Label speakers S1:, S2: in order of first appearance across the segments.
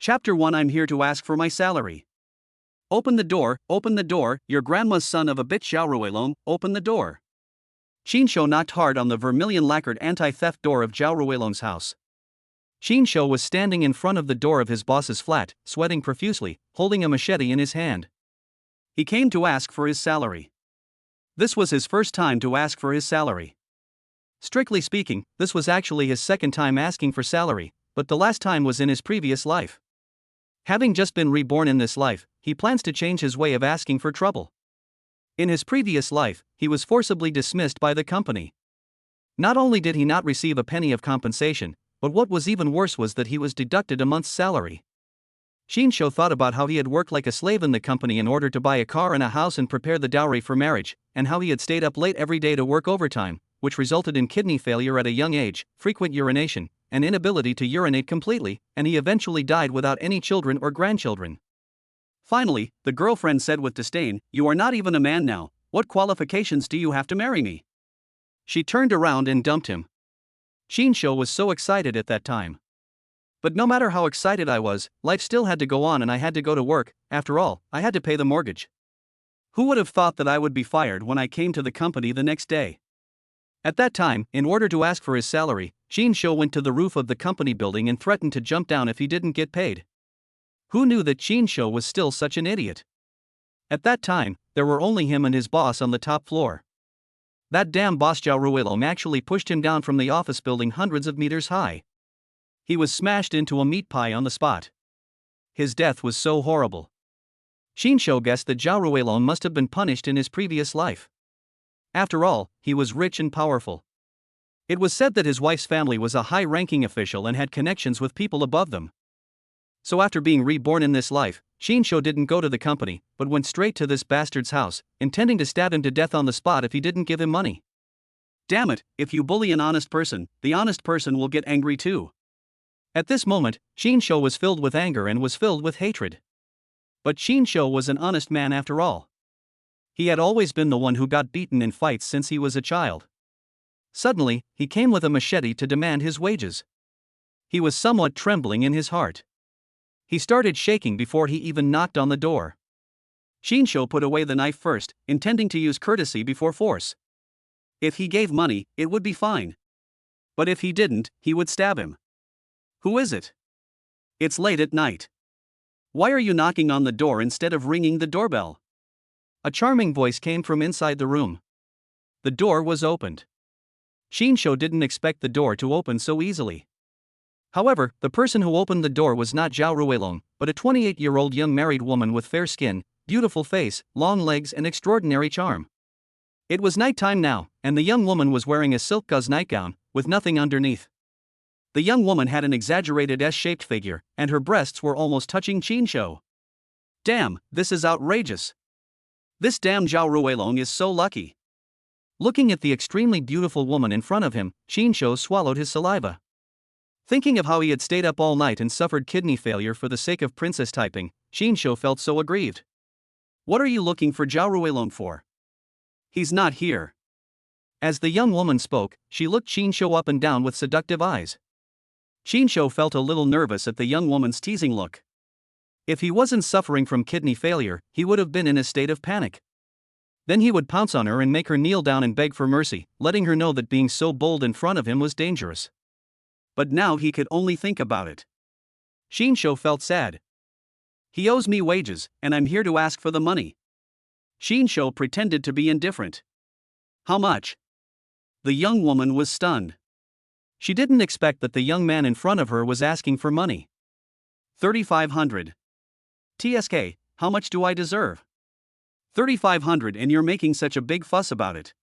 S1: Chapter 1. I'm here to ask for my salary. Open the door, your grandma's son of a bitch Xiaoruilong, open the door. Qinshu knocked hard on the vermilion lacquered anti-theft door of Xiaoruilong's house. Qinshu was standing in front of the door of his boss's flat, sweating profusely, holding a machete in his hand. He came to ask for his salary. This was his first time to ask for his salary. Strictly speaking, this was actually his second time asking for salary, but the last time was in his previous life. Having just been reborn in this life, he plans to change his way of asking for trouble. In his previous life, he was forcibly dismissed by the company. Not only did he not receive a penny of compensation, but what was even worse was that he was deducted a month's salary. Qinshu thought about how he had worked like a slave in the company in order to buy a car and a house and prepare the dowry for marriage, and how he had stayed up late every day to work overtime, which resulted in kidney failure at a young age, frequent urination, an inability to urinate completely, and he eventually died without any children or grandchildren. Finally, the girlfriend said with disdain, "You are not even a man now, what qualifications do you have to marry me?" She turned around and dumped him. Qinshu was so excited at that time. But no matter how excited I was, life still had to go on and I had to go to work. After all, I had to pay the mortgage. Who would have thought that I would be fired when I came to the company the next day? At that time, in order to ask for his salary, Qinshu went to the roof of the company building and threatened to jump down if he didn't get paid. Who knew that Qinshu was still such an idiot? At that time, there were only him and his boss on the top floor. That damn boss Xiaoruilong actually pushed him down from the office building hundreds of meters high. He was smashed into a meat pie on the spot. His death was so horrible. Qinshu guessed that Xiaoruilong must have been punished in his previous life. After all, he was rich and powerful. It was said that his wife's family was a high-ranking official and had connections with people above them. So after being reborn in this life, Qinshu didn't go to the company, but went straight to this bastard's house, intending to stab him to death on the spot if he didn't give him money. Damn it, if you bully an honest person, the honest person will get angry too. At this moment, Qinshu was filled with anger and was filled with hatred. But Qinshu was an honest man after all. He had always been the one who got beaten in fights since he was a child. Suddenly, he came with a machete to demand his wages. He was somewhat trembling in his heart. He started shaking before he even knocked on the door. Qinshu put away the knife first, intending to use courtesy before force. If he gave money, it would be fine. But if he didn't, he would stab him. Who is it? It's late at night. Why are you knocking on the door instead of ringing the doorbell? A charming voice came from inside the room. The door was opened. Qinshu didn't expect the door to open so easily. However, the person who opened the door was not Xiaoruilong, but a 28-year-old young married woman with fair skin, beautiful face, long legs and extraordinary charm. It was nighttime now, and the young woman was wearing a silk gauze nightgown, with nothing underneath. The young woman had an exaggerated S-shaped figure, and her breasts were almost touching Qinshu. Damn, this is outrageous. This damn Xiaoruilong is so lucky. Looking at the extremely beautiful woman in front of him, Qinshu swallowed his saliva. Thinking of how he had stayed up all night and suffered kidney failure for the sake of princess typing, Qinshu felt so aggrieved. What are you looking for Xiaoruilong for? He's not here. As the young woman spoke, she looked Qinshu up and down with seductive eyes. Qinshu felt a little nervous at the young woman's teasing look. If he wasn't suffering from kidney failure, he would have been in a state of panic. Then he would pounce on her and make her kneel down and beg for mercy, letting her know that being so bold in front of him was dangerous. But now he could only think about it. Qinshu felt sad. He owes me wages, and I'm here to ask for the money. Qinshu pretended to be indifferent. How much? The young woman was stunned. She didn't expect that the young man in front of her was asking for money. 3,500. TSK, how much do I deserve? 3,500 and you're making such a big fuss about it.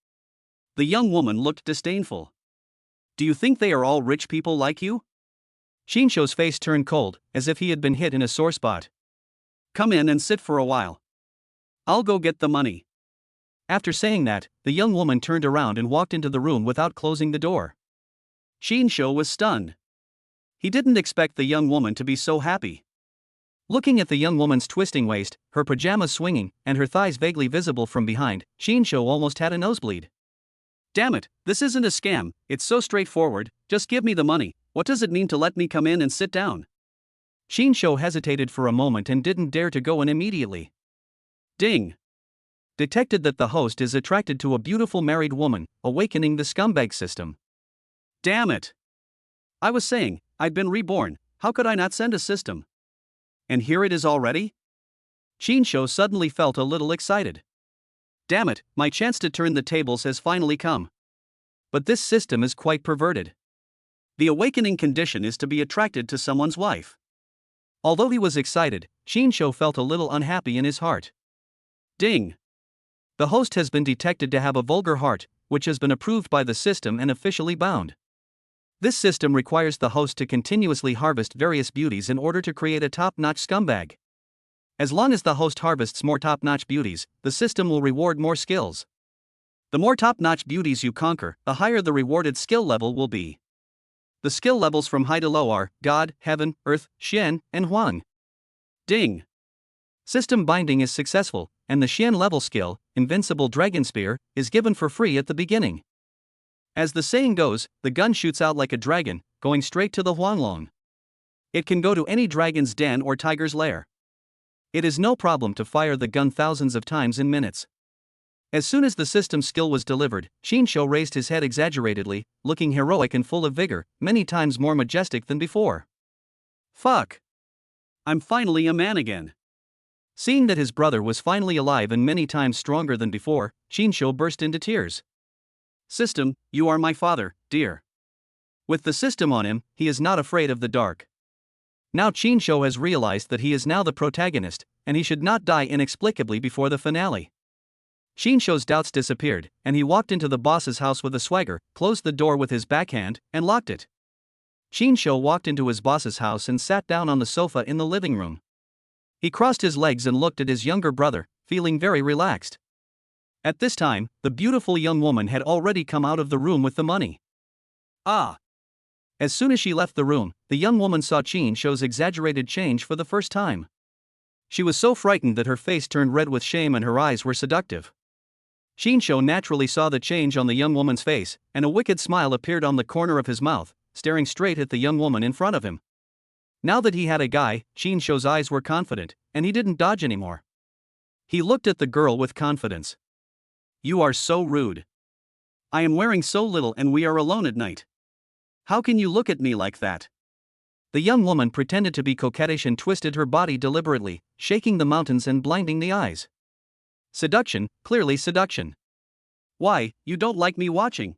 S1: The young woman looked disdainful. Do you think they are all rich people like you? Qinshu's face turned cold, as if he had been hit in a sore spot. Come in and sit for a while. I'll go get the money. After saying that, the young woman turned around and walked into the room without closing the door. Qinshu was stunned. He didn't expect the young woman to be so happy. Looking at the young woman's twisting waist, her pajamas swinging, and her thighs vaguely visible from behind, Qinshu almost had a nosebleed. Damn it, this isn't a scam, it's so straightforward, just give me the money, what does it mean to let me come in and sit down? Shinsho hesitated for a moment and didn't dare to go in immediately. Ding! Detected that the host is attracted to a beautiful married woman, awakening the scumbag system. Damn it! I was saying, I'd been reborn, how could I not send a system? And here it is already? Shinsho suddenly felt a little excited. Damn it, my chance to turn the tables has finally come. But this system is quite perverted. The awakening condition is to be attracted to someone's wife. Although he was excited, Shinsho felt a little unhappy in his heart. Ding! The host has been detected to have a vulgar heart, which has been approved by the system and officially bound. This system requires the host to continuously harvest various beauties in order to create a top-notch scumbag. As long as the host harvests more top-notch beauties, the system will reward more skills. The more top-notch beauties you conquer, the higher the rewarded skill level will be. The skill levels from high to low are God, Heaven, Earth, Xian, and Huang. Ding! System binding is successful, and the Xian level skill, Invincible Dragon Spear, is given for free at the beginning. As the saying goes, the gun shoots out like a dragon, going straight to the Huanglong. It can go to any dragon's den or tiger's lair. It is no problem to fire the gun thousands of times in minutes. As soon as the system skill was delivered, Shinsho raised his head exaggeratedly, looking heroic and full of vigor, many times more majestic than before. Fuck! I'm finally a man again. Seeing that his brother was finally alive and many times stronger than before, Shinsho burst into tears. System, you are my father, dear. With the system on him, he is not afraid of the dark. Now Shinsho has realized that he is now the protagonist, and he should not die inexplicably before the finale. Shinsho's doubts disappeared, and he walked into the boss's house with a swagger, closed the door with his backhand, and locked it. Shinsho walked into his boss's house and sat down on the sofa in the living room. He crossed his legs and looked at his younger brother, feeling very relaxed. At this time, the beautiful young woman had already come out of the room with the money. Ah! As soon as she left the room, the young woman saw Shinsho's exaggerated change for the first time. She was so frightened that her face turned red with shame and her eyes were seductive. Shinsho naturally saw the change on the young woman's face, and a wicked smile appeared on the corner of his mouth, staring straight at the young woman in front of him. Now that he had a guy, Shinsho's eyes were confident, and he didn't dodge anymore. He looked at the girl with confidence. You are so rude. I am wearing so little and we are alone at night. How can you look at me like that? The young woman pretended to be coquettish and twisted her body deliberately, shaking the mountains and blinding the eyes. Seduction, clearly seduction. Why, you don't like me watching?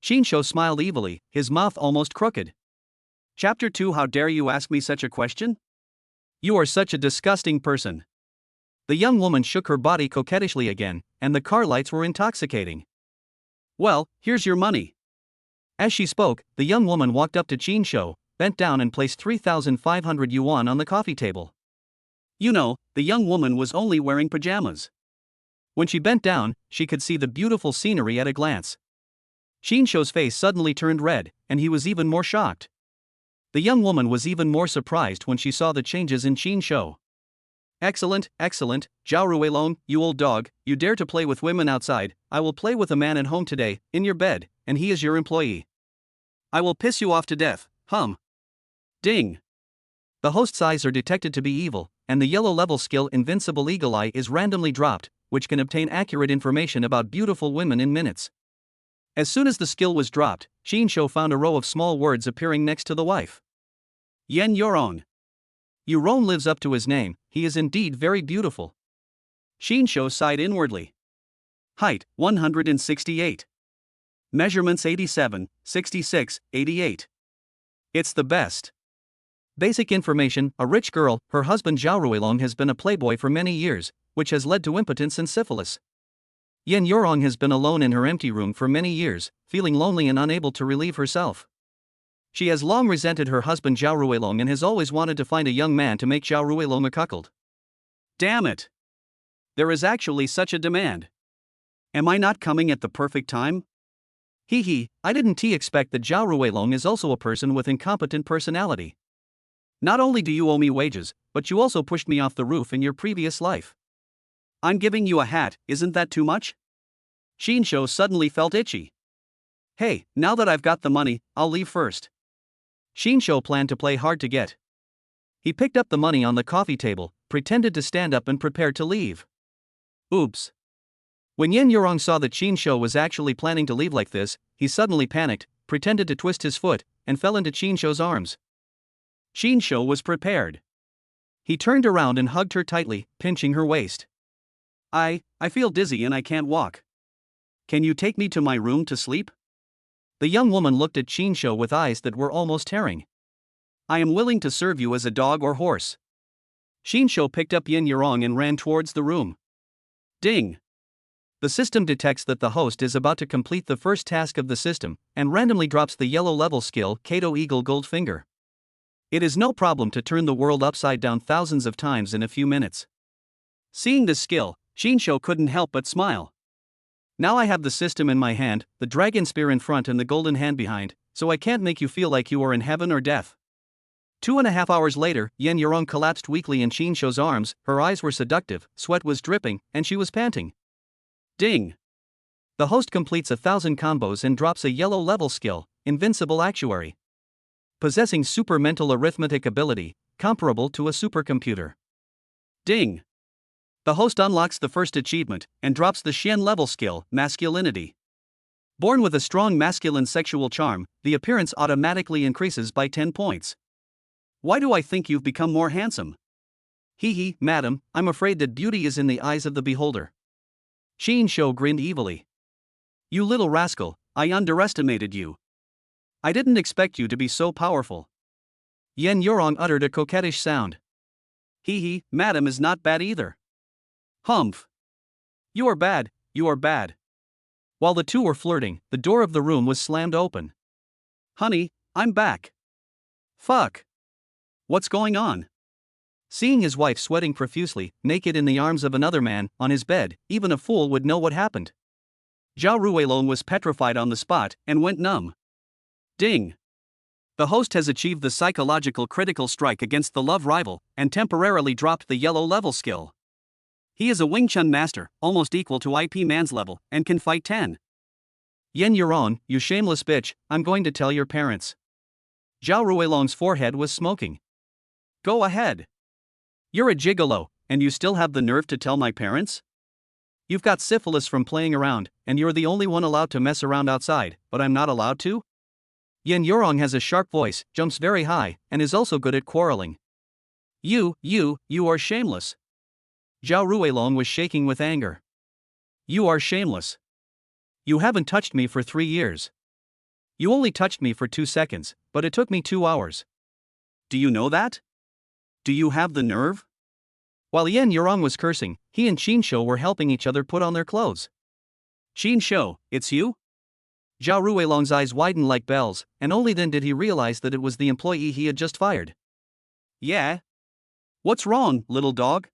S1: Shinsho smiled evilly, his mouth almost crooked. Chapter 2 How dare you ask me such a question? You are such a disgusting person. The young woman shook her body coquettishly again, and the car lights were intoxicating. Well, here's your money. As she spoke, the young woman walked up to Shinsho, bent down and placed 3,500 yuan on the coffee table. You know, the young woman was only wearing pajamas. When she bent down, she could see the beautiful scenery at a glance. Shinsho's face suddenly turned red, and he was even more shocked. The young woman was even more surprised when she saw the changes in Shinsho. Excellent, excellent, Zhao Ruilong, you old dog, you dare to play with women outside. I will play with a man at home today, in your bed, and he is your employee. I will piss you off to death, hum. Ding. The host's eyes are detected to be evil, and the yellow level skill Invincible Eagle Eye is randomly dropped, which can obtain accurate information about beautiful women in minutes. As soon as the skill was dropped, Shinsho found a row of small words appearing next to the wife. Yen Yorong. Yorong lives up to his name, he is indeed very beautiful. Shinsho sighed inwardly. Height, 168. Measurements 87, 66, 88. It's the best. Basic information, a rich girl, her husband Zhao Ruilong has been a playboy for many years, which has led to impotence and syphilis. Yen Yorong has been alone in her empty room for many years, feeling lonely and unable to relieve herself. She has long resented her husband Zhao Ruilong and has always wanted to find a young man to make Zhao Ruilong a cuckold. Damn it! There is actually such a demand. Am I not coming at the perfect time? Hee, I didn't expect that Zhao Ruilong is also a person with incompetent personality. Not only do you owe me wages, but you also pushed me off the roof in your previous life. I'm giving you a hat, isn't that too much? Shinsho suddenly felt itchy. Hey, now that I've got the money, I'll leave first. Shinsho planned to play hard to get. He picked up the money on the coffee table, pretended to stand up and prepared to leave. Oops. When Yen Yurong saw that Qin Shou was actually planning to leave like this, he suddenly panicked, pretended to twist his foot, and fell into Qin Shou's arms. Qin Shou was prepared. He turned around and hugged her tightly, pinching her waist. I feel dizzy and I can't walk. Can you take me to my room to sleep? The young woman looked at Qin Shou with eyes that were almost tearing. I am willing to serve you as a dog or horse. Qin Shou picked up Yen Yurong and ran towards the room. Ding! The system detects that the host is about to complete the first task of the system, and randomly drops the yellow level skill Kato Eagle Goldfinger. It is no problem to turn the world upside down thousands of times in a few minutes. Seeing this skill, Qin Shou couldn't help but smile. Now I have the system in my hand, the dragon spear in front and the golden hand behind, so I can't make you feel like you are in heaven or death. 2.5 hours later, Yen Yurong collapsed weakly in Qin Shou's arms, her eyes were seductive, sweat was dripping, and she was panting. Ding! The host completes 1,000 combos and drops a yellow level skill, Invincible Actuary. Possessing super mental arithmetic ability, comparable to a supercomputer. Ding! The host unlocks the first achievement, and drops the Xian level skill, Masculinity. Born with a strong masculine sexual charm, the appearance automatically increases by 10 points. Why do I think you've become more handsome? Hee, madam, I'm afraid that beauty is in the eyes of the beholder. Qin Shou grinned evilly. You little rascal, I underestimated you. I didn't expect you to be so powerful. Yen Yurong uttered a coquettish sound. Hee, madam is not bad either. Humph. You are bad, you are bad. While the two were flirting, the door of the room was slammed open. Honey, I'm back. Fuck. What's going on? Seeing his wife sweating profusely, naked in the arms of another man, on his bed, even a fool would know what happened. Zhao Ruilong was petrified on the spot and went numb. Ding! The host has achieved the psychological critical strike against the love rival, and temporarily dropped the yellow level skill. He is a Wing Chun master, almost equal to IP Man's level, and can fight 10. Yen Yurong, you shameless bitch, I'm going to tell your parents. Zhao Ruilong's forehead was smoking. Go ahead. You're a gigolo, and you still have the nerve to tell my parents? You've got syphilis from playing around, and you're the only one allowed to mess around outside, but I'm not allowed to? Yen Yurong has a sharp voice, jumps very high, and is also good at quarreling. You are shameless. Zhao Ruilong was shaking with anger. You are shameless. You haven't touched me for 3 years. You only touched me for 2 seconds, but it took me 2 hours. Do you know that? Do you have the nerve? While Yen Yurong was cursing, he and Qin Shou were helping each other put on their clothes. Qin Shou, it's you? Zhao Ruilong's eyes widened like bells, and only then did he realize that it was the employee he had just fired. Yeah? What's wrong, little dog?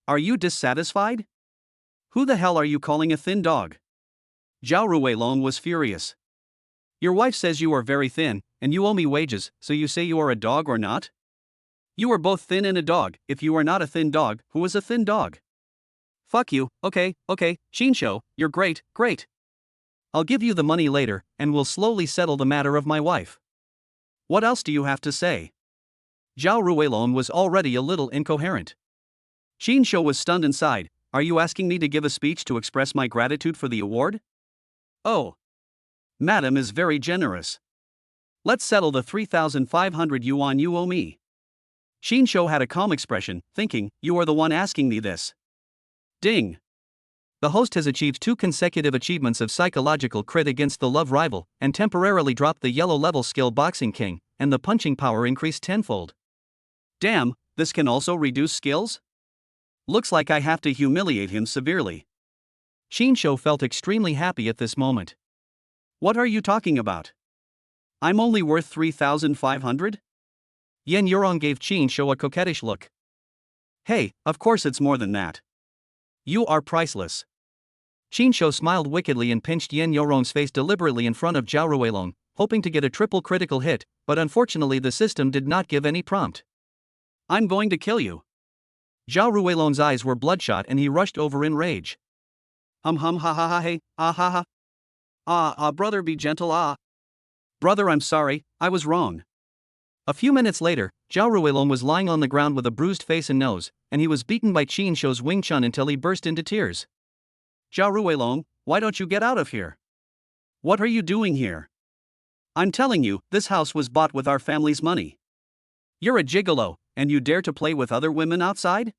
S1: Are you dissatisfied? Who the hell are you calling a thin dog? Zhao Ruilong was furious. Your wife says you are very thin, and you owe me wages, so you say you are a dog or not? You are both thin and a dog. If you are not a thin dog, who is a thin dog? Fuck you, okay, Qin Shou, you're great. I'll give you the money later, and we'll slowly settle the matter of my wife. What else do you have to say? Zhao Ruilong was already a little incoherent. Qin Shou was stunned inside. Are you asking me to give a speech to express my gratitude for the award? Oh. Madam is very generous. Let's settle the 3,500 yuan you owe me. Qin Shou had a calm expression, thinking, you are the one asking me this. Ding! The host has achieved 2 consecutive achievements of psychological crit against the love rival, and temporarily dropped the yellow level skill Boxing King, and the punching power increased tenfold. Damn, this can also reduce skills? Looks like I have to humiliate him severely. Qin Shou felt extremely happy at this moment. What are you talking about? I'm only worth 3,500? Yen Yurong gave Qin Shou a coquettish look. Hey, of course it's more than that. You are priceless. Qin Shou smiled wickedly and pinched Yen Yurong's face deliberately in front of Zhao Ruilong, hoping to get a triple critical hit, but unfortunately the system did not give any prompt. I'm going to kill you. Zhao Ruilong's eyes were bloodshot and he rushed over in rage. Ha ha hey, ah ha ha. Brother be gentle Brother I'm sorry, I was wrong. A few minutes later, Zhao Ruilong was lying on the ground with a bruised face and nose, and he was beaten by Qin Shou's Wing Chun until he burst into tears. Zhao Ruilong, why don't you get out of here? What are you doing here? I'm telling you, this house was bought with our family's money. You're a gigolo, and you dare to play with other women outside?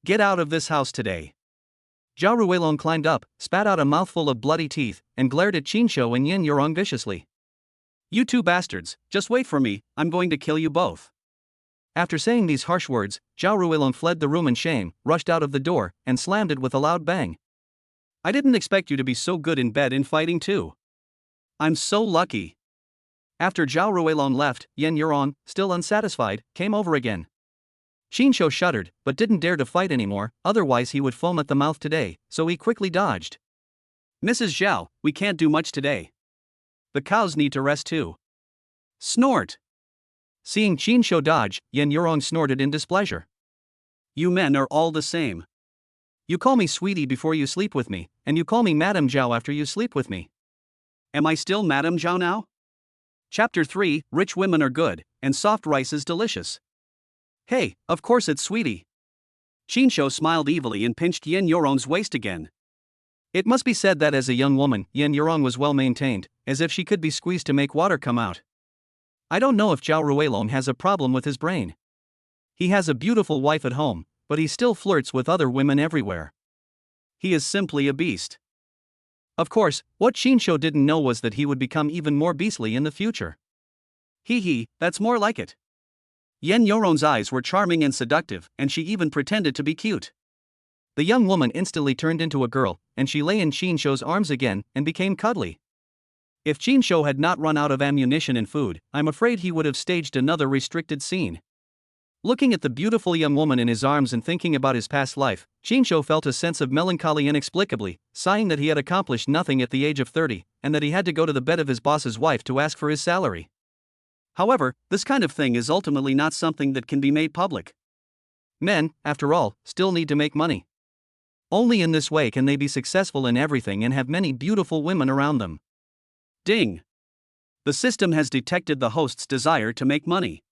S1: Get out of this house today. Zhao Ruilong climbed up, spat out a mouthful of bloody teeth, and glared at Qin Shou and Yin Yurong viciously. You two bastards, just wait for me, I'm going to kill you both. After saying these harsh words, Zhao Ruilong fled the room in shame, rushed out of the door, and slammed it with a loud bang. I didn't expect you to be so good in bed in fighting too. I'm so lucky. After Zhao Ruilong left, Yin Yurong, still unsatisfied, came over again. Qin Shou shuddered, but didn't dare to fight anymore, otherwise he would foam at the mouth today, so he quickly dodged. Mrs. Zhao, we can't do much today. The cows need to rest too. Snort. Seeing Qin Shou dodge, Yin Yurong snorted in displeasure. You men are all the same. You call me sweetie before you sleep with me, and you call me Madame Zhao after you sleep with me. Am I still Madame Zhao now? Chapter 3, Rich women are good, and soft rice is delicious. Hey, of course it's sweetie. Qin Shou smiled evilly and pinched Yin Yurong's waist again. It must be said that as a young woman, Yin Yurong was well maintained, as if she could be squeezed to make water come out. I don't know if Zhao Ruilong has a problem with his brain. He has a beautiful wife at home, but he still flirts with other women everywhere. He is simply a beast. Of course, what Qin Shou didn't know was that he would become even more beastly in the future. Hee, that's more like it. Yin Yurong's eyes were charming and seductive, and she even pretended to be cute. The young woman instantly turned into a girl, and she lay in Qin Shou's arms again and became cuddly. If Qin Shou had not run out of ammunition and food, I'm afraid he would have staged another restricted scene. Looking at the beautiful young woman in his arms and thinking about his past life, Qin Shou felt a sense of melancholy inexplicably, sighing that he had accomplished nothing at the age of 30, and that he had to go to the bed of his boss's wife to ask for his salary. However, this kind of thing is ultimately not something that can be made public. Men, after all, still need to make money. Only in this way can they be successful in everything and have many beautiful women around them. Ding! The system has detected the host's desire to make money.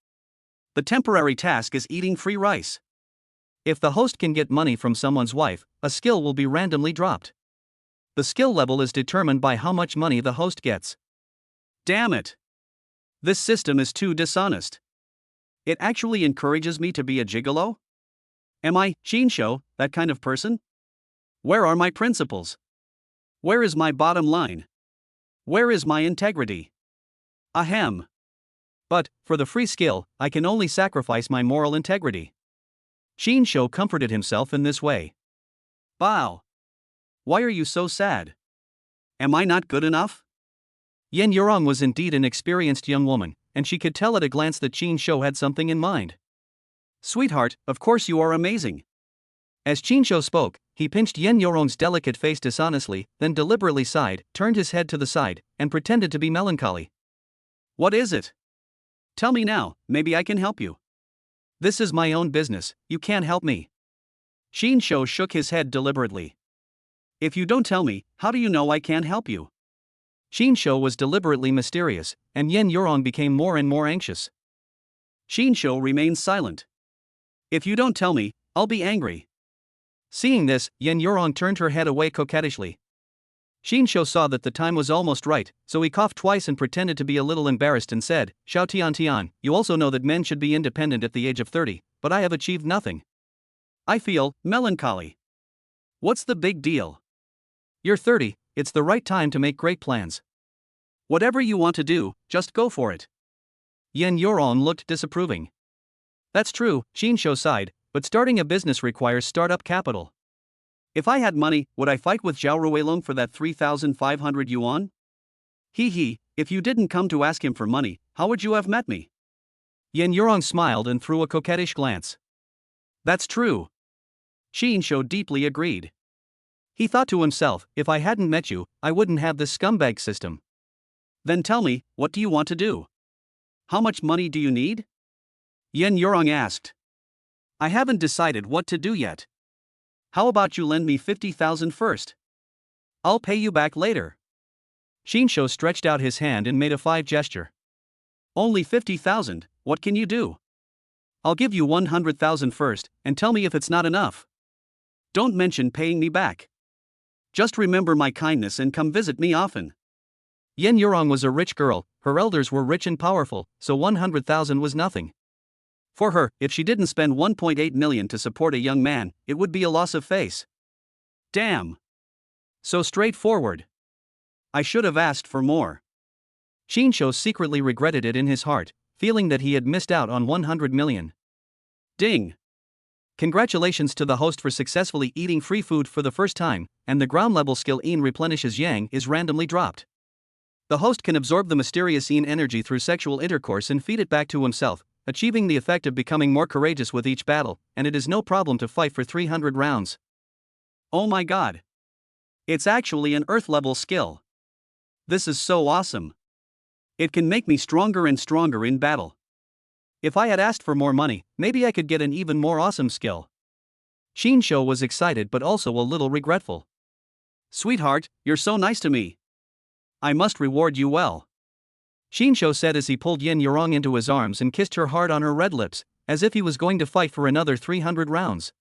S1: The temporary task is eating free rice. If the host can get money from someone's wife, a skill will be randomly dropped. The skill level is determined by how much money the host gets. Damn it! This system is too dishonest. It actually encourages me to be a gigolo? Am I, Qin Shou, that kind of person? Where are my principles? Where is my bottom line? Where is my integrity? Ahem. But, for the free skill, I can only sacrifice my moral integrity. Qin Shou comforted himself in this way. Bow. Why are you so sad? Am I not good enough? Yin Yurong was indeed an experienced young woman, and she could tell at a glance that Qin Shou had something in mind. Sweetheart, of course you are amazing. As Qin Shou spoke, he pinched Yin Yurong's delicate face dishonestly, then deliberately sighed, turned his head to the side, and pretended to be melancholy. What is it? Tell me now, maybe I can help you. This is my own business, you can't help me. Qin Shou shook his head deliberately. If you don't tell me, how do you know I can't help you? Qin Shou was deliberately mysterious, and Yin Yurong became more and more anxious. Qin Shou remained silent. If you don't tell me, I'll be angry. Seeing this, Yin Yurong turned her head away coquettishly. Qin Shou saw that the time was almost right, so he coughed twice and pretended to be a little embarrassed and said, Xiao Tian, you also know that men should be independent at the age of 30, but I have achieved nothing. I feel melancholy. What's the big deal? You're 30, it's the right time to make great plans. Whatever you want to do, just go for it. Yin Yurong looked disapproving. That's true, Qin Shou sighed, but starting a business requires startup capital. If I had money, would I fight with Zhao Ruilong for that 3,500 yuan? If you didn't come to ask him for money, how would you have met me? Yin Yurong smiled and threw a coquettish glance. That's true. Qin Shou deeply agreed. He thought to himself, if I hadn't met you, I wouldn't have this scumbag system. Then tell me, what do you want to do? How much money do you need? Yin Yurong asked. I haven't decided what to do yet. How about you lend me 50,000 first? I'll pay you back later. Qin Shou stretched out his hand and made a 5 gesture. Only 50,000, what can you do? I'll give you 100,000 first, and tell me if it's not enough. Don't mention paying me back. Just remember my kindness and come visit me often. Yen Yurong was a rich girl, her elders were rich and powerful, so 100,000 was nothing. For her, if she didn't spend 1.8 million to support a young man, it would be a loss of face. Damn. So straightforward. I should have asked for more. Shinsho secretly regretted it in his heart, feeling that he had missed out on 100 million. Ding. Congratulations to the host for successfully eating free food for the first time, and the ground level skill Yin replenishes Yang is randomly dropped. The host can absorb the mysterious Yin energy through sexual intercourse and feed it back to himself, achieving the effect of becoming more courageous with each battle, and it is no problem to fight for 300 rounds. Oh my god. It's actually an earth level skill. This is so awesome. It can make me stronger and stronger in battle. If I had asked for more money, maybe I could get an even more awesome skill. Shinsho was excited but also a little regretful. Sweetheart, you're so nice to me. I must reward you well. Shinsho said as he pulled Yen Yurong into his arms and kissed her hard on her red lips, as if he was going to fight for another 300 rounds.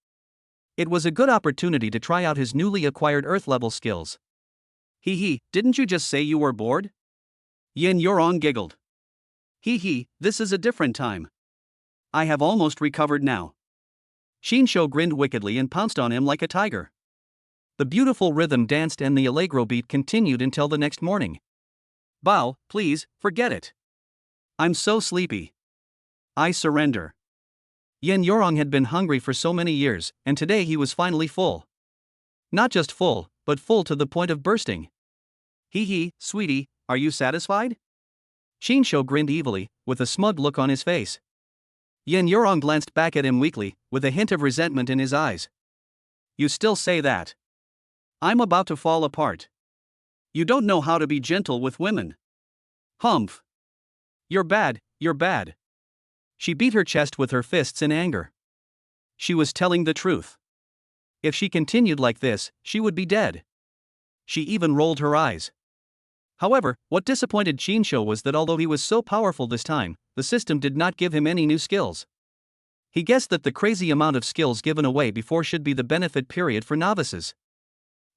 S1: It was a good opportunity to try out his newly acquired earth-level skills. Hee, didn't you just say you were bored? Yen Yurong giggled. Hee, this is a different time. I have almost recovered now. Shinsho grinned wickedly and pounced on him like a tiger. The beautiful rhythm danced and the allegro beat continued until the next morning. Bao, please, forget it. I'm so sleepy. I surrender. Yen Yurong had been hungry for so many years, and today he was finally full. Not just full, but full to the point of bursting. Hee, sweetie, are you satisfied? Shinsho grinned evilly, with a smug look on his face. Yen Yurong glanced back at him weakly, with a hint of resentment in his eyes. You still say that? I'm about to fall apart. You don't know how to be gentle with women. Humph. You're bad. She beat her chest with her fists in anger. She was telling the truth. If she continued like this, she would be dead. She even rolled her eyes. However, what disappointed Shinsho was that although he was so powerful this time, the system did not give him any new skills. He guessed that the crazy amount of skills given away before should be the benefit period for novices.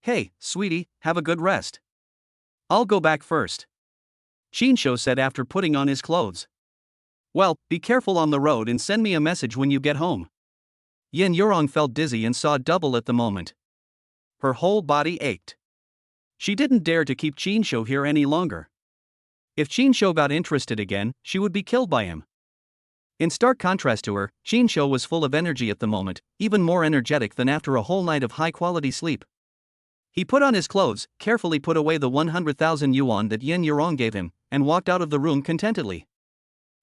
S1: Hey, sweetie, have a good rest. I'll go back first. Shinsho said after putting on his clothes. Well, be careful on the road and send me a message when you get home. Yen Yurong felt dizzy and saw double at the moment. Her whole body ached. She didn't dare to keep Shinsho here any longer. If Shinsho got interested again, she would be killed by him. In stark contrast to her, Shinsho was full of energy at the moment, even more energetic than after a whole night of high-quality sleep. He put on his clothes, carefully put away the 100,000 yuan that Yen Yurong gave him, and walked out of the room contentedly.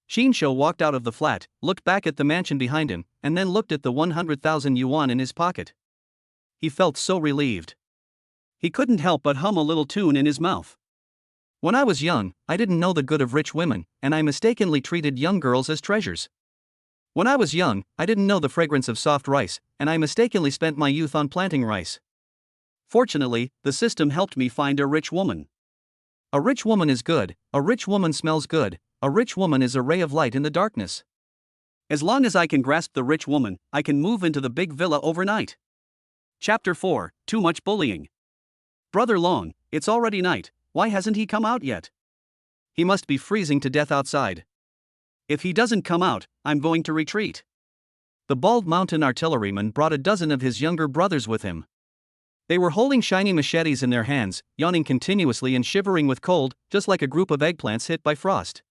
S1: Shinsho walked out of the flat, looked back at the mansion behind him, and then looked at the 100,000 yuan in his pocket. He felt so relieved. He couldn't help but hum a little tune in his mouth. When I was young, I didn't know the good of rich women, and I mistakenly treated young girls as treasures. When I was young, I didn't know the fragrance of soft rice, and I mistakenly spent my youth on planting rice. Fortunately, the system helped me find a rich woman. A rich woman is good, a rich woman smells good, a rich woman is a ray of light in the darkness. As long as I can grasp the rich woman, I can move into the big villa overnight. Chapter 4, Too Much Bullying. Brother Long, it's already night, why hasn't he come out yet? He must be freezing to death outside. If he doesn't come out, I'm going to retreat. The bald mountain artilleryman brought a dozen of his younger brothers with him. They were holding shiny machetes in their hands, yawning continuously and shivering with cold, just like a group of eggplants hit by frost.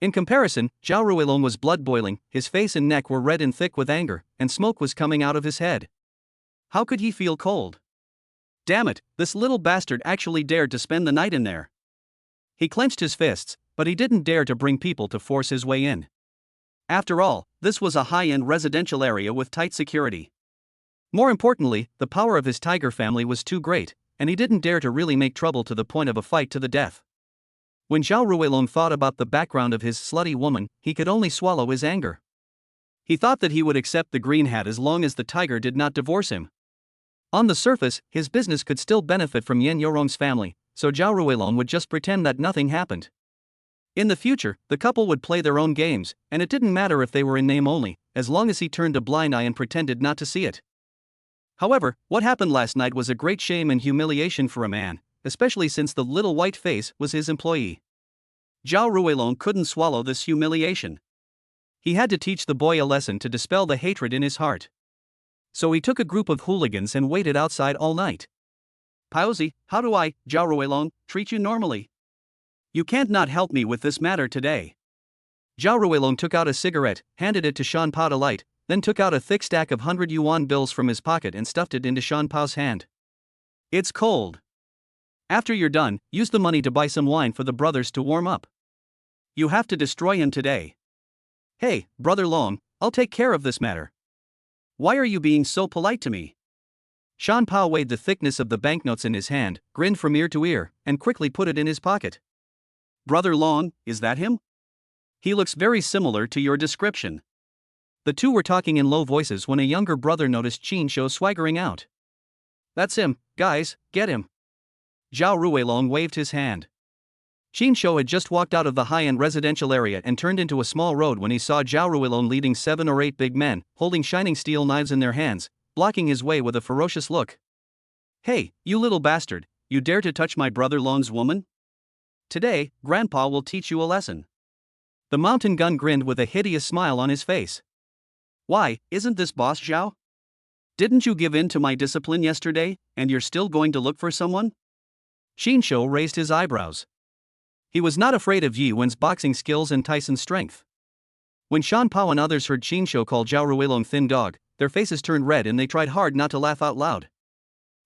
S1: In comparison, Zhao Ruilong was blood boiling, his face and neck were red and thick with anger, and smoke was coming out of his head. How could he feel cold? Damn it, this little bastard actually dared to spend the night in there. He clenched his fists, but he didn't dare to bring people to force his way in. After all, this was a high-end residential area with tight security. More importantly, the power of his tiger family was too great, and he didn't dare to really make trouble to the point of a fight to the death. When Zhao Ruilong thought about the background of his slutty woman, he could only swallow his anger. He thought that he would accept the green hat as long as the tiger did not divorce him. On the surface, his business could still benefit from Yen Yurong's family, so Zhao Ruilong would just pretend that nothing happened. In the future, the couple would play their own games, and it didn't matter if they were in name only, as long as he turned a blind eye and pretended not to see it. However, what happened last night was a great shame and humiliation for a man, especially since the little white face was his employee. Zhao Ruilong couldn't swallow this humiliation. He had to teach the boy a lesson to dispel the hatred in his heart. So he took a group of hooligans and waited outside all night. Paozi, how do I, Zhao Ruilong, treat you normally? You can't not help me with this matter today. Zhao Ruilong took out a cigarette, handed it to Shan Pao to light, then took out a thick stack of 100 yuan bills from his pocket and stuffed it into Shan Pao's hand. It's cold. After you're done, use the money to buy some wine for the brothers to warm up. You have to destroy him today. Hey, Brother Long, I'll take care of this matter. Why are you being so polite to me? Shan Pao weighed the thickness of the banknotes in his hand, grinned from ear to ear, and quickly put it in his pocket. Brother Long, is that him? He looks very similar to your description. The two were talking in low voices when a younger brother noticed Qin Shou swaggering out. That's him, guys, get him. Zhao Ruilong waved his hand. Qin Shou had just walked out of the high-end residential area and turned into a small road when he saw Zhao Ruilong leading 7 or 8 big men, holding shining steel knives in their hands, blocking his way with a ferocious look. Hey, you little bastard, you dare to touch my brother Long's woman? Today, Grandpa will teach you a lesson. The mountain gun grinned with a hideous smile on his face. Why, isn't this Boss Zhao? Didn't you give in to my discipline yesterday, and you're still going to look for someone? Qin Shou raised his eyebrows. He was not afraid of Yi Wen's boxing skills and Tyson's strength. When Shan Pao and others heard Qin Shou call Zhao Ruilong thin dog, their faces turned red and they tried hard not to laugh out loud.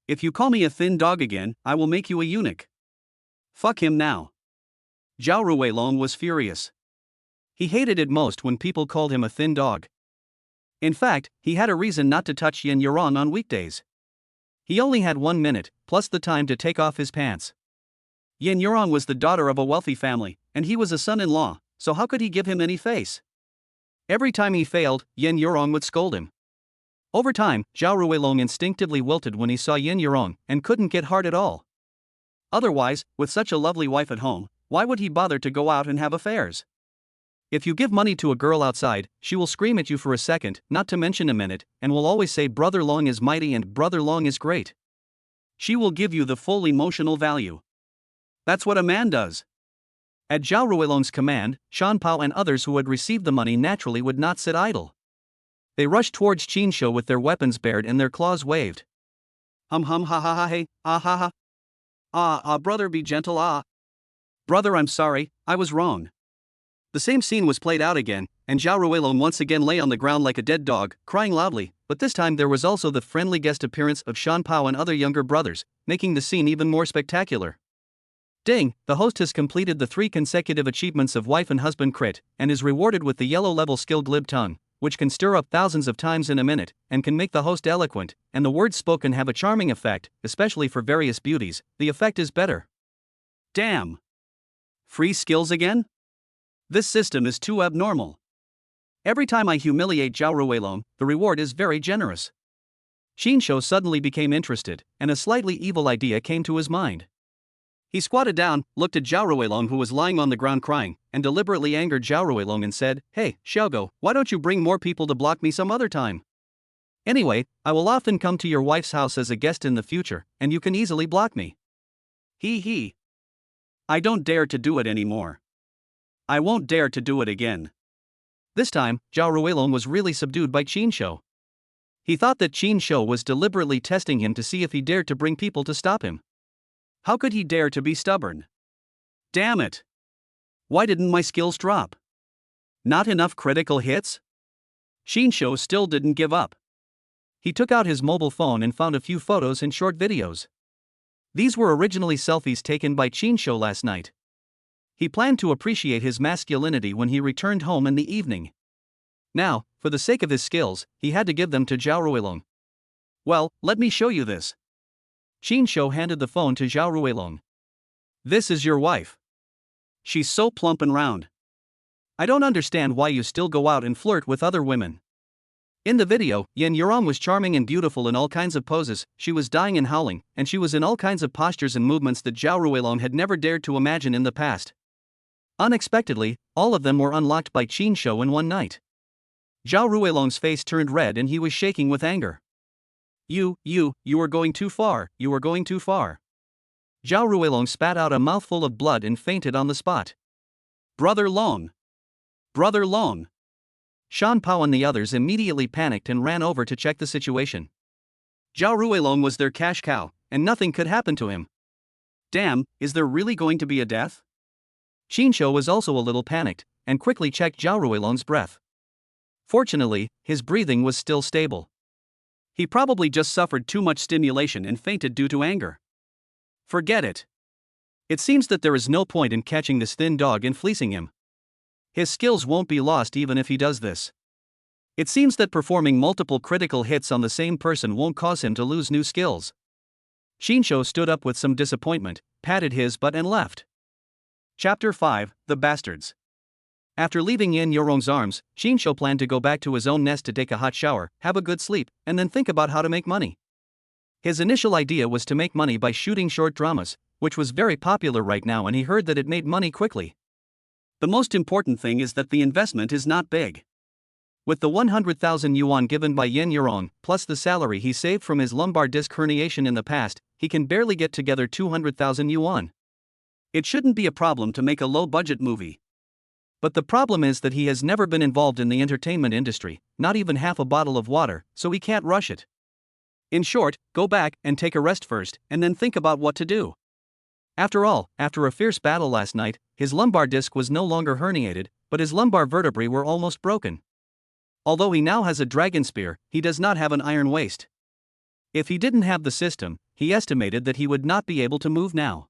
S1: If you call me a thin dog again, I will make you a eunuch. Fuck him now. Zhao Ruilong was furious. He hated it most when people called him a thin dog. In fact, he had a reason not to touch Yin Yurong on weekdays. He only had 1 minute, plus the time to take off his pants. Yin Yurong was the daughter of a wealthy family, and he was a son-in-law, so how could he give him any face? Every time he failed, Yin Yurong would scold him. Over time, Zhao Ruilong instinctively wilted when he saw Yin Yurong, and couldn't get hard at all. Otherwise, with such a lovely wife at home, why would he bother to go out and have affairs? If you give money to a girl outside, she will scream at you for a second, not to mention a minute, and will always say Brother Long is mighty and Brother Long is great. She will give you the full emotional value. That's what a man does. At Zhao Ruilong's command, Shan Pao and others who had received the money naturally would not sit idle. They rushed towards Qin Shou with their weapons bared and their claws waved. Ha ha hey, ha ha. Brother be gentle Brother I'm sorry, I was wrong. The same scene was played out again, and Zhao Ruilong once again lay on the ground like a dead dog, crying loudly, but this time there was also the friendly guest appearance of Shan Pao and other younger brothers, making the scene even more spectacular. Ding, the host has completed the 3 consecutive achievements of wife and husband crit, and is rewarded with the yellow level skill glib tongue, which can stir up thousands of times in a minute, and can make the host eloquent, and the words spoken have a charming effect, especially for various beauties. The effect is better. Damn. Free skills again? This system is too abnormal. Every time I humiliate Zhao Ruilong, the reward is very generous. Qin Shou suddenly became interested, and a slightly evil idea came to his mind. He squatted down, looked at Zhao Ruilong who was lying on the ground crying, and deliberately angered Zhao Ruilong and said, Hey, Xiaogo, why don't you bring more people to block me some other time? Anyway, I will often come to your wife's house as a guest in the future, and you can easily block me. He. I don't dare to do it anymore. I won't dare to do it again. This time, Zhao Ruilong was really subdued by Qin Shou. He thought that Qin Shou was deliberately testing him to see if he dared to bring people to stop him. How could he dare to be stubborn? Damn it! Why didn't my skills drop? Not enough critical hits? Qin Shou still didn't give up. He took out his mobile phone and found a few photos and short videos. These were originally selfies taken by Qin Shou last night. He planned to appreciate his masculinity when he returned home in the evening. Now, for the sake of his skills, he had to give them to Zhao Ruilong. Well, let me show you this. Qin Shou handed the phone to Zhao Ruilong. This is your wife. She's so plump and round. I don't understand why you still go out and flirt with other women. In the video, Yin Yurong was charming and beautiful in all kinds of poses, she was dying and howling, and she was in all kinds of postures and movements that Zhao Ruilong had never dared to imagine in the past. Unexpectedly, all of them were unlocked by Qin Shou in one night. Zhao Ruilong's face turned red and he was shaking with anger. You are going too far, you are going too far. Zhao Ruilong spat out a mouthful of blood and fainted on the spot. Brother Long! Brother Long! Shan Pao and the others immediately panicked and ran over to check the situation. Zhao Ruilong was their cash cow, and nothing could happen to him. Damn, is there really going to be a death? Qin Shou was also a little panicked, and quickly checked Zhao Ruilong's breath. Fortunately, his breathing was still stable. He probably just suffered too much stimulation and fainted due to anger. Forget it. It seems that there is no point in catching this thin dog and fleecing him. His skills won't be lost even if he does this. It seems that performing multiple critical hits on the same person won't cause him to lose new skills. Qin Shou stood up with some disappointment, patted his butt and left. Chapter 5, The Bastards. After leaving Yin Yorong's arms, Qin Shou planned to go back to his own nest to take a hot shower, have a good sleep, and then think about how to make money. His initial idea was to make money by shooting short dramas, which was very popular right now, and he heard that it made money quickly. The most important thing is that the investment is not big. With the 100,000 yuan given by Yin Yorong, plus the salary he saved from his lumbar disc herniation in the past, he can barely get together 200,000 yuan. It shouldn't be a problem to make a low-budget movie. But the problem is that he has never been involved in the entertainment industry, not even half a bottle of water, so he can't rush it. In short, go back and take a rest first, and then think about what to do. After all, after a fierce battle last night, his lumbar disc was no longer herniated, but his lumbar vertebrae were almost broken. Although he now has a dragon spear, he does not have an iron waist. If he didn't have the system, he estimated that he would not be able to move now.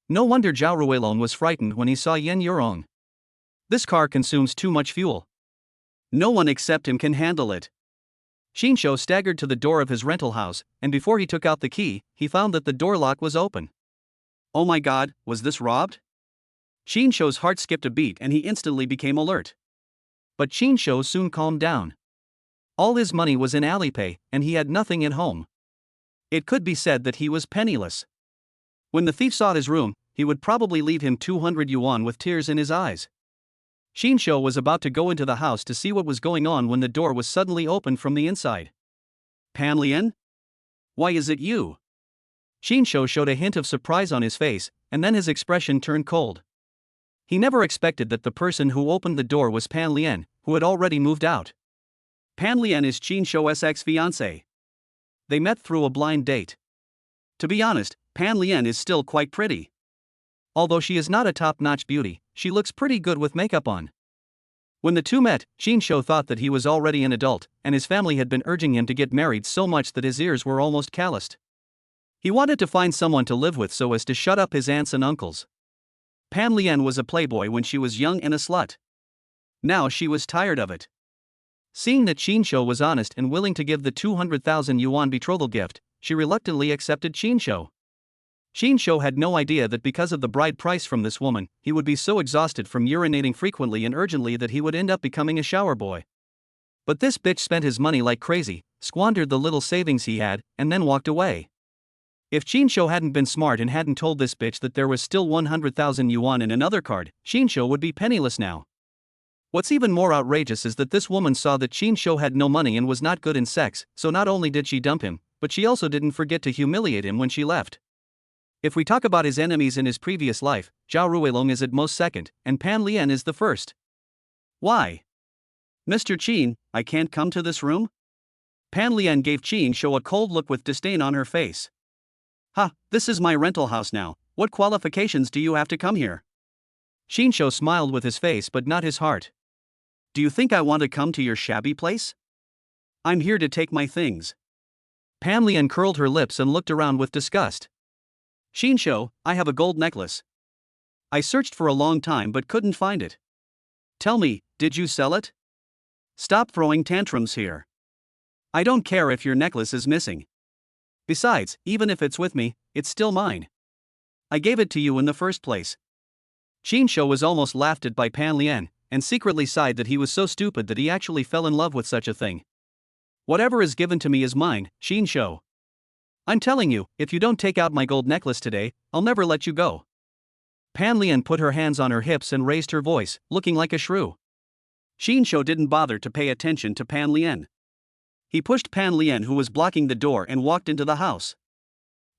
S1: No wonder Zhao Ruilong was frightened when he saw Yin Yorong. This car consumes too much fuel. No one except him can handle it. Qin Shou staggered to the door of his rental house, and before he took out the key, he found that the door lock was open. Oh my god, was this robbed? Qin Shou's heart skipped a beat and he instantly became alert. But Qin Shou soon calmed down. All his money was in Alipay, and he had nothing at home. It could be said that he was penniless. When the thief sought his room, he would probably leave him 200 yuan with tears in his eyes. Qin Shou was about to go into the house to see what was going on when the door was suddenly opened from the inside. Pan Lian? Why is it you? Qin Shou showed a hint of surprise on his face, and then his expression turned cold. He never expected that the person who opened the door was Pan Lian, who had already moved out. Pan Lian is Qin Shou's ex-fiancée. They met through a blind date. To be honest, Pan Lian is still quite pretty. Although she is not a top-notch beauty, she looks pretty good with makeup on. When the two met, Qin Shou thought that he was already an adult, and his family had been urging him to get married so much that his ears were almost calloused. He wanted to find someone to live with so as to shut up his aunts and uncles. Pan Lian was a playboy when she was young and a slut. Now she was tired of it. Seeing that Qin Shou was honest and willing to give the 200,000 yuan betrothal gift, she reluctantly accepted Qin Shou. Qin Shou had no idea that because of the bride price from this woman, he would be so exhausted from urinating frequently and urgently that he would end up becoming a shower boy. But this bitch spent his money like crazy, squandered the little savings he had, and then walked away. If Qin Shou hadn't been smart and hadn't told this bitch that there was still 100,000 yuan in another card, Qin Shou would be penniless now. What's even more outrageous is that this woman saw that Qin Shou had no money and was not good in sex, so not only did she dump him, but she also didn't forget to humiliate him when she left. If we talk about his enemies in his previous life, Zhao Ruilong is at most second, and Pan Lian is the first. Why? Mr. Qin, I can't come to this room? Pan Lian gave Qin Shou a cold look with disdain on her face. Ha, this is my rental house now, what qualifications do you have to come here? Qin Shou smiled with his face but not his heart. Do you think I want to come to your shabby place? I'm here to take my things. Pan Lian curled her lips and looked around with disgust. Qin Shou, I have a gold necklace. I searched for a long time but couldn't find it. Tell me, did you sell it? Stop throwing tantrums here. I don't care if your necklace is missing. Besides, even if it's with me, it's still mine. I gave it to you in the first place. Qin Shou was almost laughed at by Pan Lian, and secretly sighed that he was so stupid that he actually fell in love with such a thing. Whatever is given to me is mine, Qin Shou. I'm telling you, if you don't take out my gold necklace today, I'll never let you go. Pan Lian put her hands on her hips and raised her voice, looking like a shrew. Xin Shou didn't bother to pay attention to Pan Lian. He pushed Pan Lian, who was blocking the door, and walked into the house.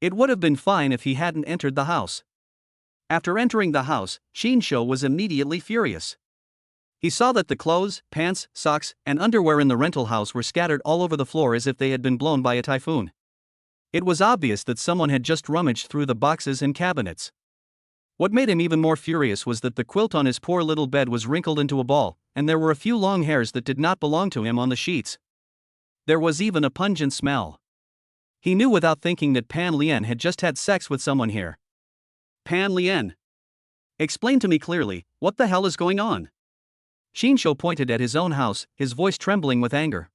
S1: It would have been fine if he hadn't entered the house. After entering the house, Xin Shou was immediately furious. He saw that the clothes, pants, socks, and underwear in the rental house were scattered all over the floor as if they had been blown by a typhoon. It was obvious that someone had just rummaged through the boxes and cabinets. What made him even more furious was that the quilt on his poor little bed was wrinkled into a ball, and there were a few long hairs that did not belong to him on the sheets. There was even a pungent smell. He knew without thinking that Pan Lian had just had sex with someone here. Pan Lian, explain to me clearly, what the hell is going on? Xin Shou pointed at his own house, his voice trembling with anger.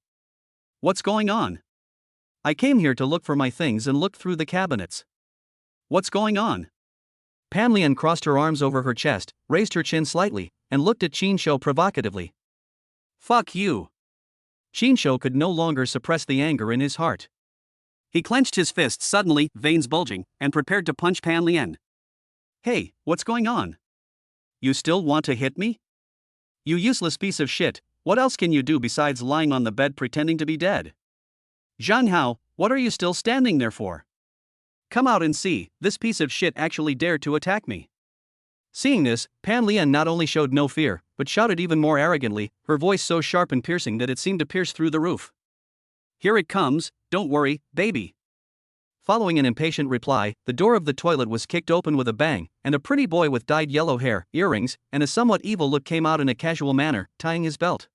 S1: What's going on? I came here to look for my things and looked through the cabinets. What's going on? Pan Lian crossed her arms over her chest, raised her chin slightly, and looked at Xin Shou provocatively. Fuck you. Xin Shou could no longer suppress the anger in his heart. He clenched his fist suddenly, veins bulging, and prepared to punch Pan Lian. Hey, what's going on? You still want to hit me? You useless piece of shit, what else can you do besides lying on the bed pretending to be dead? Zhang Hao, what are you still standing there for? Come out and see, this piece of shit actually dared to attack me. Seeing this, Pan Lian not only showed no fear, but shouted even more arrogantly, her voice so sharp and piercing that it seemed to pierce through the roof. Here it comes, don't worry, baby. Following an impatient reply, the door of the toilet was kicked open with a bang, and a pretty boy with dyed yellow hair, earrings, and a somewhat evil look came out in a casual manner, tying his belt.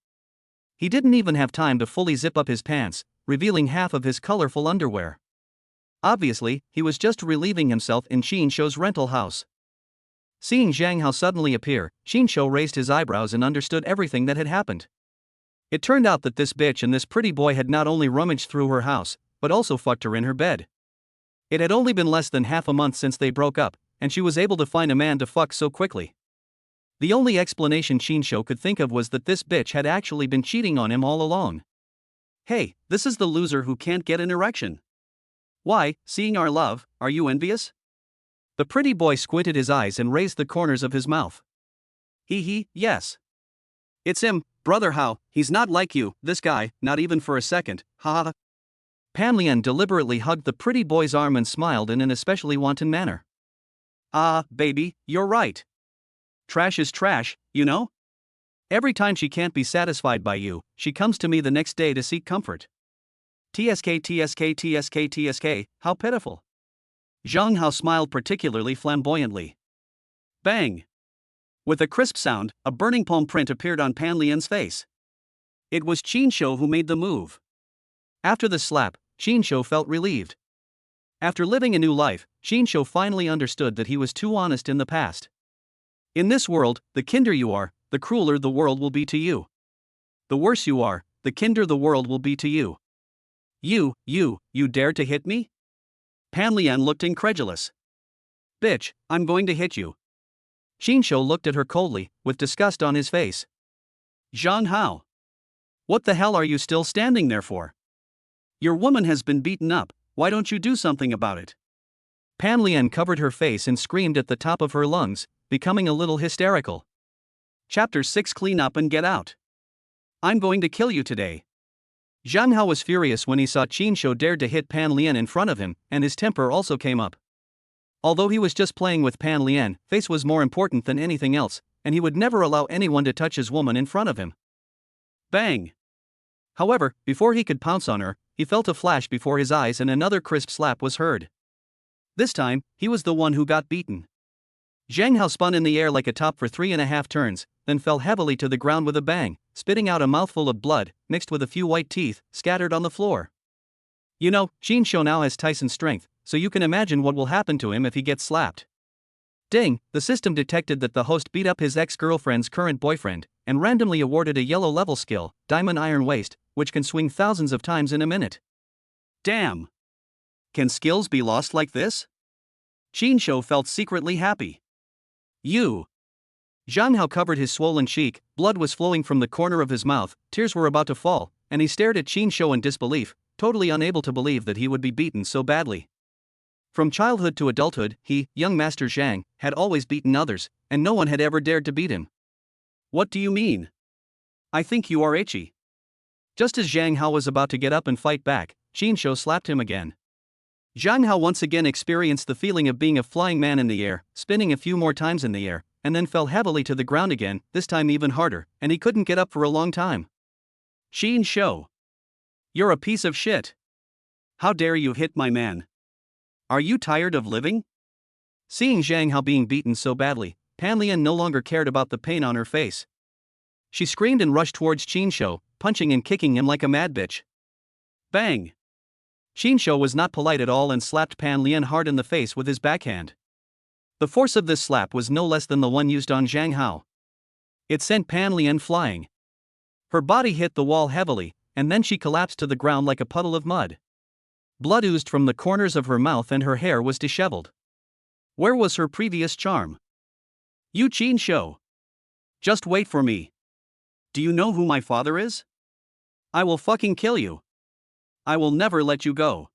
S1: He didn't even have time to fully zip up his pants, revealing half of his colorful underwear. Obviously, he was just relieving himself in Xin Shou's rental house. Seeing Zhang Hao suddenly appear, Xin Shou raised his eyebrows and understood everything that had happened. It turned out that this bitch and this pretty boy had not only rummaged through her house, but also fucked her in her bed. It had only been less than half a month since they broke up, and she was able to find a man to fuck so quickly. The only explanation Xin Shou could think of was that this bitch had actually been cheating on him all along. Hey, this is the loser who can't get an erection. Why, seeing our love, are you envious? The pretty boy squinted his eyes and raised the corners of his mouth. Yes. It's him, brother Hao, he's not like you, this guy, not even for a second, ha. Pan Lian deliberately hugged the pretty boy's arm and smiled in an especially wanton manner. Ah, baby, you're right. Trash is trash, you know? Every time she can't be satisfied by you, she comes to me the next day to seek comfort. TSK, how pitiful. Zhang Hao smiled particularly flamboyantly. Bang! With a crisp sound, a burning palm print appeared on Pan Lian's face. It was Xin Shou who made the move. After the slap, Xin Shou felt relieved. After living a new life, Xin Shou finally understood that he was too honest in the past. In this world, the kinder you are, the crueler the world will be to you. The worse you are, the kinder the world will be to you. You dare to hit me? Pan Lian looked incredulous. Bitch, I'm going to hit you. Xin Shou looked at her coldly, with disgust on his face. Zhang Hao. What the hell are you still standing there for? Your woman has been beaten up, why don't you do something about it? Pan Lian covered her face and screamed at the top of her lungs, becoming a little hysterical. Chapter 6 Clean up and get out. I'm going to kill you today. Zhang Hao was furious when he saw Xin Shou dared to hit Pan Lian in front of him, and his temper also came up. Although he was just playing with Pan Lian, face was more important than anything else, and he would never allow anyone to touch his woman in front of him. Bang! However, before he could pounce on her, he felt a flash before his eyes and another crisp slap was heard. This time, he was the one who got beaten. Zhang Hao spun in the air like a top for 3.5 turns, then fell heavily to the ground with a bang, spitting out a mouthful of blood, mixed with a few white teeth, scattered on the floor. You know, Xin Shou now has Tyson's strength, so you can imagine what will happen to him if he gets slapped. Ding, the system detected that the host beat up his ex-girlfriend's current boyfriend, and randomly awarded a yellow level skill, Diamond Iron Waist, which can swing thousands of times in a minute. Damn! Can skills be lost like this? Xin Shou felt secretly happy. Zhang Hao covered his swollen cheek, blood was flowing from the corner of his mouth, tears were about to fall, and he stared at Xin Shou in disbelief, totally unable to believe that he would be beaten so badly. From childhood to adulthood, he, young Master Zhang, had always beaten others, and no one had ever dared to beat him. What do you mean? I think you are itchy. Just as Zhang Hao was about to get up and fight back, Qin Shou slapped him again. Zhang Hao once again experienced the feeling of being a flying man in the air, spinning a few more times in the air, and then fell heavily to the ground again, this time even harder, and he couldn't get up for a long time. Qin Shou. You're a piece of shit. How dare you hit my man? Are you tired of living? Seeing Zhang Hao being beaten so badly, Pan Lian no longer cared about the pain on her face. She screamed and rushed towards Qin Shou, punching and kicking him like a mad bitch. Bang! Qin Shou was not polite at all and slapped Pan Lian hard in the face with his backhand. The force of this slap was no less than the one used on Zhang Hao. It sent Pan Lian flying. Her body hit the wall heavily, and then she collapsed to the ground like a puddle of mud. Blood oozed from the corners of her mouth and her hair was disheveled. Where was her previous charm? You Qin Shou. Just wait for me. Do you know who my father is? I will fucking kill you. I will never let you go.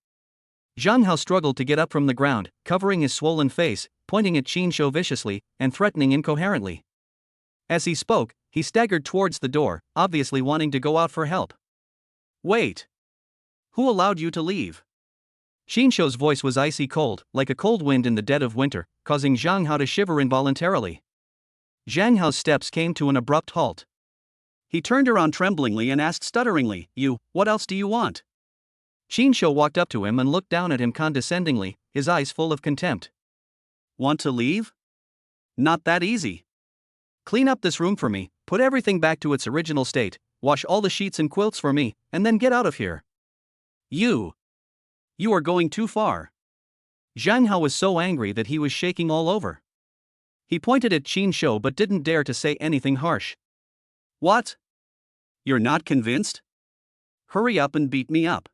S1: Zhang Hao struggled to get up from the ground, covering his swollen face, pointing at Qin Shou viciously, and threatening incoherently. As he spoke, he staggered towards the door, obviously wanting to go out for help. Wait. Who allowed you to leave? Qin Shou's voice was icy cold, like a cold wind in the dead of winter, causing Zhang Hao to shiver involuntarily. Zhang Hao's steps came to an abrupt halt. He turned around tremblingly and asked stutteringly, what else do you want? Qin Shou walked up to him and looked down at him condescendingly, his eyes full of contempt. Want to leave? Not that easy. Clean up this room for me, put everything back to its original state, wash all the sheets and quilts for me, and then get out of here. You are going too far. Zhang Hao was so angry that he was shaking all over. He pointed at Qin Shou but didn't dare to say anything harsh. What? You're not convinced? Hurry up and beat me up.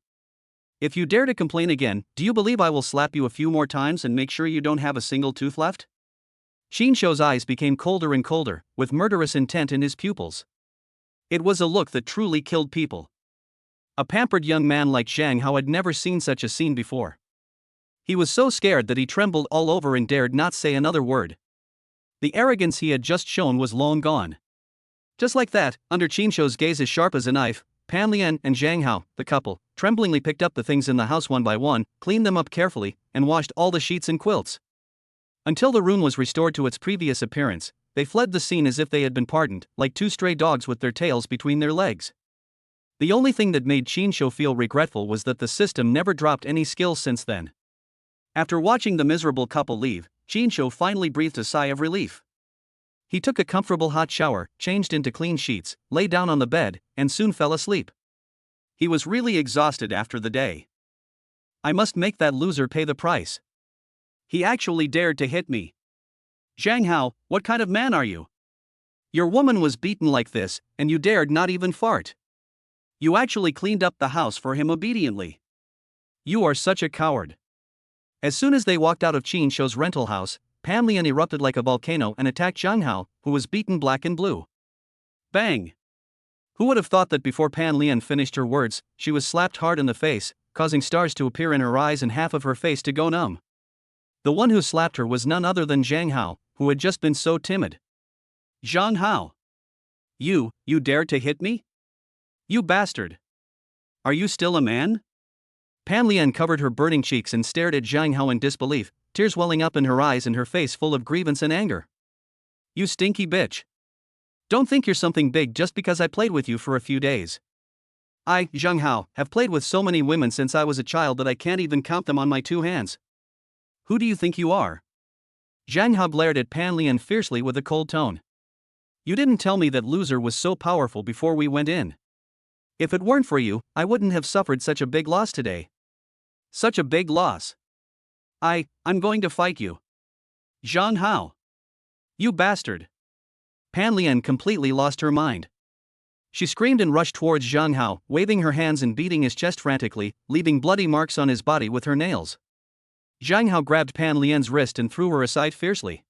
S1: If you dare to complain again, do you believe I will slap you a few more times and make sure you don't have a single tooth left? Qin Shou's eyes became colder and colder, with murderous intent in his pupils. It was a look that truly killed people. A pampered young man like Zhang Hao had never seen such a scene before. He was so scared that he trembled all over and dared not say another word. The arrogance he had just shown was long gone. Just like that, under Qin Shou's gaze as sharp as a knife, Pan Lian and Zhang Hao, the couple, tremblingly picked up the things in the house one by one, cleaned them up carefully, and washed all the sheets and quilts. Until the room was restored to its previous appearance, they fled the scene as if they had been pardoned, like two stray dogs with their tails between their legs. The only thing that made Qin Shou feel regretful was that the system never dropped any skills since then. After watching the miserable couple leave, Qin Shou finally breathed a sigh of relief. He took a comfortable hot shower, changed into clean sheets, lay down on the bed, and soon fell asleep. He was really exhausted after the day. I must make that loser pay the price. He actually dared to hit me. Zhang Hao, what kind of man are you? Your woman was beaten like this, and you dared not even fart. You actually cleaned up the house for him obediently. You are such a coward. As soon as they walked out of Qin Shou's rental house, Pan Lian erupted like a volcano and attacked Zhang Hao, who was beaten black and blue. Bang! Who would have thought that before Pan Lian finished her words, she was slapped hard in the face, causing stars to appear in her eyes and half of her face to go numb. The one who slapped her was none other than Zhang Hao, who had just been so timid. Zhang Hao! You dared to hit me? You bastard! Are you still a man? Pan Lian covered her burning cheeks and stared at Zhang Hao in disbelief, tears welling up in her eyes and her face full of grievance and anger. You stinky bitch! Don't think you're something big just because I played with you for a few days. I, Zhang Hao, have played with so many women since I was a child that I can't even count them on my two hands. Who do you think you are? Zhang Hao glared at Pan Lian fiercely with a cold tone. You didn't tell me that loser was so powerful before we went in. If it weren't for you, I wouldn't have suffered such a big loss today. Such a big loss. I'm going to fight you. Zhang Hao. You bastard. Pan Lian completely lost her mind. She screamed and rushed towards Zhang Hao, waving her hands and beating his chest frantically, leaving bloody marks on his body with her nails. Zhang Hao grabbed Pan Lian's wrist and threw her aside fiercely.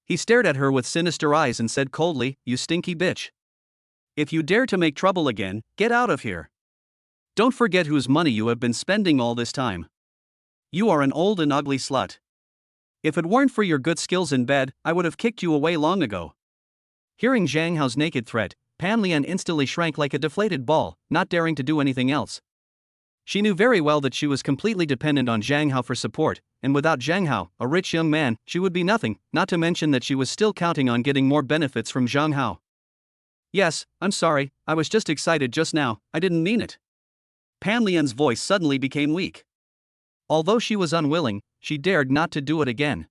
S1: He stared at her with sinister eyes and said coldly, You stinky bitch. If you dare to make trouble again, get out of here. Don't forget whose money you have been spending all this time. You are an old and ugly slut. If it weren't for your good skills in bed, I would have kicked you away long ago. Hearing Zhang Hao's naked threat, Pan Lian instantly shrank like a deflated ball, not daring to do anything else. She knew very well that she was completely dependent on Zhang Hao for support, and without Zhang Hao, a rich young man, she would be nothing, not to mention that she was still counting on getting more benefits from Zhang Hao. Yes, I'm sorry, I was just excited just now, I didn't mean it. Pan Lian's voice suddenly became weak. Although she was unwilling, she dared not to do it again.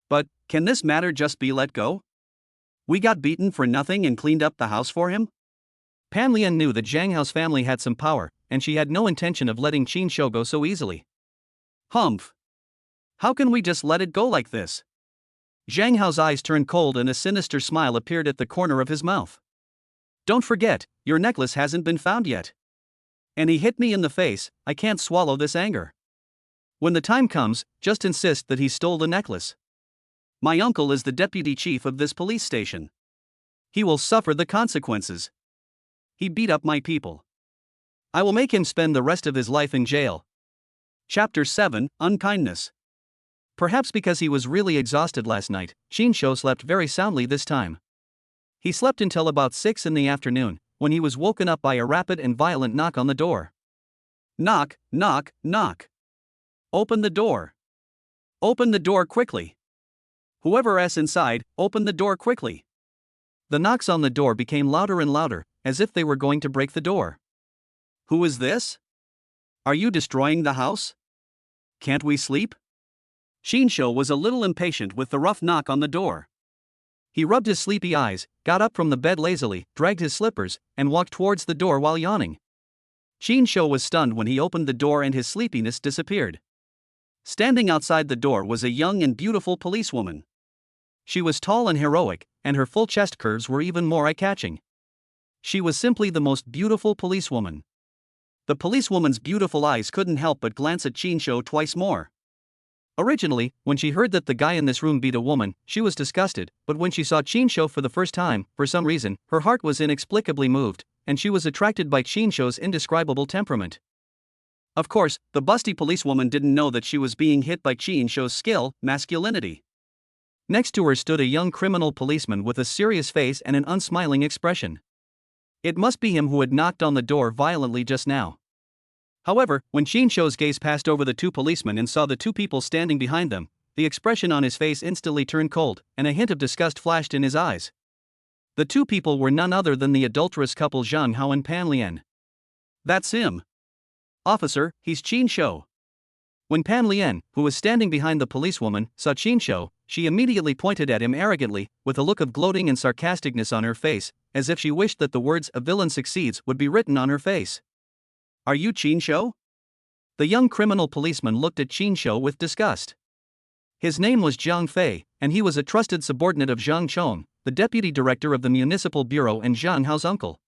S1: But, can this matter just be let go? We got beaten for nothing and cleaned up the house for him? Pan Lian knew that Zhang Hao's family had some power, and she had no intention of letting Qin Shou go so easily. Humph! How can we just let it go like this? Zhang Hao's eyes turned cold and a sinister smile appeared at the corner of his mouth. Don't forget, your necklace hasn't been found yet. And he hit me in the face, I can't swallow this anger. When the time comes, just insist that he stole the necklace. My uncle is the deputy chief of this police station. He will suffer the consequences. He beat up my people. I will make him spend the rest of his life in jail. Chapter 7, Unkindness. Perhaps because he was really exhausted last night, Qin Shou slept very soundly this time. He slept until about 6 in the afternoon, when he was woken up by a rapid and violent knock on the door. Knock, knock, knock. Open the door. Open the door quickly. Whoever's inside, open the door quickly. The knocks on the door became louder and louder, as if they were going to break the door. Who is this? Are you destroying the house? Can't we sleep? Qin Shou was a little impatient with the rough knock on the door. He rubbed his sleepy eyes, got up from the bed lazily, dragged his slippers, and walked towards the door while yawning. Qin Shou was stunned when he opened the door and his sleepiness disappeared. Standing outside the door was a young and beautiful policewoman. She was tall and heroic, and her full chest curves were even more eye-catching. She was simply the most beautiful policewoman. The policewoman's beautiful eyes couldn't help but glance at Qin Shou twice more. Originally, when she heard that the guy in this room beat a woman, she was disgusted, but when she saw Qin Shou for the first time, for some reason, her heart was inexplicably moved, and she was attracted by Qin Shou's indescribable temperament. Of course, the busty policewoman didn't know that she was being hit by Qin Shou's skill, masculinity. Next to her stood a young criminal policeman with a serious face and an unsmiling expression. It must be him who had knocked on the door violently just now. However, when Qin Shou's gaze passed over the two policemen and saw the two people standing behind them, the expression on his face instantly turned cold, and a hint of disgust flashed in his eyes. The two people were none other than the adulterous couple Zhang Hao and Pan Lian. That's him. Officer, he's Qin Shou. When Pan Lian, who was standing behind the policewoman, saw Qin Shou, she immediately pointed at him arrogantly, with a look of gloating and sarcasticness on her face, as if she wished that the words "a villain succeeds" would be written on her face. Are you Qin Shou? The young criminal policeman looked at Qin Shou with disgust. His name was Zhang Fei, and he was a trusted subordinate of Zhang Chong, the deputy director of the municipal bureau and Zhang Hao's uncle.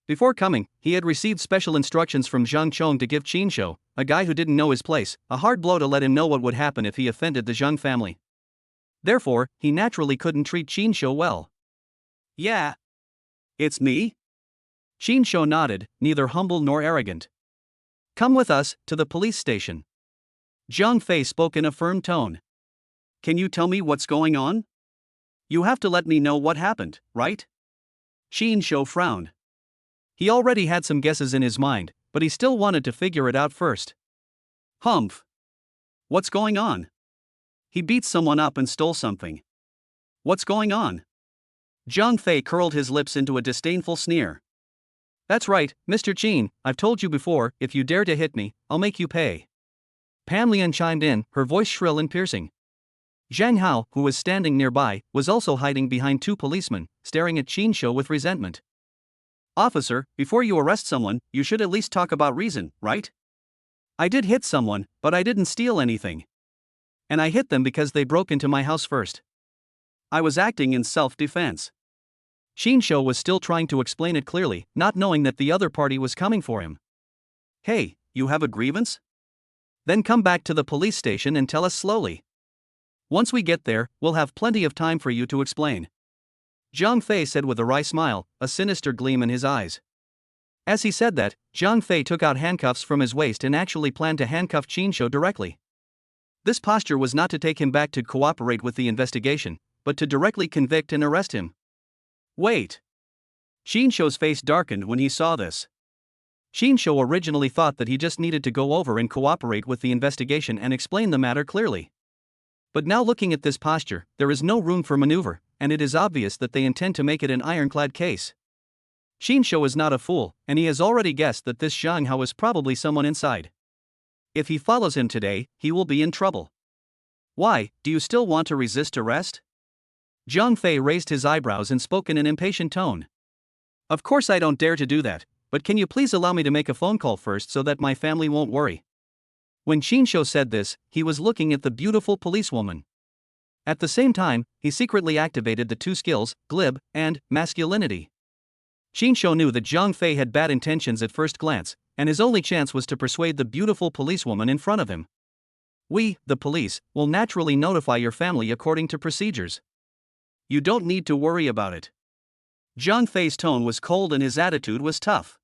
S1: Before coming, he had received special instructions from Zhang Chong to give Qin Shou, a guy who didn't know his place, a hard blow to let him know what would happen if he offended the Zhang family. Therefore, he naturally couldn't treat Qin Shou well. Yeah. It's me? Qin Shou nodded, neither humble nor arrogant. Come with us, to the police station. Zhang Fei spoke in a firm tone. Can you tell me what's going on? You have to let me know what happened, right? Qin Shou frowned. He already had some guesses in his mind, but he still wanted to figure it out first. Humph. What's going on? He beat someone up and stole something. What's going on? Zhang Fei curled his lips into a disdainful sneer. That's right, Mr. Qin, I've told you before, if you dare to hit me, I'll make you pay. Pan Lian chimed in, her voice shrill and piercing. Zhang Hao, who was standing nearby, was also hiding behind two policemen, staring at Qin Shou with resentment. Officer, before you arrest someone, you should at least talk about reason, right? I did hit someone, but I didn't steal anything. And I hit them because they broke into my house first. I was acting in self-defense. Qin Shou was still trying to explain it clearly, not knowing that the other party was coming for him. Hey, you have a grievance? Then come back to the police station and tell us slowly. Once we get there, we'll have plenty of time for you to explain. Zhang Fei said with a wry smile, a sinister gleam in his eyes. As he said that, Zhang Fei took out handcuffs from his waist and actually planned to handcuff Qin Shou directly. This posture was not to take him back to cooperate with the investigation, but to directly convict and arrest him. Wait. Shinsho's face darkened when he saw this. Shinsho originally thought that he just needed to go over and cooperate with the investigation and explain the matter clearly. But now looking at this posture, there is no room for maneuver, and it is obvious that they intend to make it an ironclad case. Shinsho is not a fool, and he has already guessed that this Zhang Hao is probably someone inside. If he follows him today, he will be in trouble. Why, do you still want to resist arrest? Zhang Fei raised his eyebrows and spoke in an impatient tone. Of course I don't dare to do that, but can you please allow me to make a phone call first so that my family won't worry? When Shinsho said this, he was looking at the beautiful policewoman. At the same time, he secretly activated the two skills, glib and masculinity. Shinsho knew that Zhang Fei had bad intentions at first glance, and his only chance was to persuade the beautiful policewoman in front of him. We, the police, will naturally notify your family according to procedures. You don't need to worry about it. Zhang Fei's tone was cold and his attitude was tough.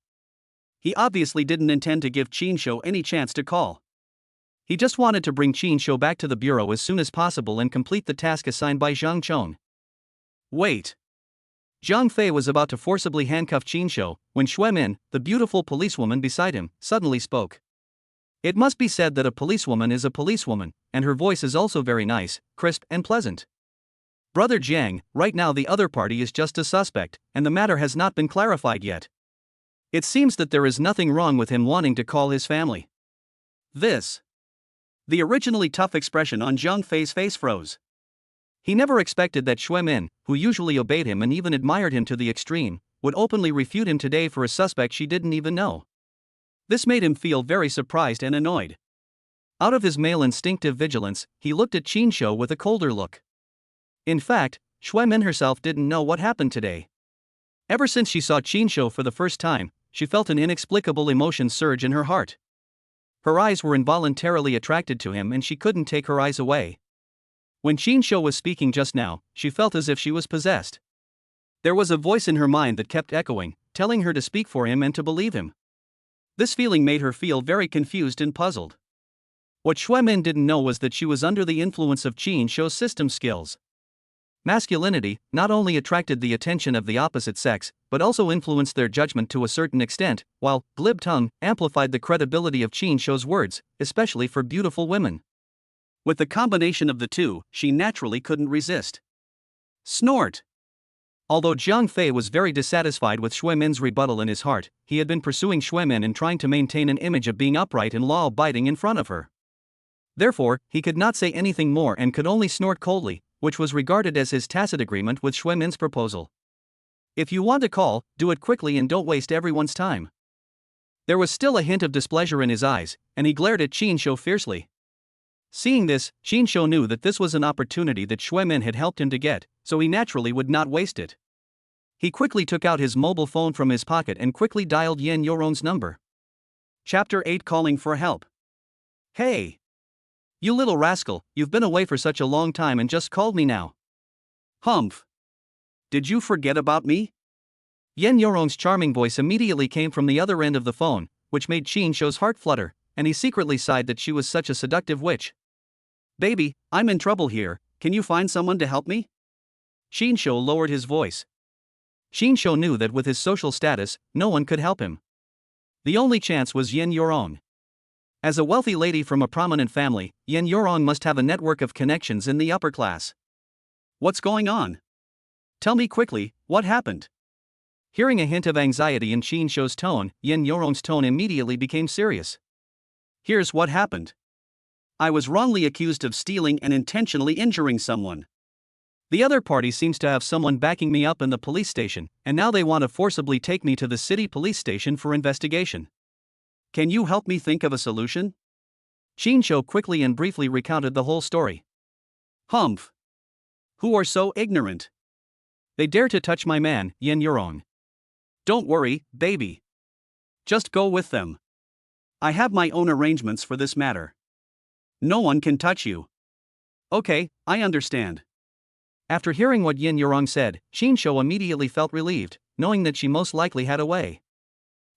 S1: He obviously didn't intend to give Shinsho any chance to call. He just wanted to bring Shinsho back to the bureau as soon as possible and complete the task assigned by Zhang Chong. Wait. Zhang Fei was about to forcibly handcuff Shinsho when Xue Min, the beautiful policewoman beside him, suddenly spoke. It must be said that a policewoman is a policewoman, and her voice is also very nice, crisp and pleasant. Brother Jiang, right now the other party is just a suspect, and the matter has not been clarified yet. It seems that there is nothing wrong with him wanting to call his family. The originally tough expression on Zhang Fei's face froze. He never expected that Xue Min, who usually obeyed him and even admired him to the extreme, would openly refute him today for a suspect she didn't even know. This made him feel very surprised and annoyed. Out of his male instinctive vigilance, he looked at Shinsho with a colder look. In fact, Xue Min herself didn't know what happened today. Ever since she saw Shinsho for the first time, she felt an inexplicable emotion surge in her heart. Her eyes were involuntarily attracted to him and she couldn't take her eyes away. When Shinsho was speaking just now, she felt as if she was possessed. There was a voice in her mind that kept echoing, telling her to speak for him and to believe him. This feeling made her feel very confused and puzzled. What Xue Min didn't know was that she was under the influence of Shinsho's system skills. Masculinity not only attracted the attention of the opposite sex, but also influenced their judgment to a certain extent, while glib tongue amplified the credibility of Shinsho's words, especially for beautiful women. With the combination of the two, she naturally couldn't resist. Snort! Although Zhang Fei was very dissatisfied with Xue Min's rebuttal in his heart, he had been pursuing Xue Min and trying to maintain an image of being upright and law-abiding in front of her. Therefore, he could not say anything more and could only snort coldly, which was regarded as his tacit agreement with Xue Min's proposal. If you want to call, do it quickly and don't waste everyone's time. There was still a hint of displeasure in his eyes, and he glared at Shinsho fiercely. Seeing this, Shinsho knew that this was an opportunity that Xue Min had helped him to get, so he naturally would not waste it. He quickly took out his mobile phone from his pocket and quickly dialed Yen Yoron's number. Chapter 8 Calling for Help. Hey! You little rascal, you've been away for such a long time and just called me now. Humph! Did you forget about me? Yen Yoron's charming voice immediately came from the other end of the phone, which made Shinsho's heart flutter, and he secretly sighed that she was such a seductive witch. Baby, I'm in trouble here, can you find someone to help me? Shinsho lowered his voice. Shinsho knew that with his social status, no one could help him. The only chance was Yen Yoron. As a wealthy lady from a prominent family, Yen Yoron must have a network of connections in the upper class. What's going on? Tell me quickly, what happened? Hearing a hint of anxiety in Shinsho's tone, Yen Yoron's tone immediately became serious. Here's what happened. I was wrongly accused of stealing and intentionally injuring someone. The other party seems to have someone backing me up in the police station, and now they want to forcibly take me to the city police station for investigation. Can you help me think of a solution? Shinsho quickly and briefly recounted the whole story. Humph! Who are so ignorant? They dare to touch my man, Yen Yoron. Don't worry, baby. Just go with them. I have my own arrangements for this matter. No one can touch you. Okay, I understand. After hearing what Yen Yoron said, Shinsho immediately felt relieved, knowing that she most likely had a way.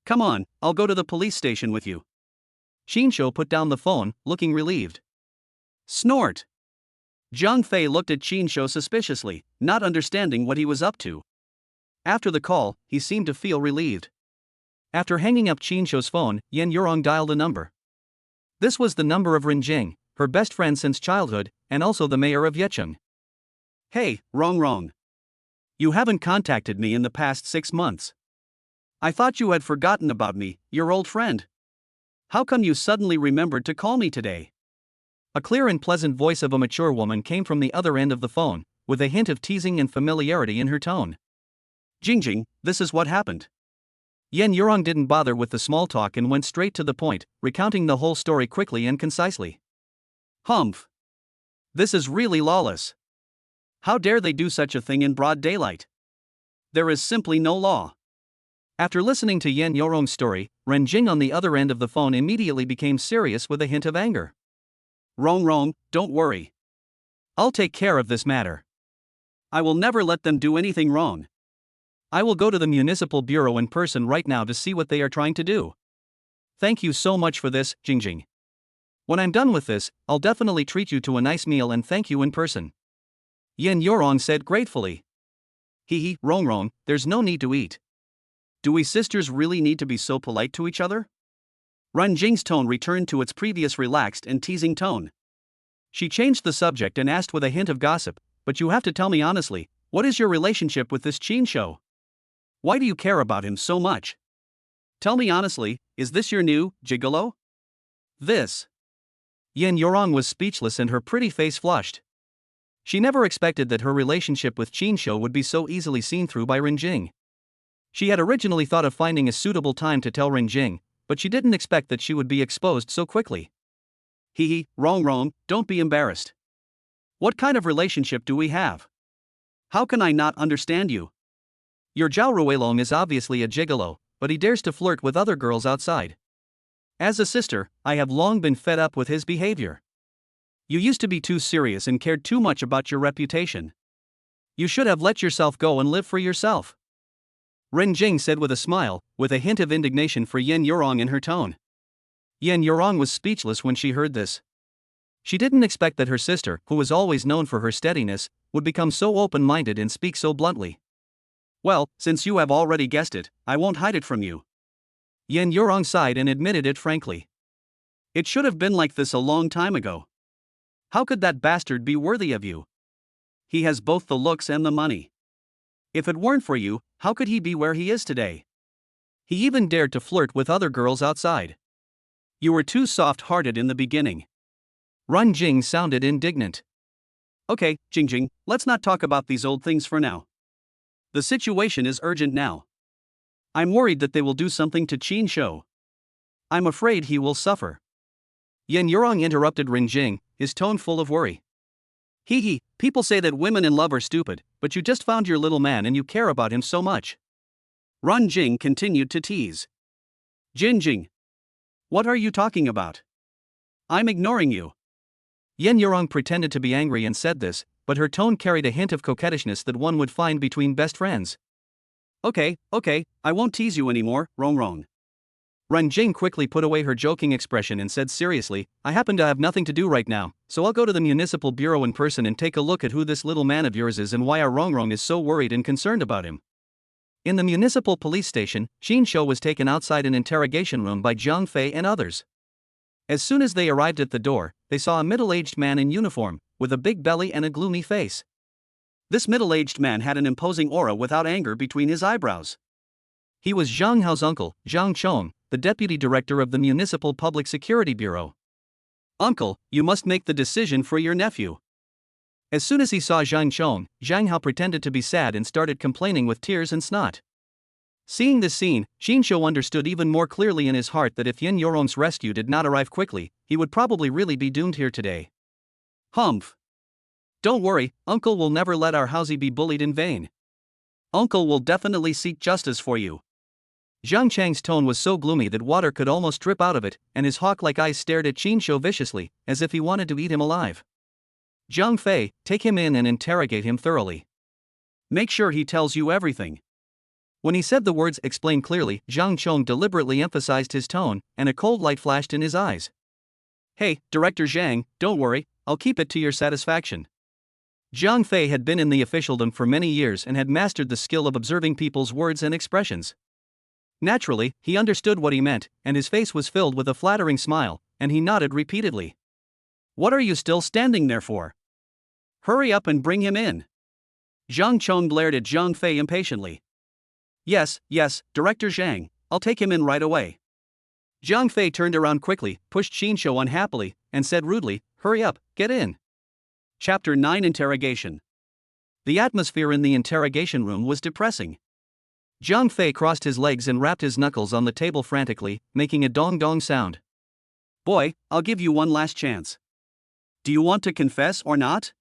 S1: Come on, I'll go to the police station with you. Shinsho put down the phone, looking relieved. Snort! Zhang Fei looked at Qin Shou suspiciously, not understanding what he was up to. After the call, he seemed to feel relieved. After hanging up Qin Shou's phone, Yan Yurong dialed a number. This was the number of Ren Jing, her best friend since childhood, and also the mayor of Yecheng. Hey, wrong. You haven't contacted me in the past 6 months. I thought you had forgotten about me, your old friend. How come you suddenly remembered to call me today? A clear and pleasant voice of a mature woman came from the other end of the phone, with a hint of teasing and familiarity in her tone. Jingjing, this is what happened. Yan Yurong didn't bother with the small talk and went straight to the point, recounting the whole story quickly and concisely. Humph. This is really lawless. How dare they do such a thing in broad daylight? There is simply no law. After listening to Yan Yurong's story, Ren Jing on the other end of the phone immediately became serious with a hint of anger. Wrong, don't worry. I'll take care of this matter. I will never let them do anything wrong. I will go to the municipal bureau in person right now to see what they are trying to do. Thank you so much for this, Jingjing. When I'm done with this, I'll definitely treat you to a nice meal and thank you in person. Yan Yurong said gratefully. Wrong, there's no need to eat. Do we sisters really need to be so polite to each other? Ren Jing's tone returned to its previous relaxed and teasing tone. She changed the subject and asked with a hint of gossip, but you have to tell me honestly, what is your relationship with this Qin Shou? Why do you care about him so much? Tell me honestly, is this your new gigolo? This. Yan Yurong was speechless and her pretty face flushed. She never expected that her relationship with Qin Shou would be so easily seen through by Ren Jing. She had originally thought of finding a suitable time to tell Ren Jing, but she didn't expect that she would be exposed so quickly. Wrong, don't be embarrassed. What kind of relationship do we have? How can I not understand you? Your Zhao Ruilong is obviously a gigolo, but he dares to flirt with other girls outside. As a sister, I have long been fed up with his behavior. You used to be too serious and cared too much about your reputation. You should have let yourself go and live for yourself. Ren Jing said with a smile, with a hint of indignation for Yan Yurong in her tone. Yan Yurong was speechless when she heard this. She didn't expect that her sister, who was always known for her steadiness, would become so open-minded and speak so bluntly. Well, since you have already guessed it, I won't hide it from you. Yan Yurong sighed and admitted it frankly. It should have been like this a long time ago. How could that bastard be worthy of you? He has both the looks and the money. If it weren't for you, how could he be where he is today? He even dared to flirt with other girls outside. You were too soft-hearted in the beginning. Ren Jing sounded indignant. Okay, Jingjing, let's not talk about these old things for now. The situation is urgent now. I'm worried that they will do something to Qin Shou. I'm afraid he will suffer. Yan Yurong interrupted Ren Jing, his tone full of worry. People say that women in love are stupid, but you just found your little man and you care about him so much. Ren Jing continued to tease. Jingjing. What are you talking about? I'm ignoring you. Yan Yurong pretended to be angry and said this, but her tone carried a hint of coquettishness that one would find between best friends. Okay, I won't tease you anymore, wrong. Ren Jing quickly put away her joking expression and said seriously, I happen to have nothing to do right now, so I'll go to the municipal bureau in person and take a look at who this little man of yours is and why our Rongrong is so worried and concerned about him. In the municipal police station, Qin Shou was taken outside an interrogation room by Zhang Fei and others. As soon as they arrived at the door, they saw a middle-aged man in uniform, with a big belly and a gloomy face. This middle-aged man had an imposing aura without anger between his eyebrows. He was Zhang Hao's uncle, Zhang Chong, the deputy director of the Municipal Public Security Bureau. Uncle, you must make the decision for your nephew. As soon as he saw Zhang Chong, Zhang Hao pretended to be sad and started complaining with tears and snot. Seeing this scene, Qin Shou understood even more clearly in his heart that if Yan Yurong's rescue did not arrive quickly, he would probably really be doomed here today. Humph. Don't worry, Uncle will never let our Housie be bullied in vain. Uncle will definitely seek justice for you. Zhang Chang's tone was so gloomy that water could almost drip out of it, and his hawk-like eyes stared at Qin Shou viciously, as if he wanted to eat him alive. Zhang Fei, take him in and interrogate him thoroughly. Make sure he tells you everything. When he said the words explain clearly, Zhang Chong deliberately emphasized his tone, and a cold light flashed in his eyes. Hey, Director Zhang, don't worry, I'll keep it to your satisfaction. Zhang Fei had been in the officialdom for many years and had mastered the skill of observing people's words and expressions. Naturally, he understood what he meant, and his face was filled with a flattering smile, and he nodded repeatedly. What are you still standing there for? Hurry up and bring him in. Zhang Chong glared at Zhang Fei impatiently. Yes, Director Zhang, I'll take him in right away. Zhang Fei turned around quickly, pushed Qin Shou unhappily, and said rudely, hurry up, get in. Chapter 9 Interrogation. The atmosphere in the interrogation room was depressing. Zhang Fei crossed his legs and rapped his knuckles on the table frantically, making a dong-dong sound. Boy, I'll give you one last chance. Do you want to confess or not?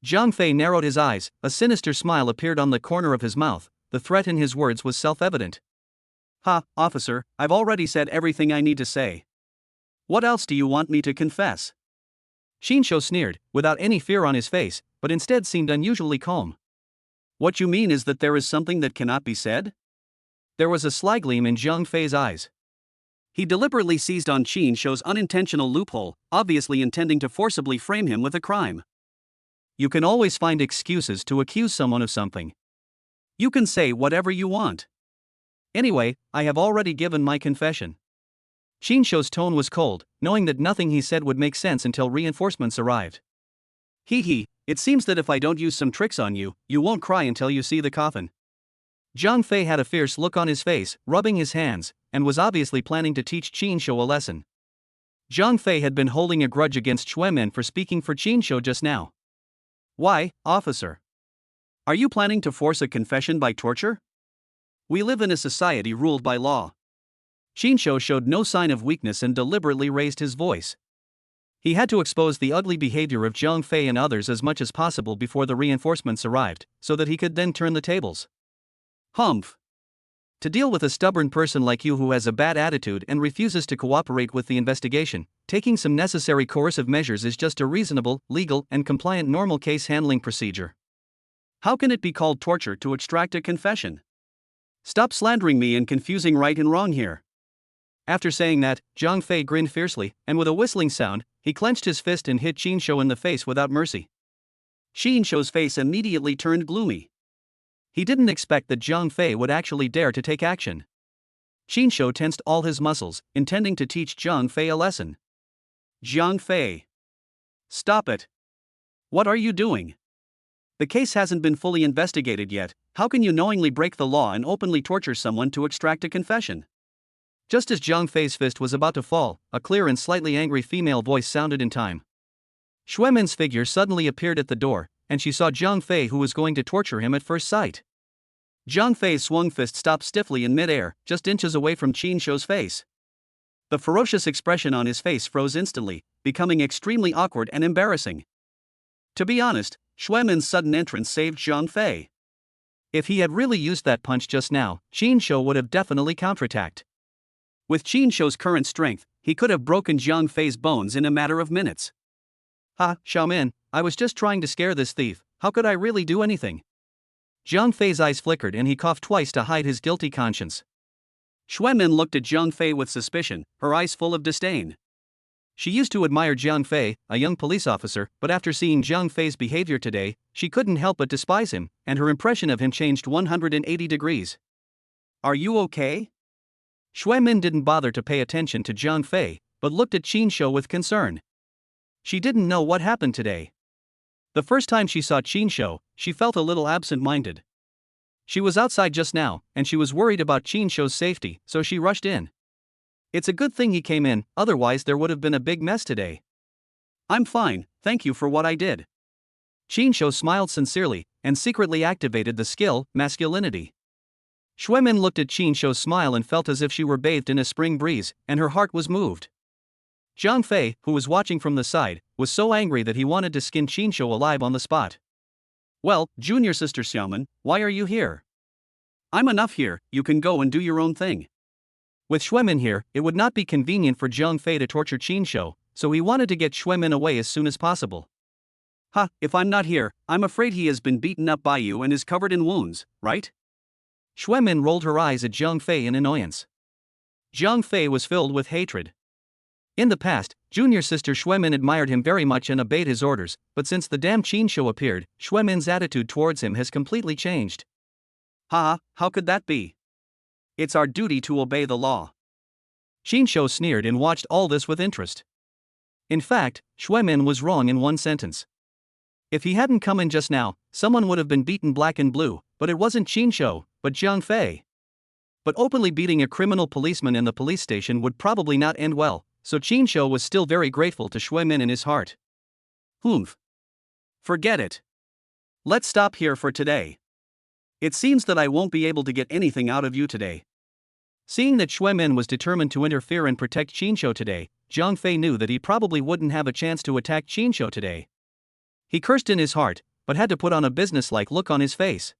S1: Zhang Fei narrowed his eyes, a sinister smile appeared on the corner of his mouth, the threat in his words was self-evident. Ha, officer, I've already said everything I need to say. What else do you want me to confess? Qin Shou sneered, without any fear on his face, but instead seemed unusually calm. What you mean is that there is something that cannot be said? There was a sly gleam in Zhang Fei's eyes. He deliberately seized on Qin Shou's unintentional loophole, obviously intending to forcibly frame him with a crime. You can always find excuses to accuse someone of something. You can say whatever you want. Anyway, I have already given my confession. Qin Shou's tone was cold, knowing that nothing he said would make sense until reinforcements arrived. It seems that if I don't use some tricks on you, you won't cry until you see the coffin. Zhang Fei had a fierce look on his face, rubbing his hands, and was obviously planning to teach Qin Shou a lesson. Zhang Fei had been holding a grudge against Xuemin for speaking for Qin Shou just now. Why, officer? Are you planning to force a confession by torture? We live in a society ruled by law. Qin Shou showed no sign of weakness and deliberately raised his voice. He had to expose the ugly behavior of Zhang Fei and others as much as possible before the reinforcements arrived, so that he could then turn the tables. Humph. To deal with a stubborn person like you who has a bad attitude and refuses to cooperate with the investigation, taking some necessary coercive measures is just a reasonable, legal, and compliant normal case handling procedure. How can it be called torture to extract a confession? Stop slandering me and confusing right and wrong here. After saying that, Zhang Fei grinned fiercely, and with a whistling sound, he clenched his fist and hit Qin Shou in the face without mercy. Qin Shou's face immediately turned gloomy. He didn't expect that Zhang Fei would actually dare to take action. Qin Shou tensed all his muscles, intending to teach Zhang Fei a lesson. Zhang Fei. Stop it. What are you doing? The case hasn't been fully investigated yet. How can you knowingly break the law and openly torture someone to extract a confession? Just as Zhang Fei's fist was about to fall, a clear and slightly angry female voice sounded in time. Xuemin's figure suddenly appeared at the door, and she saw Zhang Fei, who was going to torture him at first sight. Zhang Fei's swung fist stopped stiffly in midair, just inches away from Qin Shou's face. The ferocious expression on his face froze instantly, becoming extremely awkward and embarrassing. To be honest, Xuemin's sudden entrance saved Zhang Fei. If he had really used that punch just now, Qin Shou would have definitely counterattacked. With Qin Shou's current strength, he could have broken Zhang Fei's bones in a matter of minutes. Ha, Xiaomin, I was just trying to scare this thief, how could I really do anything? Zhang Fei's eyes flickered and he coughed twice to hide his guilty conscience. Xuemin looked at Zhang Fei with suspicion, her eyes full of disdain. She used to admire Zhang Fei, a young police officer, but after seeing Zhang Fei's behavior today, she couldn't help but despise him, and her impression of him changed 180 degrees. Are you okay? Xuemin didn't bother to pay attention to Zhang Fei, but looked at Qin Shou with concern. She didn't know what happened today. The first time she saw Qin Shou, she felt a little absent-minded. She was outside just now, and she was worried about Qin Shou's safety, so she rushed in. It's a good thing he came in, otherwise there would have been a big mess today. I'm fine, thank you for what I did. Qin Shou smiled sincerely, and secretly activated the skill, masculinity. Xuemin looked at Qin Shou's smile and felt as if she were bathed in a spring breeze, and her heart was moved. Zhang Fei, who was watching from the side, was so angry that he wanted to skin Qin Shou alive on the spot. Well, junior sister Xiaomin, why are you here? I'm enough here, you can go and do your own thing. With Xuemin here, it would not be convenient for Zhang Fei to torture Qin Shou, so he wanted to get Xuemin away as soon as possible. Ha, if I'm not here, I'm afraid he has been beaten up by you and is covered in wounds, right? Xuemin rolled her eyes at Zhang Fei in annoyance. Zhang Fei was filled with hatred. In the past, Junior sister Xue Min admired him very much and obeyed his orders, but since the damn Qin Shou appeared, Xue Min's attitude towards him has completely changed. Haha, how could that be? It's our duty to obey the law. Qin Shou sneered and watched all this with interest. In fact, Xue Min was wrong in one sentence. If he hadn't come in just now, someone would have been beaten black and blue, but it wasn't Qin Shou, but Jiang Fei. But openly beating a criminal policeman in the police station would probably not end well, so Qin Shou was still very grateful to Xue Min in his heart. Humph. Forget it. Let's stop here for today. It seems that I won't be able to get anything out of you today. Seeing that Xue Min was determined to interfere and protect Qin Shou today, Jiang Fei knew that he probably wouldn't have a chance to attack Qin Shou today. He cursed in his heart, but had to put on a businesslike look on his face.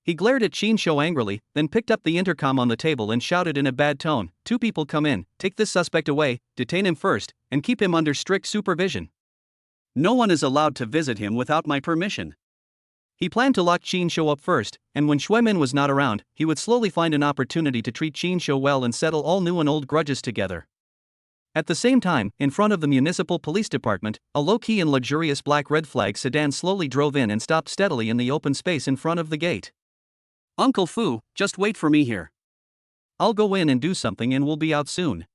S1: He glared at Qin Shou angrily, then picked up the intercom on the table and shouted in a bad tone, "Two people come in, take this suspect away, detain him first, and keep him under strict supervision. No one is allowed to visit him without my permission." He planned to lock Qin Shou up first, and when Xue Min was not around, he would slowly find an opportunity to treat Qin Shou well and settle all new and old grudges together. At the same time, in front of the municipal police department, a low-key and luxurious black red flag sedan slowly drove in and stopped steadily in the open space in front of the gate. "Uncle Fu, just wait for me here. I'll go in and do something and we'll be out soon."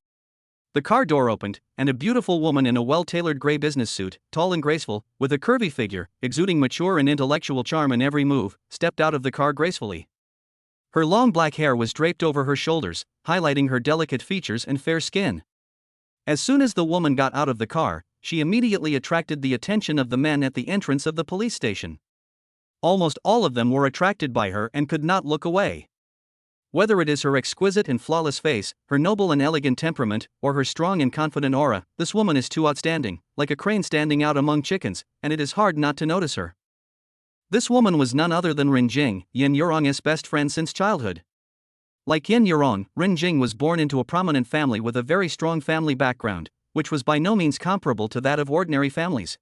S1: The car door opened, and a beautiful woman in a well-tailored gray business suit, tall and graceful, with a curvy figure, exuding mature and intellectual charm in every move, stepped out of the car gracefully. Her long black hair was draped over her shoulders, highlighting her delicate features and fair skin. As soon as the woman got out of the car, she immediately attracted the attention of the men at the entrance of the police station. Almost all of them were attracted by her and could not look away. Whether it is her exquisite and flawless face, her noble and elegant temperament, or her strong and confident aura, this woman is too outstanding, like a crane standing out among chickens, and it is hard not to notice her. This woman was none other than Ren Jing, Yin Yurong's best friend since childhood. Like Yin Yurong, Ren Jing was born into a prominent family with a very strong family background, which was by no means comparable to that of ordinary families.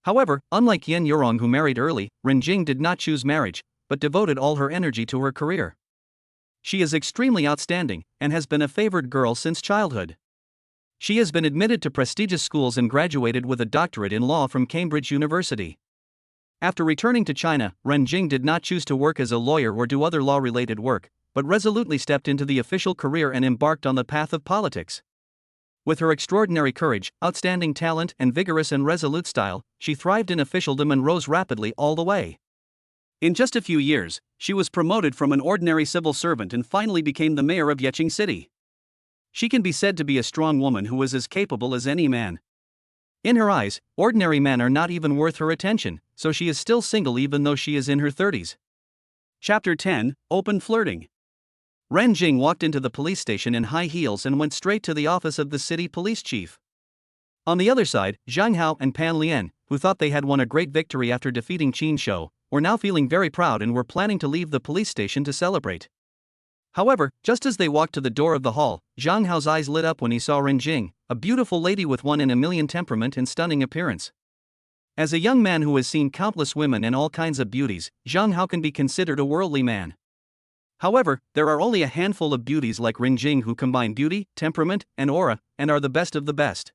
S1: However, unlike Yin Yurong, who married early, Ren Jing did not choose marriage, but devoted all her energy to her career. She is extremely outstanding, and has been a favored girl since childhood. She has been admitted to prestigious schools and graduated with a doctorate in law from Cambridge University. After returning to China, Ren Jing did not choose to work as a lawyer or do other law-related work, but resolutely stepped into the official career and embarked on the path of politics. With her extraordinary courage, outstanding talent, and vigorous and resolute style, she thrived in officialdom and rose rapidly all the way. In just a few years, she was promoted from an ordinary civil servant and finally became the mayor of Yeqing City. She can be said to be a strong woman who is as capable as any man. In her eyes, ordinary men are not even worth her attention, so she is still single even though she is in her 30s. Chapter 10, Open Flirting. Ren Jing walked into the police station in high heels and went straight to the office of the city police chief. On the other side, Zhang Hao and Pan Lian, who thought they had won a great victory after defeating Qin Shou, were now feeling very proud and were planning to leave the police station to celebrate. However, just as they walked to the door of the hall, Zhang Hao's eyes lit up when he saw Ren Jing, a beautiful lady with one in a million temperament and stunning appearance. As a young man who has seen countless women and all kinds of beauties, Zhang Hao can be considered a worldly man. However, there are only a handful of beauties like Ren Jing who combine beauty, temperament, and aura, and are the best of the best.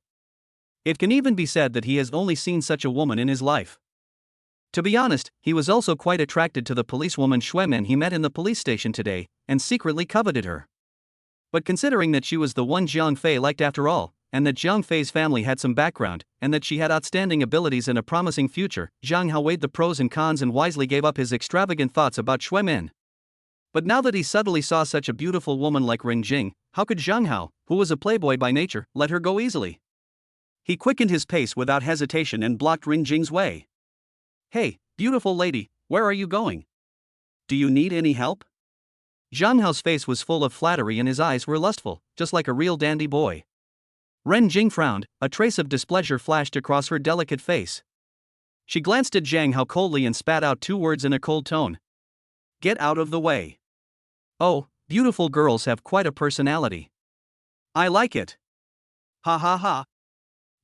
S1: It can even be said that he has only seen such a woman in his life. To be honest, he was also quite attracted to the policewoman Xue Min he met in the police station today, and secretly coveted her. But considering that she was the one Jiang Fei liked after all, and that Jiang Fei's family had some background, and that she had outstanding abilities and a promising future, Zhang Hao weighed the pros and cons and wisely gave up his extravagant thoughts about Xue Min. But now that he suddenly saw such a beautiful woman like Ren Jing, how could Zhang Hao, who was a playboy by nature, let her go easily? He quickened his pace without hesitation and blocked Ren Jing's way. "Hey, beautiful lady, where are you going? Do you need any help?" Zhang Hao's face was full of flattery and his eyes were lustful, just like a real dandy boy. Ren Jing frowned, a trace of displeasure flashed across her delicate face. She glanced at Zhang Hao coldly and spat out two words in a cold tone. "Get out of the way." "Oh, beautiful girls have quite a personality. I like it. Ha ha ha."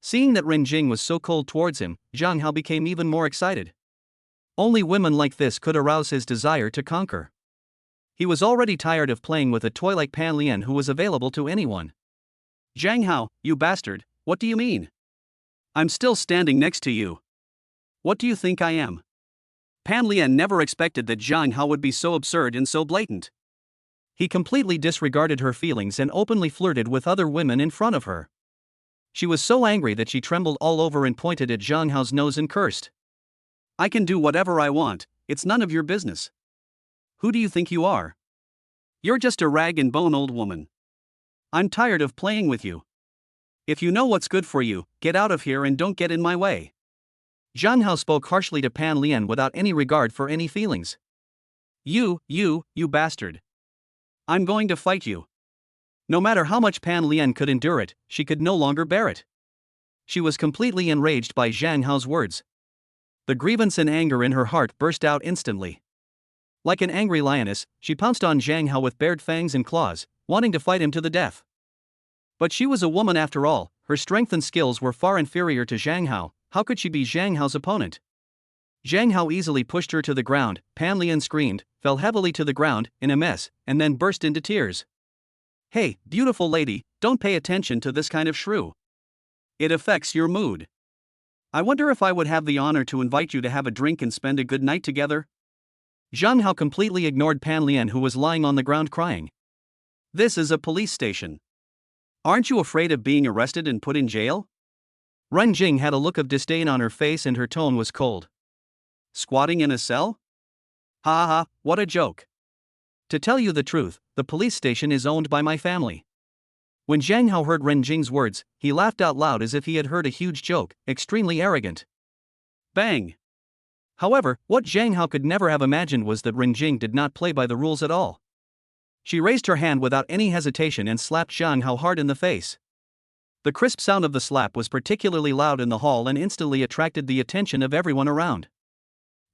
S1: Seeing that Ren Jing was so cold towards him, Zhang Hao became even more excited. Only women like this could arouse his desire to conquer. He was already tired of playing with a toy like Pan Lian who was available to anyone. "Zhang Hao, you bastard, What do you mean? I'm still standing next to you. What do you think I am? Pan Lian never expected that Zhang Hao would be so absurd and so blatant. He completely disregarded her feelings and openly flirted with other women in front of her. She was so angry that she trembled all over and pointed at Zhang Hao's nose and cursed. I can do whatever I want, it's none of your business. Who do you think you are? You're just a rag and bone old woman. I'm tired of playing with you. If you know what's good for you, get out of here and don't get in my way. Zhang Hao spoke harshly to Pan Lian without any regard for any feelings. You bastard. I'm going to fight you. No matter how much Pan Lian could endure it, she could no longer bear it. She was completely enraged by Zhang Hao's words. The grievance and anger in her heart burst out instantly. Like an angry lioness, she pounced on Zhang Hao with bared fangs and claws, wanting to fight him to the death. But she was a woman after all, her strength and skills were far inferior to Zhang Hao. How could she be Zhang Hao's opponent? Zhang Hao easily pushed her to the ground. Pan Lian screamed, fell heavily to the ground, in a mess, and then burst into tears. Hey, beautiful lady, don't pay attention to this kind of shrew. It affects your mood. I wonder if I would have the honor to invite you to have a drink and spend a good night together? Zhang Hao completely ignored Pan Lian, who was lying on the ground crying. This is a police station. Aren't you afraid of being arrested and put in jail? Ren Jing had a look of disdain on her face and her tone was cold. Squatting in a cell? Ha ha, what a joke. To tell you the truth, the police station is owned by my family. When Zhang Hao heard Ren Jing's words, he laughed out loud as if he had heard a huge joke, extremely arrogant. Bang! However, what Zhang Hao could never have imagined was that Ren Jing did not play by the rules at all. She raised her hand without any hesitation and slapped Zhang Hao hard in the face. The crisp sound of the slap was particularly loud in the hall and instantly attracted the attention of everyone around.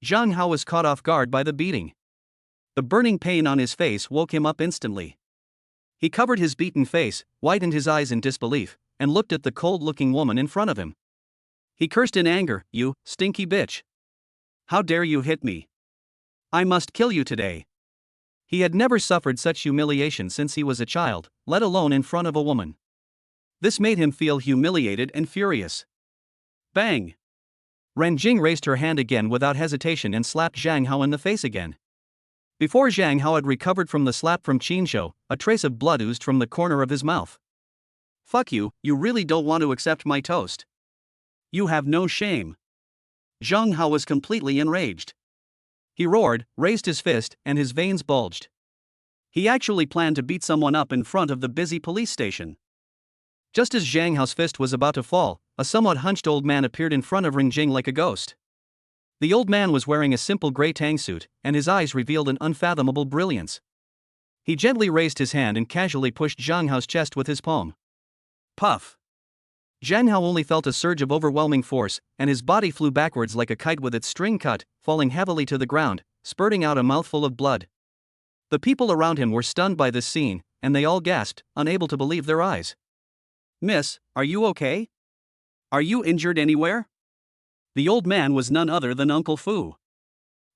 S1: Zhang Hao was caught off guard by the beating. The burning pain on his face woke him up instantly. He covered his beaten face, widened his eyes in disbelief, and looked at the cold-looking woman in front of him. He cursed in anger, "You stinky bitch! How dare you hit me? I must kill you today." He had never suffered such humiliation since he was a child, let alone in front of a woman. This made him feel humiliated and furious. Bang! Ren Jing raised her hand again without hesitation and slapped Zhang Hao in the face again. Before Zhang Hao had recovered from the slap from Qinshou, a trace of blood oozed from the corner of his mouth. Fuck you, you really don't want to accept my toast. You have no shame. Zhang Hao was completely enraged. He roared, raised his fist, and his veins bulged. He actually planned to beat someone up in front of the busy police station. Just as Zhang Hao's fist was about to fall, a somewhat hunched old man appeared in front of Ren Jing like a ghost. The old man was wearing a simple grey tang suit, and his eyes revealed an unfathomable brilliance. He gently raised his hand and casually pushed Zhang Hao's chest with his palm. Puff! Zhang Hao only felt a surge of overwhelming force, and his body flew backwards like a kite with its string cut, falling heavily to the ground, spurting out a mouthful of blood. The people around him were stunned by this scene, and they all gasped, unable to believe their eyes. Miss, are you okay? Are you injured anywhere? The old man was none other than Uncle Fu.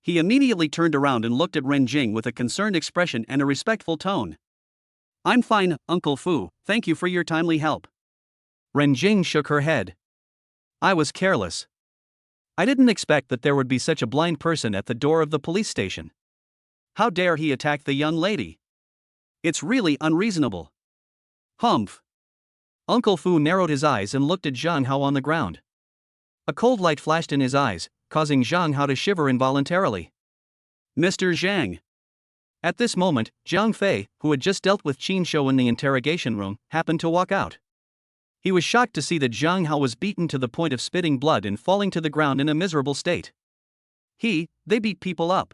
S1: He immediately turned around and looked at Ren Jing with a concerned expression and a respectful tone. I'm fine, Uncle Fu, thank you for your timely help. Ren Jing shook her head. I was careless. I didn't expect that there would be such a blind person at the door of the police station. How dare he attack the young lady? It's really unreasonable. Humph. Uncle Fu narrowed his eyes and looked at Zhang Hao on the ground. A cold light flashed in his eyes, causing Zhang Hao to shiver involuntarily. Mr. Zhang. At this moment, Zhang Fei, who had just dealt with Qin Shou in the interrogation room, happened to walk out. He was shocked to see that Zhang Hao was beaten to the point of spitting blood and falling to the ground in a miserable state. They beat people up.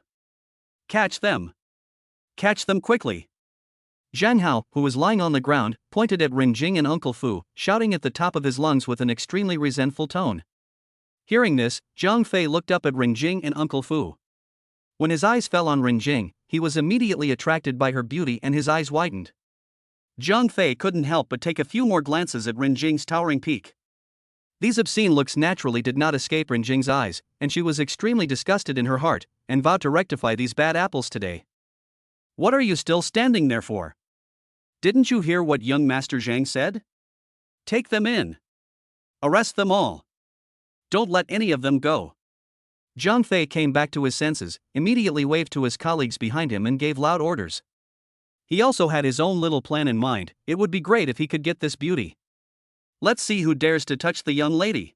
S1: Catch them. Catch them quickly. Zhang Hao, who was lying on the ground, pointed at Ren Jing and Uncle Fu, shouting at the top of his lungs with an extremely resentful tone. Hearing this, Zhang Fei looked up at Ren Jing and Uncle Fu. When his eyes fell on Ren Jing, he was immediately attracted by her beauty and his eyes widened. Zhang Fei couldn't help but take a few more glances at Ren Jing's towering peak. These obscene looks naturally did not escape Ren Jing's eyes, and she was extremely disgusted in her heart, and vowed to rectify these bad apples today. What are you still standing there for? Didn't you hear what young Master Zhang said? Take them in. Arrest them all. Don't let any of them go. Zhang Fei came back to his senses, immediately waved to his colleagues behind him and gave loud orders. He also had his own little plan in mind. It would be great if he could get this beauty. Let's see who dares to touch the young lady.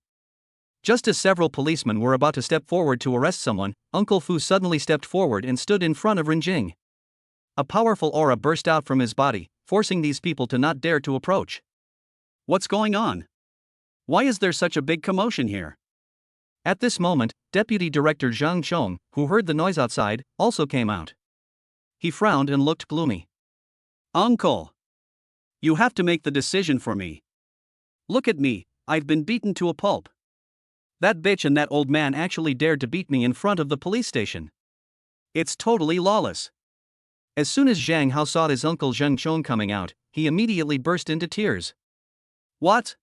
S1: Just as several policemen were about to step forward to arrest someone, Uncle Fu suddenly stepped forward and stood in front of Renjing. A powerful aura burst out from his body, forcing these people to not dare to approach. What's going on? Why is there such a big commotion here? At this moment, Deputy Director Zhang Chong, who heard the noise outside, also came out. He frowned and looked gloomy. Uncle! You have to make the decision for me. Look at me, I've been beaten to a pulp. That bitch and that old man actually dared to beat me in front of the police station. It's totally lawless. As soon as Zhang Hao saw his uncle Zheng Chong coming out, he immediately burst into tears. What?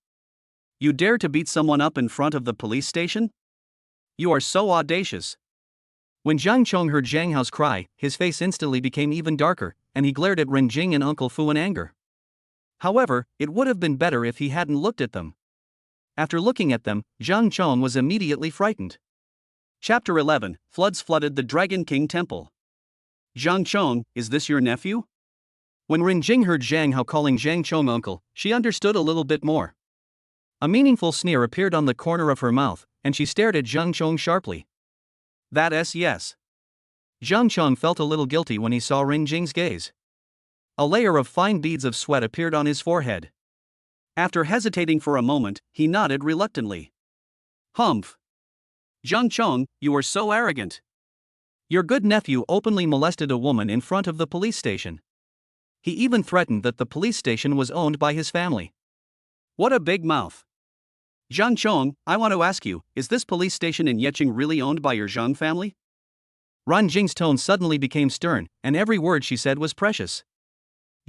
S1: You dare to beat someone up in front of the police station? You are so audacious. When Zhang Chong heard Zhang Hao's cry, his face instantly became even darker, and he glared at Renjing and Uncle Fu in anger. However, it would have been better if he hadn't looked at them. After looking at them, Zhang Chong was immediately frightened. Chapter 11, Floods flooded the Dragon King Temple. Zhang Chong, is this your nephew? When Renjing heard Zhang Hao calling Zhang Chong uncle, she understood a little bit more. A meaningful sneer appeared on the corner of her mouth, and she stared at Zhang Chong sharply. That's yes. Zhang Chong felt a little guilty when he saw Renjing's gaze. A layer of fine beads of sweat appeared on his forehead. After hesitating for a moment, he nodded reluctantly. Humph. Zhang Chong, you are so arrogant. Your good nephew openly molested a woman in front of the police station. He even threatened that the police station was owned by his family. What a big mouth. Zhang Chong, I want to ask you, is this police station in Yeqing really owned by your Zhang family? Ran Jing's tone suddenly became stern, and every word she said was precious.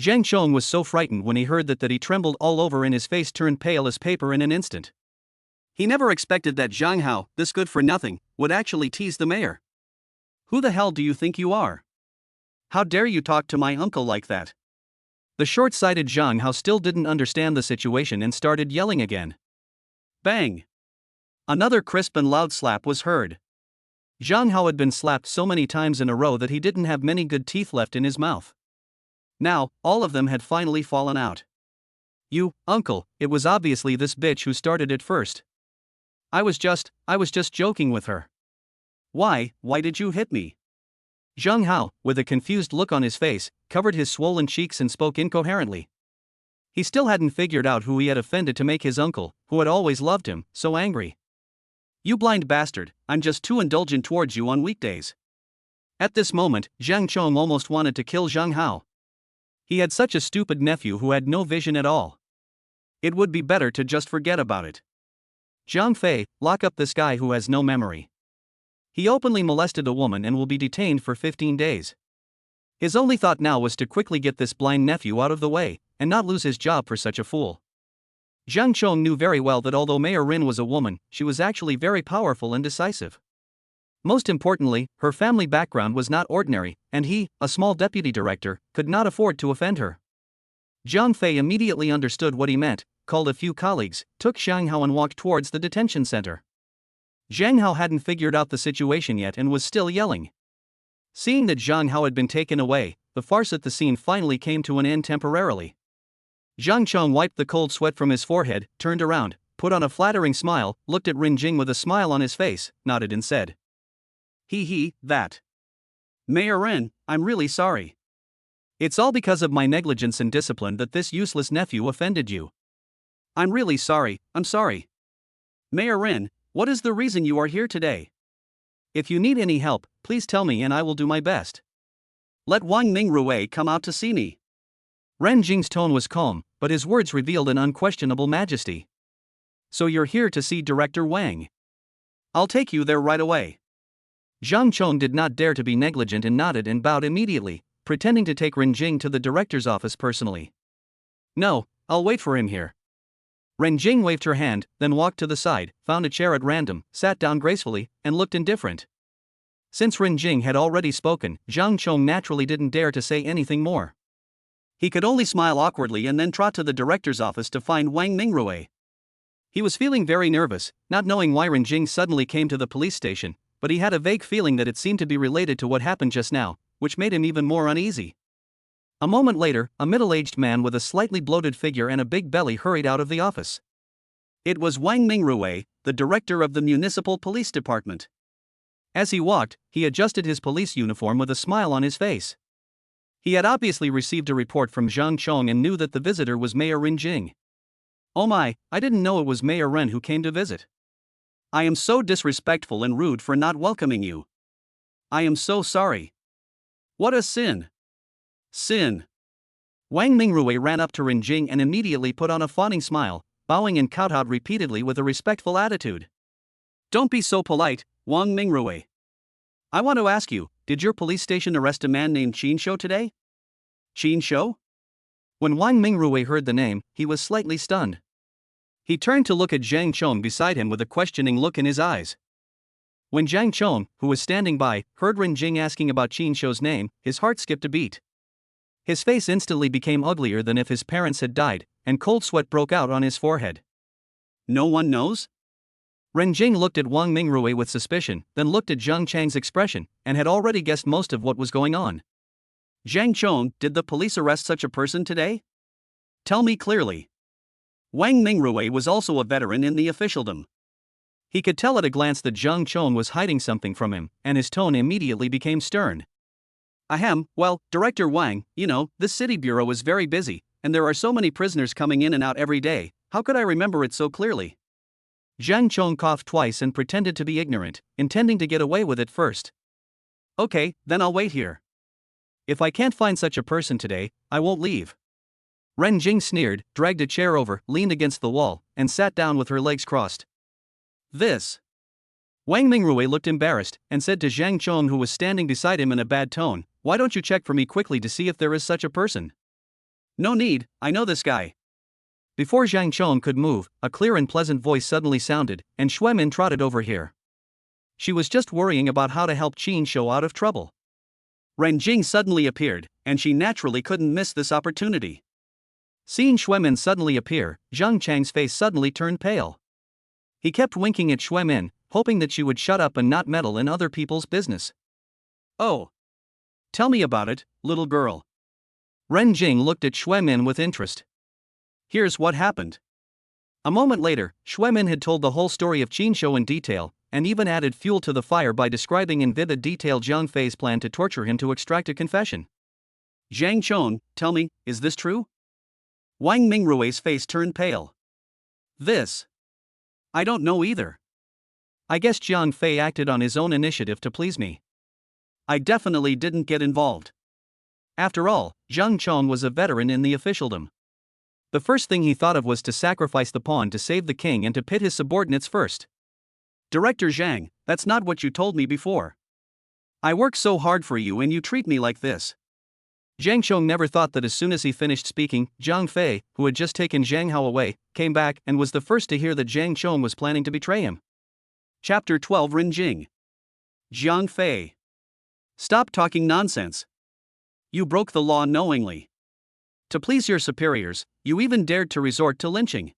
S1: Zhang Chong was so frightened when he heard that he trembled all over and his face turned pale as paper in an instant. He never expected that Zhang Hao, this good for nothing, would actually tease the mayor. Who the hell do you think you are? How dare you talk to my uncle like that? The short-sighted Zhang Hao still didn't understand the situation and started yelling again. Bang! Another crisp and loud slap was heard. Zhang Hao had been slapped so many times in a row that he didn't have many good teeth left in his mouth. Now, all of them had finally fallen out. You, uncle, it was obviously this bitch who started it first. I was just joking with her. Why did you hit me? Zhang Hao, with a confused look on his face, covered his swollen cheeks and spoke incoherently. He still hadn't figured out who he had offended to make his uncle, who had always loved him, so angry. You blind bastard, I'm just too indulgent towards you on weekdays. At this moment, Zhang Chong almost wanted to kill Zhang Hao. He had such a stupid nephew who had no vision at all. It would be better to just forget about it. Zhang Fei, lock up this guy who has no memory. He openly molested a woman and will be detained for 15 days. His only thought now was to quickly get this blind nephew out of the way, and not lose his job for such a fool. Zhang Chong knew very well that although Mayor Rin was a woman, she was actually very powerful and decisive. Most importantly, her family background was not ordinary, and he, a small deputy director, could not afford to offend her. Zhang Fei immediately understood what he meant, called a few colleagues, took Zhang Hao and walked towards the detention center. Zhang Hao hadn't figured out the situation yet and was still yelling. Seeing that Zhang Hao had been taken away, the farce at the scene finally came to an end temporarily. Zhang Chong wiped the cold sweat from his forehead, turned around, put on a flattering smile, looked at Renjing with a smile on his face, nodded and said, that. Mayor Ren, I'm really sorry. It's all because of my negligence and discipline that this useless nephew offended you. I'm really sorry, I'm sorry. Mayor Ren, what is the reason you are here today? If you need any help, please tell me and I will do my best. Let Wang Mingrui come out to see me. Ren Jing's tone was calm, but his words revealed an unquestionable majesty. So you're here to see Director Wang? I'll take you there right away. Zhang Chong did not dare to be negligent and nodded and bowed immediately, pretending to take Ren Jing to the director's office personally. No, I'll wait for him here. Ren Jing waved her hand, then walked to the side, found a chair at random, sat down gracefully, and looked indifferent. Since Ren Jing had already spoken, Zhang Chong naturally didn't dare to say anything more. He could only smile awkwardly and then trot to the director's office to find Wang Mingrui. He was feeling very nervous, not knowing why Ren Jing suddenly came to the police station, but he had a vague feeling that it seemed to be related to what happened just now, which made him even more uneasy. A moment later, a middle-aged man with a slightly bloated figure and a big belly hurried out of the office. It was Wang Mingrui, the director of the municipal police department. As he walked, he adjusted his police uniform with a smile on his face. He had obviously received a report from Zhang Chong and knew that the visitor was Mayor Ren Jing. Oh my, I didn't know it was Mayor Ren who came to visit. I am so disrespectful and rude for not welcoming you. I am so sorry. What a sin. Sin. Wang Mingrui ran up to Ren Jing and immediately put on a fawning smile, bowing and kowtowed repeatedly with a respectful attitude. Don't be so polite, Wang Mingrui. I want to ask you, did your police station arrest a man named Qin Shou today? Qin Shou? When Wang Mingrui heard the name, he was slightly stunned. He turned to look at Zhang Chong beside him with a questioning look in his eyes. When Zhang Chong, who was standing by, heard Ren Jing asking about Qin Shou's name, his heart skipped a beat. His face instantly became uglier than if his parents had died, and cold sweat broke out on his forehead. No one knows? Ren Jing looked at Wang Mingrui with suspicion, then looked at Zhang Chang's expression, and had already guessed most of what was going on. Zhang Chong, did the police arrest such a person today? Tell me clearly. Wang Mingrui was also a veteran in the officialdom. He could tell at a glance that Zhang Chong was hiding something from him, and his tone immediately became stern. Ahem, well, Director Wang, this city bureau is very busy, and there are so many prisoners coming in and out every day, how could I remember it so clearly? Zhang Chong coughed twice and pretended to be ignorant, intending to get away with it first. Okay, then I'll wait here. If I can't find such a person today, I won't leave. Ren Jing sneered, dragged a chair over, leaned against the wall, and sat down with her legs crossed. This. Wang Mingrui looked embarrassed, and said to Zhang Chong, who was standing beside him in a bad tone, why don't you check for me quickly to see if there is such a person? No need, I know this guy. Before Zhang Chong could move, a clear and pleasant voice suddenly sounded, and Xue Min trotted over here. She was just worrying about how to help Qin Shou out of trouble. Ren Jing suddenly appeared, and she naturally couldn't miss this opportunity. Seeing Xue Min suddenly appear, Zhang Chang's face suddenly turned pale. He kept winking at Xue Min, hoping that she would shut up and not meddle in other people's business. Oh. Tell me about it, little girl. Ren Jing looked at Xue Min with interest. Here's what happened. A moment later, Xue Min had told the whole story of Qin Shou in detail, and even added fuel to the fire by describing in vivid detail Zhang Fei's plan to torture him to extract a confession. Zhang Chong, tell me, is this true? Wang Mingrui's face turned pale. This. I don't know either. I guess Zhang Fei acted on his own initiative to please me. I definitely didn't get involved. After all, Zhang Chong was a veteran in the officialdom. The first thing he thought of was to sacrifice the pawn to save the king and to pit his subordinates first. Director Zhang, that's not what you told me before. I work so hard for you and you treat me like this. Zhang Chong never thought that as soon as he finished speaking, Zhang Fei, who had just taken Zhang Hao away, came back and was the first to hear that Zhang Chong was planning to betray him. Chapter 12 Ren Jing. Zhang Fei. Stop talking nonsense. You broke the law knowingly. To please your superiors, you even dared to resort to lynching.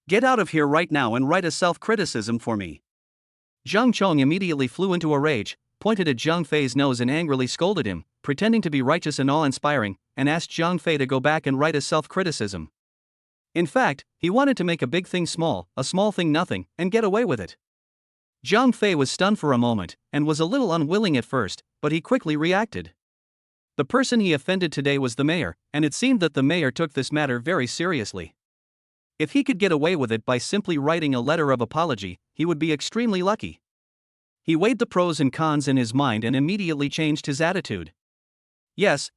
S1: Get out of here right now and write a self-criticism for me. Zhang Chong immediately flew into a rage, pointed at Zhang Fei's nose and angrily scolded him, pretending to be righteous and awe-inspiring, and asked Zhang Fei to go back and write a self-criticism. In fact, he wanted to make a big thing small, a small thing nothing, and get away with it. Zhang Fei was stunned for a moment, and was a little unwilling at first, but he quickly reacted. The person he offended today was the mayor, and it seemed that the mayor took this matter very seriously. If he could get away with it by simply writing a letter of apology, he would be extremely lucky. He weighed the pros and cons in his mind and immediately changed his attitude. Yes,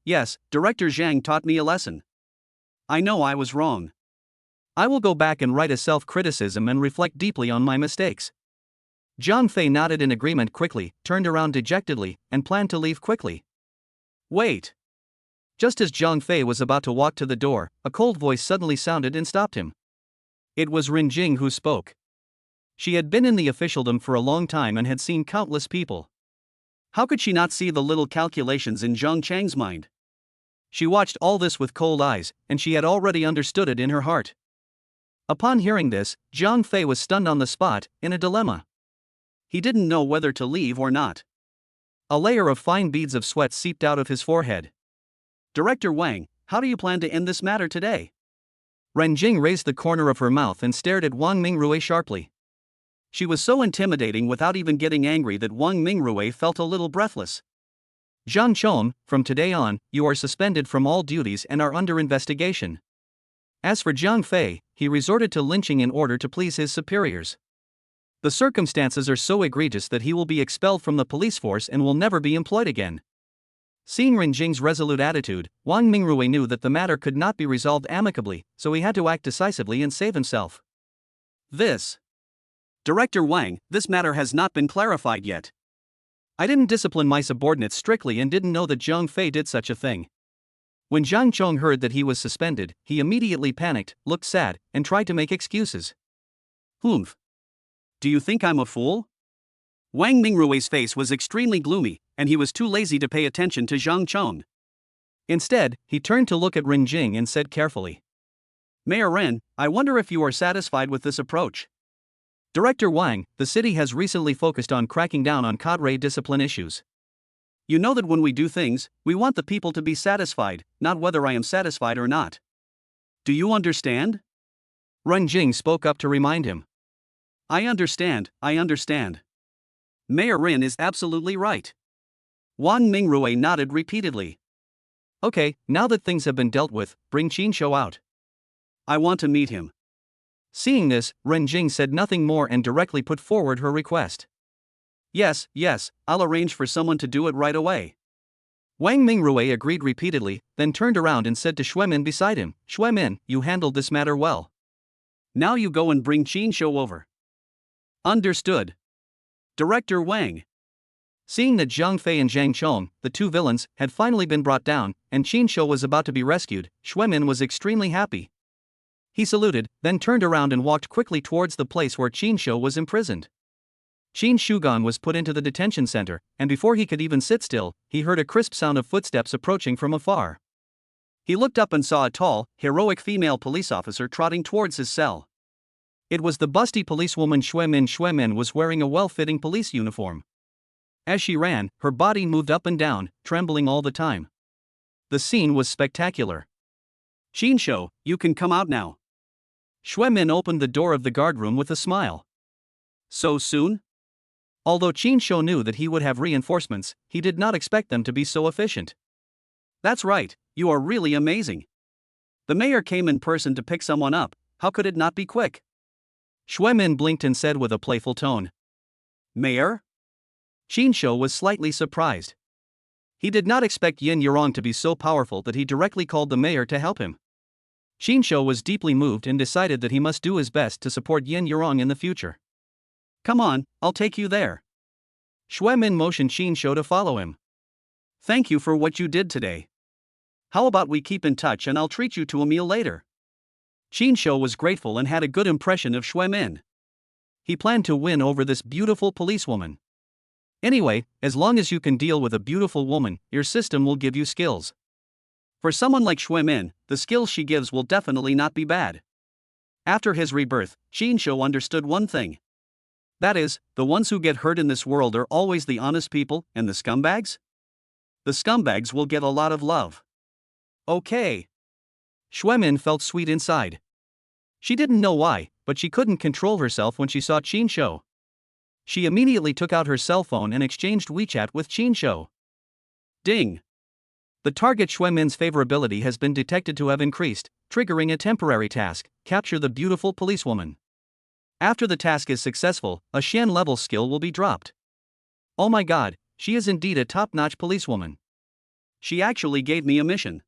S1: Director Zhang taught me a lesson. I know I was wrong. I will go back and write a self-criticism and reflect deeply on my mistakes. Zhang Fei nodded in agreement quickly, turned around dejectedly, and planned to leave quickly. Wait. Just as Zhang Fei was about to walk to the door, a cold voice suddenly sounded and stopped him. It was Ren Jing who spoke. She had been in the officialdom for a long time and had seen countless people. How could she not see the little calculations in Zhang Chang's mind? She watched all this with cold eyes, and she had already understood it in her heart. Upon hearing this, Zhang Fei was stunned on the spot, in a dilemma. He didn't know whether to leave or not. A layer of fine beads of sweat seeped out of his forehead. Director Wang, how do you plan to end this matter today? Ren Jing raised the corner of her mouth and stared at Wang Mingrui sharply. She was so intimidating without even getting angry that Wang Mingrui felt a little breathless. Zhang Chong, from today on, you are suspended from all duties and are under investigation. As for Zhang Fei, he resorted to lynching in order to please his superiors. The circumstances are so egregious that he will be expelled from the police force and will never be employed again. Seeing Ren Jing's resolute attitude, Wang Mingrui knew that the matter could not be resolved amicably, so he had to act decisively and save himself. Director Wang, this matter has not been clarified yet. I didn't discipline my subordinates strictly and didn't know that Zhang Fei did such a thing. When Zhang Chong heard that he was suspended, he immediately panicked, looked sad, and tried to make excuses. Humph. Do you think I'm a fool? Wang Mingrui's face was extremely gloomy, and he was too lazy to pay attention to Zhang Chong. Instead, he turned to look at Ren Jing and said carefully. Mayor Ren, I wonder if you are satisfied with this approach. Director Wang, the city has recently focused on cracking down on cadre discipline issues. You know that when we do things, we want the people to be satisfied, not whether I am satisfied or not. Do you understand? Ren Jing spoke up to remind him. I understand. Mayor Ren is absolutely right. Wang Mingrui nodded repeatedly. Okay, now that things have been dealt with, bring Qin Shou out. I want to meet him. Seeing this, Ren Jing said nothing more and directly put forward her request. Yes, I'll arrange for someone to do it right away. Wang Mingrui agreed repeatedly, then turned around and said to Xuemin beside him, Xuemin, you handled this matter well. Now you go and bring Qin Shou over. Understood. Director Wang. Seeing that Zhang Fei and Zhang Chong, the two villains, had finally been brought down, and Qin Shou was about to be rescued, Xuemin was extremely happy. He saluted, then turned around and walked quickly towards the place where Qin Shou was imprisoned. Qin Shugan was put into the detention center, and before he could even sit still, he heard a crisp sound of footsteps approaching from afar. He looked up and saw a tall, heroic female police officer trotting towards his cell. It was the busty policewoman Xuemin. Xuemin was wearing a well-fitting police uniform. As she ran, her body moved up and down, trembling all the time. The scene was spectacular. Qin Shou, you can come out now. Xuemin opened the door of the guardroom with a smile. So soon? Although Qin Shou knew that he would have reinforcements, he did not expect them to be so efficient. That's right, you are really amazing. The mayor came in person to pick someone up, how could it not be quick? Xuemin blinked and said with a playful tone. Mayor? Qin Shou was slightly surprised. He did not expect Yin Yurong to be so powerful that he directly called the mayor to help him. Qin Shou was deeply moved and decided that he must do his best to support Yin Yurong in the future. Come on, I'll take you there. Xuemin motioned Qin Shou to follow him. Thank you for what you did today. How about we keep in touch and I'll treat you to a meal later? Qin Shou was grateful and had a good impression of Xuemin. He planned to win over this beautiful policewoman. Anyway, as long as you can deal with a beautiful woman, your system will give you skills. For someone like Xuemin, the skills she gives will definitely not be bad. After his rebirth, Qin Shou understood one thing. That is, the ones who get hurt in this world are always the honest people, and the scumbags? The scumbags will get a lot of love. Okay. Xuemin felt sweet inside. She didn't know why, but she couldn't control herself when she saw Qin Shou. She immediately took out her cell phone and exchanged WeChat with Qin Shou. Ding! The target Xuemin's favorability has been detected to have increased, triggering a temporary task, capture the beautiful policewoman. After the task is successful, a Xian-level skill will be dropped. Oh my god, she is indeed a top-notch policewoman. She actually gave me a mission.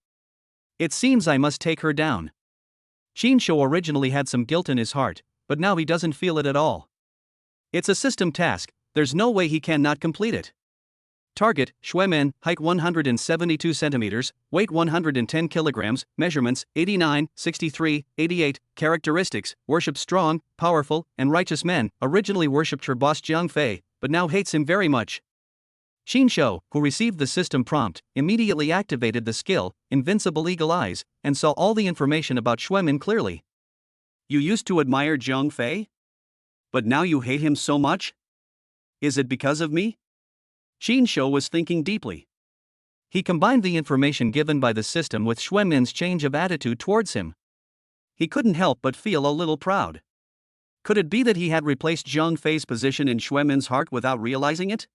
S1: It seems I must take her down. Qin Shou originally had some guilt in his heart, but now he doesn't feel it at all. It's a system task, there's no way he cannot complete it. Target, Xuemin, height 172 centimeters, weight 110 kilograms, measurements, 89, 63, 88, characteristics, worship strong, powerful, and righteous men, originally worshipped her boss Zhang Fei, but now hates him very much. Qin Shou, who received the system prompt, immediately activated the skill, Invincible Eagle Eyes, and saw all the information about Xuemin clearly. You used to admire Zhang Fei? But now you hate him so much? Is it because of me? Qin Shou was thinking deeply. He combined the information given by the system with Xue Min's change of attitude towards him. He couldn't help but feel a little proud. Could it be that he had replaced Zhang Fei's position in Xue Min's heart without realizing it?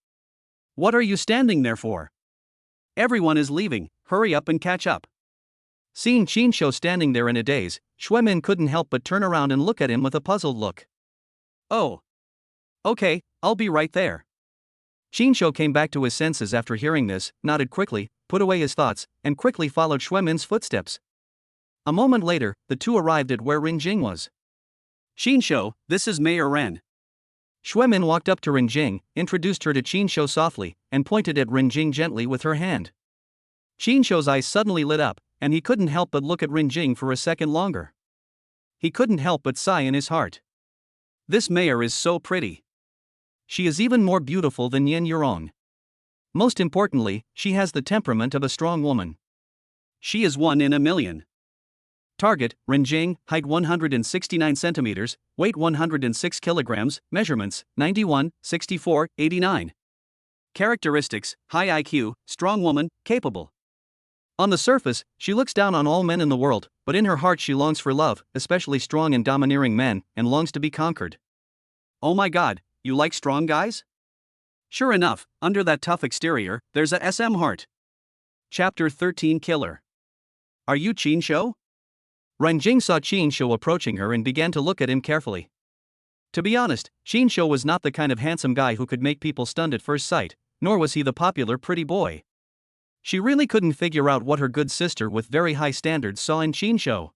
S1: What are you standing there for? Everyone is leaving, hurry up and catch up. Seeing Qin Shou standing there in a daze, Xue Min couldn't help but turn around and look at him with a puzzled look. Oh. Okay, I'll be right there. Qin Shou came back to his senses after hearing this, nodded quickly, put away his thoughts, and quickly followed Xue Min's footsteps. A moment later, the two arrived at where Ren Jing was. Qin Shou, this is Mayor Ren. Xue Min walked up to Ren Jing, introduced her to Qin Shou softly, and pointed at Ren Jing gently with her hand. Qin Shou's eyes suddenly lit up, and he couldn't help but look at Ren Jing for a second longer. He couldn't help but sigh in his heart. This mayor is so pretty. She is even more beautiful than Yin Yurong. Most importantly, she has the temperament of a strong woman. She is one in a million. Target, Ren Jing, height 169 centimeters, weight 106 kilograms, measurements, 91, 64, 89. Characteristics, high IQ, strong woman, capable. On the surface, she looks down on all men in the world, but in her heart she longs for love, especially strong and domineering men, and longs to be conquered. Oh my god, you like strong guys? Sure enough, under that tough exterior, there's a SM heart. Chapter 13 Killer. Are you Qin Shou? Ren Jing saw Qin Shou approaching her and began to look at him carefully. To be honest, Qin Shou was not the kind of handsome guy who could make people stunned at first sight, nor was he the popular pretty boy. She really couldn't figure out what her good sister with very high standards saw in Qin Shou.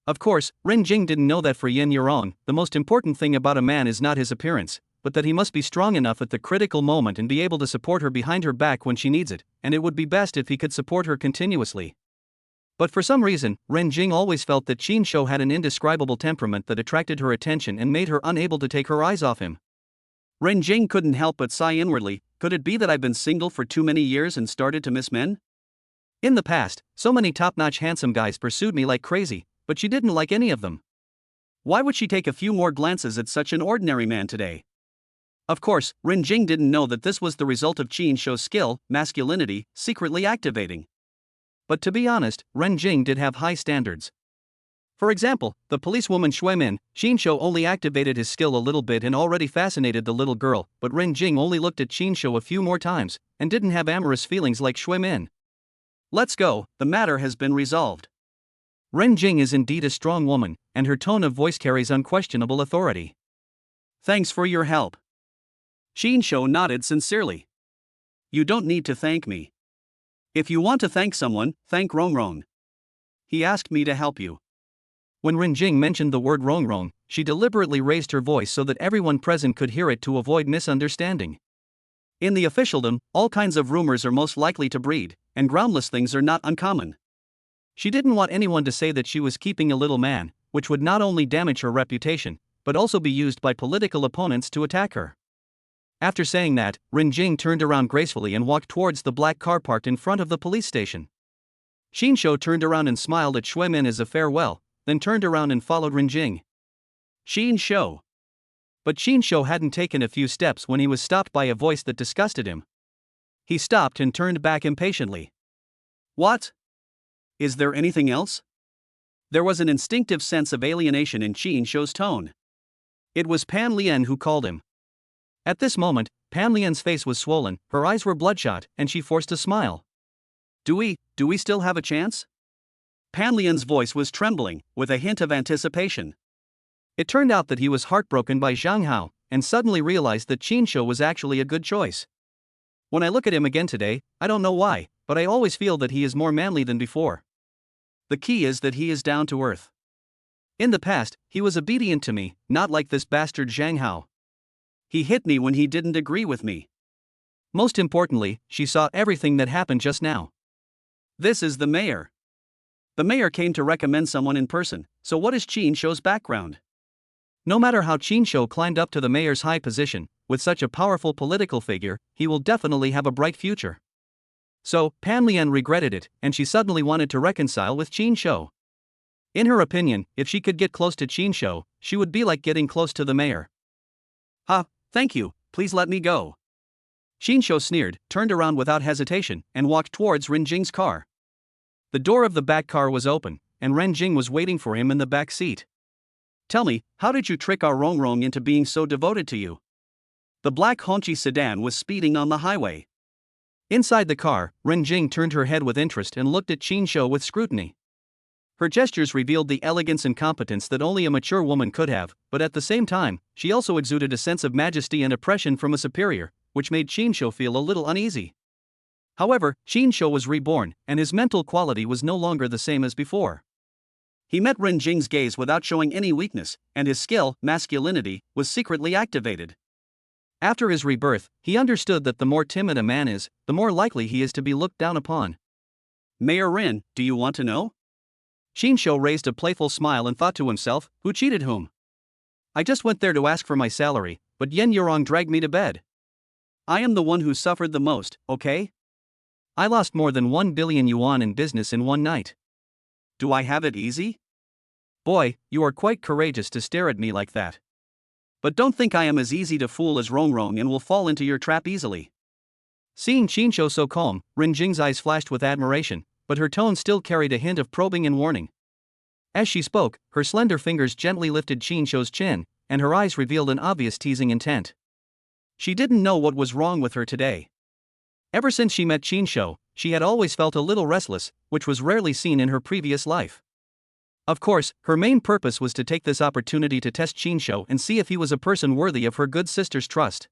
S1: Of course, Ren Jing didn't know that for Yin Yurong, the most important thing about a man is not his appearance, but that he must be strong enough at the critical moment and be able to support her behind her back when she needs it, and it would be best if he could support her continuously. But for some reason, Ren Jing always felt that Qin Shou had an indescribable temperament that attracted her attention and made her unable to take her eyes off him. Ren Jing couldn't help but sigh inwardly. Could it be that I've been single for too many years and started to miss men? In the past, so many top-notch handsome guys pursued me like crazy, but she didn't like any of them. Why would she take a few more glances at such an ordinary man today? Of course, Ren Jing didn't know that this was the result of Qin Shou's skill, masculinity, secretly activating. But to be honest, Ren Jing did have high standards. For example, the policewoman Xue Min, Qin Shou only activated his skill a little bit and already fascinated the little girl, but Ren Jing only looked at Qin Shou a few more times, and didn't have amorous feelings like Xue Min. Let's go, the matter has been resolved. Ren Jing is indeed a strong woman, and her tone of voice carries unquestionable authority. Thanks for your help. Qin Shou nodded sincerely. You don't need to thank me. If you want to thank someone, thank Rongrong. He asked me to help you. When Ren Jing mentioned the word Rongrong, she deliberately raised her voice so that everyone present could hear it to avoid misunderstanding. In the officialdom, all kinds of rumors are most likely to breed, and groundless things are not uncommon. She didn't want anyone to say that she was keeping a little man, which would not only damage her reputation, but also be used by political opponents to attack her. After saying that, Ren Jing turned around gracefully and walked towards the black car parked in front of the police station. Qin Shou turned around and smiled at Xue Min as a farewell, then turned around and followed Ren Jing. Qin Shou. But Qin Shou hadn't taken a few steps when he was stopped by a voice that disgusted him. He stopped and turned back impatiently. What? Is there anything else? There was an instinctive sense of alienation in Qin Shou's tone. It was Pan Lian who called him. At this moment, Pan Lian's face was swollen, her eyes were bloodshot, and she forced a smile. Do we still have a chance? Pan Lian's voice was trembling, with a hint of anticipation. It turned out that he was heartbroken by Zhang Hao, and suddenly realized that Qin Shou was actually a good choice. When I look at him again today, I don't know why, but I always feel that he is more manly than before. The key is that he is down to earth. In the past, he was obedient to me, not like this bastard Zhang Hao. He hit me when he didn't agree with me. Most importantly, she saw everything that happened just now. This is the mayor. The mayor came to recommend someone in person, so what is Qin Shou's background? No matter how Qin Shou climbed up to the mayor's high position, with such a powerful political figure, he will definitely have a bright future. So, Pan Lian regretted it, and she suddenly wanted to reconcile with Qin Shou. In her opinion, if she could get close to Qin, she would be like getting close to the mayor. Thank you, please let me go. Qin sneered, turned around without hesitation, and walked towards Ren Jing's car. The door of the back car was open, and Ren Jing was waiting for him in the back seat. Tell me, how did you trick our Rongrong into being so devoted to you? The black Hongqi sedan was speeding on the highway. Inside the car, Ren Jing turned her head with interest and looked at Qin with scrutiny. Her gestures revealed the elegance and competence that only a mature woman could have, but at the same time, she also exuded a sense of majesty and oppression from a superior, which made Qin feel a little uneasy. However, Qin was reborn, and his mental quality was no longer the same as before. He met Ren Jing's gaze without showing any weakness, and his skill, masculinity, was secretly activated. After his rebirth, he understood that the more timid a man is, the more likely he is to be looked down upon. Mayor Ren, do you want to know? Qin raised a playful smile and thought to himself, who cheated whom? I just went there to ask for my salary, but Yen Yurong dragged me to bed. I am the one who suffered the most, okay? I lost more than 1 billion yuan in business in one night. Do I have it easy? Boy, you are quite courageous to stare at me like that. But don't think I am as easy to fool as Rongrong and will fall into your trap easily. Seeing Qin so calm, Ren Jing's eyes flashed with admiration, but her tone still carried a hint of probing and warning. As she spoke, her slender fingers gently lifted Qin's chin, and her eyes revealed an obvious teasing intent. She didn't know what was wrong with her today. Ever since she met Qin, she had always felt a little restless, which was rarely seen in her previous life. Of course, her main purpose was to take this opportunity to test Qin and see if he was a person worthy of her good sister's trust.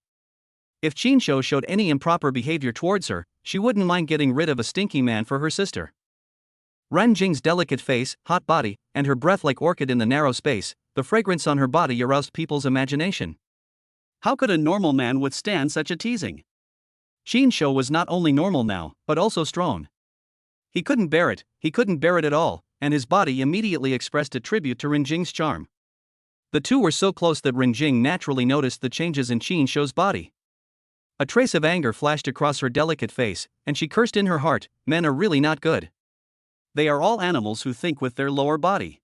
S1: If Qin showed any improper behavior towards her, she wouldn't mind getting rid of a stinky man for her sister. Ren Jing's delicate face, hot body, and her breath like orchid in the narrow space, the fragrance on her body aroused people's imagination. How could a normal man withstand such a teasing? Qin was not only normal now, but also strong. He couldn't bear it at all, and his body immediately expressed a tribute to Ren Jing's charm. The two were so close that Ren Jing naturally noticed the changes in Qin's body. A trace of anger flashed across her delicate face, and she cursed in her heart, men are really not good. They are all animals who think with their lower body.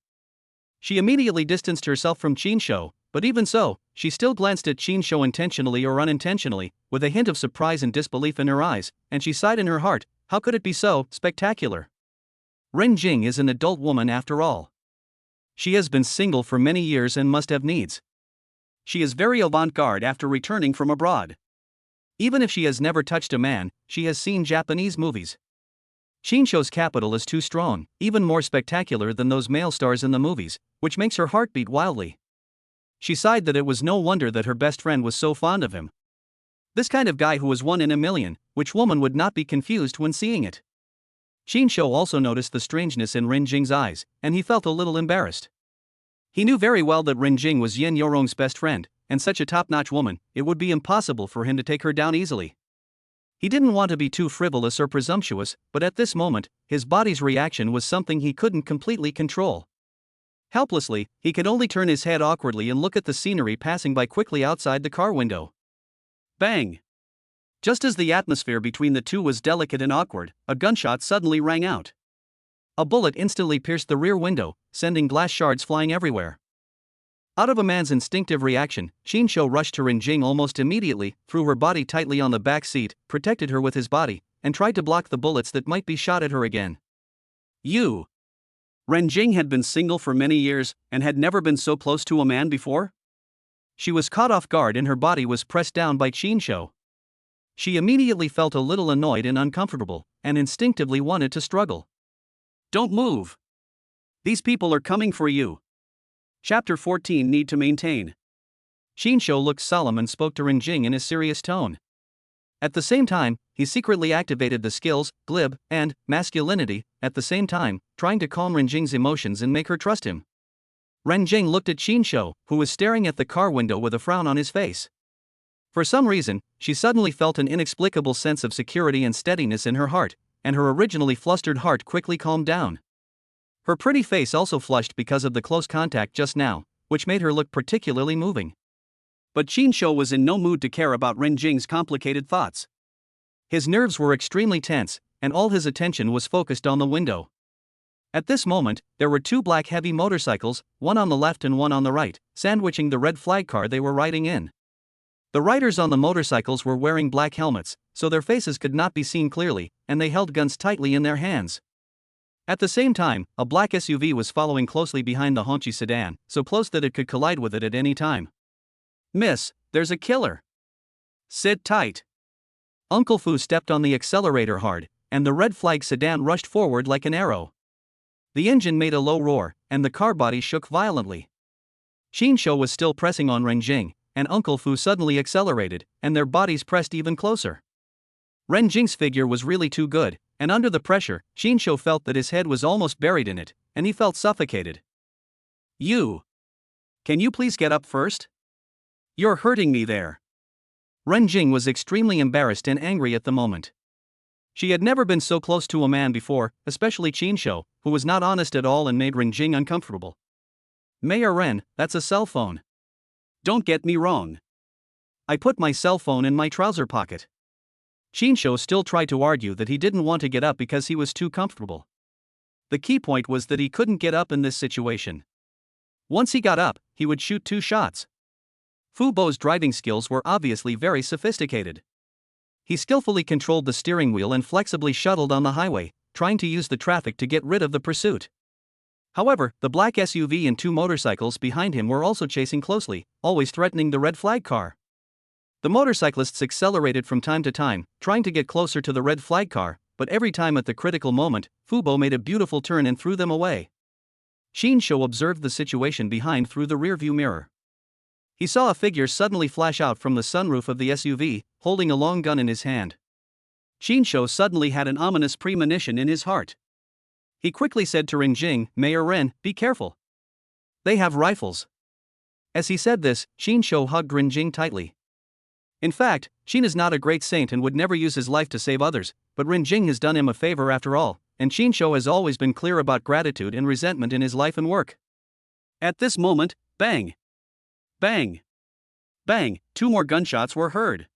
S1: She immediately distanced herself from Qin, but even so, she still glanced at Qin intentionally or unintentionally, with a hint of surprise and disbelief in her eyes, and she sighed in her heart, how could it be so spectacular? Ren Jing is an adult woman after all. She has been single for many years and must have needs. She is very avant-garde after returning from abroad. Even if she has never touched a man, she has seen Japanese movies. Qin's capital is too strong, even more spectacular than those male stars in the movies, which makes her heart beat wildly. She sighed that it was no wonder that her best friend was so fond of him. This kind of guy who was one in a million, which woman would not be confused when seeing it? Qin also noticed the strangeness in Ren Jing's eyes, and he felt a little embarrassed. He knew very well that Ren Jing was Yen Yorong's best friend, and such a top-notch woman, it would be impossible for him to take her down easily. He didn't want to be too frivolous or presumptuous, but at this moment, his body's reaction was something he couldn't completely control. Helplessly, he could only turn his head awkwardly and look at the scenery passing by quickly outside the car window. Bang! Just as the atmosphere between the two was delicate and awkward, a gunshot suddenly rang out. A bullet instantly pierced the rear window, sending glass shards flying everywhere. Out of a man's instinctive reaction, Qin rushed to Ren Jing almost immediately, threw her body tightly on the back seat, protected her with his body, and tried to block the bullets that might be shot at her again. You! Ren Jing had been single for many years, and had never been so close to a man before? She was caught off guard and her body was pressed down by Qin. She immediately felt a little annoyed and uncomfortable, and instinctively wanted to struggle. Don't move! These people are coming for you. Chapter 14 Need to Maintain. Qin looked solemn and spoke to Ren Jing in a serious tone. At the same time, he secretly activated the skills, glib, and masculinity, at the same time, trying to calm Ren Jing's emotions and make her trust him. Ren Jing looked at Qin, who was staring at the car window with a frown on his face. For some reason, she suddenly felt an inexplicable sense of security and steadiness in her heart, and her originally flustered heart quickly calmed down. Her pretty face also flushed because of the close contact just now, which made her look particularly moving. But Qin was in no mood to care about Ren Jing's complicated thoughts. His nerves were extremely tense, and all his attention was focused on the window. At this moment, there were two black heavy motorcycles, one on the left and one on the right, sandwiching the red flag car they were riding in. The riders on the motorcycles were wearing black helmets, so their faces could not be seen clearly, and they held guns tightly in their hands. At the same time, a black SUV was following closely behind the Honchi sedan, so close that it could collide with it at any time. "Miss, there's a killer. Sit tight." Uncle Fu stepped on the accelerator hard, and the red flag sedan rushed forward like an arrow. The engine made a low roar, and the car body shook violently. Qinshu was still pressing on Renjing, and Uncle Fu suddenly accelerated, and their bodies pressed even closer. Renjing's figure was really too good, and under the pressure, Qinshu felt that his head was almost buried in it, and he felt suffocated. Can you please get up first? You're hurting me there." Renjing was extremely embarrassed and angry at the moment. She had never been so close to a man before, especially Qinshu, who was not honest at all and made Renjing uncomfortable. "Mayor Ren, that's a cell phone. Don't get me wrong. I put my cell phone in my trouser pocket." Qinshu still tried to argue that he didn't want to get up because he was too comfortable. The key point was that he couldn't get up in this situation. Once he got up, he would shoot 2 shots. Fu Bo's driving skills were obviously very sophisticated. He skillfully controlled the steering wheel and flexibly shuttled on the highway, trying to use the traffic to get rid of the pursuit. However, the black SUV and 2 motorcycles behind him were also chasing closely, always threatening the red flag car. The motorcyclists accelerated from time to time, trying to get closer to the red flag car, but every time at the critical moment, Fu Bo made a beautiful turn and threw them away. Qinshu observed the situation behind through the rearview mirror. He saw a figure suddenly flash out from the sunroof of the SUV, holding a long gun in his hand. Qinshu suddenly had an ominous premonition in his heart. He quickly said to Renjing, "Mayor Ren, be careful. They have rifles." As he said this, Qinshu hugged Renjing tightly. In fact, Qin is not a great saint and would never use his life to save others, but Renjing has done him a favor after all, and Qinshu has always been clear about gratitude and resentment in his life and work. At this moment, bang! Bang! Bang! 2 more gunshots were heard.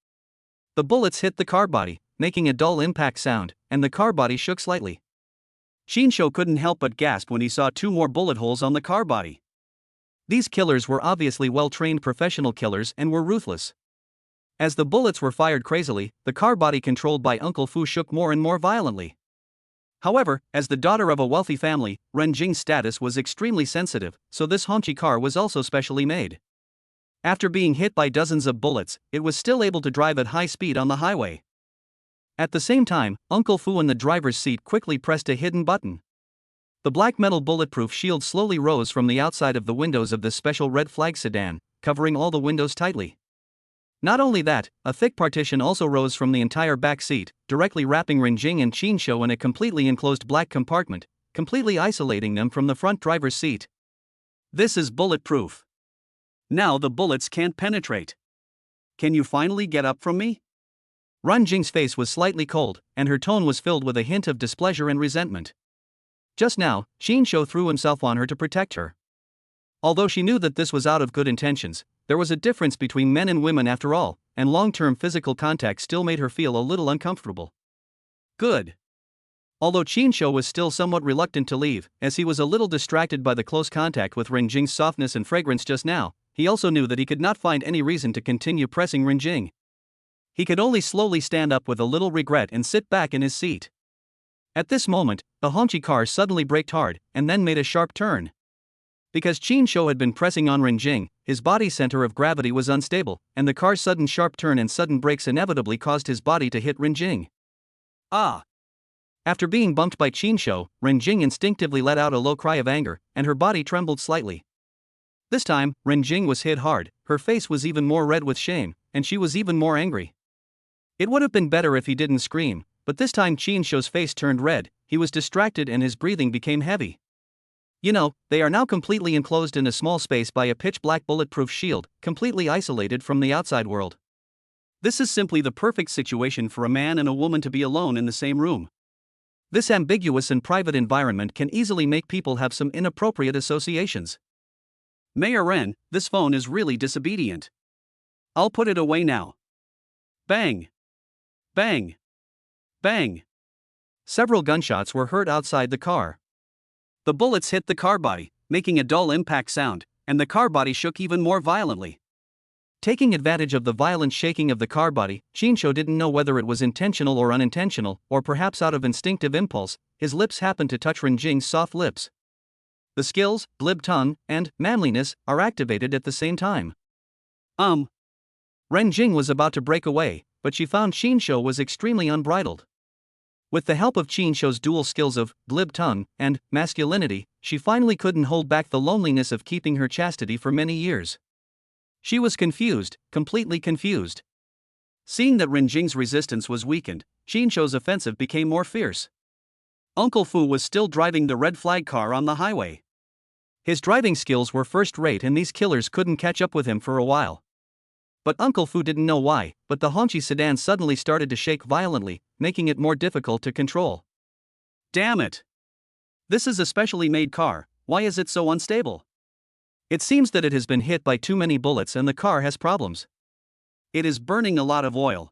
S1: The bullets hit the car body, making a dull impact sound, and the car body shook slightly. Qinshu couldn't help but gasp when he saw 2 more bullet holes on the car body. These killers were obviously well-trained professional killers and were ruthless. As the bullets were fired crazily, the car body controlled by Uncle Fu shook more and more violently. However, as the daughter of a wealthy family, Renjing's status was extremely sensitive, so this Honchi car was also specially made. After being hit by dozens of bullets, it was still able to drive at high speed on the highway. At the same time, Uncle Fu in the driver's seat quickly pressed a hidden button. The black metal bulletproof shield slowly rose from the outside of the windows of this special red flag sedan, covering all the windows tightly. Not only that, a thick partition also rose from the entire back seat, directly wrapping Renjing and Qinshu in a completely enclosed black compartment, completely isolating them from the front driver's seat. This is bulletproof. Now the bullets can't penetrate. Can you finally get up from me? Renjing's face was slightly cold, and her tone was filled with a hint of displeasure and resentment. Just now, Qinshu threw himself on her to protect her. Although she knew that this was out of good intentions, there was a difference between men and women after all, and long-term physical contact still made her feel a little uncomfortable. Good. Although Qinshu was still somewhat reluctant to leave, as he was a little distracted by the close contact with Renjing's softness and fragrance just now, he also knew that he could not find any reason to continue pressing Renjing. He could only slowly stand up with a little regret and sit back in his seat. At this moment, the Honchi car suddenly braked hard, and then made a sharp turn. Because Qinshu had been pressing on Renjing, his body's center of gravity was unstable, and the car's sudden sharp turn and sudden brakes inevitably caused his body to hit Renjing. Ah! After being bumped by Qinshu, Renjing instinctively let out a low cry of anger, and her body trembled slightly. This time, Renjing was hit hard, her face was even more red with shame, and she was even more angry. It would have been better if he didn't scream, but this time Qinshu's face turned red, he was distracted and his breathing became heavy. You know, they are now completely enclosed in a small space by a pitch-black bulletproof shield, completely isolated from the outside world. This is simply the perfect situation for a man and a woman to be alone in the same room. This ambiguous and private environment can easily make people have some inappropriate associations. Mayor Ren, this phone is really disobedient. I'll put it away now. Bang! Bang! Bang! Several gunshots were heard outside the car. The bullets hit the car body, making a dull impact sound, and the car body shook even more violently. Taking advantage of the violent shaking of the car body, Shinsho didn't know whether it was intentional or unintentional, or perhaps out of instinctive impulse, his lips happened to touch Renjing's soft lips. The skills, glib tongue, and manliness are activated at the same time. Renjing was about to break away, but she found Shinsho was extremely unbridled. With the help of Shinsho's dual skills of glib tongue and masculinity, she finally couldn't hold back the loneliness of keeping her chastity for many years. She was confused, completely confused. Seeing that Renjing's resistance was weakened, Shinsho's offensive became more fierce. Uncle Fu was still driving the red flag car on the highway. His driving skills were first-rate and these killers couldn't catch up with him for a while. But Uncle Fu didn't know why, but the Hongqi sedan suddenly started to shake violently, making it more difficult to control. Damn it! This is a specially made car, why is it so unstable? It seems that it has been hit by too many bullets and the car has problems. It is burning a lot of oil.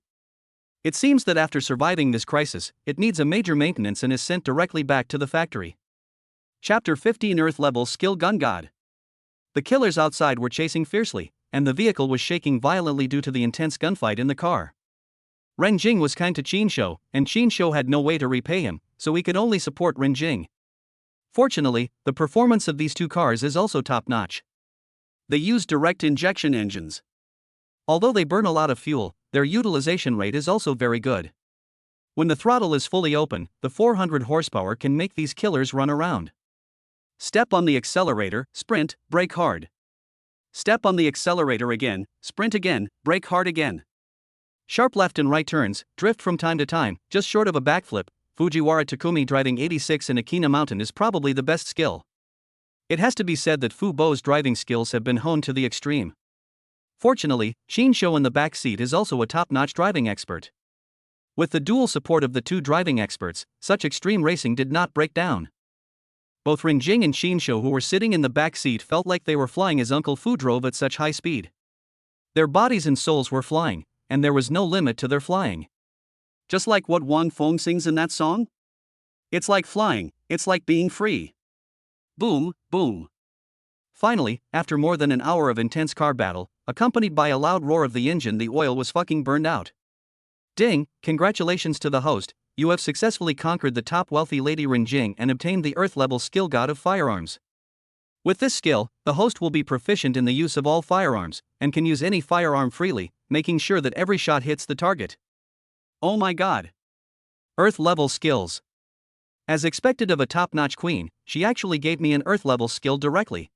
S1: It seems that after surviving this crisis, it needs a major maintenance and is sent directly back to the factory. Chapter 15 Earth Level Skill Gun God. The killers outside were chasing fiercely, and the vehicle was shaking violently due to the intense gunfight in the car. Renjing was kind to Shinsho, and Shinsho had no way to repay him, so he could only support Renjing. Fortunately, the performance of these two cars is also top-notch. They use direct injection engines. Although they burn a lot of fuel, their utilization rate is also very good. When the throttle is fully open, the 400 horsepower can make these killers run around. Step on the accelerator, sprint, brake hard. Step on the accelerator again, sprint again, brake hard again. Sharp left and right turns, drift from time to time, just short of a backflip. Fujiwara Takumi driving 86 in Akina Mountain is probably the best skill. It has to be said that Fu Bo's driving skills have been honed to the extreme. Fortunately, Shinsho in the back seat is also a top-notch driving expert. With the dual support of the two driving experts, such extreme racing did not break down. Both Renjing and Shinsho who were sitting in the back seat felt like they were flying as Uncle Fu drove at such high speed. Their bodies and souls were flying, and there was no limit to their flying. Just like what Wang Feng sings in that song? It's like flying, it's like being free. Boom, boom. Finally, after more than an hour of intense car battle, accompanied by a loud roar of the engine, the oil was fucking burned out. Ding, congratulations to the host, you have successfully conquered the top wealthy lady Renjing and obtained the Earth-level skill god of firearms. With this skill, the host will be proficient in the use of all firearms, and can use any firearm freely, making sure that every shot hits the target. Oh my god. Earth-level skills. As expected of a top-notch queen, she actually gave me an Earth-level skill directly.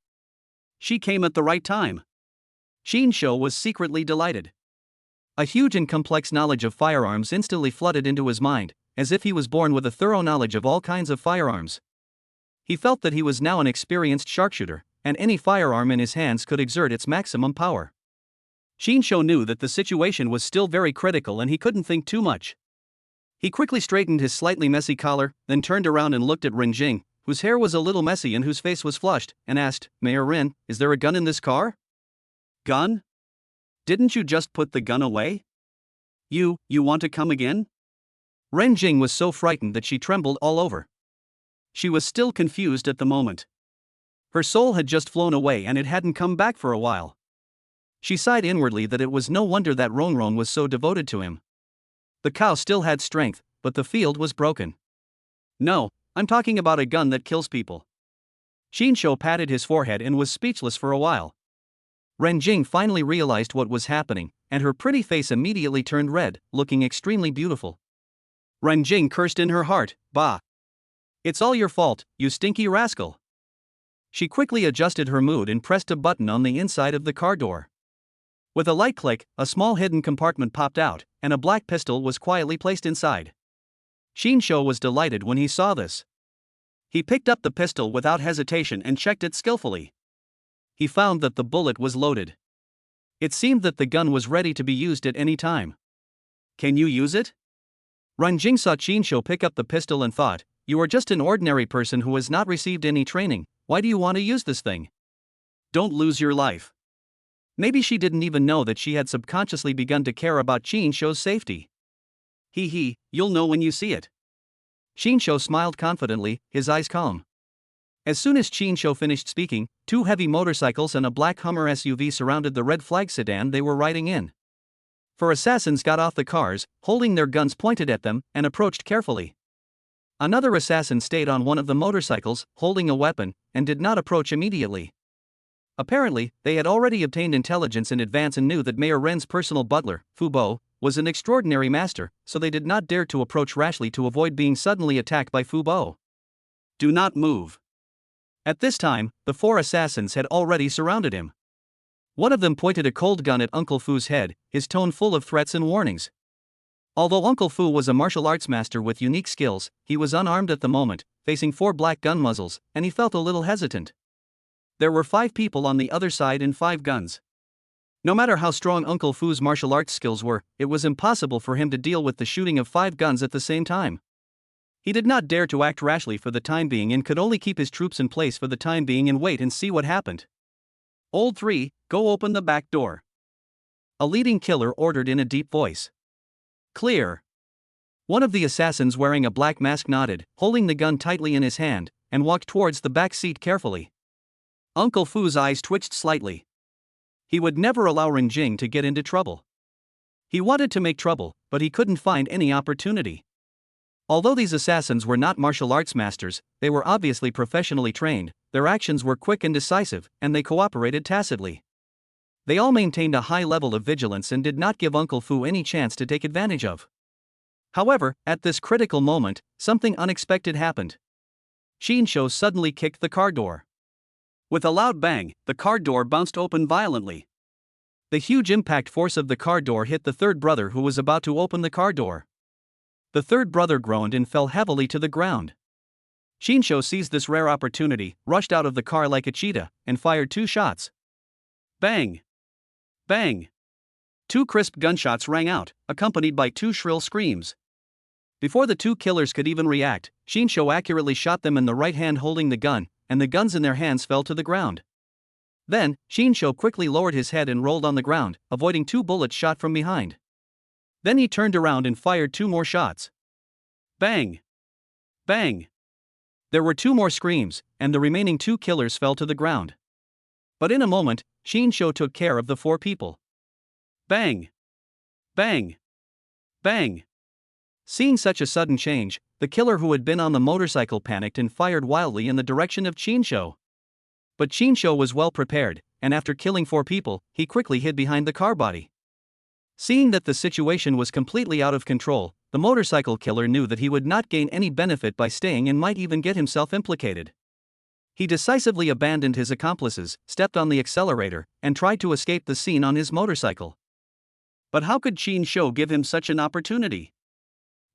S1: She came at the right time. Shinsho was secretly delighted. A huge and complex knowledge of firearms instantly flooded into his mind, as if he was born with a thorough knowledge of all kinds of firearms. He felt that he was now an experienced sharpshooter, and any firearm in his hands could exert its maximum power. Shinsho knew that the situation was still very critical and he couldn't think too much. He quickly straightened his slightly messy collar, then turned around and looked at Renjing, whose hair was a little messy and whose face was flushed, and asked, "Mayor Rin, is there a gun in this car?" "Gun? Didn't you just put the gun away? You want to come again?" Renjing was so frightened that she trembled all over. She was still confused at the moment. Her soul had just flown away and it hadn't come back for a while. She sighed inwardly that it was no wonder that Ronron was so devoted to him. The cow still had strength, but the field was broken. "No, I'm talking about a gun that kills people." Shinsho patted his forehead and was speechless for a while. Renjing finally realized what was happening, and her pretty face immediately turned red, looking extremely beautiful. Renjing cursed in her heart, "Bah! It's all your fault, you stinky rascal." She quickly adjusted her mood and pressed a button on the inside of the car door. With a light click, a small hidden compartment popped out, and a black pistol was quietly placed inside. Shinsho was delighted when he saw this. He picked up the pistol without hesitation and checked it skillfully. He found that the bullet was loaded. It seemed that the gun was ready to be used at any time. "Can you use it?" Renjing saw Shinsho pick up the pistol and thought, "You are just an ordinary person who has not received any training, why do you want to use this thing? Don't lose your life." Maybe she didn't even know that she had subconsciously begun to care about Shinsho's safety. You'll know when you see it." Shinsho smiled confidently, his eyes calm. As soon as Qin Shou finished speaking, 2 heavy motorcycles and a black Hummer SUV surrounded the red flag sedan they were riding in. 4 assassins got off the cars, holding their guns pointed at them, and approached carefully. Another assassin stayed on one of the motorcycles, holding a weapon, and did not approach immediately. Apparently, they had already obtained intelligence in advance and knew that Mayor Ren's personal butler, Fu Bo, was an extraordinary master, so they did not dare to approach rashly to avoid being suddenly attacked by Fu Bo. Do not move. At this time, the 4 assassins had already surrounded him. One of them pointed a cold gun at Uncle Fu's head, his tone full of threats and warnings. Although Uncle Fu was a martial arts master with unique skills, he was unarmed at the moment, facing 4 black gun muzzles, and he felt a little hesitant. There were 5 people on the other side and 5 guns. No matter how strong Uncle Fu's martial arts skills were, it was impossible for him to deal with the shooting of 5 guns at the same time. He did not dare to act rashly for the time being and could only keep his troops in place for the time being and wait and see what happened. Old 3, go open the back door. A leading killer ordered in a deep voice. Clear. One of the assassins wearing a black mask nodded, holding the gun tightly in his hand, and walked towards the back seat carefully. Uncle Fu's eyes twitched slightly. He would never allow Ren Jing to get into trouble. He wanted to make trouble, but he couldn't find any opportunity. Although these assassins were not martial arts masters, they were obviously professionally trained, their actions were quick and decisive, and they cooperated tacitly. They all maintained a high level of vigilance and did not give Uncle Fu any chance to take advantage of. However, at this critical moment, something unexpected happened. Qin Shou suddenly kicked the car door. With a loud bang, the car door bounced open violently. The huge impact force of the car door hit the 3rd brother who was about to open the car door. The 3rd brother groaned and fell heavily to the ground. Qin Shou seized this rare opportunity, rushed out of the car like a cheetah, and fired 2 shots. Bang! Bang! 2 crisp gunshots rang out, accompanied by 2 shrill screams. Before the 2 killers could even react, Qin Shou accurately shot them in the right hand holding the gun, and the guns in their hands fell to the ground. Then, Qin Shou quickly lowered his head and rolled on the ground, avoiding 2 bullets shot from behind. Then he turned around and fired 2 more shots. Bang! Bang! There were 2 more screams, and the remaining 2 killers fell to the ground. But in a moment, Qin Shou took care of the 4 people. Bang! Bang! Bang! Seeing such a sudden change, the killer who had been on the motorcycle panicked and fired wildly in the direction of Qin Shou. But Qin Shou was well prepared, and after killing 4 people, he quickly hid behind the car body. Seeing that the situation was completely out of control, the motorcycle killer knew that he would not gain any benefit by staying and might even get himself implicated. He decisively abandoned his accomplices, stepped on the accelerator, and tried to escape the scene on his motorcycle. But how could Qin Shou give him such an opportunity?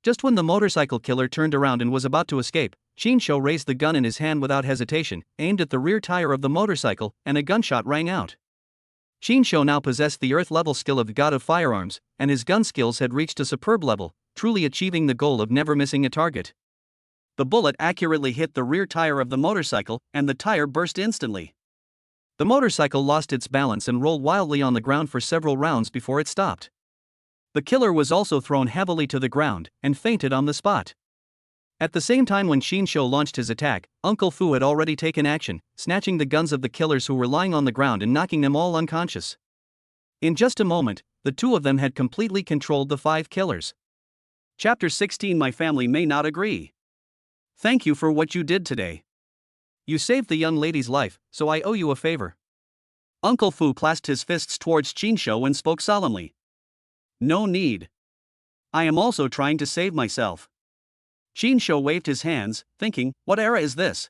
S1: Just when the motorcycle killer turned around and was about to escape, Qin Shou raised the gun in his hand without hesitation, aimed at the rear tire of the motorcycle, and a gunshot rang out. Qin Shou now possessed the earth-level skill of the god of firearms, and his gun skills had reached a superb level, truly achieving the goal of never missing a target. The bullet accurately hit the rear tire of the motorcycle, and the tire burst instantly. The motorcycle lost its balance and rolled wildly on the ground for several rounds before it stopped. The killer was also thrown heavily to the ground, and fainted on the spot. At the same time when Qin Shou launched his attack, Uncle Fu had already taken action, snatching the guns of the killers who were lying on the ground and knocking them all unconscious. In just a moment, the 2 of them had completely controlled the 5 killers. Chapter 16. My family may not agree. Thank you for what you did today. You saved the young lady's life, so I owe you a favor. Uncle Fu clasped his fists towards Qin Shou and spoke solemnly. No need. I am also trying to save myself. Qin Shou waved his hands, thinking, what era is this?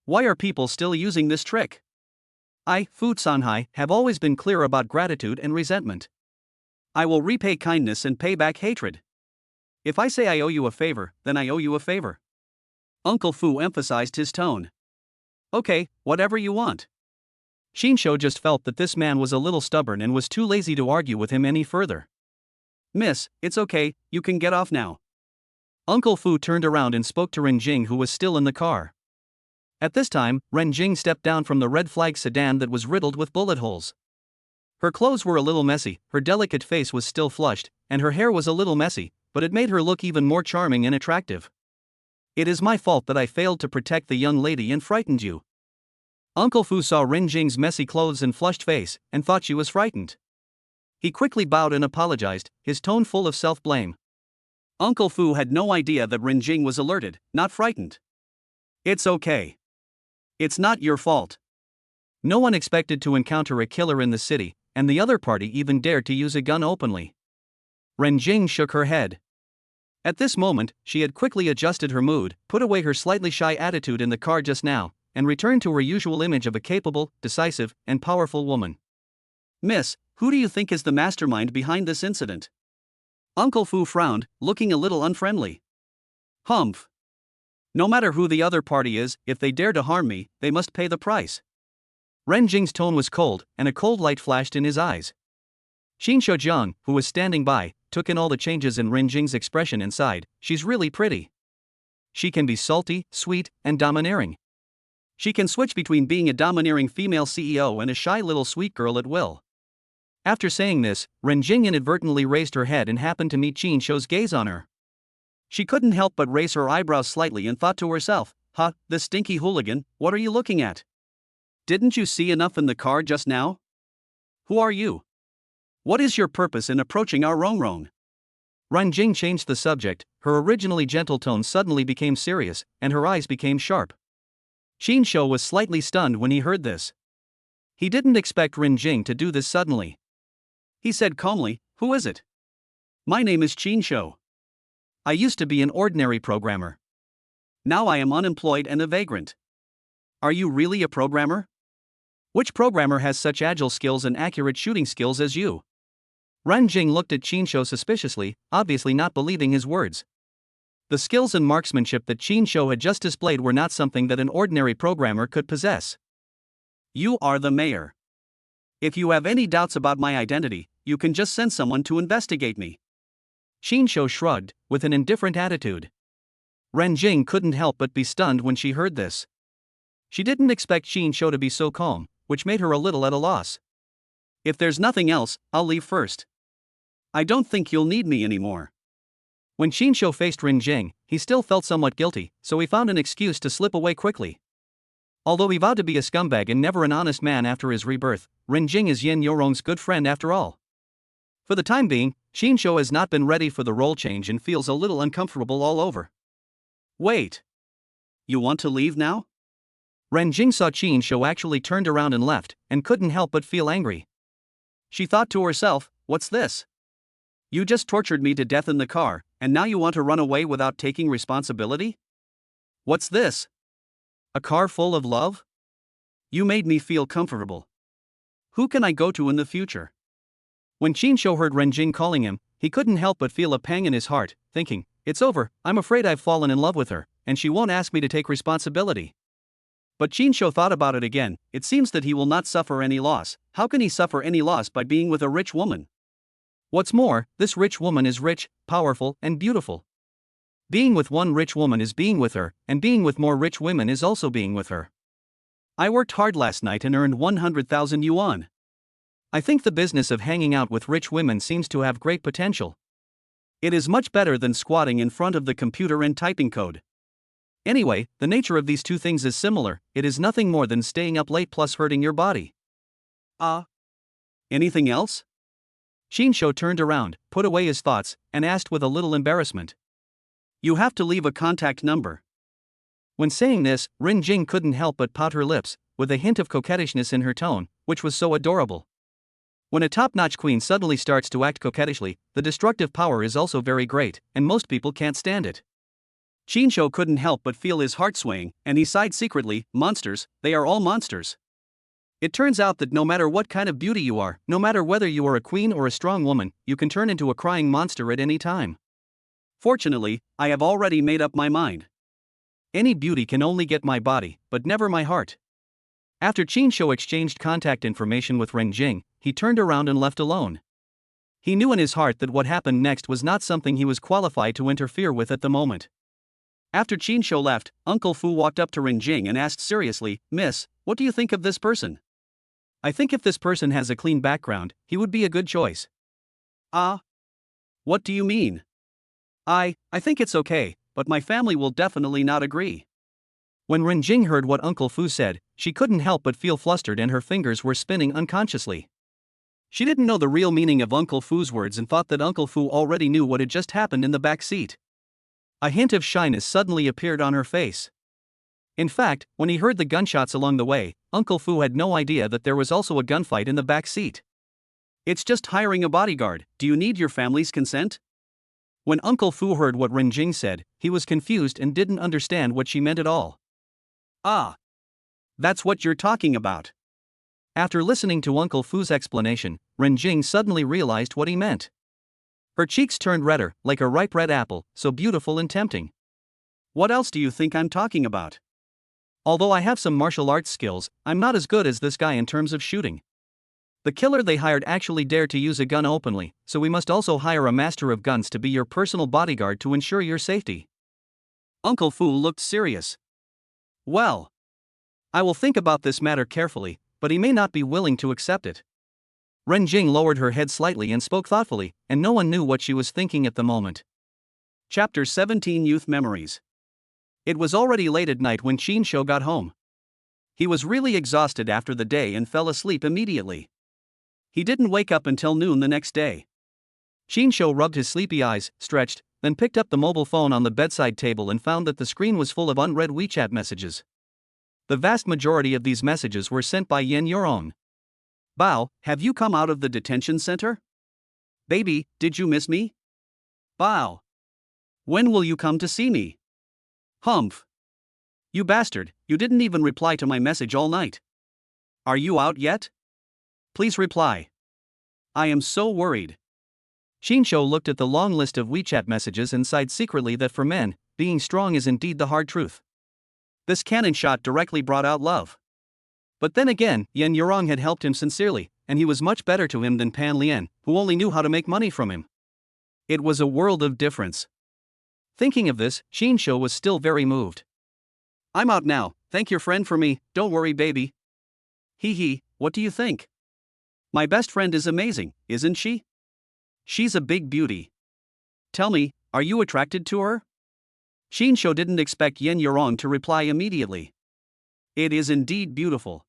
S1: Why are people still using this trick? I, Fu Sanhai, have always been clear about gratitude and resentment. I will repay kindness and pay back hatred. If I say I owe you a favor, then I owe you a favor. Uncle Fu emphasized his tone. Okay, whatever you want. Qin Shou just felt that this man was a little stubborn and was too lazy to argue with him any further. Miss, it's okay, you can get off now. Uncle Fu turned around and spoke to Ren Jing, who was still in the car. At this time, Ren Jing stepped down from the red flag sedan that was riddled with bullet holes. Her clothes were a little messy, her delicate face was still flushed, and her hair was a little messy, but it made her look even more charming and attractive. It is my fault that I failed to protect the young lady and frightened you. Uncle Fu saw Ren Jing's messy clothes and flushed face, and thought she was frightened. He quickly bowed and apologized, his tone full of self-blame. Uncle Fu had no idea that Ren Jing was alerted, not frightened. It's okay. It's not your fault. No one expected to encounter a killer in the city, and the other party even dared to use a gun openly. Ren Jing shook her head. At this moment, she had quickly adjusted her mood, put away her slightly shy attitude in the car just now, and returned to her usual image of a capable, decisive, and powerful woman. Miss, who do you think is the mastermind behind this incident? Uncle Fu frowned, looking a little unfriendly. Humph. No matter who the other party is, if they dare to harm me, they must pay the price. Ren Jing's tone was cold, and a cold light flashed in his eyes. Xin Shoujiang, who was standing by, took in all the changes in Ren Jing's expression and sighed. She's really pretty. She can be salty, sweet, and domineering. She can switch between being a domineering female CEO and a shy little sweet girl at will. After saying this, Ren Jing inadvertently raised her head and happened to meet Qin Shou's gaze on her. She couldn't help but raise her eyebrows slightly and thought to herself, "Huh, this stinky hooligan, what are you looking at? Didn't you see enough in the car just now? Who are you? What is your purpose in approaching our Rongrong?" Ren Jing changed the subject, her originally gentle tone suddenly became serious, and her eyes became sharp. Qin Shou was slightly stunned when he heard this. He didn't expect Ren Jing to do this suddenly. He said calmly, "Who is it?" "My name is Qin Shou. I used to be an ordinary programmer. Now I am unemployed and a vagrant." "Are you really a programmer? Which programmer has such agile skills and accurate shooting skills as you?" Ren Jing looked at Qin Shou suspiciously, obviously not believing his words. The skills and marksmanship that Qin Shou had just displayed were not something that an ordinary programmer could possess. "You are the mayor. If you have any doubts about my identity, you can just send someone to investigate me." Qin Shou shrugged, with an indifferent attitude. Ren Jing couldn't help but be stunned when she heard this. She didn't expect Qin Shou to be so calm, which made her a little at a loss. "If there's nothing else, I'll leave first. I don't think you'll need me anymore." When Qin Shou faced Ren Jing, he still felt somewhat guilty, so he found an excuse to slip away quickly. Although he vowed to be a scumbag and never an honest man after his rebirth, Ren Jing is Yin Yorong's good friend after all. For the time being, Qin Shou has not been ready for the role change and feels a little uncomfortable all over. "Wait. You want to leave now?" Ren Jing saw Qin Shou actually turned around and left, and couldn't help but feel angry. She thought to herself, "What's this? You just tortured me to death in the car, and now you want to run away without taking responsibility? What's this? A car full of love? You made me feel comfortable. Who can I go to in the future?" When Qin Shou heard Ren Jing calling him, he couldn't help but feel a pang in his heart, thinking, "It's over, I'm afraid I've fallen in love with her, and she won't ask me to take responsibility." But Qin Shou thought about it again. It seems that he will not suffer any loss. How can he suffer any loss by being with a rich woman? What's more, this rich woman is rich, powerful, and beautiful. Being with one rich woman is being with her, and being with more rich women is also being with her. I worked hard last night and earned 100,000 yuan. I think the business of hanging out with rich women seems to have great potential. It is much better than squatting in front of the computer and typing code. Anyway, the nature of these two things is similar. It is nothing more than staying up late plus hurting your body. Anything else? Qin Shou turned around, put away his thoughts, and asked with a little embarrassment. "You have to leave a contact number." When saying this, Ren Jing couldn't help but pout her lips, with a hint of coquettishness in her tone, which was so adorable. When a top-notch queen suddenly starts to act coquettishly, the destructive power is also very great, and most people can't stand it. Qin Shou couldn't help but feel his heart swaying, and he sighed secretly. Monsters, they are all monsters. It turns out that no matter what kind of beauty you are, no matter whether you are a queen or a strong woman, you can turn into a crying monster at any time. Fortunately, I have already made up my mind. Any beauty can only get my body, but never my heart. After Qin Shou exchanged contact information with Ren Jing, he turned around and left alone. He knew in his heart that what happened next was not something he was qualified to interfere with at the moment. After Qin Shou left, Uncle Fu walked up to Ren Jing and asked seriously, "Miss, what do you think of this person?" "I think if this person has a clean background, he would be a good choice." What do you mean?" I think it's okay, but my family will definitely not agree. When Renjing heard what Uncle Fu said, she couldn't help but feel flustered and her fingers were spinning unconsciously. She didn't know the real meaning of Uncle Fu's words and thought that Uncle Fu already knew what had just happened in the back seat. A hint of shyness suddenly appeared on her face. In fact, when he heard the gunshots along the way, Uncle Fu had no idea that there was also a gunfight in the back seat. It's just hiring a bodyguard. Do you need your family's consent? When Uncle Fu heard what Renjing said, he was confused and didn't understand what she meant at all. Ah. That's what you're talking about. After listening to Uncle Fu's explanation, Renjing suddenly realized what he meant. Her cheeks turned redder, like a ripe red apple, so beautiful and tempting. What else do you think I'm talking about? Although I have some martial arts skills, I'm not as good as this guy in terms of shooting. The killer they hired actually dared to use a gun openly, so we must also hire a master of guns to be your personal bodyguard to ensure your safety. Uncle Fu looked serious. Well, I will think about this matter carefully, but he may not be willing to accept it. Renjing lowered her head slightly and spoke thoughtfully, and no one knew what she was thinking at the moment. Chapter 17 Youth Memories. It was already late at night when Qin Shou got home. He was really exhausted after the day and fell asleep immediately. He didn't wake up until noon the next day. Qin Shou rubbed his sleepy eyes, stretched, then picked up the mobile phone on the bedside table and found that the screen was full of unread WeChat messages. The vast majority of these messages were sent by Yen Yorong. Bao, have you come out of the detention center? Baby, did you miss me? Bao. When will you come to see me? Humph. You bastard, you didn't even reply to my message all night. Are you out yet? Please reply. I am so worried. Qin Shou looked at the long list of WeChat messages and sighed secretly that for men, being strong is indeed the hard truth. This cannon shot directly brought out love. But then again, Yen Yorong had helped him sincerely, and he was much better to him than Pan Lian, who only knew how to make money from him. It was a world of difference. Thinking of this, Qin Shou was still very moved. I'm out now, thank your friend for me, don't worry baby. Hee hee, what do you think? My best friend is amazing, isn't she? She's a big beauty. Tell me, are you attracted to her? Qin Shou didn't expect Yen Yorong to reply immediately. It is indeed beautiful.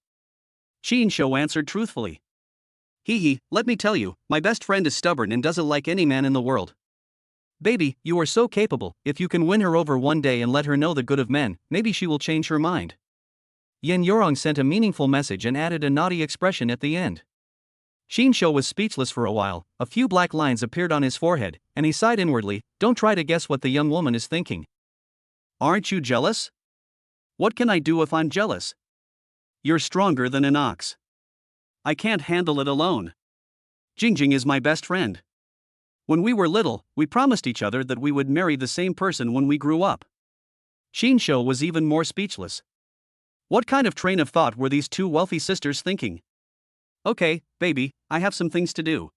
S1: Qin Shou answered truthfully. Hee hee, let me tell you, my best friend is stubborn and doesn't like any man in the world. Baby, you are so capable, if you can win her over one day and let her know the good of men, maybe she will change her mind. Yen Yorong sent a meaningful message and added a naughty expression at the end. Qin Shou was speechless for a while, a few black lines appeared on his forehead, and he sighed inwardly. Don't try to guess what the young woman is thinking. Aren't you jealous? What can I do if I'm jealous? You're stronger than an ox. I can't handle it alone. Jingjing is my best friend. When we were little, we promised each other that we would marry the same person when we grew up. Qin Shou was even more speechless. What kind of train of thought were these two wealthy sisters thinking? Okay, baby, I have some things to do.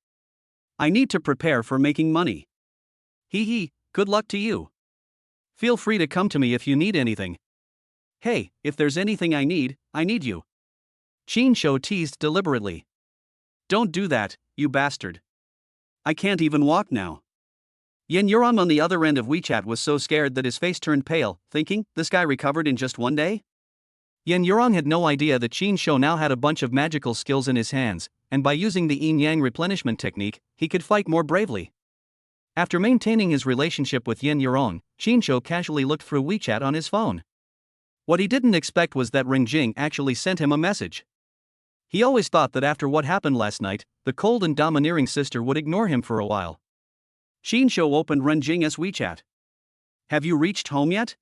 S1: I need to prepare for making money. Hee hee, good luck to you. Feel free to come to me if you need anything. Hey, if there's anything I need you. Qin Shou teased deliberately. Don't do that, you bastard. I can't even walk now. Yen Yorong on the other end of WeChat was so scared that his face turned pale, thinking, this guy recovered in just one day? Yen Yorong had no idea that Qin Shou now had a bunch of magical skills in his hands, and by using the yin-yang replenishment technique, he could fight more bravely. After maintaining his relationship with Yen Yorong, Qin Shou casually looked through WeChat on his phone. What he didn't expect was that Renjing actually sent him a message. He always thought that after what happened last night, the cold and domineering sister would ignore him for a while. Qin Shou opened Renjing's WeChat. Have you reached home yet?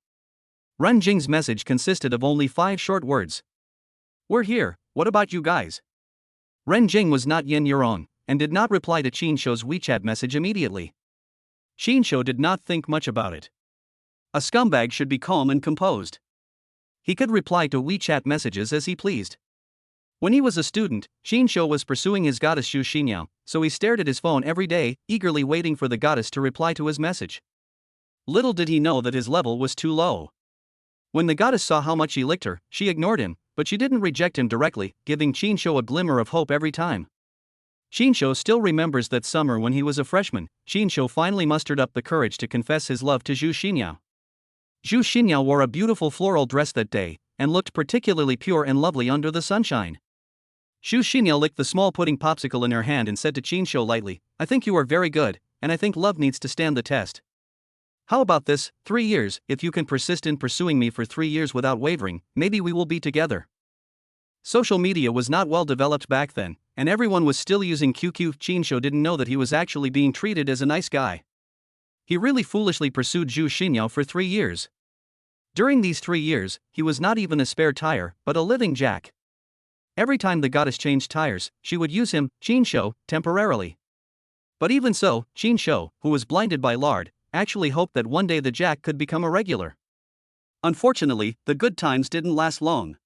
S1: Renjing's message consisted of only 5 short words. We're here, what about you guys? Renjing was not Yen Yorong, and did not reply to Qin Shou's WeChat message immediately. Qin Shou did not think much about it. A scumbag should be calm and composed. He could reply to WeChat messages as he pleased. When he was a student, Qin Shou was pursuing his goddess Xu Xinyao, so he stared at his phone every day, eagerly waiting for the goddess to reply to his message. Little did he know that his level was too low. When the goddess saw how much he liked her, she ignored him, but she didn't reject him directly, giving Qin Shou a glimmer of hope every time. Qin Shou still remembers that summer when he was a freshman. Qin Shou finally mustered up the courage to confess his love to Xu Xinyao. Zhu Xinyao wore a beautiful floral dress that day, and looked particularly pure and lovely under the sunshine. Zhu Xinyao licked the small pudding popsicle in her hand and said to Qin Shou lightly, "I think you are very good, and I think love needs to stand the test. How about this, 3 years, if you can persist in pursuing me for 3 years without wavering, maybe we will be together." Social media was not well developed back then, and everyone was still using QQ. Qin Shou didn't know that he was actually being treated as a nice guy. He really foolishly pursued Zhu Xinyao for 3 years. During these 3 years, he was not even a spare tire, but a living jack. Every time the goddess changed tires, she would use him, Qin Shou, temporarily. But even so, Qin Shou, who was blinded by lard, actually hoped that one day the jack could become a regular. Unfortunately, the good times didn't last long.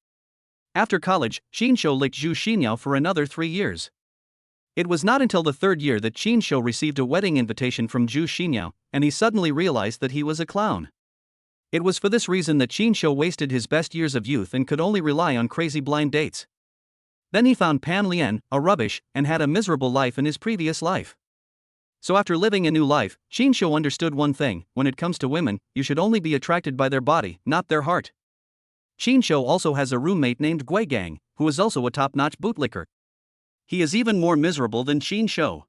S1: After college, Qin Shou licked Zhu Xinyao for another 3 years. It was not until the 3rd year that Qin Shou received a wedding invitation from Zhu Xinyao, and he suddenly realized that he was a clown. It was for this reason that Qin Shou wasted his best years of youth and could only rely on crazy blind dates. Then he found Pan Lian, a rubbish, and had a miserable life in his previous life. So after living a new life, Qin Shou understood one thing: when it comes to women, you should only be attracted by their body, not their heart. Qin Shou also has a roommate named Gui Gang, who is also a top-notch bootlicker. He is even more miserable than Qin Shou.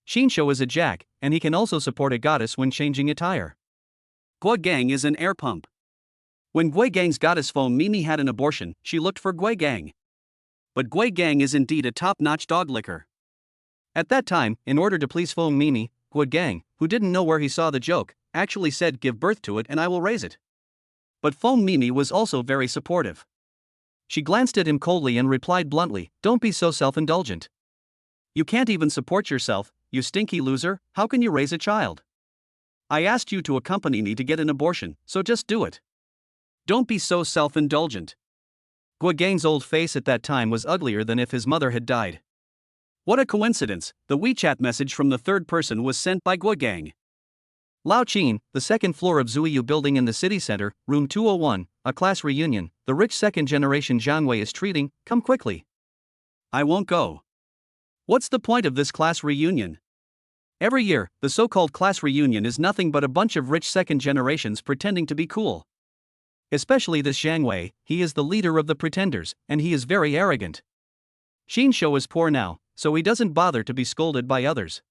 S1: Qin Shou is a jack, and he can also support a goddess when changing a tire. Gui Gang is an air pump. When Gui Gang's goddess Feng Mimi had an abortion, she looked for Gui Gang. But Gui Gang is indeed a top-notch dog licker. At that time, in order to please Feng Mimi, Gui Gang, who didn't know where he saw the joke, actually said, "Give birth to it and I will raise it." But Feng Mimi was also very supportive. She glanced at him coldly and replied bluntly, "Don't be so self-indulgent. You can't even support yourself, you stinky loser, how can you raise a child? I asked you to accompany me to get an abortion, so just do it. Don't be so self-indulgent." Gui Gang's old face at that time was uglier than if his mother had died. What a coincidence, the WeChat message from the 3rd person was sent by Gui Gang. Lao Qin, the 2nd floor of Zuiyu building in the city center, room 201, a class reunion, the rich 2nd generation Zhang Wei is treating, come quickly. I won't go. What's the point of this class reunion? Every year, the so-called class reunion is nothing but a bunch of rich 2nd generations pretending to be cool. Especially this Zhang Wei, he is the leader of the pretenders, and he is very arrogant. Qin Shou is poor now, so he doesn't bother to be scolded by others.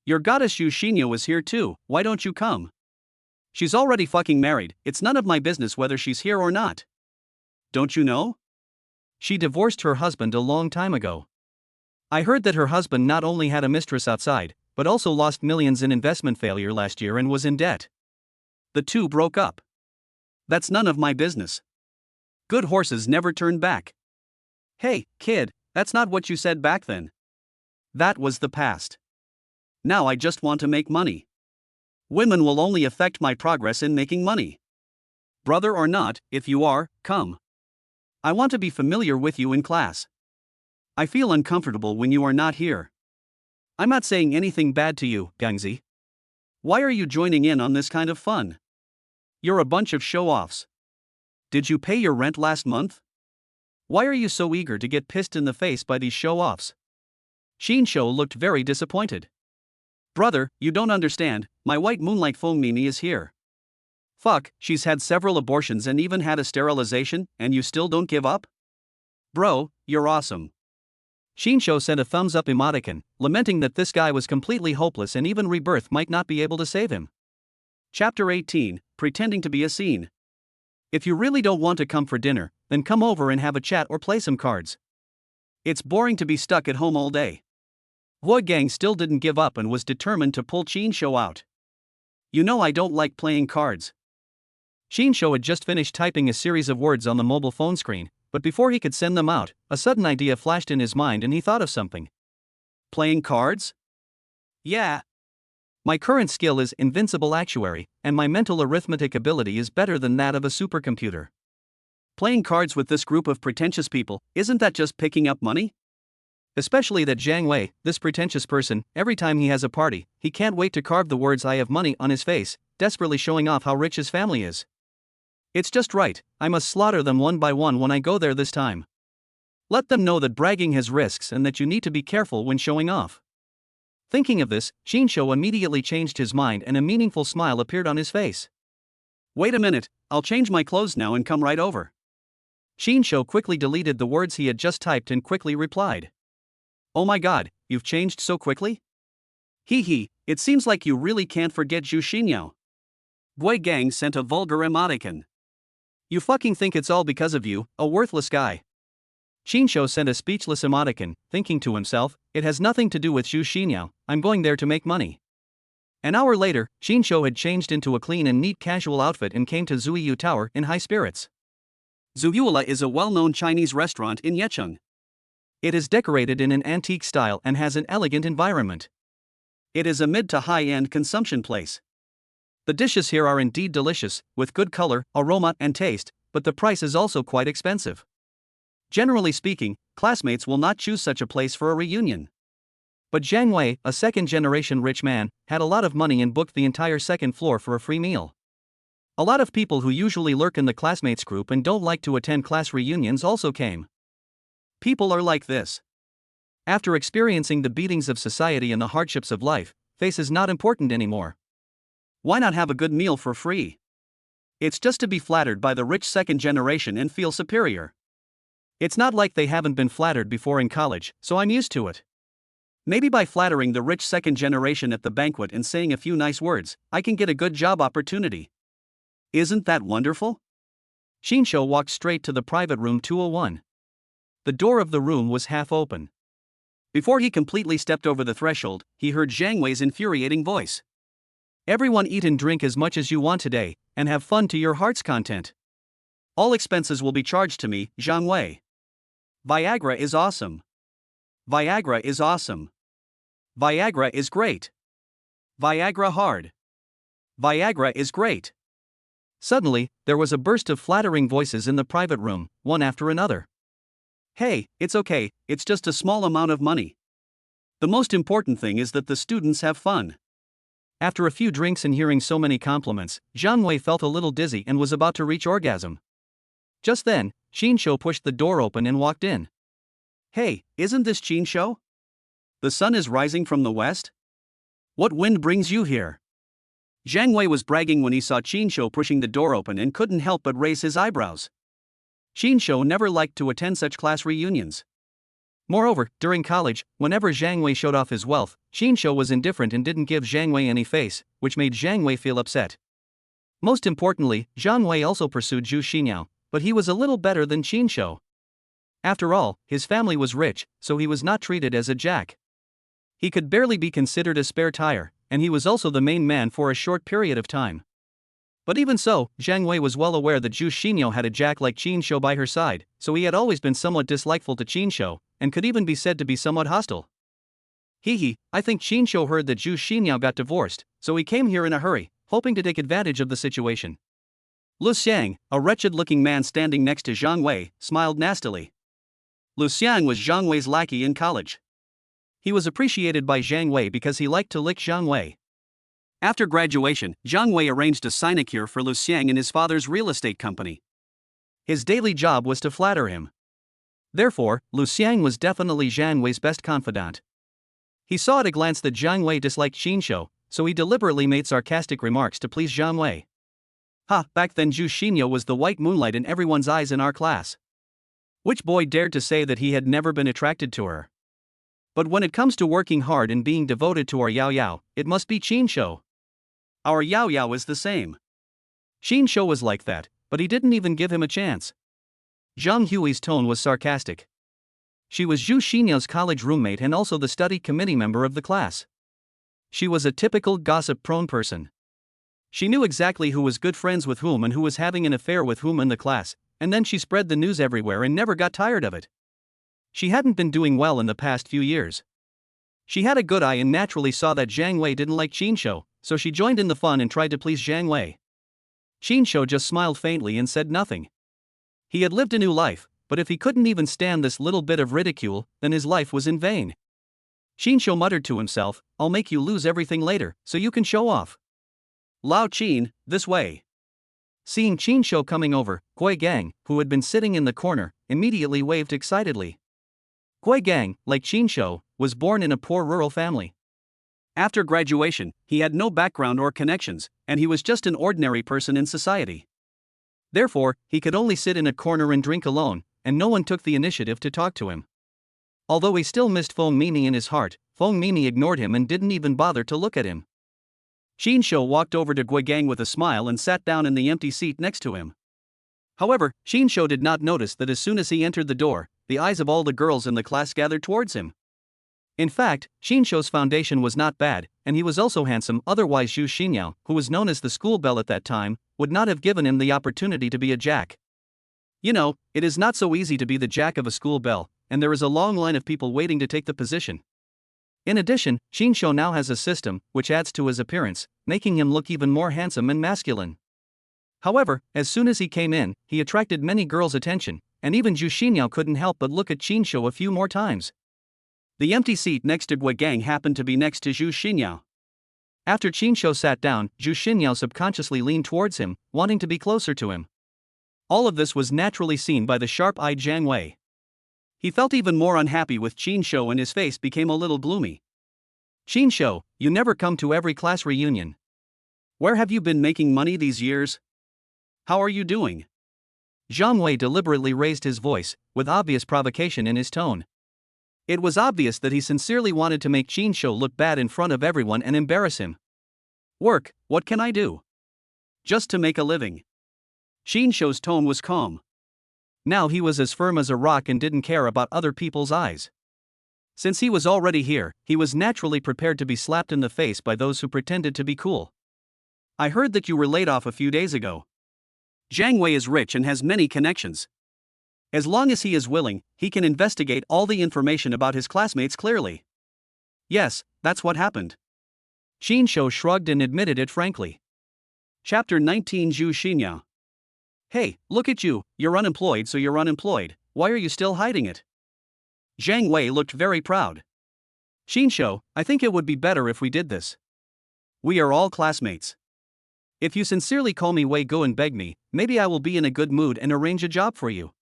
S1: Your goddess Zhu Xinyao is here too, why don't you come? She's already fucking married, it's none of my business whether she's here or not. Don't you know? She divorced her husband a long time ago. I heard that her husband not only had a mistress outside, but also lost millions in investment failure last year and was in debt. The two broke up. That's none of my business. Good horses never turn back. Hey, kid, that's not what you said back then. That was the past. Now I just want to make money. Women will only affect my progress in making money. Brother or not, if you are, come. I want to be familiar with you in class. I feel uncomfortable when you are not here. I'm not saying anything bad to you, Gangzi. Why are you joining in on this kind of fun? You're a bunch of show-offs. Did you pay your rent last month? Why are you so eager to get pissed in the face by these show-offs? Qin Shou looked very disappointed. Brother, you don't understand, my white moonlight Feng Mimi is here. Fuck, she's had several abortions and even had a sterilization, and you still don't give up? Bro, you're awesome. Qin Shou sent a thumbs-up emoticon, lamenting that this guy was completely hopeless and even Rebirth might not be able to save him. Chapter 18, Pretending to be a Scene. If you really don't want to come for dinner, then come over and have a chat or play some cards. It's boring to be stuck at home all day. Gui Gang still didn't give up and was determined to pull Qin Shou out. You know I don't like playing cards. Qin Shou had just finished typing a series of words on the mobile phone screen, but before he could send them out, a sudden idea flashed in his mind and he thought of something. Playing cards? Yeah. My current skill is Invincible Actuary, and my mental arithmetic ability is better than that of a supercomputer. Playing cards with this group of pretentious people, isn't that just picking up money? Especially that Zhang Wei, this pretentious person, every time he has a party, he can't wait to carve the words "I have money" on his face, desperately showing off how rich his family is. It's just right, I must slaughter them one by one when I go there this time. Let them know that bragging has risks and that you need to be careful when showing off. Thinking of this, Qin Shou immediately changed his mind and a meaningful smile appeared on his face. Wait a minute, I'll change my clothes now and come right over. Qin Shou quickly deleted the words he had just typed and quickly replied. Oh my god, you've changed so quickly? Hee hee, it seems like you really can't forget Zhu Xinyao. Gui Gang sent a vulgar emoticon. You fucking think it's all because of you, a worthless guy. Qin Shou sent a speechless emoticon, thinking to himself, it has nothing to do with Zhu Xinyao, I'm going there to make money. An hour later, Qin Shou had changed into a clean and neat casual outfit and came to Zuiyu Tower in high spirits. Zuyuela is a well-known Chinese restaurant in Yecheng. It is decorated in an antique style and has an elegant environment. It is a mid to high-end consumption place. The dishes here are indeed delicious, with good color, aroma, and taste, but the price is also quite expensive. Generally speaking, classmates will not choose such a place for a reunion. But Zhang Wei, a second-generation rich man, had a lot of money and booked the entire second floor for a free meal. A lot of people who usually lurk in the classmates group and don't like to attend class reunions also came. People are like this. After experiencing the beatings of society and the hardships of life, face is not important anymore. Why not have a good meal for free? It's just to be flattered by the rich second generation and feel superior. It's not like they haven't been flattered before in college, so I'm used to it. Maybe by flattering the rich second generation at the banquet and saying a few nice words, I can get a good job opportunity. Isn't that wonderful? Qin Shou walked straight to the private room 201. The door of the room was half open. Before he completely stepped over the threshold, he heard Zhang Wei's infuriating voice. Everyone eat and drink as much as you want today, and have fun to your heart's content. All expenses will be charged to me, Zhang Wei. Viagra is awesome. Viagra is awesome. Viagra is great. Viagra hard. Viagra is great. Suddenly, there was a burst of flattering voices in the private room, one after another. Hey, it's okay, it's just a small amount of money. The most important thing is that the students have fun. After a few drinks and hearing so many compliments, Zhang Wei felt a little dizzy and was about to reach orgasm. Just then, Qin Shou pushed the door open and walked in. Hey, isn't this Qin Shou? The sun is rising from the west? What wind brings you here? Zhang Wei was bragging when he saw Qin Shou pushing the door open and couldn't help but raise his eyebrows. Qin Shou never liked to attend such class reunions. Moreover, during college, whenever Zhang Wei showed off his wealth, Qin Shou was indifferent and didn't give Zhang Wei any face, which made Zhang Wei feel upset. Most importantly, Zhang Wei also pursued Zhu Xinyao, but he was a little better than Qin Shou. After all, his family was rich, so he was not treated as a jack. He could barely be considered a spare tire, and he was also the main man for a short period of time. But even so, Zhang Wei was well aware that Zhu Xinyao had a jack like Qin Shou by her side, so he had always been somewhat dislikeful to Qin Shou, and could even be said to be somewhat hostile. I think Qin Shou heard that Zhu Xinyao got divorced, so he came here in a hurry, hoping to take advantage of the situation. Lu Xiang, a wretched-looking man standing next to Zhang Wei, smiled nastily. Lu Xiang was Zhang Wei's lackey in college. He was appreciated by Zhang Wei because he liked to lick Zhang Wei. After graduation, Zhang Wei arranged a sinecure for Lu Xiang in his father's real estate company. His daily job was to flatter him. Therefore, Lu Xiang was definitely Zhang Wei's best confidant. He saw at a glance that Zhang Wei disliked Qin Shou, so he deliberately made sarcastic remarks to please Zhang Wei. Back then Zhu Xinyao was the white moonlight in everyone's eyes in our class. Which boy dared to say that he had never been attracted to her? But when it comes to working hard and being devoted to our Yao Yao, it must be Qin Shou. Our Yao Yao is the same. Qin Shou was like that, but he didn't even give him a chance. Zhang Hui's tone was sarcastic. She was Zhu Xinyao's college roommate and also the study committee member of the class. She was a typical gossip-prone person. She knew exactly who was good friends with whom and who was having an affair with whom in the class, and then she spread the news everywhere and never got tired of it. She hadn't been doing well in the past few years. She had a good eye and naturally saw that Zhang Wei didn't like Qin Shou, so she joined in the fun and tried to please Zhang Wei. Qin Shou just smiled faintly and said nothing. He had lived a new life, but if he couldn't even stand this little bit of ridicule, then his life was in vain. Qin Shou muttered to himself, I'll make you lose everything later, so you can show off. Lao Qin, this way. Seeing Qin Shou coming over, Gui Gang, who had been sitting in the corner, immediately waved excitedly. Gui Gang, like Qin Shou, was born in a poor rural family. After graduation, he had no background or connections, and he was just an ordinary person in society. Therefore, he could only sit in a corner and drink alone, and no one took the initiative to talk to him. Although he still missed Feng Mimi in his heart, Feng Mimi ignored him and didn't even bother to look at him. Qin Shou walked over to Gui Gang with a smile and sat down in the empty seat next to him. However, Qin Shou did not notice that as soon as he entered the door, the eyes of all the girls in the class gathered towards him. In fact, Qin Shou's foundation was not bad, and he was also handsome, otherwise Zhu Xinyao, who was known as the school belle at that time, would not have given him the opportunity to be a jack. You know, it is not so easy to be the jack of a school belle, and there is a long line of people waiting to take the position. In addition, Qin Shou now has a system, which adds to his appearance, making him look even more handsome and masculine. However, as soon as he came in, he attracted many girls' attention, and even Zhu Xinyao couldn't help but look at Qin Shou a few more times. The empty seat next to Gui Gang happened to be next to Zhu Xinyao. After Qin Shou sat down, Zhu Xinyao subconsciously leaned towards him, wanting to be closer to him. All of this was naturally seen by the sharp-eyed Zhang Wei. He felt even more unhappy with Qin Shou and his face became a little gloomy. Qin Shou, you never come to every class reunion. Where have you been making money these years? How are you doing? Zhang Wei deliberately raised his voice, with obvious provocation in his tone. It was obvious that he sincerely wanted to make Qin Shou look bad in front of everyone and embarrass him. Work, what can I do? Just to make a living. Qin Shou's tone was calm. Now he was as firm as a rock and didn't care about other people's eyes. Since he was already here, he was naturally prepared to be slapped in the face by those who pretended to be cool. I heard that you were laid off a few days ago. Zhang Wei is rich and has many connections. As long as he is willing, he can investigate all the information about his classmates clearly. Yes, that's what happened. Qin Shou shrugged and admitted it frankly. Chapter 19 Zhu Xinyao. Hey, look at you, you're unemployed so you're unemployed, why are you still hiding it? Zhang Wei looked very proud. Qin Shou, I think it would be better if we did this. We are all classmates. If you sincerely call me Wei Go and beg me, maybe I will be in a good mood and arrange a job for you.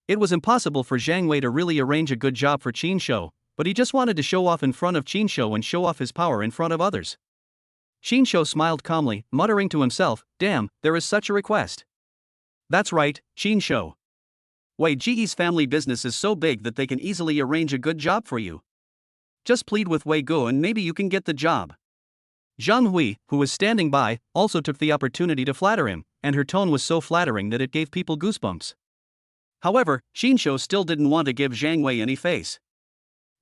S1: It was impossible for Zhang Wei to really arrange a good job for Qin Shou, but he just wanted to show off in front of Qin Shou and show off his power in front of others. Qin Shou smiled calmly, muttering to himself, damn, there is such a request. That's right, Qin Shou. Wei Ji's family business is so big that they can easily arrange a good job for you. Just plead with Wei Go and maybe you can get the job. Zhang Hui, who was standing by, also took the opportunity to flatter him, and her tone was so flattering that it gave people goosebumps. However, Qin Shou still didn't want to give Zhang Wei any face.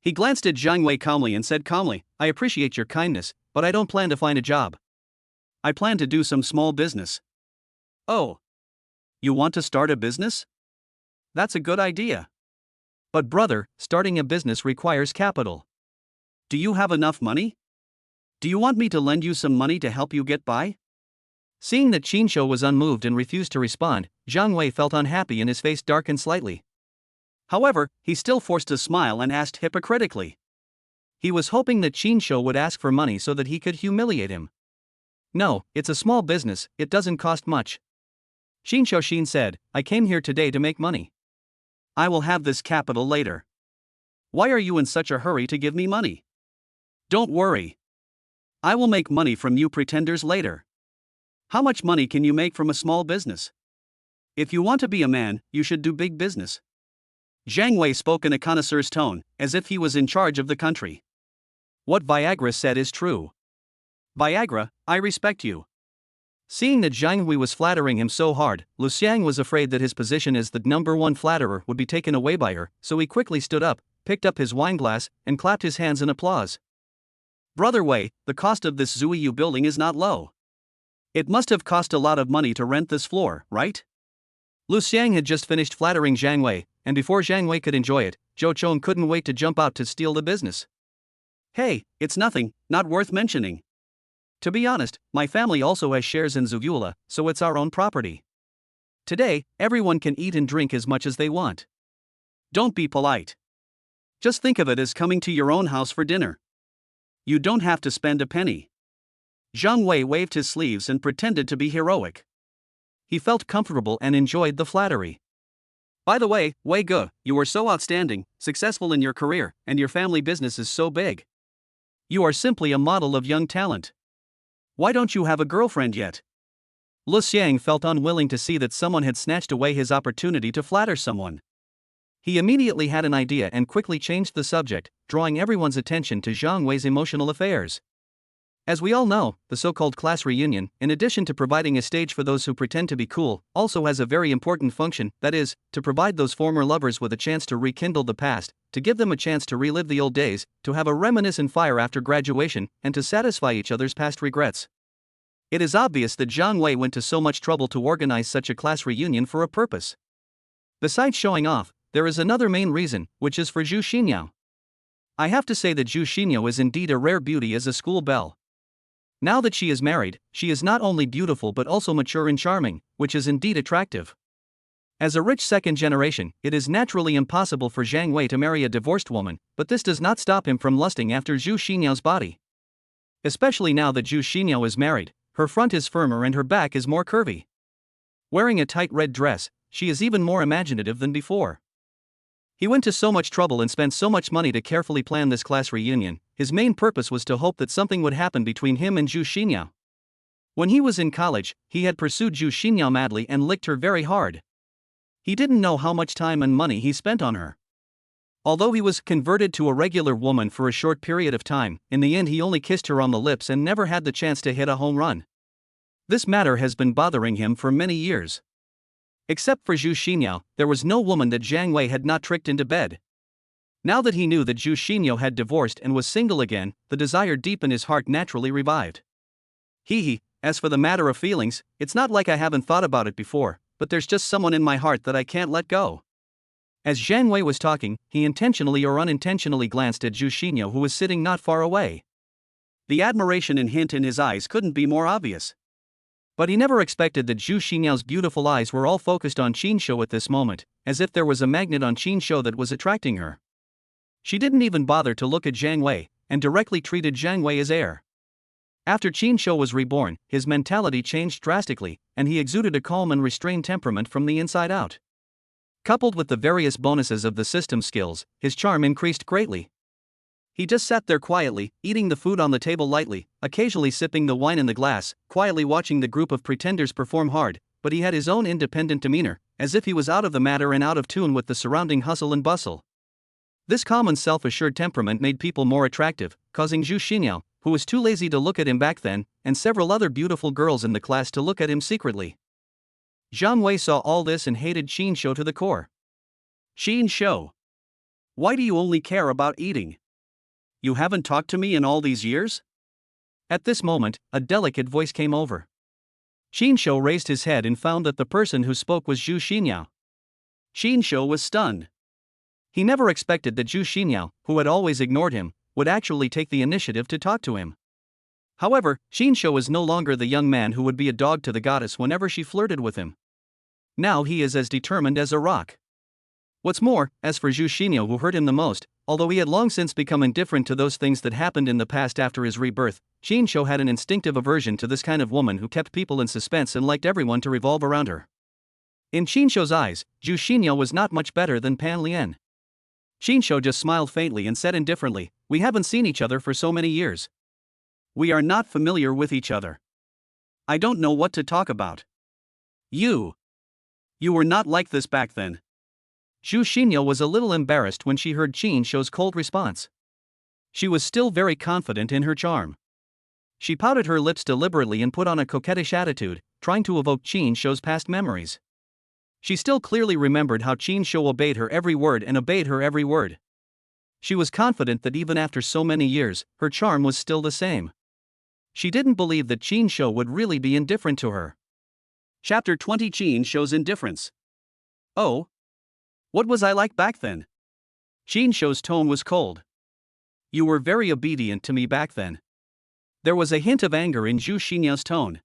S1: He glanced at Zhang Wei calmly and said calmly, I appreciate your kindness, but I don't plan to find a job. I plan to do some small business. Oh. You want to start a business? That's a good idea. But brother, starting a business requires capital. Do you have enough money? Do you want me to lend you some money to help you get by? Seeing that Qin Shou was unmoved and refused to respond, Zhang Wei felt unhappy and his face darkened slightly. However, he still forced a smile and asked hypocritically. He was hoping that Qin Shou would ask for money so that he could humiliate him. No, it's a small business, it doesn't cost much. Qin Shou said, I came here today to make money. I will have this capital later. Why are you in such a hurry to give me money? Don't worry. I will make money from you pretenders later. How much money can you make from a small business? If you want to be a man, you should do big business. Zhang Wei spoke in a connoisseur's tone, as if he was in charge of the country. What Viagra said is true. Viagra, I respect you. Seeing that Zhang Hui was flattering him so hard, Lu Xiang was afraid that his position as the #1 flatterer would be taken away by her, so he quickly stood up, picked up his wineglass, and clapped his hands in applause. Brother Wei, the cost of this Zuiyu building is not low. It must have cost a lot of money to rent this floor, right? Lu Xiang had just finished flattering Zhang Wei, and before Zhang Wei could enjoy it, Zhou Chong couldn't wait to jump out to steal the business. Hey, it's nothing, not worth mentioning. To be honest, my family also has shares in Zugula, so it's our own property. Today, everyone can eat and drink as much as they want. Don't be polite. Just think of it as coming to your own house for dinner. You don't have to spend a penny. Zhang Wei waved his sleeves and pretended to be heroic. He felt comfortable and enjoyed the flattery. By the way, Wei Ge, you are so outstanding, successful in your career, and your family business is so big. You are simply a model of young talent. Why don't you have a girlfriend yet? Lu Xiang felt unwilling to see that someone had snatched away his opportunity to flatter someone. He immediately had an idea and quickly changed the subject, drawing everyone's attention to Zhang Wei's emotional affairs. As we all know, the so-called class reunion, in addition to providing a stage for those who pretend to be cool, also has a very important function, that is, to provide those former lovers with a chance to rekindle the past, to give them a chance to relive the old days, to have a reminiscent fire after graduation, and to satisfy each other's past regrets. It is obvious that Zhang Wei went to so much trouble to organize such a class reunion for a purpose. Besides showing off, there is another main reason, which is for Zhu Xinyao. I have to say that Zhu Xinyao is indeed a rare beauty as a school belle. Now that she is married, she is not only beautiful but also mature and charming, which is indeed attractive. As a rich second generation, it is naturally impossible for Zhang Wei to marry a divorced woman, but this does not stop him from lusting after Zhu Xinyao's body. Especially now that Zhu Xinyao is married, her front is firmer and her back is more curvy. Wearing a tight red dress, she is even more imaginative than before. He went to so much trouble and spent so much money to carefully plan this class reunion. His main purpose was to hope that something would happen between him and Zhu Xinyao. When he was in college, he had pursued Zhu Xinyao madly and licked her very hard. He didn't know how much time and money he spent on her. Although he was converted to a regular woman for a short period of time, in the end he only kissed her on the lips and never had the chance to hit a home run. This matter has been bothering him for many years. Except for Zhu Xinyao, there was no woman that Zhang Wei had not tricked into bed. Now that he knew that Zhu Xinyao had divorced and was single again, the desire deep in his heart naturally revived. As for the matter of feelings, it's not like I haven't thought about it before, but there's just someone in my heart that I can't let go. As Zhang Wei was talking, he intentionally or unintentionally glanced at Zhu Xinyao, who was sitting not far away. The admiration and hint in his eyes couldn't be more obvious. But he never expected that Zhu Xinyao's beautiful eyes were all focused on Qin Shou at this moment, as if there was a magnet on Qin Shou that was attracting her. She didn't even bother to look at Zhang Wei, and directly treated Zhang Wei as heir. After Qin Shou was reborn, his mentality changed drastically, and he exuded a calm and restrained temperament from the inside out. Coupled with the various bonuses of the system skills, his charm increased greatly. He just sat there quietly, eating the food on the table lightly, occasionally sipping the wine in the glass, quietly watching the group of pretenders perform hard, but he had his own independent demeanor, as if he was out of the matter and out of tune with the surrounding hustle and bustle. This calm and self-assured temperament made people more attractive, causing Zhu Xinyao, who was too lazy to look at him back then, and several other beautiful girls in the class to look at him secretly. Zhang Wei saw all this and hated Qin Shou to the core. Qin Shou, why do you only care about eating? You haven't talked to me in all these years? At this moment, a delicate voice came over. Qin Shou raised his head and found that the person who spoke was Zhu Xinyao. Qin Shou was stunned. He never expected that Zhu Xinyao, who had always ignored him, would actually take the initiative to talk to him. However, Qin Shou was no longer the young man who would be a dog to the goddess whenever she flirted with him. Now he is as determined as a rock. What's more, as for Zhu Xinyao, who hurt him the most, although he had long since become indifferent to those things that happened in the past after his rebirth, Qin Shou had an instinctive aversion to this kind of woman who kept people in suspense and liked everyone to revolve around her. In Qin Shou's eyes, Zhu Xinyao was not much better than Pan Lian. Qin Shou just smiled faintly and said indifferently, "We haven't seen each other for so many years. We are not familiar with each other. I don't know what to talk about. You were not like this back then." Zhu Xinyao was a little embarrassed when she heard Qin Shou's cold response. She was still very confident in her charm. She pouted her lips deliberately and put on a coquettish attitude, trying to evoke Qin Shou's past memories. She still clearly remembered how Qin Shou obeyed her every word and obeyed her every word. She was confident that even after so many years, her charm was still the same. She didn't believe that Qin Shou would really be indifferent to her. Chapter 20: Qin Shou's indifference. Oh? What was I like back then? Qin Shou's tone was cold. You were very obedient to me back then. There was a hint of anger in Zhu Xinyao's tone.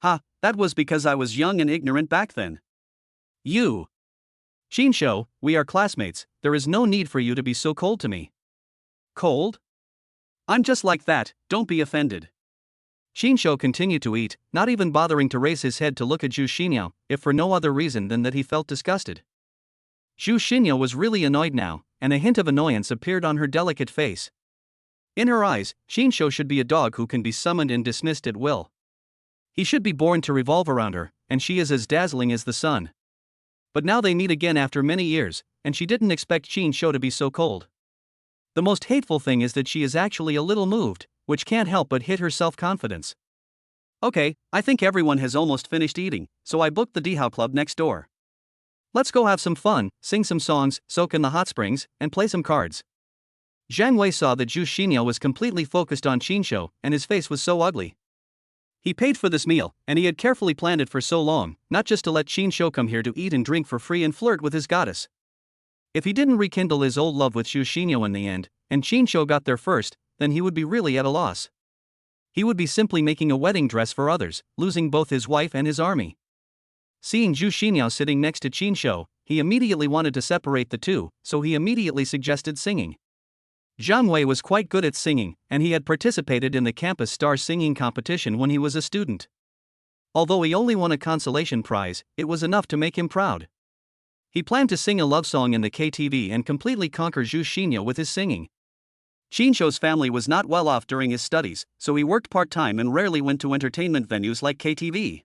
S1: That was because I was young and ignorant back then. You. Qin Shou, we are classmates, there is no need for you to be so cold to me. Cold? I'm just like that, don't be offended. Qin Shou continued to eat, not even bothering to raise his head to look at Zhu Xinyao, if for no other reason than that he felt disgusted. Zhu Xinyao was really annoyed now, and a hint of annoyance appeared on her delicate face. In her eyes, Qinshu should be a dog who can be summoned and dismissed at will. He should be born to revolve around her, and she is as dazzling as the sun. But now they meet again after many years, and she didn't expect Qinshu to be so cold. The most hateful thing is that she is actually a little moved, which can't help but hit her self-confidence. Okay, I think everyone has almost finished eating, so I booked the Dihao Club next door. Let's go have some fun, sing some songs, soak in the hot springs, and play some cards. Zhang Wei saw that Zhu Xinyo was completely focused on Qinshu, and his face was so ugly. He paid for this meal, and he had carefully planned it for so long, not just to let Qinshu come here to eat and drink for free and flirt with his goddess. If he didn't rekindle his old love with Zhu Xinyo in the end, and Qinshu got there first, then he would be really at a loss. He would be simply making a wedding dress for others, losing both his wife and his army. Seeing Zhu Xinyo sitting next to Qinshu, he immediately wanted to separate the two, so he immediately suggested singing. Zhang Wei was quite good at singing, and he had participated in the campus star singing competition when he was a student. Although he only won a consolation prize, it was enough to make him proud. He planned to sing a love song in the KTV and completely conquer Zhu Xinyo with his singing. Qinshu's family was not well off during his studies, so he worked part-time and rarely went to entertainment venues like KTV.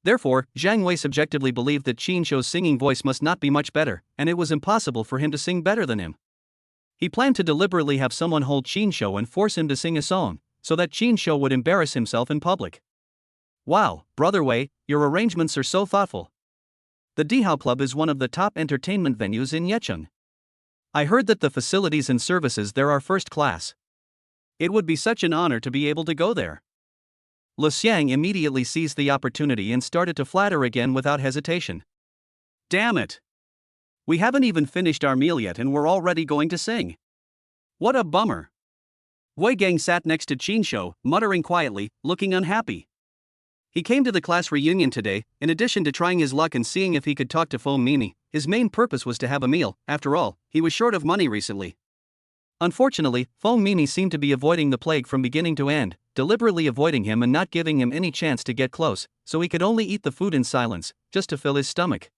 S1: Therefore, Zhang Wei subjectively believed that Qinshu's singing voice must not be much better, and it was impossible for him to sing better than him. He planned to deliberately have someone hold Qinshu and force him to sing a song, so that Qinshu would embarrass himself in public. Wow, Brother Wei, your arrangements are so thoughtful. The Dihao Club is one of the top entertainment venues in Yecheng. I heard that the facilities and services there are first class. It would be such an honor to be able to go there. Lu Xiang immediately seized the opportunity and started to flatter again without hesitation. Damn it! We haven't even finished our meal yet and we're already going to sing. What a bummer. Wei Gang sat next to Qinshu, muttering quietly, looking unhappy. He came to the class reunion today, in addition to trying his luck and seeing if he could talk to Feng Mimi. His main purpose was to have a meal. After all, he was short of money recently. Unfortunately, Feng Mimi seemed to be avoiding the plague from beginning to end, deliberately avoiding him and not giving him any chance to get close, so he could only eat the food in silence, just to fill his stomach.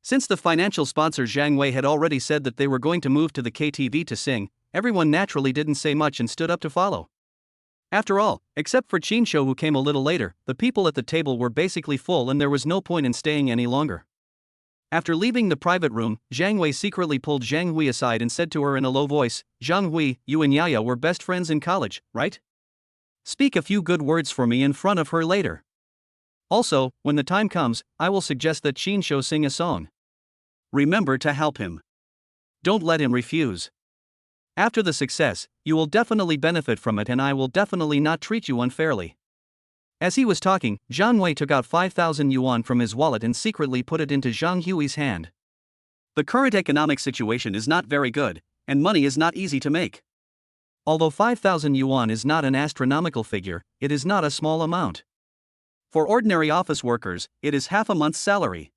S1: Since the financial sponsor Zhang Wei had already said that they were going to move to the KTV to sing, everyone naturally didn't say much and stood up to follow. After all, except for Qinshu who came a little later, the people at the table were basically full and there was no point in staying any longer. After leaving the private room, Zhang Wei secretly pulled Zhang Hui aside and said to her in a low voice, "Zhang Hui, you and Yaya were best friends in college, right? Speak a few good words for me in front of her later. Also, when the time comes, I will suggest that Qinshu sing a song. Remember to help him. Don't let him refuse. After the success, you will definitely benefit from it and I will definitely not treat you unfairly." As he was talking, Zhang Wei took out 5,000 yuan from his wallet and secretly put it into Zhang Hui's hand. The current economic situation is not very good, and money is not easy to make. Although 5,000 yuan is not an astronomical figure, it is not a small amount. For ordinary office workers, it is half a month's salary.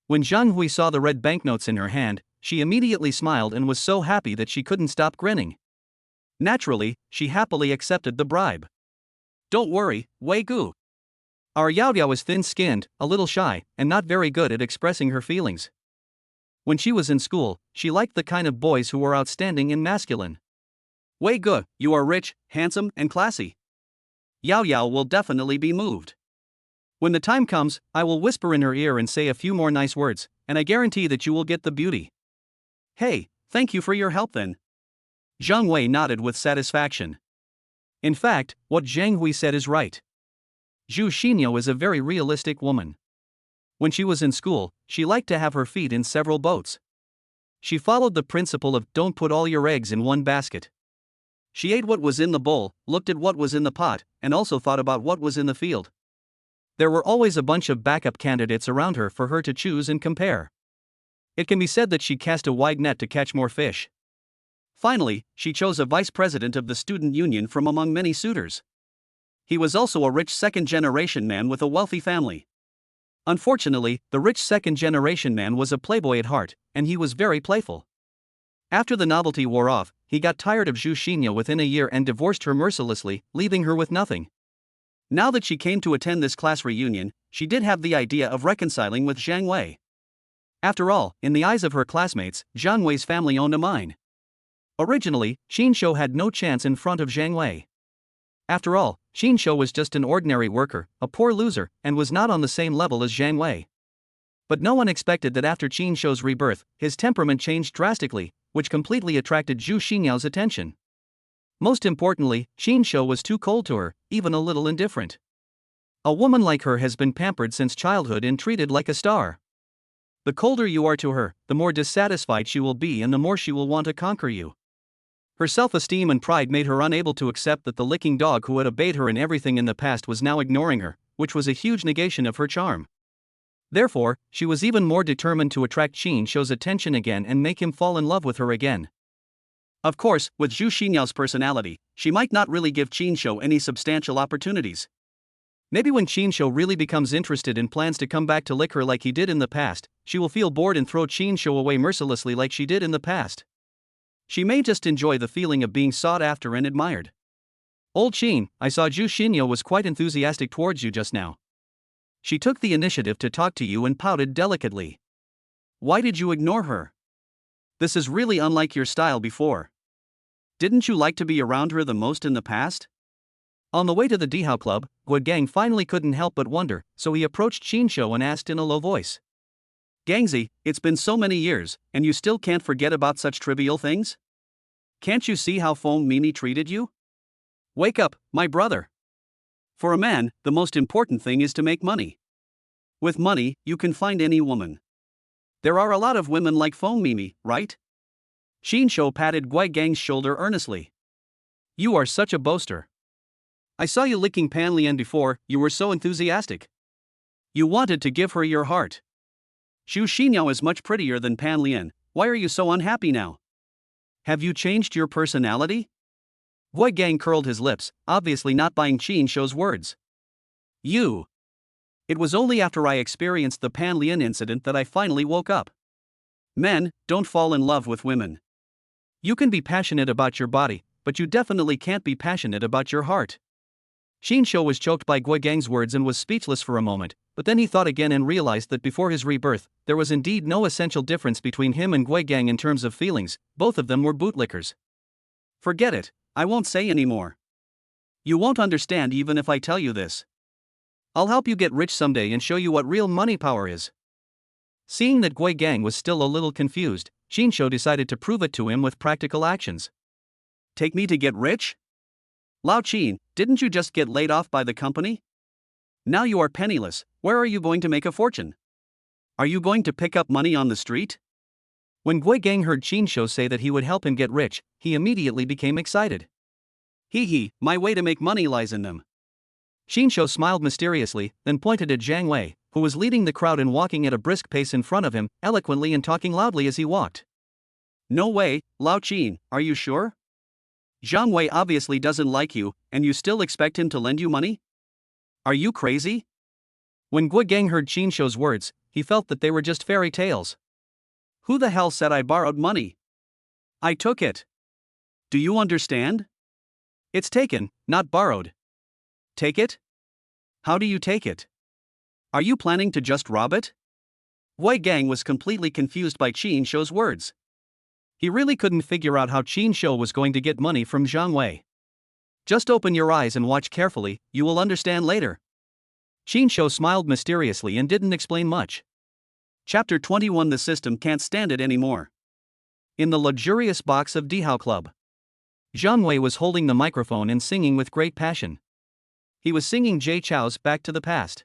S1: When Zhang Hui saw the red banknotes in her hand, she immediately smiled and was so happy that she couldn't stop grinning. Naturally, she happily accepted the bribe. Don't worry, Wei Gu. Our Yao Yao is thin-skinned, a little shy, and not very good at expressing her feelings. When she was in school, she liked the kind of boys who were outstanding and masculine. Wei Gu, you are rich, handsome, and classy. Yao Yao will definitely be moved. When the time comes, I will whisper in her ear and say a few more nice words, and I guarantee that you will get the beauty. Hey, thank you for your help then. Zhang Wei nodded with satisfaction. In fact, what Zhang Hui said is right. Zhu Xinyo is a very realistic woman. When she was in school, she liked to have her feet in several boats. She followed the principle of don't put all your eggs in one basket. She ate what was in the bowl, looked at what was in the pot, and also thought about what was in the field. There were always a bunch of backup candidates around her for her to choose and compare. It can be said that she cast a wide net to catch more fish. Finally, she chose a vice president of the student union from among many suitors. He was also a rich second-generation man with a wealthy family. Unfortunately, the rich second-generation man was a playboy at heart, and he was very playful. After the novelty wore off, he got tired of Zhu Xinyo within a year and divorced her mercilessly, leaving her with nothing. Now that she came to attend this class reunion, she did have the idea of reconciling with Zhang Wei. After all, in the eyes of her classmates, Zhang Wei's family owned a mine. Originally, Qin Shou had no chance in front of Zhang Wei. After all, Qin Shou was just an ordinary worker, a poor loser, and was not on the same level as Zhang Wei. But no one expected that after Qin Shou's rebirth, his temperament changed drastically, which completely attracted Zhu Xinyao's attention. Most importantly, Qin Shou was too cold to her, even a little indifferent. A woman like her has been pampered since childhood and treated like a star. The colder you are to her, the more dissatisfied she will be and the more she will want to conquer you. Her self-esteem and pride made her unable to accept that the licking dog who had obeyed her in everything in the past was now ignoring her, which was a huge negation of her charm. Therefore, she was even more determined to attract Qin Shou's attention again and make him fall in love with her again. Of course, with Zhu Xinyao's personality, she might not really give Qin Shou any substantial opportunities. Maybe when Qin Shou really becomes interested and plans to come back to lick her like he did in the past, she will feel bored and throw Qin Shou away mercilessly like she did in the past. She may just enjoy the feeling of being sought after and admired. Old Qin, I saw Zhu Xinyao was quite enthusiastic towards you just now. She took the initiative to talk to you and pouted delicately. Why did you ignore her? This is really unlike your style before. Didn't you like to be around her the most in the past? On the way to the Dihao Club, Gui Gang finally couldn't help but wonder, so he approached Qin Shou and asked in a low voice. Gangzi, it's been so many years, and you still can't forget about such trivial things? Can't you see how Feng Mimi treated you? Wake up, my brother. For a man, the most important thing is to make money. With money, you can find any woman. There are a lot of women like Feng Mimi, right? Qin Shou patted Gui Gang's shoulder earnestly. You are such a boaster. I saw you licking Pan Lian before, you were so enthusiastic. You wanted to give her your heart. Zhu Xinyao is much prettier than Pan Lian, why are you so unhappy now? Have you changed your personality? Gui Gang curled his lips, obviously not buying Qin Shou's words. You. It was only after I experienced the Pan Lian incident that I finally woke up. Men, don't fall in love with women. You can be passionate about your body, but you definitely can't be passionate about your heart. Qin Shou was choked by Gui Gang's words and was speechless for a moment, but then he thought again and realized that before his rebirth, there was indeed no essential difference between him and Gui Gang in terms of feelings, both of them were bootlickers. Forget it, I won't say any more. You won't understand even if I tell you this. I'll help you get rich someday and show you what real money power is. Seeing that Gui Gang was still a little confused, Qin Shou decided to prove it to him with practical actions. Take me to get rich? Lao Qin, didn't you just get laid off by the company? Now you are penniless, where are you going to make a fortune? Are you going to pick up money on the street? When Gui Gang heard Qin Shou say that he would help him get rich, he immediately became excited. Hee, my way to make money lies in them. Qin Shou smiled mysteriously, then pointed at Zhang Wei, who was leading the crowd and walking at a brisk pace in front of him, eloquently and talking loudly as he walked. No way, Lao Qin, are you sure? Zhang Wei obviously doesn't like you, and you still expect him to lend you money? Are you crazy? When Gui Gang heard Qin Shou's words, he felt that they were just fairy tales. Who the hell said I borrowed money? I took it. Do you understand? It's taken, not borrowed. Take it? How do you take it? Are you planning to just rob it? Gui Gang was completely confused by Qin Shou's words. He really couldn't figure out how Qin Shou was going to get money from Zhang Wei. Just open your eyes and watch carefully, you will understand later. Qin Shou smiled mysteriously and didn't explain much. Chapter 21. The system can't stand it anymore. In the luxurious box of Dihao Club, Zhang Wei was holding the microphone and singing with great passion. He was singing Jay Chou's Back to the Past.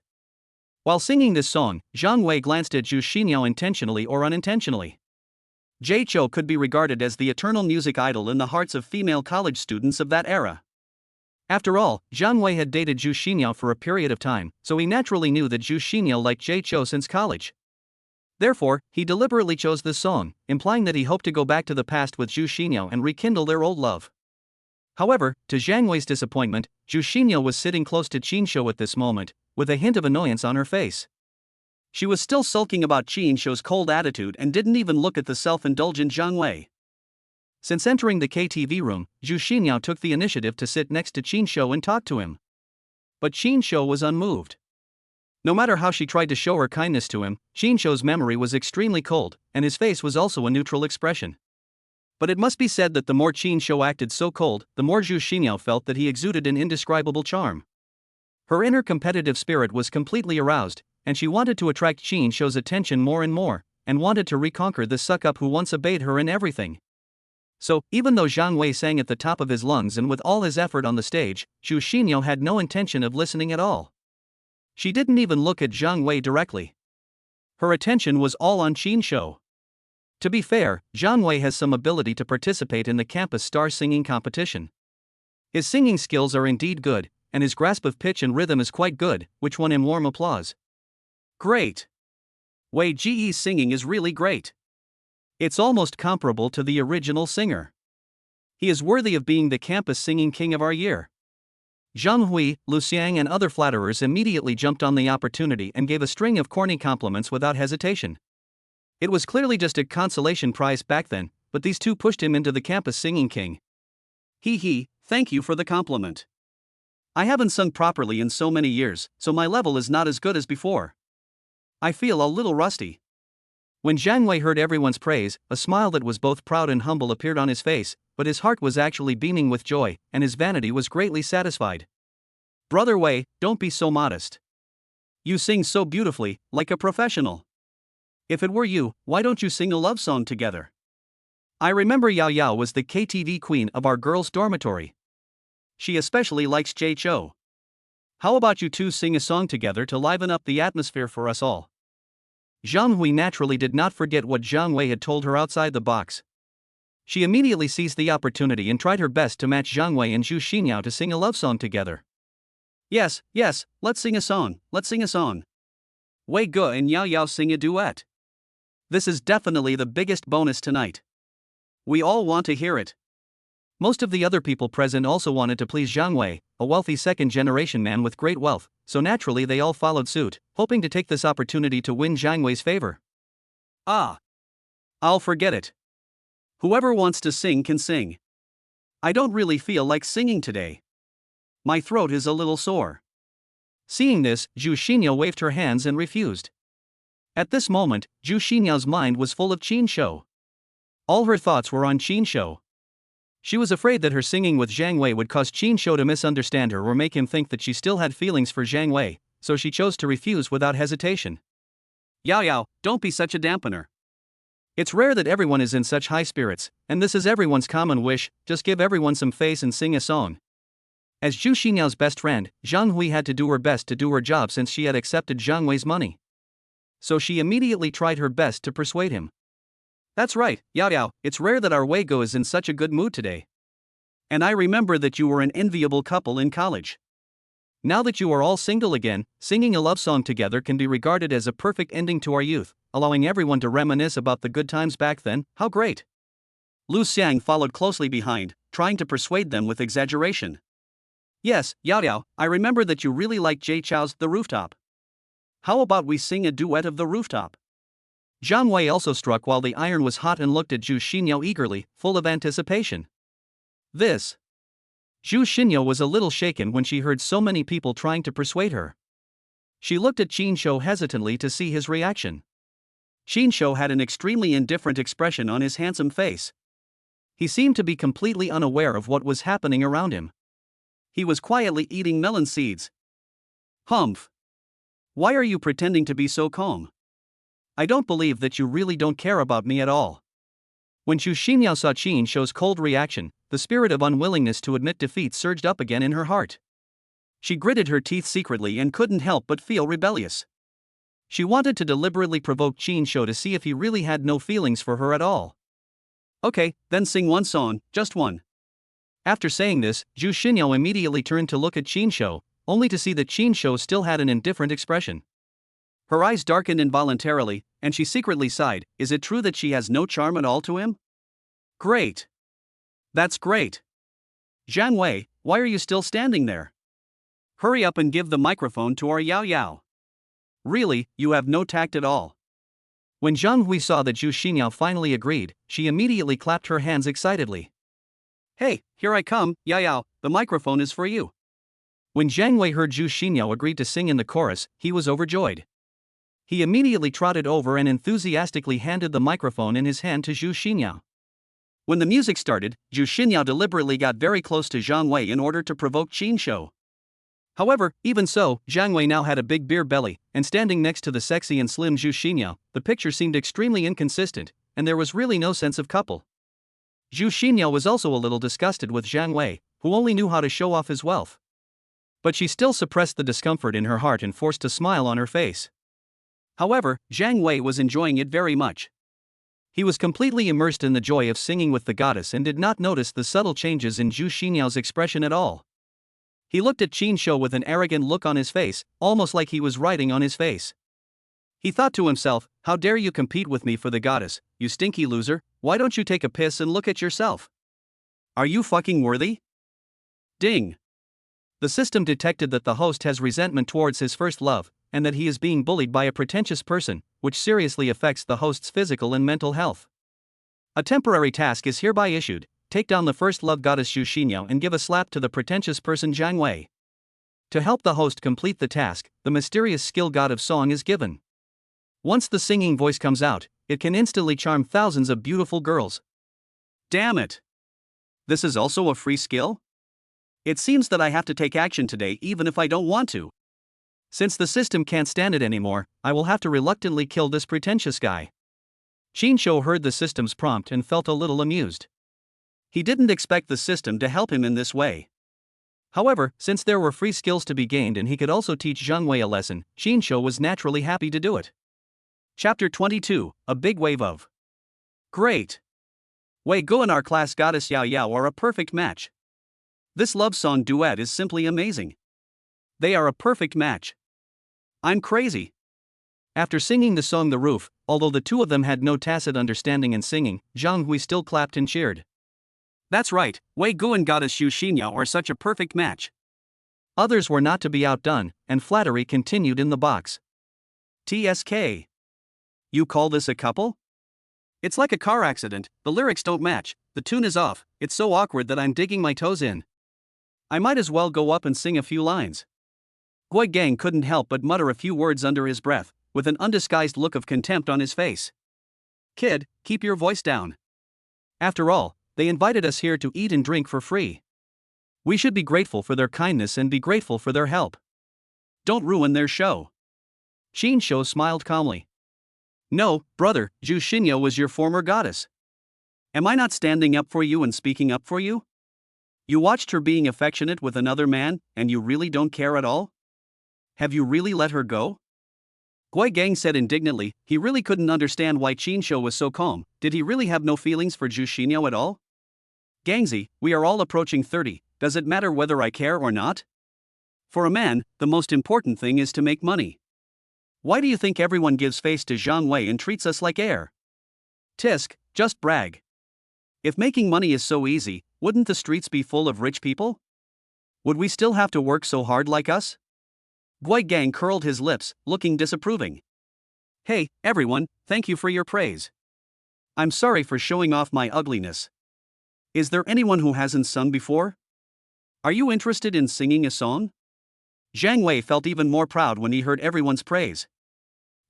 S1: While singing this song, Zhang Wei glanced at Zhu Xinyao intentionally or unintentionally. Jay Chou could be regarded as the eternal music idol in the hearts of female college students of that era. After all, Zhang Wei had dated Zhu Xinyao for a period of time, so he naturally knew that Zhu Xinyao liked Jay Chou since college. Therefore, he deliberately chose this song, implying that he hoped to go back to the past with Zhu Xinyao and rekindle their old love. However, to Zhang Wei's disappointment, Zhu Xinyao was sitting close to Qin Shou at this moment, with a hint of annoyance on her face. She was still sulking about Qin Shou's cold attitude and didn't even look at the self-indulgent Zhang Wei. Since entering the KTV room, Zhu Xinyao took the initiative to sit next to Qin Shou and talk to him. But Qin Shou was unmoved. No matter how she tried to show her kindness to him, Qin Shou's memory was extremely cold, and his face was also a neutral expression. But it must be said that the more Qin Shou acted so cold, the more Zhu Xinyo felt that he exuded an indescribable charm. Her inner competitive spirit was completely aroused, and she wanted to attract Qin Shou's attention more and more, and wanted to reconquer this suck-up who once obeyed her in everything. So, even though Zhang Wei sang at the top of his lungs and with all his effort on the stage, Zhu Xinyo had no intention of listening at all. She didn't even look at Zhang Wei directly. Her attention was all on Qin Shou. To be fair, Zhang Wei has some ability to participate in the campus star singing competition. His singing skills are indeed good, and his grasp of pitch and rhythm is quite good, which won him warm applause. Great! Wei Ji's singing is really great. It's almost comparable to the original singer. He is worthy of being the campus singing king of our year. Zhang Hui, Lu Xiang and other flatterers immediately jumped on the opportunity and gave a string of corny compliments without hesitation. It was clearly just a consolation prize back then, but these two pushed him into the campus singing king. Thank you for the compliment. I haven't sung properly in so many years, so my level is not as good as before. I feel a little rusty. When Zhang Wei heard everyone's praise, a smile that was both proud and humble appeared on his face, but his heart was actually beaming with joy, and his vanity was greatly satisfied. Brother Wei, don't be so modest. You sing so beautifully, like a professional. If it were you, why don't you sing a love song together? I remember Yao Yao was the KTV queen of our girls' dormitory. She especially likes Jay Chou. How about you two sing a song together to liven up the atmosphere for us all? Zhang Hui naturally did not forget what Zhang Wei had told her outside the box. She immediately seized the opportunity and tried her best to match Zhang Wei and Zhu Xinyo to sing a love song together. Yes, let's sing a song. Wei Ge and Yao Yao sing a duet. This is definitely the biggest bonus tonight. We all want to hear it. Most of the other people present also wanted to please Zhang Wei, a wealthy second-generation man with great wealth, so naturally they all followed suit, hoping to take this opportunity to win Zhang Wei's favor. I'll forget it. Whoever wants to sing can sing. I don't really feel like singing today. My throat is a little sore. Seeing this, Zhu Xinyo waved her hands and refused. At this moment, Zhu Xinyo's mind was full of Qin Shou. All her thoughts were on Qin Shou. She was afraid that her singing with Zhang Wei would cause Qin Shou to misunderstand her or make him think that she still had feelings for Zhang Wei, so she chose to refuse without hesitation. Yao Yao, don't be such a dampener. It's rare that everyone is in such high spirits, and this is everyone's common wish, just give everyone some face and sing a song. As Zhu Xinyao's best friend, Zhang Hui had to do her best to do her job since she had accepted Zhang Wei's money. So she immediately tried her best to persuade him. That's right, Yao Yao, it's rare that our Wei Ge is in such a good mood today. And I remember that you were an enviable couple in college. Now that you are all single again, singing a love song together can be regarded as a perfect ending to our youth, allowing everyone to reminisce about the good times back then. How great! Lu Xiang followed closely behind, trying to persuade them with exaggeration. Yes, Yao Yao, I remember that you really like Jay Chou's The Rooftop. How about we sing a duet of The Rooftop? Zhang Wei also struck while the iron was hot and looked at Zhu Xinyo eagerly, full of anticipation. Zhu Xinyo was a little shaken when she heard so many people trying to persuade her. She looked at Qin Shou hesitantly to see his reaction. Qin Shou had an extremely indifferent expression on his handsome face. He seemed to be completely unaware of what was happening around him. He was quietly eating melon seeds. Humph! Why are you pretending to be so calm? I don't believe that you really don't care about me at all. When Zhu Xinyo saw Qin Shou's cold reaction, the spirit of unwillingness to admit defeat surged up again in her heart. She gritted her teeth secretly and couldn't help but feel rebellious. She wanted to deliberately provoke Qin Shou to see if he really had no feelings for her at all. Okay, then sing one song, just one. After saying this, Zhu Xinyo immediately turned to look at Qin Shou, only to see that Qin Shou still had an indifferent expression. Her eyes darkened involuntarily, and she secretly sighed. Is it true that she has no charm at all to him? Great. That's great. Zhang Wei, why are you still standing there? Hurry up and give the microphone to our Yao Yao. Really, you have no tact at all. When Zhang Hui saw that Zhu Xinyo finally agreed, she immediately clapped her hands excitedly. Hey, here I come, Yao Yao, the microphone is for you. When Zhang Wei heard Zhu Xinyo agreed to sing in the chorus, he was overjoyed. He immediately trotted over and enthusiastically handed the microphone in his hand to Zhu Xinyo. When the music started, Zhu Xinyao deliberately got very close to Zhang Wei in order to provoke Qin Shou. However, even so, Zhang Wei now had a big beer belly, and standing next to the sexy and slim Zhu Xinyao, the picture seemed extremely inconsistent, and there was really no sense of couple. Zhu Xinyao was also a little disgusted with Zhang Wei, who only knew how to show off his wealth. But she still suppressed the discomfort in her heart and forced a smile on her face. However, Zhang Wei was enjoying it very much. He was completely immersed in the joy of singing with the goddess and did not notice the subtle changes in Zhu Xinyao's expression at all. He looked at Qin Shou with an arrogant look on his face, almost like he was writing on his face. He thought to himself, how dare you compete with me for the goddess, you stinky loser, why don't you take a piss and look at yourself? Are you fucking worthy? Ding. The system detected that the host has resentment towards his first love, and that he is being bullied by a pretentious person, which seriously affects the host's physical and mental health. A temporary task is hereby issued: take down the first love goddess Zhu Xinyao and give a slap to the pretentious person Zhang Wei. To help the host complete the task, the mysterious skill god of song is given. Once the singing voice comes out, it can instantly charm thousands of beautiful girls. Damn it! This is also a free skill? It seems that I have to take action today even if I don't want to. Since the system can't stand it anymore, I will have to reluctantly kill this pretentious guy. Qin Shou heard the system's prompt and felt a little amused. He didn't expect the system to help him in this way. However, since there were free skills to be gained and he could also teach Zhang Wei a lesson, Qin Shou was naturally happy to do it. Chapter 22, A Big Wave of. Great! Wei Guo and our class goddess Yao Yao are a perfect match. This love song duet is simply amazing. They are a perfect match. I'm crazy. After singing the song The Roof, although the two of them had no tacit understanding in singing, Zhang Hui still clapped and cheered. That's right, Wei Guo and goddess Zhu Xinyao are such a perfect match. Others were not to be outdone, and flattery continued in the box. TSK. You call this a couple? It's like a car accident, the lyrics don't match, the tune is off, it's so awkward that I'm digging my toes in. I might as well go up and sing a few lines. Gui Gang couldn't help but mutter a few words under his breath, with an undisguised look of contempt on his face. Kid, keep your voice down. After all, they invited us here to eat and drink for free. We should be grateful for their kindness and be grateful for their help. Don't ruin their show. Qin Shou smiled calmly. No, brother, Zhu Xinyao was your former goddess. Am I not standing up for you and speaking up for you? You watched her being affectionate with another man, and you really don't care at all? Have you really let her go? Gui Gang said indignantly. He really couldn't understand why Qin Shou was so calm. Did he really have no feelings for Zhu Xinyao at all? Gangzi, we are all approaching 30, does it matter whether I care or not? For a man, the most important thing is to make money. Why do you think everyone gives face to Zhang Wei and treats us like air? Tisk, just brag. If making money is so easy, wouldn't the streets be full of rich people? Would we still have to work so hard like us? Gui Gang curled his lips, looking disapproving. Hey, everyone, thank you for your praise. I'm sorry for showing off my ugliness. Is there anyone who hasn't sung before? Are you interested in singing a song? Zhang Wei felt even more proud when he heard everyone's praise.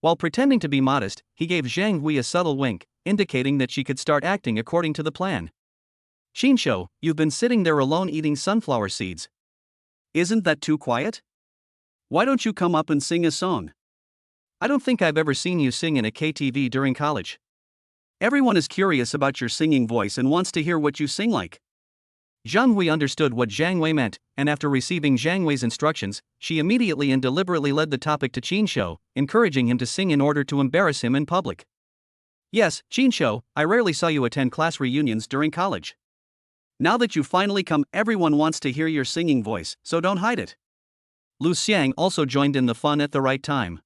S1: While pretending to be modest, he gave Zhang Hui a subtle wink, indicating that she could start acting according to the plan. Qin Shou, you've been sitting there alone eating sunflower seeds. Isn't that too quiet? Why don't you come up and sing a song? I don't think I've ever seen you sing in a KTV during college. Everyone is curious about your singing voice and wants to hear what you sing like. Zhang Hui understood what Zhang Wei meant, and after receiving Zhang Wei's instructions, she immediately and deliberately led the topic to Qin Shou, encouraging him to sing in order to embarrass him in public. Yes, Qin Shou, I rarely saw you attend class reunions during college. Now that you finally come, everyone wants to hear your singing voice, so don't hide it. Lu Xiang also joined in the fun at the right time.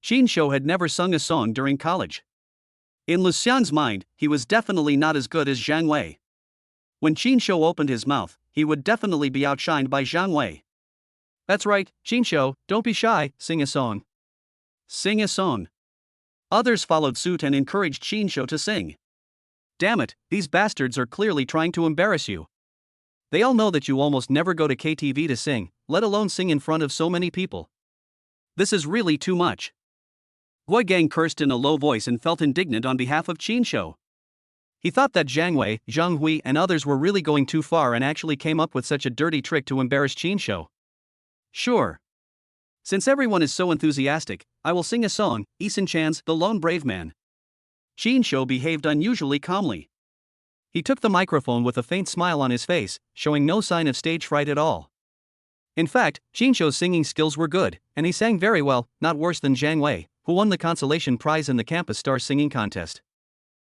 S1: Qin Shou had never sung a song during college. In Lu Xiang's mind, he was definitely not as good as Zhang Wei. When Qin Shou opened his mouth, he would definitely be outshined by Zhang Wei. That's right, Qin Shou, don't be shy, sing a song. Sing a song. Others followed suit and encouraged Qin Shou to sing. Damn it, these bastards are clearly trying to embarrass you. They all know that you almost never go to KTV to sing, let alone sing in front of so many people. This is really too much. Gui Gang cursed in a low voice and felt indignant on behalf of Qin Shou. He thought that Jiang Wei, Zhang Hui, and others were really going too far and actually came up with such a dirty trick to embarrass Qin Shou. Sure. Since everyone is so enthusiastic, I will sing a song, Eason Chan's The Lone Brave Man. Qin Shou behaved unusually calmly. He took the microphone with a faint smile on his face, showing no sign of stage fright at all. In fact, Qin Shou's singing skills were good, and he sang very well, not worse than Jiang Wei, who won the consolation prize in the Campus Star Singing Contest.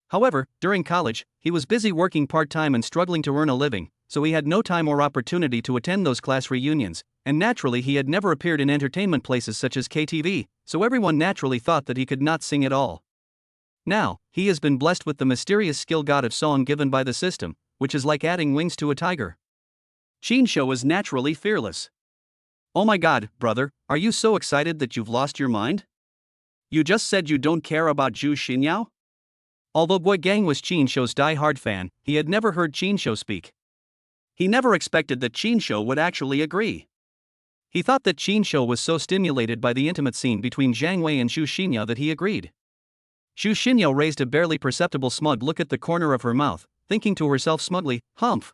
S1: However, during college, he was busy working part-time and struggling to earn a living, so he had no time or opportunity to attend those class reunions, and naturally he had never appeared in entertainment places such as KTV, so everyone naturally thought that he could not sing at all. Now, he has been blessed with the mysterious skill god of song given by the system, which is like adding wings to a tiger. Qin Shou is naturally fearless. Oh my god, brother, are you so excited that you've lost your mind? You just said you don't care about Zhu Xinyao? Although Boy Gang was Qin Shou's die-hard fan, he had never heard Qin Shou speak. He never expected that Qin Shou would actually agree. He thought that Qin Shou was so stimulated by the intimate scene between Jiang Wei and Zhu Xinyao that he agreed. Zhu Xinyao raised a barely perceptible smug look at the corner of her mouth, thinking to herself smugly, "Humph.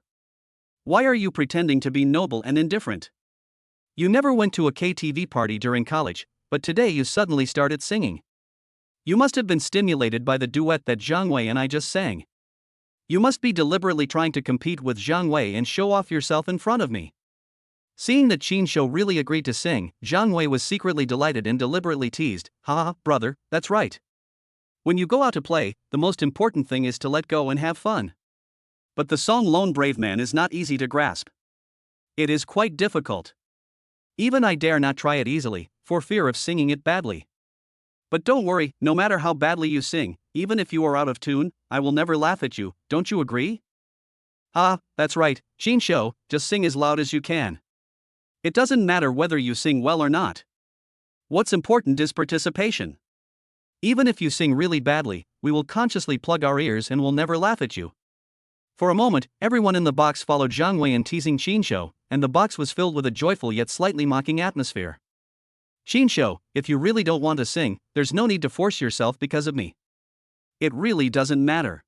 S1: Why are you pretending to be noble and indifferent? You never went to a KTV party during college, but today you suddenly started singing. You must have been stimulated by the duet that Jiang Wei and I just sang. You must be deliberately trying to compete with Jiang Wei and show off yourself in front of me." Seeing that Qin Shou really agreed to sing, Jiang Wei was secretly delighted and deliberately teased, "Haha, brother, that's right. When you go out to play, the most important thing is to let go and have fun." But the song Lone Brave Man is not easy to grasp. It is quite difficult. Even I dare not try it easily, for fear of singing it badly. But don't worry, no matter how badly you sing, even if you are out of tune, I will never laugh at you, don't you agree? Ah, that's right, Qin Shou, just sing as loud as you can. It doesn't matter whether you sing well or not. What's important is participation. Even if you sing really badly, we will consciously plug our ears and will never laugh at you. For a moment, everyone in the box followed Jiang Wei in teasing Qin Shou, and the box was filled with a joyful yet slightly mocking atmosphere. Qin Shou, if you really don't want to sing, there's no need to force yourself because of me. It really doesn't matter.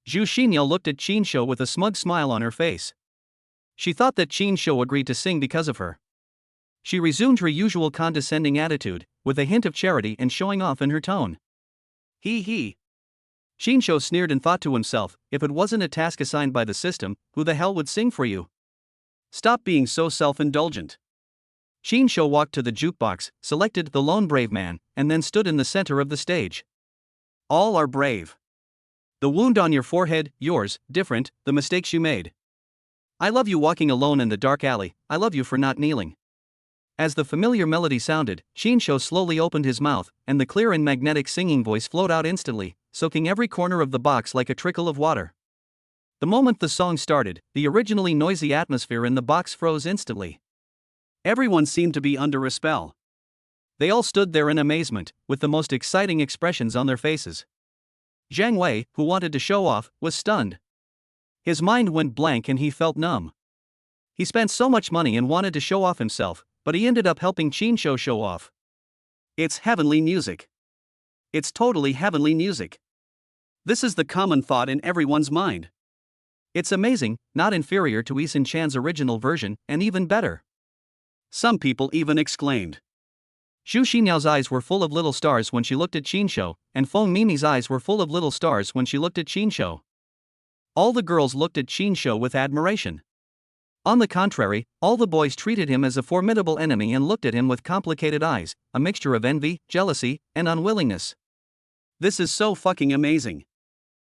S1: Zhu Xinyao looked at Qin Shou with a smug smile on her face. She thought that Qin Shou agreed to sing because of her. She resumed her usual condescending attitude, with a hint of charity and showing off in her tone. He. Qin Shou sneered and thought to himself, if it wasn't a task assigned by the system, who the hell would sing for you? Stop being so self-indulgent. Qin Shou walked to the jukebox, selected The Lone Brave Man, and then stood in the center of the stage. All are brave. The wound on your forehead, yours, different, the mistakes you made. I love you walking alone in the dark alley, I love you for not kneeling. As the familiar melody sounded, Qin Shou slowly opened his mouth, and the clear and magnetic singing voice flowed out instantly, soaking every corner of the box like a trickle of water. The moment the song started, the originally noisy atmosphere in the box froze instantly. Everyone seemed to be under a spell. They all stood there in amazement, with the most exciting expressions on their faces. Jiang Wei, who wanted to show off, was stunned. His mind went blank and he felt numb. He spent so much money and wanted to show off himself, but he ended up helping Qin Shou show off. It's heavenly music. It's totally heavenly music. This is the common thought in everyone's mind. It's amazing, not inferior to Eason Chan's original version, and even better. Some people even exclaimed. Zhu Xinyao's eyes were full of little stars when she looked at Qin Shou, and Feng Mimi's eyes were full of little stars when she looked at Qin Shou. All the girls looked at Qin Shou with admiration. On the contrary, all the boys treated him as a formidable enemy and looked at him with complicated eyes, a mixture of envy, jealousy, and unwillingness. This is so fucking amazing.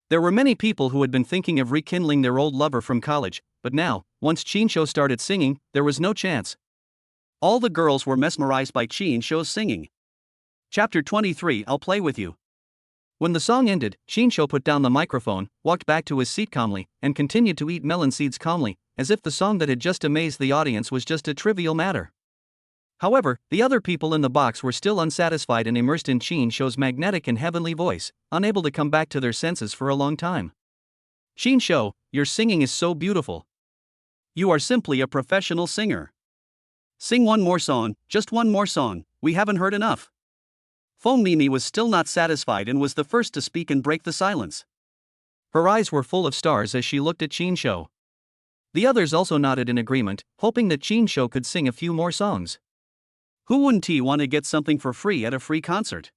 S1: There were many people who had been thinking of rekindling their old lover from college, but now, once Qin Shou started singing, there was no chance. All the girls were mesmerized by Qin Shou's singing. Chapter 23. I'll play with you. When the song ended, Qin Shou put down the microphone, walked back to his seat calmly, and continued to eat melon seeds calmly, as if the song that had just amazed the audience was just a trivial matter. However, the other people in the box were still unsatisfied and immersed in Qin Shou's magnetic and heavenly voice, unable to come back to their senses for a long time. Qin Shou, your singing is so beautiful. You are simply a professional singer. Sing one more song, just one more song, we haven't heard enough. Feng Mimi was still not satisfied and was the first to speak and break the silence. Her eyes were full of stars as she looked at Qin Shou. The others also nodded in agreement, hoping that Qin Shou could sing a few more songs. Who wouldn't want to get something for free at a free concert?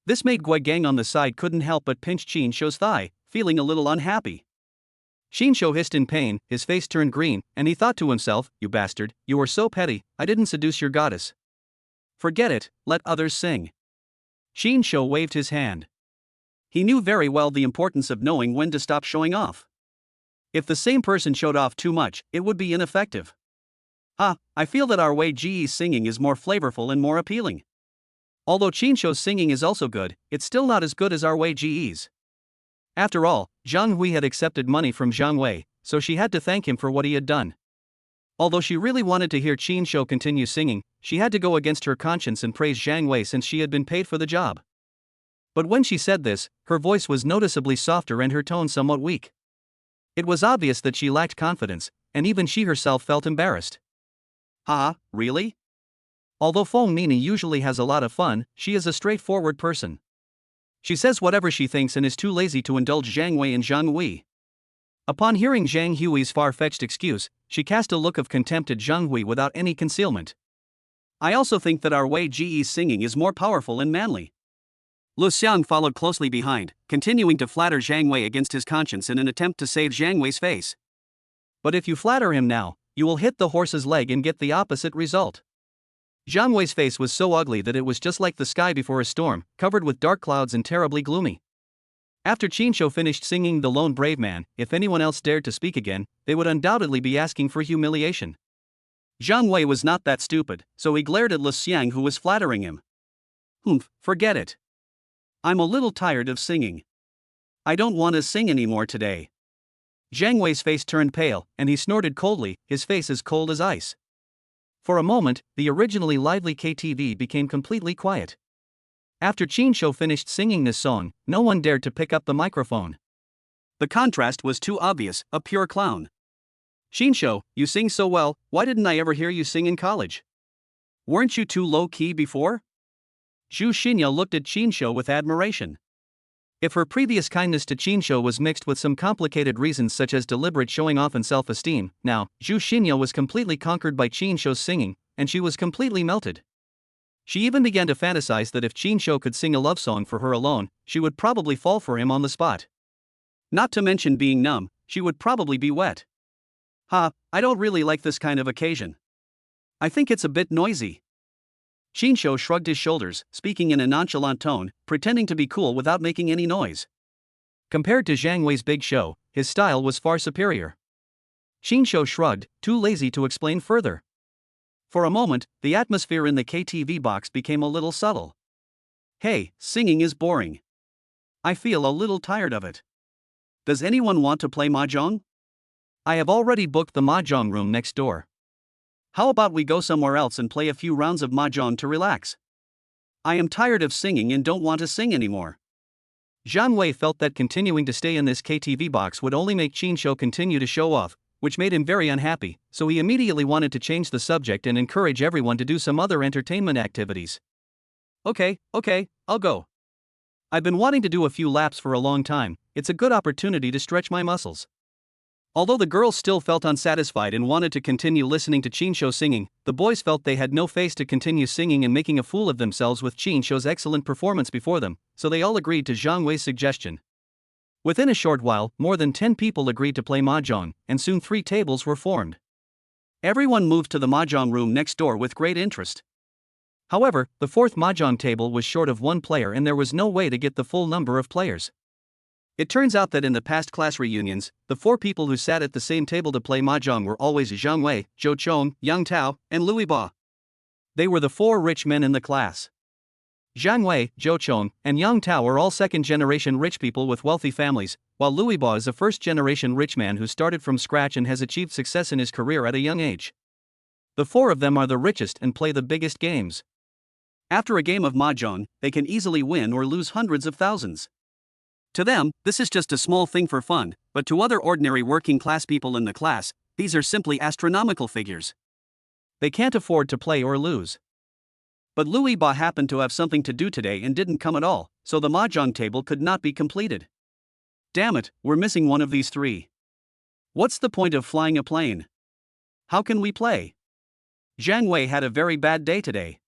S1: This made Gui Gang on the side couldn't help but pinch Qin Shou's thigh, feeling a little unhappy. Qin Shou hissed in pain, his face turned green, and he thought to himself, "You bastard, you are so petty, I didn't seduce your goddess. Forget it, let others sing." Qin Shou waved his hand. He knew very well the importance of knowing when to stop showing off. If the same person showed off too much, it would be ineffective. I feel that our Wei Ji's singing is more flavorful and more appealing. Although Qin Shou's singing is also good, it's still not as good as our Wei Ji's. After all, Zhang Hui had accepted money from Zhang Wei, so she had to thank him for what he had done. Although she really wanted to hear Qin Shou continue singing, she had to go against her conscience and praise Zhang Wei since she had been paid for the job. But when she said this, her voice was noticeably softer and her tone somewhat weak. It was obvious that she lacked confidence, and even she herself felt embarrassed. Really? Although Feng Nini usually has a lot of fun, she is a straightforward person. She says whatever she thinks and is too lazy to indulge Zhang Wei and Zhang Hui. Upon hearing Zhang Hui's far-fetched excuse, she cast a look of contempt at Zhang Hui without any concealment. I also think that our Wei Ji's singing is more powerful and manly. Lu Xiang followed closely behind, continuing to flatter Zhang Wei against his conscience in an attempt to save Zhang Wei's face. But if you flatter him now, you will hit the horse's leg and get the opposite result. Zhang Wei's face was so ugly that it was just like the sky before a storm, covered with dark clouds and terribly gloomy. After Qin Shou finished singing The Lone Brave Man, if anyone else dared to speak again, they would undoubtedly be asking for humiliation. Zhang Wei was not that stupid, so he glared at Lu Xiang who was flattering him. Forget it. I'm a little tired of singing. I don't want to sing anymore today. Zhang Wei's face turned pale, and he snorted coldly, his face as cold as ice. For a moment, the originally lively KTV became completely quiet. After Qin Shou finished singing this song, no one dared to pick up the microphone. The contrast was too obvious, a pure clown. Qin Shou, you sing so well, why didn't I ever hear you sing in college? Weren't you too low-key before? Zhu Xinya looked at Qin Shou with admiration. If her previous kindness to Qin Shou was mixed with some complicated reasons such as deliberate showing off and self-esteem, now, Zhu Xinya was completely conquered by Qin Shou's singing, and she was completely melted. She even began to fantasize that if Qin Shou could sing a love song for her alone, she would probably fall for him on the spot. Not to mention being numb, she would probably be wet. I don't really like this kind of occasion. I think it's a bit noisy. Qin Shou shrugged his shoulders, speaking in a nonchalant tone, pretending to be cool without making any noise. Compared to Zhang Wei's big show, his style was far superior. Qin Shou shrugged, too lazy to explain further. For a moment, the atmosphere in the KTV box became a little subtle. Hey, singing is boring. I feel a little tired of it. Does anyone want to play mahjong? I have already booked the mahjong room next door. How about we go somewhere else and play a few rounds of mahjong to relax? I am tired of singing and don't want to sing anymore. Zhang Wei felt that continuing to stay in this KTV box would only make Qin Shou continue to show off, which made him very unhappy, so he immediately wanted to change the subject and encourage everyone to do some other entertainment activities. Okay, I'll go. I've been wanting to do a few laps for a long time, it's a good opportunity to stretch my muscles. Although the girls still felt unsatisfied and wanted to continue listening to Qin Shou singing, the boys felt they had no face to continue singing and making a fool of themselves with Qin Shou's excellent performance before them, so they all agreed to Zhang Wei's suggestion. Within a short while, more than 10 people agreed to play mahjong, and soon 3 tables were formed. Everyone moved to the mahjong room next door with great interest. However, the 4th mahjong table was short of 1 player and there was no way to get the full number of players. It turns out that in the past class reunions, the 4 people who sat at the same table to play mahjong were always Zhang Wei, Zhou Chong, Yang Tao, and Louis Ba. They were the 4 rich men in the class. Zhang Wei, Zhou Chong, and Yang Tao are all second-generation rich people with wealthy families, while Louis Ba is a first-generation rich man who started from scratch and has achieved success in his career at a young age. The 4 of them are the richest and play the biggest games. After a game of mahjong, they can easily win or lose hundreds of thousands. To them, this is just a small thing for fun, but to other ordinary working-class people in the class, these are simply astronomical figures. They can't afford to play or lose. But Louis Ba happened to have something to do today and didn't come at all, so the mahjong table could not be completed. Damn it, we're missing one of these three. What's the point of flying a plane? How can we play? Zhang Wei had a very bad day today.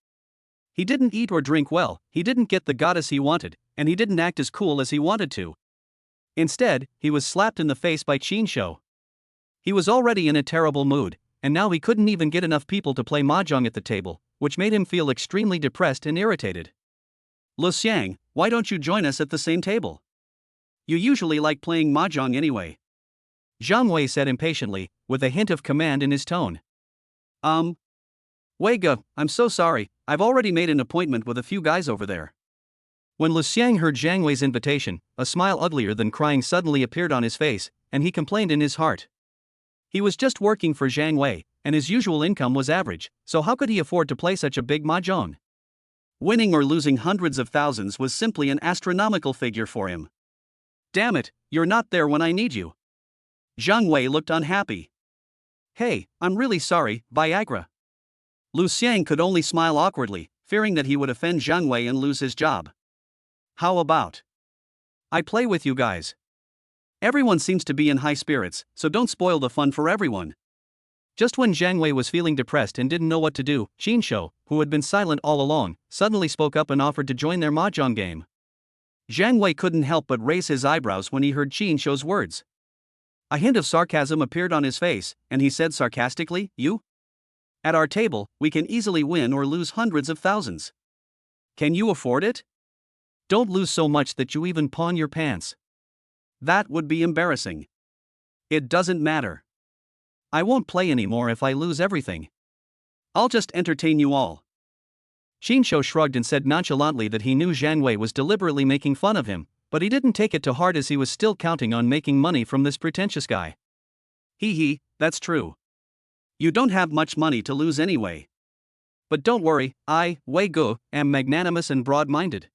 S1: He didn't eat or drink well, he didn't get the goddess he wanted, and he didn't act as cool as he wanted to. Instead, he was slapped in the face by Qin Shou. He was already in a terrible mood, and now he couldn't even get enough people to play mahjong at the table, which made him feel extremely depressed and irritated. Lu Xiang, why don't you join us at the same table? You usually like playing mahjong anyway. Zhang Wei said impatiently, with a hint of command in his tone. Wei Ge, I'm so sorry, I've already made an appointment with a few guys over there. When Lu Xiang heard Zhang Wei's invitation, a smile uglier than crying suddenly appeared on his face, and he complained in his heart. He was just working for Zhang Wei, and his usual income was average, so how could he afford to play such a big mahjong? Winning or losing hundreds of thousands was simply an astronomical figure for him. Damn it, you're not there when I need you. Zhang Wei looked unhappy. Hey, I'm really sorry, Viagra. Lu Xiang could only smile awkwardly, fearing that he would offend Zhang Wei and lose his job. How about I play with you guys? Everyone seems to be in high spirits, so don't spoil the fun for everyone. Just when Zhang Wei was feeling depressed and didn't know what to do, Qin Shou, who had been silent all along, suddenly spoke up and offered to join their mahjong game. Zhang Wei couldn't help but raise his eyebrows when he heard Qin Shou's words. A hint of sarcasm appeared on his face, and he said sarcastically, You? At our table, we can easily win or lose hundreds of thousands. Can you afford it? Don't lose so much that you even pawn your pants. That would be embarrassing. It doesn't matter. I won't play anymore if I lose everything. I'll just entertain you all. Qin Shou shrugged and said nonchalantly that he knew Zhang Wei was deliberately making fun of him, but he didn't take it to heart as he was still counting on making money from this pretentious guy. Hee, that's true. You don't have much money to lose anyway. But don't worry, I, Wei Ge, am magnanimous and broad-minded.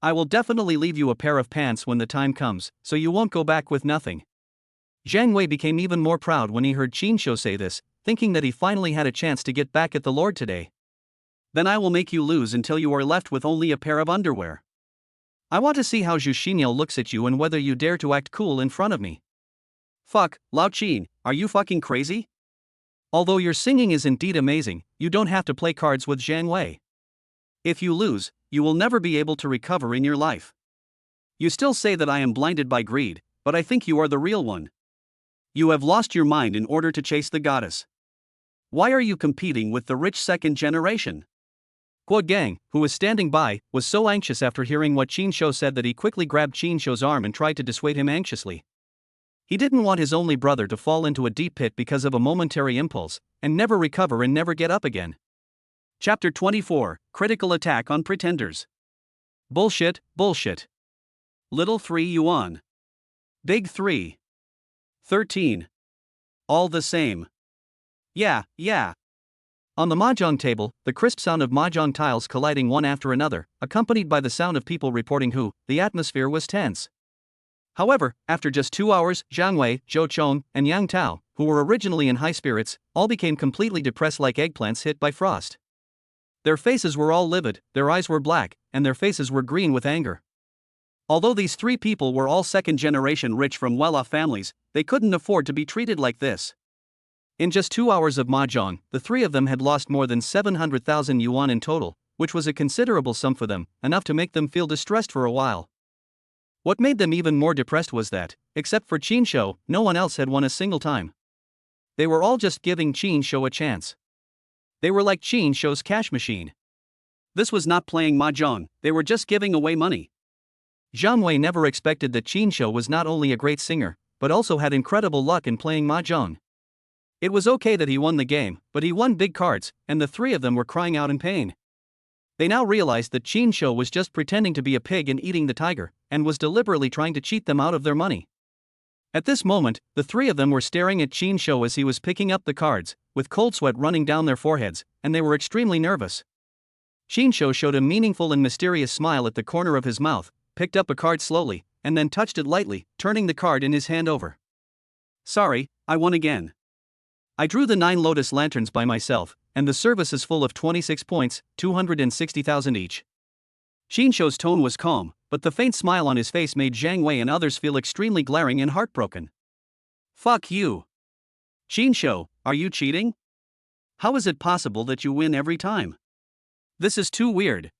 S1: I will definitely leave you a pair of pants when the time comes, so you won't go back with nothing. Zhang Wei became even more proud when he heard Qin Shou say this, thinking that he finally had a chance to get back at the Lord today. Then I will make you lose until you are left with only a pair of underwear. I want to see how Zhu Xiniao looks at you and whether you dare to act cool in front of me. Fuck, Lao Qin, are you fucking crazy? Although your singing is indeed amazing, you don't have to play cards with Zhang Wei. If you lose, you will never be able to recover in your life. You still say that I am blinded by greed, but I think you are the real one. You have lost your mind in order to chase the goddess. Why are you competing with the rich second generation? Guo Gang, who was standing by, was so anxious after hearing what Qin Shou said that he quickly grabbed Qin Shou's arm and tried to dissuade him anxiously. He didn't want his only brother to fall into a deep pit because of a momentary impulse, and never recover and never get up again. Chapter 24, Critical Attack on Pretenders. Bullshit. Little 3 yuan. Big 3. 13. All the same. Yeah. On the mahjong table, the crisp sound of mahjong tiles colliding one after another, accompanied by the sound of people reporting who, the atmosphere was tense. However, after just 2 hours, Zhang Wei, Zhou Chong, and Yang Tao, who were originally in high spirits, all became completely depressed like eggplants hit by frost. Their faces were all livid, their eyes were black, and their faces were green with anger. Although these 3 people were all second-generation rich from well-off families, they couldn't afford to be treated like this. In just 2 hours of mahjong, the 3 of them had lost more than 700,000 yuan in total, which was a considerable sum for them, enough to make them feel distressed for a while. What made them even more depressed was that, except for Qin Shou, no one else had won a single time. They were all just giving Qin Shou a chance. They were like Qin Shou's cash machine. This was not playing mahjong, they were just giving away money. Zhang Wei never expected that Qin Shou was not only a great singer, but also had incredible luck in playing mahjong. It was okay that he won the game, but he won big cards, and the 3 of them were crying out in pain. They now realized that Qin Shou was just pretending to be a pig and eating the tiger, and was deliberately trying to cheat them out of their money. At this moment, the 3 of them were staring at Qin Shou as he was picking up the cards, with cold sweat running down their foreheads, and they were extremely nervous. Qin Shou showed a meaningful and mysterious smile at the corner of his mouth, picked up a card slowly, and then touched it lightly, turning the card in his hand over. Sorry, I won again. I drew the 9 lotus lanterns by myself, and the service is full of 26 points, 260,000 each. Qin Shou's tone was calm, but the faint smile on his face made Zhang Wei and others feel extremely glaring and heartbroken. Fuck you. Qin Shou, are you cheating? How is it possible that you win every time? This is too weird.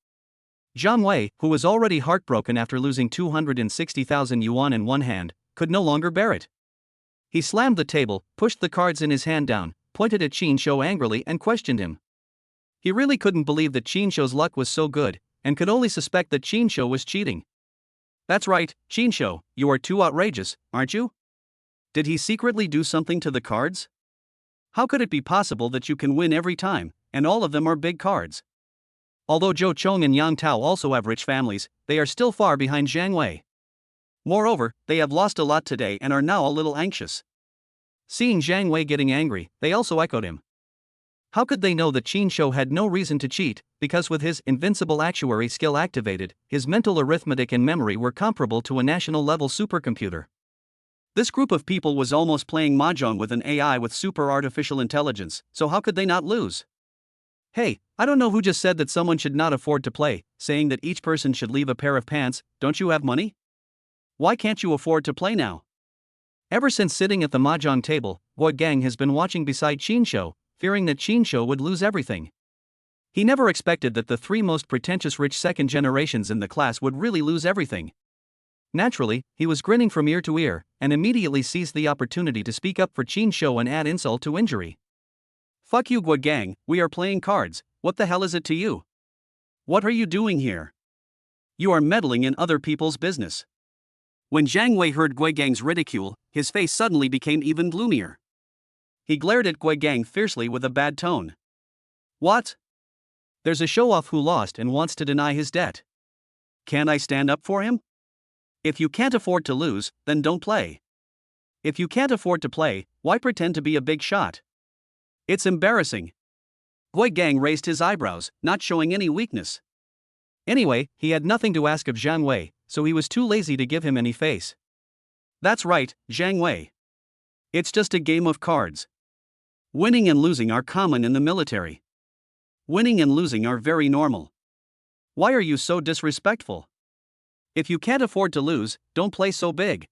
S1: Zhang Wei, who was already heartbroken after losing 260,000 yuan in one hand, could no longer bear it. He slammed the table, pushed the cards in his hand down, pointed at Qin Shou angrily and questioned him. He really couldn't believe that Qin Shou's luck was so good, and could only suspect that Qin Shou was cheating. That's right, Qin Shou, you are too outrageous, aren't you? Did he secretly do something to the cards? How could it be possible that you can win every time, and all of them are big cards? Although Zhou Chong and Yang Tao also have rich families, they are still far behind Zhang Wei. Moreover, they have lost a lot today and are now a little anxious. Seeing Zhang Wei getting angry, they also echoed him. How could they know that Qin Shou had no reason to cheat, because with his invincible actuary skill activated, his mental arithmetic and memory were comparable to a national-level supercomputer. This group of people was almost playing mahjong with an AI with super artificial intelligence, so how could they not lose? Hey, I don't know who just said that someone should not afford to play, saying that each person should leave a pair of pants. Don't you have money? Why can't you afford to play now? Ever since sitting at the mahjong table, Guo Gang has been watching beside Qin Shou, fearing that Qin Shou would lose everything. He never expected that the three most pretentious rich second generations in the class would really lose everything. Naturally, he was grinning from ear to ear, and immediately seized the opportunity to speak up for Qin Shou and add insult to injury. Fuck you, Guo Gang, we are playing cards, what the hell is it to you? What are you doing here? You are meddling in other people's business. When Zhang Wei heard Guo Gang's ridicule, his face suddenly became even gloomier. He glared at Guo Gang fiercely with a bad tone. What? There's a show-off who lost and wants to deny his debt. Can't I stand up for him? If you can't afford to lose, then don't play. If you can't afford to play, why pretend to be a big shot? It's embarrassing. Guo Gang raised his eyebrows, not showing any weakness. Anyway, he had nothing to ask of Zhang Wei, so he was too lazy to give him any face. That's right, Zhang Wei. It's just a game of cards. Winning and losing are common in the military. Winning and losing are very normal. Why are you so disrespectful? If you can't afford to lose, don't play so big.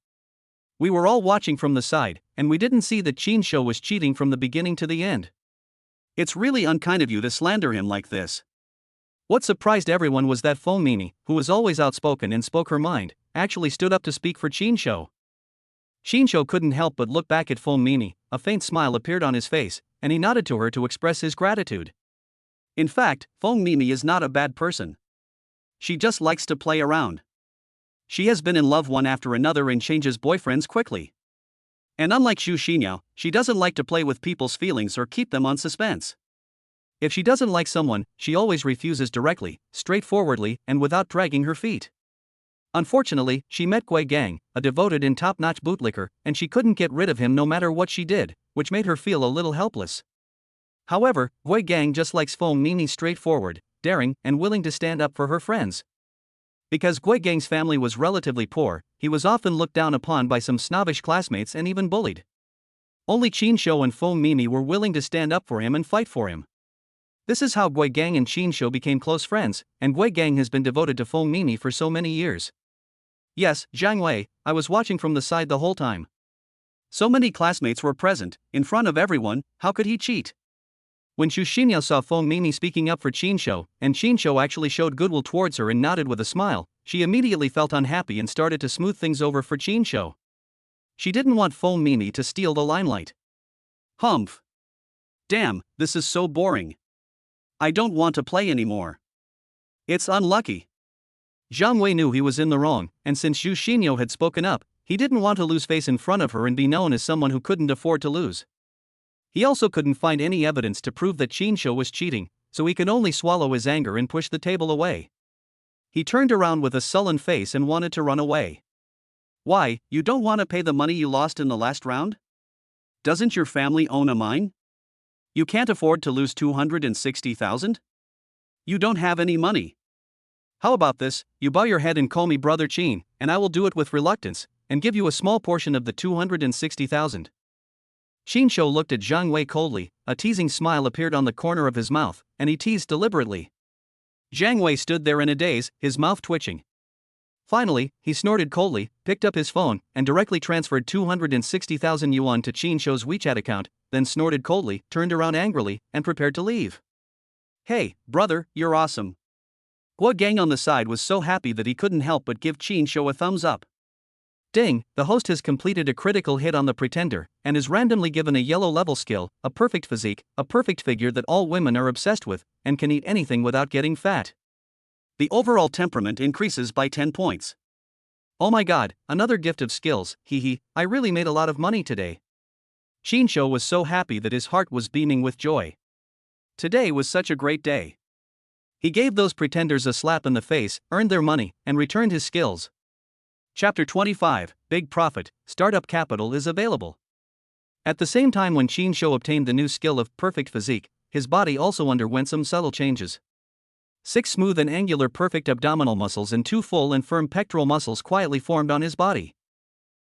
S1: We were all watching from the side, and we didn't see that Qin Shou was cheating from the beginning to the end. It's really unkind of you to slander him like this. What surprised everyone was that Feng Mini, who was always outspoken and spoke her mind, actually stood up to speak for Qin Shou. Qin Shou couldn't help but look back at Feng Mini, a faint smile appeared on his face, and he nodded to her to express his gratitude. In fact, Feng Mini is not a bad person. She just likes to play around. She has been in love one after another and changes boyfriends quickly. And unlike Xu Xinyao, she doesn't like to play with people's feelings or keep them on suspense. If she doesn't like someone, she always refuses directly, straightforwardly, and without dragging her feet. Unfortunately, she met Guo Gang, a devoted and top-notch bootlicker, and she couldn't get rid of him no matter what she did, which made her feel a little helpless. However, Guo Gang just likes Feng Mini straightforward, daring, and willing to stand up for her friends. Because Guo Gang's family was relatively poor, he was often looked down upon by some snobbish classmates and even bullied. Only Qin Shou and Feng Mini were willing to stand up for him and fight for him. This is how Guo Gang and Qin Shou became close friends, and Guo Gang has been devoted to Feng Mini for so many years. Yes, Zhang Wei, I was watching from the side the whole time. So many classmates were present, in front of everyone, how could he cheat? When Xu Xinyao saw Feng Mini speaking up for Qin Shou, and Qin Shou actually showed goodwill towards her and nodded with a smile, she immediately felt unhappy and started to smooth things over for Qin Shou. She didn't want Feng Mini to steal the limelight. Humph. Damn, this is so boring. I don't want to play anymore. It's unlucky. Zhang Wei knew he was in the wrong, and since Xu Xinyao had spoken up, he didn't want to lose face in front of her and be known as someone who couldn't afford to lose. He also couldn't find any evidence to prove that Qin Shou was cheating, so he could only swallow his anger and push the table away. He turned around with a sullen face and wanted to run away. Why, you don't want to pay the money you lost in the last round? Doesn't your family own a mine? You can't afford to lose 260,000? You don't have any money. How about this, you bow your head and call me Brother Qin, and I will do it with reluctance, and give you a small portion of the 260,000. Qin Shou looked at Zhang Wei coldly, a teasing smile appeared on the corner of his mouth, and he teased deliberately. Zhang Wei stood there in a daze, his mouth twitching. Finally, he snorted coldly, picked up his phone, and directly transferred 260,000 yuan to Qin Shou's WeChat account, then snorted coldly, turned around angrily, and prepared to leave. Hey, brother, you're awesome. Guo Gang on the side was so happy that he couldn't help but give Qin Shou a thumbs up. Ding, the host has completed a critical hit on the pretender, and is randomly given a yellow level skill, a perfect physique, a perfect figure that all women are obsessed with, and can eat anything without getting fat. The overall temperament increases by 10 points. Oh my god, another gift of skills, hehe, I really made a lot of money today. Qin Shou was so happy that his heart was beaming with joy. Today was such a great day. He gave those pretenders a slap in the face, earned their money, and returned his skills. Chapter 25, Big Profit, Startup Capital is available. At the same time when Qin Shou obtained the new skill of perfect physique, his body also underwent some subtle changes. 6 smooth and angular perfect abdominal muscles and 2 full and firm pectoral muscles quietly formed on his body.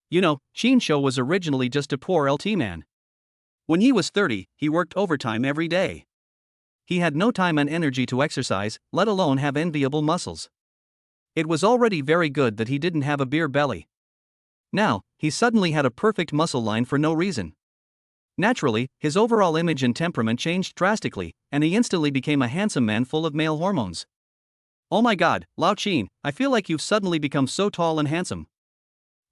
S1: You know, Qin Shou was originally just a poor LT man. When he was 30, he worked overtime every day. He had no time and energy to exercise, let alone have enviable muscles. It was already very good that he didn't have a beer belly. Now, he suddenly had a perfect muscle line for no reason. Naturally, his overall image and temperament changed drastically, and he instantly became a handsome man full of male hormones. Oh my god, Lao Qin, I feel like you've suddenly become so tall and handsome.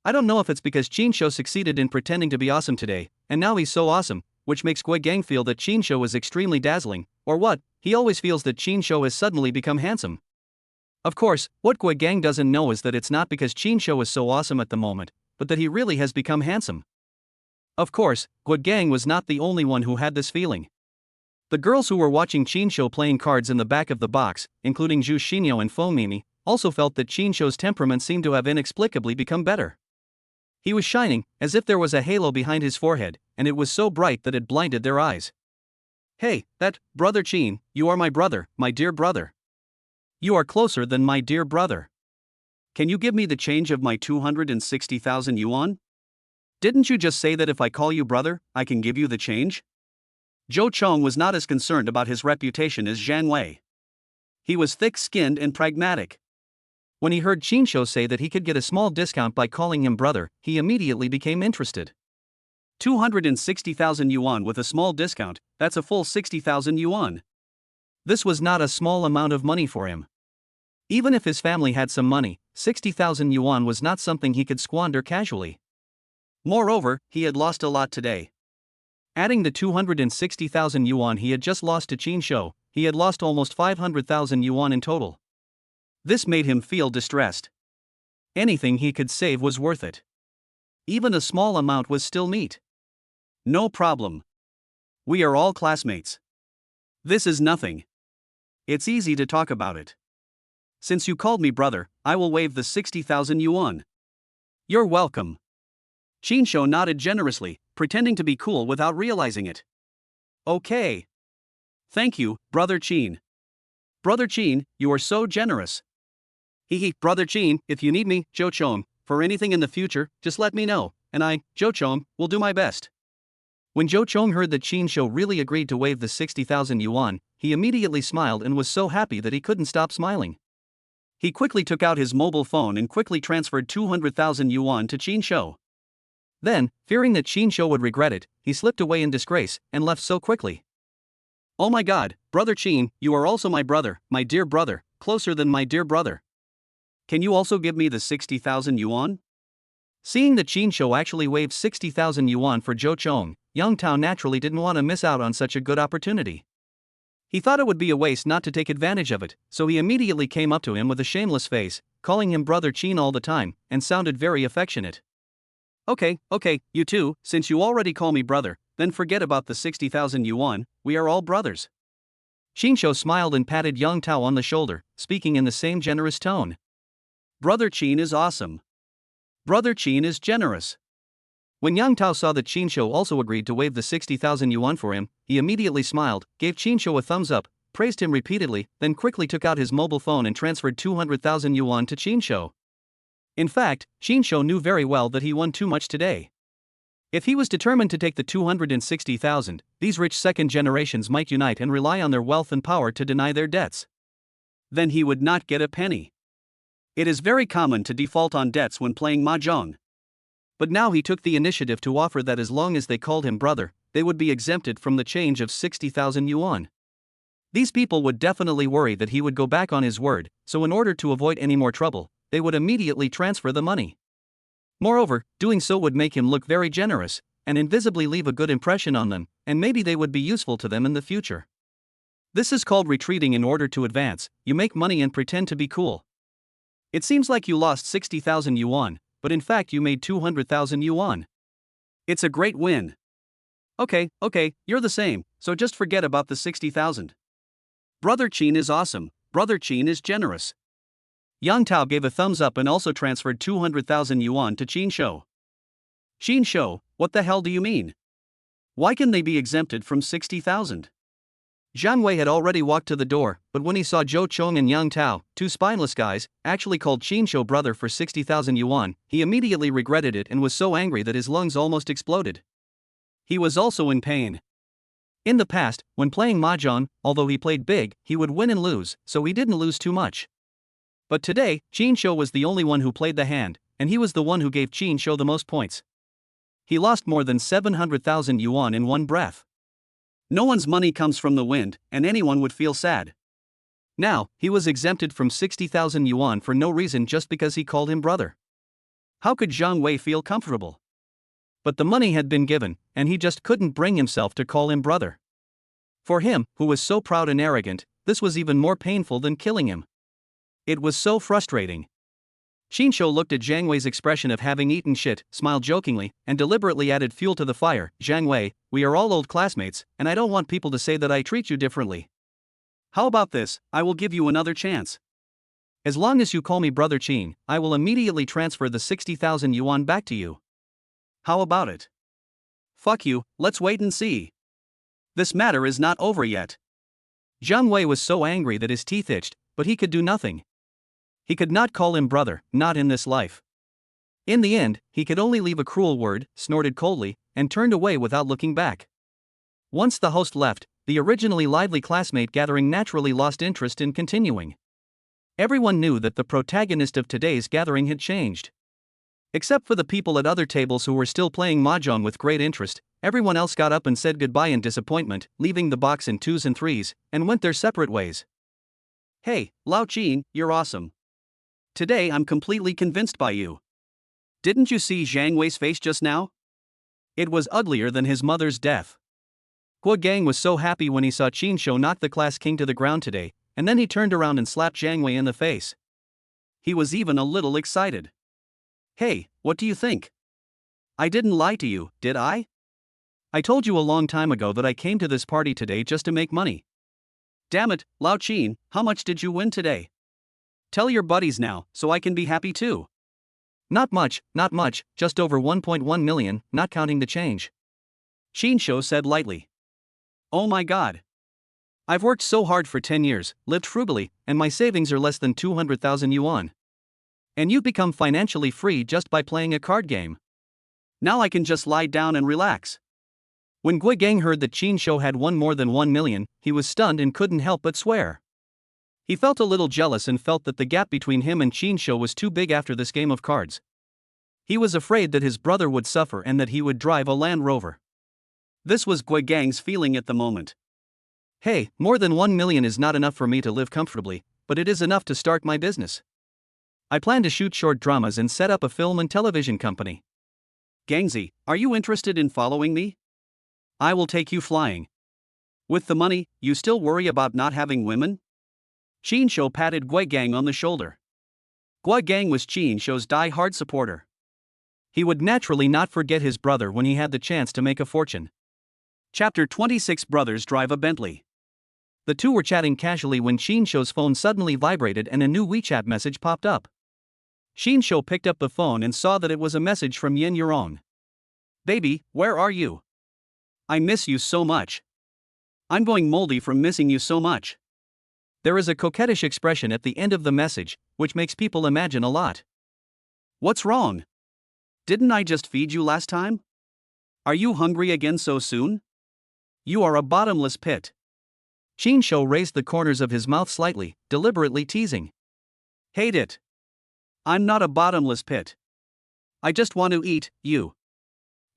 S1: I don't know if it's because Qin Shou succeeded in pretending to be awesome today, and now he's so awesome, which makes Guo Gang feel that Qin Shou is extremely dazzling, or what, he always feels that Qin Shou has suddenly become handsome. Of course, what Guo Gang doesn't know is that it's not because Qin Shou is so awesome at the moment, but that he really has become handsome. Of course, Guo Gang was not the only one who had this feeling. The girls who were watching Qin Shou playing cards in the back of the box, including Zhu Xinyo and Feng Mimi, also felt that Qin Shou's temperament seemed to have inexplicably become better. He was shining, as if there was a halo behind his forehead, and it was so bright that it blinded their eyes. Hey, brother Qin, you are my brother, my dear brother. You are closer than my dear brother. Can you give me the change of my 260,000 yuan? Didn't you just say that if I call you brother, I can give you the change? Zhou Chong was not as concerned about his reputation as Zhang Wei. He was thick-skinned and pragmatic. When he heard Qin Shou say that he could get a small discount by calling him brother, he immediately became interested. 260,000 yuan with a small discount, that's a full 60,000 yuan. This was not a small amount of money for him. Even if his family had some money, 60,000 yuan was not something he could squander casually. Moreover, he had lost a lot today. Adding the 260,000 yuan he had just lost to Qin Shou, he had lost almost 500,000 yuan in total. This made him feel distressed. Anything he could save was worth it. Even a small amount was still meat. No problem. We are all classmates. This is nothing. It's easy to talk about it. Since you called me brother, I will waive the 60,000 yuan. You're welcome. Qin Shou nodded generously, pretending to be cool without realizing it. Okay. Thank you, brother Qin. Brother Qin, you are so generous. Brother Qin, if you need me, Zhou Chong, for anything in the future, just let me know, and I, Zhou Chong, will do my best. When Zhou Chong heard that Qin Shou really agreed to waive the 60,000 yuan, he immediately smiled and was so happy that he couldn't stop smiling. He quickly took out his mobile phone and quickly transferred 200,000 yuan to Qin Shou. Then, fearing that Qin Shou would regret it, he slipped away in disgrace and left so quickly. Oh my god, brother Qin, you are also my brother, my dear brother, closer than my dear brother. Can you also give me the 60,000 yuan? Seeing that Qin Shou actually waived 60,000 yuan for Zhou Chong, Yang Tao naturally didn't want to miss out on such a good opportunity. He thought it would be a waste not to take advantage of it, so he immediately came up to him with a shameless face, calling him brother Qin all the time, and sounded very affectionate. Okay, you two, since you already call me brother, then forget about the 60,000 yuan, we are all brothers. Qin Shou smiled and patted Yang Tao on the shoulder, speaking in the same generous tone. Brother Qin is awesome. Brother Qin is generous. When Yang Tao saw that Qin Shou also agreed to waive the 60,000 yuan for him, he immediately smiled, gave Qin Shou a thumbs up, praised him repeatedly, then quickly took out his mobile phone and transferred 200,000 yuan to Qin Shou. In fact, Qin Shou knew very well that he won too much today. If he was determined to take the 260,000, these rich second generations might unite and rely on their wealth and power to deny their debts. Then he would not get a penny. It is very common to default on debts when playing mahjong. But now he took the initiative to offer that as long as they called him brother, they would be exempted from the change of 60,000 yuan. These people would definitely worry that he would go back on his word, so in order to avoid any more trouble, they would immediately transfer the money. Moreover, doing so would make him look very generous, and invisibly leave a good impression on them, and maybe they would be useful to them in the future. This is called retreating in order to advance. You make money and pretend to be cool. It seems like you lost 60,000 yuan, but in fact you made 200,000 yuan. It's a great win. Okay, you're the same, so just forget about the 60,000. Brother Qin is awesome, Brother Qin is generous. Yang Tao gave a thumbs up and also transferred 200,000 yuan to Qin Shou. Qin Shou, what the hell do you mean? Why can they be exempted from 60,000? Zhang Wei had already walked to the door, but when he saw Zhou Chong and Yang Tao, two spineless guys, actually called Qin Shou brother for 60,000 yuan, he immediately regretted it and was so angry that his lungs almost exploded. He was also in pain. In the past, when playing mahjong, although he played big, he would win and lose, so he didn't lose too much. But today, Qin Shou was the only one who played the hand, and he was the one who gave Qin Shou the most points. He lost more than 700,000 yuan in one breath. No one's money comes from the wind, and anyone would feel sad. Now, he was exempted from 60,000 yuan for no reason just because he called him brother. How could Zhang Wei feel comfortable? But the money had been given, and he just couldn't bring himself to call him brother. For him, who was so proud and arrogant, this was even more painful than killing him. It was so frustrating. Qin Shou looked at Zhang Wei's expression of having eaten shit, smiled jokingly, and deliberately added fuel to the fire. Zhang Wei, we are all old classmates, and I don't want people to say that I treat you differently. How about this? I will give you another chance. As long as you call me Brother Qin, I will immediately transfer the 60,000 yuan back to you. How about it? Fuck you, let's wait and see. This matter is not over yet. Zhang Wei was so angry that his teeth itched, but he could do nothing. He could not call him brother, not in this life. In the end, he could only leave a cruel word, snorted coldly, and turned away without looking back. Once the host left, the originally lively classmate gathering naturally lost interest in continuing. Everyone knew that the protagonist of today's gathering had changed. Except for the people at other tables who were still playing mahjong with great interest, everyone else got up and said goodbye in disappointment, leaving the box in 2s and 3s, and went their separate ways. Hey, Lao Qin, you're awesome. Today I'm completely convinced by you. Didn't you see Zhang Wei's face just now? It was uglier than his mother's death. Guo Gang was so happy when he saw Qin Shou knock the class king to the ground today, and then he turned around and slapped Zhang Wei in the face. He was even a little excited. Hey, what do you think? I didn't lie to you, did I? I told you a long time ago that I came to this party today just to make money. Damn it, Lao Qin, how much did you win today? Tell your buddies now, so I can be happy too. Not much, just over 1.1 million, not counting the change. Qin Shou said lightly. Oh my god. I've worked so hard for 10 years, lived frugally, and my savings are less than 200,000 yuan. And you've become financially free just by playing a card game. Now I can just lie down and relax. When Gui Gang heard that Qin Shou had won more than 1 million, he was stunned and couldn't help but swear. He felt a little jealous and felt that the gap between him and Qin Shou was too big after this game of cards. He was afraid that his brother would suffer and that he would drive a Land Rover. This was Gui Gang's feeling at the moment. Hey, more than 1 million is not enough for me to live comfortably, but it is enough to start my business. I plan to shoot short dramas and set up a film and television company. Gangzi, are you interested in following me? I will take you flying. With the money, you still worry about not having women? Qin Shou patted Gui Gang on the shoulder. Gui Gang was Qin Shou's die-hard supporter. He would naturally not forget his brother when he had the chance to make a fortune. Chapter 26 Brothers drive a Bentley. The two were chatting casually when Qin Shou's phone suddenly vibrated and a new WeChat message popped up. Qin Shou picked up the phone and saw that it was a message from Yin Yurong. Baby, where are you? I miss you so much. I'm going moldy from missing you so much. There is a coquettish expression at the end of the message, which makes people imagine a lot. What's wrong? Didn't I just feed you last time? Are you hungry again so soon? You are a bottomless pit. Qin Shou raised the corners of his mouth slightly, deliberately teasing. Hate it. I'm not a bottomless pit. I just want to eat you.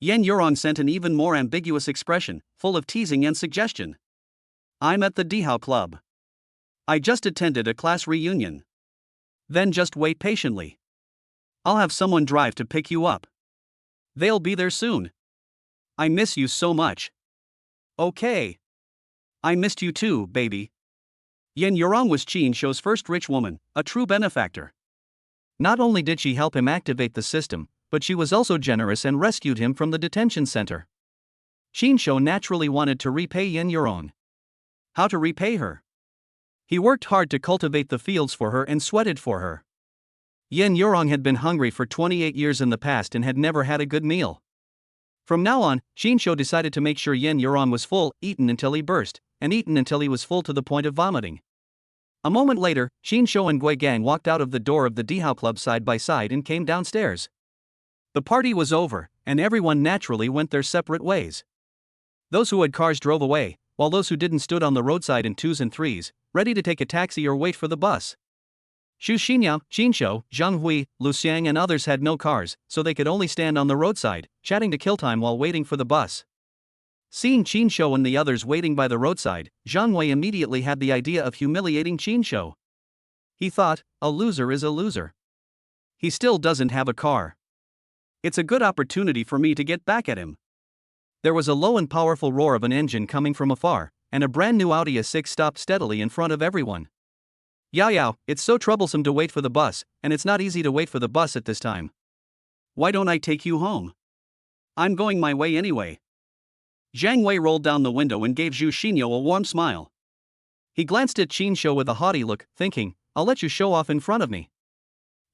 S1: Yen Yurong sent an even more ambiguous expression, full of teasing and suggestion. I'm at the Dihao Club. I just attended a class reunion. Then just wait patiently. I'll have someone drive to pick you up. They'll be there soon. I miss you so much. Okay. I missed you too, baby. Yen Yurong was Qin Shou's first rich woman, a true benefactor. Not only did she help him activate the system, but she was also generous and rescued him from the detention center. Qin Shou naturally wanted to repay Yen Yurong. How to repay her? He worked hard to cultivate the fields for her and sweated for her. Yen Yurong had been hungry for 28 years in the past and had never had a good meal. From now on, Qin Shou decided to make sure Yen Yurong was full, eaten until he burst, and eaten until he was full to the point of vomiting. A moment later, Qin Shou and Gui Gang walked out of the door of the Dihao Club side by side and came downstairs. The party was over, and everyone naturally went their separate ways. Those who had cars drove away, while those who didn't stood on the roadside in twos and threes, ready to take a taxi or wait for the bus. Xu Xinyao, Qin Shou, Zhang Hui, Lu Xiang and others had no cars, so they could only stand on the roadside, chatting to kill time while waiting for the bus. Seeing Qin Shou and the others waiting by the roadside, Zhang Hui immediately had the idea of humiliating Qin Shou. He thought, a loser is a loser. He still doesn't have a car. It's a good opportunity for me to get back at him. There was a low and powerful roar of an engine coming from afar, and a brand new Audi A6 stopped steadily in front of everyone. Yao Yao, it's so troublesome to wait for the bus, and it's not easy to wait for the bus at this time. Why don't I take you home? I'm going my way anyway. Zhang Wei rolled down the window and gave Zhu Xinyo a warm smile. He glanced at Qin Shou with a haughty look, thinking, I'll let you show off in front of me.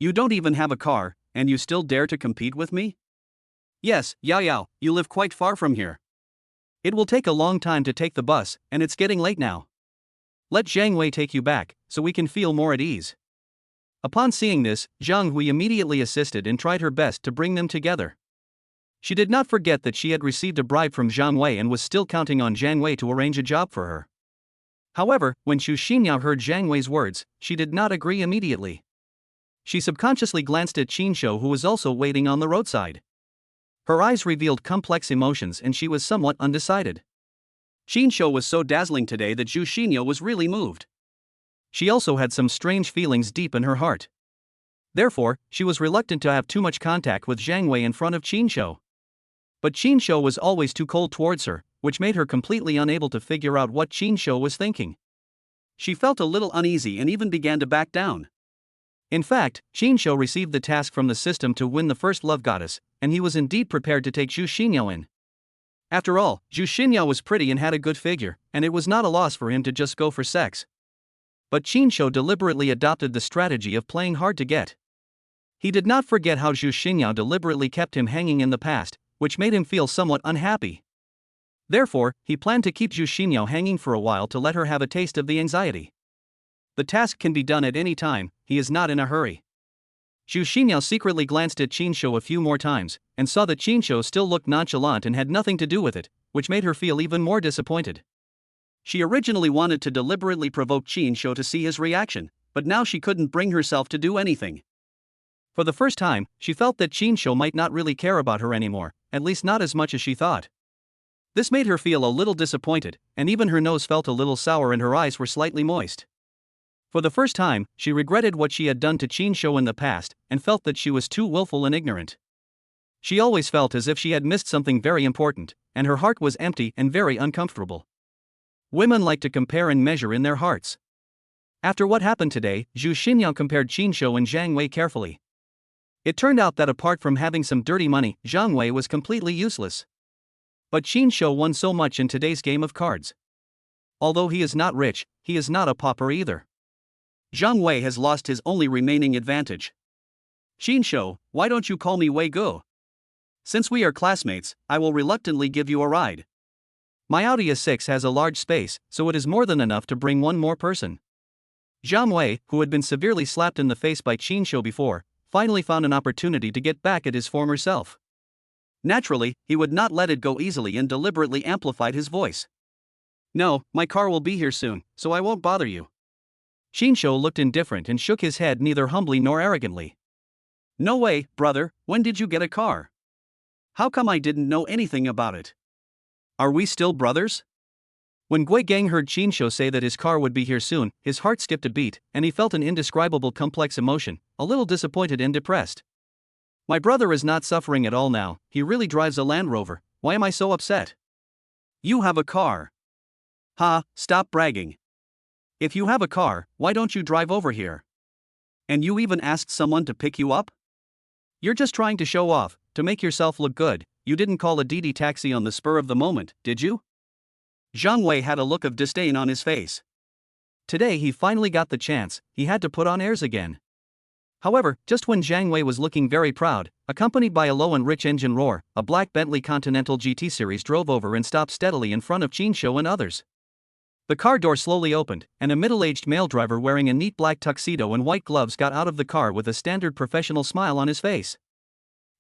S1: You don't even have a car, and you still dare to compete with me? Yes, Yao Yao, you live quite far from here. It will take a long time to take the bus, and it's getting late now. Let Zhang Wei take you back, so we can feel more at ease. Upon seeing this, Zhang Hui immediately assisted and tried her best to bring them together. She did not forget that she had received a bribe from Zhang Wei and was still counting on Zhang Wei to arrange a job for her. However, when Xu Xinyao heard Zhang Wei's words, she did not agree immediately. She subconsciously glanced at Qin Shou, who was also waiting on the roadside. Her eyes revealed complex emotions and she was somewhat undecided. Qin Shou was so dazzling today that Zhu Xinyo was really moved. She also had some strange feelings deep in her heart. Therefore, she was reluctant to have too much contact with Zhang Wei in front of Qin Shou. But Qin Shou was always too cold towards her, which made her completely unable to figure out what Qin Shou was thinking. She felt a little uneasy and even began to back down. In fact, Qin Shou received the task from the system to win the first love goddess, and he was indeed prepared to take Zhu Xinyo in. After all, Zhu Xinyo was pretty and had a good figure, and it was not a loss for him to just go for sex. But Qin Shou deliberately adopted the strategy of playing hard to get. He did not forget how Zhu Xinyo deliberately kept him hanging in the past, which made him feel somewhat unhappy. Therefore, he planned to keep Zhu Xinyo hanging for a while to let her have a taste of the anxiety. The task can be done at any time, he is not in a hurry. Zhu Xinyo secretly glanced at Qin Shou a few more times, and saw that Qin Shou still looked nonchalant and had nothing to do with it, which made her feel even more disappointed. She originally wanted to deliberately provoke Qin Shou to see his reaction, but now she couldn't bring herself to do anything. For the first time, she felt that Qin Shou might not really care about her anymore, at least not as much as she thought. This made her feel a little disappointed, and even her nose felt a little sour and her eyes were slightly moist. For the first time, she regretted what she had done to Qin Shou in the past, and felt that she was too willful and ignorant. She always felt as if she had missed something very important, and her heart was empty and very uncomfortable. Women like to compare and measure in their hearts. After what happened today, Zhu Xinyo compared Qin Shou and Zhang Wei carefully. It turned out that apart from having some dirty money, Zhang Wei was completely useless. But Qin Shou won so much in today's game of cards. Although he is not rich, he is not a pauper either. Zhang Wei has lost his only remaining advantage. Qin Shou, why don't you call me Wei Guo? Since we are classmates, I will reluctantly give you a ride. My Audi A6 has a large space, so it is more than enough to bring one more person. Zhang Wei, who had been severely slapped in the face by Qin Shou before, finally found an opportunity to get back at his former self. Naturally, he would not let it go easily and deliberately amplified his voice. No, my car will be here soon, so I won't bother you. Qin Shou looked indifferent and shook his head neither humbly nor arrogantly. No way, brother, when did you get a car? How come I didn't know anything about it? Are we still brothers? When Gui Gang heard Chinsho say that his car would be here soon, his heart skipped a beat, and he felt an indescribable complex emotion, a little disappointed and depressed. My brother is not suffering at all now, he really drives a Land Rover, why am I so upset? You have a car. Ha, stop bragging. If you have a car, why don't you drive over here? And you even asked someone to pick you up? You're just trying to show off, to make yourself look good. You didn't call a Didi taxi on the spur of the moment, did you? Zhang Wei had a look of disdain on his face. Today he finally got the chance, he had to put on airs again. However, just when Zhang Wei was looking very proud, accompanied by a low and rich engine roar, a black Bentley Continental GT Series drove over and stopped steadily in front of Chinsho and others. The car door slowly opened, and a middle-aged male driver wearing a neat black tuxedo and white gloves got out of the car with a standard professional smile on his face.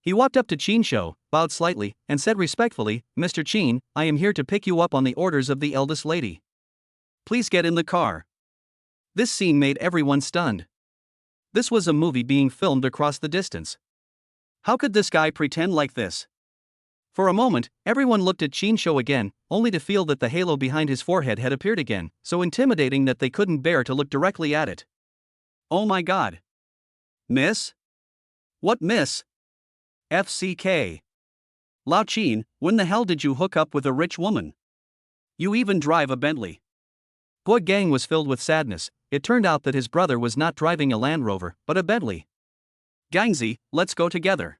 S1: He walked up to Chinsho, bowed slightly, and said respectfully, "Mr. Chin, I am here to pick you up on the orders of the eldest lady. Please get in the car." This scene made everyone stunned. This was a movie being filmed across the distance. How could this guy pretend like this? For a moment, everyone looked at Chinsho again, only to feel that the halo behind his forehead had appeared again, so intimidating that they couldn't bear to look directly at it. Oh my god. Miss? What miss? FCK. Lao Chin, when the hell did you hook up with a rich woman? You even drive a Bentley. Gui Gang was filled with sadness. It turned out that his brother was not driving a Land Rover, but a Bentley. Gangzi, let's go together.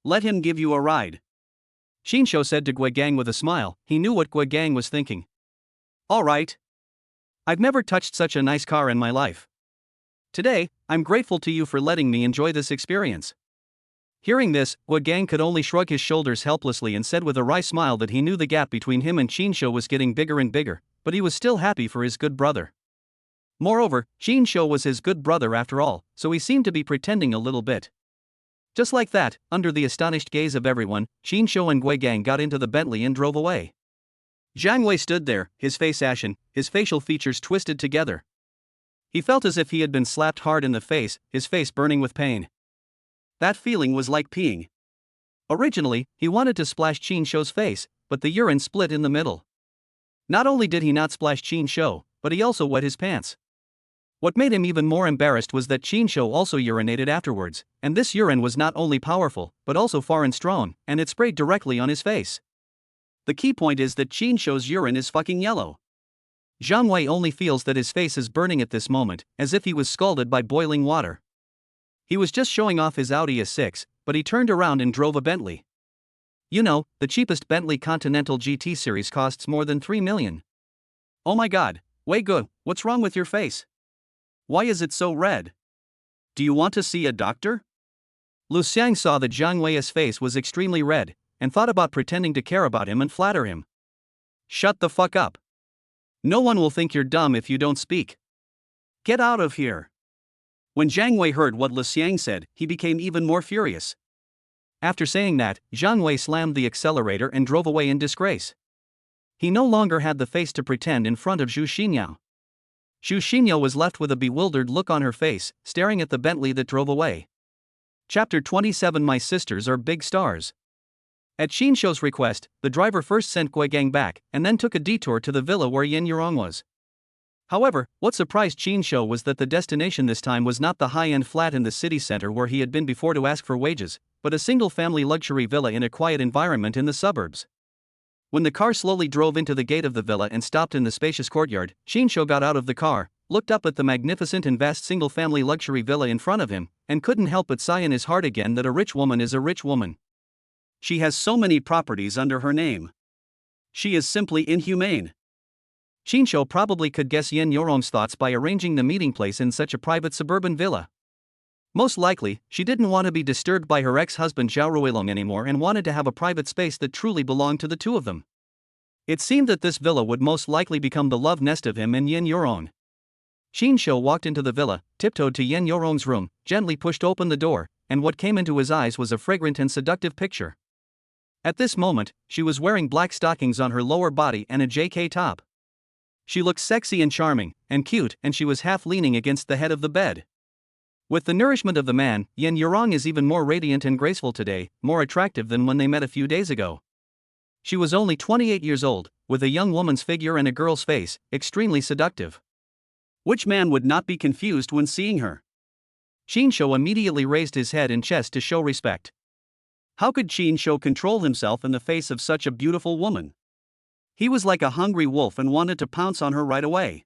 S1: Let him give you a ride. Chinsho said to Gui Gang with a smile. He knew what Gui Gang was thinking. Alright. I've never touched such a nice car in my life. Today, I'm grateful to you for letting me enjoy this experience. Hearing this, Gui Gang could only shrug his shoulders helplessly and said with a wry smile that he knew the gap between him and Chinsho was getting bigger and bigger, but he was still happy for his good brother. Moreover, Chinsho was his good brother after all, so he seemed to be pretending a little bit. Just like that, under the astonished gaze of everyone, Chinsho and Gui Gang got into the Bentley and drove away. Zhang Wei stood there, his face ashen, his facial features twisted together. He felt as if he had been slapped hard in the face, his face burning with pain. That feeling was like peeing. Originally, he wanted to splash Chinsho's face, but the urine split in the middle. Not only did he not splash Chinsho, but he also wet his pants. What made him even more embarrassed was that Chinsho also urinated afterwards, and this urine was not only powerful, but also far and strong, and it sprayed directly on his face. The key point is that Chinsho's urine is fucking yellow. Zhang Wei only feels that his face is burning at this moment, as if he was scalded by boiling water. He was just showing off his Audi A6, but he turned around and drove a Bentley. You know, the cheapest Bentley Continental GT Series costs more than 3 million. Oh my god, Wei Gu, what's wrong with your face? Why is it so red? Do you want to see a doctor? Lu Xiang saw that Zhang Wei's face was extremely red, and thought about pretending to care about him and flatter him. Shut the fuck up. No one will think you're dumb if you don't speak. Get out of here. When Zhang Wei heard what Lu Xiang said, he became even more furious. After saying that, Zhang Wei slammed the accelerator and drove away in disgrace. He no longer had the face to pretend in front of Zhu Xinyao. Zhu Xinyao was left with a bewildered look on her face, staring at the Bentley that drove away. Chapter 27. My sisters are big stars. At Chinsho's request, the driver first sent Gui Gang back, and then took a detour to the villa where Yin Yurong was. However, what surprised Chinsho was that the destination this time was not the high-end flat in the city center where he had been before to ask for wages, but a single-family luxury villa in a quiet environment in the suburbs. When the car slowly drove into the gate of the villa and stopped in the spacious courtyard, Chinsho got out of the car, looked up at the magnificent and vast single-family luxury villa in front of him, and couldn't help but sigh in his heart again that a rich woman is a rich woman. She has so many properties under her name. She is simply inhumane. Chinsho probably could guess Yin Yorong's thoughts by arranging the meeting place in such a private suburban villa. Most likely, she didn't want to be disturbed by her ex-husband Zhao Ruilong anymore and wanted to have a private space that truly belonged to the two of them. It seemed that this villa would most likely become the love nest of him and Yin Yorong. Chinsho walked into the villa, tiptoed to Yin Yorong's room, gently pushed open the door, and what came into his eyes was a fragrant and seductive picture. At this moment, she was wearing black stockings on her lower body and a JK top. She looked sexy and charming, and cute, and she was half leaning against the head of the bed. With the nourishment of the man, Yin Yurong is even more radiant and graceful today, more attractive than when they met a few days ago. She was only 28 years old, with a young woman's figure and a girl's face, extremely seductive. Which man would not be confused when seeing her? Qinshu immediately raised his head and chest to show respect. How could Qinshu control himself in the face of such a beautiful woman? He was like a hungry wolf and wanted to pounce on her right away.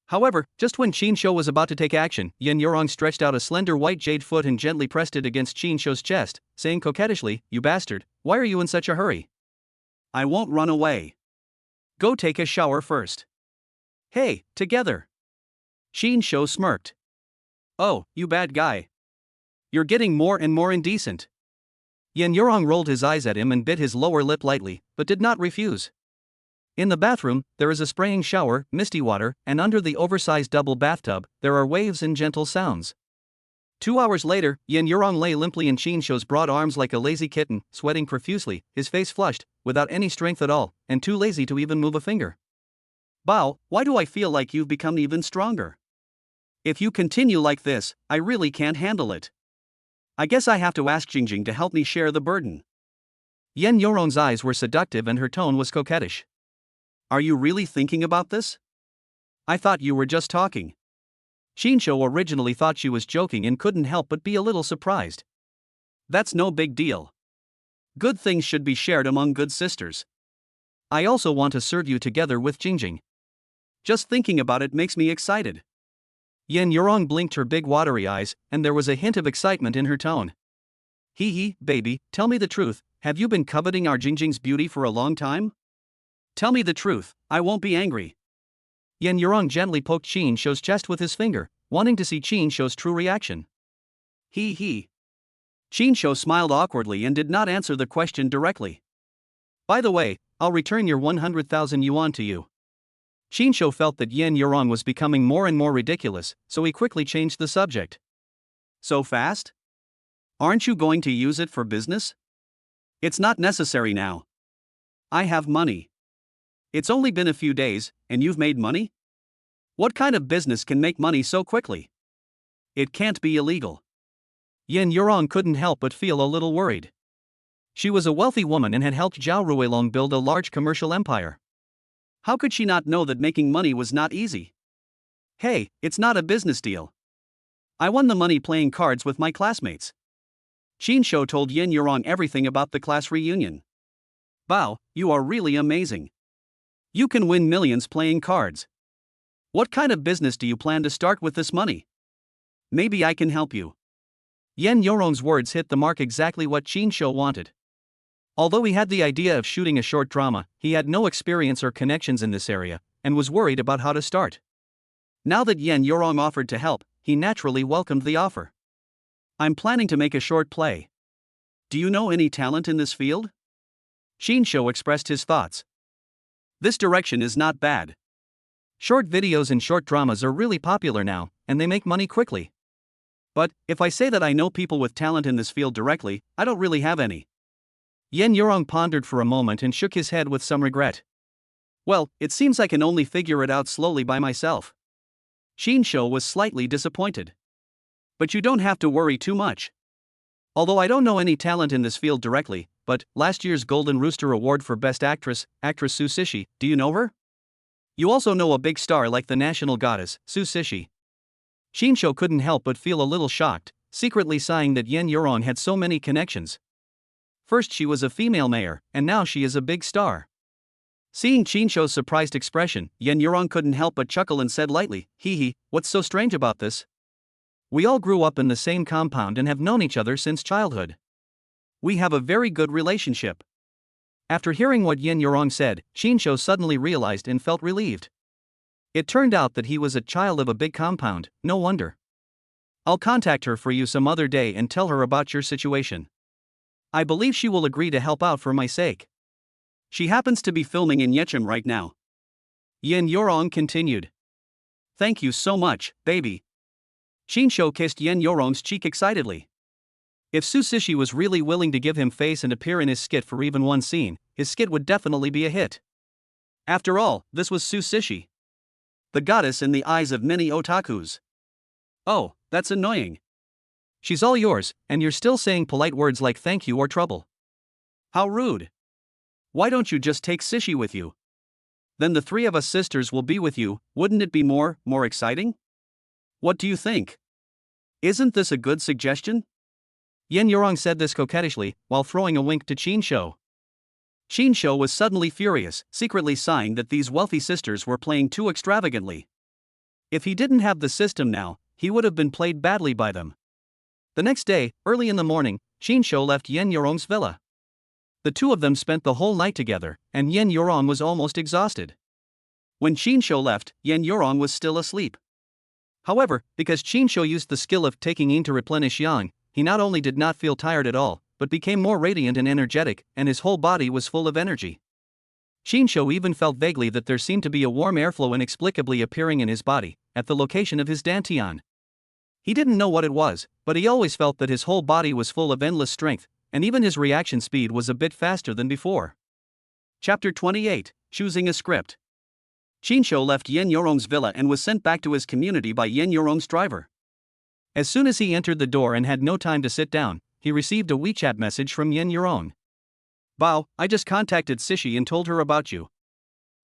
S1: However, just when Qinshu was about to take action, Yin Yurong stretched out a slender white jade foot and gently pressed it against Qinshu's chest, saying coquettishly, "You bastard, why are you in such a hurry? I won't run away. Go take a shower first. Hey, together." Qinshu smirked. "Oh, you bad guy. You're getting more and more indecent." Yin Yurong rolled his eyes at him and bit his lower lip lightly, but did not refuse. In the bathroom, there is a spraying shower, misty water, and under the oversized double bathtub, there are waves and gentle sounds. 2 hours later, Yin Yurong lay limply in Qinshu's broad arms like a lazy kitten, sweating profusely, his face flushed, without any strength at all, and too lazy to even move a finger. "Bao, why do I feel like you've become even stronger? If you continue like this, I really can't handle it. I guess I have to ask Jingjing to help me share the burden." Yin Yurong's eyes were seductive and her tone was coquettish. "Are you really thinking about this? I thought you were just talking." Qinshu originally thought she was joking and couldn't help but be a little surprised. "That's no big deal. Good things should be shared among good sisters. I also want to serve you together with Jingjing. Just thinking about it makes me excited." Yin Yurong blinked her big watery eyes, and there was a hint of excitement in her tone. "Hee, baby, tell me the truth, have you been coveting our Jingjing's beauty for a long time? Tell me the truth, I won't be angry." Yin Yurong gently poked Qinshu's chest with his finger, wanting to see Qinshu's true reaction. Hee. Qinshu smiled awkwardly and did not answer the question directly. "By the way, I'll return your 100,000 yuan to you." Qinshu felt that Yin Yurong was becoming more and more ridiculous, so he quickly changed the subject. "So fast? Aren't you going to use it for business?" "It's not necessary now. I have money." "It's only been a few days, and you've made money? What kind of business can make money so quickly? It can't be illegal." Yin Yurong couldn't help but feel a little worried. She was a wealthy woman and had helped Zhao Ruilong build a large commercial empire. How could she not know that making money was not easy? "Hey, it's not a business deal. I won the money playing cards with my classmates." Qinshu told Yin Yurong everything about the class reunion. "Bao, you are really amazing. You can win millions playing cards. What kind of business do you plan to start with this money? Maybe I can help you." Yin Yurong's words hit the mark, exactly what Qinshu wanted. Although he had the idea of shooting a short drama, he had no experience or connections in this area, and was worried about how to start. Now that Yin Yurong offered to help, he naturally welcomed the offer. "I'm planning to make a short play. Do you know any talent in this field?" Qinshu expressed his thoughts. "This direction is not bad. Short videos and short dramas are really popular now, and they make money quickly. But, if I say that I know people with talent in this field directly, I don't really have any." Yin Yurong pondered for a moment and shook his head with some regret. "Well, it seems I can only figure it out slowly by myself." Qinshu was slightly disappointed. "But you don't have to worry too much. Although I don't know any talent in this field directly, but last year's Golden Rooster Award for Best Actress, actress Su Sishi, do you know her? You also know a big star like the national goddess, Su Sishi." Qinshu couldn't help but feel a little shocked, secretly sighing that Yin Yurong had so many connections. First she was a female mayor, and now she is a big star. Seeing Qinshu's surprised expression, Yin Yurong couldn't help but chuckle and said lightly, "Hee, what's so strange about this? We all grew up in the same compound and have known each other since childhood. We have a very good relationship." After hearing what Yin Yurong said, Qinshu suddenly realized and felt relieved. It turned out that he was a child of a big compound, no wonder. "I'll contact her for you some other day and tell her about your situation. I believe she will agree to help out for my sake. She happens to be filming in Yechim right now." Yin Yurong continued. "Thank you so much, baby." Qinshu kissed Yin Yurong's cheek excitedly. If Su Sishi was really willing to give him face and appear in his skit for even one scene, his skit would definitely be a hit. After all, this was Su Sishi, the goddess in the eyes of many otakus. "Oh, that's annoying. She's all yours, and you're still saying polite words like thank you or trouble. How rude. Why don't you just take Sishi with you? Then the three of us sisters will be with you, wouldn't it be more exciting? What do you think? Isn't this a good suggestion? Yen Yorong said this coquettishly, while throwing a wink to Qinsho. Qinsho was suddenly furious, secretly sighing that these wealthy sisters were playing too extravagantly. If he didn't have the system now, he would have been played badly by them. The next day, early in the morning, Qinsho left Yen Yorong's villa. The two of them spent the whole night together, and Yen Yorong was almost exhausted. When Qinsho left, Yen Yorong was still asleep. However, because Qinsho used the skill of taking in to replenish yang, he not only did not feel tired at all, but became more radiant and energetic, and his whole body was full of energy. Qinsho even felt vaguely that there seemed to be a warm airflow inexplicably appearing in his body, at the location of his dantian. He didn't know what it was, but he always felt that his whole body was full of endless strength, and even his reaction speed was a bit faster than before. Chapter 28, Choosing a Script. Qinsho left Yen Yorong's villa and was sent back to his community by Yen Yorong's driver. As soon as he entered the door and had no time to sit down, he received a WeChat message from Yen Yorong. Bao, I just contacted Sishi and told her about you.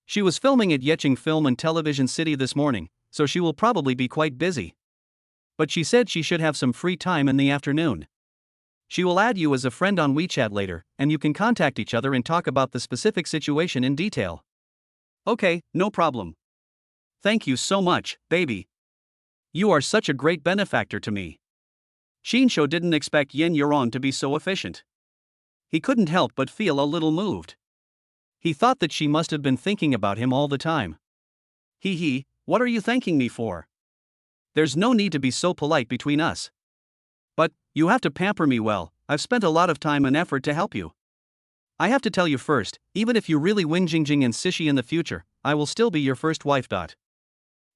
S1: She was filming at Yeqing Film and Television City this morning, so she will probably be quite busy. But she said she should have some free time in the afternoon. She will add you as a friend on WeChat later, and you can contact each other and talk about the specific situation in detail. Okay, no problem. Thank you so much, baby. You are such a great benefactor to me. Qinsho didn't expect Yen Yorong to be so efficient. He couldn't help but feel a little moved. He thought that she must have been thinking about him all the time. Hee, what are you thanking me for? There's no need to be so polite between us. But, you have to pamper me well, I've spent a lot of time and effort to help you. I have to tell you first, even if you really win Jingjing and Sishi in the future, I will still be your first wife.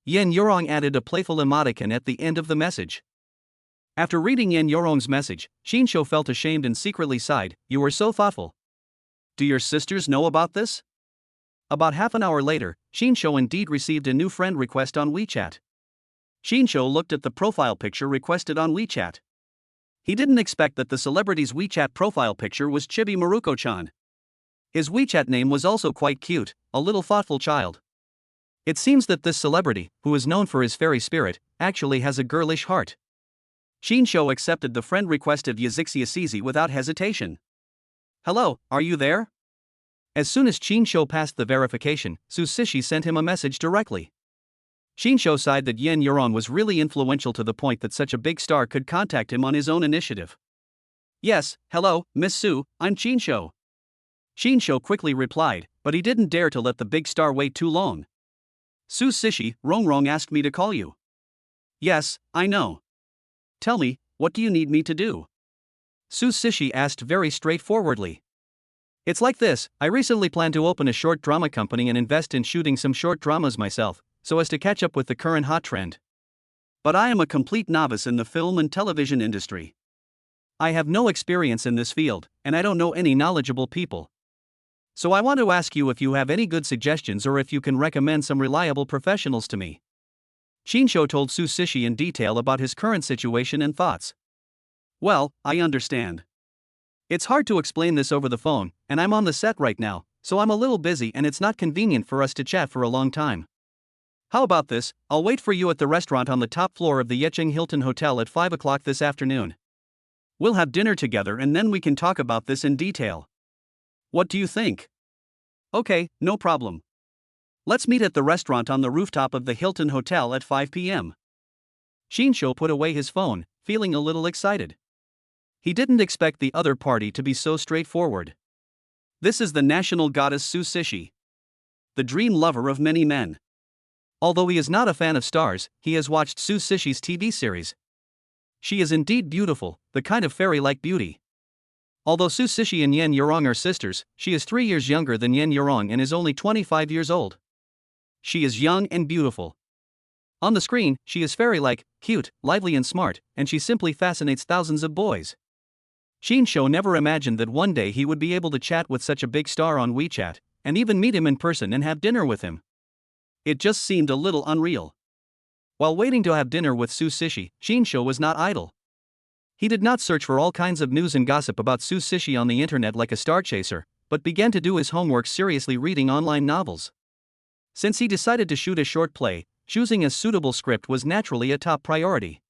S1: Yen Yorong added a playful emoticon at the end of the message. After reading Yen Yorong's message, Qinsho felt ashamed and secretly sighed, you were so thoughtful. Do your sisters know about this? About half an hour later, Qinsho indeed received a new friend request on WeChat. Qinsho looked at the profile picture requested on WeChat. He didn't expect that the celebrity's WeChat profile picture was Chibi Maruko-chan. His WeChat name was also quite cute, a little thoughtful child. It seems that this celebrity, who is known for his fairy spirit, actually has a girlish heart. Qinsho accepted the friend request of Yazixia without hesitation. Hello, are you there? As soon as Qinsho passed the verification, Sishi sent him a message directly. Qinsho sighed that Yen Yorong was really influential to the point that such a big star could contact him on his own initiative. Yes, hello, Miss Su, I'm Qinsho. Qinsho quickly replied, but he didn't dare to let the big star wait too long. Sishi, Rongrong asked me to call you. Yes, I know. Tell me, what do you need me to do? Sishi asked very straightforwardly. It's like this, I recently plan to open a short drama company and invest in shooting some short dramas myself, so as to catch up with the current hot trend. But I am a complete novice in the film and television industry. I have no experience in this field, and I don't know any knowledgeable people. So I want to ask you if you have any good suggestions or if you can recommend some reliable professionals to me. Qinsho told Sishi in detail about his current situation and thoughts. Well, I understand. It's hard to explain this over the phone, and I'm on the set right now, so I'm a little busy and it's not convenient for us to chat for a long time. How about this, I'll wait for you at the restaurant on the top floor of the Yeqing Hilton Hotel at 5 o'clock this afternoon. We'll have dinner together and then we can talk about this in detail. What do you think? Okay, no problem. Let's meet at the restaurant on the rooftop of the Hilton Hotel at 5 p.m. Qinsho put away his phone, feeling a little excited. He didn't expect the other party to be so straightforward. This is the national goddess Sishi, the dream lover of many men. Although he is not a fan of stars, he has watched Sishi's TV series. She is indeed beautiful, the kind of fairy-like beauty. Although Sishi and Yen Yorong are sisters, she is 3 years younger than Yen Yorong and is only 25 years old. She is young and beautiful. On the screen, she is fairy-like, cute, lively and smart, and she simply fascinates thousands of boys. Qinsho never imagined that one day he would be able to chat with such a big star on WeChat, and even meet him in person and have dinner with him. It just seemed a little unreal. While waiting to have dinner with Sishi, Qinsho was not idle. He did not search for all kinds of news and gossip about Su Sishi on the internet like a star chaser, but began to do his homework seriously reading online novels. Since he decided to shoot a short play, choosing a suitable script was naturally a top priority.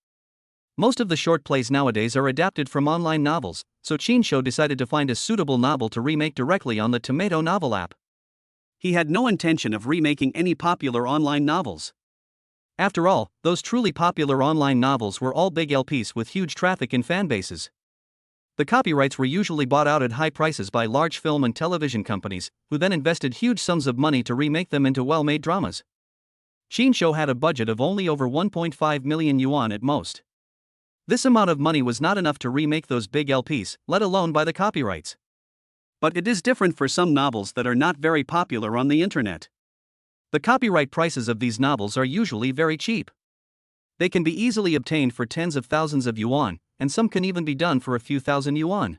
S1: Most of the short plays nowadays are adapted from online novels, so Chinsho decided to find a suitable novel to remake directly on the Tomato novel app. He had no intention of remaking any popular online novels. After all, those truly popular online novels were all big LPs with huge traffic and fan bases. The copyrights were usually bought out at high prices by large film and television companies, who then invested huge sums of money to remake them into well-made dramas. Chinsho had a budget of only over 1.5 million yuan at most. This amount of money was not enough to remake those big LPs, let alone buy the copyrights. But it is different for some novels that are not very popular on the internet. The copyright prices of these novels are usually very cheap. They can be easily obtained for tens of thousands of yuan, and some can even be done for a few thousand yuan.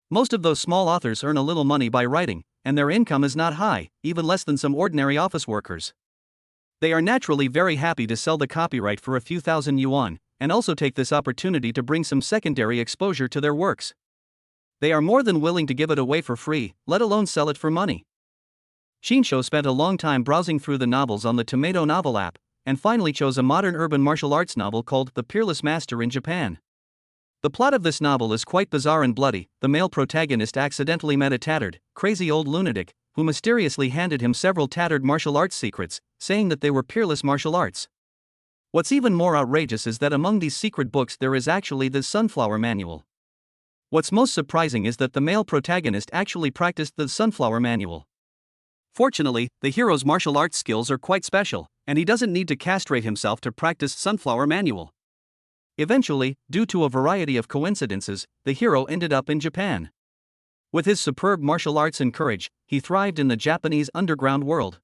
S1: Most of those small authors earn a little money by writing, and their income is not high, even less than some ordinary office workers. They are naturally very happy to sell the copyright for a few thousand yuan, and also take this opportunity to bring some secondary exposure to their works. They are more than willing to give it away for free, let alone sell it for money. Chinsho spent a long time browsing through the novels on the Tomato novel app, and finally chose a modern urban martial arts novel called The Peerless Master in Japan. The plot of this novel is quite bizarre and bloody. The male protagonist accidentally met a tattered, crazy old lunatic, who mysteriously handed him several tattered martial arts secrets, saying that they were peerless martial arts. What's even more outrageous is that among these secret books there is actually the Sunflower Manual. What's most surprising is that the male protagonist actually practiced the Sunflower Manual. Fortunately, the hero's martial arts skills are quite special, and he doesn't need to castrate himself to practice Sunflower Manual. Eventually, due to a variety of coincidences, the hero ended up in Japan. With his superb martial arts and courage, he thrived in the Japanese underground world.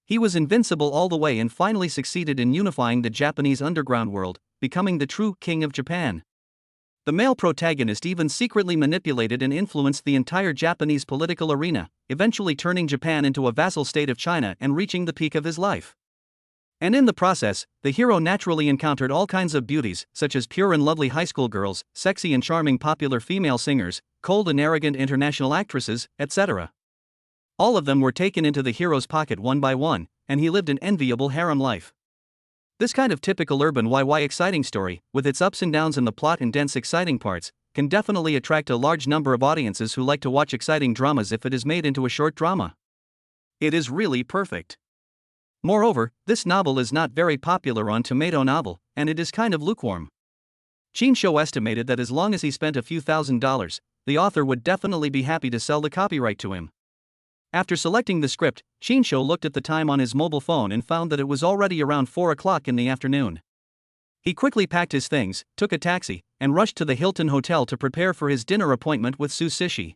S1: He was invincible all the way and finally succeeded in unifying the Japanese underground world, becoming the true king of Japan. The male protagonist even secretly manipulated and influenced the entire Japanese political arena, eventually turning Japan into a vassal state of China and reaching the peak of his life. And in the process, the hero naturally encountered all kinds of beauties, such as pure and lovely high school girls, sexy and charming popular female singers, cold and arrogant international actresses, etc. All of them were taken into the hero's pocket one by one, and he lived an enviable harem life. This kind of typical urban YY exciting story, with its ups and downs in the plot and dense exciting parts, can definitely attract a large number of audiences who like to watch exciting dramas if it is made into a short drama. It is really perfect. Moreover, this novel is not very popular on Tomato Novel, and it is kind of lukewarm. Chinsho estimated that as long as he spent a few $1,000s, the author would definitely be happy to sell the copyright to him. After selecting the script, Chinsho looked at the time on his mobile phone and found that it was already around 4 o'clock in the afternoon. He quickly packed his things, took a taxi, and rushed to the Hilton Hotel to prepare for his dinner appointment with Su Sishi.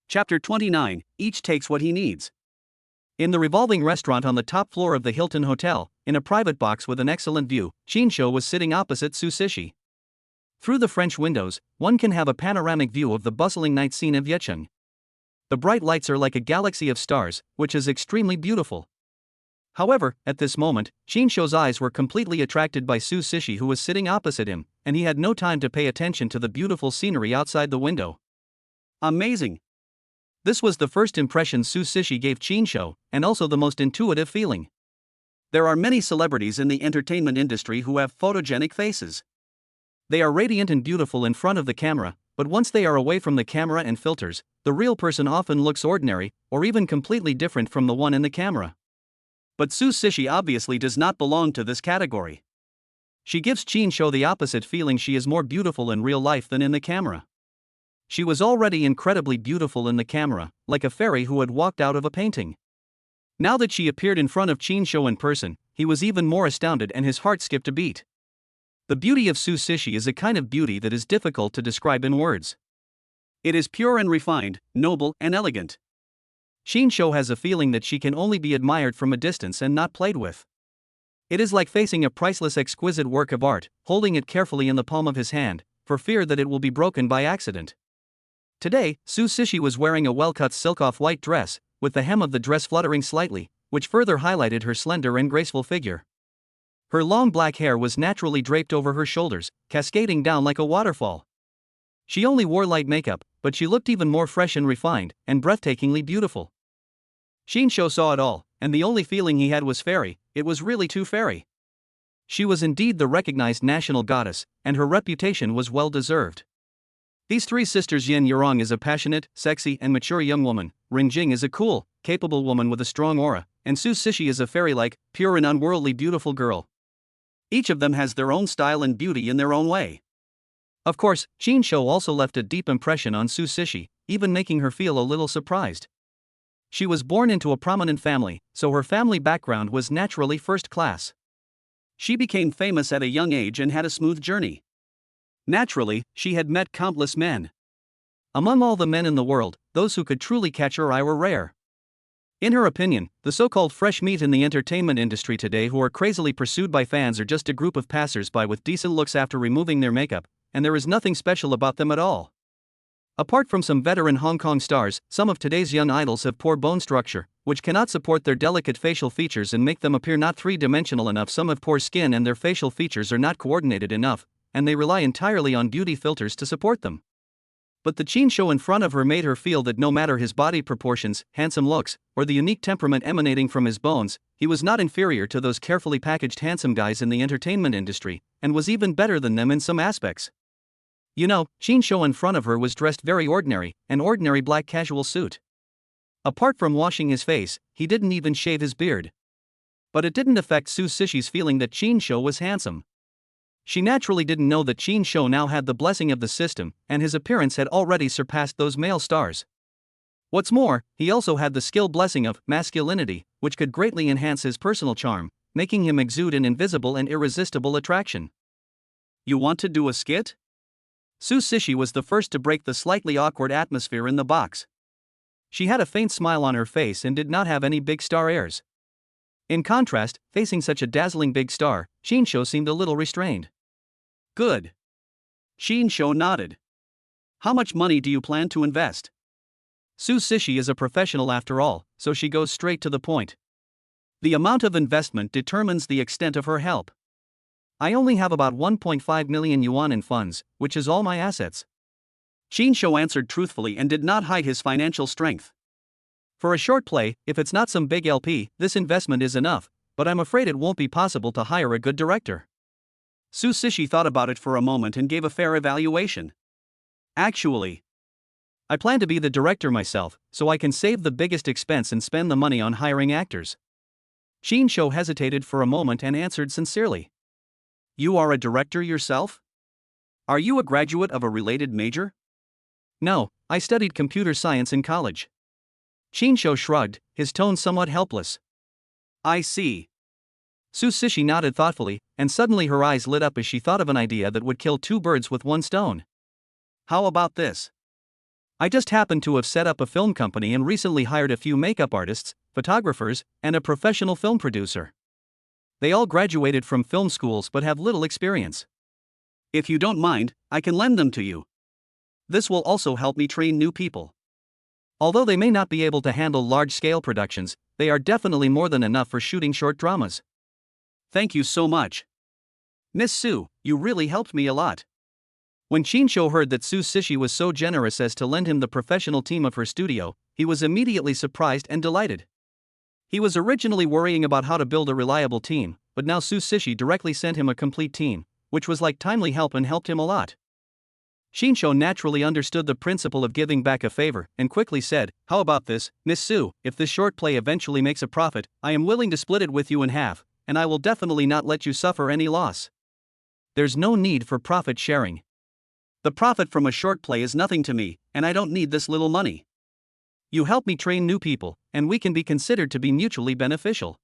S1: Chapter 29, Each Takes What He Needs. In the revolving restaurant on the top floor of the Hilton Hotel, in a private box with an excellent view, Chinsho was sitting opposite Su Sishi. Through the French windows, one can have a panoramic view of the bustling night scene of Yecheng. The bright lights are like a galaxy of stars, which is extremely beautiful. However, at this moment, Chinsho's eyes were completely attracted by Su Sishi, who was sitting opposite him, and he had no time to pay attention to the beautiful scenery outside the window. Amazing! This was the first impression Su Sishi gave Chinsho, and also the most intuitive feeling. There are many celebrities in the entertainment industry who have photogenic faces. They are radiant and beautiful in front of the camera, but once they are away from the camera and filters, the real person often looks ordinary, or even completely different from the one in the camera. But Su Sishi obviously does not belong to this category. She gives Chinsho the opposite feeling. She is more beautiful in real life than in the camera. She was already incredibly beautiful in the camera, like a fairy who had walked out of a painting. Now that she appeared in front of Chinsho in person, he was even more astounded and his heart skipped a beat. The beauty of Su Sishi is a kind of beauty that is difficult to describe in words. It is pure and refined, noble and elegant. Chinsho has a feeling that she can only be admired from a distance and not played with. It is like facing a priceless exquisite work of art, holding it carefully in the palm of his hand, for fear that it will be broken by accident. Today, Su Sishi was wearing a well-cut silk-off white dress, with the hem of the dress fluttering slightly, which further highlighted her slender and graceful figure. Her long black hair was naturally draped over her shoulders, cascading down like a waterfall. She only wore light makeup, but she looked even more fresh and refined, and breathtakingly beautiful. Shinsho saw it all, and the only feeling he had was fairy. It was really too fairy. She was indeed the recognized national goddess, and her reputation was well deserved. These three sisters, Yin Yurong is a passionate, sexy, and mature young woman, Ring Jing is a cool, capable woman with a strong aura, and Su Sishi is a fairy-like, pure and unworldly beautiful girl. Each of them has their own style and beauty in their own way. Of course, Shinsho also left a deep impression on Su Sishi, even making her feel a little surprised. She was born into a prominent family, so her family background was naturally first class. She became famous at a young age and had a smooth journey. Naturally, she had met countless men. Among all the men in the world, those who could truly catch her eye were rare. In her opinion, the so-called fresh meat in the entertainment industry today who are crazily pursued by fans are just a group of passers-by with decent looks after removing their makeup, and there is nothing special about them at all. Apart from some veteran Hong Kong stars, some of today's young idols have poor bone structure, which cannot support their delicate facial features and make them appear not three-dimensional enough. Some have poor skin and their facial features are not coordinated enough, and they rely entirely on beauty filters to support them. But the Shinsho in front of her made her feel that no matter his body proportions, handsome looks, or the unique temperament emanating from his bones, he was not inferior to those carefully packaged handsome guys in the entertainment industry, and was even better than them in some aspects. You know, Shinsho in front of her was dressed very ordinary, an ordinary black casual suit. Apart from washing his face, he didn't even shave his beard. But it didn't affect Su Sishi's feeling that Shinsho was handsome. She naturally didn't know that Shinsho now had the blessing of the system, and his appearance had already surpassed those male stars. What's more, he also had the skill blessing of masculinity, which could greatly enhance his personal charm, making him exude an invisible and irresistible attraction. You want to do a skit? Su Sishi was the first to break the slightly awkward atmosphere in the box. She had a faint smile on her face and did not have any big star airs. In contrast, facing such a dazzling big star, Shinsho seemed a little restrained. Good. Shinsho nodded. How much money do you plan to invest? Su Sishi is a professional after all, so she goes straight to the point. The amount of investment determines the extent of her help. I only have about 1.5 million yuan in funds, which is all my assets. Shinsho answered truthfully and did not hide his financial strength. For a short play, if it's not some big LP, this investment is enough, but I'm afraid it won't be possible to hire a good director. Su Sishi thought about it for a moment and gave a fair evaluation. Actually, I plan to be the director myself, so I can save the biggest expense and spend the money on hiring actors. Shinsho hesitated for a moment and answered sincerely. You are a director yourself? Are you a graduate of a related major? No, I studied computer science in college. Shinsho shrugged, his tone somewhat helpless. I see. Su Sishi nodded thoughtfully, and suddenly her eyes lit up as she thought of an idea that would kill two birds with one stone. How about this? I just happened to have set up a film company and recently hired a few makeup artists, photographers, and a professional film producer. They all graduated from film schools but have little experience. If you don't mind, I can lend them to you. This will also help me train new people. Although they may not be able to handle large-scale productions, they are definitely more than enough for shooting short dramas. Thank you so much. Miss Su, you really helped me a lot. When Shinsho heard that Su Sishi was so generous as to lend him the professional team of her studio, he was immediately surprised and delighted. He was originally worrying about how to build a reliable team, but now Su Sishi directly sent him a complete team, which was like timely help and helped him a lot. Shinsho naturally understood the principle of giving back a favor and quickly said, How about this, Miss Su, if this short play eventually makes a profit, I am willing to split it with you in half, and I will definitely not let you suffer any loss. There's no need for profit sharing. The profit from a short play is nothing to me, and I don't need this little money. You help me train new people, and we can be considered to be mutually beneficial.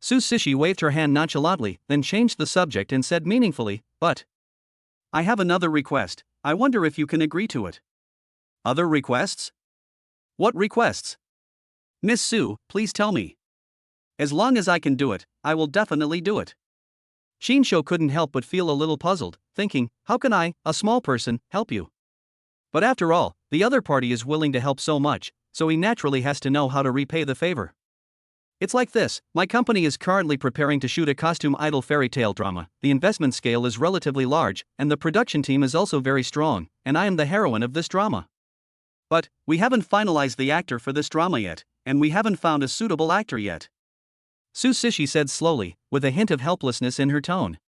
S1: Su Sishi waved her hand nonchalantly, then changed the subject and said meaningfully, But I have another request. I wonder if you can agree to it. Other requests? What requests? Miss Su, please tell me. As long as I can do it, I will definitely do it. Shinsho couldn't help but feel a little puzzled, thinking, how can I, a small person, help you? But after all, the other party is willing to help so much, so he naturally has to know how to repay the favor. It's like this: my company is currently preparing to shoot a costume idol fairy tale drama. The investment scale is relatively large, and the production team is also very strong, and I am the heroine of this drama. But, we haven't finalized the actor for this drama yet, and we haven't found a suitable actor yet. Susishi said slowly, with a hint of helplessness in her tone.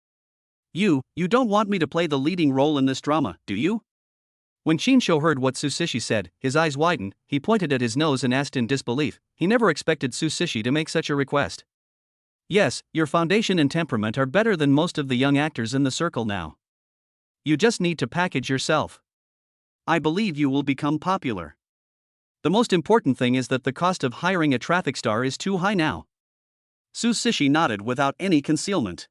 S1: You don't want me to play the leading role in this drama, do you? When Shinsho heard what Susishi said, his eyes widened, he pointed at his nose and asked in disbelief. He never expected Susishi to make such a request. Yes, your foundation and temperament are better than most of the young actors in the circle now. You just need to package yourself. I believe you will become popular. The most important thing is that the cost of hiring a traffic star is too high now. Susishi nodded without any concealment.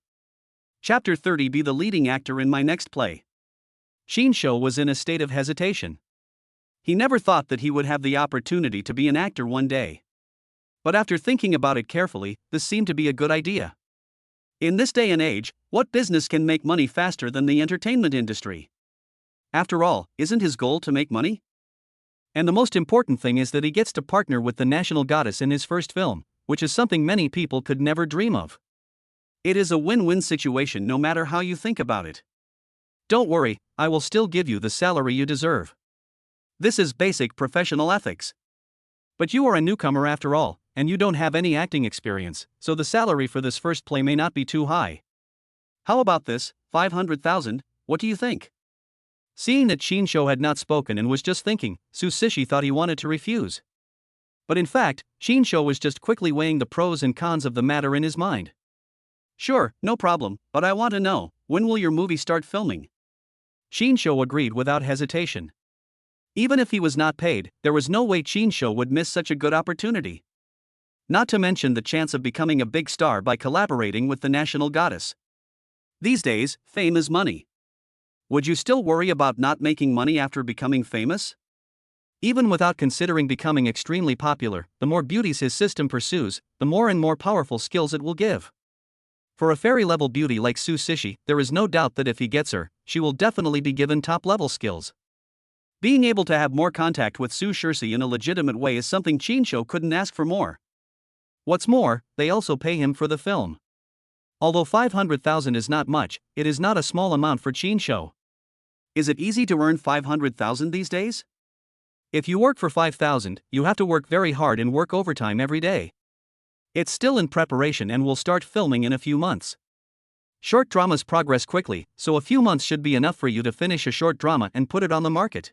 S1: Chapter 30. Be the leading actor in my next play. Shinsho was in a state of hesitation. He never thought that he would have the opportunity to be an actor one day. But after thinking about it carefully, this seemed to be a good idea. In this day and age, what business can make money faster than the entertainment industry? After all, isn't his goal to make money? And the most important thing is that he gets to partner with the national goddess in his first film, which is something many people could never dream of. It is a win-win situation no matter how you think about it. Don't worry, I will still give you the salary you deserve. This is basic professional ethics. But you are a newcomer after all, and you don't have any acting experience, so the salary for this first play may not be too high. How about this, 500,000, what do you think? Seeing that Shinsho had not spoken and was just thinking, Susishi thought he wanted to refuse. But in fact, Shinsho was just quickly weighing the pros and cons of the matter in his mind. Sure, no problem, but I want to know, when will your movie start filming? Shinsho agreed without hesitation. Even if he was not paid, there was no way Shinsho would miss such a good opportunity. Not to mention the chance of becoming a big star by collaborating with the national goddess. These days, fame is money. Would you still worry about not making money after becoming famous? Even without considering becoming extremely popular, the more beauties his system pursues, the more and more powerful skills it will give. For a fairy-level beauty like Susishi, there is no doubt that if he gets her, she will definitely be given top-level skills. Being able to have more contact with Susishi in a legitimate way is something Shinsho couldn't ask for more. What's more, they also pay him for the film. Although 500,000 is not much, it is not a small amount for Shinsho. Is it easy to earn 500,000 these days? If you work for 5,000, you have to work very hard and work overtime every day. It's still in preparation and will start filming in a few months. Short dramas progress quickly, so a few months should be enough for you to finish a short drama and put it on the market.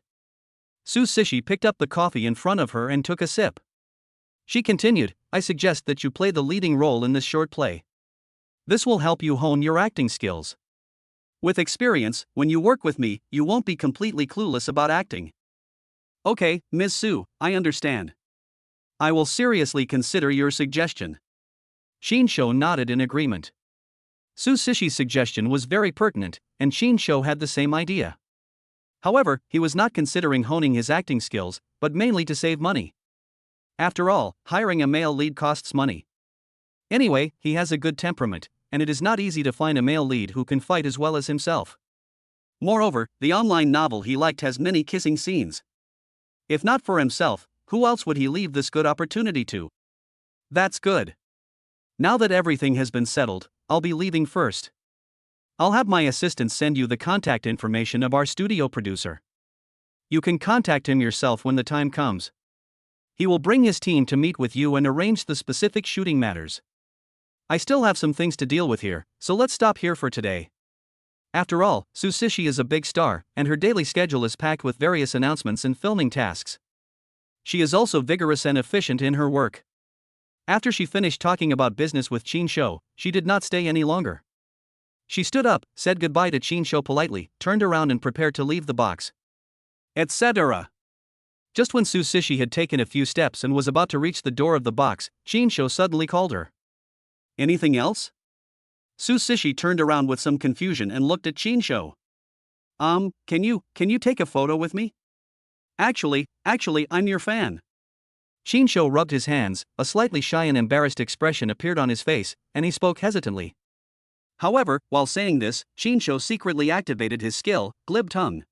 S1: Susishi picked up the coffee in front of her and took a sip. She continued, I suggest that you play the leading role in this short play. This will help you hone your acting skills. With experience, when you work with me, you won't be completely clueless about acting. Okay, Ms. Su, I understand. I will seriously consider your suggestion. Shinsho nodded in agreement. Susishi's suggestion was very pertinent, and Shinsho had the same idea. However, he was not considering honing his acting skills, but mainly to save money. After all, hiring a male lead costs money. Anyway, he has a good temperament, and it is not easy to find a male lead who can fight as well as himself. Moreover, the online novel he liked has many kissing scenes. If not for himself, who else would he leave this good opportunity to? That's good. Now that everything has been settled, I'll be leaving first. I'll have my assistants send you the contact information of our studio producer. You can contact him yourself when the time comes. He will bring his team to meet with you and arrange the specific shooting matters. I still have some things to deal with here, so let's stop here for today. After all, Susishi is a big star, and her daily schedule is packed with various announcements and filming tasks. She is also vigorous and efficient in her work. After she finished talking about business with Shinsho, she did not stay any longer. She stood up, said goodbye to Shinsho politely, turned around and prepared to leave the box, etc. Just when Susishi had taken a few steps and was about to reach the door of the box, Shinsho suddenly called her. Anything else? Susishi turned around with some confusion and looked at Shinsho. Can you take a photo with me? Actually, I'm your fan. Shinsho rubbed his hands, a slightly shy and embarrassed expression appeared on his face, and he spoke hesitantly. However, while saying this, Shinsho secretly activated his skill, glib tongue.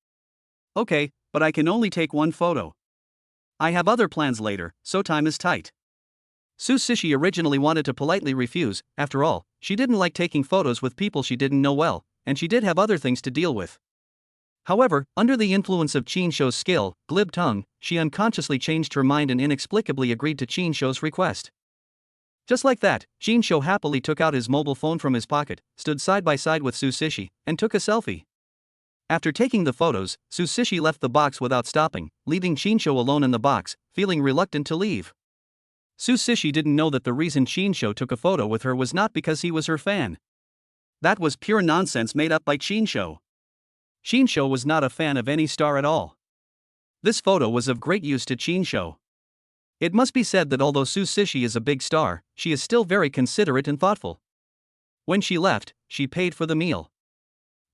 S1: Okay, but I can only take one photo. I have other plans later, so time is tight. Su Sishi originally wanted to politely refuse. After all, she didn't like taking photos with people she didn't know well, and she did have other things to deal with. However, under the influence of Chinsho's skill, glib tongue, she unconsciously changed her mind and inexplicably agreed to Chinsho's request. Just like that, Chinsho happily took out his mobile phone from his pocket, stood side by side with Su Sishi, and took a selfie. After taking the photos, Su Sishi left the box without stopping, leaving Chinsho alone in the box, feeling reluctant to leave. Su Sishi didn't know that the reason Chinsho took a photo with her was not because he was her fan. That was pure nonsense made up by Chinsho. Chinsho was not a fan of any star at all. This photo was of great use to Chinsho. It must be said that although Su Sishi is a big star, she is still very considerate and thoughtful. When she left, she paid for the meal.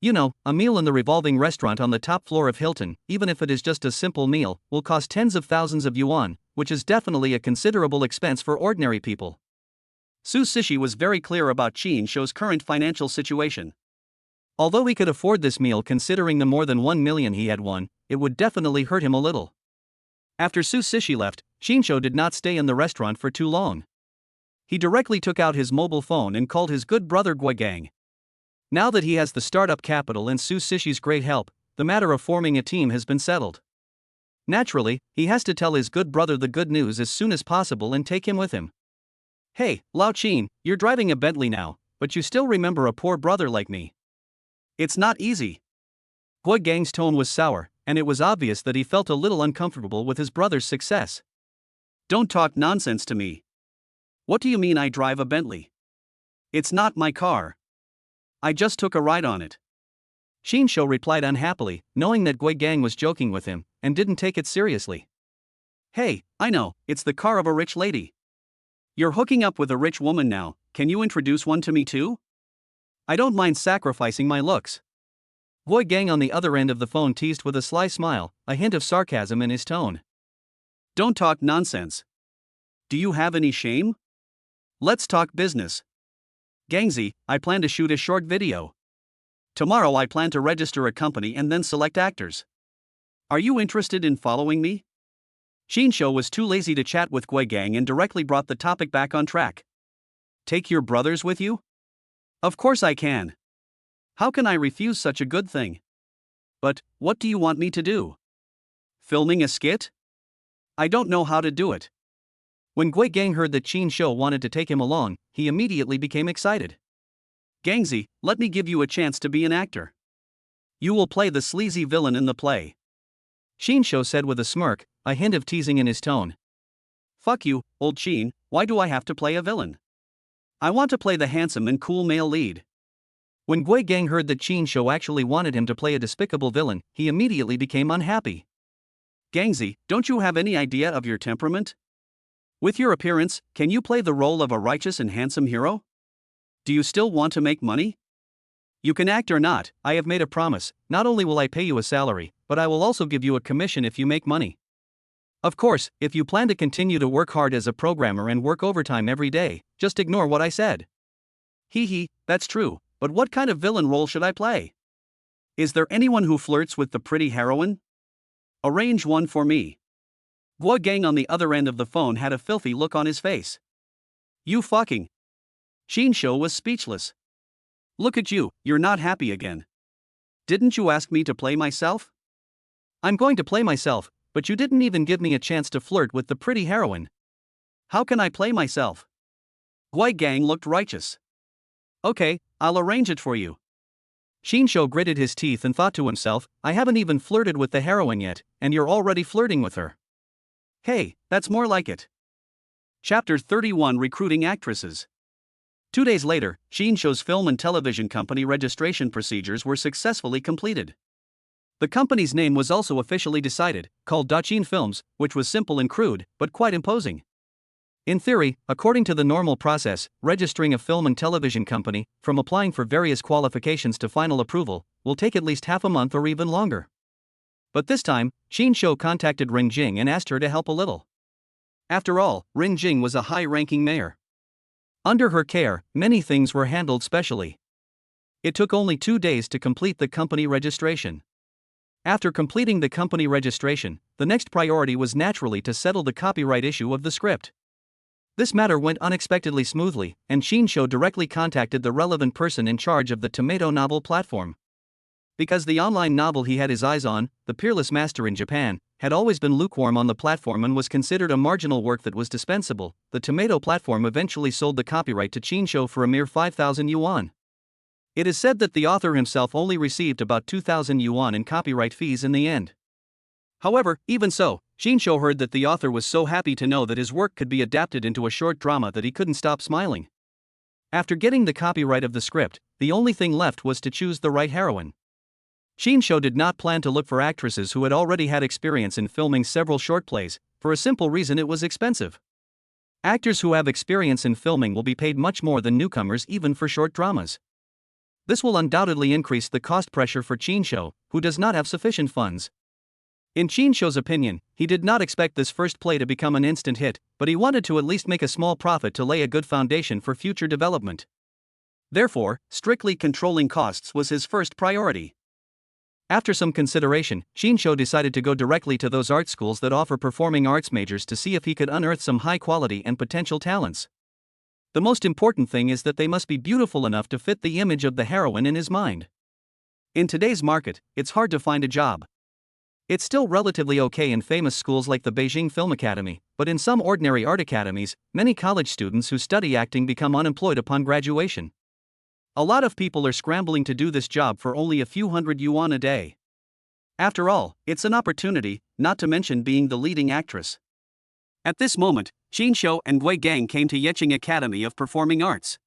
S1: You know, a meal in the revolving restaurant on the top floor of Hilton, even if it is just a simple meal, will cost tens of thousands of yuan, which is definitely a considerable expense for ordinary people. Su Sishi was very clear about Chinsho's current financial situation. Although he could afford this meal considering the more than 1 million he had won, it would definitely hurt him a little. After Su Sishi left, Chinsho did not stay in the restaurant for too long. He directly took out his mobile phone and called his good brother Guigang. Now that he has the startup capital and Su Sishi's great help, the matter of forming a team has been settled. Naturally, he has to tell his good brother the good news as soon as possible and take him with him. Hey, Lao Chin, you're driving a Bentley now, but you still remember a poor brother like me. It's not easy. Guigang's tone was sour, and it was obvious that he felt a little uncomfortable with his brother's success. Don't talk nonsense to me. What do you mean I drive a Bentley? It's not my car. I just took a ride on it. Chinsho replied unhappily, knowing that Guigang was joking with him, and didn't take it seriously. Hey, I know, it's the car of a rich lady. You're hooking up with a rich woman now, can you introduce one to me too? I don't mind sacrificing my looks. Guigang on the other end of the phone teased with a sly smile, a hint of sarcasm in his tone. Don't talk nonsense. Do you have any shame? Let's talk business. Gangzi, I plan to shoot a short video. Tomorrow I plan to register a company and then select actors. Are you interested in following me? Chinsho was too lazy to chat with Guigang and directly brought the topic back on track. Take your brothers with you? Of course I can. How can I refuse such a good thing? But, what do you want me to do? Filming a skit? I don't know how to do it. When Guigang heard that Chinsho wanted to take him along, he immediately became excited. Gangzi, let me give you a chance to be an actor. You will play the sleazy villain in the play. Chinsho said with a smirk, a hint of teasing in his tone. Fuck you, old Chin, why do I have to play a villain? I want to play the handsome and cool male lead. When Guigang heard that Chinsho actually wanted him to play a despicable villain, he immediately became unhappy. Gangzi, don't you have any idea of your temperament? With your appearance, can you play the role of a righteous and handsome hero? Do you still want to make money? You can act or not, I have made a promise, not only will I pay you a salary, but I will also give you a commission if you make money. Of course, if you plan to continue to work hard as a programmer and work overtime every day, just ignore what I said. Hee, that's true, but what kind of villain role should I play? Is there anyone who flirts with the pretty heroine? Arrange one for me. Guigang on the other end of the phone had a filthy look on his face. You fucking. Chinsho was speechless. Look at you, you're not happy again. Didn't you ask me to play myself? I'm going to play myself, but you didn't even give me a chance to flirt with the pretty heroine. How can I play myself? Guigang looked righteous. Okay, I'll arrange it for you. Chinsho gritted his teeth and thought to himself, I haven't even flirted with the heroine yet, and you're already flirting with her. Hey, that's more like it. Chapter 31 Recruiting Actresses. 2 days later, Chinsho's film and television company registration procedures were successfully completed. The company's name was also officially decided, called Dachin Films, which was simple and crude, but quite imposing. In theory, according to the normal process, registering a film and television company, from applying for various qualifications to final approval, will take at least half a month or even longer. But this time, Chinsho contacted Ring Jing and asked her to help a little. After all, Ring Jing was a high-ranking mayor. Under her care, many things were handled specially. It took only 2 days to complete the company registration. After completing the company registration, the next priority was naturally to settle the copyright issue of the script. This matter went unexpectedly smoothly, and Shinsho directly contacted the relevant person in charge of the tomato novel platform. Because the online novel he had his eyes on, The Peerless Master in Japan, had always been lukewarm on the platform and was considered a marginal work that was dispensable, the tomato platform eventually sold the copyright to Shinsho for a mere 5,000 yuan. It is said that the author himself only received about 2,000 yuan in copyright fees in the end. However, even so, Shinsho heard that the author was so happy to know that his work could be adapted into a short drama that he couldn't stop smiling. After getting the copyright of the script, the only thing left was to choose the right heroine. Shinsho did not plan to look for actresses who had already had experience in filming several short plays, for a simple reason: it was expensive. Actors who have experience in filming will be paid much more than newcomers even for short dramas. This will undoubtedly increase the cost pressure for Shinsho, who does not have sufficient funds. In Shinsho's opinion, he did not expect this first play to become an instant hit, but he wanted to at least make a small profit to lay a good foundation for future development. Therefore, strictly controlling costs was his first priority. After some consideration, Shinsho decided to go directly to those art schools that offer performing arts majors to see if he could unearth some high quality and potential talents. The most important thing is that they must be beautiful enough to fit the image of the heroine in his mind. In today's market, it's hard to find a job. It's still relatively okay in famous schools like the Beijing Film Academy, but in some ordinary art academies, many college students who study acting become unemployed upon graduation. A lot of people are scrambling to do this job for only a few hundred yuan a day. After all, it's an opportunity, not to mention being the leading actress. At this moment, Shinsho and Gui Gang came to Yeqing Academy of Performing Arts.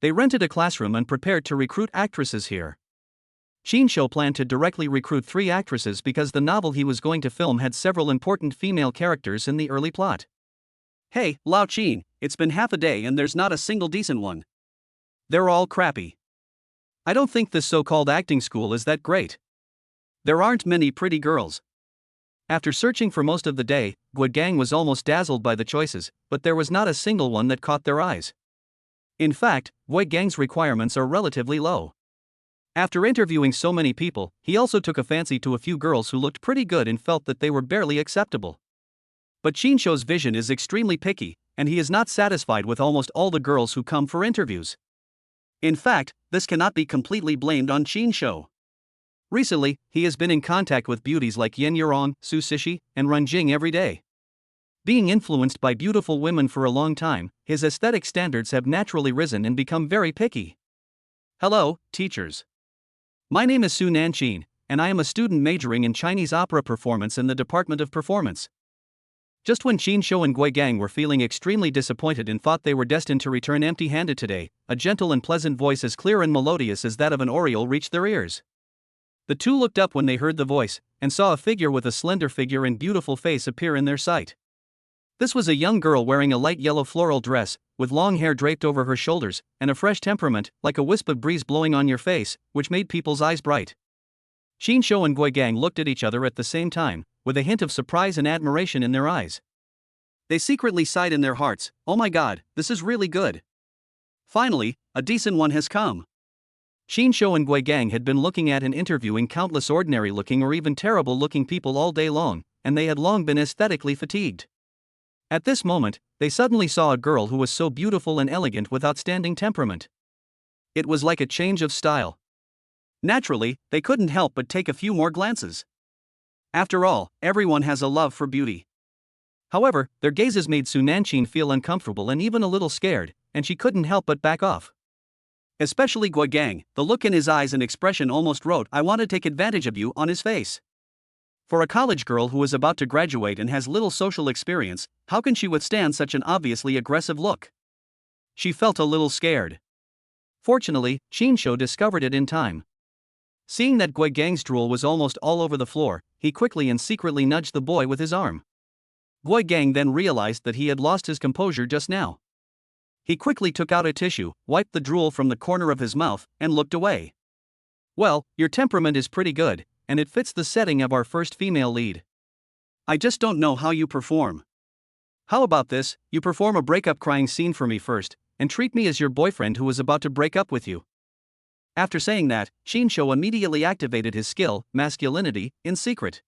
S1: They rented a classroom and prepared to recruit actresses here. Shinsho planned to directly recruit 3 actresses because the novel he was going to film had several important female characters in the early plot. Hey, Lao Qin, it's been half a day and there's not a single decent one. They're all crappy. I don't think this so-called acting school is that great. There aren't many pretty girls. After searching for most of the day, Gui Gang was almost dazzled by the choices, but there was not a single one that caught their eyes. In fact, Gui Gang's requirements are relatively low. After interviewing so many people, he also took a fancy to a few girls who looked pretty good and felt that they were barely acceptable. But Shinsho's vision is extremely picky, and he is not satisfied with almost all the girls who come for interviews. In fact, this cannot be completely blamed on Shinsho. Recently, he has been in contact with beauties like Yen Yurong, Su Sishi, and Run Jing every day. Being influenced by beautiful women for a long time, his aesthetic standards have naturally risen and become very picky. Hello, teachers. My name is Su Nanqin, and I am a student majoring in Chinese opera performance in the Department of Performance. Just when Shinsho and Gui Gang were feeling extremely disappointed and thought they were destined to return empty-handed today, a gentle and pleasant voice as clear and melodious as that of an oriole reached their ears. The two looked up when they heard the voice, and saw a figure with a slender figure and beautiful face appear in their sight. This was a young girl wearing a light yellow floral dress, with long hair draped over her shoulders, and a fresh temperament, like a wisp of breeze blowing on your face, which made people's eyes bright. Shinsho and Gui Gang looked at each other at the same time, with a hint of surprise and admiration in their eyes. They secretly sighed in their hearts, "Oh my god, this is really good. Finally, a decent one has come." Shinsho and Gui Gang had been looking at and interviewing countless ordinary-looking or even terrible-looking people all day long, and they had long been aesthetically fatigued. At this moment, they suddenly saw a girl who was so beautiful and elegant with outstanding temperament. It was like a change of style. Naturally, they couldn't help but take a few more glances. After all, everyone has a love for beauty. However, their gazes made Su Nanqin feel uncomfortable and even a little scared, and she couldn't help but back off. Especially Gui Gang, the look in his eyes and expression almost wrote, "I want to take advantage of you," on his face. For a college girl who is about to graduate and has little social experience, how can she withstand such an obviously aggressive look? She felt a little scared. Fortunately, Shinsho discovered it in time. Seeing that Gui Gang's drool was almost all over the floor, he quickly and secretly nudged the boy with his arm. Gui Gang then realized that he had lost his composure just now. He quickly took out a tissue, wiped the drool from the corner of his mouth, and looked away. "Well, your temperament is pretty good, and it fits the setting of our first female lead. I just don't know how you perform. How about this, you perform a breakup crying scene for me first, and treat me as your boyfriend who is about to break up with you." After saying that, Shinsho immediately activated his skill, masculinity, in secret.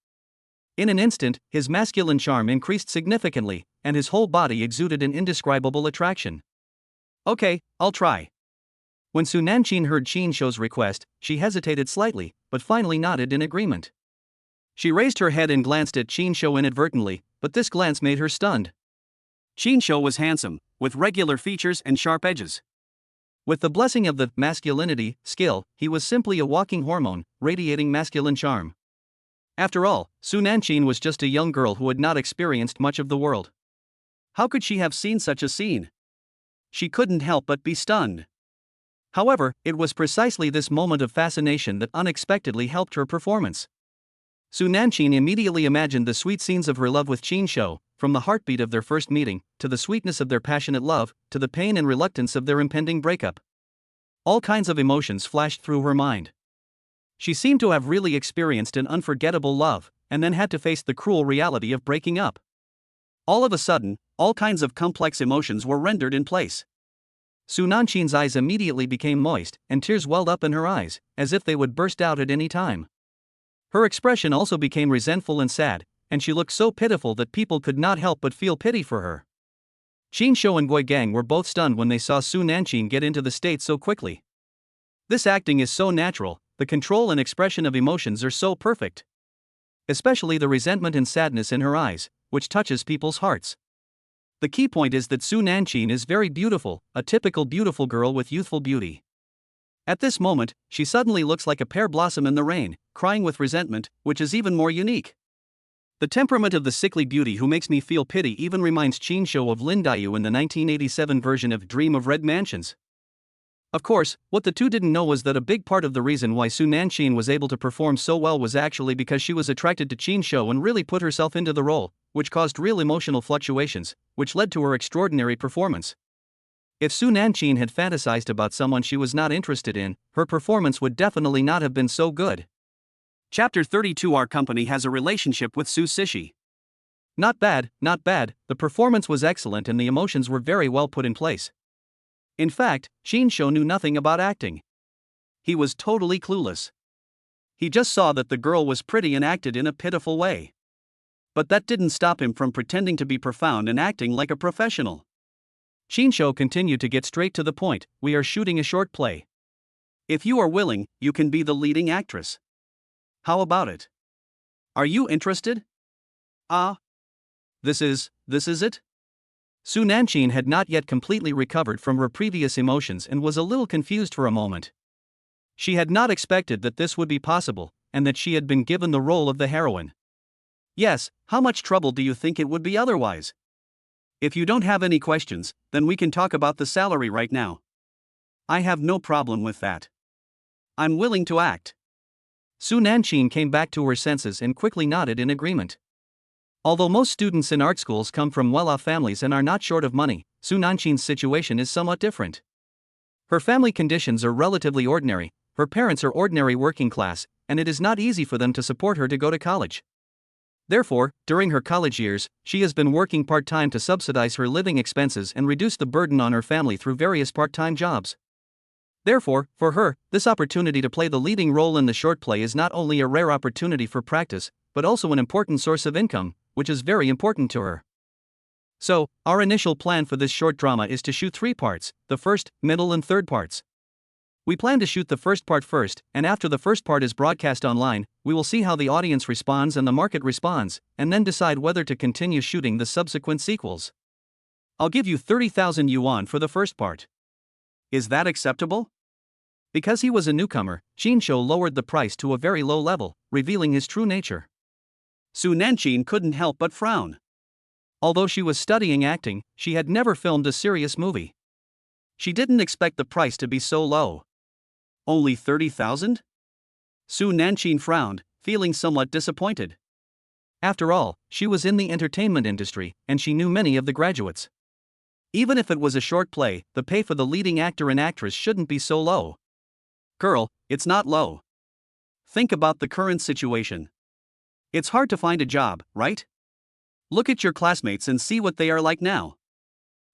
S1: In an instant, his masculine charm increased significantly, and his whole body exuded an indescribable attraction. Okay, I'll try. When Su Nanchin heard Qin Shou's request, she hesitated slightly, but finally nodded in agreement. She raised her head and glanced at Qin Shou inadvertently, but this glance made her stunned. Qin Shou was handsome, with regular features and sharp edges. With the blessing of the masculinity skill, he was simply a walking hormone, radiating masculine charm. After all, Su Nanchin was just a young girl who had not experienced much of the world. How could she have seen such a scene? She couldn't help but be stunned. However, it was precisely this moment of fascination that unexpectedly helped her performance. Su Nanchin immediately imagined the sweet scenes of her love with Qin Shou, from the heartbeat of their first meeting, to the sweetness of their passionate love, to the pain and reluctance of their impending breakup. All kinds of emotions flashed through her mind. She seemed to have really experienced an unforgettable love, and then had to face the cruel reality of breaking up. All of a sudden, all kinds of complex emotions were rendered in place. Su Nanchin's eyes immediately became moist, and tears welled up in her eyes, as if they would burst out at any time. Her expression also became resentful and sad, and she looked so pitiful that people could not help but feel pity for her. Qin Shou and Gui Gang were both stunned when they saw Su Nanchin get into the state so quickly. This acting is so natural, the control and expression of emotions are so perfect. Especially the resentment and sadness in her eyes, which touches people's hearts. The key point is that Su Nanchin is very beautiful, a typical beautiful girl with youthful beauty. At this moment, she suddenly looks like a pear blossom in the rain, crying with resentment, which is even more unique. The temperament of the sickly beauty who makes me feel pity even reminds Qin Shou of Lin Daiyu in the 1987 version of Dream of Red Mansions. Of course, what the two didn't know was that a big part of the reason why Su Nanchin was able to perform so well was actually because she was attracted to Qin Shou and really put herself into the role, which caused real emotional fluctuations, which led to her extraordinary performance. If Su Nanchin had fantasized about someone she was not interested in, her performance would definitely not have been so good. Chapter 32. Our company has a relationship with Su Sishi. Not bad, not bad, the performance was excellent and the emotions were very well put in place. In fact, Qin Shou knew nothing about acting. He was totally clueless. He just saw that the girl was pretty and acted in a pitiful way. But that didn't stop him from pretending to be profound and acting like a professional. Qin Shou continued to get straight to the point. We are shooting a short play. If you are willing, you can be the leading actress. How about it? Are you interested? This is it? Su Nanchin had not yet completely recovered from her previous emotions and was a little confused for a moment. She had not expected that this would be possible, and that she had been given the role of the heroine. Yes, how much trouble do you think it would be otherwise? If you don't have any questions, then we can talk about the salary right now. I have no problem with that. I'm willing to act. Su Nanchin came back to her senses and quickly nodded in agreement. Although most students in art schools come from well-off families and are not short of money, Su Nanchin's situation is somewhat different. Her family conditions are relatively ordinary, her parents are ordinary working class, and it is not easy for them to support her to go to college. Therefore, during her college years, she has been working part-time to subsidize her living expenses and reduce the burden on her family through various part-time jobs. Therefore, for her, this opportunity to play the leading role in the short play is not only a rare opportunity for practice, but also an important source of income, which is very important to her. So, our initial plan for this short drama is to shoot 3 parts, the first, middle and third parts. We plan to shoot the first part first, and after the first part is broadcast online, we will see how the audience responds and the market responds, and then decide whether to continue shooting the subsequent sequels. I'll give you 30,000 yuan for the first part. Is that acceptable? Because he was a newcomer, Qin Shou lowered the price to a very low level, revealing his true nature. Su Nanchin couldn't help but frown. Although she was studying acting, she had never filmed a serious movie. She didn't expect the price to be so low. Only 30,000? Su Nanchin frowned, feeling somewhat disappointed. After all, she was in the entertainment industry, and she knew many of the graduates. Even if it was a short play, the pay for the leading actor and actress shouldn't be so low. Girl, it's not low. Think about the current situation. It's hard to find a job, right? Look at your classmates and see what they are like now.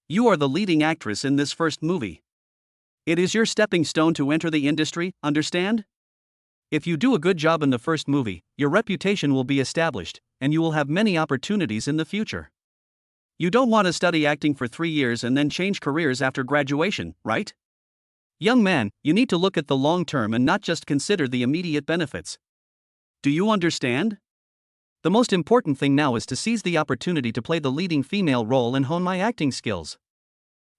S1: You are the leading actress in this first movie. It is your stepping stone to enter the industry, understand? If you do a good job in the first movie, your reputation will be established, and you will have many opportunities in the future. You don't want to study acting for 3 years and then change careers after graduation, right? Young man, you need to look at the long term and not just consider the immediate benefits. Do you understand? The most important thing now is to seize the opportunity to play the leading female role and hone my acting skills.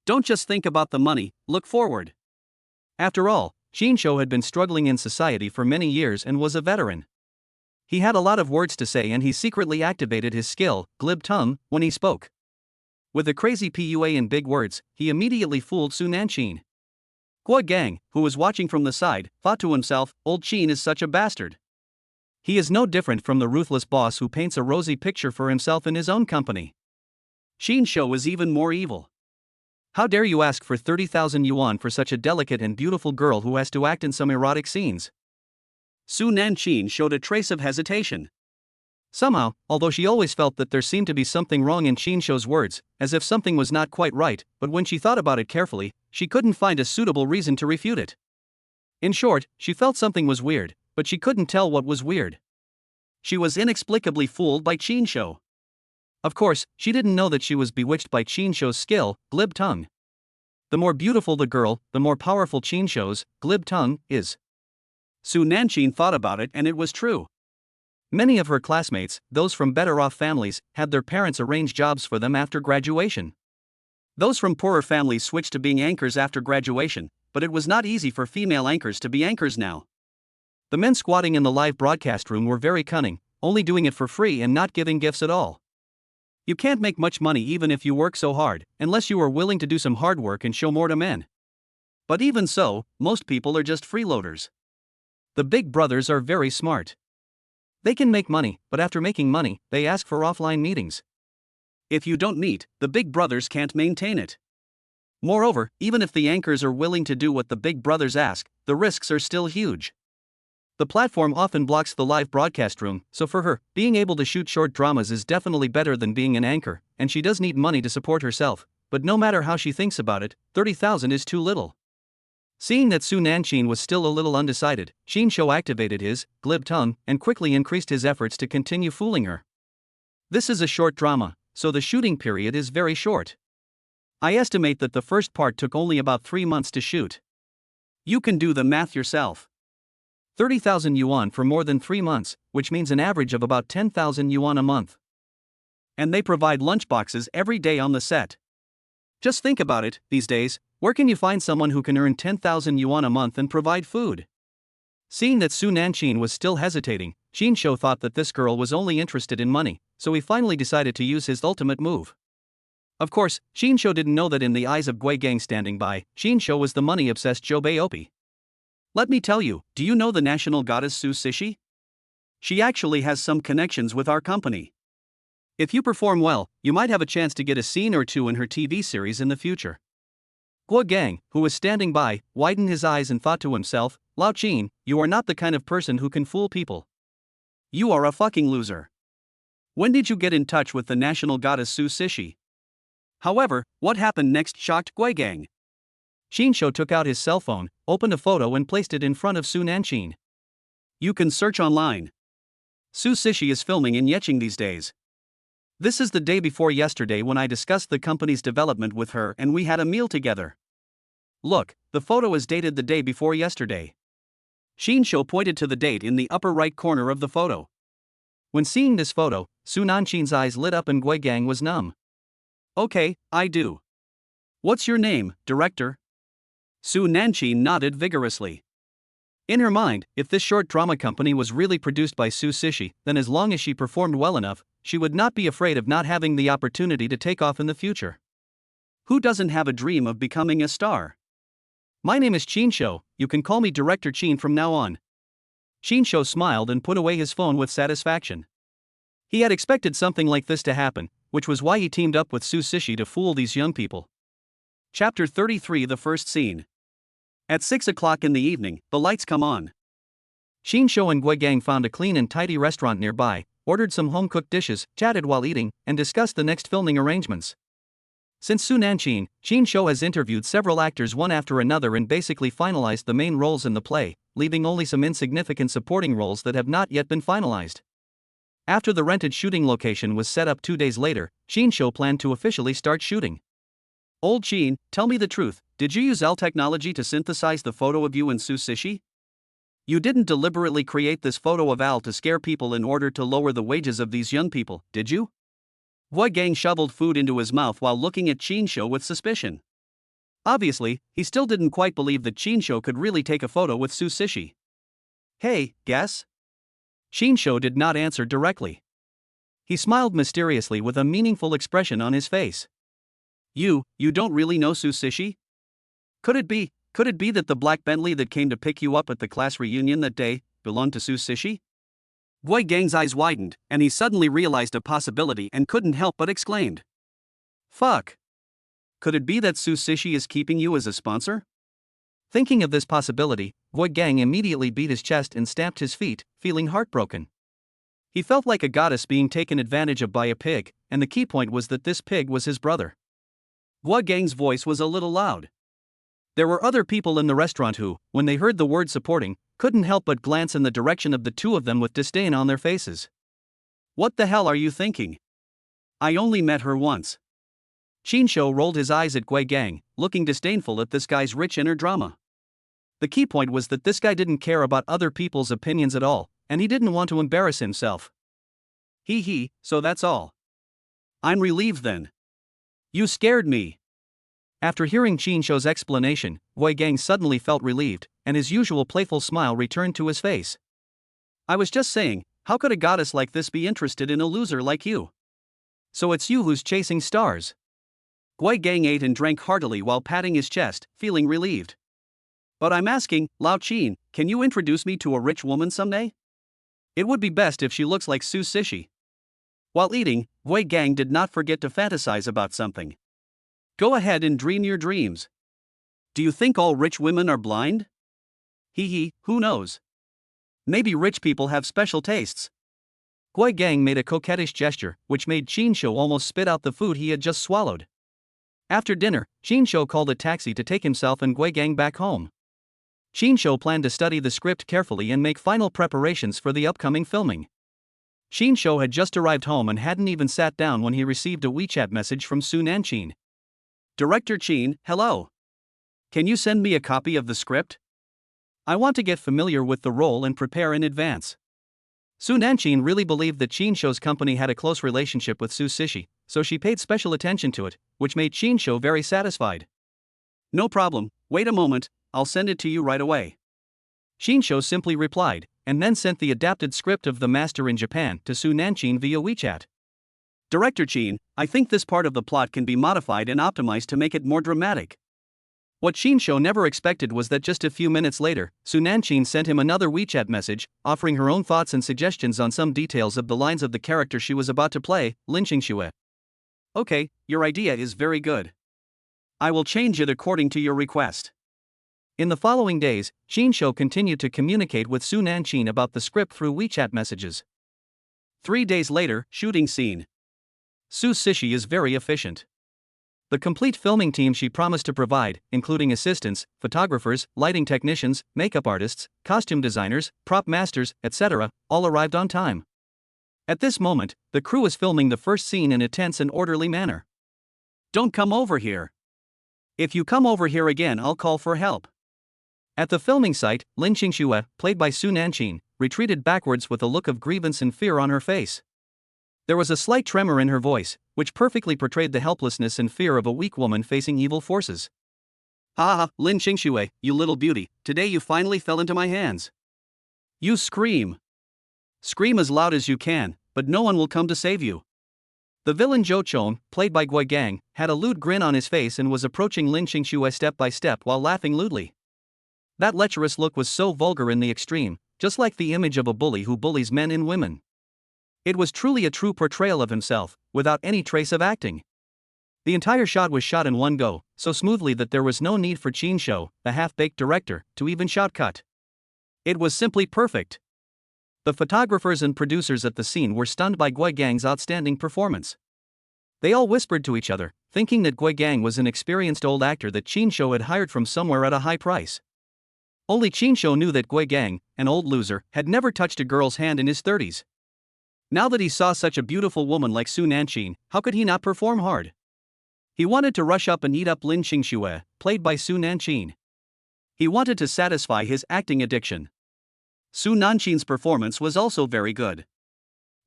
S1: Don't just think about the money, look forward. After all, Shinsho had been struggling in society for many years and was a veteran. He had a lot of words to say and he secretly activated his skill, glib tongue, when he spoke. With a crazy PUA and big words, he immediately fooled Su Nanshin. Guo Gang, who was watching from the side, thought to himself, old Qin is such a bastard. He is no different from the ruthless boss who paints a rosy picture for himself in his own company. Shinsho is even more evil. How dare you ask for 30,000 yuan for such a delicate and beautiful girl who has to act in some erotic scenes? Su Nanshin showed a trace of hesitation. Somehow, although she always felt that there seemed to be something wrong in Shinsho's words, as if something was not quite right, but when she thought about it carefully, she couldn't find a suitable reason to refute it. In short, she felt something was weird, but she couldn't tell what was weird. She was inexplicably fooled by Shinsho. Of course, she didn't know that she was bewitched by Shinsho's skill, glib tongue. The more beautiful the girl, the more powerful Shinsho's glib tongue is. Su Nanshin thought about it and it was true. Many of her classmates, those from better-off families, had their parents arrange jobs for them after graduation. Those from poorer families switched to being anchors after graduation, but it was not easy for female anchors to be anchors now. The men squatting in the live broadcast room were very cunning, only doing it for free and not giving gifts at all. You can't make much money even if you work so hard, unless you are willing to do some hard work and show more to men. But even so, most people are just freeloaders. The big brothers are very smart. They can make money, but after making money, they ask for offline meetings. If you don't meet, the big brothers can't maintain it. Moreover, even if the anchors are willing to do what the big brothers ask, the risks are still huge. The platform often blocks the live broadcast room, so for her, being able to shoot short dramas is definitely better than being an anchor, and she does need money to support herself, but no matter how she thinks about it, 30,000 is too little. Seeing that Su Nanshin was still a little undecided, Shinsho activated his glib tongue and quickly increased his efforts to continue fooling her. This is a short drama, so the shooting period is very short. I estimate that the first part took only about 3 months to shoot. You can do the math yourself. 30,000 yuan for more than 3 months, which means an average of about 10,000 yuan a month. And they provide lunchboxes every day on the set. Just think about it, these days, where can you find someone who can earn 10,000 yuan a month and provide food? Seeing that Su Nanshin was still hesitating, Shinsho thought that this girl was only interested in money, so he finally decided to use his ultimate move. Of course, Shinsho didn't know that in the eyes of Gui Gang standing by, Shinsho was the money-obsessed Jobei Opi. Let me tell you, do you know the national goddess Su Sishi? She actually has some connections with our company. If you perform well, you might have a chance to get a scene or two in her TV series in the future. Guo Gang, who was standing by, widened his eyes and thought to himself, Lao Qin, you are not the kind of person who can fool people. You are a fucking loser. When did you get in touch with the national goddess Su Sishi? However, what happened next shocked Gui Gang. Shinsho took out his cell phone, opened a photo and placed it in front of Su Nanshin. You can search online. Su Sishi is filming in Yeching these days. This is the day before yesterday when I discussed the company's development with her and we had a meal together. Look, the photo is dated the day before yesterday. Shinsho pointed to the date in the upper right corner of the photo. When seeing this photo, Su Nanshin's eyes lit up and Gui Gang was numb. Okay, I do. What's your name, director? Su Nanshin nodded vigorously. In her mind, if this short drama company was really produced by Su Sishi, then as long as she performed well enough, she would not be afraid of not having the opportunity to take off in the future. Who doesn't have a dream of becoming a star? My name is Shinsho, you can call me Director Qin from now on. Shinsho smiled and put away his phone with satisfaction. He had expected something like this to happen, which was why he teamed up with Su Sishi to fool these young people. Chapter 33 The First Scene. At 6 o'clock in the evening, the lights come on. Shinsho and Gui Gang found a clean and tidy restaurant nearby, ordered some home-cooked dishes, chatted while eating, and discussed the next filming arrangements. Since Su Nanshin, Shinsho has interviewed several actors one after another and basically finalized the main roles in the play, leaving only some insignificant supporting roles that have not yet been finalized. After the rented shooting location was set up 2 days later, Chinsho planned to officially start shooting. Old Chin, tell me the truth, did you use L technology to synthesize the photo of you and Susishi? You didn't deliberately create this photo of Al to scare people in order to lower the wages of these young people, did you? Gang shoveled food into his mouth while looking at Chinsho with suspicion. Obviously, he still didn't quite believe that Chinsho could really take a photo with Susishi. Hey, guess? Chinsho did not answer directly. He smiled mysteriously with a meaningful expression on his face. You don't really know Susishi? Could it be that the black Bentley that came to pick you up at the class reunion that day belonged to Susishi? Gang's eyes widened, and he suddenly realized a possibility and couldn't help but exclaimed. Fuck! Could it be that Susishi is keeping you as a sponsor? Thinking of this possibility, Gang immediately beat his chest and stamped his feet, feeling heartbroken. He felt like a goddess being taken advantage of by a pig, and the key point was that this pig was his brother. Gang's voice was a little loud. There were other people in the restaurant who, when they heard the word supporting, couldn't help but glance in the direction of the two of them with disdain on their faces. What the hell are you thinking? I only met her once. Chinsho rolled his eyes at Gang, looking disdainful at this guy's rich inner drama. The key point was that this guy didn't care about other people's opinions at all, and he didn't want to embarrass himself. So that's all. I'm relieved then. You scared me. After hearing Chinsho's explanation, Gang suddenly felt relieved, and his usual playful smile returned to his face. I was just saying, how could a goddess like this be interested in a loser like you? So it's you who's chasing stars. Gang ate and drank heartily while patting his chest, feeling relieved. But I'm asking, Lao Chin, can you introduce me to a rich woman someday? It would be best if she looks like Susishi. While eating, Gang did not forget to fantasize about something. Go ahead and dream your dreams. Do you think all rich women are blind? Who knows? Maybe rich people have special tastes. Gang made a coquettish gesture, which made Chinsho almost spit out the food he had just swallowed. After dinner, Chinsho called a taxi to take himself and Gang back home. Chinsho planned to study the script carefully and make final preparations for the upcoming filming. Chinsho had just arrived home and hadn't even sat down when he received a WeChat message from Su Nanchin. Director Chin, hello. Can you send me a copy of the script? I want to get familiar with the role and prepare in advance. Su Nanchin really believed that Chinsho's company had a close relationship with Susishi, so she paid special attention to it, which made Chinsho very satisfied. No problem, wait a moment, I'll send it to you right away. Chinsho simply replied, and then sent the adapted script of The Master in Japan to Su Nanchin via WeChat. Director Chin, I think this part of the plot can be modified and optimized to make it more dramatic. What Chinsho never expected was that just a few minutes later, Su Nanchin sent him another WeChat message, offering her own thoughts and suggestions on some details of the lines of the character she was about to play, Lin Xingxue. Okay, your idea is very good. I will change it according to your request. In the following days, Chinsho continued to communicate with Su Nanchin about the script through WeChat messages. 3 days later, shooting scene. Susishi is very efficient. The complete filming team she promised to provide, including assistants, photographers, lighting technicians, makeup artists, costume designers, prop masters, etc., all arrived on time. At this moment, the crew is filming the first scene in a tense and orderly manner. Don't come over here. If you come over here again, I'll call for help. At the filming site, Lin Xingxue, played by Su Nanchin, retreated backwards with a look of grievance and fear on her face. There was a slight tremor in her voice, which perfectly portrayed the helplessness and fear of a weak woman facing evil forces. Lin Xingxue, you little beauty, today you finally fell into my hands. You scream. Scream as loud as you can, but no one will come to save you. The villain Zhou Chong, played by Gang, had a lewd grin on his face and was approaching Lin Xingxue step by step while laughing lewdly. That lecherous look was so vulgar in the extreme, just like the image of a bully who bullies men and women. It was truly a true portrayal of himself, without any trace of acting. The entire shot was shot in one go, so smoothly that there was no need for Chinsho, the half-baked director, to even shortcut. It was simply perfect. The photographers and producers at the scene were stunned by Gang's outstanding performance. They all whispered to each other, thinking that Gang was an experienced old actor that Chinsho had hired from somewhere at a high price. Only Qinshu knew that Gui Gang, an old loser, had never touched a girl's hand in his 30s. Now that he saw such a beautiful woman like Su Nanqing, how could he not perform hard? He wanted to rush up and eat up Lin Qingxue, played by Su Nanqing. He wanted to satisfy his acting addiction. Su Nanqing's performance was also very good.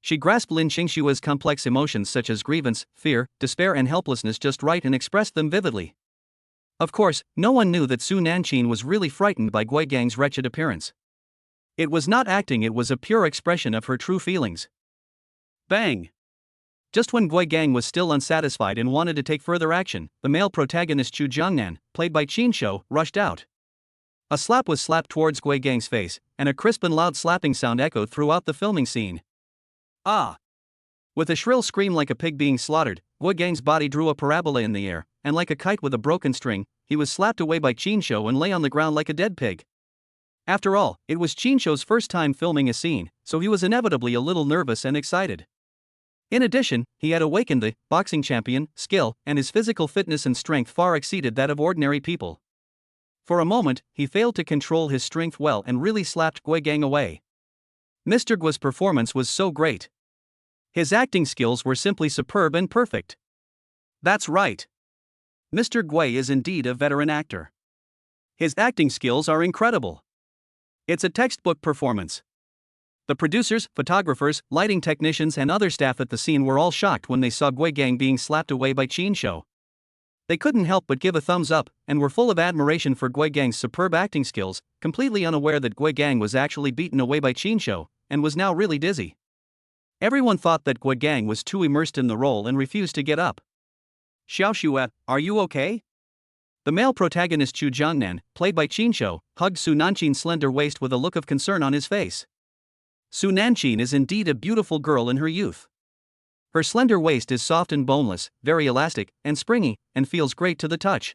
S1: She grasped Lin Qingxue's complex emotions such as grievance, fear, despair and helplessness just right and expressed them vividly. Of course, no one knew that Su Nanqing was really frightened by Gui Gang's wretched appearance. It was not acting, it was a pure expression of her true feelings. Bang! Just when Gui Gang was still unsatisfied and wanted to take further action, the male protagonist Chu Jiangnan, played by Qinshu, rushed out. A slap was slapped towards Gui Gang's face, and a crisp and loud slapping sound echoed throughout the filming scene. Ah! With a shrill scream like a pig being slaughtered, Gui Gang's body drew a parabola in the air, and like a kite with a broken string, he was slapped away by Qinshu and lay on the ground like a dead pig. After all, it was Qinshu's first time filming a scene, so he was inevitably a little nervous and excited. In addition, he had awakened the boxing champion skill, and his physical fitness and strength far exceeded that of ordinary people. For a moment, he failed to control his strength well and really slapped Gui Gang away. Mr. Gui's performance was so great. His acting skills were simply superb and perfect. That's right. Mr. Gui is indeed a veteran actor. His acting skills are incredible. It's a textbook performance. The producers, photographers, lighting technicians and other staff at the scene were all shocked when they saw Gui Gang being slapped away by Qinshu. They couldn't help but give a thumbs up, and were full of admiration for Gui Gang's superb acting skills, completely unaware that Gui Gang was actually beaten away by Qinshu, and was now really dizzy. Everyone thought that Gui Gang was too immersed in the role and refused to get up. Xiaoxue, are you okay? The male protagonist Chu Jiangnan, played by Qinshu, hugged Su Nanqing's slender waist with a look of concern on his face. Su Nanqing is indeed a beautiful girl in her youth. Her slender waist is soft and boneless, very elastic and springy, and feels great to the touch.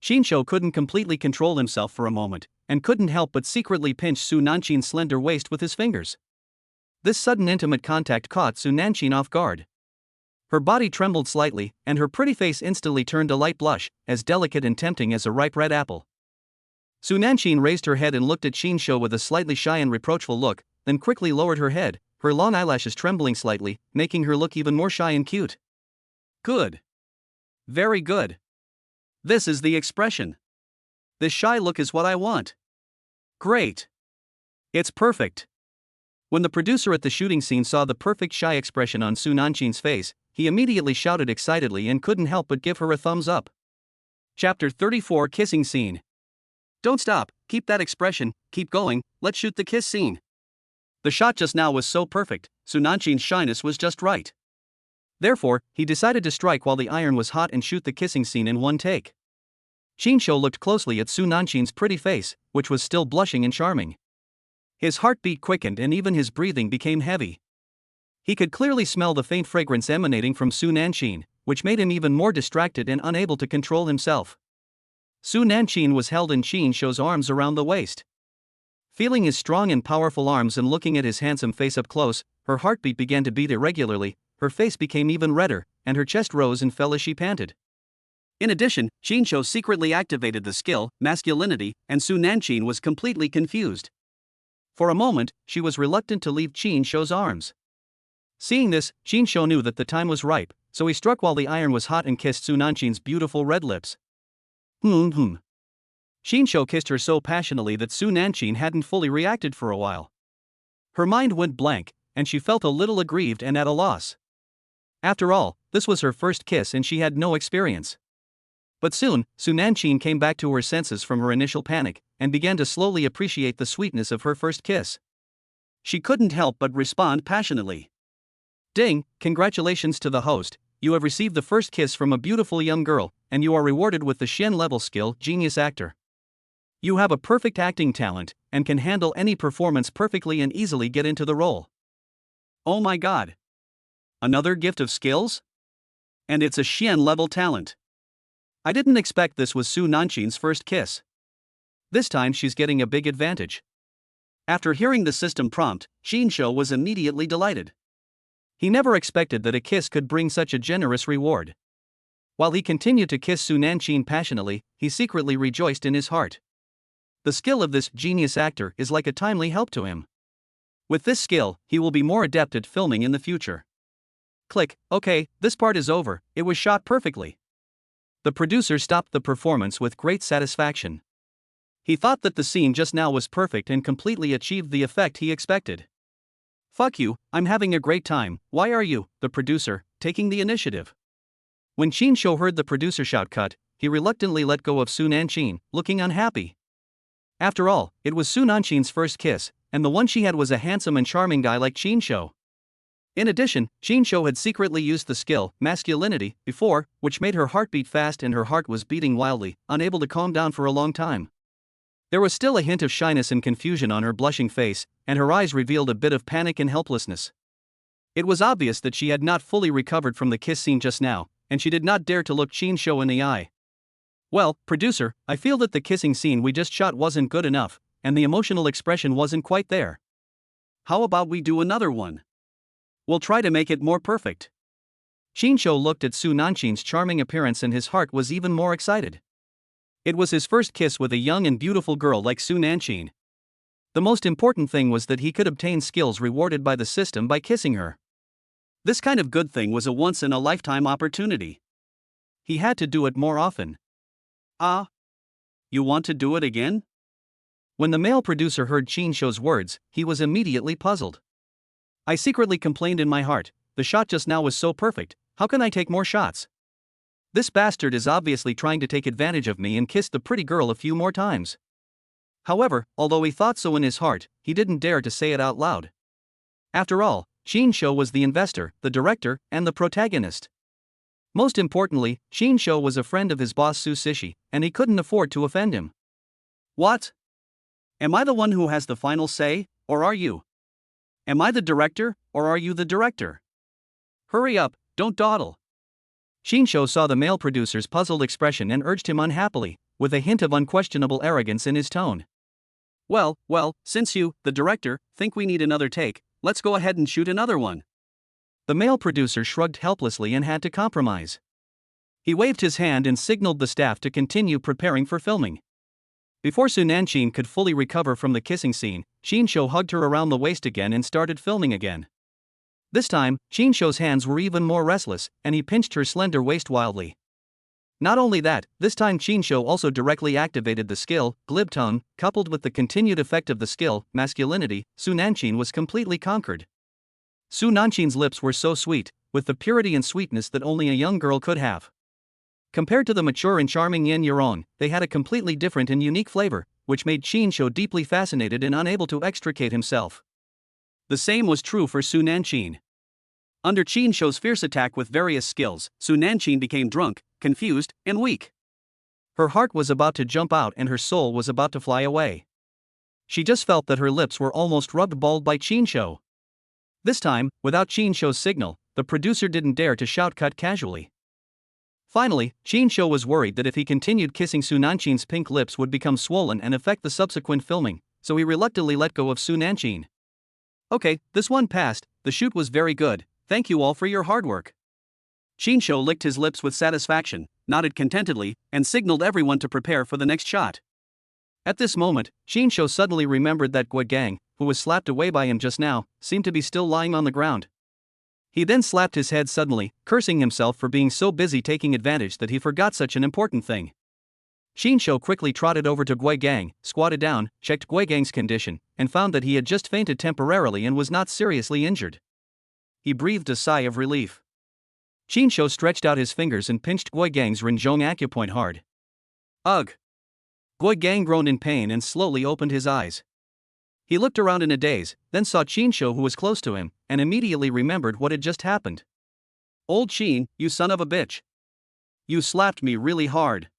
S1: Qinshu couldn't completely control himself for a moment, and couldn't help but secretly pinch Su Nanqing's slender waist with his fingers. This sudden intimate contact caught Su Nanqing off guard. Her body trembled slightly, and her pretty face instantly turned a light blush, as delicate and tempting as a ripe red apple. Su Nanqing raised her head and looked at Qinshu with a slightly shy and reproachful look, then quickly lowered her head, her long eyelashes trembling slightly, making her look even more shy and cute. Good. Very good. This is the expression. This shy look is what I want. Great. It's perfect. When the producer at the shooting scene saw the perfect shy expression on Su Nanqing's face, he immediately shouted excitedly and couldn't help but give her a thumbs up. Chapter 34 Kissing Scene. Don't stop, keep that expression, keep going, let's shoot the kiss scene. The shot just now was so perfect, Su Nanqing's shyness was just right. Therefore, he decided to strike while the iron was hot and shoot the kissing scene in one take. Qinshu looked closely at Su Nanqing's pretty face, which was still blushing and charming. His heartbeat quickened and even his breathing became heavy. He could clearly smell the faint fragrance emanating from Su Nanqing, which made him even more distracted and unable to control himself. Su Nanqing was held in Qinshu's arms around the waist. Feeling his strong and powerful arms and looking at his handsome face up close, her heartbeat began to beat irregularly, her face became even redder, and her chest rose and fell as she panted. In addition, Qinshu secretly activated the skill, masculinity, and Su Nanqing was completely confused. For a moment, she was reluctant to leave Qinshu's arms. Seeing this, Qinshu knew that the time was ripe, so he struck while the iron was hot and kissed Su Nanqing's beautiful red lips. Qinshu kissed her so passionately that Su Nanqing hadn't fully reacted for a while. Her mind went blank, and she felt a little aggrieved and at a loss. After all, this was her first kiss and she had no experience. But soon, Su Nanqing came back to her senses from her initial panic, and began to slowly appreciate the sweetness of her first kiss. She couldn't help but respond passionately. Ding, congratulations to the host, you have received the first kiss from a beautiful young girl, and you are rewarded with the Xian level skill, Genius Actor. You have a perfect acting talent, and can handle any performance perfectly and easily get into the role. Oh my god. Another gift of skills? And it's a Xian level talent. I didn't expect this was Su Nanqing's first kiss. This time she's getting a big advantage. After hearing the system prompt, Qinshu was immediately delighted. He never expected that a kiss could bring such a generous reward. While he continued to kiss Su Nanqing passionately, he secretly rejoiced in his heart. The skill of this genius actor is like a timely help to him. With this skill, he will be more adept at filming in the future. Click, okay, this part is over, it was shot perfectly. The producer stopped the performance with great satisfaction. He thought that the scene just now was perfect and completely achieved the effect he expected. Fuck you, I'm having a great time, why are you, the producer, taking the initiative? When Chinsho heard the producer shout cut, he reluctantly let go of Su Nanchin, looking unhappy. After all, it was Su Nanchin's first kiss, and the one she had was a handsome and charming guy like Chinsho. In addition, Chinsho had secretly used the skill, masculinity, before, which made her heart beat fast and her heart was beating wildly, unable to calm down for a long time. There was still a hint of shyness and confusion on her blushing face, and her eyes revealed a bit of panic and helplessness. It was obvious that she had not fully recovered from the kiss scene just now, and she did not dare to look Chinsho in the eye. Well, producer, I feel that the kissing scene we just shot wasn't good enough, and the emotional expression wasn't quite there. How about we do another one? We'll try to make it more perfect. Chinsho looked at Su Nanchin's charming appearance and his heart was even more excited. It was his first kiss with a young and beautiful girl like Su Nanchin. The most important thing was that he could obtain skills rewarded by the system by kissing her. This kind of good thing was a once-in-a-lifetime opportunity. He had to do it more often. Ah? You want to do it again? When the male producer heard Chinsho's words, he was immediately puzzled. I secretly complained in my heart, the shot just now was so perfect, how can I take more shots? This bastard is obviously trying to take advantage of me and kissed the pretty girl a few more times. However, although he thought so in his heart, he didn't dare to say it out loud. After all, Chinsho was the investor, the director, and the protagonist. Most importantly, Chinsho was a friend of his boss Su Sishi, and he couldn't afford to offend him. What? Am I the one who has the final say, or are you? Am I the director, or are you the director? Hurry up, don't dawdle. Chinsho saw the male producer's puzzled expression and urged him unhappily, with a hint of unquestionable arrogance in his tone. Well, since you, the director, think we need another take, let's go ahead and shoot another one. The male producer shrugged helplessly and had to compromise. He waved his hand and signaled the staff to continue preparing for filming. Before Su Nanchin could fully recover from the kissing scene, Chinsho hugged her around the waist again and started filming again. This time, Chinsho's hands were even more restless, and he pinched her slender waist wildly. Not only that, this time Chinsho also directly activated the skill, glib tone, coupled with the continued effect of the skill, masculinity. Su Nanchin was completely conquered. Su Nanchin's lips were so sweet, with the purity and sweetness that only a young girl could have. Compared to the mature and charming Yin Yaron, they had a completely different and unique flavor, which made Chinsho deeply fascinated and unable to extricate himself. The same was true for Su Nanchin. Under Chinsho's fierce attack with various skills, Su Nanchin became drunk, confused, and weak. Her heart was about to jump out and her soul was about to fly away. She just felt that her lips were almost rubbed bald by Chinsho. This time, without Chinsho's signal, the producer didn't dare to shout cut casually. Finally, Chinsho was worried that if he continued kissing Su Nanchin's pink lips would become swollen and affect the subsequent filming, so he reluctantly let go of Su Nanchin. Okay, this one passed, the shoot was very good, thank you all for your hard work. Chinsho licked his lips with satisfaction, nodded contentedly, and signaled everyone to prepare for the next shot. At this moment, Chinsho suddenly remembered that Gui Gang, who was slapped away by him just now, seemed to be still lying on the ground. He then slapped his head suddenly, cursing himself for being so busy taking advantage that he forgot such an important thing. Chinsho quickly trotted over to Gui Gang, squatted down, checked Gui Gang's condition, and found that he had just fainted temporarily and was not seriously injured. He breathed a sigh of relief. Chinsho stretched out his fingers and pinched Gui Gang's Renjong acupoint hard. Ugh! Gui Gang groaned in pain and slowly opened his eyes. He looked around in a daze, then saw Chinsho who was close to him, and immediately remembered what had just happened. Old Chin, you son of a bitch. You slapped me really hard.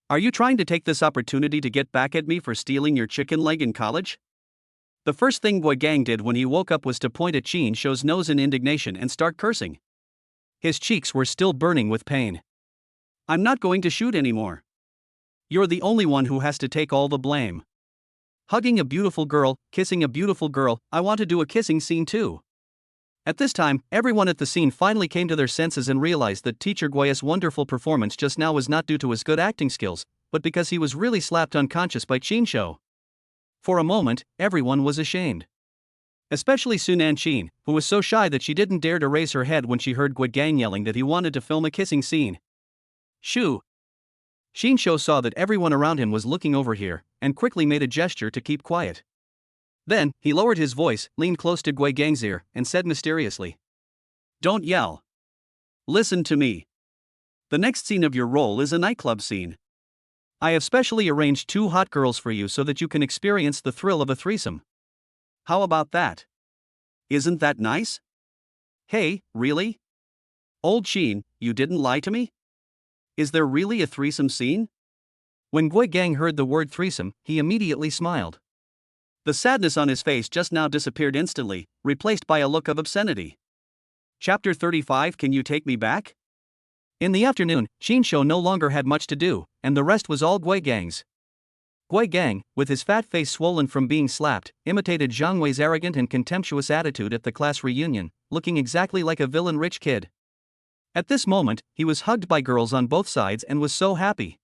S1: Are you trying to take this opportunity to get back at me for stealing your chicken leg in college? The first thing Gui Gang did when he woke up was to point at Chinsho's nose in indignation and start cursing. His cheeks were still burning with pain. I'm not going to shoot anymore. You're the only one who has to take all the blame. Hugging a beautiful girl, kissing a beautiful girl, I want to do a kissing scene too. At this time, everyone at the scene finally came to their senses and realized that teacher Gui's wonderful performance just now was not due to his good acting skills, but because he was really slapped unconscious by Chinsho. For a moment, everyone was ashamed. Especially Sunan Chin, who was so shy that she didn't dare to raise her head when she heard Guigang yelling that he wanted to film a kissing scene. Shoo! Chinsho saw that everyone around him was looking over here, and quickly made a gesture to keep quiet. Then, he lowered his voice, leaned close to Guigang's ear, and said mysteriously, "Don't yell. Listen to me. The next scene of your role is a nightclub scene. I have specially arranged 2 hot girls for you so that you can experience the thrill of a threesome. How about that? Isn't that nice? Hey, really? Old Sheen, you didn't lie to me? Is there really a threesome scene?" When Guigang heard the word threesome, he immediately smiled. The sadness on his face just now disappeared instantly, replaced by a look of obscenity. Chapter 35. Can you take me back? In the afternoon, Chinsho no longer had much to do, and the rest was all Guigang's. Guigang, with his fat face swollen from being slapped, imitated Zhang Wei's arrogant and contemptuous attitude at the class reunion, looking exactly like a villain rich kid. At this moment, he was hugged by girls on both sides and was so happy.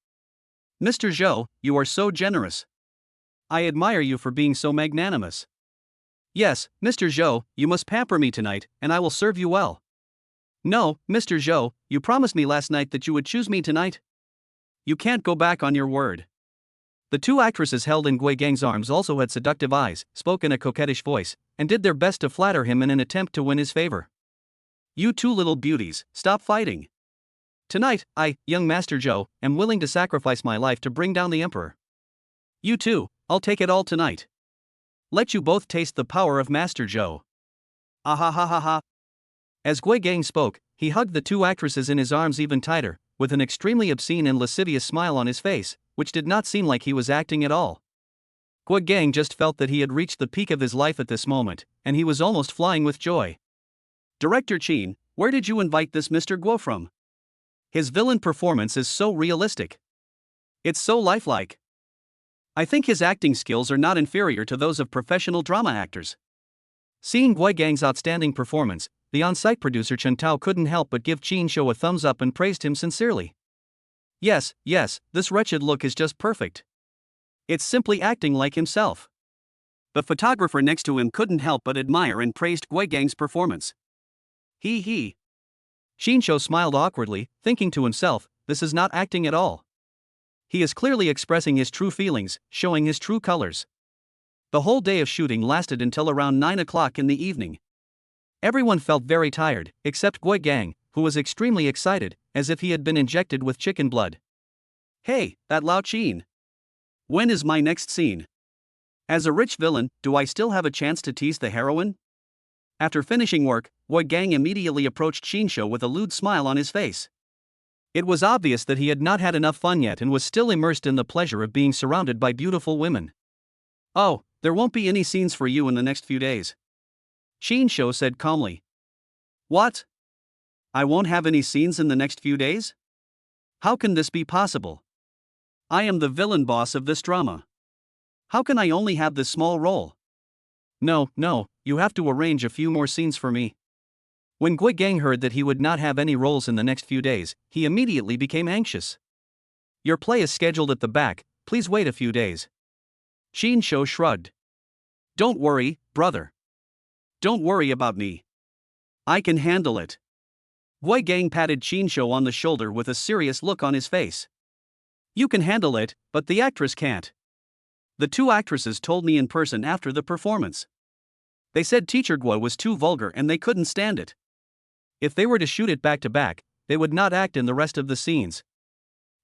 S1: "Mr. Zhou, you are so generous. I admire you for being so magnanimous. Yes, Mr. Zhou, you must pamper me tonight, and I will serve you well." "No, Mr. Zhou, you promised me last night that you would choose me tonight. You can't go back on your word." The 2 actresses held in Guigang's arms also had seductive eyes, spoke in a coquettish voice, and did their best to flatter him in an attempt to win his favor. "You 2 little beauties, stop fighting. Tonight, I, young Master Zhou, am willing to sacrifice my life to bring down the emperor. You 2, I'll take it all tonight. Let you both taste the power of Master Zhou." Ah ha ha ha ha. As Guigang spoke, he hugged the 2 actresses in his arms even tighter, with an extremely obscene and lascivious smile on his face, which did not seem like he was acting at all. Guigang just felt that he had reached the peak of his life at this moment, and he was almost flying with joy. "Director Chin, where did you invite this Mr. Guo from? His villain performance is so realistic. It's so lifelike. I think his acting skills are not inferior to those of professional drama actors." Seeing Guigang's outstanding performance, the on-site producer Chen Tao couldn't help but give Chinsho a thumbs up and praised him sincerely. Yes, this wretched look is just perfect. It's simply acting like himself." The photographer next to him couldn't help but admire and praised Guigang's performance. He. Chinsho smiled awkwardly, thinking to himself, this is not acting at all. He is clearly expressing his true feelings, showing his true colors. The whole day of shooting lasted until around 9 o'clock in the evening. Everyone felt very tired, except Guigang, who was extremely excited, as if he had been injected with chicken blood. "Hey, that Lao Chin. When is my next scene? As a rich villain, do I still have a chance to tease the heroine?" After finishing work, Guigang immediately approached Chinsho with a lewd smile on his face. It was obvious that he had not had enough fun yet and was still immersed in the pleasure of being surrounded by beautiful women. "Oh, there won't be any scenes for you in the next few days," Chinsho said calmly. "What? I won't have any scenes in the next few days? How can this be possible? I am the villain boss of this drama. How can I only have this small role? No, you have to arrange a few more scenes for me." When Guigang heard that he would not have any roles in the next few days, he immediately became anxious. "Your play is scheduled at the back, please wait a few days." Chinsho shrugged. "Don't worry, brother. Don't worry about me. I can handle it." Guigang patted Chinsho on the shoulder with a serious look on his face. "You can handle it, but the actress can't. The 2 actresses told me in person after the performance. They said Teacher Guo was too vulgar and they couldn't stand it. If they were to shoot it back to back, they would not act in the rest of the scenes.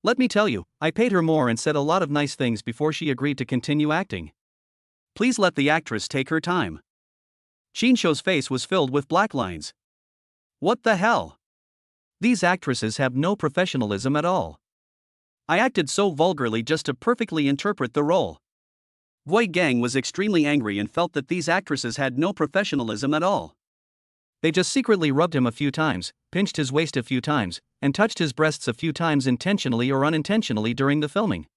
S1: Let me tell you, I paid her more and said a lot of nice things before she agreed to continue acting. Please let the actress take her time." Chinsho's face was filled with black lines. What the hell? These actresses have no professionalism at all. I acted so vulgarly just to perfectly interpret the role. Guigang was extremely angry and felt that these actresses had no professionalism at all. They just secretly rubbed him a few times, pinched his waist a few times, and touched his breasts a few times intentionally or unintentionally during the filming.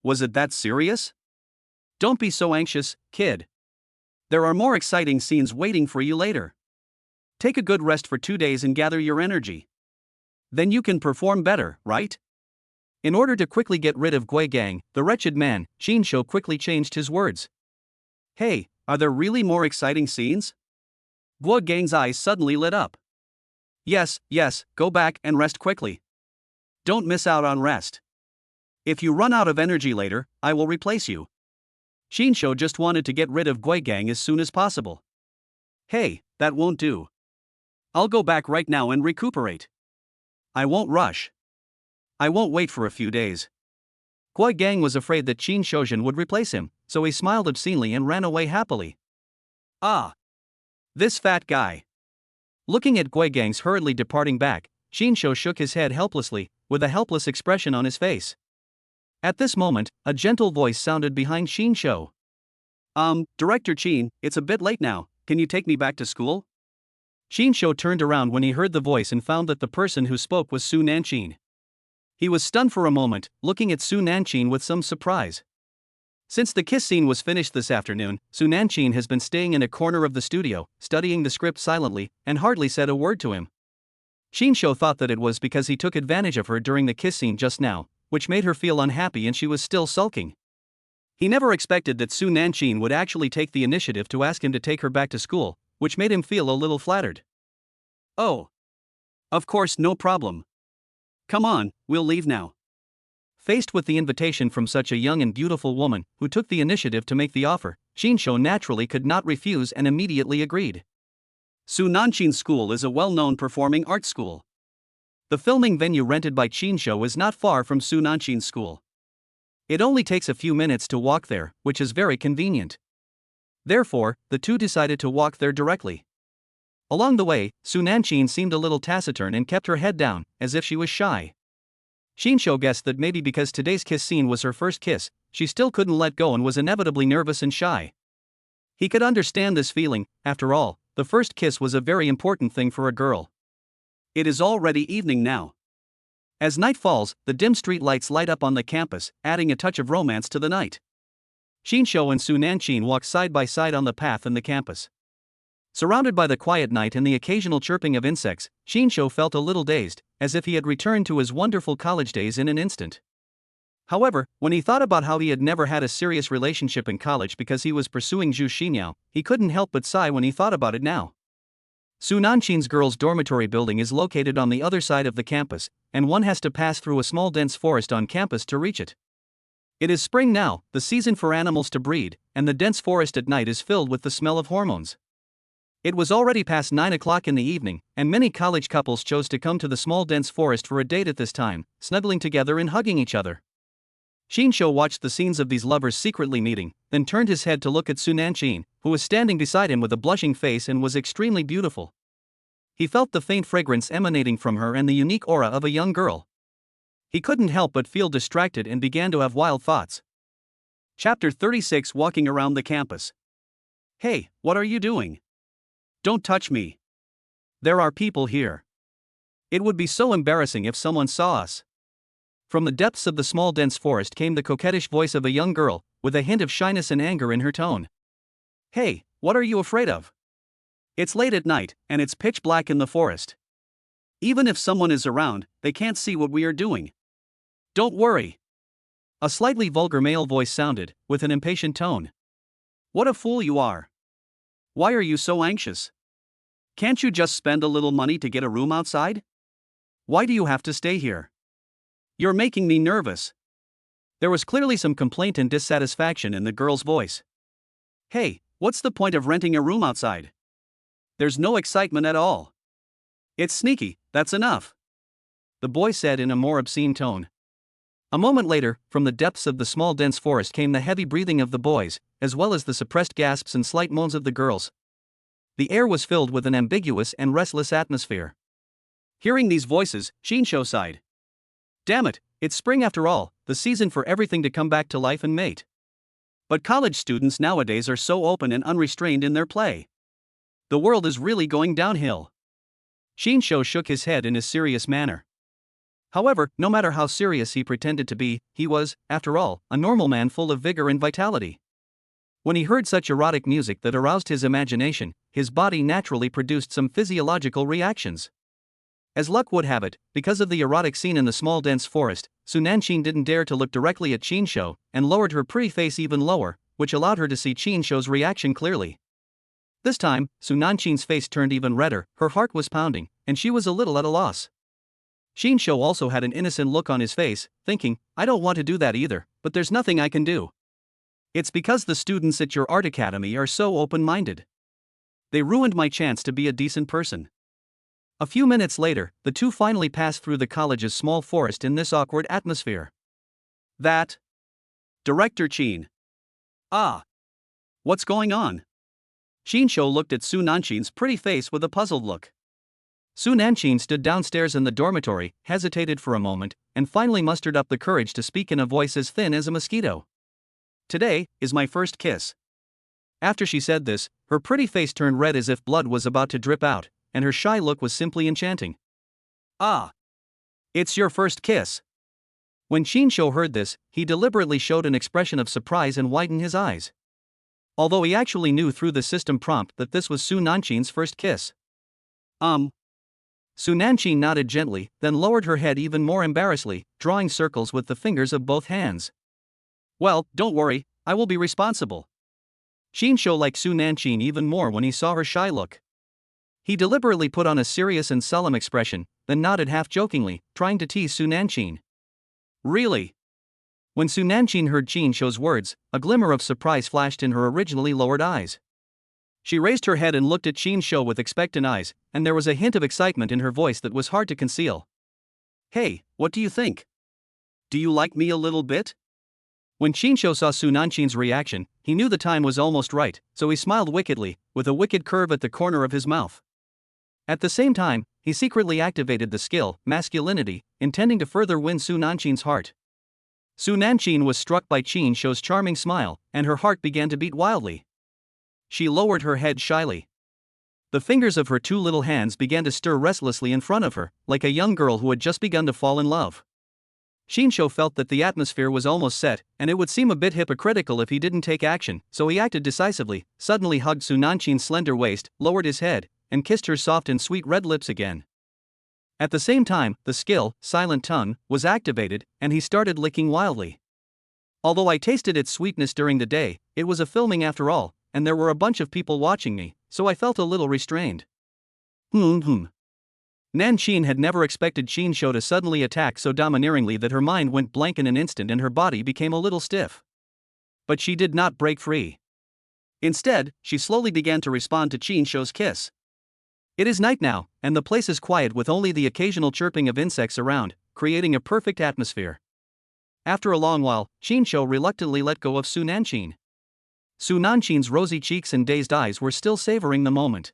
S1: Was it that serious? Don't be so anxious, kid. There are more exciting scenes waiting for you later. Take a good rest for 2 days and gather your energy. Then you can perform better, right? In order to quickly get rid of Gui Gang, the wretched man, Shinsho quickly changed his words. Hey, are there really more exciting scenes? Gui Gang's eyes suddenly lit up. Yes, go back and rest quickly. Don't miss out on rest. If you run out of energy later, I will replace you. Shinsho just wanted to get rid of Gui Gang as soon as possible. Hey, that won't do. I'll go back right now and recuperate. I won't rush. I won't wait for a few days. Gui Gang was afraid that Qin Shoujin would replace him, so he smiled obscenely and ran away happily. Ah! This fat guy. Looking at Gui Gang's hurriedly departing back, Shinsho shook his head helplessly, with a helpless expression on his face. At this moment, a gentle voice sounded behind Shinsho. Director Qin, it's a bit late now, can you take me back to school? Shinsho turned around when he heard the voice and found that the person who spoke was Su Nanchin. He was stunned for a moment, looking at Su Nanchin with some surprise. Since the kiss scene was finished this afternoon, Su Nanchin has been staying in a corner of the studio, studying the script silently, and hardly said a word to him. Shinsho thought that it was because he took advantage of her during the kiss scene just now, which made her feel unhappy and she was still sulking. He never expected that Su Nanchin would actually take the initiative to ask him to take her back to school, which made him feel a little flattered. Oh. Of course, no problem. Come on, we'll leave now. Faced with the invitation from such a young and beautiful woman, who took the initiative to make the offer, Shinsho naturally could not refuse and immediately agreed. Su Nanchin's school is a well-known performing arts school. The filming venue rented by Shinsho is not far from Su Nanchin's school. It only takes a few minutes to walk there, which is very convenient. Therefore, the two decided to walk there directly. Along the way, Su Nanchin seemed a little taciturn and kept her head down, as if she was shy. Shinsho guessed that maybe because today's kiss scene was her first kiss, she still couldn't let go and was inevitably nervous and shy. He could understand this feeling, after all, the first kiss was a very important thing for a girl. It is already evening now. As night falls, the dim street lights light up on the campus, adding a touch of romance to the night. Shinsho and Su Nanchin walk side by side on the path in the campus. Surrounded by the quiet night and the occasional chirping of insects, Shinsho felt a little dazed, as if he had returned to his wonderful college days in an instant. However, when he thought about how he had never had a serious relationship in college because he was pursuing Zhu Xinyao, he couldn't help but sigh when he thought about it now. Su Nanchin's girls' dormitory building is located on the other side of the campus, and one has to pass through a small dense forest on campus to reach it. It is spring now, the season for animals to breed, and the dense forest at night is filled with the smell of hormones. It was already past 9 o'clock in the evening, and many college couples chose to come to the small dense forest for a date at this time, snuggling together and hugging each other. Shinsho watched the scenes of these lovers secretly meeting, then turned his head to look at Su Nanchin, who was standing beside him with a blushing face and was extremely beautiful. He felt the faint fragrance emanating from her and the unique aura of a young girl. He couldn't help but feel distracted and began to have wild thoughts. Chapter 36 Walking Around the Campus. Hey, what are you doing? Don't touch me. There are people here. It would be so embarrassing if someone saw us. From the depths of the small dense forest came the coquettish voice of a young girl, with a hint of shyness and anger in her tone. Hey, what are you afraid of? It's late at night, and it's pitch black in the forest. Even if someone is around, they can't see what we are doing. Don't worry. A slightly vulgar male voice sounded, with an impatient tone. What a fool you are. Why are you so anxious? Can't you just spend a little money to get a room outside? Why do you have to stay here? You're making me nervous. There was clearly some complaint and dissatisfaction in the girl's voice. Hey, what's the point of renting a room outside? There's no excitement at all. It's sneaky, that's enough. The boy said in a more obscene tone. A moment later, from the depths of the small dense forest came the heavy breathing of the boys, as well as the suppressed gasps and slight moans of the girls. The air was filled with an ambiguous and restless atmosphere. Hearing these voices, Shinsho sighed. Damn it, it's spring after all, the season for everything to come back to life and mate. But college students nowadays are so open and unrestrained in their play. The world is really going downhill. Shinsho shook his head in a serious manner. However, no matter how serious he pretended to be, he was, after all, a normal man full of vigor and vitality. When he heard such erotic music that aroused his imagination, his body naturally produced some physiological reactions. As luck would have it, because of the erotic scene in the small dense forest, Su Nanshin didn't dare to look directly at Qinsho, and lowered her pretty face even lower, which allowed her to see Qinsho's reaction clearly. This time, Su Nanshin's face turned even redder, her heart was pounding, and she was a little at a loss. Qinsho also had an innocent look on his face, thinking, I don't want to do that either, but there's nothing I can do. It's because the students at your art academy are so open-minded. They ruined my chance to be a decent person. A few minutes later, the two finally passed through the college's small forest in this awkward atmosphere. That? Director Qin. Ah. What's going on? Qinsho looked at Su Nanshin's pretty face with a puzzled look. Su Nanshin stood downstairs in the dormitory, hesitated for a moment, and finally mustered up the courage to speak in a voice as thin as a mosquito. Today is my first kiss. After she said this, her pretty face turned red as if blood was about to drip out, and her shy look was simply enchanting. Ah. It's your first kiss. When Qinsho heard this, he deliberately showed an expression of surprise and widened his eyes. Although he actually knew through the system prompt that this was Su Nanshin's first kiss. Su Nanshin nodded gently, then lowered her head even more embarrassedly, drawing circles with the fingers of both hands. Well, don't worry, I will be responsible. Qinsho liked Su Nanshin even more when he saw her shy look. He deliberately put on a serious and solemn expression, then nodded half-jokingly, trying to tease Su Nanshin. Really? When Su Nanshin heard Qinsho's words, a glimmer of surprise flashed in her originally lowered eyes. She raised her head and looked at Qinsho with expectant eyes, and there was a hint of excitement in her voice that was hard to conceal. Hey, what do you think? Do you like me a little bit? When Qinsho saw Su Nanshin's reaction, he knew the time was almost right, so he smiled wickedly, with a wicked curve at the corner of his mouth. At the same time, he secretly activated the skill, masculinity, intending to further win Su Nanshin's heart. Su Nanshin was struck by Qinsho's charming smile, and her heart began to beat wildly. She lowered her head shyly. The fingers of her two little hands began to stir restlessly in front of her, like a young girl who had just begun to fall in love. Qinsho felt that the atmosphere was almost set, and it would seem a bit hypocritical if he didn't take action, so he acted decisively, suddenly hugged Su Nanshin's slender waist, lowered his head, and kissed her soft and sweet red lips again. At the same time, the skill, Silent Tongue, was activated, and he started licking wildly. Although I tasted its sweetness during the day, it was a filming after all, and there were a bunch of people watching me, so I felt a little restrained. Nanshin had never expected Qinsho to suddenly attack so domineeringly that her mind went blank in an instant and her body became a little stiff. But she did not break free. Instead, she slowly began to respond to Qinsho's kiss. It is night now, and the place is quiet with only the occasional chirping of insects around, creating a perfect atmosphere. After a long while, Qinsho reluctantly let go of Su Nanshin. Su Nanshin's rosy cheeks and dazed eyes were still savoring the moment.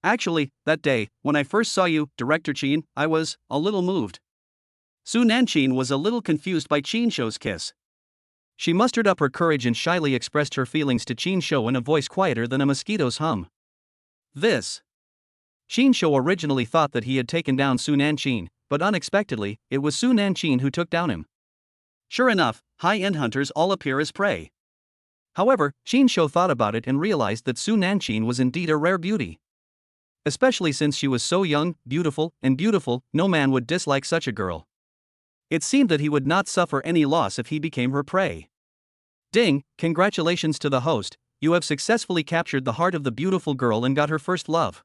S1: Actually, that day, when I first saw you, Director Qin, I was a little moved. Su Nanshin was a little confused by Qinsho's kiss. She mustered up her courage and shyly expressed her feelings to Qinsho in a voice quieter than a mosquito's hum. This. Qinsho originally thought that he had taken down Su Nanshin, but unexpectedly, it was Su Nanshin who took down him. Sure enough, high-end hunters all appear as prey. However, Qinsho thought about it and realized that Su Nanshin was indeed a rare beauty. Especially since she was so young, beautiful, no man would dislike such a girl. It seemed that he would not suffer any loss if he became her prey. Ding, congratulations to the host, you have successfully captured the heart of the beautiful girl and got her first love.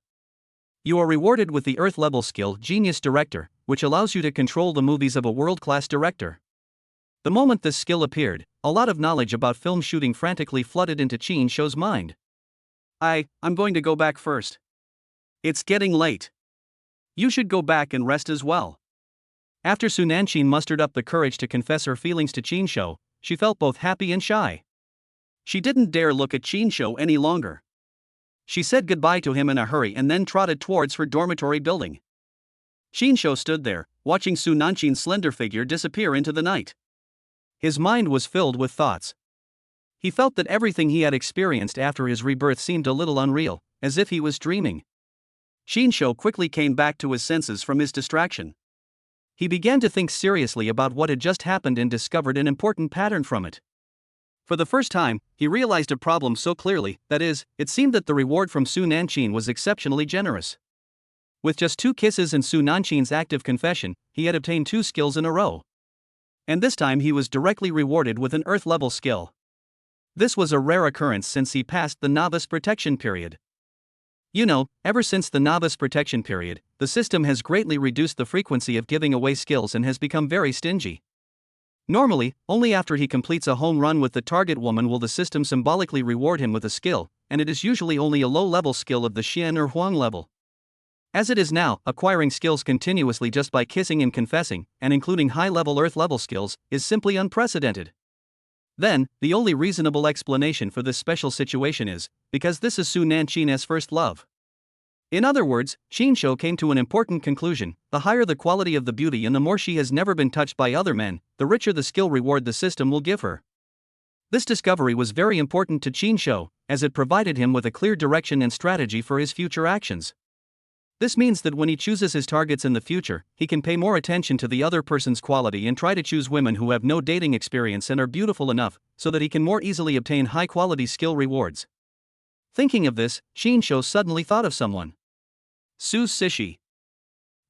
S1: You are rewarded with the Earth-level skill Genius Director, which allows you to control the movies of a world-class director. The moment this skill appeared, a lot of knowledge about film shooting frantically flooded into Qinsho's mind. I'm going to go back first. It's getting late. You should go back and rest as well. After Su Nanshin mustered up the courage to confess her feelings to Qinsho, she felt both happy and shy. She didn't dare look at Qinsho any longer. She said goodbye to him in a hurry and then trotted towards her dormitory building. Qinsho stood there, watching Su Nanshin's slender figure disappear into the night. His mind was filled with thoughts. He felt that everything he had experienced after his rebirth seemed a little unreal, as if he was dreaming. Qinsho quickly came back to his senses from his distraction. He began to think seriously about what had just happened and discovered an important pattern from it. For the first time, he realized a problem so clearly, that is, it seemed that the reward from Su Nanshin was exceptionally generous. With just 2 kisses and Su Nanshin's active confession, he had obtained 2 skills in a row. And this time he was directly rewarded with an Earth-level skill. This was a rare occurrence since he passed the novice protection period. You know, ever since the novice protection period, the system has greatly reduced the frequency of giving away skills and has become very stingy. Normally, only after he completes a home run with the target woman will the system symbolically reward him with a skill, and it is usually only a low-level skill of the Xian or Huang level. As it is now, acquiring skills continuously just by kissing and confessing, and including high-level Earth-level skills, is simply unprecedented. Then, the only reasonable explanation for this special situation is, because this is Su Nanqin's first love. In other words, Qinshu came to an important conclusion: the higher the quality of the beauty and the more she has never been touched by other men, the richer the skill reward the system will give her. This discovery was very important to Qinshu, as it provided him with a clear direction and strategy for his future actions. This means that when he chooses his targets in the future, he can pay more attention to the other person's quality and try to choose women who have no dating experience and are beautiful enough, so that he can more easily obtain high-quality skill rewards. Thinking of this, Qinshu suddenly thought of someone. Su Sishi.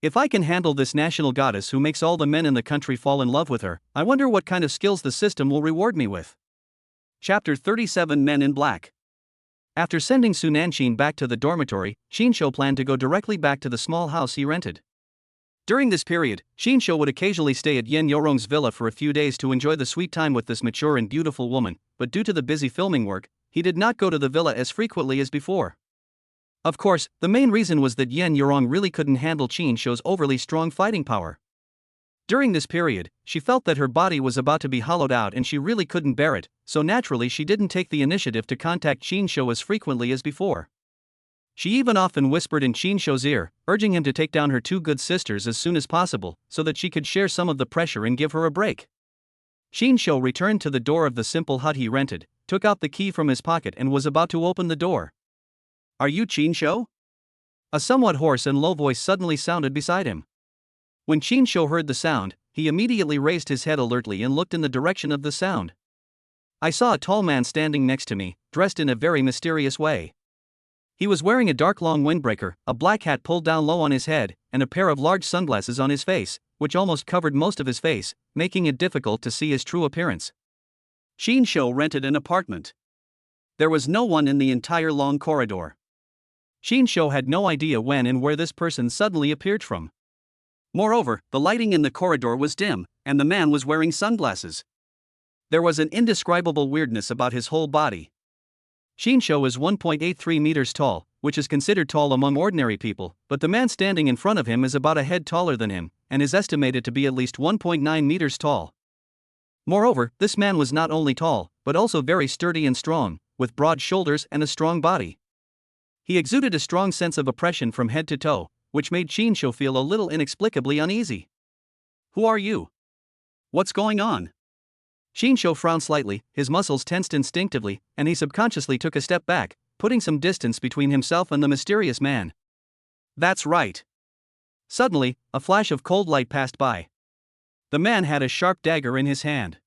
S1: If I can handle this national goddess who makes all the men in the country fall in love with her, I wonder what kind of skills the system will reward me with. Chapter 37 Men in Black. After sending Su Nanqin back to the dormitory, Qinshu planned to go directly back to the small house he rented. During this period, Qinshu would occasionally stay at Yen Yorong's villa for a few days to enjoy the sweet time with this mature and beautiful woman, but due to the busy filming work, he did not go to the villa as frequently as before. Of course, the main reason was that Yen Yorong really couldn't handle Qinshu's overly strong fighting power. During this period, she felt that her body was about to be hollowed out and she really couldn't bear it, so naturally she didn't take the initiative to contact Qinshu as frequently as before. She even often whispered in Qinshu's ear, urging him to take down her two good sisters as soon as possible, so that she could share some of the pressure and give her a break. Qinshu returned to the door of the simple hut he rented, took out the key from his pocket and was about to open the door. "Are you Qinshu?" A somewhat hoarse and low voice suddenly sounded beside him. When Qinshu heard the sound, he immediately raised his head alertly and looked in the direction of the sound. I saw a tall man standing next to me, dressed in a very mysterious way. He was wearing a dark long windbreaker, a black hat pulled down low on his head, and a pair of large sunglasses on his face, which almost covered most of his face, making it difficult to see his true appearance. Qinshu rented an apartment. There was no one in the entire long corridor. Qinshu had no idea when and where this person suddenly appeared from. Moreover, the lighting in the corridor was dim, and the man was wearing sunglasses. There was an indescribable weirdness about his whole body. Qinshu is 1.83 meters tall, which is considered tall among ordinary people, but the man standing in front of him is about a head taller than him, and is estimated to be at least 1.9 meters tall. Moreover, this man was not only tall, but also very sturdy and strong, with broad shoulders and a strong body. He exuded a strong sense of oppression from head to toe, which made Qinshu feel a little inexplicably uneasy. "Who are you? What's going on?" Qinshu frowned slightly, his muscles tensed instinctively, and he subconsciously took a step back, putting some distance between himself and the mysterious man. "That's right." Suddenly, a flash of cold light passed by. The man had a sharp dagger in his hand.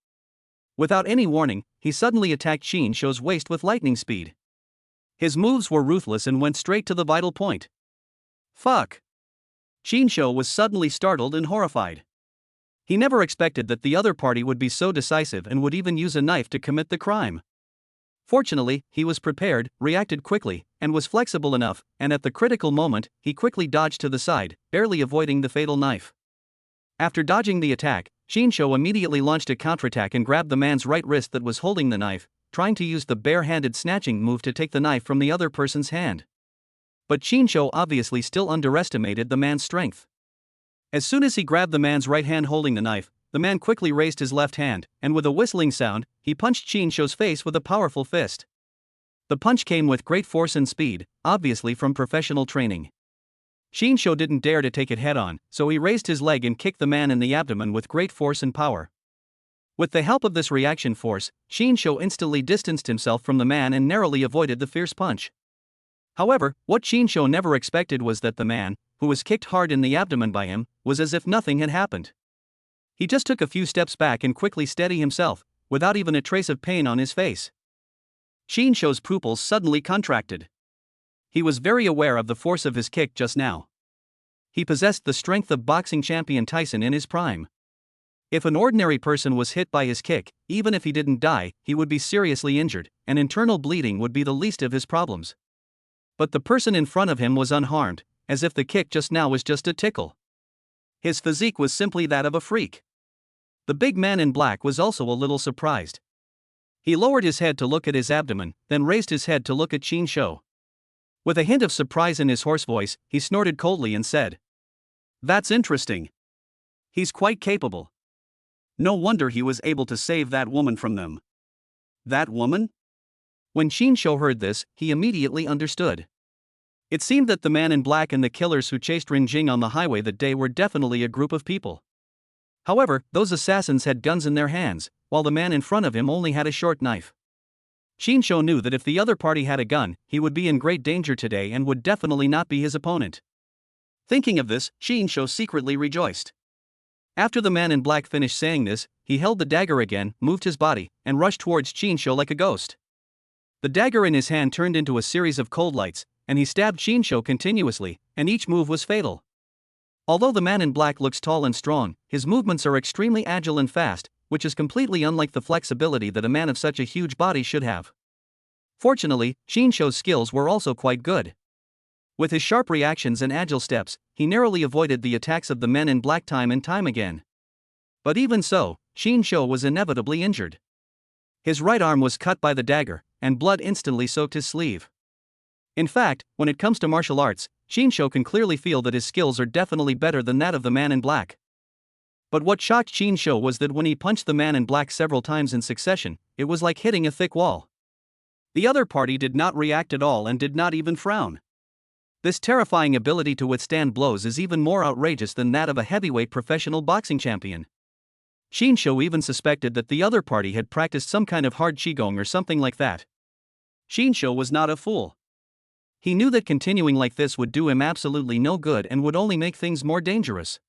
S1: Without any warning, he suddenly attacked Qinshu's waist with lightning speed. His moves were ruthless and went straight to the vital point. "Fuck!" Qinshu was suddenly startled and horrified. He never expected that the other party would be so decisive and would even use a knife to commit the crime. Fortunately, he was prepared, reacted quickly, and was flexible enough, and at the critical moment, he quickly dodged to the side, barely avoiding the fatal knife. After dodging the attack, Qinshu immediately launched a counterattack and grabbed the man's right wrist that was holding the knife, trying to use the bare-handed snatching move to take the knife from the other person's hand. But Qinshu obviously still underestimated the man's strength. As soon as he grabbed the man's right hand holding the knife, the man quickly raised his left hand, and with a whistling sound, he punched Qinshu's face with a powerful fist. The punch came with great force and speed, obviously from professional training. Qinshu didn't dare to take it head-on, so he raised his leg and kicked the man in the abdomen with great force and power. With the help of this reaction force, Qinshu instantly distanced himself from the man and narrowly avoided the fierce punch. However, what Qinshu never expected was that the man, who was kicked hard in the abdomen by him, was as if nothing had happened. He just took a few steps back and quickly steadied himself, without even a trace of pain on his face. Qinshu's pupils suddenly contracted. He was very aware of the force of his kick just now. He possessed the strength of boxing champion Tyson in his prime. If an ordinary person was hit by his kick, even if he didn't die, he would be seriously injured, and internal bleeding would be the least of his problems. But the person in front of him was unharmed, as if the kick just now was just a tickle. His physique was simply that of a freak. The big man in black was also a little surprised. He lowered his head to look at his abdomen, then raised his head to look at Qin Shou. With a hint of surprise in his hoarse voice, he snorted coldly and said, "That's interesting. He's quite capable. No wonder he was able to save that woman from them." That woman? When Qin Shou heard this, he immediately understood. It seemed that the man in black and the killers who chased Rin Jing on the highway that day were definitely a group of people. However, those assassins had guns in their hands, while the man in front of him only had a short knife. Qin Shou knew that if the other party had a gun, he would be in great danger today and would definitely not be his opponent. Thinking of this, Qin Shou secretly rejoiced. After the man in black finished saying this, he held the dagger again, moved his body, and rushed towards Qin Shou like a ghost. The dagger in his hand turned into a series of cold lights, and he stabbed Qin Shou continuously, and each move was fatal. Although the man in black looks tall and strong, his movements are extremely agile and fast, which is completely unlike the flexibility that a man of such a huge body should have. Fortunately, Qin Shou's skills were also quite good. With his sharp reactions and agile steps, he narrowly avoided the attacks of the men in black time and time again. But even so, Qin Shou was inevitably injured. His right arm was cut by the dagger, and blood instantly soaked his sleeve. In fact, when it comes to martial arts, Qin Shou can clearly feel that his skills are definitely better than that of the man in black. But what shocked Qin Shou was that when he punched the man in black several times in succession, it was like hitting a thick wall. The other party did not react at all and did not even frown. This terrifying ability to withstand blows is even more outrageous than that of a heavyweight professional boxing champion. Qin Shou even suspected that the other party had practiced some kind of hard qigong or something like that. Qin Shou was not a fool. He knew that continuing like this would do him absolutely no good and would only make things more dangerous.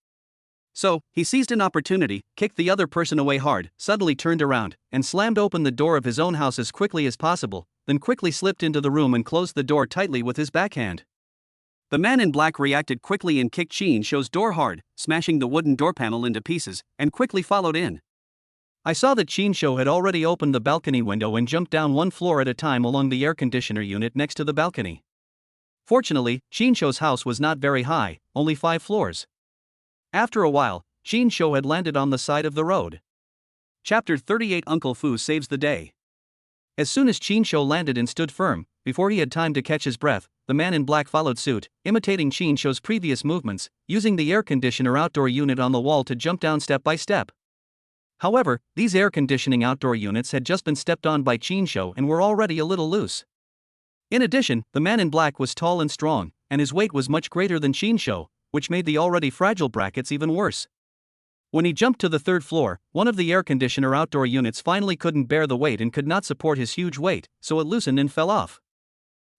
S1: So, he seized an opportunity, kicked the other person away hard, suddenly turned around, and slammed open the door of his own house as quickly as possible, then quickly slipped into the room and closed the door tightly with his backhand. The man in black reacted quickly and kicked Qin Shou's door hard, smashing the wooden door panel into pieces, and quickly followed in. I saw that Qin Shou had already opened the balcony window and jumped down one floor at a time along the air conditioner unit next to the balcony. Fortunately, Qin Shou's house was not very high, only 5 floors. After a while, Qin Shou had landed on the side of the road. Chapter 38 Uncle Fu Saves the Day. As soon as Qin Shou landed and stood firm, before he had time to catch his breath, the man in black followed suit, imitating Qin Shou's previous movements, using the air conditioner outdoor unit on the wall to jump down step by step. However, these air conditioning outdoor units had just been stepped on by Qin Shou and were already a little loose. In addition, the man in black was tall and strong, and his weight was much greater than Qin Shou, which made the already fragile brackets even worse. When he jumped to the 3rd floor, one of the air conditioner outdoor units finally couldn't bear the weight and could not support his huge weight, so it loosened and fell off.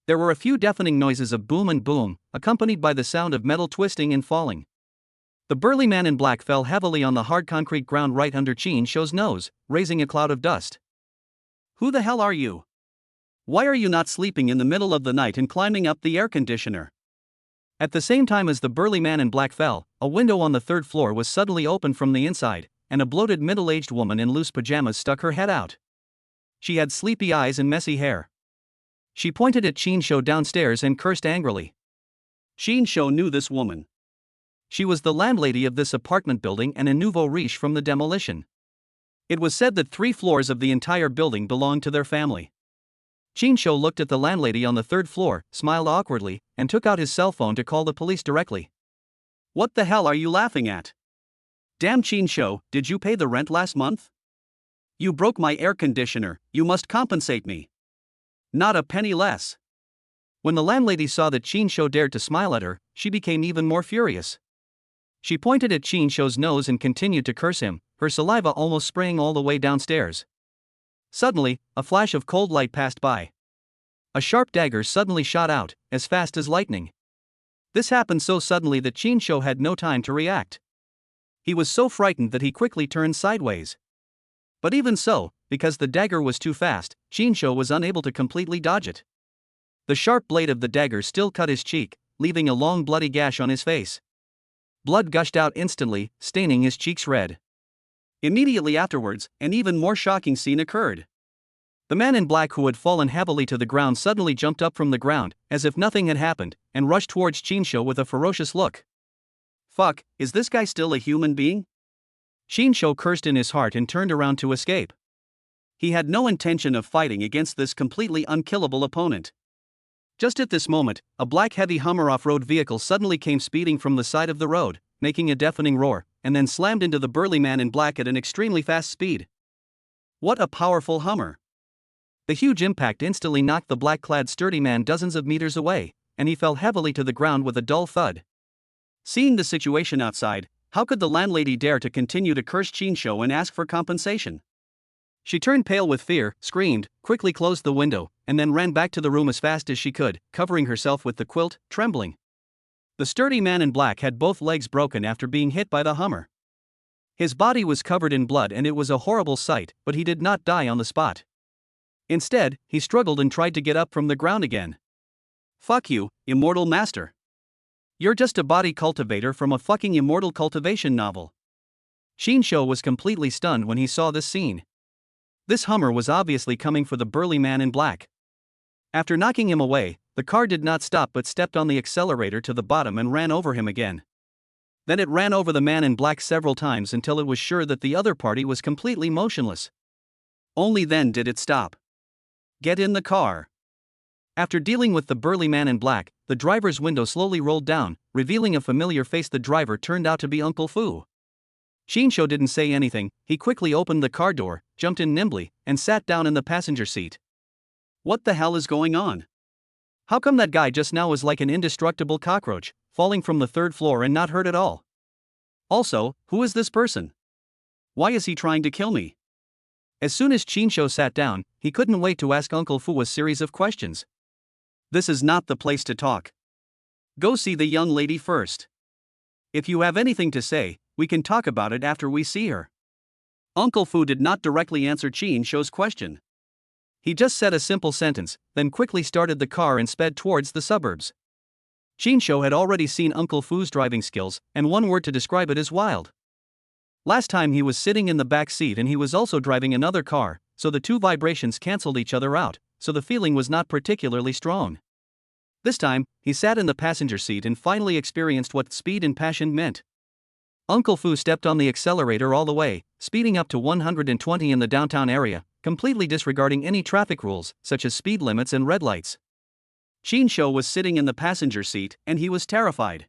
S1: There were a few deafening noises of boom and boom, accompanied by the sound of metal twisting and falling. The burly man in black fell heavily on the hard concrete ground right under Qin Shou's nose, raising a cloud of dust. "Who the hell are you? Why are you not sleeping in the middle of the night and climbing up the air conditioner?" At the same time as the burly man in black fell, a window on the 3rd floor was suddenly opened from the inside, and a bloated middle-aged woman in loose pajamas stuck her head out. She had sleepy eyes and messy hair. She pointed at Qin Shou downstairs and cursed angrily. Qin Shou knew this woman. She was the landlady of this apartment building and a nouveau riche from the demolition. It was said that 3 floors of the entire building belonged to their family. Qin Shou looked at the landlady on the 3rd floor, smiled awkwardly, and took out his cell phone to call the police directly. "What the hell are you laughing at? Damn Qin Shou, did you pay the rent last month? You broke my air conditioner, you must compensate me. Not a penny less." When the landlady saw that Qin Shou dared to smile at her, she became even more furious. She pointed at Qin Shou's nose and continued to curse him, her saliva almost spraying all the way downstairs. Suddenly, a flash of cold light passed by. A sharp dagger suddenly shot out, as fast as lightning. This happened so suddenly that Qin Shou had no time to react. He was so frightened that he quickly turned sideways. But even so, because the dagger was too fast, Qin Shou was unable to completely dodge it. The sharp blade of the dagger still cut his cheek, leaving a long bloody gash on his face. Blood gushed out instantly, staining his cheeks red. Immediately afterwards, an even more shocking scene occurred. The man in black who had fallen heavily to the ground suddenly jumped up from the ground, as if nothing had happened, and rushed towards Chinsho with a ferocious look. Fuck, is this guy still a human being? Chinsho cursed in his heart and turned around to escape. He had no intention of fighting against this completely unkillable opponent. Just at this moment, a black heavy Hummer off-road vehicle suddenly came speeding from the side of the road, making a deafening roar, and then slammed into the burly man in black at an extremely fast speed. What a powerful Hummer! The huge impact instantly knocked the black-clad sturdy man dozens of meters away, and he fell heavily to the ground with a dull thud. Seeing the situation outside, how could the landlady dare to continue to curse Chinsho and ask for compensation? She turned pale with fear, screamed, quickly closed the window, and then ran back to the room as fast as she could, covering herself with the quilt, trembling. The sturdy man in black had both legs broken after being hit by the Hummer. His body was covered in blood and it was a horrible sight, but he did not die on the spot. Instead, he struggled and tried to get up from the ground again. Fuck you, immortal master. You're just a body cultivator from a fucking immortal cultivation novel. Chinsho was completely stunned when he saw this scene. This Hummer was obviously coming for the burly man in black. After knocking him away, the car did not stop but stepped on the accelerator to the bottom and ran over him again. Then it ran over the man in black several times until it was sure that the other party was completely motionless. Only then did it stop. Get in the car. After dealing with the burly man in black, the driver's window slowly rolled down, revealing a familiar face. The driver turned out to be Uncle Fu. Chinsho didn't say anything. He quickly opened the car door, jumped in nimbly, and sat down in the passenger seat. What the hell is going on? How come that guy just now was like an indestructible cockroach, falling from the third floor and not hurt at all? Also, who is this person? Why is he trying to kill me? As soon as Chinsho sat down, he couldn't wait to ask Uncle Fu a series of questions. This is not the place to talk. Go see the young lady first. If you have anything to say, we can talk about it after we see her. Uncle Fu did not directly answer Chinsho's question. He just said a simple sentence, then quickly started the car and sped towards the suburbs. Chinsho had already seen Uncle Fu's driving skills, and one word to describe it is wild. Last time he was sitting in the back seat and he was also driving another car, so the two vibrations cancelled each other out, so the feeling was not particularly strong. This time, he sat in the passenger seat and finally experienced what speed and passion meant. Uncle Fu stepped on the accelerator all the way, speeding up to 120 in the downtown area, completely disregarding any traffic rules, such as speed limits and red lights. Chinsho was sitting in the passenger seat, and he was terrified.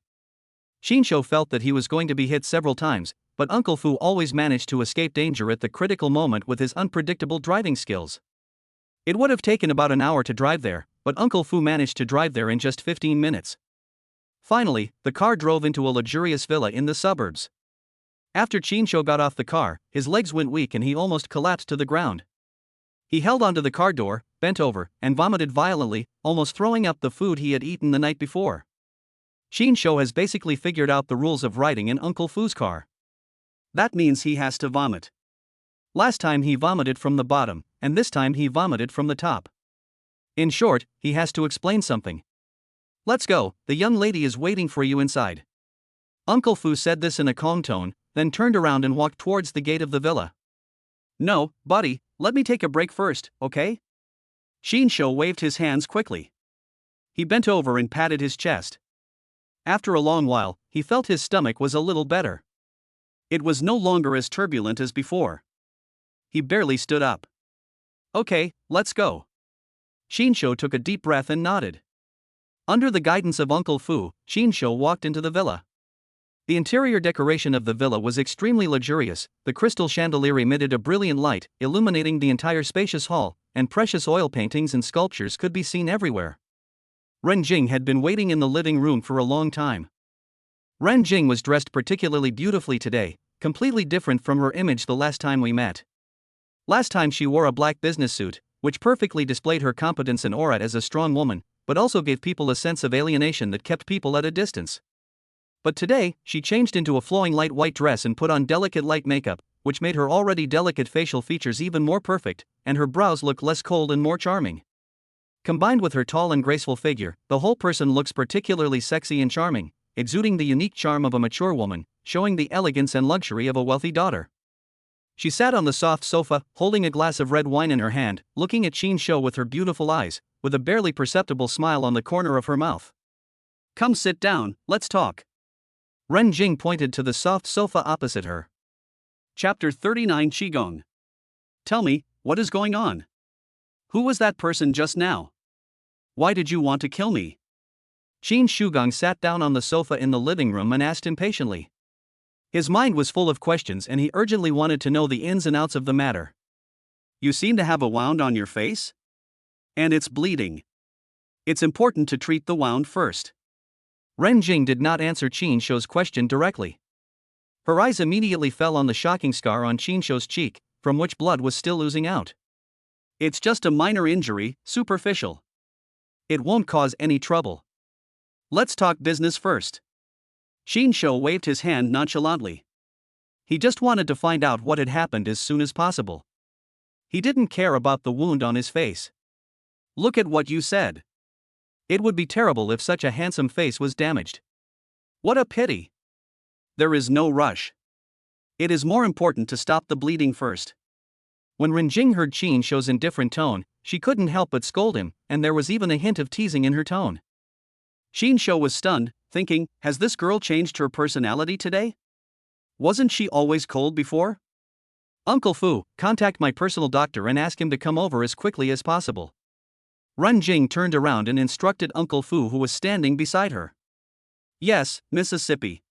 S1: Chinsho felt that he was going to be hit several times, but Uncle Fu always managed to escape danger at the critical moment with his unpredictable driving skills. It would have taken about an hour to drive there, but Uncle Fu managed to drive there in just 15 minutes. Finally, the car drove into a luxurious villa in the suburbs. After Chinsho got off the car, his legs went weak and he almost collapsed to the ground. He held onto the car door, bent over, and vomited violently, almost throwing up the food he had eaten the night before. Chinsho has basically figured out the rules of riding in Uncle Fu's car. That means he has to vomit. Last time he vomited from the bottom, and this time he vomited from the top. In short, he has to explain something. Let's go, the young lady is waiting for you inside. Uncle Fu said this in a calm tone, then turned around and walked towards the gate of the villa. No, buddy, let me take a break first, okay? Chinsho waved his hands quickly. He bent over and patted his chest. After a long while, he felt his stomach was a little better. It was no longer as turbulent as before. He barely stood up. Okay, let's go. Chinsho took a deep breath and nodded. Under the guidance of Uncle Fu, Chinsho walked into the villa. The interior decoration of the villa was extremely luxurious. The crystal chandelier emitted a brilliant light, illuminating the entire spacious hall, and precious oil paintings and sculptures could be seen everywhere. Ren Jing had been waiting in the living room for a long time. Ren Jing was dressed particularly beautifully today, completely different from her image the last time we met. Last time she wore a black business suit, which perfectly displayed her competence and aura as a strong woman, but also gave people a sense of alienation that kept people at a distance. But today, she changed into a flowing light white dress and put on delicate light makeup, which made her already delicate facial features even more perfect, and her brows looked less cold and more charming. Combined with her tall and graceful figure, the whole person looks particularly sexy and charming, exuding the unique charm of a mature woman, showing the elegance and luxury of a wealthy daughter. She sat on the soft sofa, holding a glass of red wine in her hand, looking at Qin Shou with her beautiful eyes, with a barely perceptible smile on the corner of her mouth. Come sit down, let's talk. Ren Jing pointed to the soft sofa opposite her. Chapter 39 Qigong. Tell me, what is going on? Who was that person just now? Why did you want to kill me? Qin Shugong sat down on the sofa in the living room and asked impatiently. His mind was full of questions and he urgently wanted to know the ins and outs of the matter. You seem to have a wound on your face? And it's bleeding. It's important to treat the wound first. Ren Jing did not answer Qin Shou's question directly. Her eyes immediately fell on the shocking scar on Qin Shou's cheek, from which blood was still oozing out. It's just a minor injury, superficial. It won't cause any trouble. Let's talk business first. Qin Shou waved his hand nonchalantly. He just wanted to find out what had happened as soon as possible. He didn't care about the wound on his face. Look at what you said. It would be terrible if such a handsome face was damaged. What a pity. There is no rush. It is more important to stop the bleeding first. When Ren Jing heard Qin Shou's indifferent tone, she couldn't help but scold him, and there was even a hint of teasing in her tone. Qin Shou was stunned, thinking, has this girl changed her personality today? Wasn't she always cold before? Uncle Fu, contact my personal doctor and ask him to come over as quickly as possible. Ren Jing turned around and instructed Uncle Fu, who was standing beside her. Yes, Mississippi.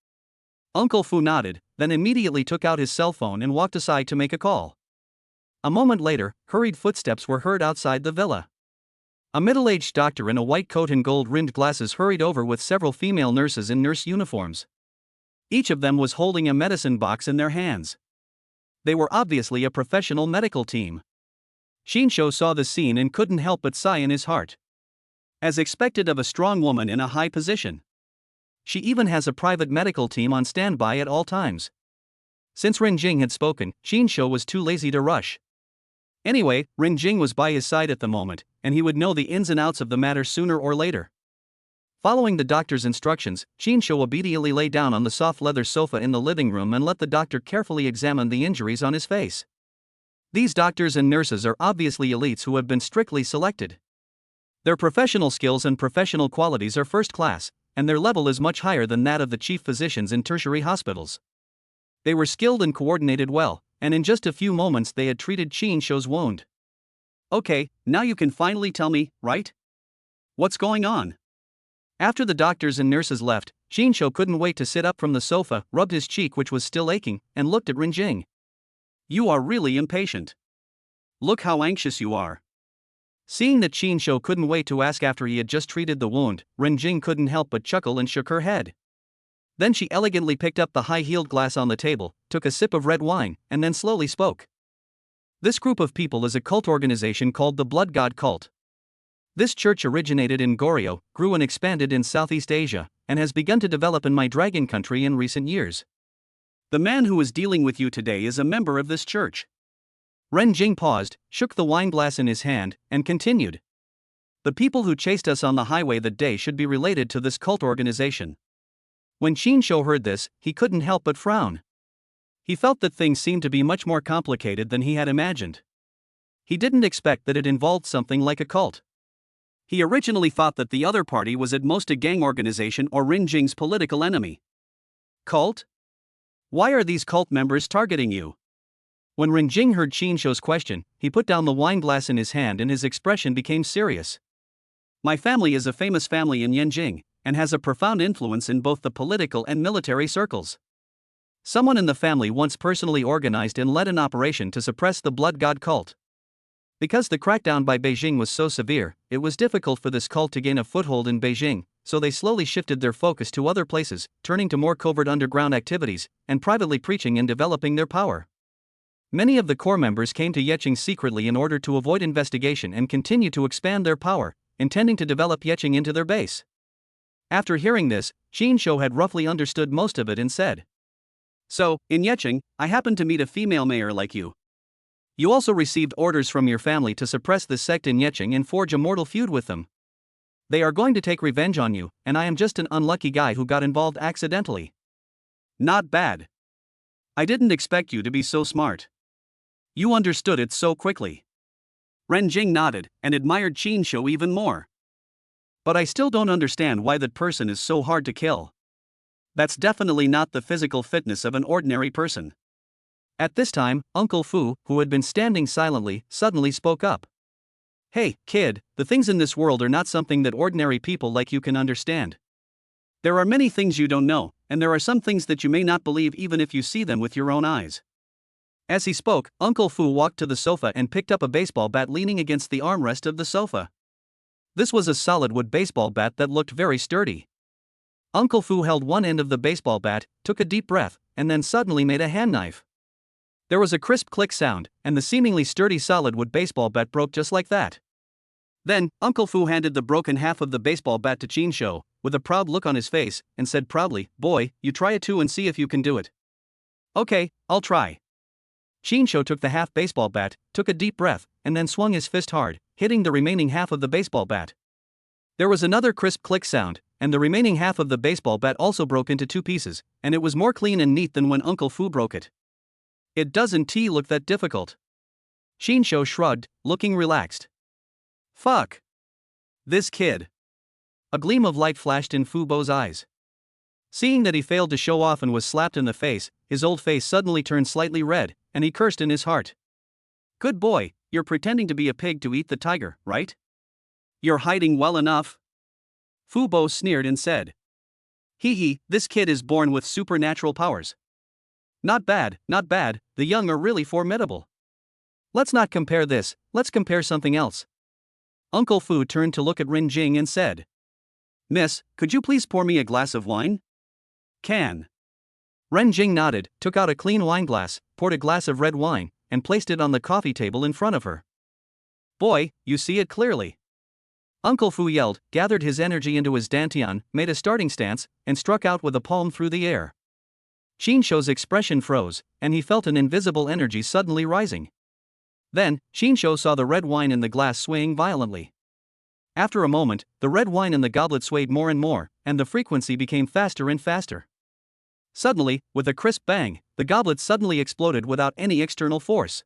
S1: Uncle Fu nodded, then immediately took out his cell phone and walked aside to make a call. A moment later, hurried footsteps were heard outside the villa. A middle-aged doctor in a white coat and gold-rimmed glasses hurried over with several female nurses in nurse uniforms. Each of them was holding a medicine box in their hands. They were obviously a professional medical team. Qin Shou saw the scene and couldn't help but sigh in his heart. As expected of a strong woman in a high position. She even has a private medical team on standby at all times. Since Ren Jing had spoken, Qin Shou was too lazy to rush. Anyway, Ren Jing was by his side at the moment, and he would know the ins and outs of the matter sooner or later. Following the doctor's instructions, Qin Shou obediently lay down on the soft leather sofa in the living room and let the doctor carefully examine the injuries on his face. These doctors and nurses are obviously elites who have been strictly selected. Their professional skills and professional qualities are first class, and their level is much higher than that of the chief physicians in tertiary hospitals. They were skilled and coordinated well, and in just a few moments they had treated Qin Shou's wound. Okay, now you can finally tell me, right? What's going on? After the doctors and nurses left, Qin Shou couldn't wait to sit up from the sofa, rubbed his cheek which was still aching, and looked at Ren Jing. You are really impatient. Look how anxious you are. Seeing that Qin Shou couldn't wait to ask after he had just treated the wound, Ren Jing couldn't help but chuckle and shook her head. Then she elegantly picked up the high-heeled glass on the table, took a sip of red wine, and then slowly spoke. This group of people is a cult organization called the Blood God Cult. This church originated in Goryeo, grew and expanded in Southeast Asia, and has begun to develop in my dragon country in recent years. The man who is dealing with you today is a member of this church. Ren Jing paused, shook the wine glass in his hand, and continued. The people who chased us on the highway that day should be related to this cult organization. When Qin Shou heard this, he couldn't help but frown. He felt that things seemed to be much more complicated than he had imagined. He didn't expect that it involved something like a cult. He originally thought that the other party was at most a gang organization or Ren Jing's political enemy. Cult? Why are these cult members targeting you? When Ren Jing heard Qin Shou's question, he put down the wine glass in his hand and his expression became serious. My family is a famous family in Yanjing, and has a profound influence in both the political and military circles. Someone in the family once personally organized and led an operation to suppress the Blood God cult. Because the crackdown by Beijing was so severe, it was difficult for this cult to gain a foothold in Beijing, so they slowly shifted their focus to other places, turning to more covert underground activities, and privately preaching and developing their power. Many of the core members came to Yecheng secretly in order to avoid investigation and continue to expand their power, intending to develop Yecheng into their base. After hearing this, Qin Shou had roughly understood most of it and said, So, in Yecheng, I happened to meet a female mayor like you. You also received orders from your family to suppress this sect in Yecheng and forge a mortal feud with them. They are going to take revenge on you, and I am just an unlucky guy who got involved accidentally. Not bad. I didn't expect you to be so smart. You understood it so quickly. Ren Jing nodded and admired Qin Shou even more. But I still don't understand why that person is so hard to kill. That's definitely not the physical fitness of an ordinary person. At this time, Uncle Fu, who had been standing silently, suddenly spoke up. Hey, kid, the things in this world are not something that ordinary people like you can understand. There are many things you don't know, and there are some things that you may not believe even if you see them with your own eyes. As he spoke, Uncle Fu walked to the sofa and picked up a baseball bat leaning against the armrest of the sofa. This was a solid wood baseball bat that looked very sturdy. Uncle Fu held one end of the baseball bat, took a deep breath, and then suddenly made a hand knife. There was a crisp click sound, and the seemingly sturdy solid wood baseball bat broke just like that. Then, Uncle Fu handed the broken half of the baseball bat to Qin Shou, with a proud look on his face, and said proudly, "Boy, you try it too and see if you can do it." "Okay, I'll try." Qin Shou took the half baseball bat, took a deep breath, and then swung his fist hard, hitting the remaining half of the baseball bat. There was another crisp click sound, and the remaining half of the baseball bat also broke into two pieces, and it was more clean and neat than when Uncle Fu broke it. It doesn't look that difficult. Qin Shou shrugged, looking relaxed. Fuck. This kid. A gleam of light flashed in Fu Bo's eyes. Seeing that he failed to show off and was slapped in the face, his old face suddenly turned slightly red, and he cursed in his heart. Good boy, you're pretending to be a pig to eat the tiger, right? You're hiding well enough. Fu Bo sneered and said. Hee, this kid is born with supernatural powers. Not bad, the young are really formidable. Let's not compare this, let's compare something else. Uncle Fu turned to look at Ren Jing and said. Miss, could you please pour me a glass of wine? Can. Ren Jing nodded, took out a clean wine glass, poured a glass of red wine, and placed it on the coffee table in front of her. Boy, you see it clearly. Uncle Fu yelled, gathered his energy into his dantian, made a starting stance, and struck out with a palm through the air. Qin Shou's expression froze, and he felt an invisible energy suddenly rising. Then, Qin Shou saw the red wine in the glass swaying violently. After a moment, the red wine in the goblet swayed more and more, and the frequency became faster and faster. Suddenly, with a crisp bang, the goblet suddenly exploded without any external force.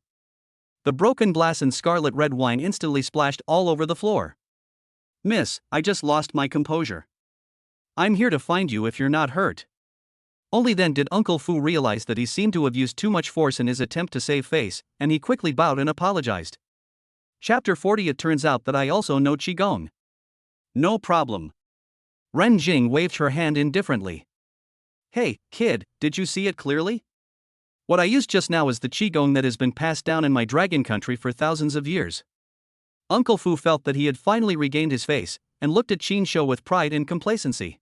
S1: The broken glass and scarlet red wine instantly splashed all over the floor. Miss, I just lost my composure. I'm here to find you if you're not hurt. Only then did Uncle Fu realize that he seemed to have used too much force in his attempt to save face, and he quickly bowed and apologized. Chapter 40. It turns out that I also know Qigong. No problem. Ren Jing waved her hand indifferently. Hey, kid, did you see it clearly? What I used just now is the Qigong that has been passed down in my dragon country for thousands of years. Uncle Fu felt that he had finally regained his face, and looked at Qin Shou with pride and complacency.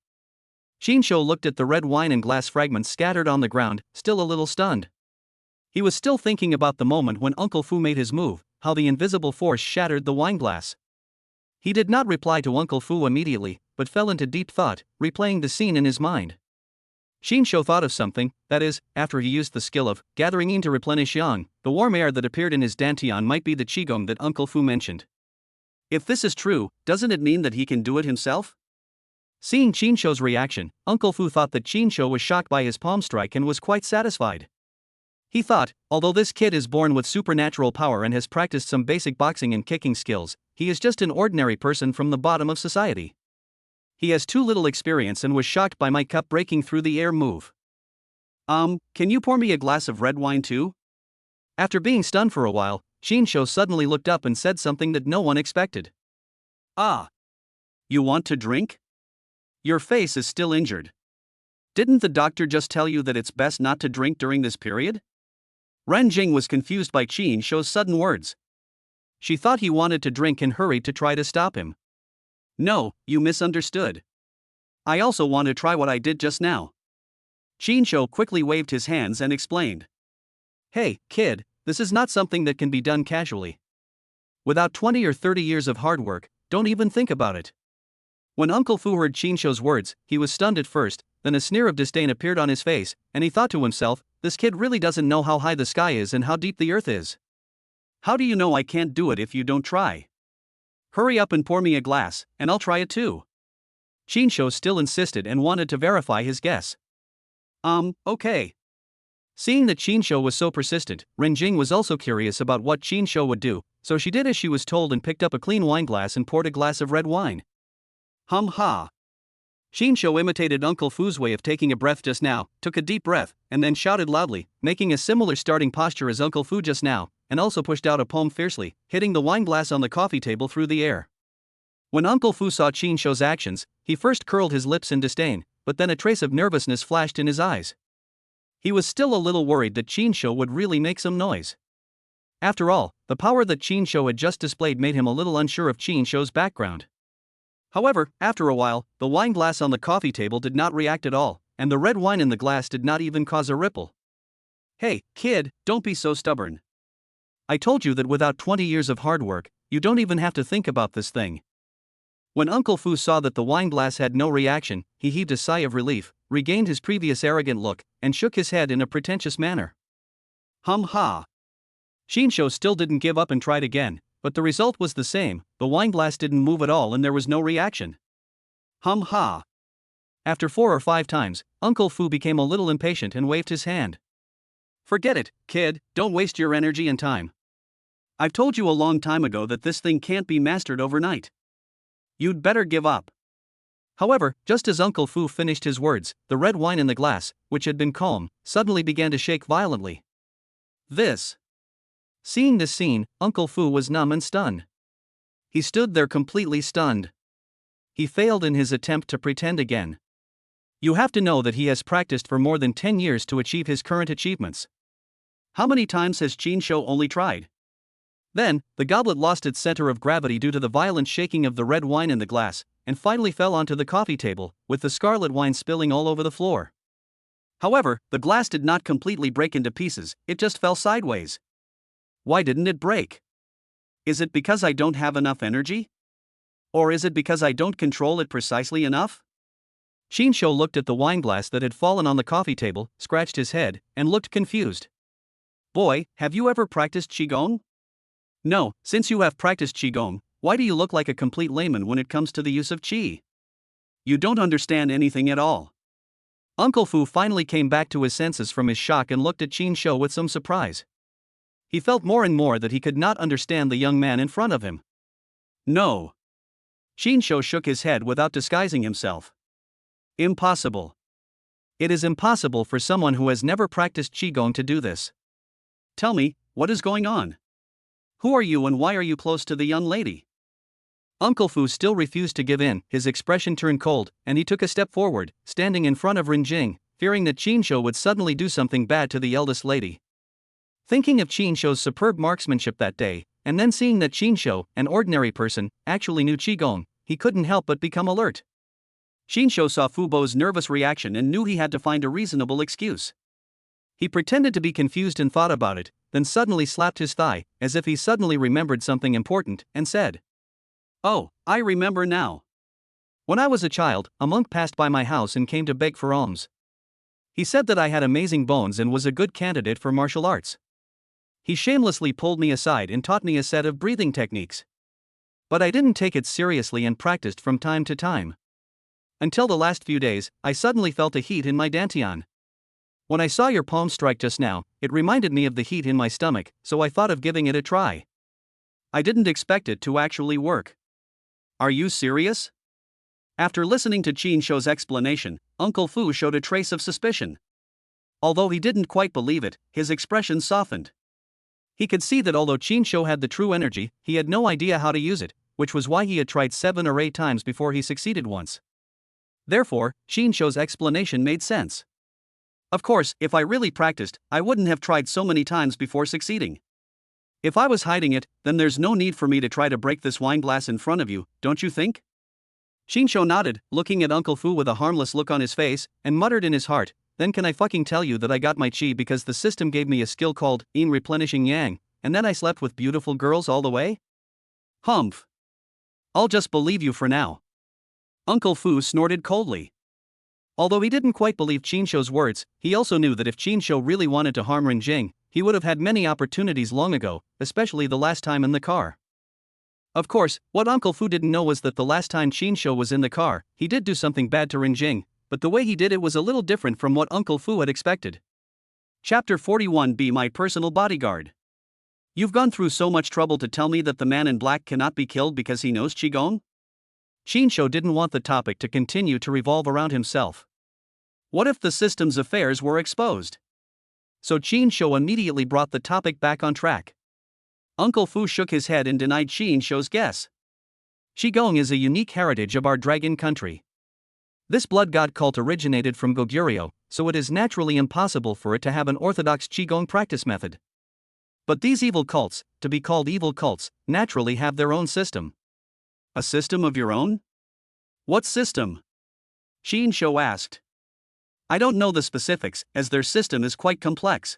S1: Qin Shou looked at the red wine and glass fragments scattered on the ground, still a little stunned. He was still thinking about the moment when Uncle Fu made his move, how the invisible force shattered the wine glass. He did not reply to Uncle Fu immediately, but fell into deep thought, replaying the scene in his mind. Qin Shou thought of something, that is, after he used the skill of gathering yin to replenish yang, the warm air that appeared in his dantian might be the Qigong that Uncle Fu mentioned. If this is true, doesn't it mean that he can do it himself? Seeing Qin Shou's reaction, Uncle Fu thought that Qin Shou was shocked by his palm strike and was quite satisfied. He thought, although this kid is born with supernatural power and has practiced some basic boxing and kicking skills, he is just an ordinary person from the bottom of society. He has too little experience and was shocked by my cup breaking through the air move. Can you pour me a glass of red wine too? After being stunned for a while, Qin Shou suddenly looked up and said something that no one expected. Ah. You want to drink? Your face is still injured. Didn't the doctor just tell you that it's best not to drink during this period? Ren Jing was confused by Qin Shou's sudden words. She thought he wanted to drink and hurried to try to stop him. No, you misunderstood. I also want to try what I did just now. Qin Shou quickly waved his hands and explained. Hey, kid, this is not something that can be done casually. Without 20 or 30 years of hard work, don't even think about it. When Uncle Fu heard Qin Shou's words, he was stunned at first, then a sneer of disdain appeared on his face, and he thought to himself, this kid really doesn't know how high the sky is and how deep the earth is. How do you know I can't do it if you don't try? Hurry up and pour me a glass, and I'll try it too. Qin Shou still insisted and wanted to verify his guess. Okay. Seeing that Qin was so persistent, Renjing was also curious about what Qin would do, so she did as she was told and picked up a clean wine glass and poured a glass of red wine. Hum ha. Qin imitated Uncle Fu's way of taking a breath just now, took a deep breath, and then shouted loudly, making a similar starting posture as Uncle Fu just now, and also pushed out a palm fiercely, hitting the wine glass on the coffee table through the air. When Uncle Fu saw Qin actions, he first curled his lips in disdain, but then a trace of nervousness flashed in his eyes. He was still a little worried that Qin would really make some noise. After all, the power that Qin had just displayed made him a little unsure of Qin's background. However, after a while, the wine glass on the coffee table did not react at all, and the red wine in the glass did not even cause a ripple. Hey, kid, don't be so stubborn. I told you that without 20 years of hard work, you don't even have to think about this thing. When Uncle Fu saw that the wine glass had no reaction, he heaved a sigh of relief, regained his previous arrogant look, and shook his head in a pretentious manner. Hum ha. Qin still didn't give up and tried again, but the result was the same, the wine glass didn't move at all and there was no reaction. Hum ha. After 4 or 5 times, Uncle Fu became a little impatient and waved his hand. Forget it, kid, don't waste your energy and time. I've told you a long time ago that this thing can't be mastered overnight. You'd better give up. However, just as Uncle Fu finished his words, the red wine in the glass, which had been calm, suddenly began to shake violently. Seeing this scene, Uncle Fu was numb and stunned. He stood there completely stunned. He failed in his attempt to pretend again. You have to know that he has practiced for more than 10 years to achieve his current achievements. How many times has Qin only tried? Then, the goblet lost its center of gravity due to the violent shaking of the red wine in the glass, and finally fell onto the coffee table, with the scarlet wine spilling all over the floor. However, the glass did not completely break into pieces, it just fell sideways. Why didn't it break? Is it because I don't have enough energy? Or is it because I don't control it precisely enough? Qin looked at the wine glass that had fallen on the coffee table, scratched his head, and looked confused. Boy, have you ever practiced Qigong? No, since you have practiced Qigong, why do you look like a complete layman when it comes to the use of Qi? You don't understand anything at all. Uncle Fu finally came back to his senses from his shock and looked at Qin with some surprise. He felt more and more that he could not understand the young man in front of him. No. Qin shook his head without disguising himself. Impossible. It is impossible for someone who has never practiced Qigong to do this. Tell me, what is going on? Who are you and why are you close to the young lady? Uncle Fu still refused to give in, his expression turned cold, and he took a step forward, standing in front of Renjing, fearing that Qin would suddenly do something bad to the eldest lady. Thinking of Qin superb marksmanship that day, and then seeing that Qin, an ordinary person, actually knew Qigong, he couldn't help but become alert. Qin saw Fu Bo's nervous reaction and knew he had to find a reasonable excuse. He pretended to be confused and thought about it, then suddenly slapped his thigh, as if he suddenly remembered something important, and said, "Oh, I remember now. When I was a child, a monk passed by my house and came to beg for alms. He said that I had amazing bones and was a good candidate for martial arts. He shamelessly pulled me aside and taught me a set of breathing techniques. But I didn't take it seriously and practiced from time to time. Until the last few days, I suddenly felt a heat in my dantian. When I saw your palm strike just now, it reminded me of the heat in my stomach, so I thought of giving it a try. I didn't expect it to actually work." Are you serious? After listening to Qin's explanation, Uncle Fu showed a trace of suspicion. Although he didn't quite believe it, his expression softened. He could see that although Qin had the true energy, he had no idea how to use it, which was why he had tried 7 or 8 times before he succeeded once. Therefore, Qin's explanation made sense. Of course, if I really practiced, I wouldn't have tried so many times before succeeding. If I was hiding it, then there's no need for me to try to break this wine glass in front of you, don't you think? Qin nodded, looking at Uncle Fu with a harmless look on his face, and muttered in his heart, "Then can I fucking tell you that I got my chi because the system gave me a skill called yin replenishing yang, and then I slept with beautiful girls all the way? Humph. I'll just believe you for now." Uncle Fu snorted coldly. Although he didn't quite believe Qin's words, he also knew that if Qin really wanted to harm Renjing, he would have had many opportunities long ago, especially the last time in the car. Of course, what Uncle Fu didn't know was that the last time Qin was in the car, he did do something bad to Renjing, but the way he did it was a little different from what Uncle Fu had expected. Chapter 41. Be my personal bodyguard. You've gone through so much trouble to tell me that the man in black cannot be killed because he knows Qigong? Qinshu didn't want the topic to continue to revolve around himself. What if the system's affairs were exposed? So Qinshu immediately brought the topic back on track. Uncle Fu shook his head and denied Qinshu's guess. Qigong is a unique heritage of our dragon country. This blood god cult originated from Goguryeo, so it is naturally impossible for it to have an orthodox Qigong practice method. But these evil cults, to be called evil cults, naturally have their own system. A system of your own? What system? Qinshu asked. I don't know the specifics, as their system is quite complex.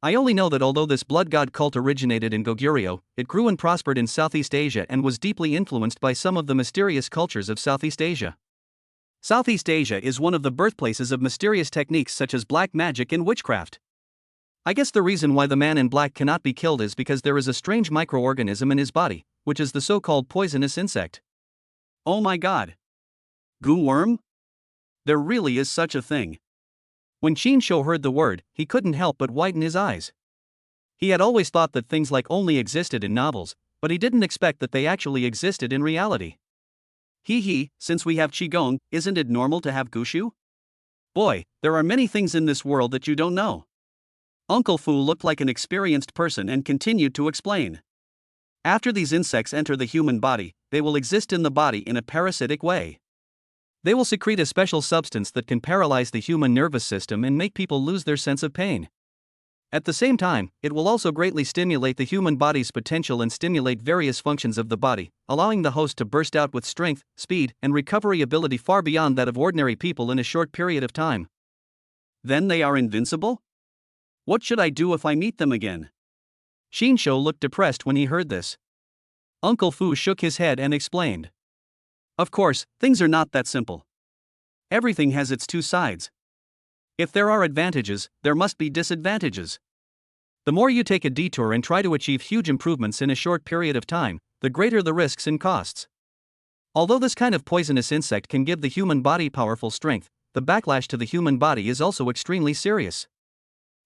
S1: I only know that although this blood god cult originated in Goguryeo, it grew and prospered in Southeast Asia and was deeply influenced by some of the mysterious cultures of Southeast Asia. Southeast Asia is one of the birthplaces of mysterious techniques such as black magic and witchcraft. I guess the reason why the man in black cannot be killed is because there is a strange microorganism in his body, which is the so-called poisonous insect. Oh my god. Goo worm? There really is such a thing. When Qinshu heard the word, he couldn't help but widen his eyes. He had always thought that things like only existed in novels, but he didn't expect that they actually existed in reality. Since we have Qigong, isn't it normal to have Gushu? Boy, there are many things in this world that you don't know. Uncle Fu looked like an experienced person and continued to explain. After these insects enter the human body, they will exist in the body in a parasitic way. They will secrete a special substance that can paralyze the human nervous system and make people lose their sense of pain. At the same time, it will also greatly stimulate the human body's potential and stimulate various functions of the body, allowing the host to burst out with strength, speed, and recovery ability far beyond that of ordinary people in a short period of time. Then they are invincible? What should I do if I meet them again? Qinshu looked depressed when he heard this. Uncle Fu shook his head and explained. Of course, things are not that simple. Everything has its two sides. If there are advantages, there must be disadvantages. The more you take a detour and try to achieve huge improvements in a short period of time, the greater the risks and costs. Although this kind of poisonous insect can give the human body powerful strength, the backlash to the human body is also extremely serious.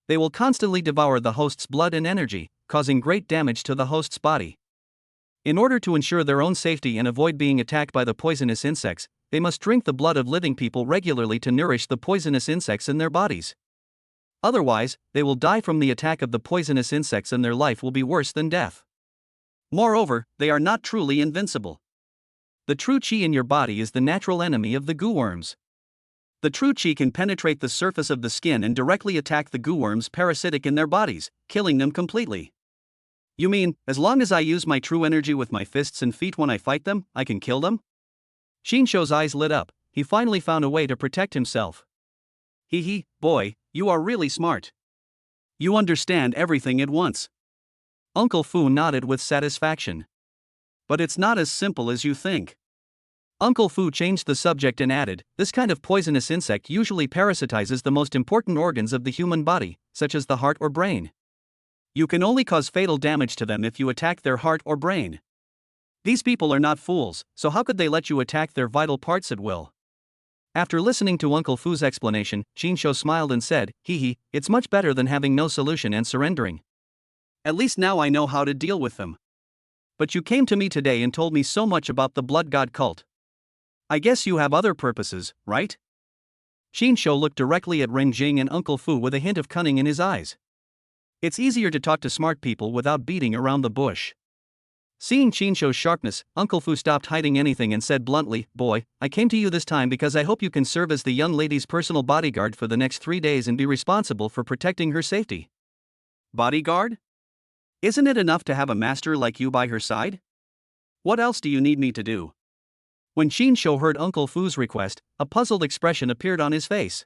S1: They will constantly devour the host's blood and energy, causing great damage to the host's body. In order to ensure their own safety and avoid being attacked by the poisonous insects, they must drink the blood of living people regularly to nourish the poisonous insects in their bodies. Otherwise, they will die from the attack of the poisonous insects and their life will be worse than death. Moreover, they are not truly invincible. The true qi in your body is the natural enemy of the goo worms. The true qi can penetrate the surface of the skin and directly attack the goo worms parasitic in their bodies, killing them completely. You mean, as long as I use my true energy with my fists and feet when I fight them, I can kill them? Qinshu's eyes lit up. He finally found a way to protect himself. Boy, you are really smart. You understand everything at once. Uncle Fu nodded with satisfaction. But it's not as simple as you think. Uncle Fu changed the subject and added, this kind of poisonous insect usually parasitizes the most important organs of the human body, such as the heart or brain. You can only cause fatal damage to them if you attack their heart or brain. These people are not fools, so how could they let you attack their vital parts at will? After listening to Uncle Fu's explanation, Qinshu smiled and said, it's much better than having no solution and surrendering. At least now I know how to deal with them. But you came to me today and told me so much about the blood god cult. I guess you have other purposes, right? Qinshu looked directly at Renjing and Uncle Fu with a hint of cunning in his eyes. It's easier to talk to smart people without beating around the bush. Seeing Qinshu's sharpness, Uncle Fu stopped hiding anything and said bluntly, Boy, I came to you this time because I hope you can serve as the young lady's personal bodyguard for the next 3 days and be responsible for protecting her safety. Bodyguard? Isn't it enough to have a master like you by her side? What else do you need me to do? When Qinshu heard Uncle Fu's request, a puzzled expression appeared on his face.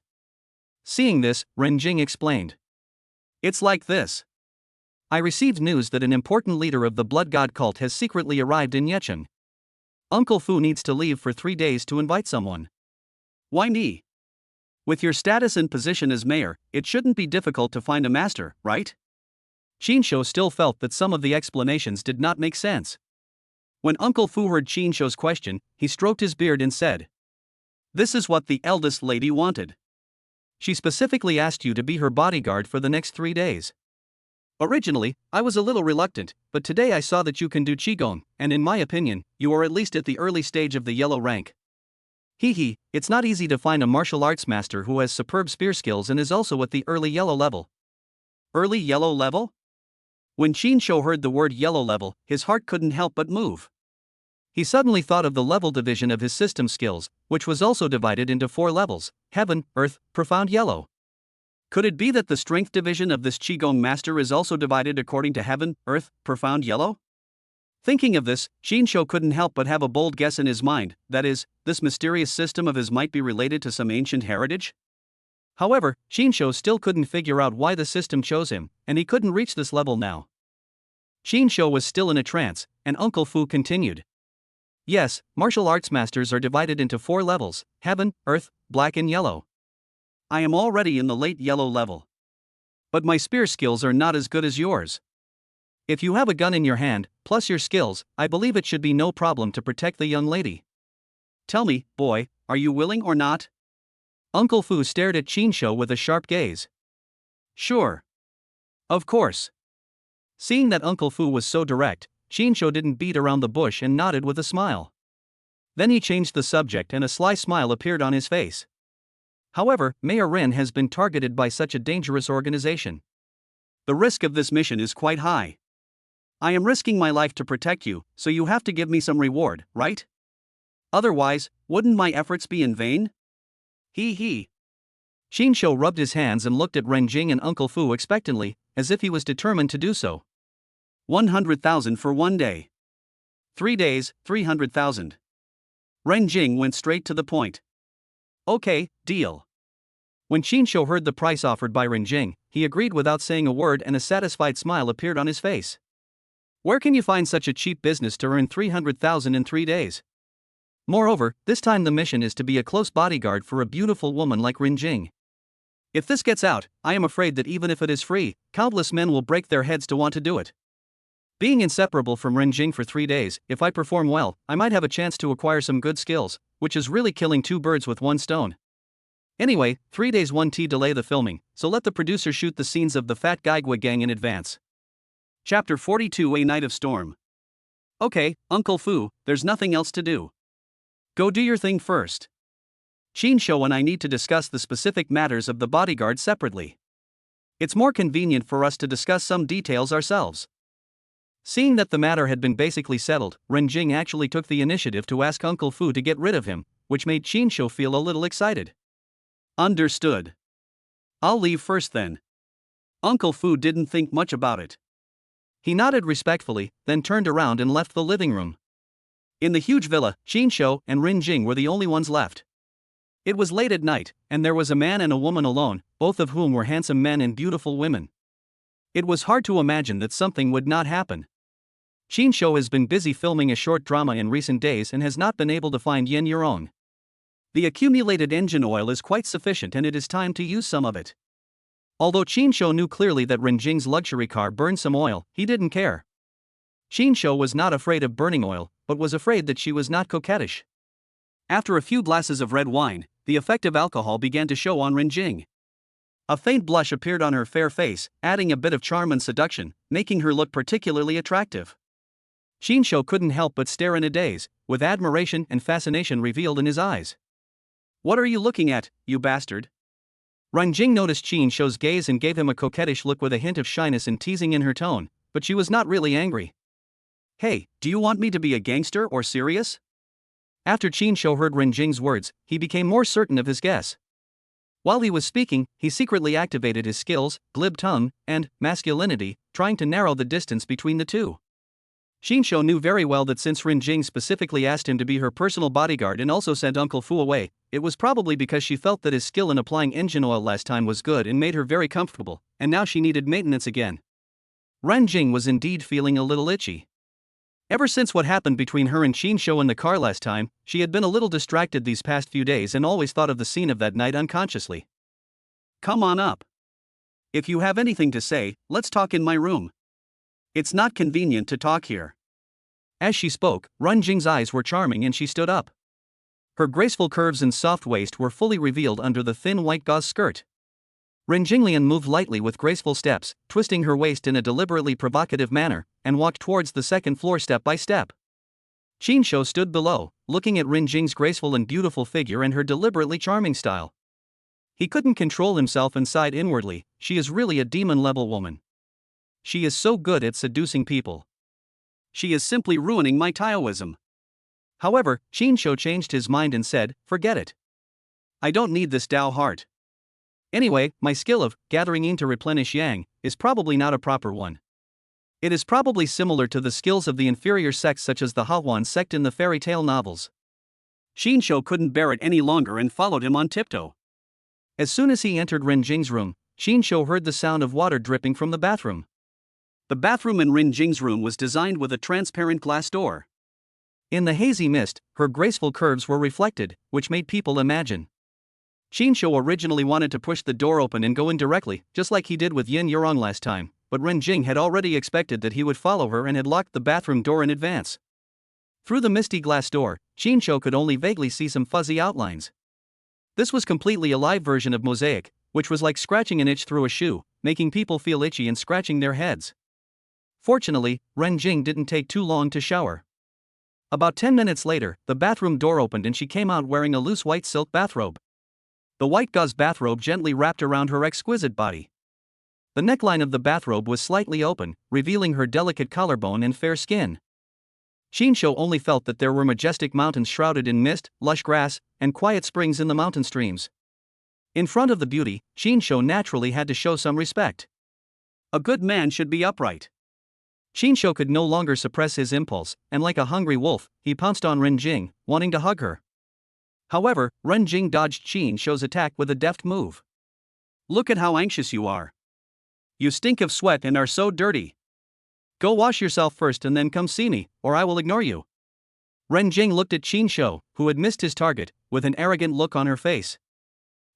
S1: Seeing this, Renjing explained. It's like this. I received news that an important leader of the blood god cult has secretly arrived in Yecheng. Uncle Fu needs to leave for 3 days to invite someone. Why me? With your status and position as mayor, it shouldn't be difficult to find a master, right? Qinshu still felt that some of the explanations did not make sense. When Uncle Fu heard Qinshu's question, he stroked his beard and said, This is what the eldest lady wanted. She specifically asked you to be her bodyguard for the next 3 days. Originally, I was a little reluctant, but today I saw that you can do Qigong, and in my opinion, you are at least at the early stage of the yellow rank. Hee, it's not easy to find a martial arts master who has superb spear skills and is also at the early yellow level. Early yellow level? When Qin Shou heard the word yellow level, his heart couldn't help but move. He suddenly thought of the level division of his system skills, which was also divided into 4 levels: Heaven, Earth, Profound Yellow. Could it be that the strength division of this Qigong master is also divided according to Heaven, Earth, Profound Yellow? Thinking of this, Qin Shou couldn't help but have a bold guess in his mind, that is, this mysterious system of his might be related to some ancient heritage? However, Qin Shou still couldn't figure out why the system chose him, and he couldn't reach this level now. Qin Shou was still in a trance, and Uncle Fu continued. Yes, martial arts masters are divided into 4 levels: Heaven, Earth, Black and Yellow. I am already in the late yellow level. But my spear skills are not as good as yours. If you have a gun in your hand, plus your skills, I believe it should be no problem to protect the young lady. Tell me, boy, are you willing or not? Uncle Fu stared at Qin Shou with a sharp gaze. Sure. Of course. Seeing that Uncle Fu was so direct, Qin Shou didn't beat around the bush and nodded with a smile. Then he changed the subject and a sly smile appeared on his face. However, Mayor Ren has been targeted by such a dangerous organization. The risk of this mission is quite high. I am risking my life to protect you, so you have to give me some reward, right? Otherwise, wouldn't my efforts be in vain? Hee. Qin Shou rubbed his hands and looked at Ren Jing and Uncle Fu expectantly, as if he was determined to do so. 100,000 for 1 day. 3 days, 300,000. Ren Jing went straight to the point. Okay, deal. When Qin Shou heard the price offered by Ren Jing, he agreed without saying a word and a satisfied smile appeared on his face. Where can you find such a cheap business to earn 300,000 in 3 days? Moreover, this time the mission is to be a close bodyguard for a beautiful woman like Ren Jing. If this gets out, I am afraid that even if it is free, countless men will break their heads to want to do it. Being inseparable from Ren Jing for 3 days, if I perform well, I might have a chance to acquire some good skills, which is really killing 2 birds with 1 stone. Anyway, 3 days 1T delay the filming, so let the producer shoot the scenes of the Fat Gaigua gang in advance. Chapter 42: A Night of Storm. Okay, Uncle Fu, there's nothing else to do. Go do your thing first. Qin Shou and I need to discuss the specific matters of the bodyguard separately. It's more convenient for us to discuss some details ourselves. Seeing that the matter had been basically settled, Ren Jing actually took the initiative to ask Uncle Fu to get rid of him, which made Qin Shou feel a little excited. Understood. I'll leave first then. Uncle Fu didn't think much about it. He nodded respectfully, then turned around and left the living room. In the huge villa, Qin Shou and Ren Jing were the only ones left. It was late at night, and there was a man and a woman alone, both of whom were handsome men and beautiful women. It was hard to imagine that something would not happen. Qin Shou has been busy filming a short drama in recent days and has not been able to find yen yuan. The accumulated engine oil is quite sufficient and it is time to use some of it. Although Qin Shou knew clearly that Ren Jing's luxury car burned some oil, he didn't care. Qin Shou was not afraid of burning oil, but was afraid that she was not coquettish. After a few glasses of red wine, the effect of alcohol began to show on Ren Jing. A faint blush appeared on her fair face, adding a bit of charm and seduction, making her look particularly attractive. Qin Shou couldn't help but stare in a daze, with admiration and fascination revealed in his eyes. What are you looking at, you bastard? Ren Jing noticed Qin Shou's gaze and gave him a coquettish look with a hint of shyness and teasing in her tone, but she was not really angry. Hey, do you want me to be a gangster or serious? After Qin Shou heard Ren Jing's words, he became more certain of his guess. While he was speaking, he secretly activated his skills, glib tongue, and masculinity, trying to narrow the distance between the two. Qin Shou knew very well that since Ren Jing specifically asked him to be her personal bodyguard and also sent Uncle Fu away, it was probably because she felt that his skill in applying engine oil last time was good and made her very comfortable, and now she needed maintenance again. Ren Jing was indeed feeling a little itchy. Ever since what happened between her and Qin Shou in the car last time, she had been a little distracted these past few days and always thought of the scene of that night unconsciously. Come on up. If you have anything to say, let's talk in my room. It's not convenient to talk here. As she spoke, Ren Jing's eyes were charming and she stood up. Her graceful curves and soft waist were fully revealed under the thin white gauze skirt. Ren Jinglian moved lightly with graceful steps, twisting her waist in a deliberately provocative manner, and walked towards the second floor step by step. Qin Shou stood below, looking at Ren Jing's graceful and beautiful figure and her deliberately charming style. He couldn't control himself and sighed inwardly, she is really a demon-level woman. She is so good at seducing people. She is simply ruining my Taoism. However, Qin Shou changed his mind and said, forget it. I don't need this Tao heart. Anyway, my skill of gathering yin to replenish yang is probably not a proper one. It is probably similar to the skills of the inferior sects such as the Hahuan sect in the fairy tale novels. Qin Shou couldn't bear it any longer and followed him on tiptoe. As soon as he entered Ren Jing's room, Qin Shou heard the sound of water dripping from the bathroom. The bathroom in Ren Jing's room was designed with a transparent glass door. In the hazy mist, her graceful curves were reflected, which made people imagine. Qin Shou originally wanted to push the door open and go in directly, just like he did with Yin Yurong last time, but Ren Jing had already expected that he would follow her and had locked the bathroom door in advance. Through the misty glass door, Qin Shou could only vaguely see some fuzzy outlines. This was completely a live version of Mosaic, which was like scratching an itch through a shoe, making people feel itchy and scratching their heads. Fortunately, Ren Jing didn't take too long to shower. About 10 minutes later, the bathroom door opened and she came out wearing a loose white silk bathrobe. The white gauze bathrobe gently wrapped around her exquisite body. The neckline of the bathrobe was slightly open, revealing her delicate collarbone and fair skin. Qin Shou only felt that there were majestic mountains shrouded in mist, lush grass, and quiet springs in the mountain streams. In front of the beauty, Qin Shou naturally had to show some respect. A good man should be upright. Qin Shou could no longer suppress his impulse, and like a hungry wolf, he pounced on Ren Jing, wanting to hug her. However, Ren Jing dodged Qin Shou's attack with a deft move. Look at how anxious you are. You stink of sweat and are so dirty. Go wash yourself first and then come see me, or I will ignore you. Ren Jing looked at Qin Shou, who had missed his target, with an arrogant look on her face.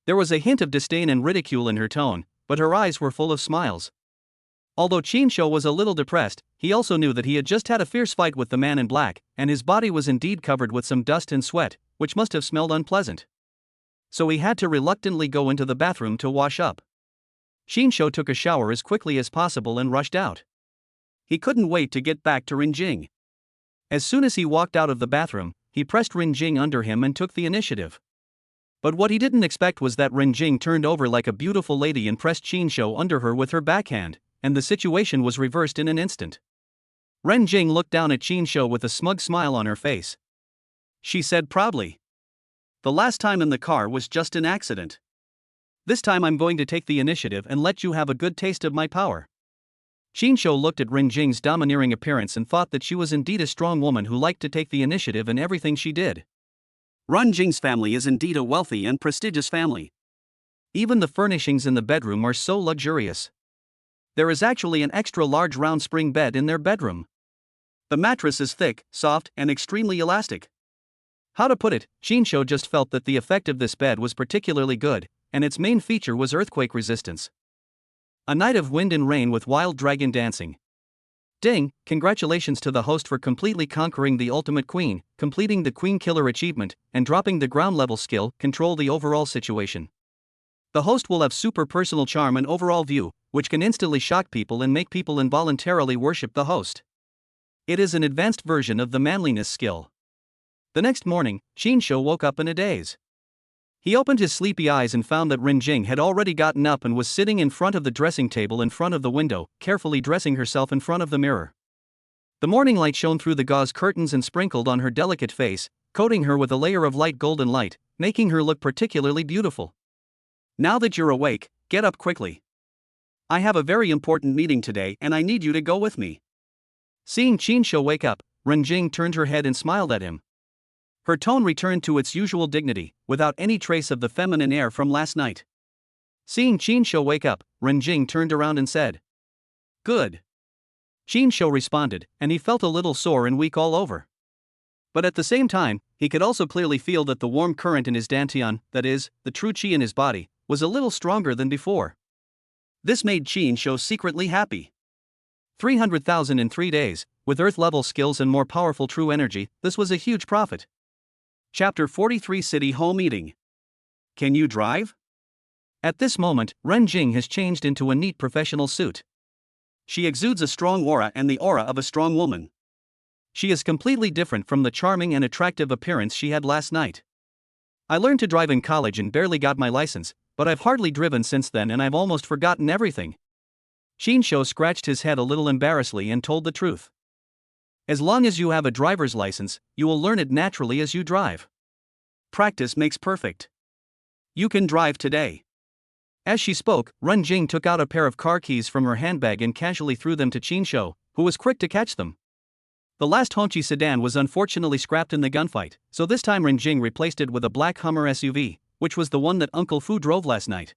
S1: There was a hint of disdain and ridicule in her tone, but her eyes were full of smiles. Although Qin Shou was a little depressed, he also knew that he had just had a fierce fight with the man in black, and his body was indeed covered with some dust and sweat, which must have smelled unpleasant. So he had to reluctantly go into the bathroom to wash up. Qin Shou took a shower as quickly as possible and rushed out. He couldn't wait to get back to Ren Jing. As soon as he walked out of the bathroom, he pressed Ren Jing under him and took the initiative. But what he didn't expect was that Ren Jing turned over like a beautiful lady and pressed Qin Shou under her with her backhand, and the situation was reversed in an instant. Ren Jing looked down at Qin Shou with a smug smile on her face. She said proudly, "The last time in the car was just an accident. This time I'm going to take the initiative and let you have a good taste of my power." Qin Shou looked at Ren Jing's domineering appearance and thought that she was indeed a strong woman who liked to take the initiative in everything she did. Ren Jing's family is indeed a wealthy and prestigious family. Even the furnishings in the bedroom are so luxurious. There is actually an extra large round spring bed in their bedroom. The mattress is thick, soft, and extremely elastic. How to put it, Qin Shou just felt that the effect of this bed was particularly good, and its main feature was earthquake resistance. A night of wind and rain with wild dragon dancing. Ding, congratulations to the host for completely conquering the ultimate queen, completing the queen killer achievement, and dropping the ground level skill, control the overall situation. The host will have super personal charm and overall view, which can instantly shock people and make people involuntarily worship the host. It is an advanced version of the manliness skill. The next morning, Qin Shou woke up in a daze. He opened his sleepy eyes and found that Ren Jing had already gotten up and was sitting in front of the dressing table in front of the window, carefully dressing herself in front of the mirror. The morning light shone through the gauze curtains and sprinkled on her delicate face, coating her with a layer of light golden light, making her look particularly beautiful. Now that you're awake, get up quickly. I have a very important meeting today and I need you to go with me. Seeing Qin Shou wake up, Ren Jing turned her head and smiled at him. Her tone returned to its usual dignity, without any trace of the feminine air from last night. Seeing Qin Shou wake up, Ren Jing turned around and said, "Good." Qin Shou responded, and he felt a little sore and weak all over. But at the same time, he could also clearly feel that the warm current in his dantian, that is, the true qi in his body, was a little stronger than before. This made Qin Shou secretly happy. 300,000 in 3 days, with earth-level skills and more powerful true energy, this was a huge profit. Chapter 43 City Hall Meeting. Can you drive? At this moment, Ren Jing has changed into a neat professional suit. She exudes a strong aura and the aura of a strong woman. She is completely different from the charming and attractive appearance she had last night. I learned to drive in college and barely got my license, but I've hardly driven since then and I've almost forgotten everything. Qinshu scratched his head a little embarrassedly and told the truth. As long as you have a driver's license, you will learn it naturally as you drive. Practice makes perfect. You can drive today. As she spoke, Ren Jing took out a pair of car keys from her handbag and casually threw them to Qinshu, who was quick to catch them. The last Hongqi sedan was unfortunately scrapped in the gunfight, so this time Ren Jing replaced it with a black Hummer SUV, which was the one that Uncle Fu drove last night.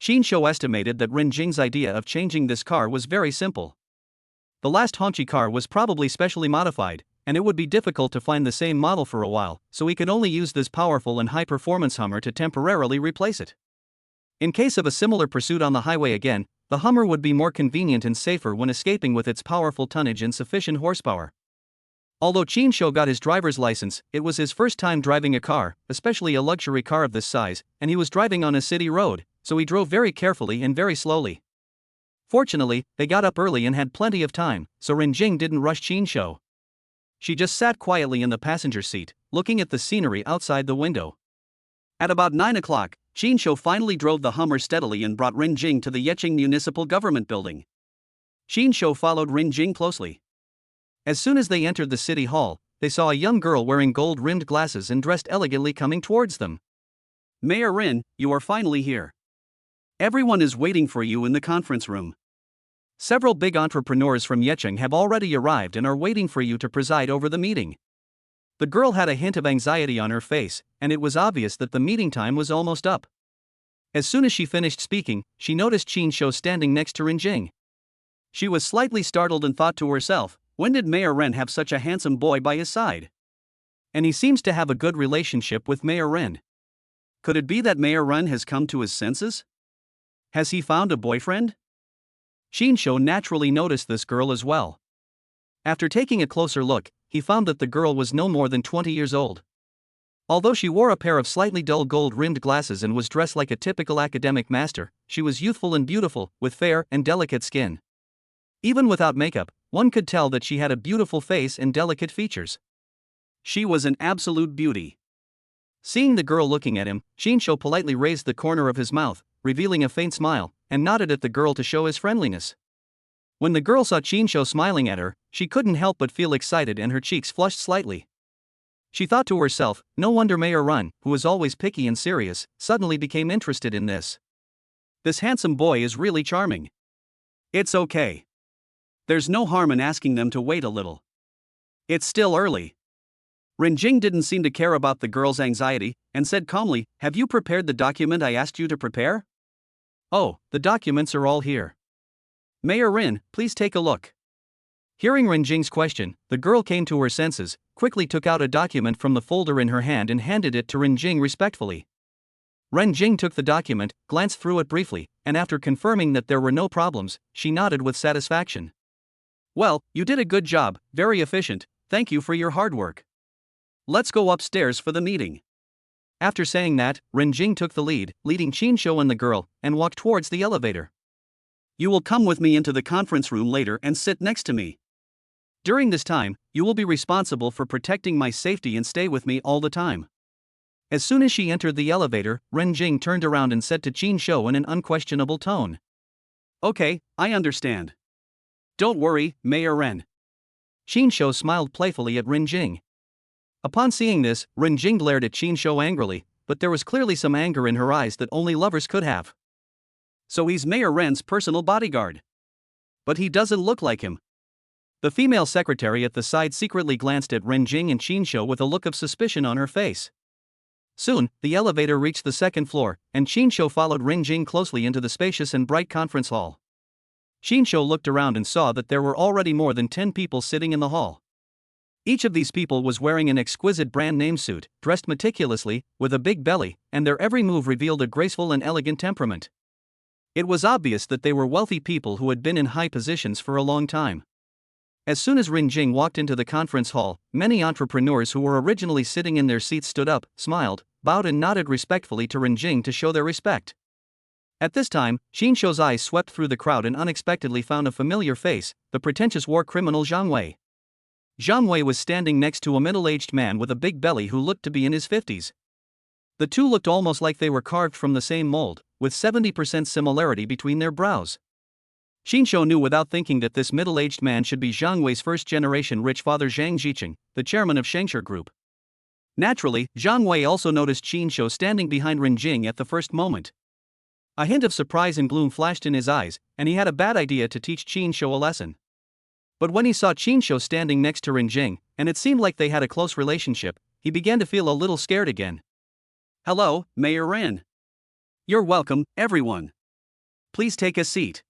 S1: Qinshu estimated that Ren Jing's idea of changing this car was very simple. The last Hongqi car was probably specially modified, and it would be difficult to find the same model for a while, so he could only use this powerful and high-performance Hummer to temporarily replace it. In case of a similar pursuit on the highway again, the Hummer would be more convenient and safer when escaping with its powerful tonnage and sufficient horsepower. Although Qinshu got his driver's license, it was his first time driving a car, especially a luxury car of this size, and he was driving on a city road, so he drove very carefully and very slowly. Fortunately, they got up early and had plenty of time, so Ren Jing didn't rush Qinshu. She just sat quietly in the passenger seat, looking at the scenery outside the window. At about 9 o'clock, Qinshu finally drove the Hummer steadily and brought Ren Jing to the Yeqing Municipal Government Building. Qinshu followed Ren Jing closely. As soon as they entered the city hall, they saw a young girl wearing gold-rimmed glasses and dressed elegantly coming towards them. Mayor Ren, you are finally here. Everyone is waiting for you in the conference room. Several big entrepreneurs from Yeqing have already arrived and are waiting for you to preside over the meeting. The girl had a hint of anxiety on her face, and it was obvious that the meeting time was almost up. As soon as she finished speaking, she noticed Qinshu standing next to Ren Jing. She was slightly startled and thought to herself, when did Mayor Ren have such a handsome boy by his side? And he seems to have a good relationship with Mayor Ren. Could it be that Mayor Ren has come to his senses? Has he found a boyfriend? Qinshu naturally noticed this girl as well. After taking a closer look, he found that the girl was no more than 20 years old. Although she wore a pair of slightly dull gold-rimmed glasses and was dressed like a typical academic master, she was youthful and beautiful, with fair and delicate skin. Even without makeup, one could tell that she had a beautiful face and delicate features. She was an absolute beauty. Seeing the girl looking at him, Qinshu politely raised the corner of his mouth, revealing a faint smile, and nodded at the girl to show his friendliness. When the girl saw Qinshu smiling at her, she couldn't help but feel excited and her cheeks flushed slightly. She thought to herself, no wonder Mayor Ren, who was always picky and serious, suddenly became interested in this. This handsome boy is really charming. It's okay. There's no harm in asking them to wait a little. It's still early. Ren Jing didn't seem to care about the girl's anxiety, and said calmly, have you prepared the document I asked you to prepare? Oh, the documents are all here. Mayor Ren, please take a look. Hearing Ren Jing's question, the girl came to her senses, quickly took out a document from the folder in her hand and handed it to Ren Jing respectfully. Ren Jing took the document, glanced through it briefly, and after confirming that there were no problems, she nodded with satisfaction. Well, you did a good job, very efficient, thank you for your hard work. Let's go upstairs for the meeting. After saying that, Ren Jing took the lead, leading Qinshu and the girl, and walked towards the elevator. You will come with me into the conference room later and sit next to me. During this time, you will be responsible for protecting my safety and stay with me all the time. As soon as she entered the elevator, Ren Jing turned around and said to Qinshu in an unquestionable tone. Okay, I understand. Don't worry, Mayor Ren. Qinshu smiled playfully at Ren Jing. Upon seeing this, Ren Jing glared at Qinshu angrily, but there was clearly some anger in her eyes that only lovers could have. So he's Mayor Ren's personal bodyguard. But he doesn't look like him. The female secretary at the side secretly glanced at Ren Jing and Qinshu with a look of suspicion on her face. Soon, the elevator reached the second floor, and Qinshu followed Ren Jing closely into the spacious and bright conference hall. Qinshu looked around and saw that there were already more than 10 people sitting in the hall. Each of these people was wearing an exquisite brand name suit, dressed meticulously, with a big belly, and their every move revealed a graceful and elegant temperament. It was obvious that they were wealthy people who had been in high positions for a long time. As soon as Rin Jing walked into the conference hall, many entrepreneurs who were originally sitting in their seats stood up, smiled, bowed and nodded respectfully to Rin Jing to show their respect. At this time, Qin Shou's eyes swept through the crowd and unexpectedly found a familiar face, the pretentious war criminal Zhang Wei. Zhang Wei was standing next to a middle-aged man with a big belly who looked to be in his 50s. The two looked almost like they were carved from the same mold, with 70% similarity between their brows. Qin Shou knew without thinking that this middle-aged man should be Zhang Wei's first-generation rich father Zhang Jiqing, the chairman of Shengshi Group. Naturally, Zhang Wei also noticed Qin Shou standing behind Rin Jing at the first moment. A hint of surprise and gloom flashed in his eyes, and he had a bad idea to teach Qin Shou a lesson. But when he saw Qin Shou standing next to Rin Jing, and it seemed like they had a close relationship, he began to feel a little scared again. "Hello, Mayor Ren. You're welcome, everyone. Please take a seat."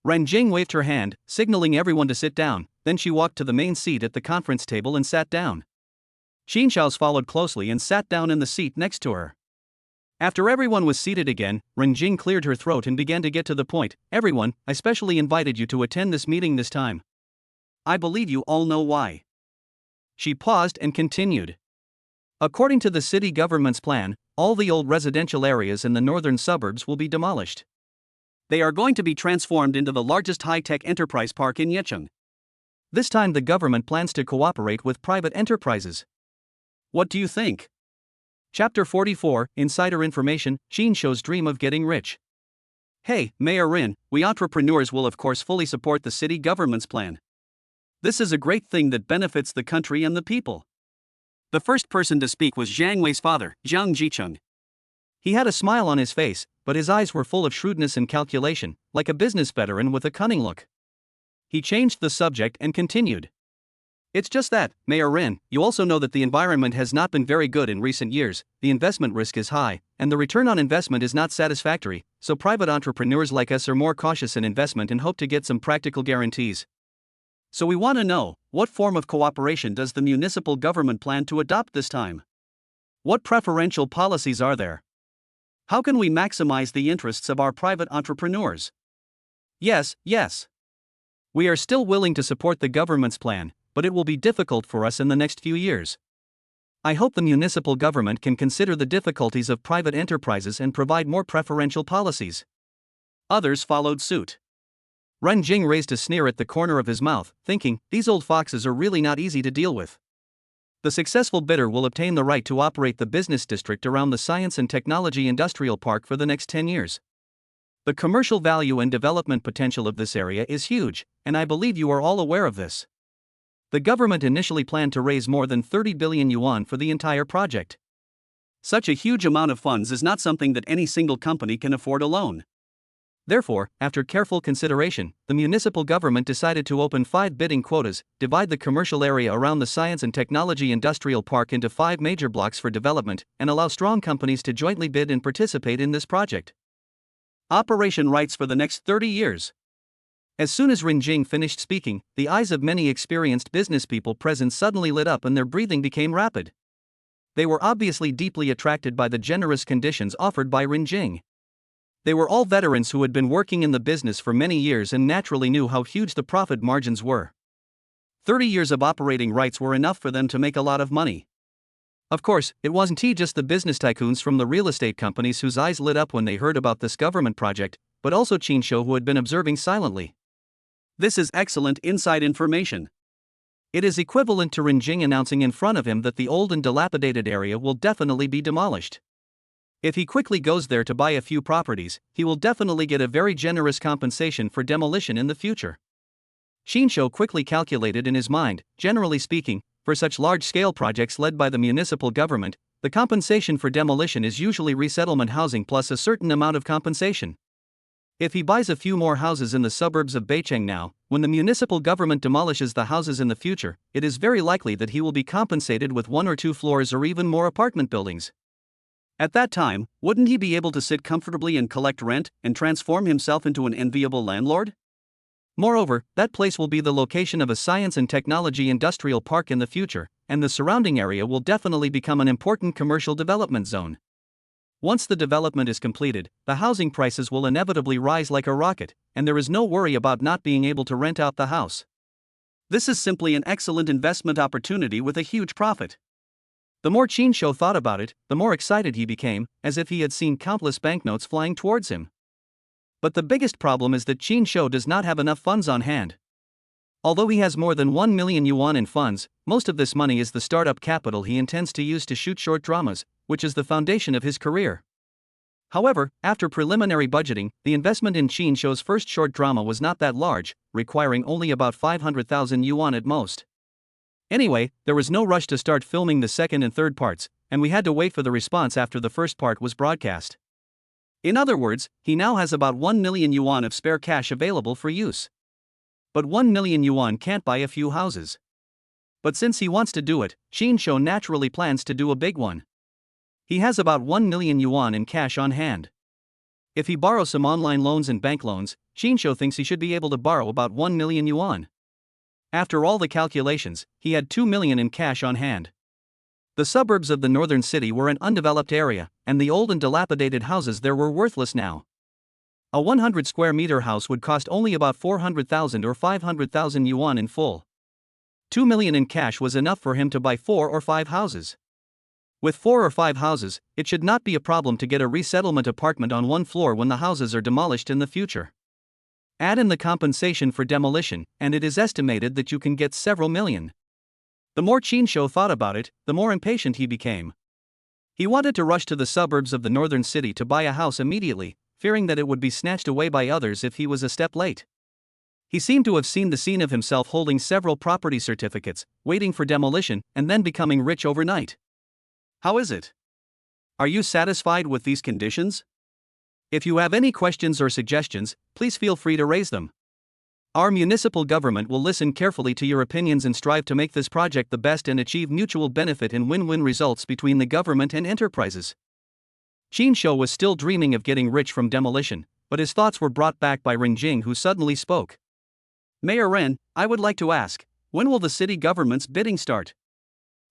S1: Ren Jing waved her hand, signaling everyone to sit down, then she walked to the main seat at the conference table and sat down. Qin Shou followed closely and sat down in the seat next to her. After everyone was seated again, Ren Jing cleared her throat and began to get to the point. "Everyone, I specially invited you to attend this meeting this time. I believe you all know why." She paused and continued. "According to the city government's plan, all the old residential areas in the northern suburbs will be demolished. They are going to be transformed into the largest high-tech enterprise park in Yecheng. This time the government plans to cooperate with private enterprises. What do you think?" Chapter 44, Insider Information, Qin Shou's Dream of Getting Rich. "Hey, Mayor Rin, we entrepreneurs will of course fully support the city government's plan. This is a great thing that benefits the country and the people." The first person to speak was Zhang Wei's father, Zhang Jiqing. He had a smile on his face, but his eyes were full of shrewdness and calculation, like a business veteran with a cunning look. He changed the subject and continued. "It's just that, Mayor Ren, you also know that the environment has not been very good in recent years, the investment risk is high, and the return on investment is not satisfactory, so private entrepreneurs like us are more cautious in investment and hope to get some practical guarantees. So we want to know, what form of cooperation does the municipal government plan to adopt this time? What preferential policies are there? How can we maximize the interests of our private entrepreneurs?" Yes. We are still willing to support the government's plan, but it will be difficult for us in the next few years. I hope the municipal government can consider the difficulties of private enterprises and provide more preferential policies." Others followed suit. Ren Jing raised a sneer at the corner of his mouth, thinking, these old foxes are really not easy to deal with. The successful bidder will obtain the right to operate the business district around the Science and Technology Industrial Park for the next 10 years. The commercial value and development potential of this area is huge, and I believe you are all aware of this. The government initially planned to raise more than 30 billion yuan for the entire project. Such a huge amount of funds is not something that any single company can afford alone. Therefore, after careful consideration, the municipal government decided to open 5 bidding quotas, divide the commercial area around the Science and Technology Industrial Park into 5 major blocks for development, and allow strong companies to jointly bid and participate in this project. Operation rights for the next 30 years. As soon as Rin Jing finished speaking, the eyes of many experienced business people present suddenly lit up and their breathing became rapid. They were obviously deeply attracted by the generous conditions offered by Rin Jing. They were all veterans who had been working in the business for many years and naturally knew how huge the profit margins were. 30 years of operating rights were enough for them to make a lot of money. Of course, it wasn't just the business tycoons from the real estate companies whose eyes lit up when they heard about this government project, but also Qin Shou, who had been observing silently. This is excellent inside information. It is equivalent to Rin Jing announcing in front of him that the old and dilapidated area will definitely be demolished. If he quickly goes there to buy a few properties, he will definitely get a very generous compensation for demolition in the future. Qin Shou quickly calculated in his mind, generally speaking, for such large-scale projects led by the municipal government, the compensation for demolition is usually resettlement housing plus a certain amount of compensation. If he buys a few more houses in the suburbs of Beicheng now, when the municipal government demolishes the houses in the future, it is very likely that he will be compensated with 1 or 2 floors or even more apartment buildings. At that time, wouldn't he be able to sit comfortably and collect rent, and transform himself into an enviable landlord? Moreover, that place will be the location of a science and technology industrial park in the future, and the surrounding area will definitely become an important commercial development zone. Once the development is completed, the housing prices will inevitably rise like a rocket, and there is no worry about not being able to rent out the house. This is simply an excellent investment opportunity with a huge profit. The more Qin Shou thought about it, the more excited he became, as if he had seen countless banknotes flying towards him. But the biggest problem is that Qin Shou does not have enough funds on hand. Although he has more than 1 million yuan in funds, most of this money is the startup capital he intends to use to shoot short dramas, which is the foundation of his career. However, after preliminary budgeting, the investment in Qin Shou's first short drama was not that large, requiring only about 500,000 yuan at most. Anyway, there was no rush to start filming the second and third parts, and we had to wait for the response after the first part was broadcast. In other words, he now has about 1 million yuan of spare cash available for use. But 1 million yuan can't buy a few houses. But since he wants to do it, Qin Shou naturally plans to do a big one. He has about 1 million yuan in cash on hand. If he borrows some online loans and bank loans, Qin Shou thinks he should be able to borrow about 1 million yuan. After all the calculations, he had 2 million in cash on hand. The suburbs of the northern city were an undeveloped area, and the old and dilapidated houses there were worthless now. A 100 square meter house would cost only about 400,000 or 500,000 yuan in full. 2 million in cash was enough for him to buy 4 or 5 houses. With 4 or 5 houses, it should not be a problem to get a resettlement apartment on one floor when the houses are demolished in the future. Add in the compensation for demolition, and it is estimated that you can get several million. The more Qin Shou thought about it, the more impatient he became. He wanted to rush to the suburbs of the northern city to buy a house immediately, fearing that it would be snatched away by others if he was a step late. He seemed to have seen the scene of himself holding several property certificates, waiting for demolition, and then becoming rich overnight. How is it? Are you satisfied with these conditions? If you have any questions or suggestions, please feel free to raise them. Our municipal government will listen carefully to your opinions and strive to make this project the best and achieve mutual benefit and win-win results between the government and enterprises. Qin Shou was still dreaming of getting rich from demolition, but his thoughts were brought back by Ren Jing, who suddenly spoke. Mayor Ren, I would like to ask, when will the city government's bidding start?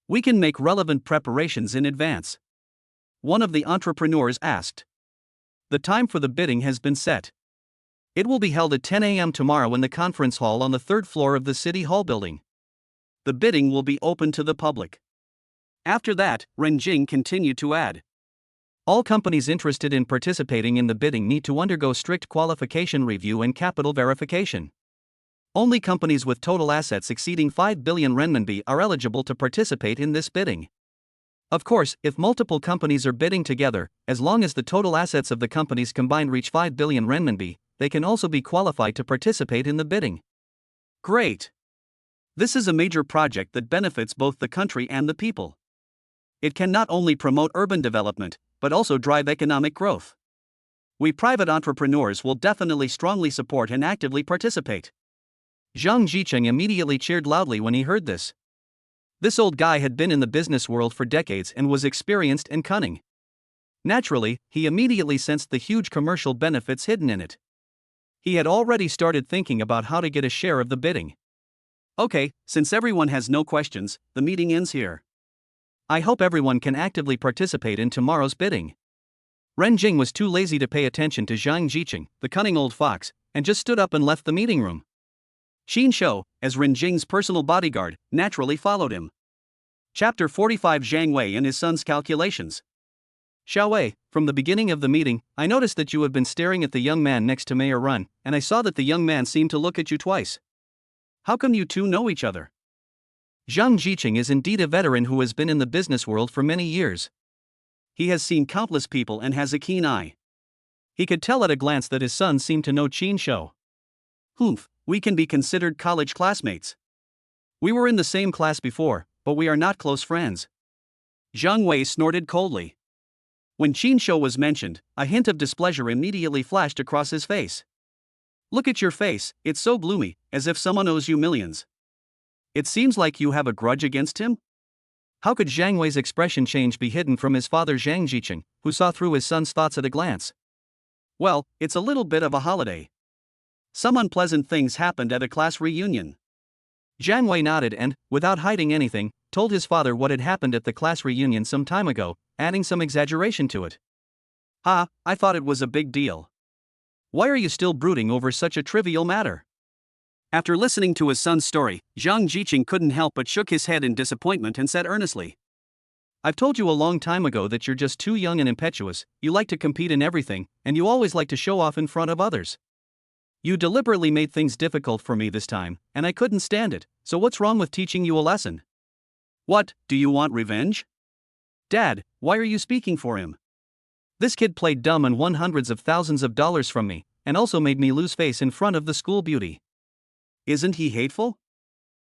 S1: We can make relevant preparations in advance. One of the entrepreneurs asked. The time for the bidding has been set. It will be held at 10 a.m. tomorrow in the conference hall on the 3rd floor of the City Hall building. The bidding will be open to the public. After that, Ren Jing continued to add. All companies interested in participating in the bidding need to undergo strict qualification review and capital verification. Only companies with total assets exceeding 5 billion renminbi are eligible to participate in this bidding. Of course, if multiple companies are bidding together, as long as the total assets of the companies combined reach 5 billion renminbi, they can also be qualified to participate in the bidding. Great! This is a major project that benefits both the country and the people. It can not only promote urban development, but also drive economic growth. We private entrepreneurs will definitely strongly support and actively participate. Zhang Jicheng immediately cheered loudly when he heard this. This old guy had been in the business world for decades and was experienced and cunning. Naturally, he immediately sensed the huge commercial benefits hidden in it. He had already started thinking about how to get a share of the bidding. Okay, since everyone has no questions, the meeting ends here. I hope everyone can actively participate in tomorrow's bidding. Ren Jing was too lazy to pay attention to Zhang Jicheng, the cunning old fox, and just stood up and left the meeting room. Qin Shou, as Ren Jing's personal bodyguard, naturally followed him. Chapter 45 Zhang Wei and his son's calculations. Xiao Wei, from the beginning of the meeting, I noticed that you have been staring at the young man next to Mayor Run, and I saw that the young man seemed to look at you twice. How come you two know each other? Zhang Jicheng is indeed a veteran who has been in the business world for many years. He has seen countless people and has a keen eye. He could tell at a glance that his son seemed to know Qin Shou. Humph. We can be considered college classmates. We were in the same class before, but we are not close friends. Zhang Wei snorted coldly. When Qin Shou was mentioned, a hint of displeasure immediately flashed across his face. Look at your face, it's so gloomy, as if someone owes you millions. It seems like you have a grudge against him? How could Zhang Wei's expression change be hidden from his father Zhang Jicheng, who saw through his son's thoughts at a glance? Well, it's a little bit of a holiday. Some unpleasant things happened at a class reunion. Zhang Wei nodded and, without hiding anything, told his father what had happened at the class reunion some time ago, adding some exaggeration to it. Ha, I thought it was a big deal. Why are you still brooding over such a trivial matter? After listening to his son's story, Zhang Jiqing couldn't help but shook his head in disappointment and said earnestly, "I've told you a long time ago that you're just too young and impetuous, you like to compete in everything, and you always like to show off in front of others. You deliberately made things difficult for me this time, and I couldn't stand it, so what's wrong with teaching you a lesson? What, do you want revenge? Dad, why are you speaking for him? This kid played dumb and won hundreds of thousands of dollars from me, and also made me lose face in front of the school beauty. Isn't he hateful?"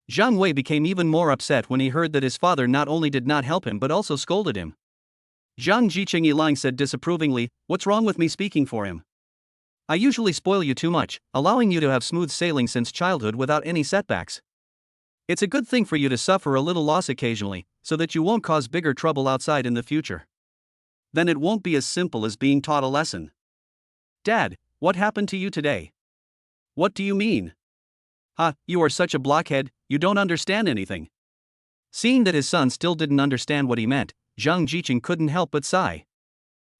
S1: Zhang Wei became even more upset when he heard that his father not only did not help him but also scolded him. Zhang Jiqing Yilang said disapprovingly, "What's wrong with me speaking for him? I usually spoil you too much, allowing you to have smooth sailing since childhood without any setbacks. It's a good thing for you to suffer a little loss occasionally, so that you won't cause bigger trouble outside in the future. Then it won't be as simple as being taught a lesson." "Dad, what happened to you today?" "What do you mean?" You are such a blockhead, you don't understand anything." Seeing that his son still didn't understand what he meant, Zhang Jiqing couldn't help but sigh.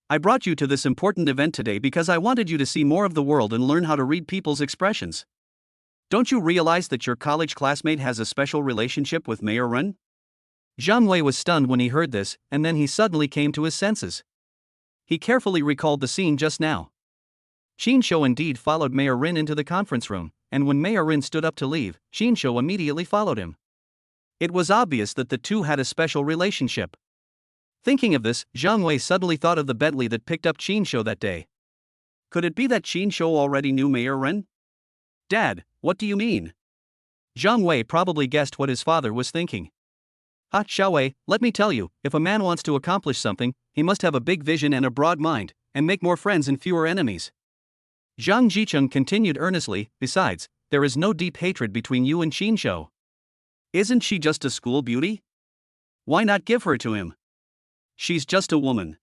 S1: "I brought you to this important event today because I wanted you to see more of the world and learn how to read people's expressions. Don't you realize that your college classmate has a special relationship with Mayor Ren?" Zhang Wei was stunned when he heard this, and then he suddenly came to his senses. He carefully recalled the scene just now. Qin Shou indeed followed Mayor Rin into the conference room, and when Mayor Rin stood up to leave, Qin Shou immediately followed him. It was obvious that the two had a special relationship. Thinking of this, Zhang Wei suddenly thought of the Bentley that picked up Qin Shou that day. Could it be that Qin Shou already knew Mayor Ren? "Dad, what do you mean?" Zhang Wei probably guessed what his father was thinking. Xiao Wei, let me tell you, if a man wants to accomplish something, he must have a big vision and a broad mind, and make more friends and fewer enemies. Zhang Jiqing continued earnestly, "Besides, there is no deep hatred between you and Qin Shou. Isn't she just a school beauty? Why not give her to him? She's just a woman.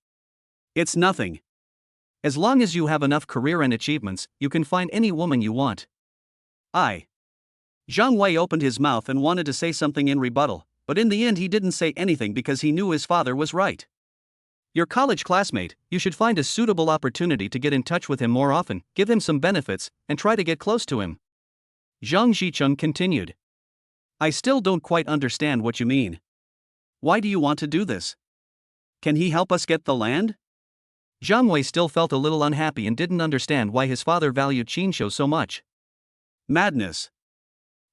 S1: It's nothing. As long as you have enough career and achievements, you can find any woman you want." Zhang Wei opened his mouth and wanted to say something in rebuttal, but in the end he didn't say anything because he knew his father was right. Your college classmate, you should find a suitable opportunity to get in touch with him more often, give him some benefits, and try to get close to him. Zhang Jiqing continued. "I still don't quite understand what you mean. Why do you want to do this? Can he help us get the land?" Zhang Wei still felt a little unhappy and didn't understand why his father valued Qin Shou so much. Madness.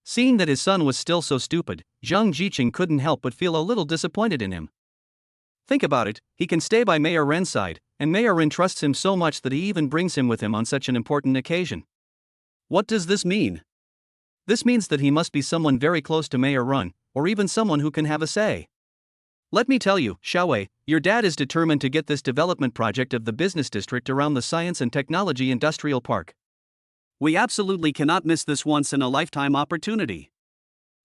S1: Seeing that his son was still so stupid, Zhang Jiqing couldn't help but feel a little disappointed in him. Think about it, he can stay by Mayor Ren's side, and Mayor Ren trusts him so much that he even brings him with him on such an important occasion. What does this mean? This means that he must be someone very close to Mayor Ren, or even someone who can have a say. Let me tell you, Xiao Wei, your dad is determined to get this development project of the business district around the Science and Technology Industrial Park. We absolutely cannot miss this once-in-a-lifetime opportunity.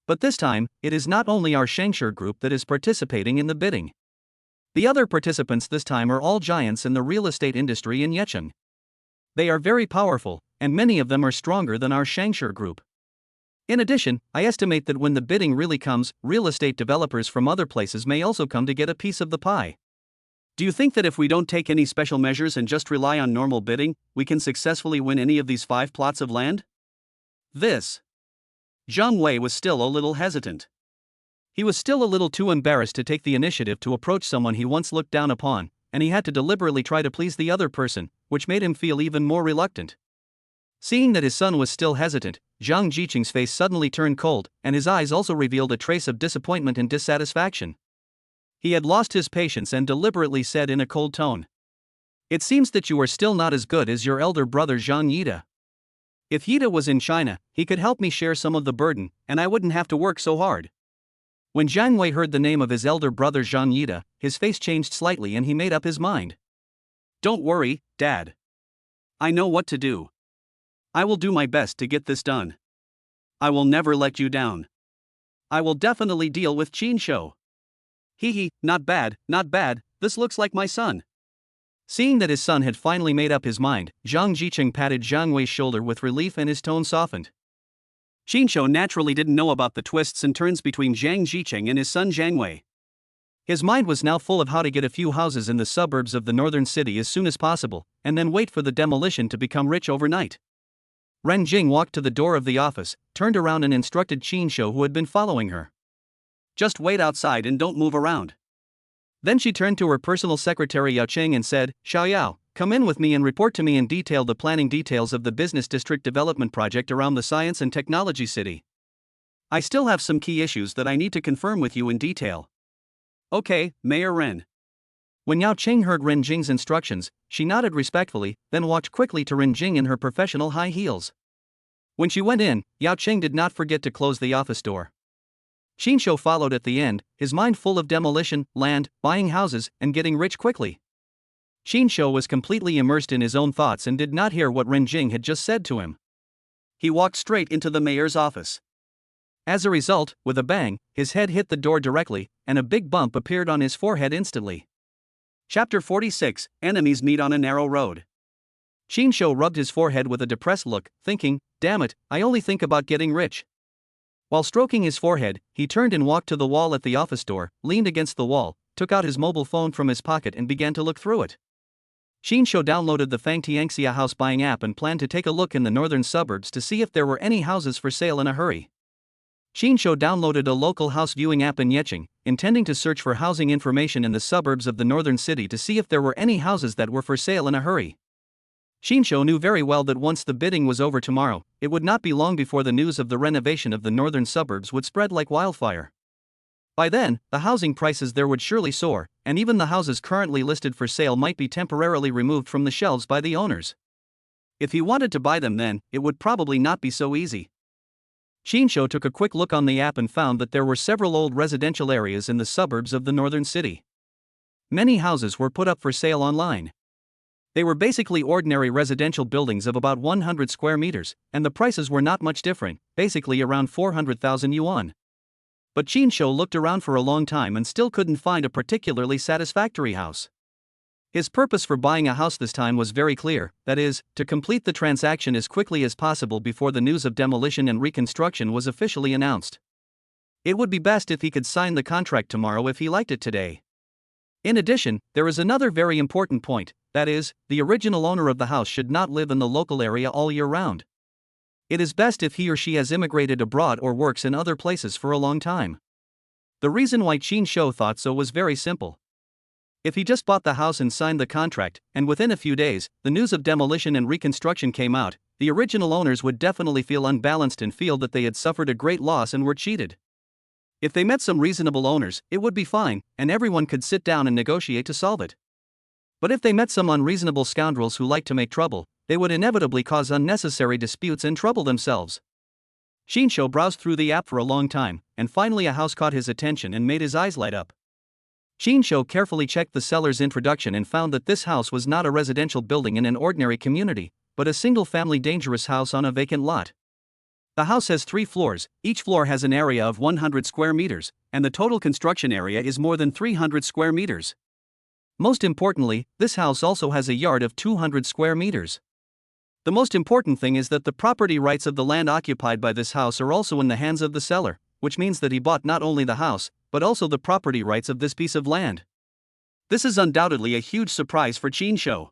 S1: But this time, it is not only our Shangshi group that is participating in the bidding. The other participants this time are all giants in the real estate industry in Yecheng. They are very powerful, and many of them are stronger than our Shangshi group. In addition, I estimate that when the bidding really comes, real estate developers from other places may also come to get a piece of the pie. Do you think that if we don't take any special measures and just rely on normal bidding, we can successfully win any of these 5 plots of land? Zhang Wei was still a little hesitant. He was still a little too embarrassed to take the initiative to approach someone he once looked down upon, and he had to deliberately try to please the other person, which made him feel even more reluctant. Seeing that his son was still hesitant, Zhang Jiqing's face suddenly turned cold, and his eyes also revealed a trace of disappointment and dissatisfaction. He had lost his patience and deliberately said in a cold tone, "It seems that you are still not as good as your elder brother Zhang Yida. If Yida was in China, he could help me share some of the burden, and I wouldn't have to work so hard." When Zhang Wei heard the name of his elder brother Zhang Yida, his face changed slightly and he made up his mind. "Don't worry, Dad. I know what to do. I will do my best to get this done. I will never let you down. I will definitely deal with Qin Shou. Not bad, not bad, this looks like my son." Seeing that his son had finally made up his mind, Zhang Jiqing patted Zhang Wei's shoulder with relief and his tone softened. Qin Shou naturally didn't know about the twists and turns between Zhang Jiqing and his son Zhang Wei. His mind was now full of how to get a few houses in the suburbs of the northern city as soon as possible, and then wait for the demolition to become rich overnight. Ren Jing walked to the door of the office, turned around and instructed Qin Shou, who had been following her. Just wait outside and don't move around. Then she turned to her personal secretary Yao Cheng and said, Xiao Yao, come in with me and report to me in detail the planning details of the business district development project around the science and technology city. I still have some key issues that I need to confirm with you in detail. Okay, Mayor Ren. When Yao Cheng heard Ren Jing's instructions, she nodded respectfully, then walked quickly to Ren Jing in her professional high heels. When she went in, Yao Cheng did not forget to close the office door. Qin Shou followed at the end, his mind full of demolition, land, buying houses, and getting rich quickly. Qin Shou was completely immersed in his own thoughts and did not hear what Ren Jing had just said to him. He walked straight into the mayor's office. As a result, with a bang, his head hit the door directly, and a big bump appeared on his forehead instantly. Chapter 46, Enemies Meet on a Narrow Road. Qin Shou rubbed his forehead with a depressed look, thinking, damn it, I only think about getting rich. While stroking his forehead, he turned and walked to the wall at the office door, leaned against the wall, took out his mobile phone from his pocket and began to look through it. Qin Shou downloaded the Fang Tianxia house buying app and planned to take a look in the northern suburbs to see if there were any houses for sale in a hurry. Qin Shou downloaded a local house viewing app in Yecheng, intending to search for housing information in the suburbs of the northern city to see if there were any houses that were for sale in a hurry. Qin Shou knew very well that once the bidding was over tomorrow, it would not be long before the news of the renovation of the northern suburbs would spread like wildfire. By then, the housing prices there would surely soar, and even the houses currently listed for sale might be temporarily removed from the shelves by the owners. If he wanted to buy them then, it would probably not be so easy. Qin Shou took a quick look on the app and found that there were several old residential areas in the suburbs of the northern city. Many houses were put up for sale online. They were basically ordinary residential buildings of about 100 square meters, and the prices were not much different, basically around 400,000 yuan. But Qin Shou looked around for a long time and still couldn't find a particularly satisfactory house. His purpose for buying a house this time was very clear, that is, to complete the transaction as quickly as possible before the news of demolition and reconstruction was officially announced. It would be best if he could sign the contract tomorrow if he liked it today. In addition, there is another very important point, that is, the original owner of the house should not live in the local area all year round. It is best if he or she has immigrated abroad or works in other places for a long time. The reason why Qin Shou thought so was very simple. If he just bought the house and signed the contract, and within a few days, the news of demolition and reconstruction came out, the original owners would definitely feel unbalanced and feel that they had suffered a great loss and were cheated. If they met some reasonable owners, it would be fine, and everyone could sit down and negotiate to solve it. But if they met some unreasonable scoundrels who liked to make trouble, they would inevitably cause unnecessary disputes and trouble themselves. Qin Shou browsed through the app for a long time, and finally a house caught his attention and made his eyes light up. Qin Shou carefully checked the seller's introduction and found that this house was not a residential building in an ordinary community, but a single-family dangerous house on a vacant lot. The house has 3 floors, each floor has an area of 100 square meters, and the total construction area is more than 300 square meters. Most importantly, this house also has a yard of 200 square meters. The most important thing is that the property rights of the land occupied by this house are also in the hands of the seller, which means that he bought not only the house, but also the property rights of this piece of land. This is undoubtedly a huge surprise for Qin Shou.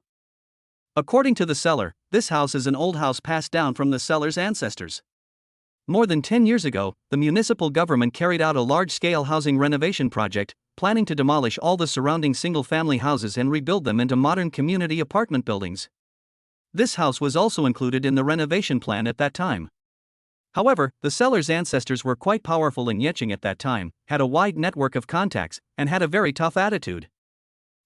S1: According to the seller, this house is an old house passed down from the seller's ancestors. More than 10 years ago, the municipal government carried out a large-scale housing renovation project, planning to demolish all the surrounding single-family houses and rebuild them into modern community apartment buildings. This house was also included in the renovation plan at that time. However, the seller's ancestors were quite powerful in Yecheng at that time, had a wide network of contacts, and had a very tough attitude.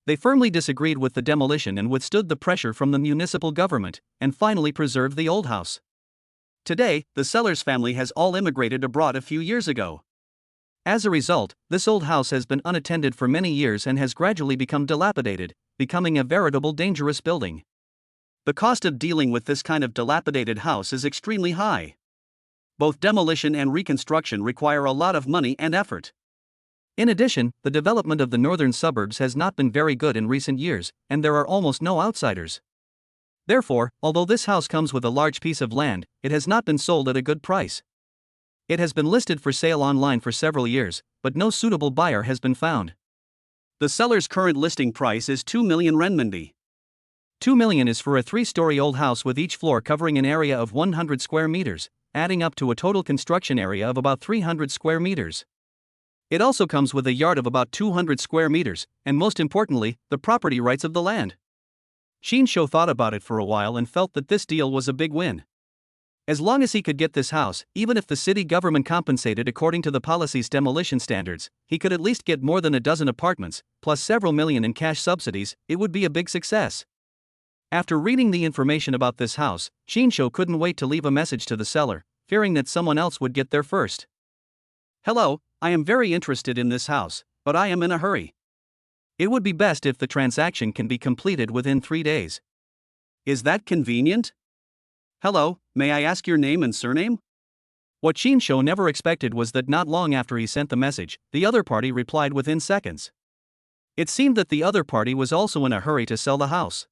S1: They firmly disagreed with the demolition and withstood the pressure from the municipal government, and finally preserved the old house. Today, the seller's family has all immigrated abroad a few years ago. As a result, this old house has been unattended for many years and has gradually become dilapidated, becoming a veritable dangerous building. The cost of dealing with this kind of dilapidated house is extremely high. Both demolition and reconstruction require a lot of money and effort. In addition, the development of the northern suburbs has not been very good in recent years, and there are almost no outsiders. Therefore, although this house comes with a large piece of land, it has not been sold at a good price. It has been listed for sale online for several years, but no suitable buyer has been found. The seller's current listing price is 2 million renminbi. 2 million is for a 3-story old house with each floor covering an area of 100 square meters, adding up to a total construction area of about 300 square meters. It also comes with a yard of about 200 square meters, and most importantly, the property rights of the land. Shinsho thought about it for a while and felt that this deal was a big win. As long as he could get this house, even if the city government compensated according to the policy's demolition standards, he could at least get more than a dozen apartments, plus several million in cash subsidies. It would be a big success. After reading the information about this house, Shinsho couldn't wait to leave a message to the seller, fearing that someone else would get there first. Hello, I am very interested in this house, but I am in a hurry. It would be best if the transaction can be completed within 3 days. Is that convenient? Hello, may I ask your name and surname? What Shinsho never expected was that not long after he sent the message, the other party replied within seconds. It seemed that the other party was also in a hurry to sell the house.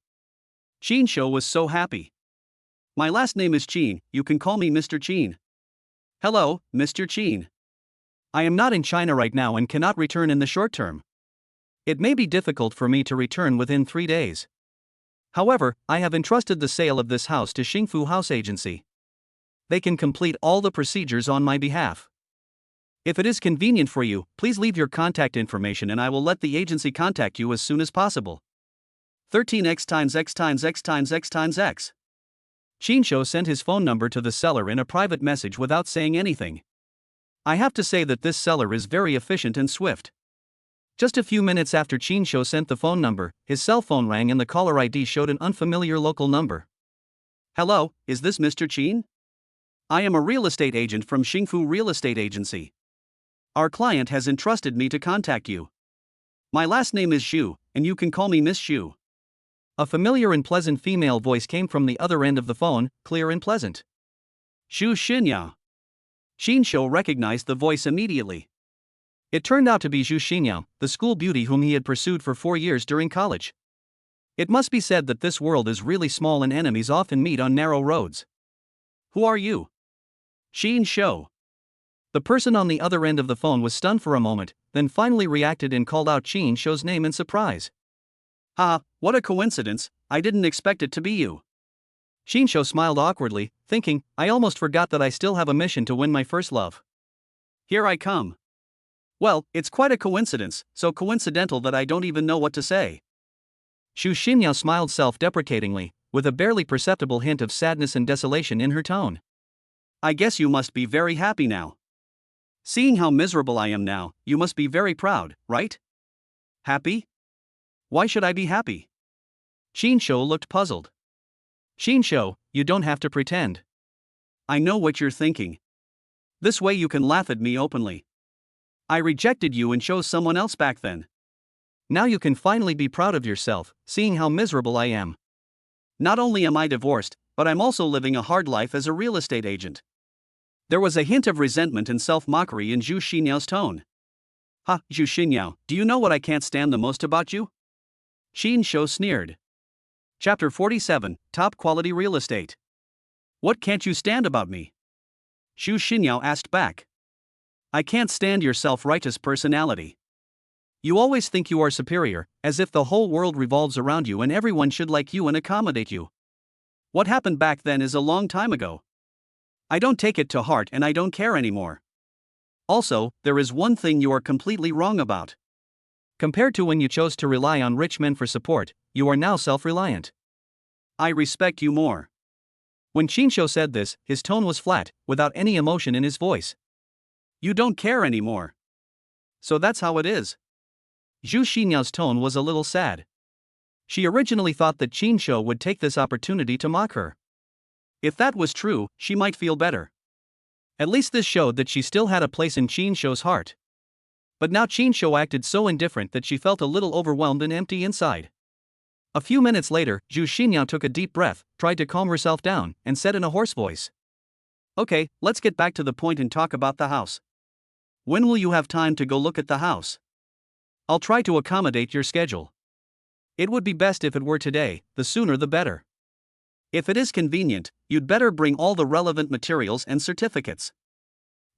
S1: Shinsho was so happy. My last name is Chin, you can call me Mr. Chin. Hello, Mr. Chin. I am not in China right now and cannot return in the short term. It may be difficult for me to return within 3 days. However, I have entrusted the sale of this house to Xingfu House Agency. They can complete all the procedures on my behalf. If it is convenient for you, please leave your contact information and I will let the agency contact you as soon as possible. 13x times x times x times x times x. Shinsho sent his phone number to the seller in a private message without saying anything. I have to say that this seller is very efficient and swift. Just a few minutes after Shinsho sent the phone number, his cell phone rang and the caller ID showed an unfamiliar local number. Hello, is this Mr. Chin? I am a real estate agent from Xingfu Real Estate Agency. Our client has entrusted me to contact you. My last name is Xu, and you can call me Miss Xu. A familiar and pleasant female voice came from the other end of the phone, clear and pleasant. Xu Xinyao. Shinsho recognized the voice immediately. It turned out to be Zhu Xinyao, the school beauty whom he had pursued for 4 years during college. It must be said that this world is really small and enemies often meet on narrow roads. Who are you? Shinsho. The person on the other end of the phone was stunned for a moment, then finally reacted and called out Shinsho's name in surprise. Ha, what a coincidence, I didn't expect it to be you. Shinsho smiled awkwardly, thinking, I almost forgot that I still have a mission to win my first love. Here I come. Well, it's quite a coincidence, so coincidental that I don't even know what to say. Xu Xinyao smiled self-deprecatingly, with a barely perceptible hint of sadness and desolation in her tone. I guess you must be very happy now. Seeing how miserable I am now, you must be very proud, right? Happy? Why should I be happy? Shinsho looked puzzled. Shinsho, you don't have to pretend. I know what you're thinking. This way you can laugh at me openly. I rejected you and chose someone else back then. Now you can finally be proud of yourself, seeing how miserable I am. Not only am I divorced, but I'm also living a hard life as a real estate agent. There was a hint of resentment and self-mockery in Zhu Xinyao's tone. Ha, Zhu Xinyao, do you know what I can't stand the most about you? Shinsho sneered. Chapter 47, Top Quality Real Estate. What can't you stand about me? Zhu Xinyao asked back. I can't stand your self-righteous personality. You always think you are superior, as if the whole world revolves around you and everyone should like you and accommodate you. What happened back then is a long time ago. I don't take it to heart and I don't care anymore. Also, there is one thing you are completely wrong about. Compared to when you chose to rely on rich men for support, you are now self-reliant. I respect you more. When Shinsho said this, his tone was flat, without any emotion in his voice. You don't care anymore. So that's how it is. Zhu Xinyao's tone was a little sad. She originally thought that Shinsho would take this opportunity to mock her. If that was true, she might feel better. At least this showed that she still had a place in Shinsho's heart. But now Shinsho acted so indifferent that she felt a little overwhelmed and empty inside. A few minutes later, Zhu Xinyao took a deep breath, tried to calm herself down, and said in a hoarse voice. Okay, let's get back to the point and talk about the house. When will you have time to go look at the house? I'll try to accommodate your schedule. It would be best if it were today, the sooner the better. If it is convenient, you'd better bring all the relevant materials and certificates.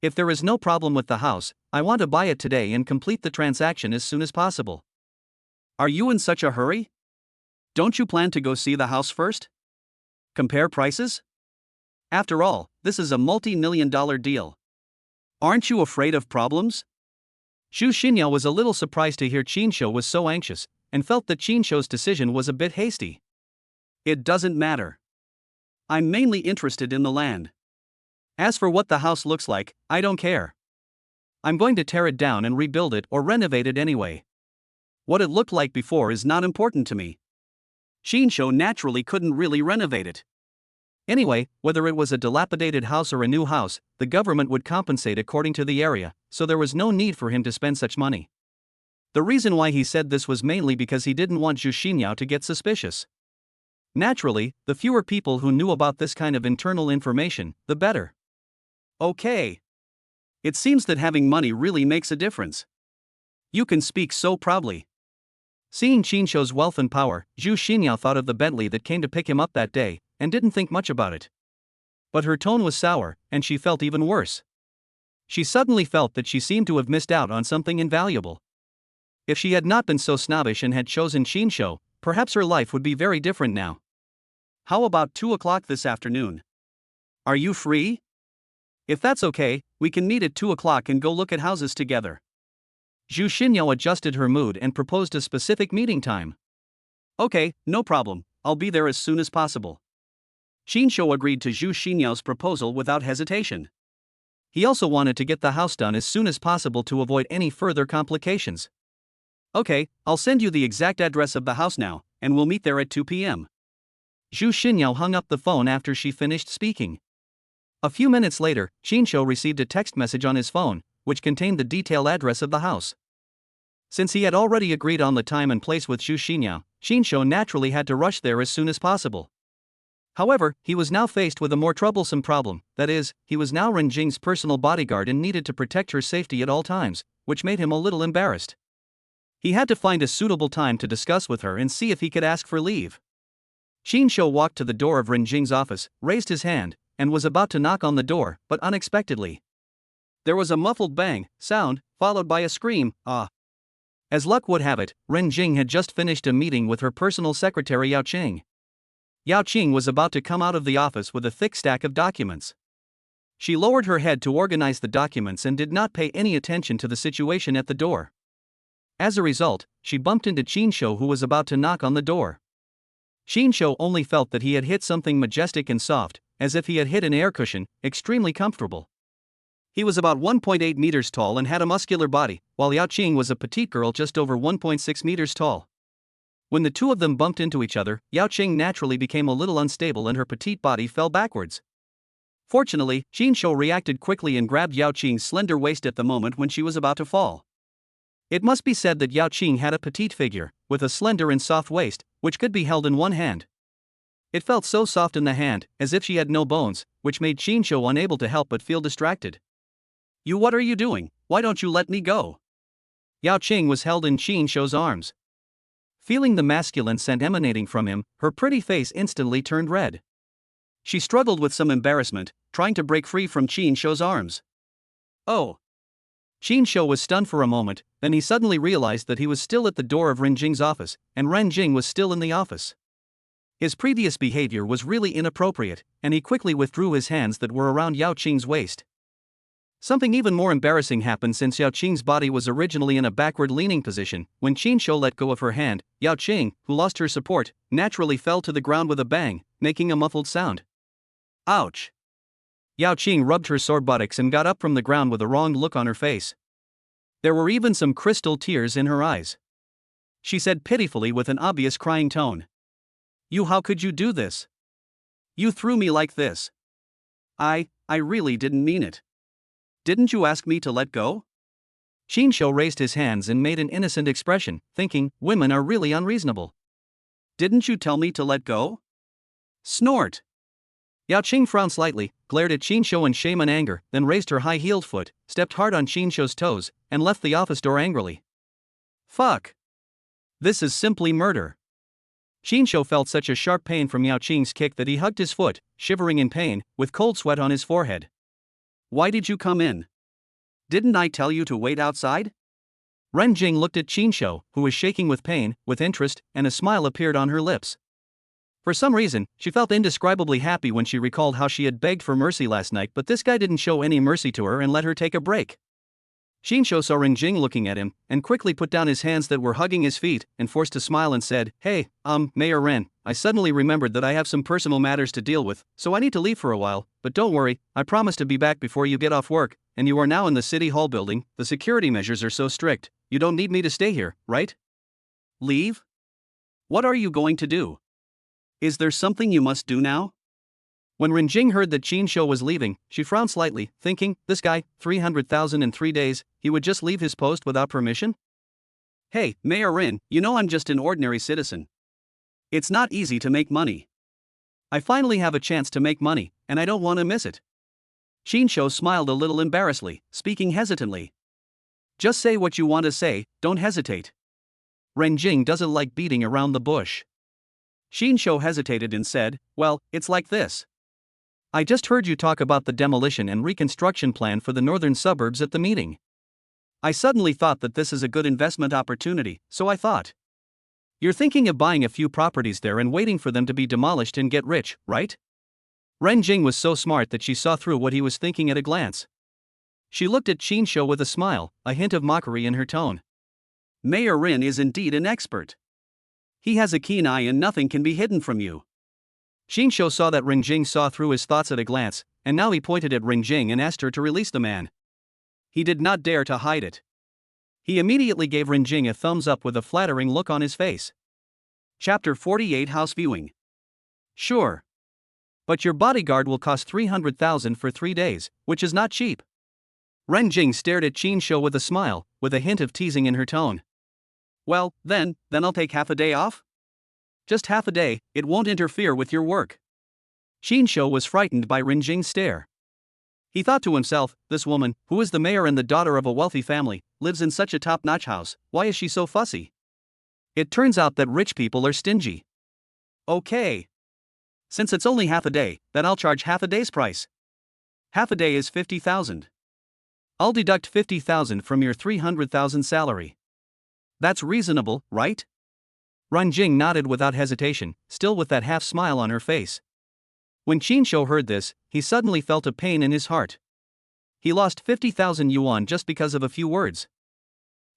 S1: If there is no problem with the house, I want to buy it today and complete the transaction as soon as possible. Are you in such a hurry? Don't you plan to go see the house first? Compare prices? After all, this is a multi-million-dollar deal. Aren't you afraid of problems? Zhu Xinyao was a little surprised to hear Qin Shou was so anxious, and felt that Qin Shou's decision was a bit hasty. It doesn't matter. I'm mainly interested in the land. As for what the house looks like, I don't care. I'm going to tear it down and rebuild it or renovate it anyway. What it looked like before is not important to me. Qin Shou naturally couldn't really renovate it. Anyway, whether it was a dilapidated house or a new house, the government would compensate according to the area, so there was no need for him to spend such money. The reason why he said this was mainly because he didn't want Zhu Xinyao to get suspicious. Naturally, the fewer people who knew about this kind of internal information, the better. Okay. It seems that having money really makes a difference. You can speak so proudly. Seeing Qin Shou's wealth and power, Zhu Xinyao thought of the Bentley that came to pick him up that day, and didn't think much about it. But her tone was sour, and she felt even worse. She suddenly felt that she seemed to have missed out on something invaluable. If she had not been so snobbish and had chosen Qin Shou, perhaps her life would be very different now. How about 2 o'clock this afternoon? Are you free? If that's okay, we can meet at 2 o'clock and go look at houses together. Zhu Xinyao adjusted her mood and proposed a specific meeting time. Okay, no problem, I'll be there as soon as possible. Qin Shou agreed to Zhu Xinyao's proposal without hesitation. He also wanted to get the house done as soon as possible to avoid any further complications. Okay, I'll send you the exact address of the house now, and we'll meet there at 2 p.m. Zhu Xinyao hung up the phone after she finished speaking. A few minutes later, Qin Shou received a text message on his phone, which contained the detailed address of the house. Since he had already agreed on the time and place with Zhu Xinyao, Qin Shou naturally had to rush there as soon as possible. However, he was now faced with a more troublesome problem, that is, he was now Ren Jing's personal bodyguard and needed to protect her safety at all times, which made him a little embarrassed. He had to find a suitable time to discuss with her and see if he could ask for leave. Qin Shou walked to the door of Ren Jing's office, raised his hand, and was about to knock on the door, but unexpectedly. There was a muffled bang sound, followed by a scream, "Ah!" As luck would have it, Ren Jing had just finished a meeting with her personal secretary Yao Qing. Yao Qing was about to come out of the office with a thick stack of documents. She lowered her head to organize the documents and did not pay any attention to the situation at the door. As a result, she bumped into Qin Shou, who was about to knock on the door. Qin Shou only felt that he had hit something majestic and soft, as if he had hit an air cushion, extremely comfortable. He was about 1.8 meters tall and had a muscular body, while Yao Qing was a petite girl just over 1.6 meters tall. When the two of them bumped into each other, Yao Qing naturally became a little unstable and her petite body fell backwards. Fortunately, Qin Shou reacted quickly and grabbed Yao Qing's slender waist at the moment when she was about to fall. It must be said that Yao Qing had a petite figure, with a slender and soft waist, which could be held in one hand. It felt so soft in the hand, as if she had no bones, which made Qin Shou unable to help but feel distracted. What are you doing? Why don't you let me go?" Yao Qing was held in Qin Shou's arms. Feeling the masculine scent emanating from him, her pretty face instantly turned red. She struggled with some embarrassment, trying to break free from Qin Shou's arms. Oh! Qin Shou was stunned for a moment, then he suddenly realized that he was still at the door of Ren Jing's office, and Ren Jing was still in the office. His previous behavior was really inappropriate, and he quickly withdrew his hands that were around Yao Qing's waist. Something even more embarrassing happened since Yao Qing's body was originally in a backward-leaning position. When Qin Shou let go of her hand, Yao Qing, who lost her support, naturally fell to the ground with a bang, making a muffled sound. Ouch! Yao Qing rubbed her sore buttocks and got up from the ground with a wronged look on her face. There were even some crystal tears in her eyes. She said pitifully with an obvious crying tone. How could you do this? You threw me like this. I really didn't mean it. Didn't you ask me to let go? Qin Shou raised his hands and made an innocent expression, thinking, women are really unreasonable. Didn't you tell me to let go? Snort! Yao Qing frowned slightly, glared at Qin Shou in shame and anger, then raised her high-heeled foot, stepped hard on Qin Shou's toes, and left the office door angrily. Fuck! This is simply murder. Qin Shou felt such a sharp pain from Yao Qing's kick that he hugged his foot, shivering in pain, with cold sweat on his forehead. Why did you come in? Didn't I tell you to wait outside? Ren Jing looked at Qin Shou, who was shaking with pain, with interest, and a smile appeared on her lips. For some reason, she felt indescribably happy when she recalled how she had begged for mercy last night, but this guy didn't show any mercy to her and let her take a break. Qin Shou saw Ren Jing looking at him, and quickly put down his hands that were hugging his feet, and forced a smile and said, "Hey, Mayor Ren, I suddenly remembered that I have some personal matters to deal with, so I need to leave for a while, but don't worry, I promise to be back before you get off work, and you are now in the City Hall building, the security measures are so strict, you don't need me to stay here, right?" "Leave? What are you going to do? Is there something you must do now?" When Ren Jing heard that Qin Shou was leaving, she frowned slightly, thinking, this guy, 300,000 in 3 days, he would just leave his post without permission? "Hey, Mayor Ren, you know I'm just an ordinary citizen. It's not easy to make money. I finally have a chance to make money, and I don't want to miss it." Qin Shou smiled a little embarrassedly, speaking hesitantly. "Just say what you want to say, don't hesitate. Ren Jing doesn't like beating around the bush." Qin Shou hesitated and said, "Well, it's like this. I just heard you talk about the demolition and reconstruction plan for the northern suburbs at the meeting. I suddenly thought that this is a good investment opportunity, so I thought. You're thinking of buying a few properties there and waiting for them to be demolished and get rich, right?" Ren Jing was so smart that she saw through what he was thinking at a glance. She looked at Qin Shou with a smile, a hint of mockery in her tone. "Mayor Ren is indeed an expert. He has a keen eye and nothing can be hidden from you." Qin Shou saw that Ren Jing saw through his thoughts at a glance, and now he pointed at Ren Jing and asked her to release the man. He did not dare to hide it. He immediately gave Ren Jing a thumbs up with a flattering look on his face. Chapter 48 House Viewing. "Sure. But your bodyguard will cost 300,000 for 3 days, which is not cheap." Ren Jing stared at Qin Shou with a smile, with a hint of teasing in her tone. "Well, then I'll take half a day off? Just half a day, it won't interfere with your work." Qin Shou was frightened by Ren Jing's stare. He thought to himself, this woman, who is the mayor and the daughter of a wealthy family, lives in such a top-notch house, why is she so fussy? It turns out that rich people are stingy. "Okay. Since it's only half a day, then I'll charge half a day's price. Half a day is 50,000. I'll deduct 50,000 from your 300,000 salary. That's reasonable, right?" Ren Jing nodded without hesitation, still with that half smile on her face. When Qin Shou heard this, he suddenly felt a pain in his heart. He lost 50,000 yuan just because of a few words.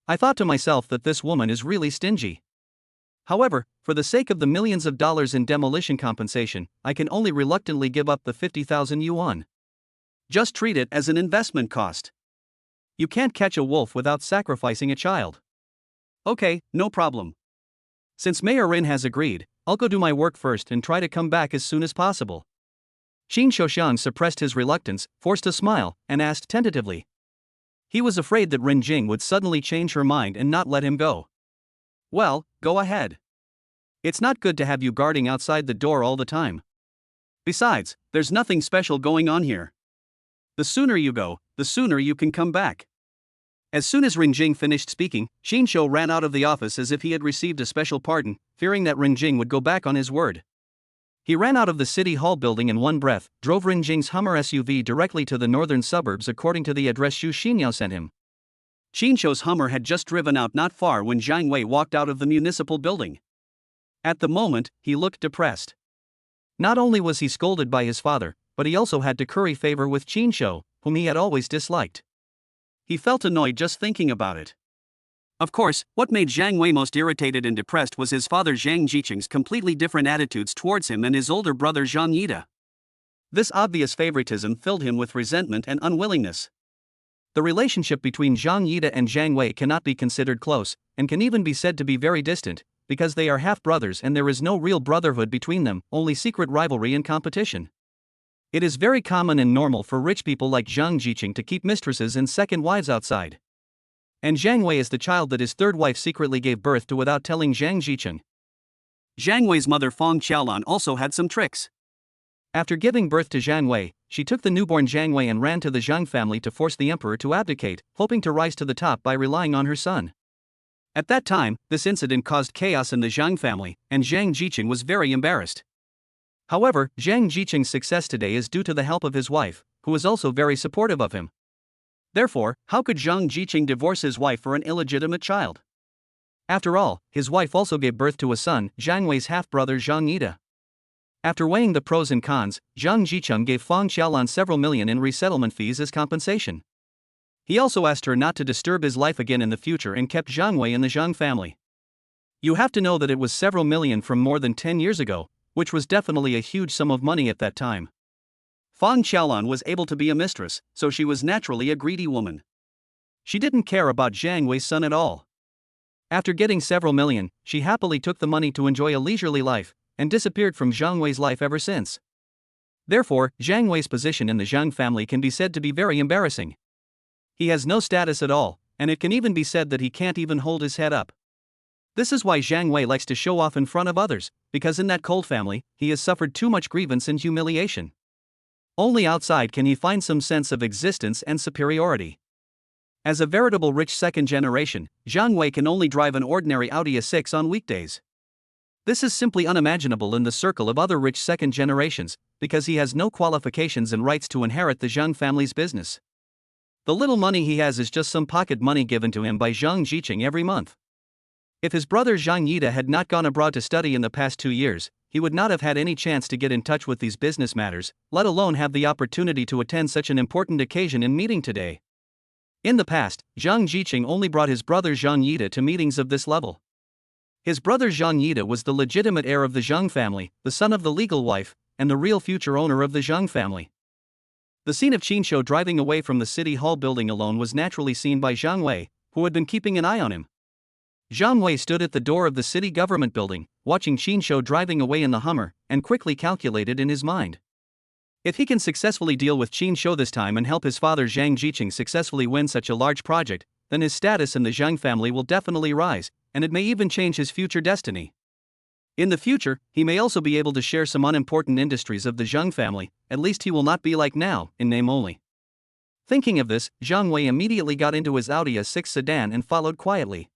S1: I thought to myself that this woman is really stingy. However, for the sake of the millions of dollars in demolition compensation, I can only reluctantly give up the 50,000 yuan. Just treat it as an investment cost. You can't catch a wolf without sacrificing a child. Okay, no problem. Since Mayor Ren has agreed, I'll go do my work first and try to come back as soon as possible. Qin Shouxiang suppressed his reluctance, forced a smile, and asked tentatively. He was afraid that Ren Jing would suddenly change her mind and not let him go. "Well, go ahead. It's not good to have you guarding outside the door all the time. Besides, there's nothing special going on here. The sooner you go, the sooner you can come back." As soon as Ren Jing finished speaking, Qin Shou ran out of the office as if he had received a special pardon, fearing that Ren Jing would go back on his word. He ran out of the City Hall building in one breath, drove Ren Jing's Hummer SUV directly to the northern suburbs according to the address Xu Xinyao sent him. Qin Shou's Hummer had just driven out not far when Zhang Wei walked out of the municipal building. At the moment, he looked depressed. Not only was he scolded by his father, but he also had to curry favor with Qin Shou, whom he had always disliked. He felt annoyed just thinking about it. Of course, what made Zhang Wei most irritated and depressed was his father Zhang Jiqing's completely different attitudes towards him and his older brother Zhang Yida. This obvious favoritism filled him with resentment and unwillingness. The relationship between Zhang Yida and Zhang Wei cannot be considered close, and can even be said to be very distant, because they are half-brothers and there is no real brotherhood between them, only secret rivalry and competition. It is very common and normal for rich people like Zhang Jiqing to keep mistresses and second wives outside. And Zhang Wei is the child that his third wife secretly gave birth to without telling Zhang Jiqing. Zhang Wei's mother Fang Qiaolan also had some tricks. After giving birth to Zhang Wei, she took the newborn Zhang Wei and ran to the Zhang family to force the emperor to abdicate, hoping to rise to the top by relying on her son. At that time, this incident caused chaos in the Zhang family, and Zhang Jiqing was very embarrassed. However, Zhang Jiqing's success today is due to the help of his wife, who is also very supportive of him. Therefore, how could Zhang Jiqing divorce his wife for an illegitimate child? After all, his wife also gave birth to a son, Zhang Wei's half-brother Zhang Yida. After weighing the pros and cons, Zhang Jicheng gave Fang Xiaolan several million in resettlement fees as compensation. He also asked her not to disturb his life again in the future and kept Zhang Wei in the Zhang family. You have to know that it was several million from more than 10 years ago, which was definitely a huge sum of money at that time. Fang Xiaolan was able to be a mistress, so she was naturally a greedy woman. She didn't care about Zhang Wei's son at all. After getting several million, she happily took the money to enjoy a leisurely life, and disappeared from Zhang Wei's life ever since. Therefore, Zhang Wei's position in the Zhang family can be said to be very embarrassing. He has no status at all, and it can even be said that he can't even hold his head up. This is why Zhang Wei likes to show off in front of others, because in that cold family, he has suffered too much grievance and humiliation. Only outside can he find some sense of existence and superiority. As a veritable rich second generation, Zhang Wei can only drive an ordinary Audi A6 on weekdays. This is simply unimaginable in the circle of other rich second generations, because he has no qualifications and rights to inherit the Zhang family's business. The little money he has is just some pocket money given to him by Zhang Jiqing every month. If his brother Zhang Yida had not gone abroad to study in the past 2 years, he would not have had any chance to get in touch with these business matters, let alone have the opportunity to attend such an important occasion in meeting today. In the past, Zhang Jiqing only brought his brother Zhang Yida to meetings of this level. His brother Zhang Yida was the legitimate heir of the Zhang family, the son of the legal wife, and the real future owner of the Zhang family. The scene of Qin Shou driving away from the city hall building alone was naturally seen by Zhang Wei, who had been keeping an eye on him. Zhang Wei stood at the door of the city government building, watching Qin Shou driving away in the Hummer, and quickly calculated in his mind. If he can successfully deal with Qin Shou this time and help his father Zhang Jiqing successfully win such a large project, then his status in the Zhang family will definitely rise, and it may even change his future destiny. In the future, he may also be able to share some unimportant industries of the Zhang family, at least he will not be like now, in name only. Thinking of this, Zhang Wei immediately got into his Audi A6 sedan and followed quietly.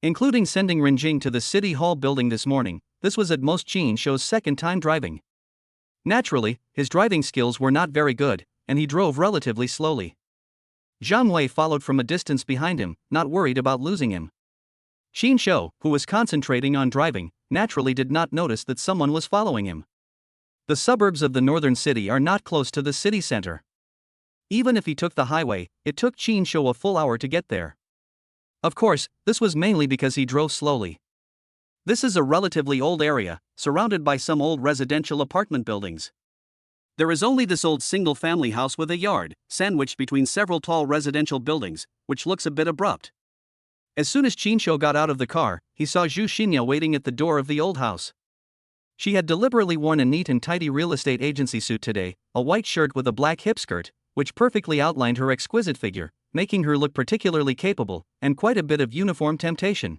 S1: Including sending Renjing to the city hall building this morning, this was at most Qin Shou's second time driving. Naturally, his driving skills were not very good, and he drove relatively slowly. Zhang Wei followed from a distance behind him, not worried about losing him. Qin Shou, who was concentrating on driving, naturally did not notice that someone was following him. The suburbs of the northern city are not close to the city center. Even if he took the highway, it took Qin Shou a full hour to get there. Of course, this was mainly because he drove slowly. This is a relatively old area, surrounded by some old residential apartment buildings. There is only this old single-family house with a yard, sandwiched between several tall residential buildings, which looks a bit abrupt. As soon as Qin Shou got out of the car, he saw Zhu Xinya waiting at the door of the old house. She had deliberately worn a neat and tidy real estate agency suit today, a white shirt with a black hip skirt, which perfectly outlined her exquisite figure, making her look particularly capable, and quite a bit of uniform temptation.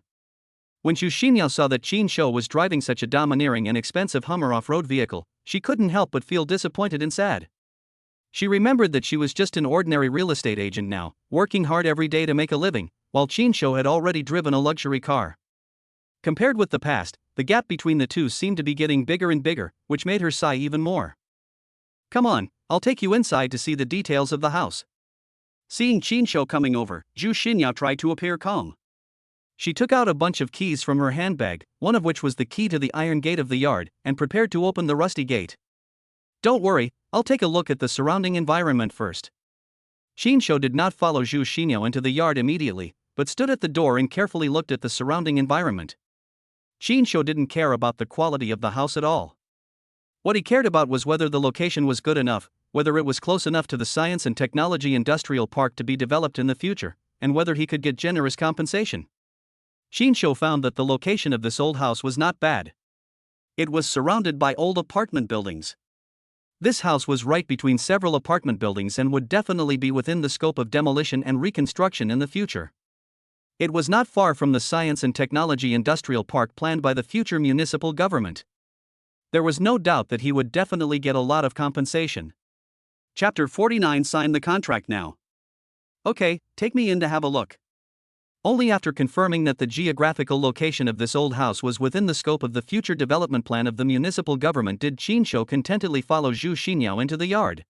S1: When Zhu Xinya saw that Qin Shou was driving such a domineering and expensive Hummer off-road vehicle, she couldn't help but feel disappointed and sad. She remembered that she was just an ordinary real estate agent now, working hard every day to make a living, while Qin Shou had already driven a luxury car. Compared with the past, the gap between the two seemed to be getting bigger and bigger, which made her sigh even more. "Come on, I'll take you inside to see the details of the house." Seeing Qin Shou coming over, Zhu Xinya tried to appear calm. She took out a bunch of keys from her handbag, one of which was the key to the iron gate of the yard, and prepared to open the rusty gate. "Don't worry, I'll take a look at the surrounding environment first." Qin Shou did not follow Zhu Xinya into the yard immediately, but stood at the door and carefully looked at the surrounding environment. Qin Shou didn't care about the quality of the house at all. What he cared about was whether the location was good enough, whether it was close enough to the science and technology industrial park to be developed in the future, and whether he could get generous compensation. Qin Shou found that the location of this old house was not bad. It was surrounded by old apartment buildings. This house was right between several apartment buildings and would definitely be within the scope of demolition and reconstruction in the future. It was not far from the science and technology industrial park planned by the future municipal government. There was no doubt that he would definitely get a lot of compensation. Chapter 49. Sign the contract now. Okay, take me in to have a look. Only after confirming that the geographical location of this old house was within the scope of the future development plan of the municipal government did Qin Shou contentedly follow Zhu Xinyao into the yard.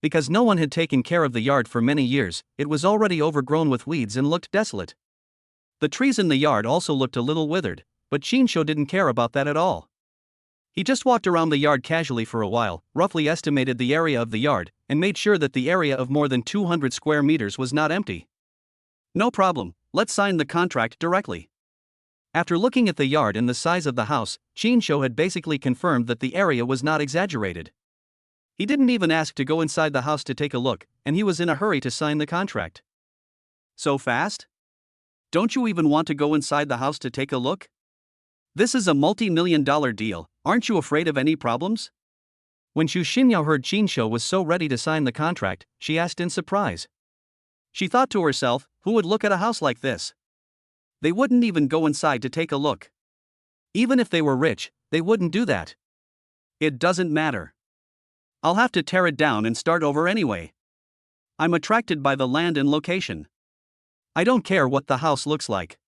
S1: Because no one had taken care of the yard for many years, it was already overgrown with weeds and looked desolate. The trees in the yard also looked a little withered, but Chinsho didn't care about that at all. He just walked around the yard casually for a while, roughly estimated the area of the yard, and made sure that the area of more than 200 square meters was not empty. No problem, let's sign the contract directly. After looking at the yard and the size of the house, Chinsho had basically confirmed that the area was not exaggerated. He didn't even ask to go inside the house to take a look, and he was in a hurry to sign the contract. So fast? Don't you even want to go inside the house to take a look? This is a multi-million-dollar deal, aren't you afraid of any problems? When Xu Xinyao heard Chinsho was so ready to sign the contract, she asked in surprise. She thought to herself, who would look at a house like this? They wouldn't even go inside to take a look. Even if they were rich, they wouldn't do that. It doesn't matter. I'll have to tear it down and start over anyway. I'm attracted by the land and location. I don't care what the house looks like.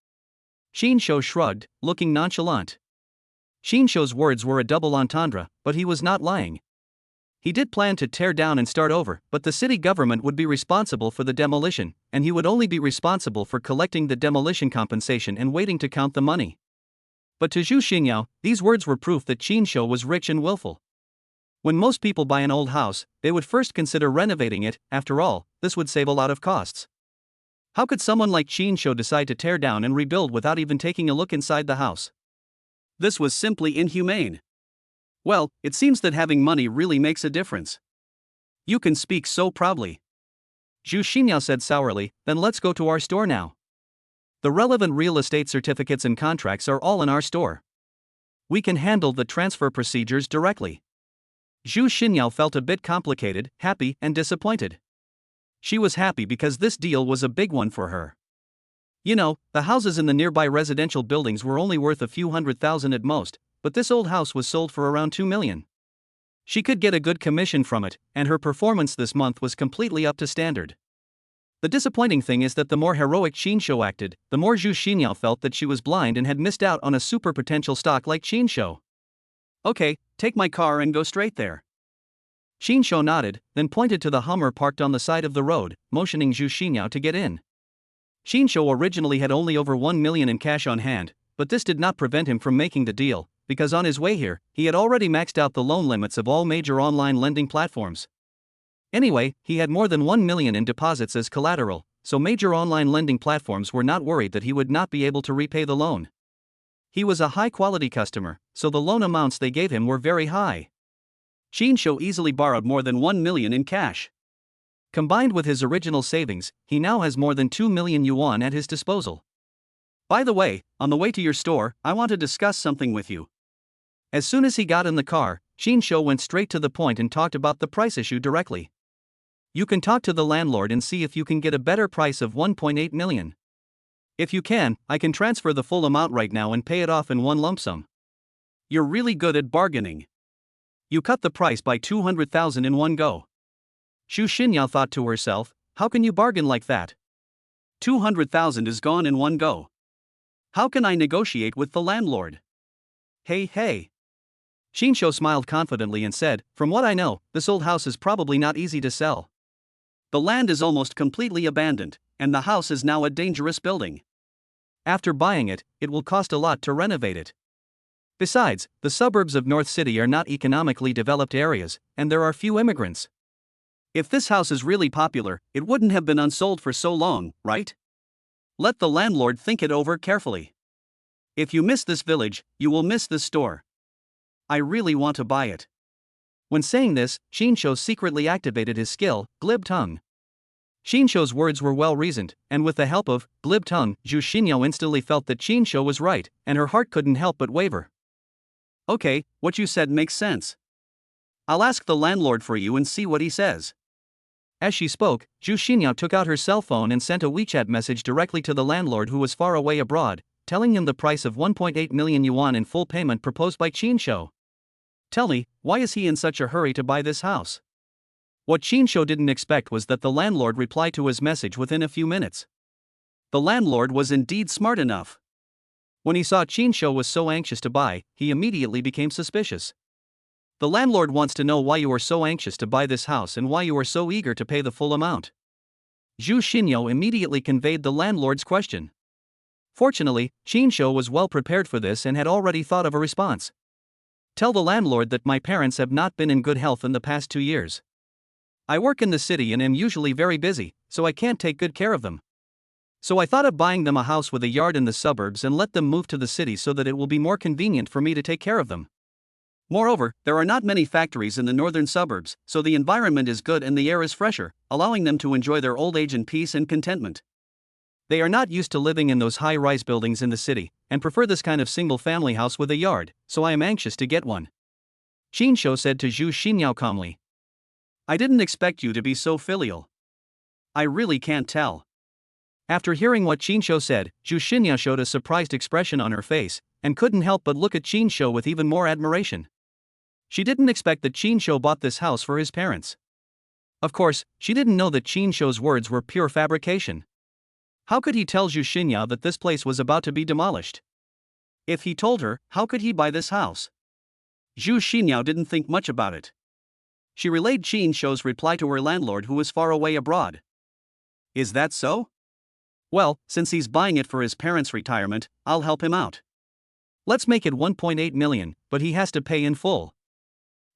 S1: Chinsho shrugged, looking nonchalant. Chinsho's words were a double entendre, but he was not lying. He did plan to tear down and start over, but the city government would be responsible for the demolition, and he would only be responsible for collecting the demolition compensation and waiting to count the money. But to Xu Xinyao, these words were proof that Chinsho was rich and willful. When most people buy an old house, they would first consider renovating it. After all, this would save a lot of costs. How could someone like Chinsho decide to tear down and rebuild without even taking a look inside the house? This was simply inhumane. Well, it seems that having money really makes a difference. You can speak so proudly. Xu Xinyao said sourly, then let's go to our store now. The relevant real estate certificates and contracts are all in our store. We can handle the transfer procedures directly. Xu Xinyao felt a bit complicated, happy, and disappointed. She was happy because this deal was a big one for her. You know, the houses in the nearby residential buildings were only worth a few $100,000 at most, but this old house was sold for around $2 million. She could get a good commission from it, and her performance this month was completely up to standard. The disappointing thing is that the more heroic Chinsho acted, the more Xu Xinyao felt that she was blind and had missed out on a super potential stock like Chinsho. Okay, take my car and go straight there. Chinsho nodded, then pointed to the Hummer parked on the side of the road, motioning Xu Xinyao to get in. Chinsho originally had only over $1 million in cash on hand, but this did not prevent him from making the deal, because on his way here, he had already maxed out the loan limits of all major online lending platforms. Anyway, he had more than $1 million in deposits as collateral, so major online lending platforms were not worried that he would not be able to repay the loan. He was a high-quality customer, so the loan amounts they gave him were very high. Chinsho easily borrowed more than $1 million in cash. Combined with his original savings, he now has more than 2 million yuan at his disposal. By the way, on the way to your store, I want to discuss something with you. As soon as he got in the car, Chinsho went straight to the point and talked about the price issue directly. You can talk to the landlord and see if you can get a better price of 1.8 million. If you can, I can transfer the full amount right now and pay it off in one lump sum. You're really good at bargaining. You cut the price by 200,000 in one go. Xu Xinyao thought to herself, how can you bargain like that? 200,000 is gone in one go. How can I negotiate with the landlord? Hey. Chinsho smiled confidently and said, from what I know, this old house is probably not easy to sell. The land is almost completely abandoned, and the house is now a dangerous building. After buying it, it will cost a lot to renovate it. Besides, the suburbs of North City are not economically developed areas, and there are few immigrants. If this house is really popular, it wouldn't have been unsold for so long, right? Let the landlord think it over carefully. If you miss this village, you will miss this store. I really want to buy it. When saying this, Chinsho secretly activated his skill, glib tongue. Chinsho's words were well reasoned, and with the help of glib tongue, Xu Xinyao instantly felt that Chinsho was right, and her heart couldn't help but waver. Okay, what you said makes sense. I'll ask the landlord for you and see what he says. As she spoke, Xu Xinyao took out her cell phone and sent a WeChat message directly to the landlord who was far away abroad, telling him the price of 1.8 million yuan in full payment proposed by Chinsho. Tell me, why is he in such a hurry to buy this house? What Chinsho didn't expect was that the landlord replied to his message within a few minutes. The landlord was indeed smart enough. When he saw Chinsho was so anxious to buy, he immediately became suspicious. The landlord wants to know why you are so anxious to buy this house and why you are so eager to pay the full amount. Zhu Xinyao immediately conveyed the landlord's question. Fortunately, Qinshu was well prepared for this and had already thought of a response. Tell the landlord that my parents have not been in good health in the past 2 years. I work in the city and am usually very busy, so I can't take good care of them. So I thought of buying them a house with a yard in the suburbs and let them move to the city so that it will be more convenient for me to take care of them. Moreover, there are not many factories in the northern suburbs, so the environment is good and the air is fresher, allowing them to enjoy their old age in peace and contentment. They are not used to living in those high-rise buildings in the city, and prefer this kind of single-family house with a yard, so I am anxious to get one. Qinshu said to Zhu Xinyao calmly. I didn't expect you to be so filial. I really can't tell. After hearing what Qinshu said, Zhu Xinyao showed a surprised expression on her face, and couldn't help but look at Qinshu with even more admiration. She didn't expect that Qinshu bought this house for his parents. Of course, she didn't know that Qinshu's words were pure fabrication. How could he tell Zhu Xinyao that this place was about to be demolished? If he told her, how could he buy this house? Zhu Xinyao didn't think much about it. She relayed Qinshu's reply to her landlord who was far away abroad. Is that so? Well, since he's buying it for his parents' retirement, I'll help him out. Let's make it 1.8 million, but he has to pay in full.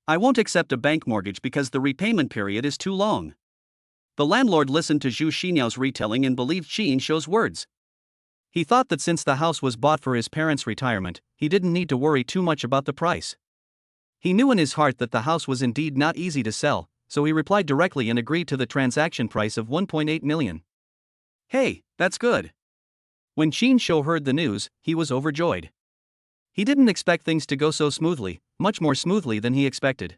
S1: I won't accept a bank mortgage because the repayment period is too long. The landlord listened to Zhu Xinyao's retelling and believed Qinshu's words. He thought that since the house was bought for his parents' retirement, he didn't need to worry too much about the price. He knew in his heart that the house was indeed not easy to sell, so he replied directly and agreed to the transaction price of 1.8 million. Hey, that's good. When Qinshu heard the news, he was overjoyed. He didn't expect things to go so smoothly, much more smoothly than he expected.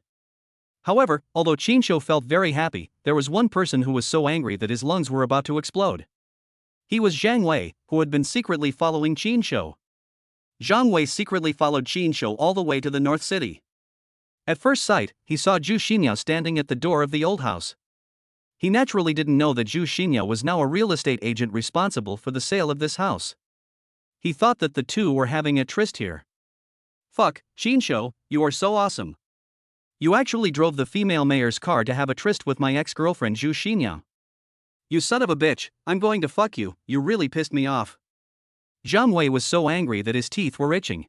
S1: However, although Qinshu felt very happy, there was one person who was so angry that his lungs were about to explode. He was Zhang Wei, who had been secretly following Qinshu. Zhang Wei secretly followed Qinshu all the way to the North City. At first sight, he saw Zhu Xinyao standing at the door of the old house. He naturally didn't know that Zhu Xinyao was now a real estate agent responsible for the sale of this house. He thought that the two were having a tryst here. Fuck, Qinshu, you are so awesome. You actually drove the female mayor's car to have a tryst with my ex-girlfriend Zhu Xinyao. You son of a bitch, I'm going to fuck you, you really pissed me off. Zhang Wei was so angry that his teeth were itching.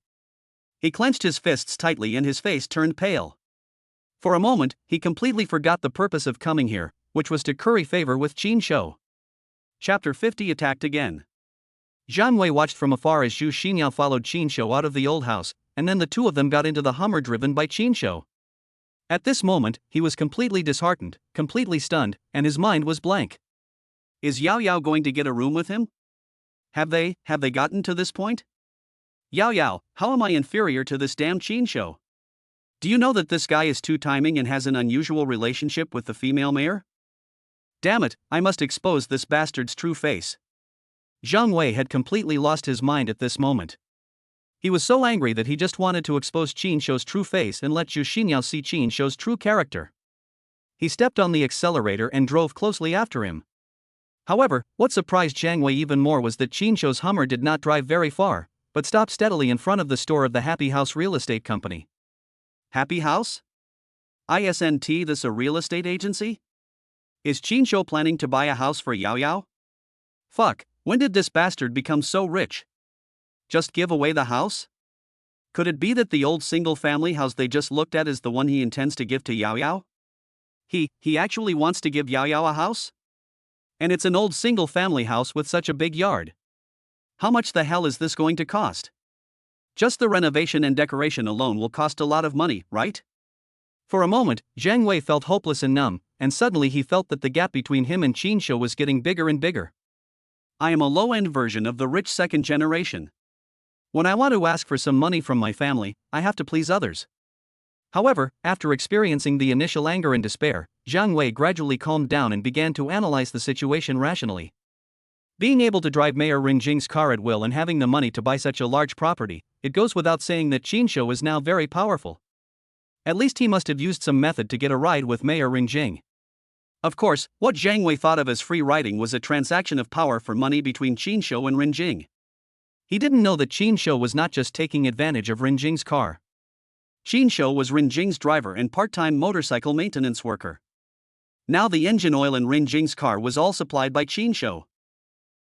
S1: He clenched his fists tightly and his face turned pale. For a moment, he completely forgot the purpose of coming here, which was to curry favor with Qinshu. Chapter 50 attacked again. Zhang Wei watched from afar as Zhu Xinyao followed Qinshu out of the old house, and then the two of them got into the Hummer driven by Qinshu. At this moment, he was completely disheartened, completely stunned, and his mind was blank. Is Yao Yao going to get a room with him? Have they gotten to this point? Yao Yao, how am I inferior to this damn Qinshu? Do you know that this guy is two-timing and has an unusual relationship with the female mayor? Damn it, I must expose this bastard's true face. Zhang Wei had completely lost his mind at this moment. He was so angry that he just wanted to expose Qinshu's true face and let Zhu Xinyao see Qinshu's true character. He stepped on the accelerator and drove closely after him. However, what surprised Zhang Wei even more was that Qinshu's Hummer did not drive very far, but stopped steadily in front of the store of the Happy House Real Estate Company. Happy House? Isn't this a real estate agency? Is Qinshu planning to buy a house for Yao Yao? Fuck, when did this bastard become so rich? Just give away the house? Could it be that the old single-family house they just looked at is the one he intends to give to Yao Yao? He actually wants to give Yao Yao a house? And it's an old single-family house with such a big yard. How much the hell is this going to cost? Just the renovation and decoration alone will cost a lot of money, right? For a moment, Zhang Wei felt hopeless and numb, and suddenly he felt that the gap between him and Qinshu was getting bigger and bigger. I am a low-end version of the rich second generation. When I want to ask for some money from my family, I have to please others. However, after experiencing the initial anger and despair, Zhang Wei gradually calmed down and began to analyze the situation rationally. Being able to drive Mayor Ring Jing's car at will and having the money to buy such a large property, it goes without saying that Qinshu is now very powerful. At least he must have used some method to get a ride with Mayor Ring Jing. Of course, what Zhang Wei thought of as free riding was a transaction of power for money between Qinshu and Ring Jing. He didn't know that Qinshu was not just taking advantage of Ring Jing's car. Qin Shou was Rin Jing's driver and part-time motorcycle maintenance worker. Now the engine oil in Rin Jing's car was all supplied by Qin Shou.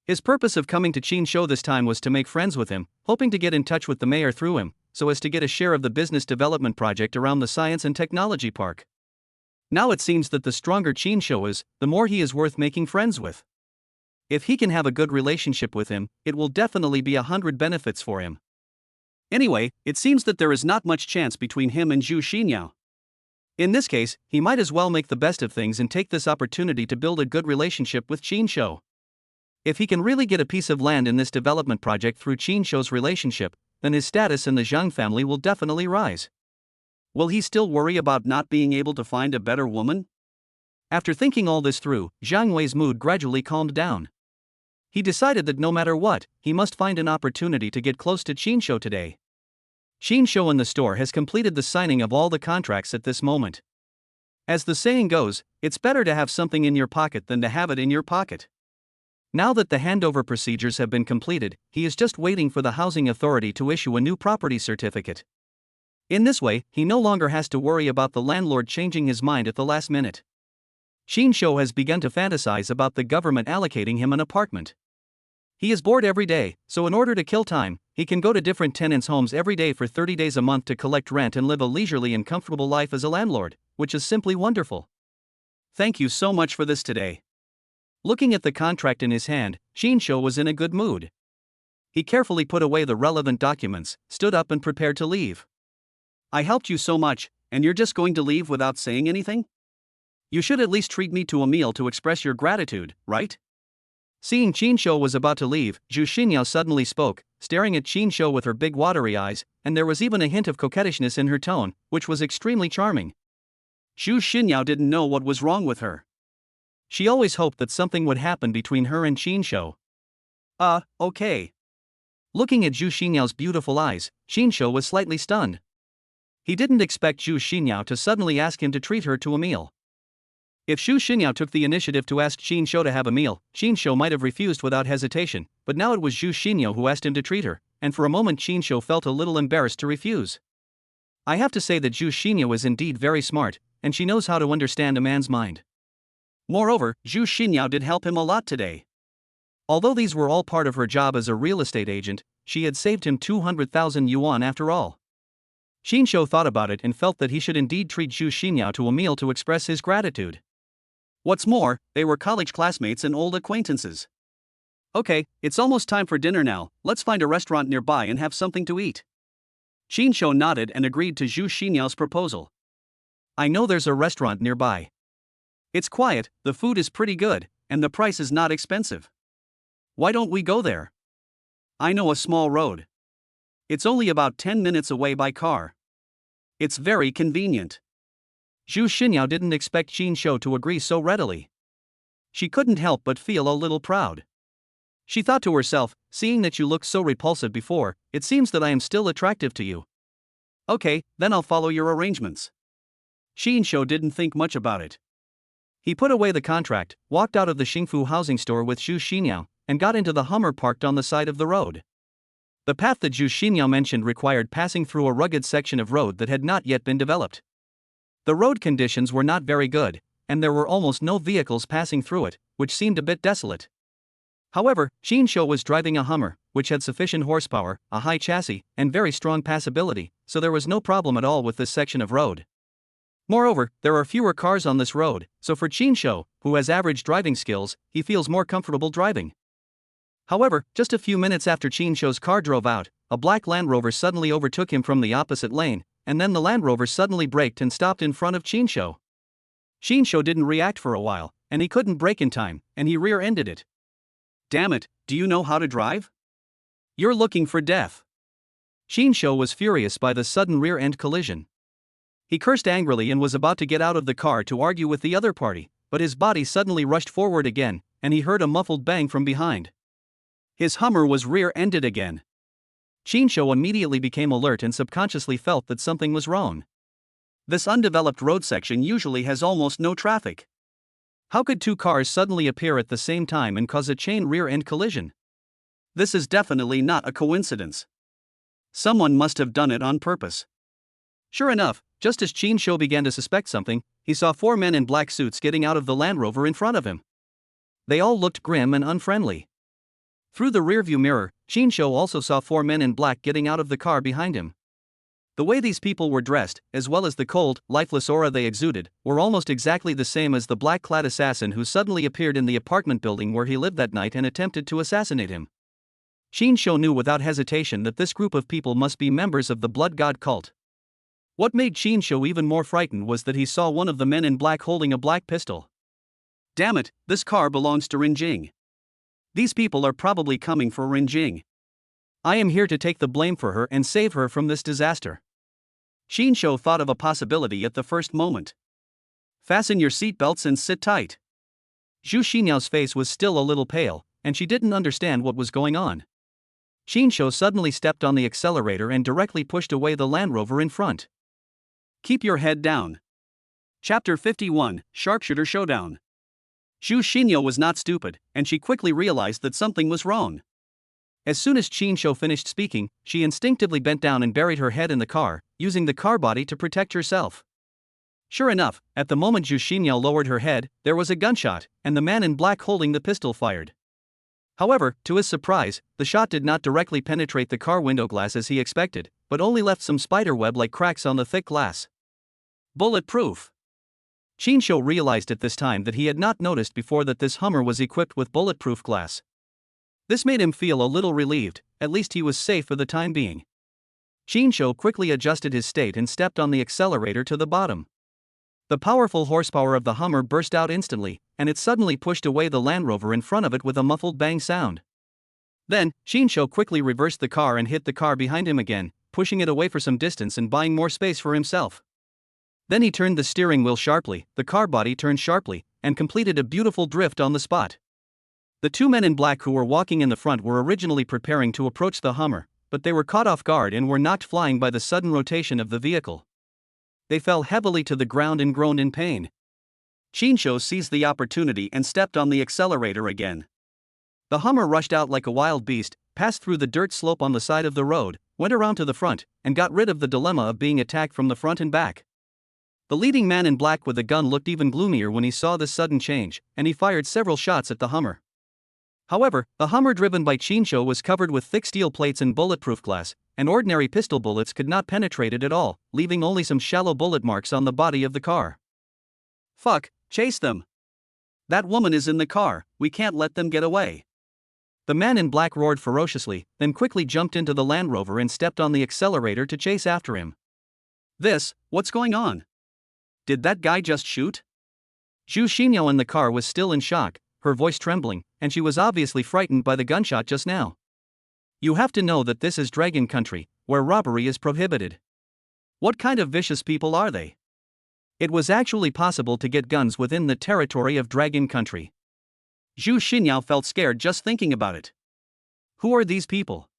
S1: His purpose of coming to Qin Shou this time was to make friends with him, hoping to get in touch with the mayor through him, so as to get a share of the business development project around the Science and Technology Park. Now it seems that the stronger Qin Shou is, the more he is worth making friends with. If he can have a good relationship with him, it will definitely be 100 benefits for him. Anyway, it seems that there is not much chance between him and Zhu Xinyao. In this case, he might as well make the best of things and take this opportunity to build a good relationship with Qin Shou. If he can really get a piece of land in this development project through Qin Shou's relationship, then his status in the Zhang family will definitely rise. Will he still worry about not being able to find a better woman? After thinking all this through, Zhang Wei's mood gradually calmed down. He decided that no matter what, he must find an opportunity to get close to Qin Shou today. Qin Shou in the store has completed the signing of all the contracts at this moment. As the saying goes, it's better to have something in your pocket than to have it in your pocket. Now that the handover procedures have been completed, he is just waiting for the housing authority to issue a new property certificate. In this way, he no longer has to worry about the landlord changing his mind at the last minute. Qin Shou has begun to fantasize about the government allocating him an apartment. He is bored every day, so in order to kill time, he can go to different tenants' homes every day for 30 days a month to collect rent and live a leisurely and comfortable life as a landlord, which is simply wonderful. Thank you so much for this today. Looking at the contract in his hand, Qin Shou was in a good mood. He carefully put away the relevant documents, stood up and prepared to leave. I helped you so much, and you're just going to leave without saying anything? You should at least treat me to a meal to express your gratitude, right? Seeing Qin Shou was about to leave, Zhu Xinyao suddenly spoke, staring at Qin Shou with her big watery eyes, and there was even a hint of coquettishness in her tone, which was extremely charming. Zhu Xinyao didn't know what was wrong with her. She always hoped that something would happen between her and Qin Shou. Okay. Looking at Zhu Xinyao's beautiful eyes, Qin Shou was slightly stunned. He didn't expect Zhu Xinyao to suddenly ask him to treat her to a meal. If Zhu Xinyao took the initiative to ask Qin Shou to have a meal, Qin Shou might have refused without hesitation, but now it was Zhu Xinyao who asked him to treat her, and for a moment Qin Shou felt a little embarrassed to refuse. I have to say that Zhu Xinyao is indeed very smart, and she knows how to understand a man's mind. Moreover, Zhu Xinyao did help him a lot today. Although these were all part of her job as a real estate agent, she had saved him 200,000 yuan after all. Qin Shou thought about it and felt that he should indeed treat Zhu Xinyao to a meal to express his gratitude. What's more, they were college classmates and old acquaintances. Okay, it's almost time for dinner now, let's find a restaurant nearby and have something to eat. Qin Shou nodded and agreed to Zhu Xinyao's proposal. I know there's a restaurant nearby. It's quiet, the food is pretty good, and the price is not expensive. Why don't we go there? I know a small road. It's only about 10 minutes away by car. It's very convenient. Zhu Xinyao didn't expect Qin Shou to agree so readily. She couldn't help but feel a little proud. She thought to herself, seeing that you looked so repulsive before, it seems that I am still attractive to you. Okay, then I'll follow your arrangements. Qin Shou didn't think much about it. He put away the contract, walked out of the Xingfu housing store with Zhu Xinyao, and got into the Hummer parked on the side of the road. The path that Zhu Xinyao mentioned required passing through a rugged section of road that had not yet been developed. The road conditions were not very good, and there were almost no vehicles passing through it, which seemed a bit desolate. However, Qin Shou was driving a Hummer, which had sufficient horsepower, a high chassis, and very strong passability, so there was no problem at all with this section of road. Moreover, there are fewer cars on this road, so for Qin Shou, who has average driving skills, he feels more comfortable driving. However, just a few minutes after Qin Shou's car drove out, a black Land Rover suddenly overtook him from the opposite lane, and then the Land Rover suddenly braked and stopped in front of Qin Shou. Qin Shou didn't react for a while, and he couldn't brake in time, and he rear-ended it. Damn it, do you know how to drive? You're looking for death. Qin Shou was furious by the sudden rear-end collision. He cursed angrily and was about to get out of the car to argue with the other party, but his body suddenly rushed forward again, and he heard a muffled bang from behind. His Hummer was rear-ended again. Qin Shou immediately became alert and subconsciously felt that something was wrong. This undeveloped road section usually has almost no traffic. How could two cars suddenly appear at the same time and cause a chain rear-end collision? This is definitely not a coincidence. Someone must have done it on purpose. Sure enough, just as Qin Shou began to suspect something, he saw 4 men in black suits getting out of the Land Rover in front of him. They all looked grim and unfriendly. Through the rearview mirror, Qin Shou also saw 4 men in black getting out of the car behind him. The way these people were dressed, as well as the cold, lifeless aura they exuded, were almost exactly the same as the black-clad assassin who suddenly appeared in the apartment building where he lived that night and attempted to assassinate him. Qin Shou knew without hesitation that this group of people must be members of the blood god cult. What made Qin Shou even more frightened was that he saw one of the men in black holding a black pistol. Damn it, this car belongs to Rinjing. These people are probably coming for Rinjing. I am here to take the blame for her and save her from this disaster. Qin Shou thought of a possibility at the first moment. Fasten your seatbelts and sit tight. Zhu Xinyao's face was still a little pale, and she didn't understand what was going on. Qin Shou suddenly stepped on the accelerator and directly pushed away the Land Rover in front. Keep your head down. Chapter 51, Sharpshooter Showdown. Zhu Xinyao was not stupid, and she quickly realized that something was wrong. As soon as Qin Shou finished speaking, she instinctively bent down and buried her head in the car, using the car body to protect herself. Sure enough, at the moment Zhu Xinyao lowered her head, there was a gunshot, and the man in black holding the pistol fired. However, to his surprise, the shot did not directly penetrate the car window glass as he expected, but only left some spiderweb-like cracks on the thick glass. Bulletproof. Qin Shou realized at this time that he had not noticed before that this Hummer was equipped with bulletproof glass. This made him feel a little relieved, at least he was safe for the time being. Qin Shou quickly adjusted his state and stepped on the accelerator to the bottom. The powerful horsepower of the Hummer burst out instantly, and it suddenly pushed away the Land Rover in front of it with a muffled bang sound. Then, Qin Shou quickly reversed the car and hit the car behind him again, pushing it away for some distance and buying more space for himself. Then he turned the steering wheel sharply, the car body turned sharply, and completed a beautiful drift on the spot. The 2 men in black who were walking in the front were originally preparing to approach the Hummer, but they were caught off guard and were knocked flying by the sudden rotation of the vehicle. They fell heavily to the ground and groaned in pain. Qin Shou seized the opportunity and stepped on the accelerator again. The Hummer rushed out like a wild beast, passed through the dirt slope on the side of the road, went around to the front, and got rid of the dilemma of being attacked from the front and back. The leading man in black with the gun looked even gloomier when he saw this sudden change, and he fired several shots at the Hummer. However, the Hummer driven by Qin Shou was covered with thick steel plates and bulletproof glass, and ordinary pistol bullets could not penetrate it at all, leaving only some shallow bullet marks on the body of the car. Fuck, chase them. That woman is in the car, we can't let them get away. The man in black roared ferociously, then quickly jumped into the Land Rover and stepped on the accelerator to chase after him. What's going on? Did that guy just shoot? Zhu Xinyao in the car was still in shock, her voice trembling, and she was obviously frightened by the gunshot just now. You have to know that this is Dragon Country, where robbery is prohibited. What kind of vicious people are they? It was actually possible to get guns within the territory of Dragon Country. Zhu Xinyao felt scared just thinking about it. Who are these people?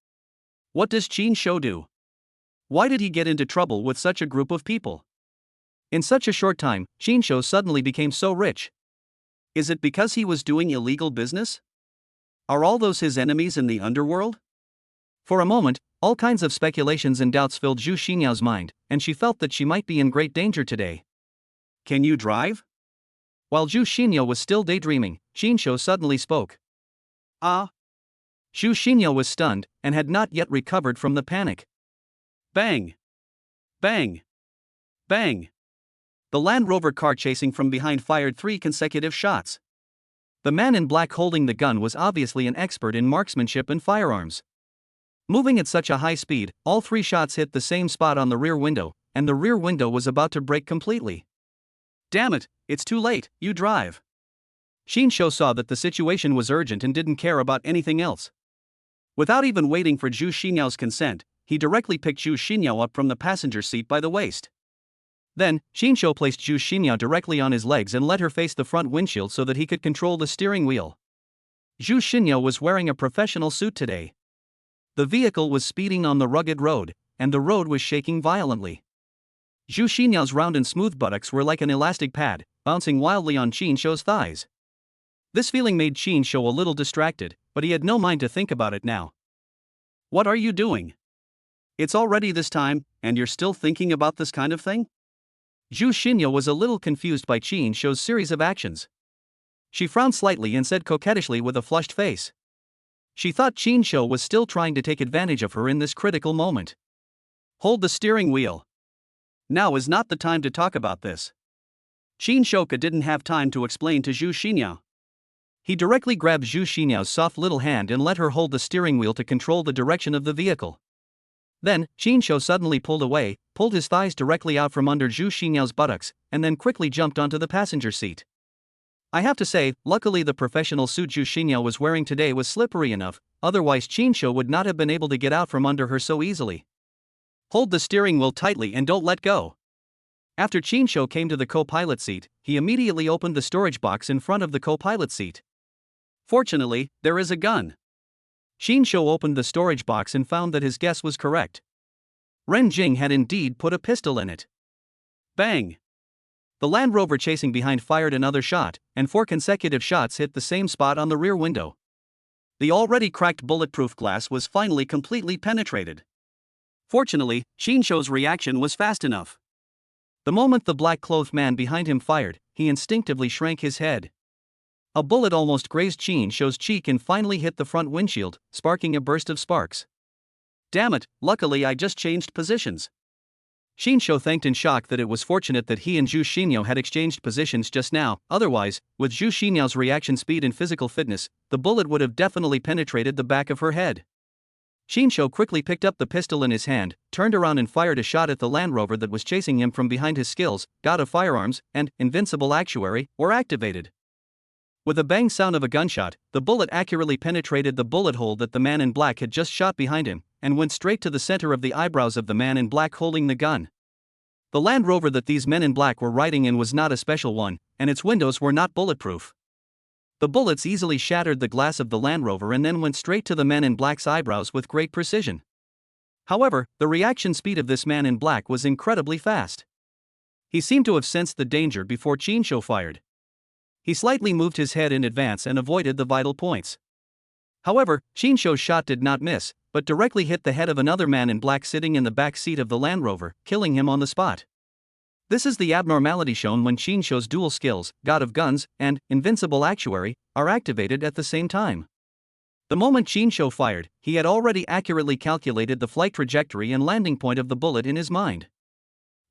S1: What does Qin Shou do? Why did he get into trouble with such a group of people? In such a short time, Qin Shou suddenly became so rich. Is it because he was doing illegal business? Are all those his enemies in the underworld? For a moment, all kinds of speculations and doubts filled Zhu Xinyao's mind, and she felt that she might be in great danger today. Can you drive? While Zhu Xinyao was still daydreaming, Qin Shou suddenly spoke. Ah. Zhu Xinyao was stunned, and had not yet recovered from the panic. Bang! Bang! Bang! The Land Rover car chasing from behind fired 3 consecutive shots. The man in black holding the gun was obviously an expert in marksmanship and firearms. Moving at such a high speed, all 3 shots hit the same spot on the rear window, and the rear window was about to break completely. Damn it, it's too late, you drive. Qin Shou saw that the situation was urgent and didn't care about anything else. Without even waiting for Zhu Xinyao's consent, he directly picked Zhu Xinyao up from the passenger seat by the waist. Then, Qin Shou placed Zhu Xinyao directly on his legs and let her face the front windshield so that he could control the steering wheel. Zhu Xinyao was wearing a professional suit today. The vehicle was speeding on the rugged road, and the road was shaking violently. Zhu Xinyao's round and smooth buttocks were like an elastic pad, bouncing wildly on Qin Shou's thighs. This feeling made Qin Shou a little distracted, but he had no mind to think about it now. What are you doing? It's already this time, and you're still thinking about this kind of thing? Zhu Xinyo was a little confused by Qin Shou's series of actions. She frowned slightly and said coquettishly with a flushed face. She thought Qin Shou was still trying to take advantage of her in this critical moment. Hold the steering wheel. Now is not the time to talk about this. Qin Shouka didn't have time to explain to Zhu Xinyo. He directly grabbed Zhu Xinyo's soft little hand and let her hold the steering wheel to control the direction of the vehicle. Then, Qin Shou suddenly pulled away, pulled his thighs directly out from under Zhu Xinyo's buttocks, and then quickly jumped onto the passenger seat. I have to say, luckily the professional suit Zhu Xinyo was wearing today was slippery enough, otherwise Qin Shou would not have been able to get out from under her so easily. Hold the steering wheel tightly and don't let go. After Qin Shou came to the co-pilot seat, he immediately opened the storage box in front of the co-pilot seat. Fortunately, there is a gun. Qin Shou opened the storage box and found that his guess was correct. Ren Jing had indeed put a pistol in it. Bang! The Land Rover chasing behind fired another shot, and 4 consecutive shots hit the same spot on the rear window. The already cracked bulletproof glass was finally completely penetrated. Fortunately, Qin Shou's reaction was fast enough. The moment the black-clothed man behind him fired, he instinctively shrank his head. A bullet almost grazed Qin Shou's cheek and finally hit the front windshield, sparking a burst of sparks. Damn it, luckily I just changed positions. Qin Shou thanked in shock that it was fortunate that he and Zhu Xinyo had exchanged positions just now, otherwise, with Zhu Xinyo's reaction speed and physical fitness, the bullet would have definitely penetrated the back of her head. Qin Shou quickly picked up the pistol in his hand, turned around and fired a shot at the Land Rover that was chasing him from behind. His skills, God of Firearms, and Invincible Actuary, were activated. With a bang sound of a gunshot, the bullet accurately penetrated the bullet hole that the man in black had just shot behind him, and went straight to the center of the eyebrows of the man in black holding the gun. The Land Rover that these men in black were riding in was not a special one, and its windows were not bulletproof. The bullets easily shattered the glass of the Land Rover and then went straight to the man in black's eyebrows with great precision. However, the reaction speed of this man in black was incredibly fast. He seemed to have sensed the danger before Qin Shou fired. He slightly moved his head in advance and avoided the vital points. However, Qin Shou's shot did not miss, but directly hit the head of another man in black sitting in the back seat of the Land Rover, killing him on the spot. This is the abnormality shown when Qin Shou's dual skills, God of Guns, and Invincible Actuary, are activated at the same time. The moment Qin Shou fired, he had already accurately calculated the flight trajectory and landing point of the bullet in his mind.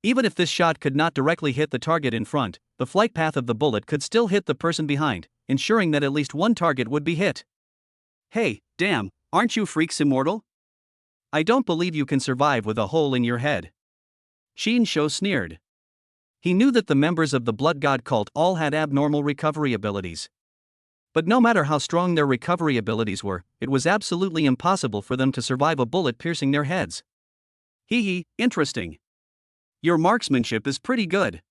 S1: Even if this shot could not directly hit the target in front, the flight path of the bullet could still hit the person behind, ensuring that at least one target would be hit. Hey, damn, aren't you freaks immortal? I don't believe you can survive with a hole in your head. Qin Shou sneered. He knew that the members of the Blood God cult all had abnormal recovery abilities. But no matter how strong their recovery abilities were, it was absolutely impossible for them to survive a bullet piercing their heads. Hee hee, interesting. Your marksmanship is pretty good.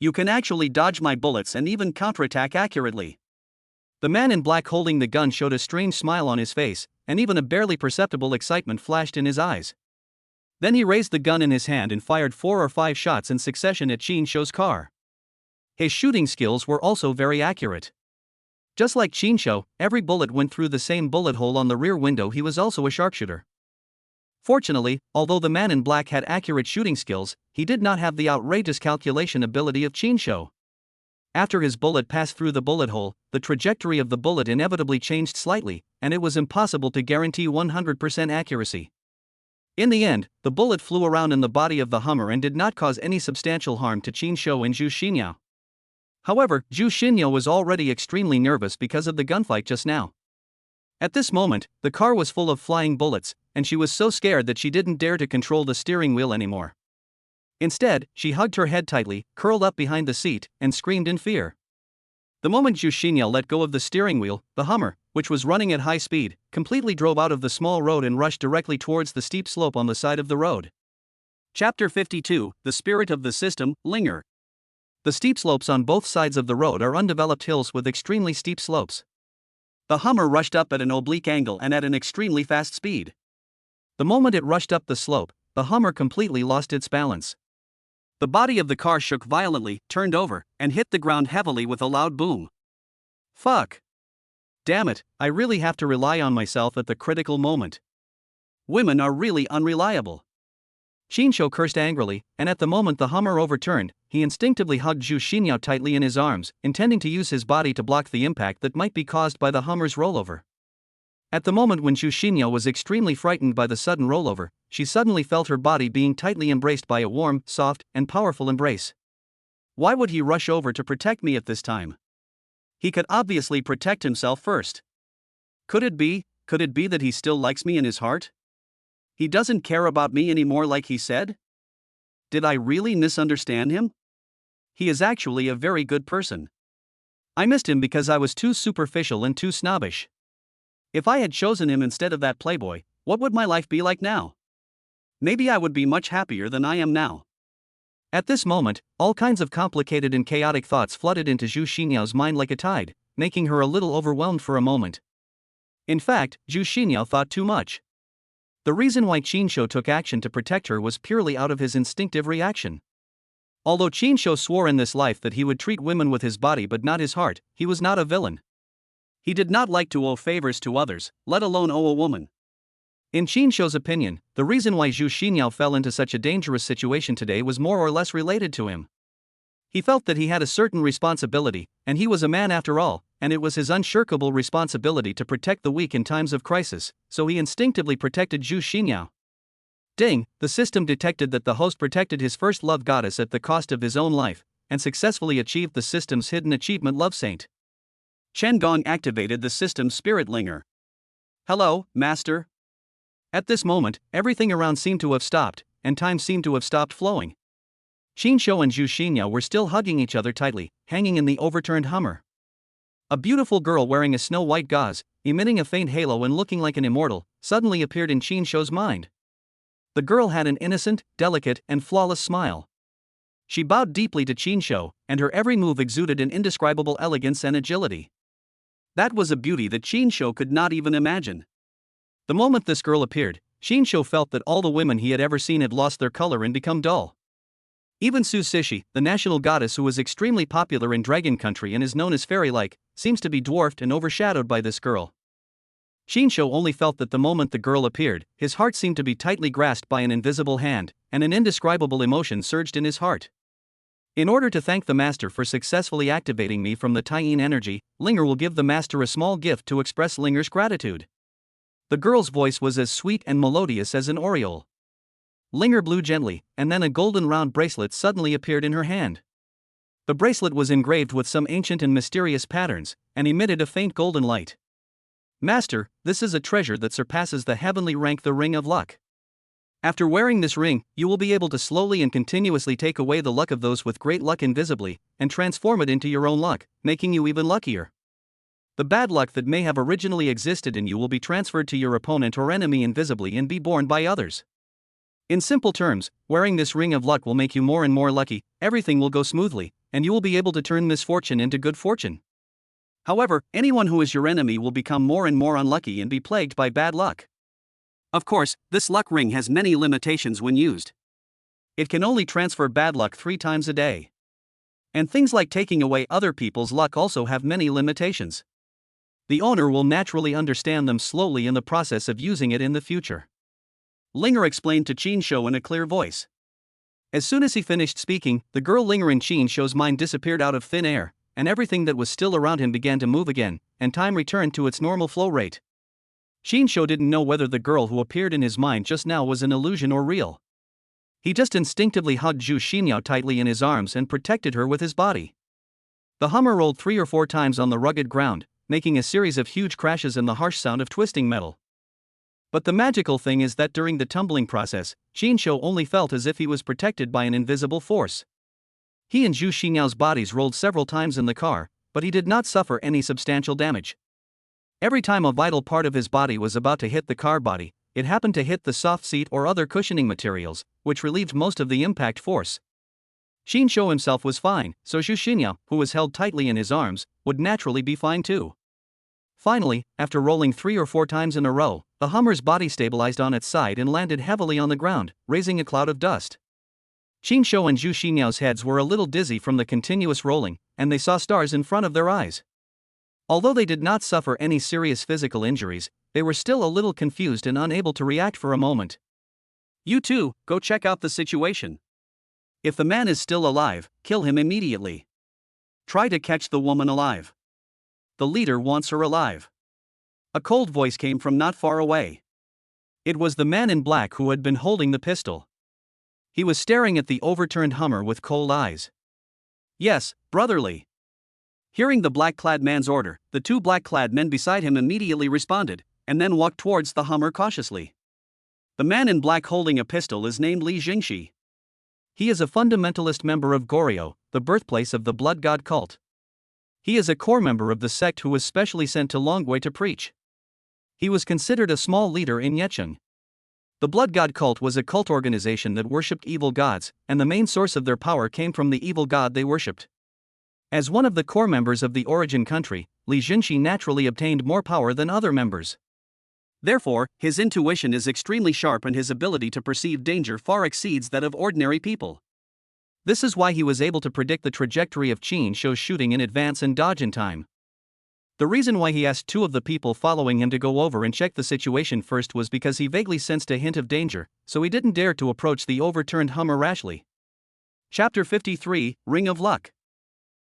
S1: You can actually dodge my bullets and even counterattack accurately. The man in black holding the gun showed a strange smile on his face, and even a barely perceptible excitement flashed in his eyes. Then he raised the gun in his hand and fired 4 or 5 shots in succession at Qin Shou's car. His shooting skills were also very accurate. Just like Qin Shou, every bullet went through the same bullet hole on the rear window. He was also a sharpshooter. Fortunately, although the man in black had accurate shooting skills, he did not have the outrageous calculation ability of Qin Shou. After his bullet passed through the bullet hole, the trajectory of the bullet inevitably changed slightly, and it was impossible to guarantee 100% accuracy. In the end, the bullet flew around in the body of the Hummer and did not cause any substantial harm to Qin Shou and Zhu Xinyo. However, Zhu Xinyo was already extremely nervous because of the gunfight just now. At this moment, the car was full of flying bullets, and she was so scared that she didn't dare to control the steering wheel anymore. Instead, she hugged her head tightly, curled up behind the seat, and screamed in fear. The moment Zhu Xinyo let go of the steering wheel, the Hummer, which was running at high speed, completely drove out of the small road and rushed directly towards the steep slope on the side of the road. Chapter 52, The Spirit of the System, Linger. The steep slopes on both sides of the road are undeveloped hills with extremely steep slopes. The Hummer rushed up at an oblique angle and at an extremely fast speed. The moment it rushed up the slope, the Hummer completely lost its balance. The body of the car shook violently, turned over, and hit the ground heavily with a loud boom. Fuck. Damn it, I really have to rely on myself at the critical moment. Women are really unreliable. Qinshu cursed angrily, and at the moment the Hummer overturned, he instinctively hugged Zhu Xinyao tightly in his arms, intending to use his body to block the impact that might be caused by the Hummer's rollover. At the moment when Zhu Xinyao was extremely frightened by the sudden rollover, she suddenly felt her body being tightly embraced by a warm, soft, and powerful embrace. Why would he rush over to protect me at this time? He could obviously protect himself first. Could it be that he still likes me in his heart? He doesn't care about me anymore like he said? Did I really misunderstand him? He is actually a very good person. I missed him because I was too superficial and too snobbish. If I had chosen him instead of that playboy, what would my life be like now? Maybe I would be much happier than I am now. At this moment, all kinds of complicated and chaotic thoughts flooded into Zhu Xinyao's mind like a tide, making her a little overwhelmed for a moment. In fact, Zhu Xinyao thought too much. The reason why Qinshu took action to protect her was purely out of his instinctive reaction. Although Qinshu swore in this life that he would treat women with his body but not his heart, he was not a villain. He did not like to owe favors to others, let alone owe a woman. In Qinshu's opinion, the reason why Zhu Xinyao fell into such a dangerous situation today was more or less related to him. He felt that he had a certain responsibility, and he was a man after all, and it was his unshirkable responsibility to protect the weak in times of crisis, so he instinctively protected Zhu Xinyao. Ding, the system detected that the host protected his first love goddess at the cost of his own life, and successfully achieved the system's hidden achievement Love Saint. Chen Gong activated the system's spirit linger. Hello, Master. At this moment, everything around seemed to have stopped, and time seemed to have stopped flowing. Qinshu and Zhu Xinyao were still hugging each other tightly, hanging in the overturned Hummer. A beautiful girl wearing a snow-white gauze, emitting a faint halo and looking like an immortal, suddenly appeared in Qinshu's mind. The girl had an innocent, delicate, and flawless smile. She bowed deeply to Qinshu, and her every move exuded an indescribable elegance and agility. That was a beauty that Qinshu could not even imagine. The moment this girl appeared, Qinshu felt that all the women he had ever seen had lost their color and become dull. Even Su Sishi, the national goddess who is extremely popular in Dragon Country and is known as fairy-like, seems to be dwarfed and overshadowed by this girl. Qinshu only felt that the moment the girl appeared, his heart seemed to be tightly grasped by an invisible hand, and an indescribable emotion surged in his heart. In order to thank the master for successfully activating me from the Taiyin energy, Linger will give the master a small gift to express Linger's gratitude. The girl's voice was as sweet and melodious as an aureole. Linger blew gently, and then a golden round bracelet suddenly appeared in her hand. The bracelet was engraved with some ancient and mysterious patterns, and emitted a faint golden light. Master, this is a treasure that surpasses the heavenly rank, the Ring of Luck. After wearing this ring, you will be able to slowly and continuously take away the luck of those with great luck invisibly, and transform it into your own luck, making you even luckier. The bad luck that may have originally existed in you will be transferred to your opponent or enemy invisibly and be borne by others. In simple terms, wearing this Ring of Luck will make you more and more lucky, everything will go smoothly, and you will be able to turn misfortune into good fortune. However, anyone who is your enemy will become more and more unlucky and be plagued by bad luck. Of course, this luck ring has many limitations when used. It can only transfer bad luck 3 times a day. And things like taking away other people's luck also have many limitations. The owner will naturally understand them slowly in the process of using it in the future. Linger explained to Qinshu in a clear voice. As soon as he finished speaking, the girl Linger in Qinshu's mind disappeared out of thin air, and everything that was still around him began to move again, and time returned to its normal flow rate. Qinshu didn't know whether the girl who appeared in his mind just now was an illusion or real. He just instinctively hugged Zhu Xinyao tightly in his arms and protected her with his body. The Hummer rolled 3 or 4 times on the rugged ground, making a series of huge crashes and the harsh sound of twisting metal. But the magical thing is that during the tumbling process, Qinshu only felt as if he was protected by an invisible force. He and Zhu Xinyao's bodies rolled several times in the car, but he did not suffer any substantial damage. Every time a vital part of his body was about to hit the car body, it happened to hit the soft seat or other cushioning materials, which relieved most of the impact force. Qinshu himself was fine, so Zhu Xinyao, who was held tightly in his arms, would naturally be fine too. Finally, after rolling 3 or 4 times in a row, the Hummer's body stabilized on its side and landed heavily on the ground, raising a cloud of dust. Qinshu and Zhu Xinyao's heads were a little dizzy from the continuous rolling, and they saw stars in front of their eyes. Although they did not suffer any serious physical injuries, they were still a little confused and unable to react for a moment. You two, go check out the situation. If the man is still alive, kill him immediately. Try to catch the woman alive. The leader wants her alive. A cold voice came from not far away. It was the man in black who had been holding the pistol. He was staring at the overturned Hummer with cold eyes. Yes, brotherly. Hearing the black-clad man's order, the two black-clad men beside him immediately responded, and then walked towards the Hummer cautiously. The man in black holding a pistol is named Li Jingxi. He is a fundamentalist member of Goryeo, the birthplace of the blood god cult. He is a core member of the sect who was specially sent to Longwei to preach. He was considered a small leader in Yecheng. The blood god cult was a cult organization that worshipped evil gods, and the main source of their power came from the evil god they worshipped. As one of the core members of the origin country, Li Jingxi naturally obtained more power than other members. Therefore, his intuition is extremely sharp and his ability to perceive danger far exceeds that of ordinary people. This is why he was able to predict the trajectory of Qin Shou's shooting in advance and dodge in time. The reason why he asked two of the people following him to go over and check the situation first was because he vaguely sensed a hint of danger, so he didn't dare to approach the overturned Hummer rashly. Chapter 53, Ring of Luck.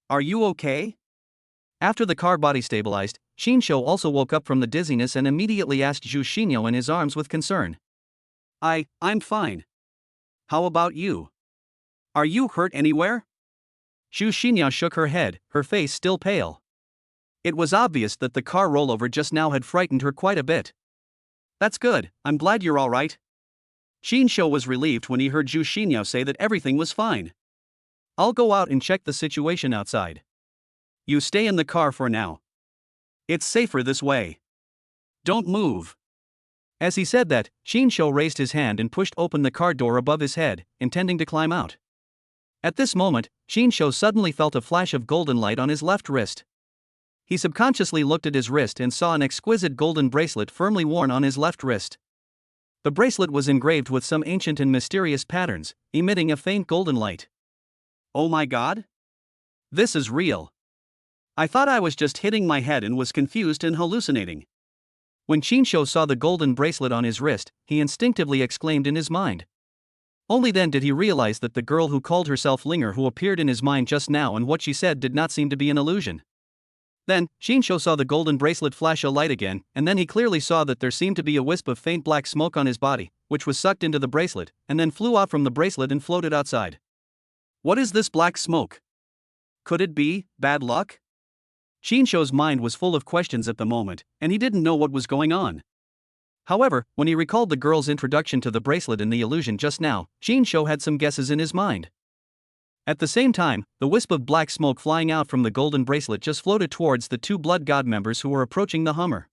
S1: Are you okay? After the car body stabilized, Qin Shou also woke up from the dizziness and immediately asked Zhu Xinyo in his arms with concern. I'm fine. How about you? Are you hurt anywhere? Zhu Xinyo shook her head, her face still pale. It was obvious that the car rollover just now had frightened her quite a bit. That's good, I'm glad you're alright. Qin Shou was relieved when he heard Zhu Xinyo say that everything was fine. I'll go out and check the situation outside. You stay in the car for now. It's safer this way. Don't move. As he said that, Qin Shou raised his hand and pushed open the car door above his head, intending to climb out. At this moment, Qin Shou suddenly felt a flash of golden light on his left wrist. He subconsciously looked at his wrist and saw an exquisite golden bracelet firmly worn on his left wrist. The bracelet was engraved with some ancient and mysterious patterns, emitting a faint golden light. Oh my god? This is real. I thought I was just hitting my head and was confused and hallucinating. When Qin Shou saw the golden bracelet on his wrist, he instinctively exclaimed in his mind. Only then did he realize that the girl who called herself Linger who appeared in his mind just now and what she said did not seem to be an illusion. Then, Qin Shou saw the golden bracelet flash a light again, and then he clearly saw that there seemed to be a wisp of faint black smoke on his body, which was sucked into the bracelet, and then flew out from the bracelet and floated outside. What is this black smoke? Could it be bad luck? Qin Shou's mind was full of questions at the moment, and he didn't know what was going on. However, when he recalled the girl's introduction to the bracelet and the illusion just now, Qin Shou had some guesses in his mind. At the same time, the wisp of black smoke flying out from the golden bracelet just floated towards the two blood god members who were approaching the Hummer.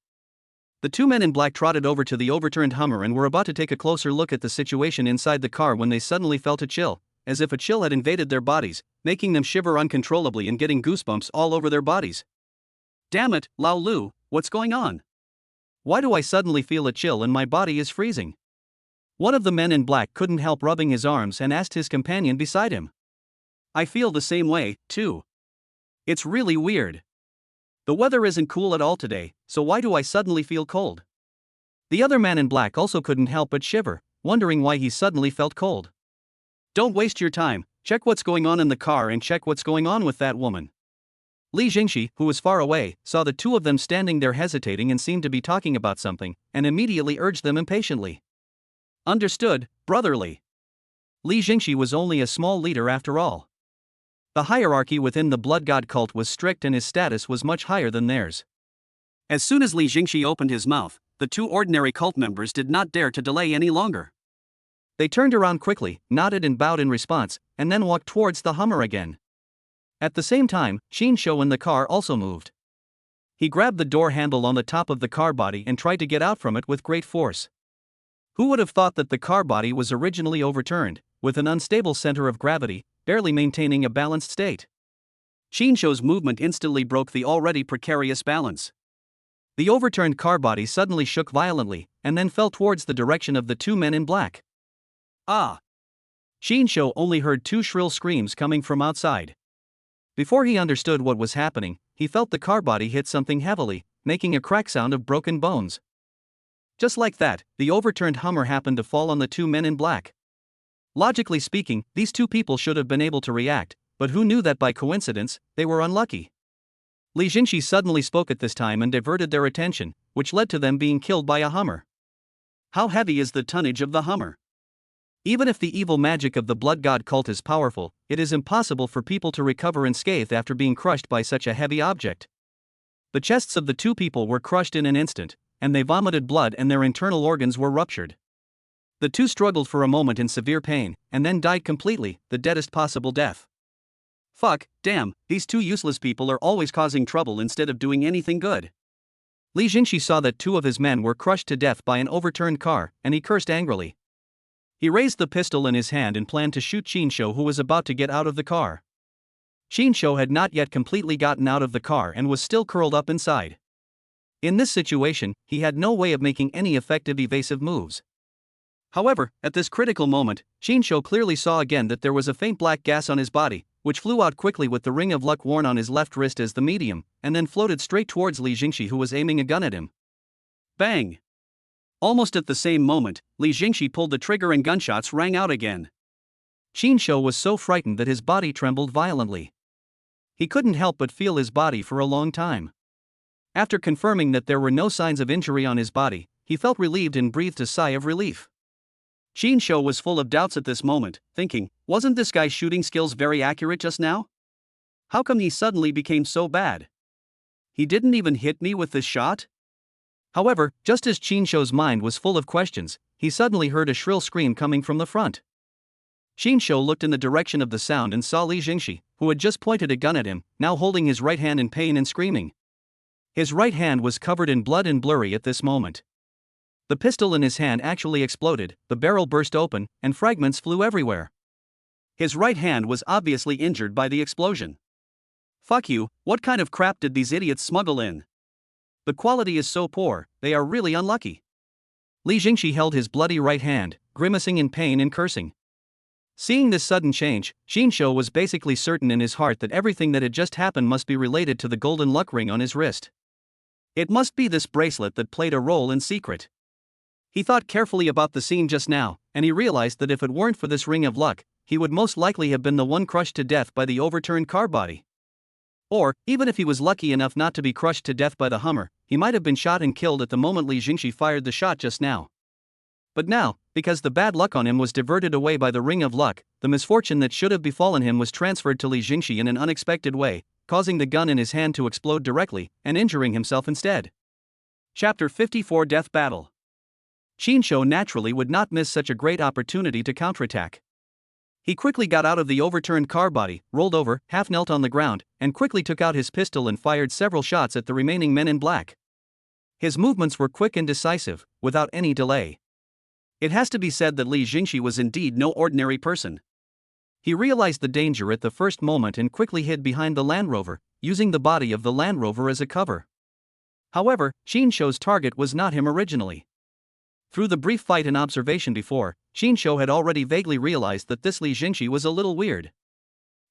S1: The two men in black trotted over to the overturned Hummer and were about to take a closer look at the situation inside the car when they suddenly felt a chill, as if a chill had invaded their bodies, making them shiver uncontrollably and getting goosebumps all over their bodies. Damn it, Lao Lu, what's going on? Why do I suddenly feel a chill and my body is freezing? One of the men in black couldn't help rubbing his arms and asked his companion beside him. I feel the same way, too. It's really weird. The weather isn't cool at all today, so why do I suddenly feel cold? The other man in black also couldn't help but shiver, wondering why he suddenly felt cold. Don't waste your time, check what's going on in the car and check what's going on with that woman. Li Jingxi, who was far away, saw the two of them standing there hesitating and seemed to be talking about something, and immediately urged them impatiently. Understood, brotherly. Li Jingxi was only a small leader after all. The hierarchy within the blood god cult was strict and his status was much higher than theirs. As soon as Li Jingxi opened his mouth, the two ordinary cult members did not dare to delay any longer. They turned around quickly, nodded and bowed in response, and then walked towards the Hummer again. At the same time, Qin Shou in the car also moved. He grabbed the door handle on the top of the car body and tried to get out from it with great force. Who would have thought that the car body was originally overturned, with an unstable center of gravity, barely maintaining a balanced state? Qin Shou's movement instantly broke the already precarious balance. The overturned car body suddenly shook violently, and then fell towards the direction of the two men in black. Ah! Qin Shou only heard two shrill screams coming from outside. Before he understood what was happening, he felt the car body hit something heavily, making a crack sound of broken bones. Just like that, the overturned Hummer happened to fall on the two men in black. Logically speaking, these two people should have been able to react, but who knew that by coincidence, they were unlucky. Li Jingxi suddenly spoke at this time and diverted their attention, which led to them being killed by a Hummer. How heavy is the tonnage of the Hummer? Even if the evil magic of the blood god cult is powerful, it is impossible for people to recover unscathed after being crushed by such a heavy object. The chests of the two people were crushed in an instant, and they vomited blood and their internal organs were ruptured. The two struggled for a moment in severe pain, and then died completely, the deadest possible death. Fuck, damn, these two useless people are always causing trouble instead of doing anything good. Li Jingxi saw that two of his men were crushed to death by an overturned car, and he cursed angrily. He raised the pistol in his hand and planned to shoot Qinshou, who was about to get out of the car. Qinshou had not yet completely gotten out of the car and was still curled up inside. In this situation, he had no way of making any effective evasive moves. However, at this critical moment, Qinshou clearly saw again that there was a faint black gas on his body, which flew out quickly with the ring of luck worn on his left wrist as the medium, and then floated straight towards Li Jingxi, who was aiming a gun at him. Bang! Almost at the same moment, Li Jingxi pulled the trigger and gunshots rang out again. Qinshou was so frightened that his body trembled violently. He couldn't help but feel his body for a long time. After confirming that there were no signs of injury on his body, he felt relieved and breathed a sigh of relief. Qinshou was full of doubts at this moment, thinking, wasn't this guy's shooting skills very accurate just now? How come he suddenly became so bad? He didn't even hit me with this shot? However, just as Qinshou's mind was full of questions, he suddenly heard a shrill scream coming from the front. Qinshou looked in the direction of the sound and saw Li Jingxi, who had just pointed a gun at him, now holding his right hand in pain and screaming. His right hand was covered in blood and blurry at this moment. The pistol in his hand actually exploded, the barrel burst open, and fragments flew everywhere. His right hand was obviously injured by the explosion. Fuck you, what kind of crap did these idiots smuggle in? The quality is so poor, they are really unlucky. Li Jingxi held his bloody right hand, grimacing in pain and cursing. Seeing this sudden change, Qinshou was basically certain in his heart that everything that had just happened must be related to the golden luck ring on his wrist. It must be this bracelet that played a role in secret. He thought carefully about the scene just now, and he realized that if it weren't for this ring of luck, he would most likely have been the one crushed to death by the overturned car body. Or, even if he was lucky enough not to be crushed to death by the Hummer, he might have been shot and killed at the moment Li Jingxi fired the shot just now. But now, because the bad luck on him was diverted away by the ring of luck, the misfortune that should have befallen him was transferred to Li Jingxi in an unexpected way, causing the gun in his hand to explode directly, and injuring himself instead. Chapter 54 Death Battle. Qinshou naturally would not miss such a great opportunity to counterattack. He quickly got out of the overturned car body, rolled over, half-knelt on the ground, and quickly took out his pistol and fired several shots at the remaining men in black. His movements were quick and decisive, without any delay. It has to be said that Li Jingxi was indeed no ordinary person. He realized the danger at the first moment and quickly hid behind the Land Rover, using the body of the Land Rover as a cover. However, Qinshou's target was not him originally. Through the brief fight and observation before, Qinshou had already vaguely realized that this Li Jingxi was a little weird.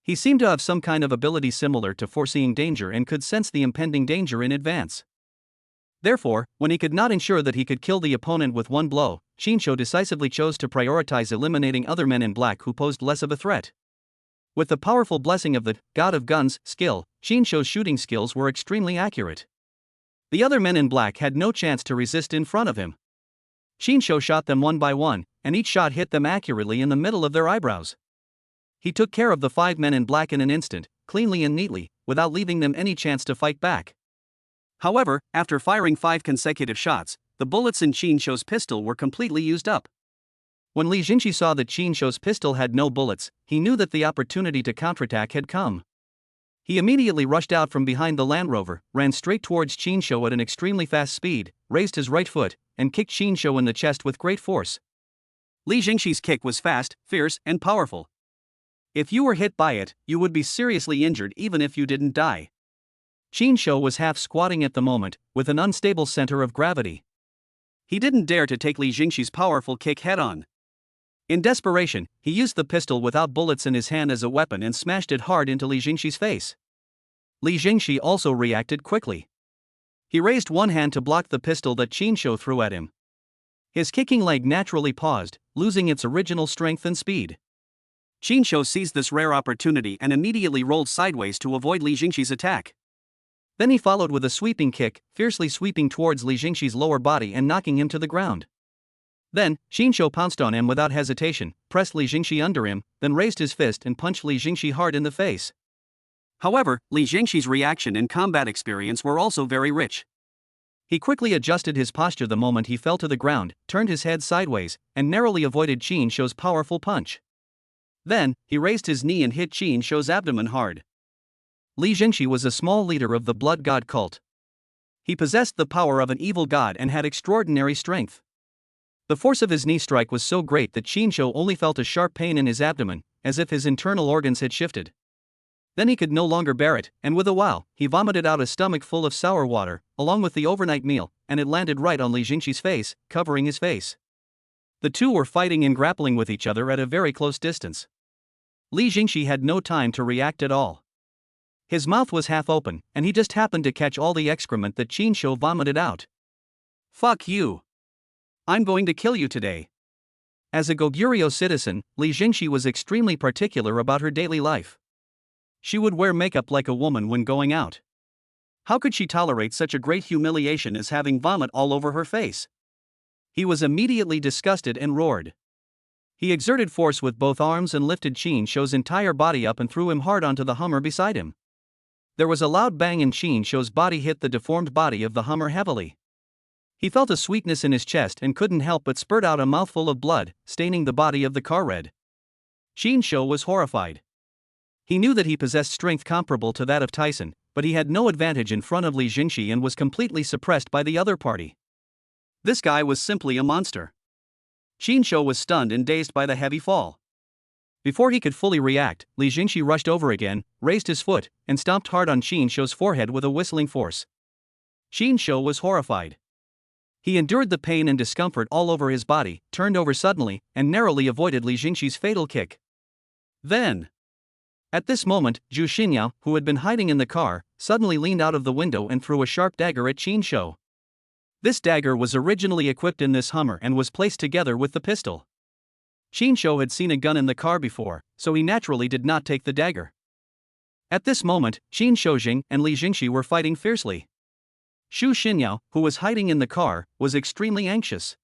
S1: He seemed to have some kind of ability similar to foreseeing danger and could sense the impending danger in advance. Therefore, when he could not ensure that he could kill the opponent with one blow, Qinshou decisively chose to prioritize eliminating other men in black who posed less of a threat. With the powerful blessing of the God of Guns skill, Qinshou's shooting skills were extremely accurate. The other men in black had no chance to resist in front of him. Qinshou shot them one by one, and each shot hit them accurately in the middle of their eyebrows. He took care of the 5 men in black in an instant, cleanly and neatly, without leaving them any chance to fight back. However, after firing 5 consecutive shots, the bullets in Qinshou's pistol were completely used up. When Li Jingxi saw that Qinshou's pistol had no bullets, he knew that the opportunity to counterattack had come. He immediately rushed out from behind the Land Rover, ran straight towards Qinshou at an extremely fast speed, raised his right foot, and kicked Qinshou in the chest with great force. Li Jingxi's kick was fast, fierce, and powerful. If you were hit by it, you would be seriously injured even if you didn't die. Qinshou was half squatting at the moment, with an unstable center of gravity. He didn't dare to take Li Jingxi's powerful kick head-on. In desperation, he used the pistol without bullets in his hand as a weapon and smashed it hard into Li Jingxi's face. Li Jingxi also reacted quickly. He raised one hand to block the pistol that Qinshou threw at him. His kicking leg naturally paused, losing its original strength and speed. Qin Shou seized this rare opportunity and immediately rolled sideways to avoid Li Jingxi's attack. Then he followed with a sweeping kick, fiercely sweeping towards Li Jingxi's lower body and knocking him to the ground. Then, Qin Shou pounced on him without hesitation, pressed Li Jingxi under him, then raised his fist and punched Li Jingxi hard in the face. However, Li Jingxi's reaction and combat experience were also very rich. He quickly adjusted his posture the moment he fell to the ground, turned his head sideways, and narrowly avoided Qin Shou's powerful punch. Then, he raised his knee and hit Qin Shou's abdomen hard. Li Jingxi was a small leader of the blood god cult. He possessed the power of an evil god and had extraordinary strength. The force of his knee strike was so great that Qin Shou only felt a sharp pain in his abdomen, as if his internal organs had shifted. Then he could no longer bear it, and with a wow, he vomited out a stomach full of sour water, along with the overnight meal, and it landed right on Li Jingxi's face, covering his face. The two were fighting and grappling with each other at a very close distance. Li Jingxi had no time to react at all. His mouth was half open, and he just happened to catch all the excrement that Qin Shou vomited out. "Fuck you. I'm going to kill you today." As a Goguryeo citizen, Li Jingxi was extremely particular about her daily life. She would wear makeup like a woman when going out. How could she tolerate such a great humiliation as having vomit all over her face? He was immediately disgusted and roared. He exerted force with both arms and lifted Qin Shou's entire body up and threw him hard onto the Hummer beside him. There was a loud bang and Qin Shou's body hit the deformed body of the Hummer heavily. He felt a sweetness in his chest and couldn't help but spurt out a mouthful of blood, staining the body of the car red. Qin Shou was horrified. He knew that he possessed strength comparable to that of Tyson, but he had no advantage in front of Li Jingxi and was completely suppressed by the other party. This guy was simply a monster. Qin Shou was stunned and dazed by the heavy fall. Before he could fully react, Li Jingxi rushed over again, raised his foot, and stomped hard on Qin Shou's forehead with a whistling force. Qin Shou was horrified. He endured the pain and discomfort all over his body, turned over suddenly, and narrowly avoided Li Jingxi's fatal kick. Then, at this moment, Zhu Xinyao, who had been hiding in the car, suddenly leaned out of the window and threw a sharp dagger at Qin Shou. This dagger was originally equipped in this Hummer and was placed together with the pistol. Qin Shou had seen a gun in the car before, so he naturally did not take the dagger. At this moment, Qin Shoujing and Li Jingxi were fighting fiercely. Zhu Xinyao, who was hiding in the car, was extremely anxious.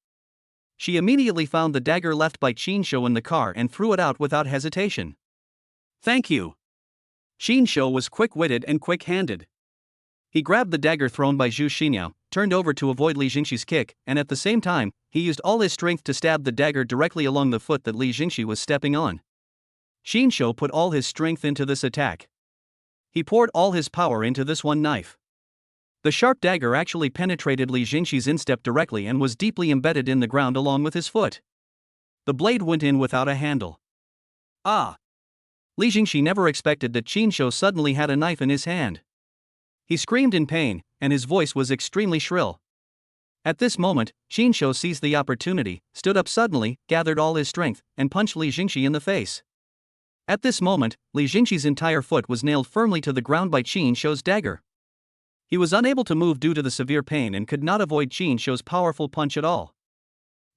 S1: She immediately found the dagger left by Qin Shou in the car and threw it out without hesitation. "Thank you." Qin Shou was quick-witted and quick-handed. He grabbed the dagger thrown by Zhu Xinyao, turned over to avoid Li Jingxi's kick, and at the same time, he used all his strength to stab the dagger directly along the foot that Li Jingxi was stepping on. Qin Shou put all his strength into this attack. He poured all his power into this one knife. The sharp dagger actually penetrated Li Jingxi's instep directly and was deeply embedded in the ground along with his foot. The blade went in without a handle. Ah! Li Jingxi never expected that Qin Shou suddenly had a knife in his hand. He screamed in pain, and his voice was extremely shrill. At this moment, Qin Shou seized the opportunity, stood up suddenly, gathered all his strength, and punched Li Jingxi in the face. At this moment, Li Jingxi's entire foot was nailed firmly to the ground by Qin Shou's dagger. He was unable to move due to the severe pain and could not avoid Qin Shou's powerful punch at all.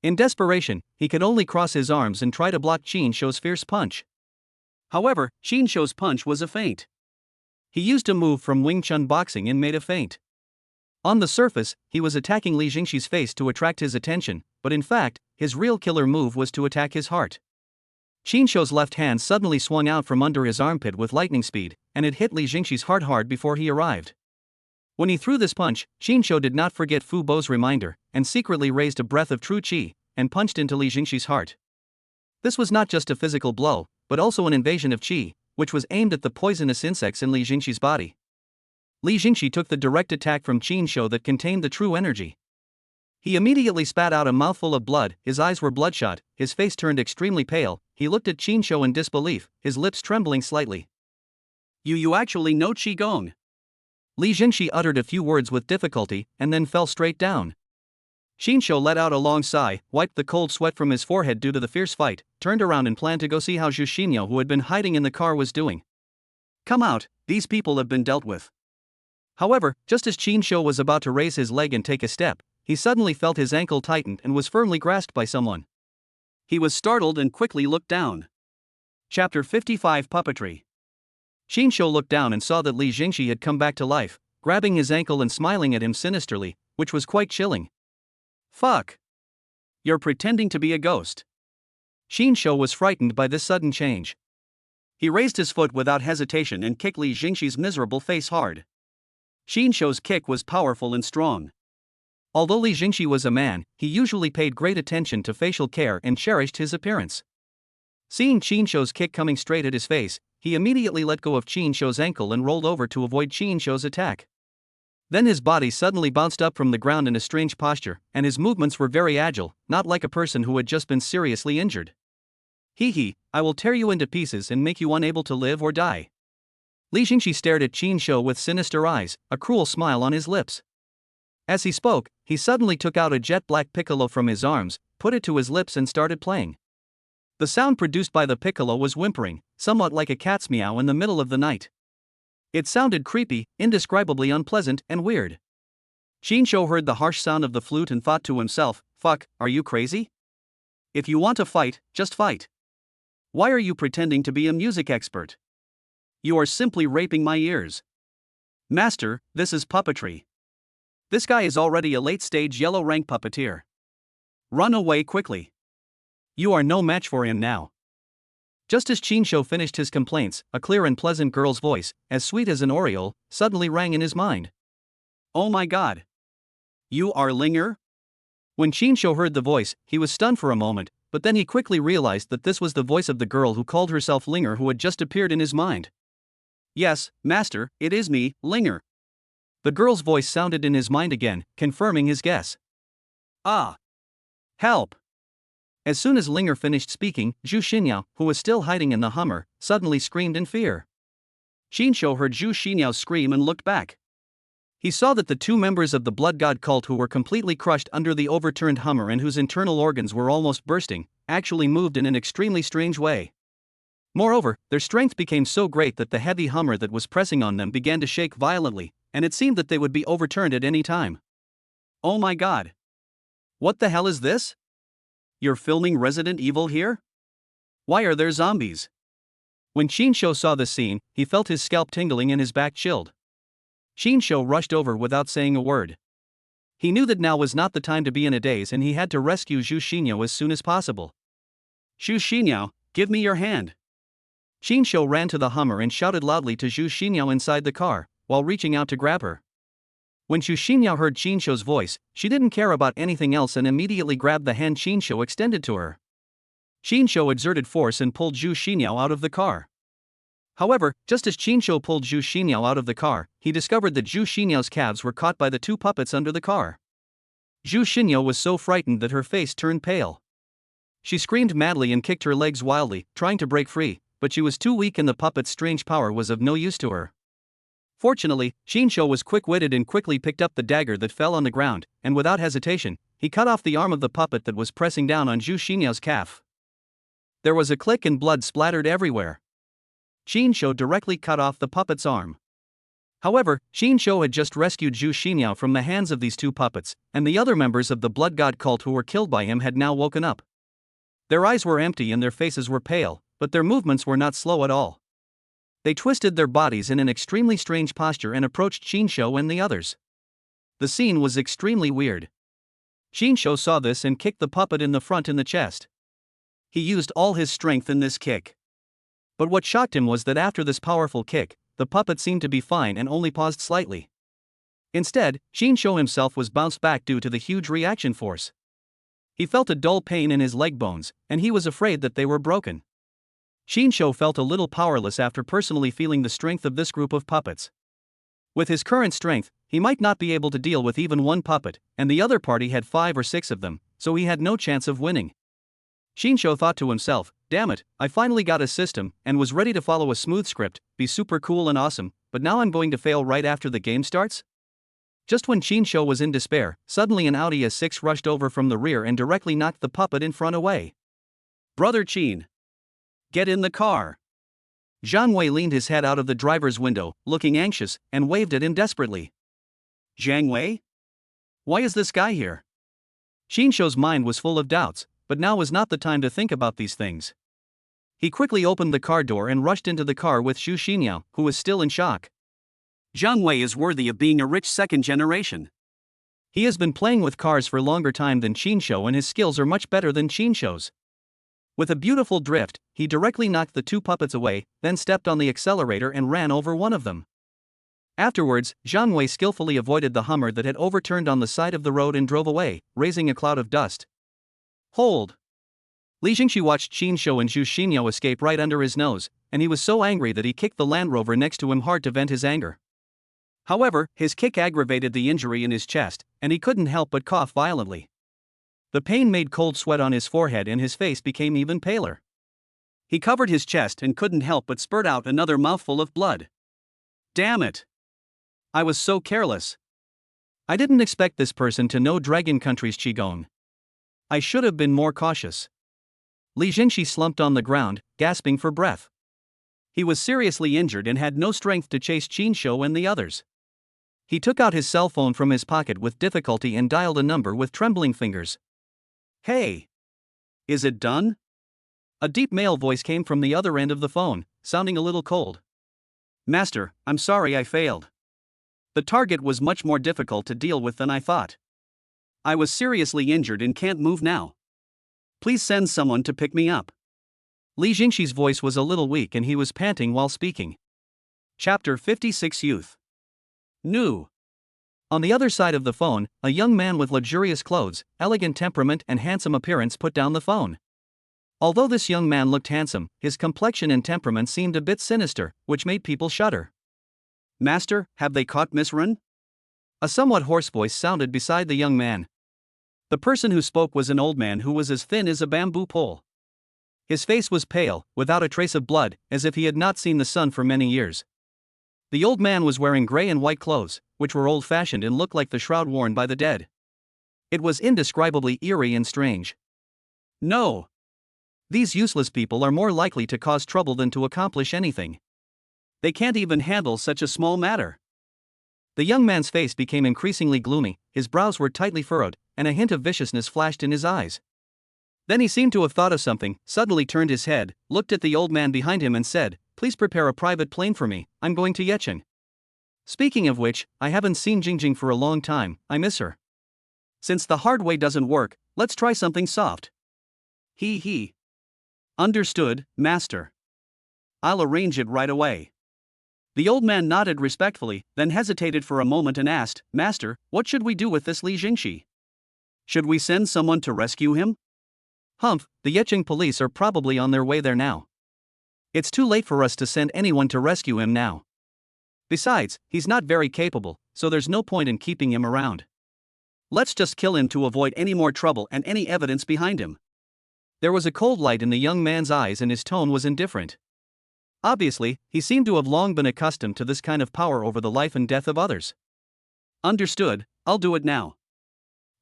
S1: In desperation, he could only cross his arms and try to block Qin Shou's fierce punch. However, Qin Shou's punch was a feint. He used a move from Wing Chun boxing and made a feint. On the surface, he was attacking Li Jingxi's face to attract his attention, but in fact, his real killer move was to attack his heart. Qin Shou's left hand suddenly swung out from under his armpit with lightning speed, and it hit Li Jingxi's heart hard before he arrived. When he threw this punch, Qin Shou did not forget Fu Bo's reminder, and secretly raised a breath of true qi, and punched into Li Jingxi's heart. This was not just a physical blow, but also an invasion of qi, which was aimed at the poisonous insects in Li Jingxi's body. Li Jingxi took the direct attack from Qin Shou that contained the true energy. He immediately spat out a mouthful of blood, his eyes were bloodshot, his face turned extremely pale, he looked at Qin Shou in disbelief, his lips trembling slightly. You actually know Qigong?" Li Jingxi uttered a few words with difficulty, and then fell straight down. Qin Shou let out a long sigh, wiped the cold sweat from his forehead due to the fierce fight, turned around and planned to go see how Zhu Xinyao, who had been hiding in the car, was doing. "Come out, these people have been dealt with." However, just as Qin Shou was about to raise his leg and take a step, he suddenly felt his ankle tightened and was firmly grasped by someone. He was startled and quickly looked down. Chapter 55 Puppetry. Xinshu looked down and saw that Li Jingxi had come back to life, grabbing his ankle and smiling at him sinisterly, which was quite chilling. Fuck! You're pretending to be a ghost. Xinshu was frightened by this sudden change. He raised his foot without hesitation and kicked Li Jingxi's miserable face hard. Xinshu's kick was powerful and strong. Although Li Jingxi was a man, he usually paid great attention to facial care and cherished his appearance. Seeing Xinshu's kick coming straight at his face, he immediately let go of Xinshu's ankle and rolled over to avoid Xinshu's attack. Then his body suddenly bounced up from the ground in a strange posture, and his movements were very agile, not like a person who had just been seriously injured. Hee, I will tear you into pieces and make you unable to live or die. Li Jingxi stared at Xinshu with sinister eyes, a cruel smile on his lips. As he spoke, he suddenly took out a jet-black piccolo from his arms, put it to his lips and started playing. The sound produced by the piccolo was whimpering, somewhat like a cat's meow in the middle of the night. It sounded creepy, indescribably unpleasant, and weird. Xinshu heard the harsh sound of the flute and thought to himself, fuck, are you crazy? If you want to fight, just fight. Why are you pretending to be a music expert? You are simply raping my ears. Master, this is puppetry. This guy is already a late-stage yellow rank puppeteer. Run away quickly. You are no match for him now. Just as Xinshu finished his complaints, a clear and pleasant girl's voice, as sweet as an oriole, suddenly rang in his mind. Oh my god. You are Linger? When Xinshu heard the voice, he was stunned for a moment, but then he quickly realized that this was the voice of the girl who called herself Linger who had just appeared in his mind. Yes, master, it is me, Linger. The girl's voice sounded in his mind again, confirming his guess. Ah! Help! As soon as Linger finished speaking, Zhu Xinyao, who was still hiding in the Hummer, suddenly screamed in fear. Xinshu heard Zhu Xinyao scream and looked back. He saw that the two members of the blood god cult who were completely crushed under the overturned Hummer and whose internal organs were almost bursting, actually moved in an extremely strange way. Moreover, their strength became so great that the heavy Hummer that was pressing on them began to shake violently, and it seemed that they would be overturned at any time. Oh my god! What the hell is this? You're filming Resident Evil here? Why are there zombies? When Xinshu saw this scene, he felt his scalp tingling and his back chilled. Xinshu rushed over without saying a word. He knew that now was not the time to be in a daze and he had to rescue Zhu Xinyao as soon as possible. Zhu Xinyao, give me your hand. Xinshu ran to the Hummer and shouted loudly to Zhu Xinyao inside the car, while reaching out to grab her. When Zhu Xinyao heard Xinshu's voice, she didn't care about anything else and immediately grabbed the hand Xinshu extended to her. Xinshu exerted force and pulled Zhu Xinyao out of the car. However, just as Xinshu pulled Zhu Xinyao out of the car, he discovered that Zhu Xinyao's calves were caught by the two puppets under the car. Zhu Xinyao was so frightened that her face turned pale. She screamed madly and kicked her legs wildly, trying to break free, but she was too weak and the puppet's strange power was of no use to her. Fortunately, Xinshu was quick-witted and quickly picked up the dagger that fell on the ground, and without hesitation, he cut off the arm of the puppet that was pressing down on Zhu Xinyao's calf. There was a click and blood splattered everywhere. Xinshu directly cut off the puppet's arm. However, Xinshu had just rescued Zhu Xinyao from the hands of these two puppets, and the other members of the blood god cult who were killed by him had now woken up. Their eyes were empty and their faces were pale, but their movements were not slow at all. They twisted their bodies in an extremely strange posture and approached Xinshu and the others. The scene was extremely weird. Xinshu saw this and kicked the puppet in the front in the chest. He used all his strength in this kick. But what shocked him was that after this powerful kick, the puppet seemed to be fine and only paused slightly. Instead, Xinshu himself was bounced back due to the huge reaction force. He felt a dull pain in his leg bones, and he was afraid that they were broken. Xinshu felt a little powerless after personally feeling the strength of this group of puppets. With his current strength, he might not be able to deal with even one puppet, and the other party had 5 or 6 of them, so he had no chance of winning. Xinshu thought to himself, damn it, I finally got a system, and was ready to follow a smooth script, be super cool and awesome, but now I'm going to fail right after the game starts? Just when Xinshu was in despair, suddenly an Audi A6 rushed over from the rear and directly knocked the puppet in front away. Brother Qin! Get in the car! Zhang Wei leaned his head out of the driver's window, looking anxious, and waved at him desperately. Zhang Wei? Why is this guy here? Shinshou's mind was full of doubts, but now was not the time to think about these things. He quickly opened the car door and rushed into the car with Xu Xinyao, who was still in shock. Zhang Wei is worthy of being a rich second generation. He has been playing with cars for longer time than Shinshou and his skills are much better than Shinshou's. With a beautiful drift, he directly knocked the two puppets away, then stepped on the accelerator and ran over one of them. Afterwards, Zhang Wei skillfully avoided the Hummer that had overturned on the side of the road and drove away, raising a cloud of dust. Hold! Li Jingxi watched Shinshou and Xu Xinyao escape right under his nose, and he was so angry that he kicked the Land Rover next to him hard to vent his anger. However, his kick aggravated the injury in his chest, and he couldn't help but cough violently. The pain made cold sweat on his forehead and his face became even paler. He covered his chest and couldn't help but spurt out another mouthful of blood. Damn it! I was so careless. I didn't expect this person to know Dragon Country's Qigong. I should have been more cautious. Li Jingxi slumped on the ground, gasping for breath. He was seriously injured and had no strength to chase Shinshou and the others. He took out his cell phone from his pocket with difficulty and dialed a number with trembling fingers. Hey! Is it done? A deep male voice came from the other end of the phone, sounding a little cold. Master, I'm sorry I failed. The target was much more difficult to deal with than I thought. I was seriously injured and can't move now. Please send someone to pick me up. Li Jingxi's voice was a little weak and he was panting while speaking. Chapter 56 Youth. New. On the other side of the phone, a young man with luxurious clothes, elegant temperament and handsome appearance put down the phone. Although this young man looked handsome, his complexion and temperament seemed a bit sinister, which made people shudder. Master, have they caught Miss Ren? A somewhat hoarse voice sounded beside the young man. The person who spoke was an old man who was as thin as a bamboo pole. His face was pale, without a trace of blood, as if he had not seen the sun for many years. The old man was wearing gray and white clothes, which were old-fashioned and looked like the shroud worn by the dead. It was indescribably eerie and strange. No! These useless people are more likely to cause trouble than to accomplish anything. They can't even handle such a small matter. The young man's face became increasingly gloomy, his brows were tightly furrowed, and a hint of viciousness flashed in his eyes. Then he seemed to have thought of something, suddenly turned his head, looked at the old man behind him and said, "Please prepare a private plane for me, I'm going to Yecheng. Speaking of which, I haven't seen Jingjing for a long time, I miss her. Since the hard way doesn't work, let's try something soft." He. Understood, master. I'll arrange it right away. The old man nodded respectfully, then hesitated for a moment and asked, "Master, what should we do with this Li Jingxi? Should we send someone to rescue him?" "Humph, the Yecheng police are probably on their way there now. It's too late for us to send anyone to rescue him now. Besides, he's not very capable, so there's no point in keeping him around. Let's just kill him to avoid any more trouble and any evidence behind him." There was a cold light in the young man's eyes and his tone was indifferent. Obviously, he seemed to have long been accustomed to this kind of power over the life and death of others. "Understood, I'll do it now."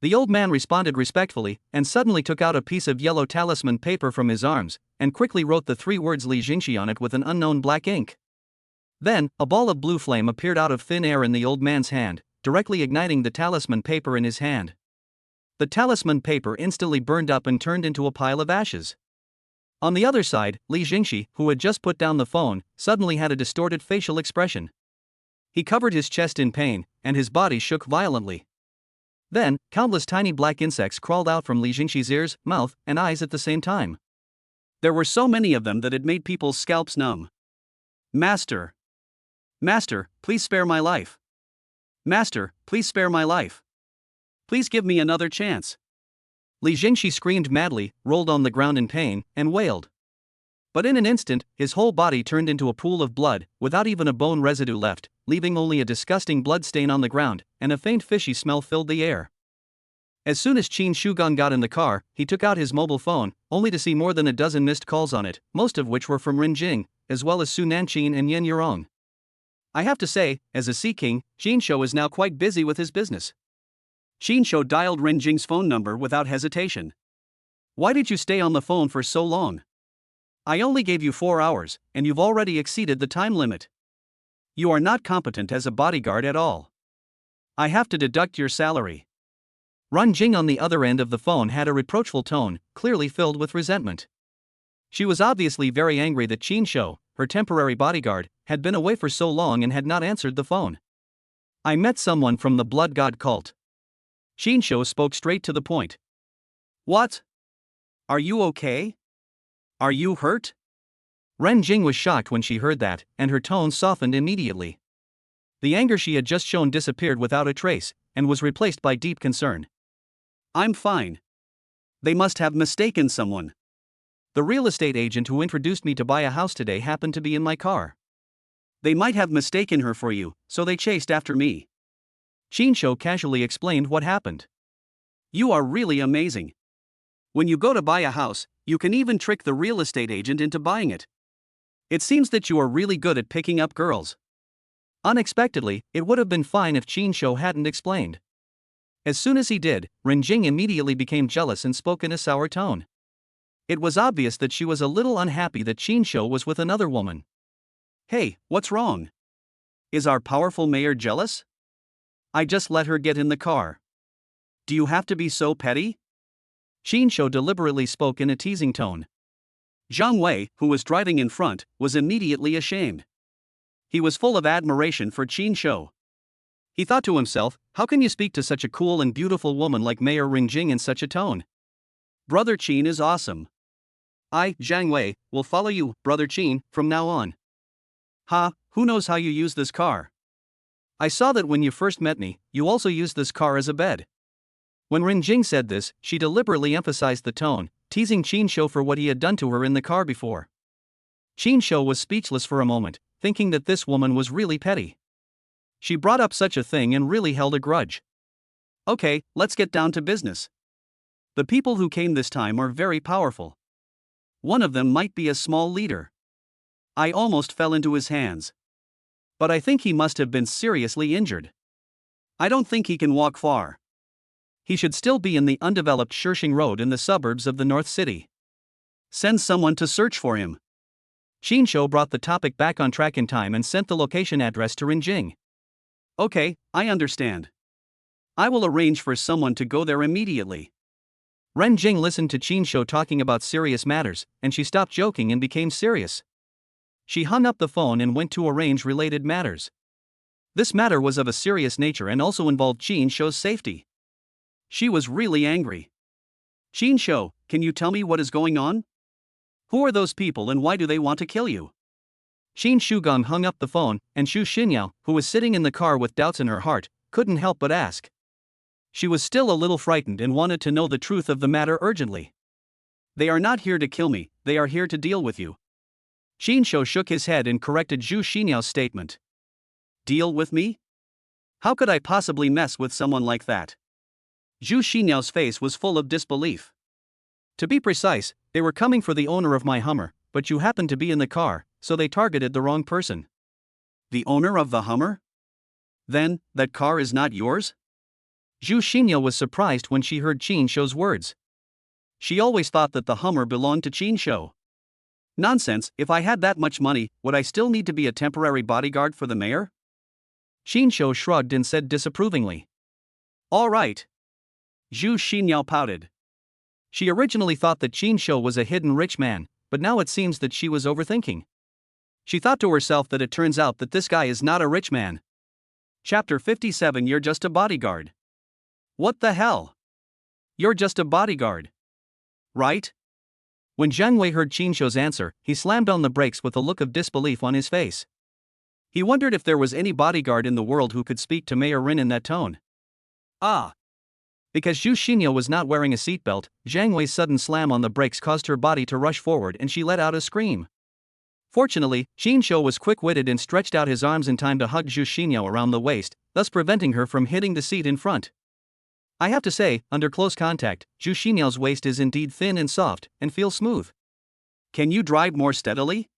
S1: The old man responded respectfully, and suddenly took out a piece of yellow talisman paper from his arms, and quickly wrote the 3 words Li Jingxi on it with an unknown black ink. Then, a ball of blue flame appeared out of thin air in the old man's hand, directly igniting the talisman paper in his hand. The talisman paper instantly burned up and turned into a pile of ashes. On the other side, Li Jingxi, who had just put down the phone, suddenly had a distorted facial expression. He covered his chest in pain, and his body shook violently. Then, countless tiny black insects crawled out from Li Jingxi's ears, mouth, and eyes at the same time. There were so many of them that it made people's scalps numb. Master! Master, please spare my life! Master, please spare my life! Please give me another chance! Li Jingxi screamed madly, rolled on the ground in pain, and wailed. But in an instant, his whole body turned into a pool of blood, without even a bone residue left, leaving only a disgusting blood stain on the ground, and a faint fishy smell filled the air. As soon as Qin Shugang got in the car, he took out his mobile phone, only to see more than a dozen missed calls on it, most of which were from Rin Jing, as well as Su Nanqin and Yen Yurong. I have to say, as a Sea King, Jinshou is now quite busy with his business. Jinshou dialed Rin Jing's phone number without hesitation. "Why did you stay on the phone for so long? I only gave you 4 hours, and you've already exceeded the time limit. You are not competent as a bodyguard at all. I have to deduct your salary." Ren Jing on the other end of the phone had a reproachful tone, clearly filled with resentment. She was obviously very angry that Qin Shou, her temporary bodyguard, had been away for so long and had not answered the phone. I met someone from the Blood God cult. Qin Shou spoke straight to the point. What? Are you okay? Are you hurt? Ren Jing was shocked when she heard that, and her tone softened immediately. The anger she had just shown disappeared without a trace, and was replaced by deep concern. I'm fine. They must have mistaken someone. The real estate agent who introduced me to buy a house today happened to be in my car. They might have mistaken her for you, so they chased after me. Qin Shou casually explained what happened. You are really amazing. When you go to buy a house, you can even trick the real estate agent into buying it. It seems that you are really good at picking up girls. Unexpectedly, it would have been fine if Qin Shou hadn't explained. As soon as he did, Ren Jing immediately became jealous and spoke in a sour tone. It was obvious that she was a little unhappy that Qin Shou was with another woman. Hey, what's wrong? Is our powerful mayor jealous? I just let her get in the car. Do you have to be so petty? Qin Shou deliberately spoke in a teasing tone. Zhang Wei, who was driving in front, was immediately ashamed. He was full of admiration for Qin Shou. He thought to himself, how can you speak to such a cool and beautiful woman like Mayor Ring Jing in such a tone? Brother Qin is awesome. I, Zhang Wei, will follow you, Brother Qin, from now on. Ha, who knows how you use this car? I saw that when you first met me, you also used this car as a bed. When Ren Jing said this, she deliberately emphasized the tone, teasing Qin Shou for what he had done to her in the car before. Qin Shou was speechless for a moment, thinking that this woman was really petty. She brought up such a thing and really held a grudge. Okay, let's get down to business. The people who came this time are very powerful. One of them might be a small leader. I almost fell into his hands. But I think he must have been seriously injured. I don't think he can walk far. He should still be in the undeveloped Shishing Road in the suburbs of the North City. Send someone to search for him. Qin Shou brought the topic back on track in time and sent the location address to Ren Jing. Okay, I understand. I will arrange for someone to go there immediately. Ren Jing listened to Qin Shou talking about serious matters, and she stopped joking and became serious. She hung up the phone and went to arrange related matters. This matter was of a serious nature and also involved Qin Shou's safety. She was really angry. Qin Shou, can you tell me what is going on? Who are those people and why do they want to kill you? Qin Shugong hung up the phone, and Xu Xinyao, who was sitting in the car with doubts in her heart, couldn't help but ask. She was still a little frightened and wanted to know the truth of the matter urgently. They are not here to kill me, they are here to deal with you. Qin Shou shook his head and corrected Xu Xinyao's statement. Deal with me? How could I possibly mess with someone like that? Xu Xinyao's face was full of disbelief. To be precise, they were coming for the owner of my Hummer, but you happened to be in the car, so they targeted the wrong person. The owner of the Hummer? Then, that car is not yours? Xu Xinyao was surprised when she heard Qin Shou's words. She always thought that the Hummer belonged to Qin Shou. Nonsense, if I had that much money, would I still need to be a temporary bodyguard for the mayor? Qin Shou shrugged and said disapprovingly. All right. Xu Xinyao pouted. She originally thought that Qin Shou was a hidden rich man, but now it seems that she was overthinking. She thought to herself that it turns out that this guy is not a rich man. Chapter 57. You're just a bodyguard. What the hell? You're just a bodyguard. Right? When Zhang Wei heard Qin Shou's answer, he slammed on the brakes with a look of disbelief on his face. He wondered if there was any bodyguard in the world who could speak to Mayor Rin in that tone. Ah. Because Xu Xinyao was not wearing a seatbelt, Zhang Wei's sudden slam on the brakes caused her body to rush forward and she let out a scream. Fortunately, Qin Shou was quick-witted and stretched out his arms in time to hug Xu Xinyao around the waist, thus preventing her from hitting the seat in front. I have to say, under close contact, Xu Xinyao's waist is indeed thin and soft, and feels smooth. Can you drive more steadily?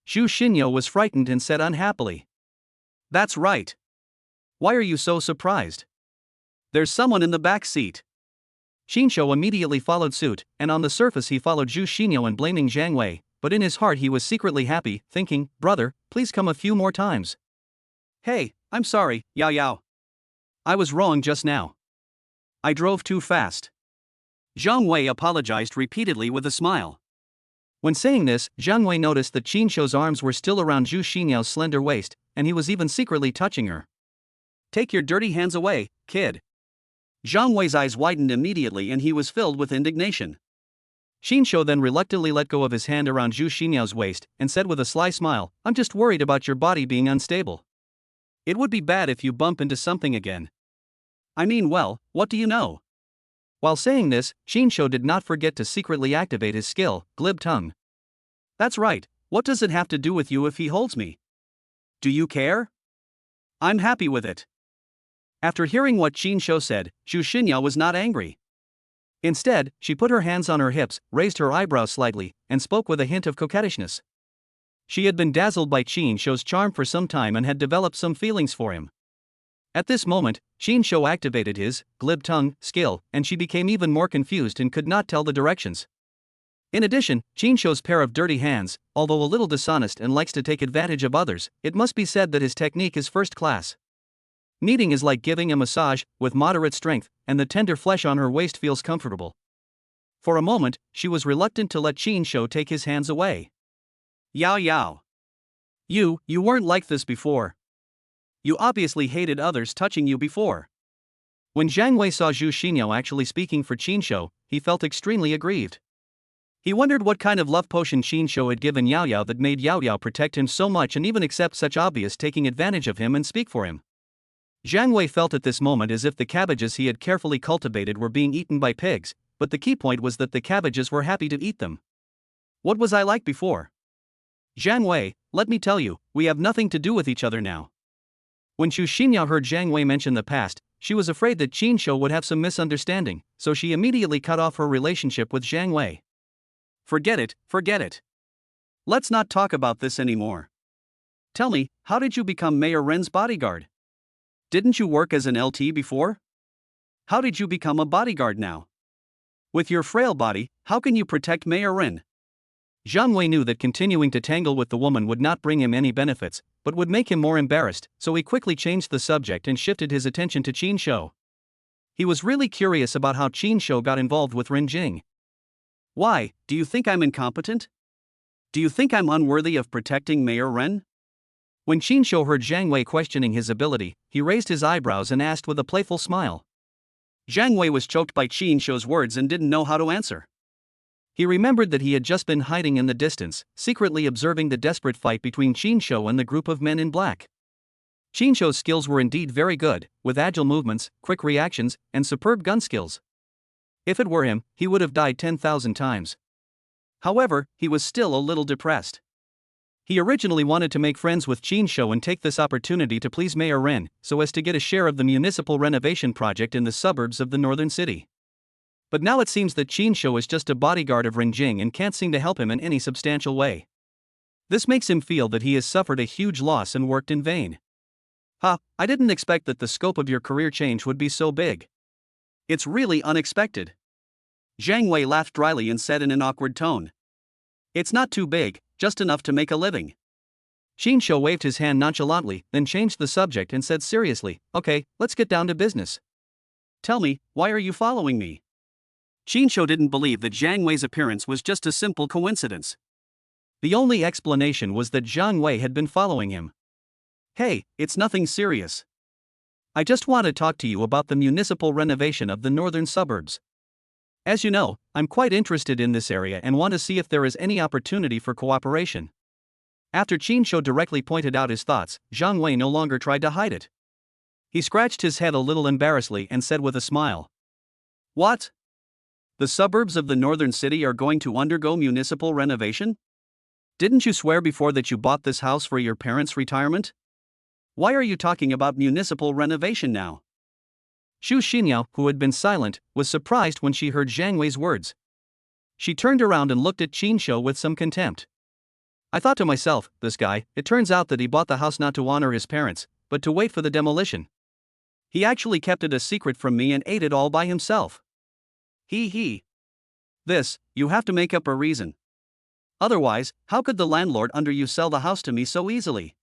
S1: Xu Xinyao was frightened and said unhappily. That's right. Why are you so surprised? There's someone in the back seat. Qin Shou immediately followed suit, and on the surface he followed Xu Xinyao and blaming Zhang Wei, but in his heart he was secretly happy, thinking, brother, please come a few more times. Hey, I'm sorry, Yao Yao. I was wrong just now. I drove too fast. Zhang Wei apologized repeatedly with a smile. When saying this, Zhang Wei noticed that Qin Shou's arms were still around Zhu Xinyao's slender waist, and he was even secretly touching her. Take your dirty hands away, kid. Zhang Wei's eyes widened immediately and he was filled with indignation. Qin Shou then reluctantly let go of his hand around Zhu Xinyao's waist and said with a sly smile, I'm just worried about your body being unstable. It would be bad if you bump into something again. I mean, well, what do you know? While saying this, Qin Shou did not forget to secretly activate his skill, glib tongue. That's right, what does it have to do with you if he holds me? Do you care? I'm happy with it. After hearing what Qin Shou said, Zhu Xinyao was not angry. Instead, she put her hands on her hips, raised her eyebrows slightly, and spoke with a hint of coquettishness. She had been dazzled by Qin Shou's charm for some time and had developed some feelings for him. At this moment, Qin Shou activated his glib tongue skill, and she became even more confused and could not tell the directions. In addition, Qin Shou's pair of dirty hands, although a little dishonest and likes to take advantage of others, it must be said that his technique is first class. Kneading is like giving a massage, with moderate strength, and the tender flesh on her waist feels comfortable. For a moment, she was reluctant to let Qin Shou take his hands away. Yao Yao. You weren't like this before. You obviously hated others touching you before. When Zhang Wei saw Zhu Xinyao actually speaking for Qin Shou, he felt extremely aggrieved. He wondered what kind of love potion Qin Shou had given Yao Yao that made Yao Yao protect him so much and even accept such obvious taking advantage of him and speak for him. Zhang Wei felt at this moment as if the cabbages he had carefully cultivated were being eaten by pigs, but the key point was that the cabbages were happy to eat them. What was I like before? Zhang Wei, let me tell you, we have nothing to do with each other now. When Zhu Xinyao heard Zhang Wei mention the past, she was afraid that Qin Shou would have some misunderstanding, so she immediately cut off her relationship with Zhang Wei. Forget it. Let's not talk about this anymore. Tell me, how did you become Mayor Ren's bodyguard? Didn't you work as an LT before? How did you become a bodyguard now? With your frail body, how can you protect Mayor Ren? Zhang Wei knew that continuing to tangle with the woman would not bring him any benefits, but would make him more embarrassed, so he quickly changed the subject and shifted his attention to Qin Shou. He was really curious about how Qin Shou got involved with Ren Jing. Why, do you think I'm incompetent? Do you think I'm unworthy of protecting Mayor Ren? When Qin Shou heard Zhang Wei questioning his ability, he raised his eyebrows and asked with a playful smile. Zhang Wei was choked by Qin Shou's words and didn't know how to answer. He remembered that he had just been hiding in the distance, secretly observing the desperate fight between Qin Shou and the group of men in black. Qin Shou's skills were indeed very good, with agile movements, quick reactions, and superb gun skills. If it were him, he would have died 10,000 times. However, he was still a little depressed. He originally wanted to make friends with Qin Shou and take this opportunity to please Mayor Ren, so as to get a share of the municipal renovation project in the suburbs of the northern city. But now it seems that Qin Shou is just a bodyguard of Ren Jing and can't seem to help him in any substantial way. This makes him feel that he has suffered a huge loss and worked in vain. I didn't expect that the scope of your career change would be so big. It's really unexpected. Zhang Wei laughed dryly and said in an awkward tone. It's not too big, just enough to make a living. Qin Shou waved his hand nonchalantly, then changed the subject and said seriously, okay, let's get down to business. Tell me, why are you following me? Qin Shou didn't believe that Zhang Wei's appearance was just a simple coincidence. The only explanation was that Zhang Wei had been following him. Hey, it's nothing serious. I just want to talk to you about the municipal renovation of the northern suburbs. As you know, I'm quite interested in this area and want to see if there is any opportunity for cooperation. After Qin Shou directly pointed out his thoughts, Zhang Wei no longer tried to hide it. He scratched his head a little embarrassedly and said with a smile. What? The suburbs of the northern city are going to undergo municipal renovation? Didn't you swear before that you bought this house for your parents' retirement? Why are you talking about municipal renovation now? Zhu Xinyao, who had been silent, was surprised when she heard Zhang Wei's words. She turned around and looked at Qin Shou with some contempt. I thought to myself, this guy, it turns out that he bought the house not to honor his parents, but to wait for the demolition. He actually kept it a secret from me and ate it all by himself. He. This, you have to make up a reason. Otherwise, how could the landlord under you sell the house to me so easily?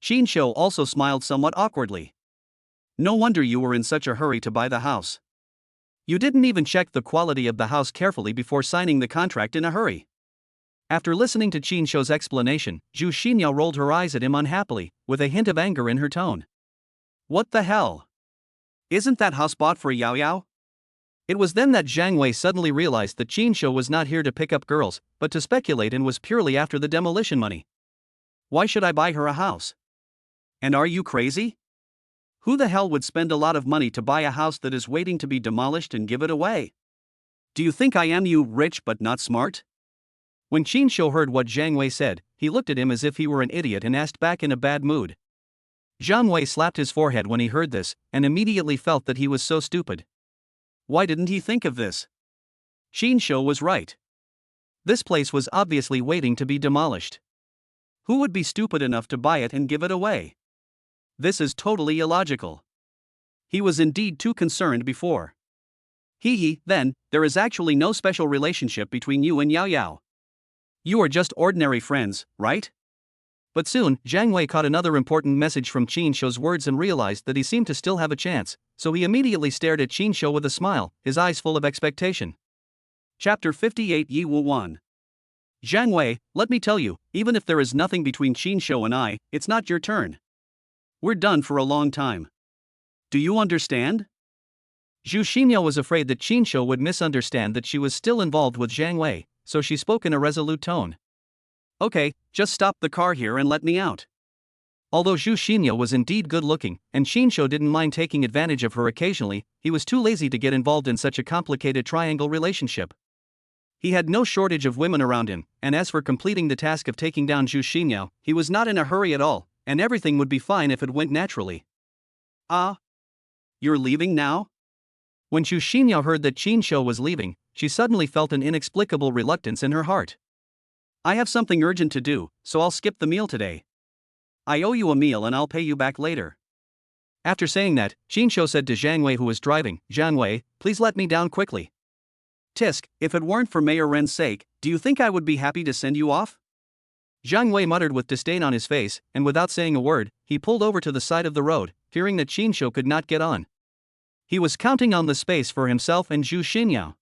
S1: Qin Shou also smiled somewhat awkwardly. No wonder you were in such a hurry to buy the house. You didn't even check the quality of the house carefully before signing the contract in a hurry. After listening to Qin Shou's explanation, Zhu Xinyao rolled her eyes at him unhappily, with a hint of anger in her tone. What the hell? Isn't that house bought for Yao Yao? It was then that Zhang Wei suddenly realized that Qin Shou was not here to pick up girls, but to speculate and was purely after the demolition money. Why should I buy her a house? And are you crazy? Who the hell would spend a lot of money to buy a house that is waiting to be demolished and give it away? Do you think I am you rich but not smart? When Qin Shou heard what Zhang Wei said, he looked at him as if he were an idiot and asked back in a bad mood. Zhang Wei slapped his forehead when he heard this, and immediately felt that he was so stupid. Why didn't he think of this? Qin Shou was right. This place was obviously waiting to be demolished. Who would be stupid enough to buy it and give it away? This is totally illogical. He was indeed too concerned before. Then, there is actually no special relationship between you and Yao Yao. You are just ordinary friends, right? But soon, Zhang Wei caught another important message from Qin Shou's words and realized that he seemed to still have a chance, so he immediately stared at Qin Shou with a smile, his eyes full of expectation. Chapter 58 Yi Wu 1. Zhang Wei, let me tell you, even if there is nothing between Qin Shou and I, it's not your turn. We're done for a long time. Do you understand? Zhu Xinyao was afraid that Qin Shou would misunderstand that she was still involved with Zhang Wei, so she spoke in a resolute tone. Okay, just stop the car here and let me out. Although Zhu Xinyao was indeed good-looking, and Qin Shou didn't mind taking advantage of her occasionally, he was too lazy to get involved in such a complicated triangle relationship. He had no shortage of women around him, and as for completing the task of taking down Zhu Xinyao, he was not in a hurry at all, and everything would be fine if it went naturally. Ah? You're leaving now? When Zhu Xinyao heard that Qin Shou was leaving, she suddenly felt an inexplicable reluctance in her heart. I have something urgent to do, so I'll skip the meal today. I owe you a meal and I'll pay you back later. After saying that, Qin Shou said to Zhang Wei who was driving, Zhang Wei, please let me down quickly. Tisk, if it weren't for Mayor Ren's sake, do you think I would be happy to send you off? Zhang Wei muttered with disdain on his face, and without saying a word, he pulled over to the side of the road, fearing that Qin Shou could not get on. He was counting on the space for himself and Zhu Xinyao.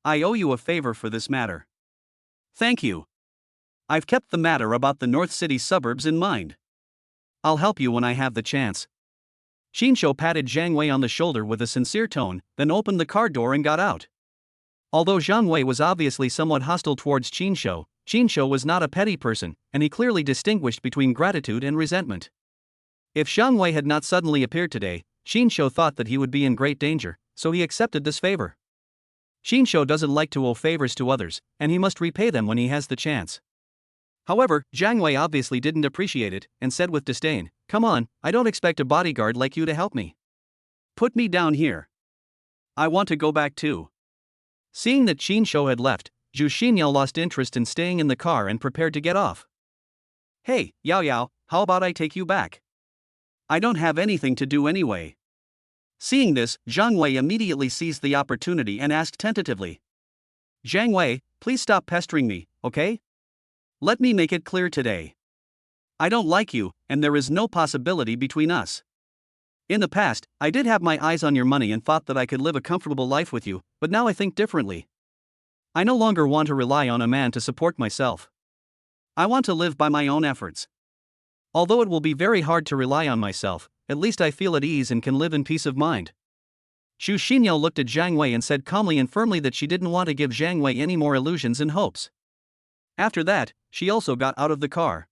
S1: I owe you a favor for this matter. Thank you. I've kept the matter about the North City suburbs in mind. I'll help you when I have the chance. Qin Shou patted Zhang Wei on the shoulder with a sincere tone, then opened the car door and got out. Although Zhang Wei was obviously somewhat hostile towards Qin Shou was not a petty person, and he clearly distinguished between gratitude and resentment. If Zhang Wei had not suddenly appeared today, Qin Shou thought that he would be in great danger, so he accepted this favor. Qin Shou doesn't like to owe favors to others, and he must repay them when he has the chance. However, Zhang Wei obviously didn't appreciate it, and said with disdain, Come on, I don't expect a bodyguard like you to help me. Put me down here. I want to go back too. Seeing that Qin Shou had left, Zhu Xinyao lost interest in staying in the car and prepared to get off. Hey, Yao Yao, how about I take you back? I don't have anything to do anyway. Seeing this, Zhang Wei immediately seized the opportunity and asked tentatively. Zhang Wei, please stop pestering me, okay? Let me make it clear today. I don't like you, and there is no possibility between us. In the past, I did have my eyes on your money and thought that I could live a comfortable life with you, but now I think differently. I no longer want to rely on a man to support myself. I want to live by my own efforts. Although it will be very hard to rely on myself, at least I feel at ease and can live in peace of mind. Zhu Xinyao looked at Zhang Wei and said calmly and firmly that she didn't want to give Zhang Wei any more illusions and hopes. After that, she also got out of the car.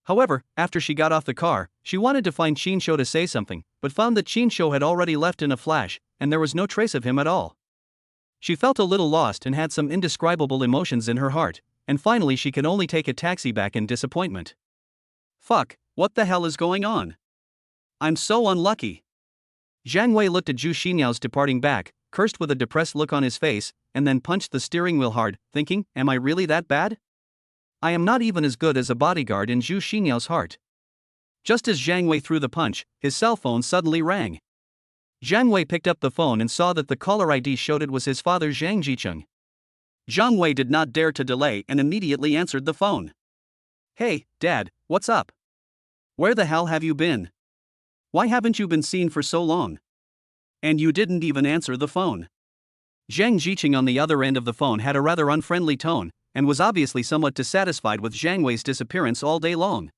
S1: However, after she got off the car, she wanted to find Qin Shou to say something, but found that Qin Shou had already left in a flash, and there was no trace of him at all. She felt a little lost and had some indescribable emotions in her heart, and finally she could only take a taxi back in disappointment. Fuck, what the hell is going on? I'm so unlucky. Zhang Wei looked at Zhu Xinyao's departing back, cursed with a depressed look on his face, and then punched the steering wheel hard, thinking, am I really that bad? I am not even as good as a bodyguard in Zhu Xinyao's heart. Just as Zhang Wei threw the punch, his cell phone suddenly rang. Zhang Wei picked up the phone and saw that the caller ID showed it was his father Zhang Jicheng. Zhang Wei did not dare to delay and immediately answered the phone. Hey, Dad, what's up? Where the hell have you been? Why haven't you been seen for so long? And you didn't even answer the phone. Zhang Jiqing on the other end of the phone had a rather unfriendly tone, and was obviously somewhat dissatisfied with Zhang Wei's disappearance all day long.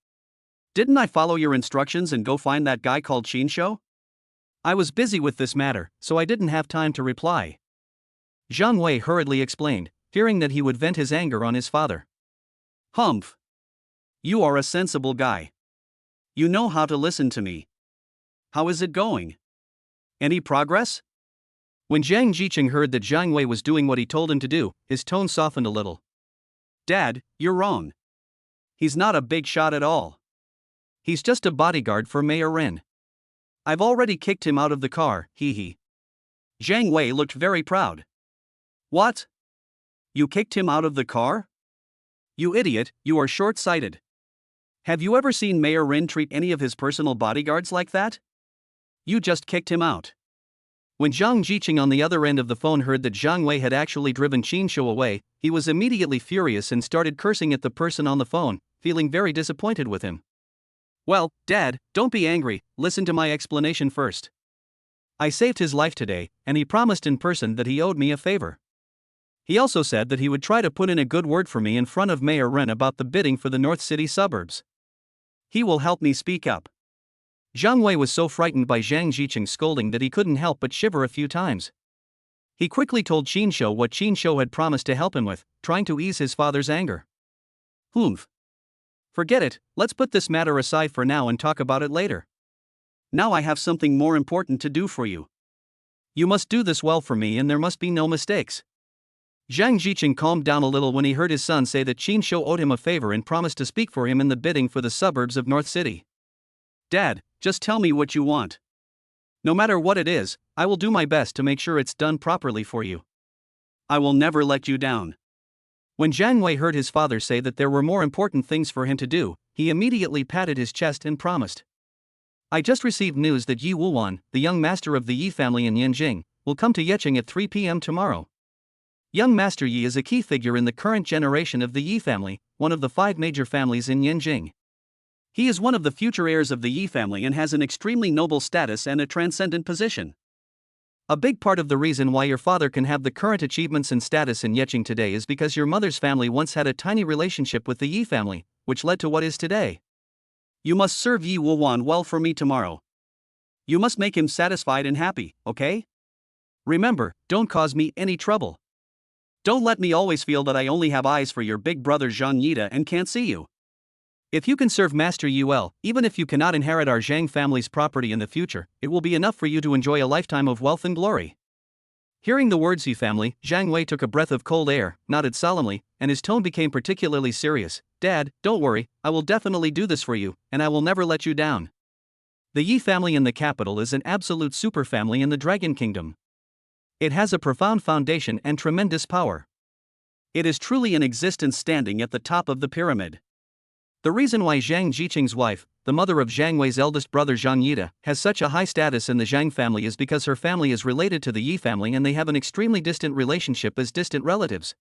S1: Didn't I follow your instructions and go find that guy called Qin Shou? I was busy with this matter, so I didn't have time to reply. Zhang Wei hurriedly explained, fearing that he would vent his anger on his father. Humph. You are a sensible guy. You know how to listen to me. How is it going? Any progress? When Zhang Jiqing heard that Zhang Wei was doing what he told him to do, his tone softened a little. Dad, you're wrong. He's not a big shot at all. He's just a bodyguard for Mayor Ren. I've already kicked him out of the car, hee. Zhang Wei looked very proud. What? You kicked him out of the car? You idiot, you are short-sighted. Have you ever seen Mayor Ren treat any of his personal bodyguards like that? You just kicked him out. When Zhang Jiqing on the other end of the phone heard that Zhang Wei had actually driven Qin Shou away, he was immediately furious and started cursing at the person on the phone, feeling very disappointed with him. Well, Dad, don't be angry, listen to my explanation first. I saved his life today, and he promised in person that he owed me a favor. He also said that he would try to put in a good word for me in front of Mayor Ren about the bidding for the North City suburbs. He will help me speak up. Zhang Wei was so frightened by Zhang Jiqing's scolding that he couldn't help but shiver a few times. He quickly told Qin Shou what Qin Shou had promised to help him with, trying to ease his father's anger. Humph. Forget it, let's put this matter aside for now and talk about it later. Now I have something more important to do for you. You must do this well for me and there must be no mistakes. Zhang Jiqing calmed down a little when he heard his son say that Qin Shou owed him a favor and promised to speak for him in the bidding for the suburbs of North City. Dad, just tell me what you want. No matter what it is, I will do my best to make sure it's done properly for you. I will never let you down. When Zhang Wei heard his father say that there were more important things for him to do, he immediately patted his chest and promised. I just received news that Yi Wuwan, the young master of the Yi family in Yanjing, will come to Yecheng at 3 p.m. tomorrow. Young Master Yi is a key figure in the current generation of the Yi family, one of the 5 major families in Yanjing. He is one of the future heirs of the Yi family and has an extremely noble status and a transcendent position. A big part of the reason why your father can have the current achievements and status in Yecheng today is because your mother's family once had a tiny relationship with the Yi family, which led to what is today. You must serve Yi Wuwan well for me tomorrow. You must make him satisfied and happy, okay? Remember, don't cause me any trouble. Don't let me always feel that I only have eyes for your big brother Zhang Yida and can't see you. If you can serve Master Yi well, even if you cannot inherit our Zhang family's property in the future, it will be enough for you to enjoy a lifetime of wealth and glory. Hearing the words Yi family, Zhang Wei took a breath of cold air, nodded solemnly, and his tone became particularly serious. Dad, don't worry, I will definitely do this for you, and I will never let you down. The Yi family in the capital is an absolute superfamily in the Dragon Kingdom. It has a profound foundation and tremendous power. It is truly an existence standing at the top of the pyramid. The reason why Zhang Jiqing's wife, the mother of Zhang Wei's eldest brother Zhang Yida, has such a high status in the Zhang family is because her family is related to the Yi family and they have an extremely distant relationship as distant relatives.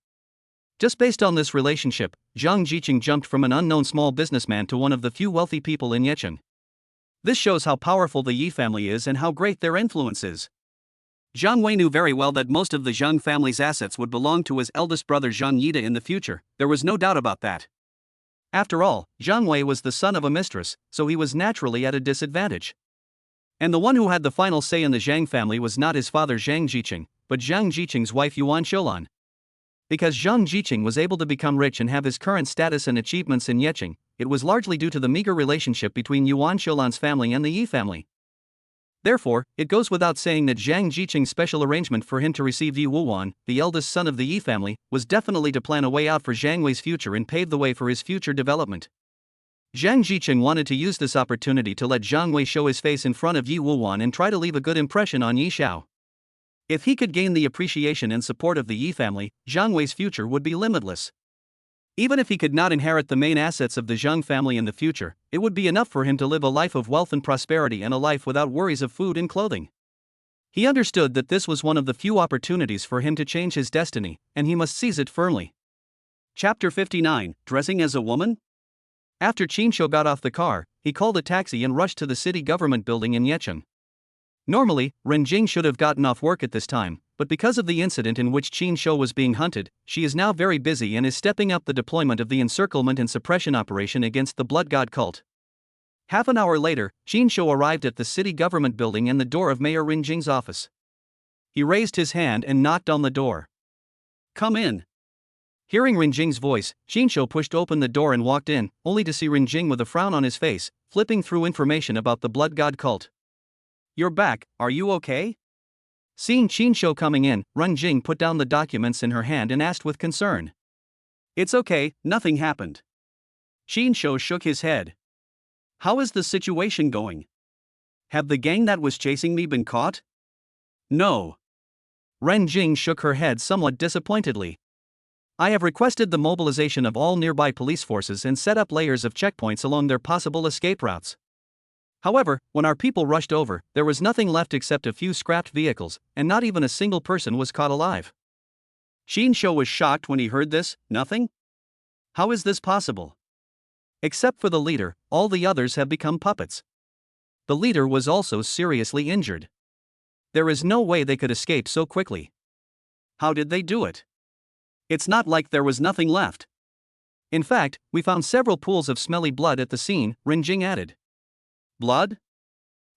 S1: Just based on this relationship, Zhang Jiqing jumped from an unknown small businessman to one of the few wealthy people in Yecheng. This shows how powerful the Yi family is and how great their influence is. Zhang Wei knew very well that most of the Zhang family's assets would belong to his eldest brother Zhang Yida in the future, there was no doubt about that. After all, Zhang Wei was the son of a mistress, so he was naturally at a disadvantage. And the one who had the final say in the Zhang family was not his father Zhang Jiqing, but Zhang Jiqing's wife Yuan Xiulan. Because Zhang Jiqing was able to become rich and have his current status and achievements in Yecheng, it was largely due to the meager relationship between Yuan Xiulan's family and the Yi family. Therefore, it goes without saying that Zhang Jiqing's special arrangement for him to receive Yi Wuwan, the eldest son of the Yi family, was definitely to plan a way out for Zhang Wei's future and pave the way for his future development. Zhang Jiqing wanted to use this opportunity to let Zhang Wei show his face in front of Yi Wuwan and try to leave a good impression on Yi Xiao. If he could gain the appreciation and support of the Yi family, Zhang Wei's future would be limitless. Even if he could not inherit the main assets of the Zhang family in the future, it would be enough for him to live a life of wealth and prosperity and a life without worries of food and clothing. He understood that this was one of the few opportunities for him to change his destiny, and he must seize it firmly. Chapter 59, Dressing as a Woman? After Qin Shou got off the car, he called a taxi and rushed to the city government building in Yecheng. Normally, Ren Jing should have gotten off work at this time, but because of the incident in which Qin Shou was being hunted, she is now very busy and is stepping up the deployment of the encirclement and suppression operation against the Blood God cult. Half an hour later, Qin Shou arrived at the city government building and the door of Mayor Ren Jing's office. He raised his hand and knocked on the door. "Come in." Hearing Ren Jing's voice, Qin Shou pushed open the door and walked in, only to see Ren Jing with a frown on his face, flipping through information about the Blood God cult. "You're back, are you okay?" Seeing Qin Shou coming in, Ren Jing put down the documents in her hand and asked with concern. "It's okay, nothing happened." Qin Shou shook his head. "How is the situation going? Have the gang that was chasing me been caught?" "No." Ren Jing shook her head somewhat disappointedly. "I have requested the mobilization of all nearby police forces and set up layers of checkpoints along their possible escape routes. However, when our people rushed over, there was nothing left except a few scrapped vehicles, and not even a single person was caught alive." Qin Shou was shocked when he heard this. "Nothing? How is this possible? Except for the leader, all the others have become puppets. The leader was also seriously injured. There is no way they could escape so quickly. How did they do it? It's not like there was nothing left. In fact, we found several pools of smelly blood at the scene," Ren Jing added. "Blood?"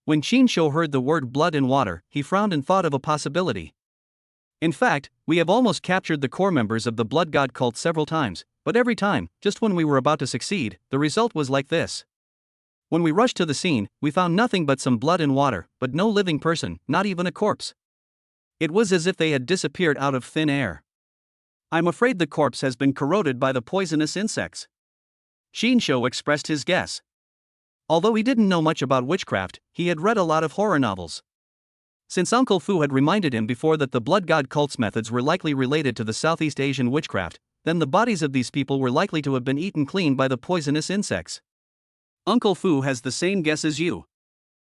S1: When Qin Shou heard the word blood and water, he frowned and thought of a possibility. "In fact, we have almost captured the core members of the Blood God cult several times, but every time, just when we were about to succeed, the result was like this. When we rushed to the scene, we found nothing but some blood and water, but no living person, not even a corpse. It was as if they had disappeared out of thin air. I'm afraid the corpse has been corroded by the poisonous insects." Qin Shou expressed his guess. Although he didn't know much about witchcraft, he had read a lot of horror novels. Since Uncle Fu had reminded him before that the Blood God cult's methods were likely related to the Southeast Asian witchcraft, then the bodies of these people were likely to have been eaten clean by the poisonous insects. Uncle Fu has the same guess as you.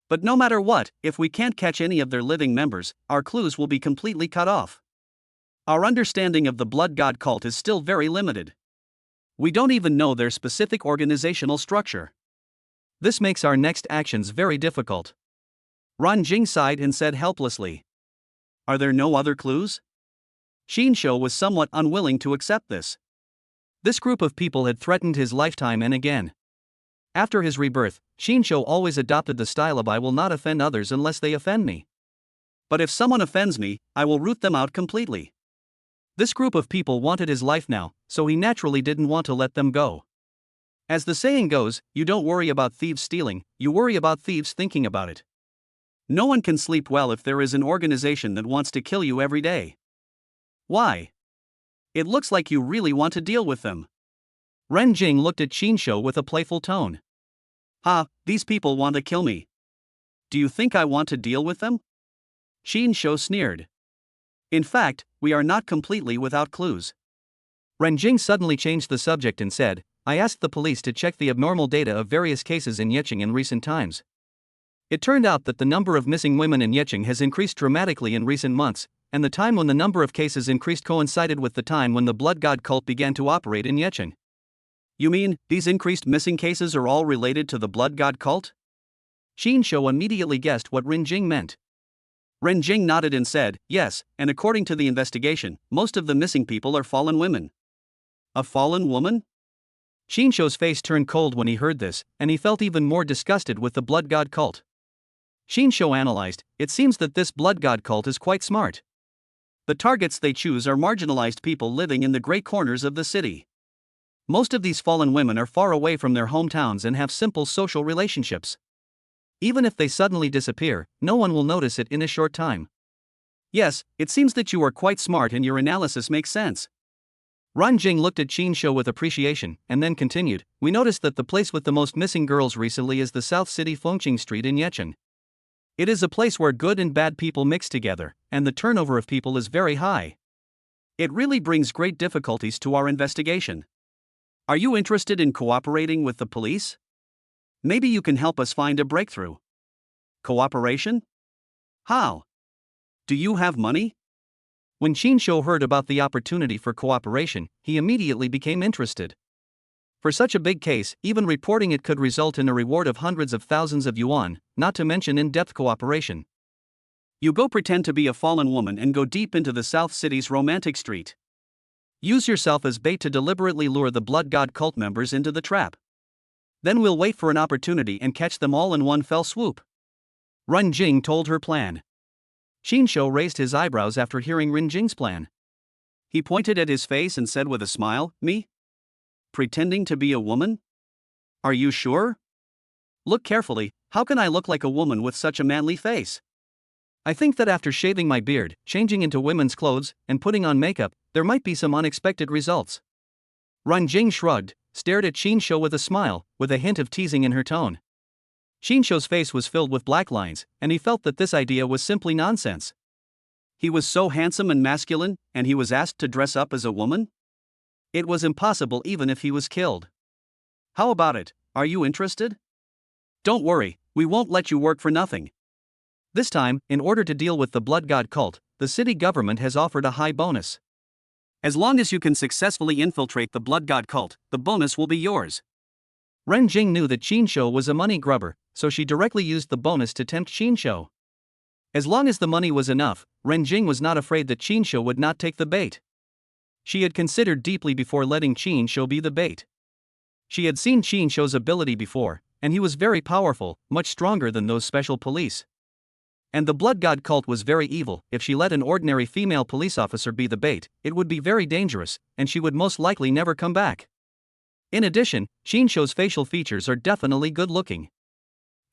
S1: But no matter what, if we can't catch any of their living members, our clues will be completely cut off. Our understanding of the Blood God cult is still very limited. We don't even know their specific organizational structure. This makes our next actions very difficult." Ren Jing sighed and said helplessly. "Are there no other clues?" Qin Shou was somewhat unwilling to accept this. This group of people had threatened his lifetime and again. After his rebirth, Qin Shou always adopted the style of "I will not offend others unless they offend me. But if someone offends me, I will root them out completely." This group of people wanted his life now, so he naturally didn't want to let them go. As the saying goes, you don't worry about thieves stealing, you worry about thieves thinking about it. No one can sleep well if there is an organization that wants to kill you every day. Why? It looks like you really want to deal with them. Ren Jing looked at Qin Shou with a playful tone. "Ha, these people want to kill me. Do you think I want to deal with them?" Qin Shou sneered. "In fact, we are not completely without clues." Ren Jing suddenly changed the subject and said, "I asked the police to check the abnormal data of various cases in Yeqing in recent times. It turned out that the number of missing women in Yeqing has increased dramatically in recent months, and the time when the number of cases increased coincided with the time when the Blood God cult began to operate in Yeqing." "You mean, these increased missing cases are all related to the Blood God cult?" Qin Shou immediately guessed what Ren Jing meant. Ren Jing nodded and said, "Yes, and according to the investigation, most of the missing people are fallen women." "A fallen woman?" Qin Shou's face turned cold when he heard this, and he felt even more disgusted with the Blood God cult. Qin Shou analyzed, it seems that this Blood God cult is quite smart. The targets they choose are marginalized people living in the great corners of the city. Most of these fallen women are far away from their hometowns and have simple social relationships. Even if they suddenly disappear, no one will notice it in a short time. Yes, it seems that you are quite smart and your analysis makes sense. Ren Jing looked at Qin Shou with appreciation, and then continued, "We noticed that the place with the most missing girls recently is the South City Fengqing Street in Yeqing. It is a place where good and bad people mix together, and the turnover of people is very high. It really brings great difficulties to our investigation. Are you interested in cooperating with the police? Maybe you can help us find a breakthrough." "Cooperation? How? Do you have money?" When Qin Shou heard about the opportunity for cooperation, he immediately became interested. For such a big case, even reporting it could result in a reward of hundreds of thousands of yuan, not to mention in-depth cooperation. You go pretend to be a fallen woman and go deep into the South City's romantic street. Use yourself as bait to deliberately lure the Blood God cult members into the trap. Then we'll wait for an opportunity and catch them all in one fell swoop. Ren Jing told her plan. Qinshu raised his eyebrows after hearing Ren Jing's plan. He pointed at his face and said with a smile, "Me? Pretending to be a woman? Are you sure? Look carefully, how can I look like a woman with such a manly face? I think that after shaving my beard, changing into women's clothes, and putting on makeup, there might be some unexpected results." Ren Jing shrugged, stared at Qinshu with a smile, with a hint of teasing in her tone. Qinshu's face was filled with black lines, and he felt that this idea was simply nonsense. He was so handsome and masculine, and he was asked to dress up as a woman? It was impossible even if he was killed. How about it, are you interested? Don't worry, we won't let you work for nothing. This time, in order to deal with the Blood God cult, the city government has offered a high bonus. As long as you can successfully infiltrate the Blood God cult, the bonus will be yours. Ren Jing knew that Qinshu was a money grubber, so she directly used the bonus to tempt Qinshu. As long as the money was enough, Ren Jing was not afraid that Qinshu would not take the bait. She had considered deeply before letting Qinshu be the bait. She had seen Qinshu's ability before, and he was very powerful, much stronger than those special police. And the Blood God cult was very evil. If she let an ordinary female police officer be the bait, it would be very dangerous, and she would most likely never come back. In addition, Qinshu's facial features are definitely good looking.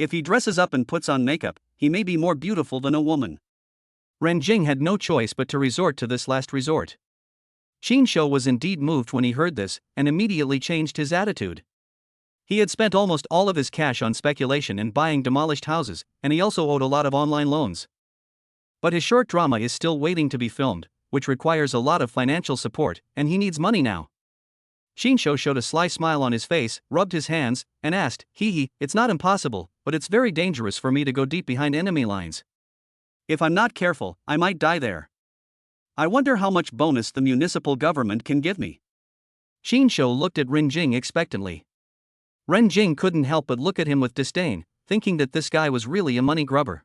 S1: If he dresses up and puts on makeup, he may be more beautiful than a woman. Ren Jing had no choice but to resort to this last resort. Qinshu was indeed moved when he heard this, and immediately changed his attitude. He had spent almost all of his cash on speculation and buying demolished houses, and he also owed a lot of online loans. But his short drama is still waiting to be filmed, which requires a lot of financial support, and he needs money now. Qinshu showed a sly smile on his face, rubbed his hands, and asked, "Hee, it's not impossible, but it's very dangerous for me to go deep behind enemy lines. If I'm not careful, I might die there. I wonder how much bonus the municipal government can give me." Qinshu looked at Ren Jing expectantly. Ren Jing couldn't help but look at him with disdain, thinking that this guy was really a money grubber.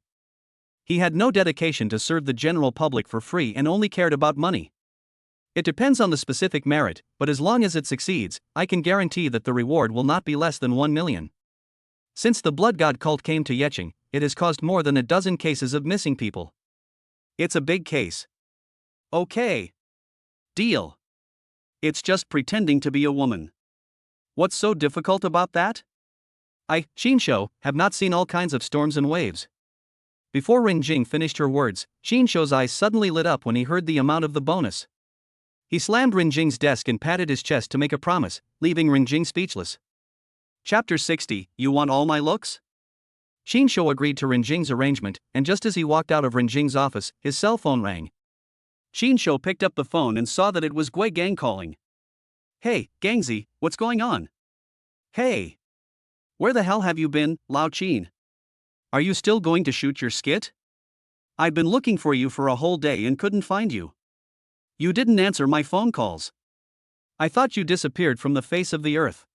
S1: He had no dedication to serve the general public for free and only cared about money. It depends on the specific merit, but as long as it succeeds, I can guarantee that the reward will not be less than 1 million. Since the Blood God cult came to Yecheng, it has caused more than a dozen cases of missing people. It's a big case. Okay. Deal. It's just pretending to be a woman. What's so difficult about that? Qinshu, have not seen all kinds of storms and waves. Before Ren Jing finished her words, Qinshu's eyes suddenly lit up when he heard the amount of the bonus. He slammed Ren Jing's desk and patted his chest to make a promise, leaving Ren Jing speechless. Chapter 60, You Want All My Looks? Qinshu agreed to Ren Jing's arrangement, and just as he walked out of Ren Jing's office, his cell phone rang. Qinshu picked up the phone and saw that it was Gui Gang calling. "Hey, Gangzi, what's going on?" "Hey. Where the hell have you been, Lao Qin? Are you still going to shoot your skit? I've been looking for you for a whole day and couldn't find you. You didn't answer my phone calls. I thought you disappeared from the face of the earth."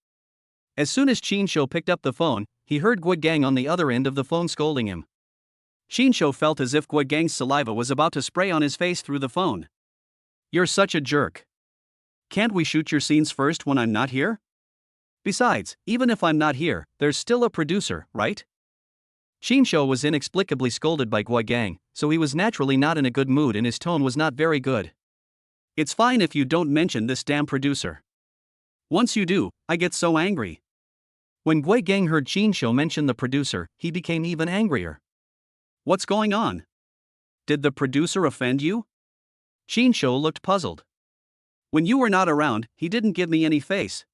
S1: As soon as Qinshu picked up the phone, he heard Gui Gang on the other end of the phone scolding him. Qinshu felt as if Gui Gang's saliva was about to spray on his face through the phone. "You're such a jerk. Can't we shoot your scenes first when I'm not here? Besides, even if I'm not here, there's still a producer, right?" Qinshu was inexplicably scolded by Gui Gang, so he was naturally not in a good mood and his tone was not very good. "It's fine if you don't mention this damn producer. Once you do, I get so angry." When Gui Gang heard Qinshu mention the producer, he became even angrier. "What's going on? Did the producer offend you?" Qinshu looked puzzled. "When you were not around, he didn't give me any face.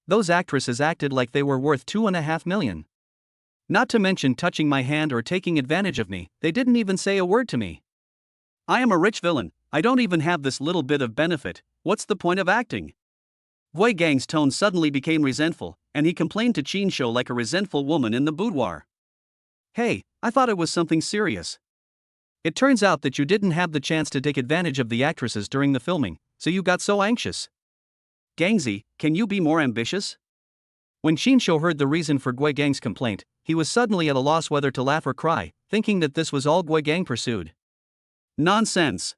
S1: Those actresses acted like they were worth 2.5 million. Not to mention touching my hand or taking advantage of me, they didn't even say a word to me. I am a rich villain, I don't even have this little bit of benefit, what's the point of acting?" Gui Gang's tone suddenly became resentful, and he complained to Qinshu like a resentful woman in the boudoir. "Hey, I thought it was something serious. It turns out that you didn't have the chance to take advantage of the actresses during the filming, so you got so anxious. Gangzi, can you be more ambitious?" When Qinshu heard the reason for Gui Gang's complaint, he was suddenly at a loss whether to laugh or cry, thinking that this was all Gui Gang pursued. Nonsense.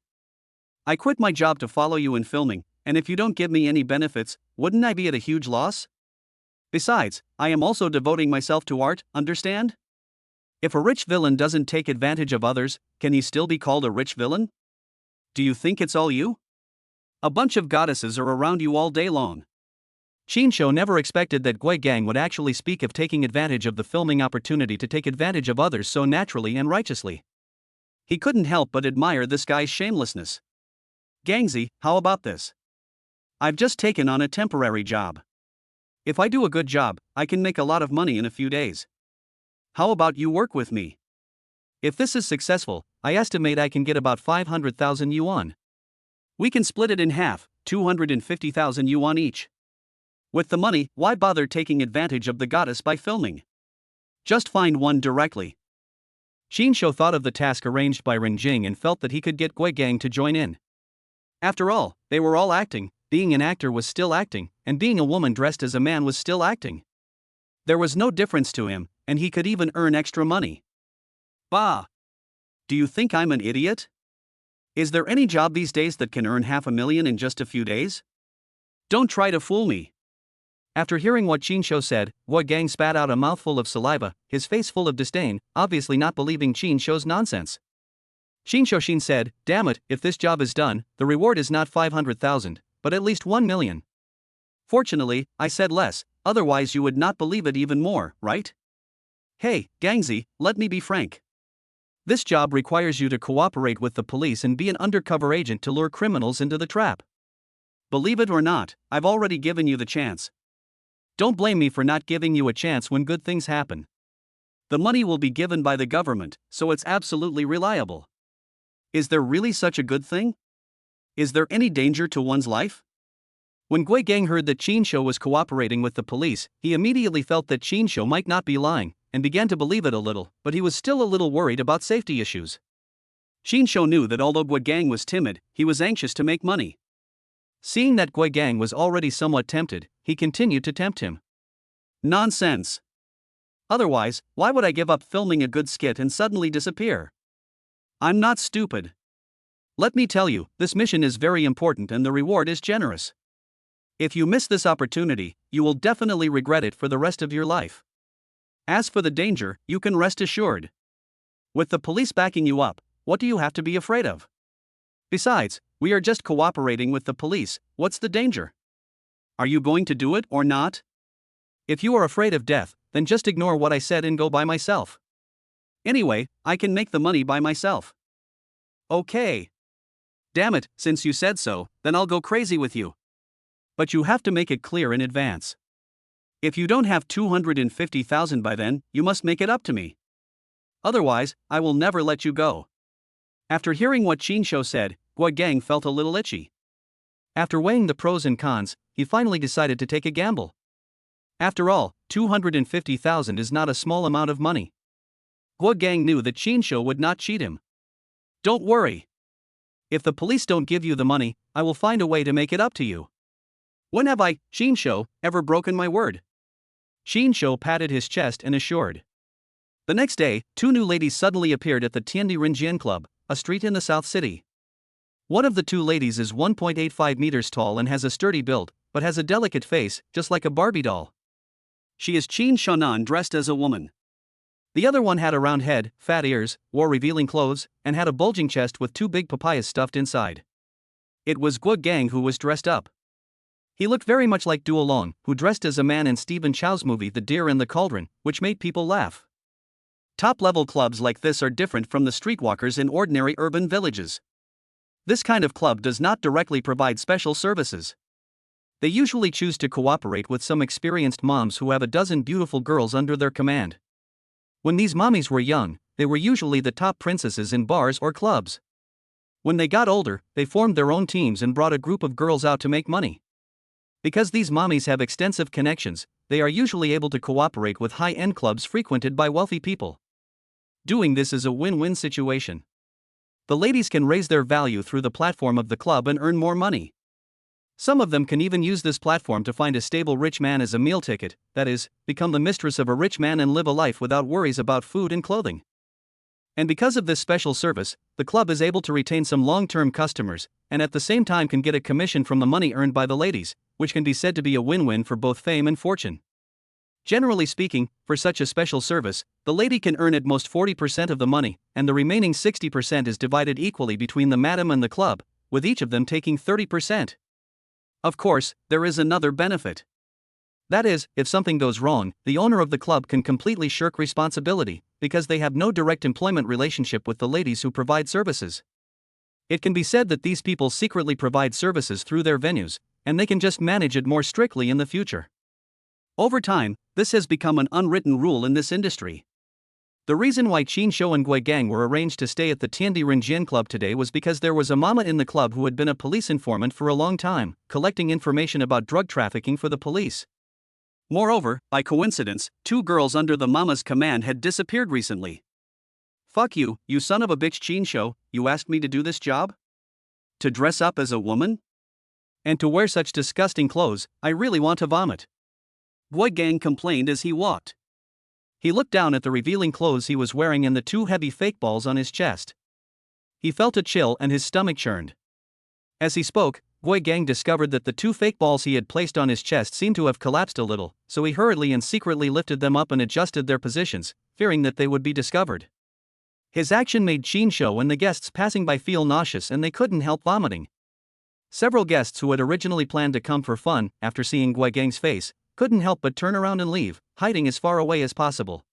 S1: I quit my job to follow you in filming, and if you don't give me any benefits, wouldn't I be at a huge loss? Besides, I am also devoting myself to art, understand? If a rich villain doesn't take advantage of others, can he still be called a rich villain? Do you think it's all you? A bunch of goddesses are around you all day long. Qinshu never expected that Gui Gang would actually speak of taking advantage of the filming opportunity to take advantage of others so naturally and righteously. He couldn't help but admire this guy's shamelessness. Gangzi, how about this? I've just taken on a temporary job. If I do a good job, I can make a lot of money in a few days. How about you work with me? If this is successful, I estimate I can get about 500,000 yuan. We can split it in half, 250,000 yuan each. With the money, why bother taking advantage of the goddess by filming? Just find one directly. Qinshu thought of the task arranged by Ren Jing and felt that he could get Gui Gang to join in. After all, they were all acting, being an actor was still acting, and being a woman dressed as a man was still acting. There was no difference to him, and he could even earn extra money. Bah! Do you think I'm an idiot? Is there any job these days that can earn 500,000 in just a few days? Don't try to fool me. After hearing what Qinshu said, Gui Gang spat out a mouthful of saliva, his face full of disdain, obviously not believing Qinshu's nonsense. Qinshu said, "Damn it, if this job is done, the reward is not 500,000, but at least 1 million. Fortunately, I said less, otherwise you would not believe it even more, right? Hey, Gangzi, let me be frank. This job requires you to cooperate with the police and be an undercover agent to lure criminals into the trap. Believe it or not, I've already given you the chance. Don't blame me for not giving you a chance when good things happen. The money will be given by the government, so it's absolutely reliable. Is there really such a good thing? Is there any danger to one's life?" When Gui Gang heard that Qinshu was cooperating with the police, he immediately felt that Qinshu might not be lying, and began to believe it a little, but he was still a little worried about safety issues. Qinshu knew that although Gui Gang was timid, he was anxious to make money. Seeing that Gui Gang was already somewhat tempted, he continued to tempt him. Nonsense. Otherwise, why would I give up filming a good skit and suddenly disappear? I'm not stupid. Let me tell you, this mission is very important and the reward is generous. If you miss this opportunity, you will definitely regret it for the rest of your life. As for the danger, you can rest assured. With the police backing you up, what do you have to be afraid of? Besides, we are just cooperating with the police, what's the danger? Are you going to do it or not? If you are afraid of death, then just ignore what I said and go by myself. Anyway, I can make the money by myself. Okay. Damn it, since you said so, then I'll go crazy with you. But you have to make it clear in advance. If you don't have 250,000 by then, you must make it up to me. Otherwise, I will never let you go. After hearing what Qinshu said, Gui Gang felt a little itchy. After weighing the pros and cons, he finally decided to take a gamble. After all, 250,000 is not a small amount of money. Gui Gang knew that Qinshu would not cheat him. Don't worry. If the police don't give you the money, I will find a way to make it up to you. When have I, Qinshu, ever broken my word? Qinshu patted his chest and assured. The next day, two new ladies suddenly appeared at the Tiandi Rinjian Club, a street in the South City. One of the two ladies is 1.85 meters tall and has a sturdy build, but has a delicate face, just like a Barbie doll. She is Qin Shonan dressed as a woman. The other one had a round head, fat ears, wore revealing clothes, and had a bulging chest with two big papayas stuffed inside. It was Gui Gang who was dressed up. He looked very much like Duo Long, who dressed as a man in Stephen Chow's movie The Deer in the Cauldron, which made people laugh. Top-level clubs like this are different from the streetwalkers in ordinary urban villages. This kind of club does not directly provide special services. They usually choose to cooperate with some experienced moms who have a dozen beautiful girls under their command. When these mommies were young, they were usually the top princesses in bars or clubs. When they got older, they formed their own teams and brought a group of girls out to make money. Because these mommies have extensive connections, they are usually able to cooperate with high-end clubs frequented by wealthy people. Doing this is a win-win situation. The ladies can raise their value through the platform of the club and earn more money. Some of them can even use this platform to find a stable rich man as a meal ticket, that is, become the mistress of a rich man and live a life without worries about food and clothing. And because of this special service, the club is able to retain some long-term customers, and at the same time can get a commission from the money earned by the ladies, which can be said to be a win-win for both fame and fortune. Generally speaking, for such a special service, the lady can earn at most 40% of the money, and the remaining 60% is divided equally between the madam and the club, with each of them taking 30%. Of course, there is another benefit. That is, if something goes wrong, the owner of the club can completely shirk responsibility, because they have no direct employment relationship with the ladies who provide services. It can be said that these people secretly provide services through their venues, and they can just manage it more strictly in the future. Over time, this has become an unwritten rule in this industry. The reason why Qin Shou and Gui Gang were arranged to stay at the Tiandi Renjian Club today was because there was a mama in the club who had been a police informant for a long time, collecting information about drug trafficking for the police. Moreover, by coincidence, 2 girls under the mama's command had disappeared recently. Fuck you, you son of a bitch Qin Shou, you asked me to do this job? To dress up as a woman? And to wear such disgusting clothes, I really want to vomit. Gui Gang complained as he walked. He looked down at the revealing clothes he was wearing and the 2 heavy fake balls on his chest. He felt a chill and his stomach churned. As he spoke, Gui Gang discovered that the 2 fake balls he had placed on his chest seemed to have collapsed a little, so he hurriedly and secretly lifted them up and adjusted their positions, fearing that they would be discovered. His action made Qin Shou and the guests passing by feel nauseous and they couldn't help vomiting. Several guests who had originally planned to come for fun, after seeing Gui Gang's face, couldn't help but turn around and leave, hiding as far away as possible.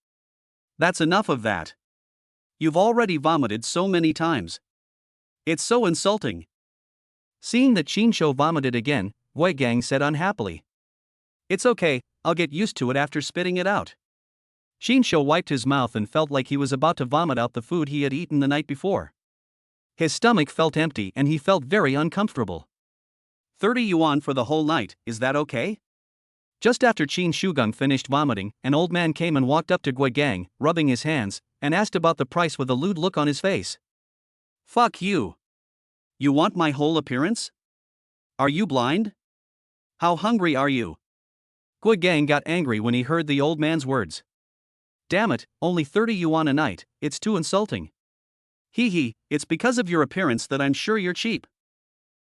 S1: That's enough of that. You've already vomited so many times. It's so insulting. Seeing that Qin Shou vomited again, Gui Gang said unhappily. It's okay, I'll get used to it after spitting it out. Qin Shou wiped his mouth and felt like he was about to vomit out the food he had eaten the night before. His stomach felt empty and he felt very uncomfortable. 30 yuan for the whole night, is that okay? Just after Qin Shugang finished vomiting, an old man came and walked up to Gui Gang, rubbing his hands, and asked about the price with a lewd look on his face. Fuck you. You want my whole appearance? Are you blind? How hungry are you? Gui Gang got angry when he heard the old man's words. Damn it, only 30 yuan a night, it's too insulting. Hee hee, it's because of your appearance that I'm sure you're cheap.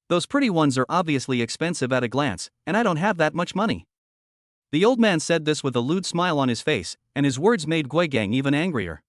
S1: Those pretty ones are obviously expensive at a glance, and I don't have that much money. The old man said this with a lewd smile on his face, and his words made Gui Gang even angrier.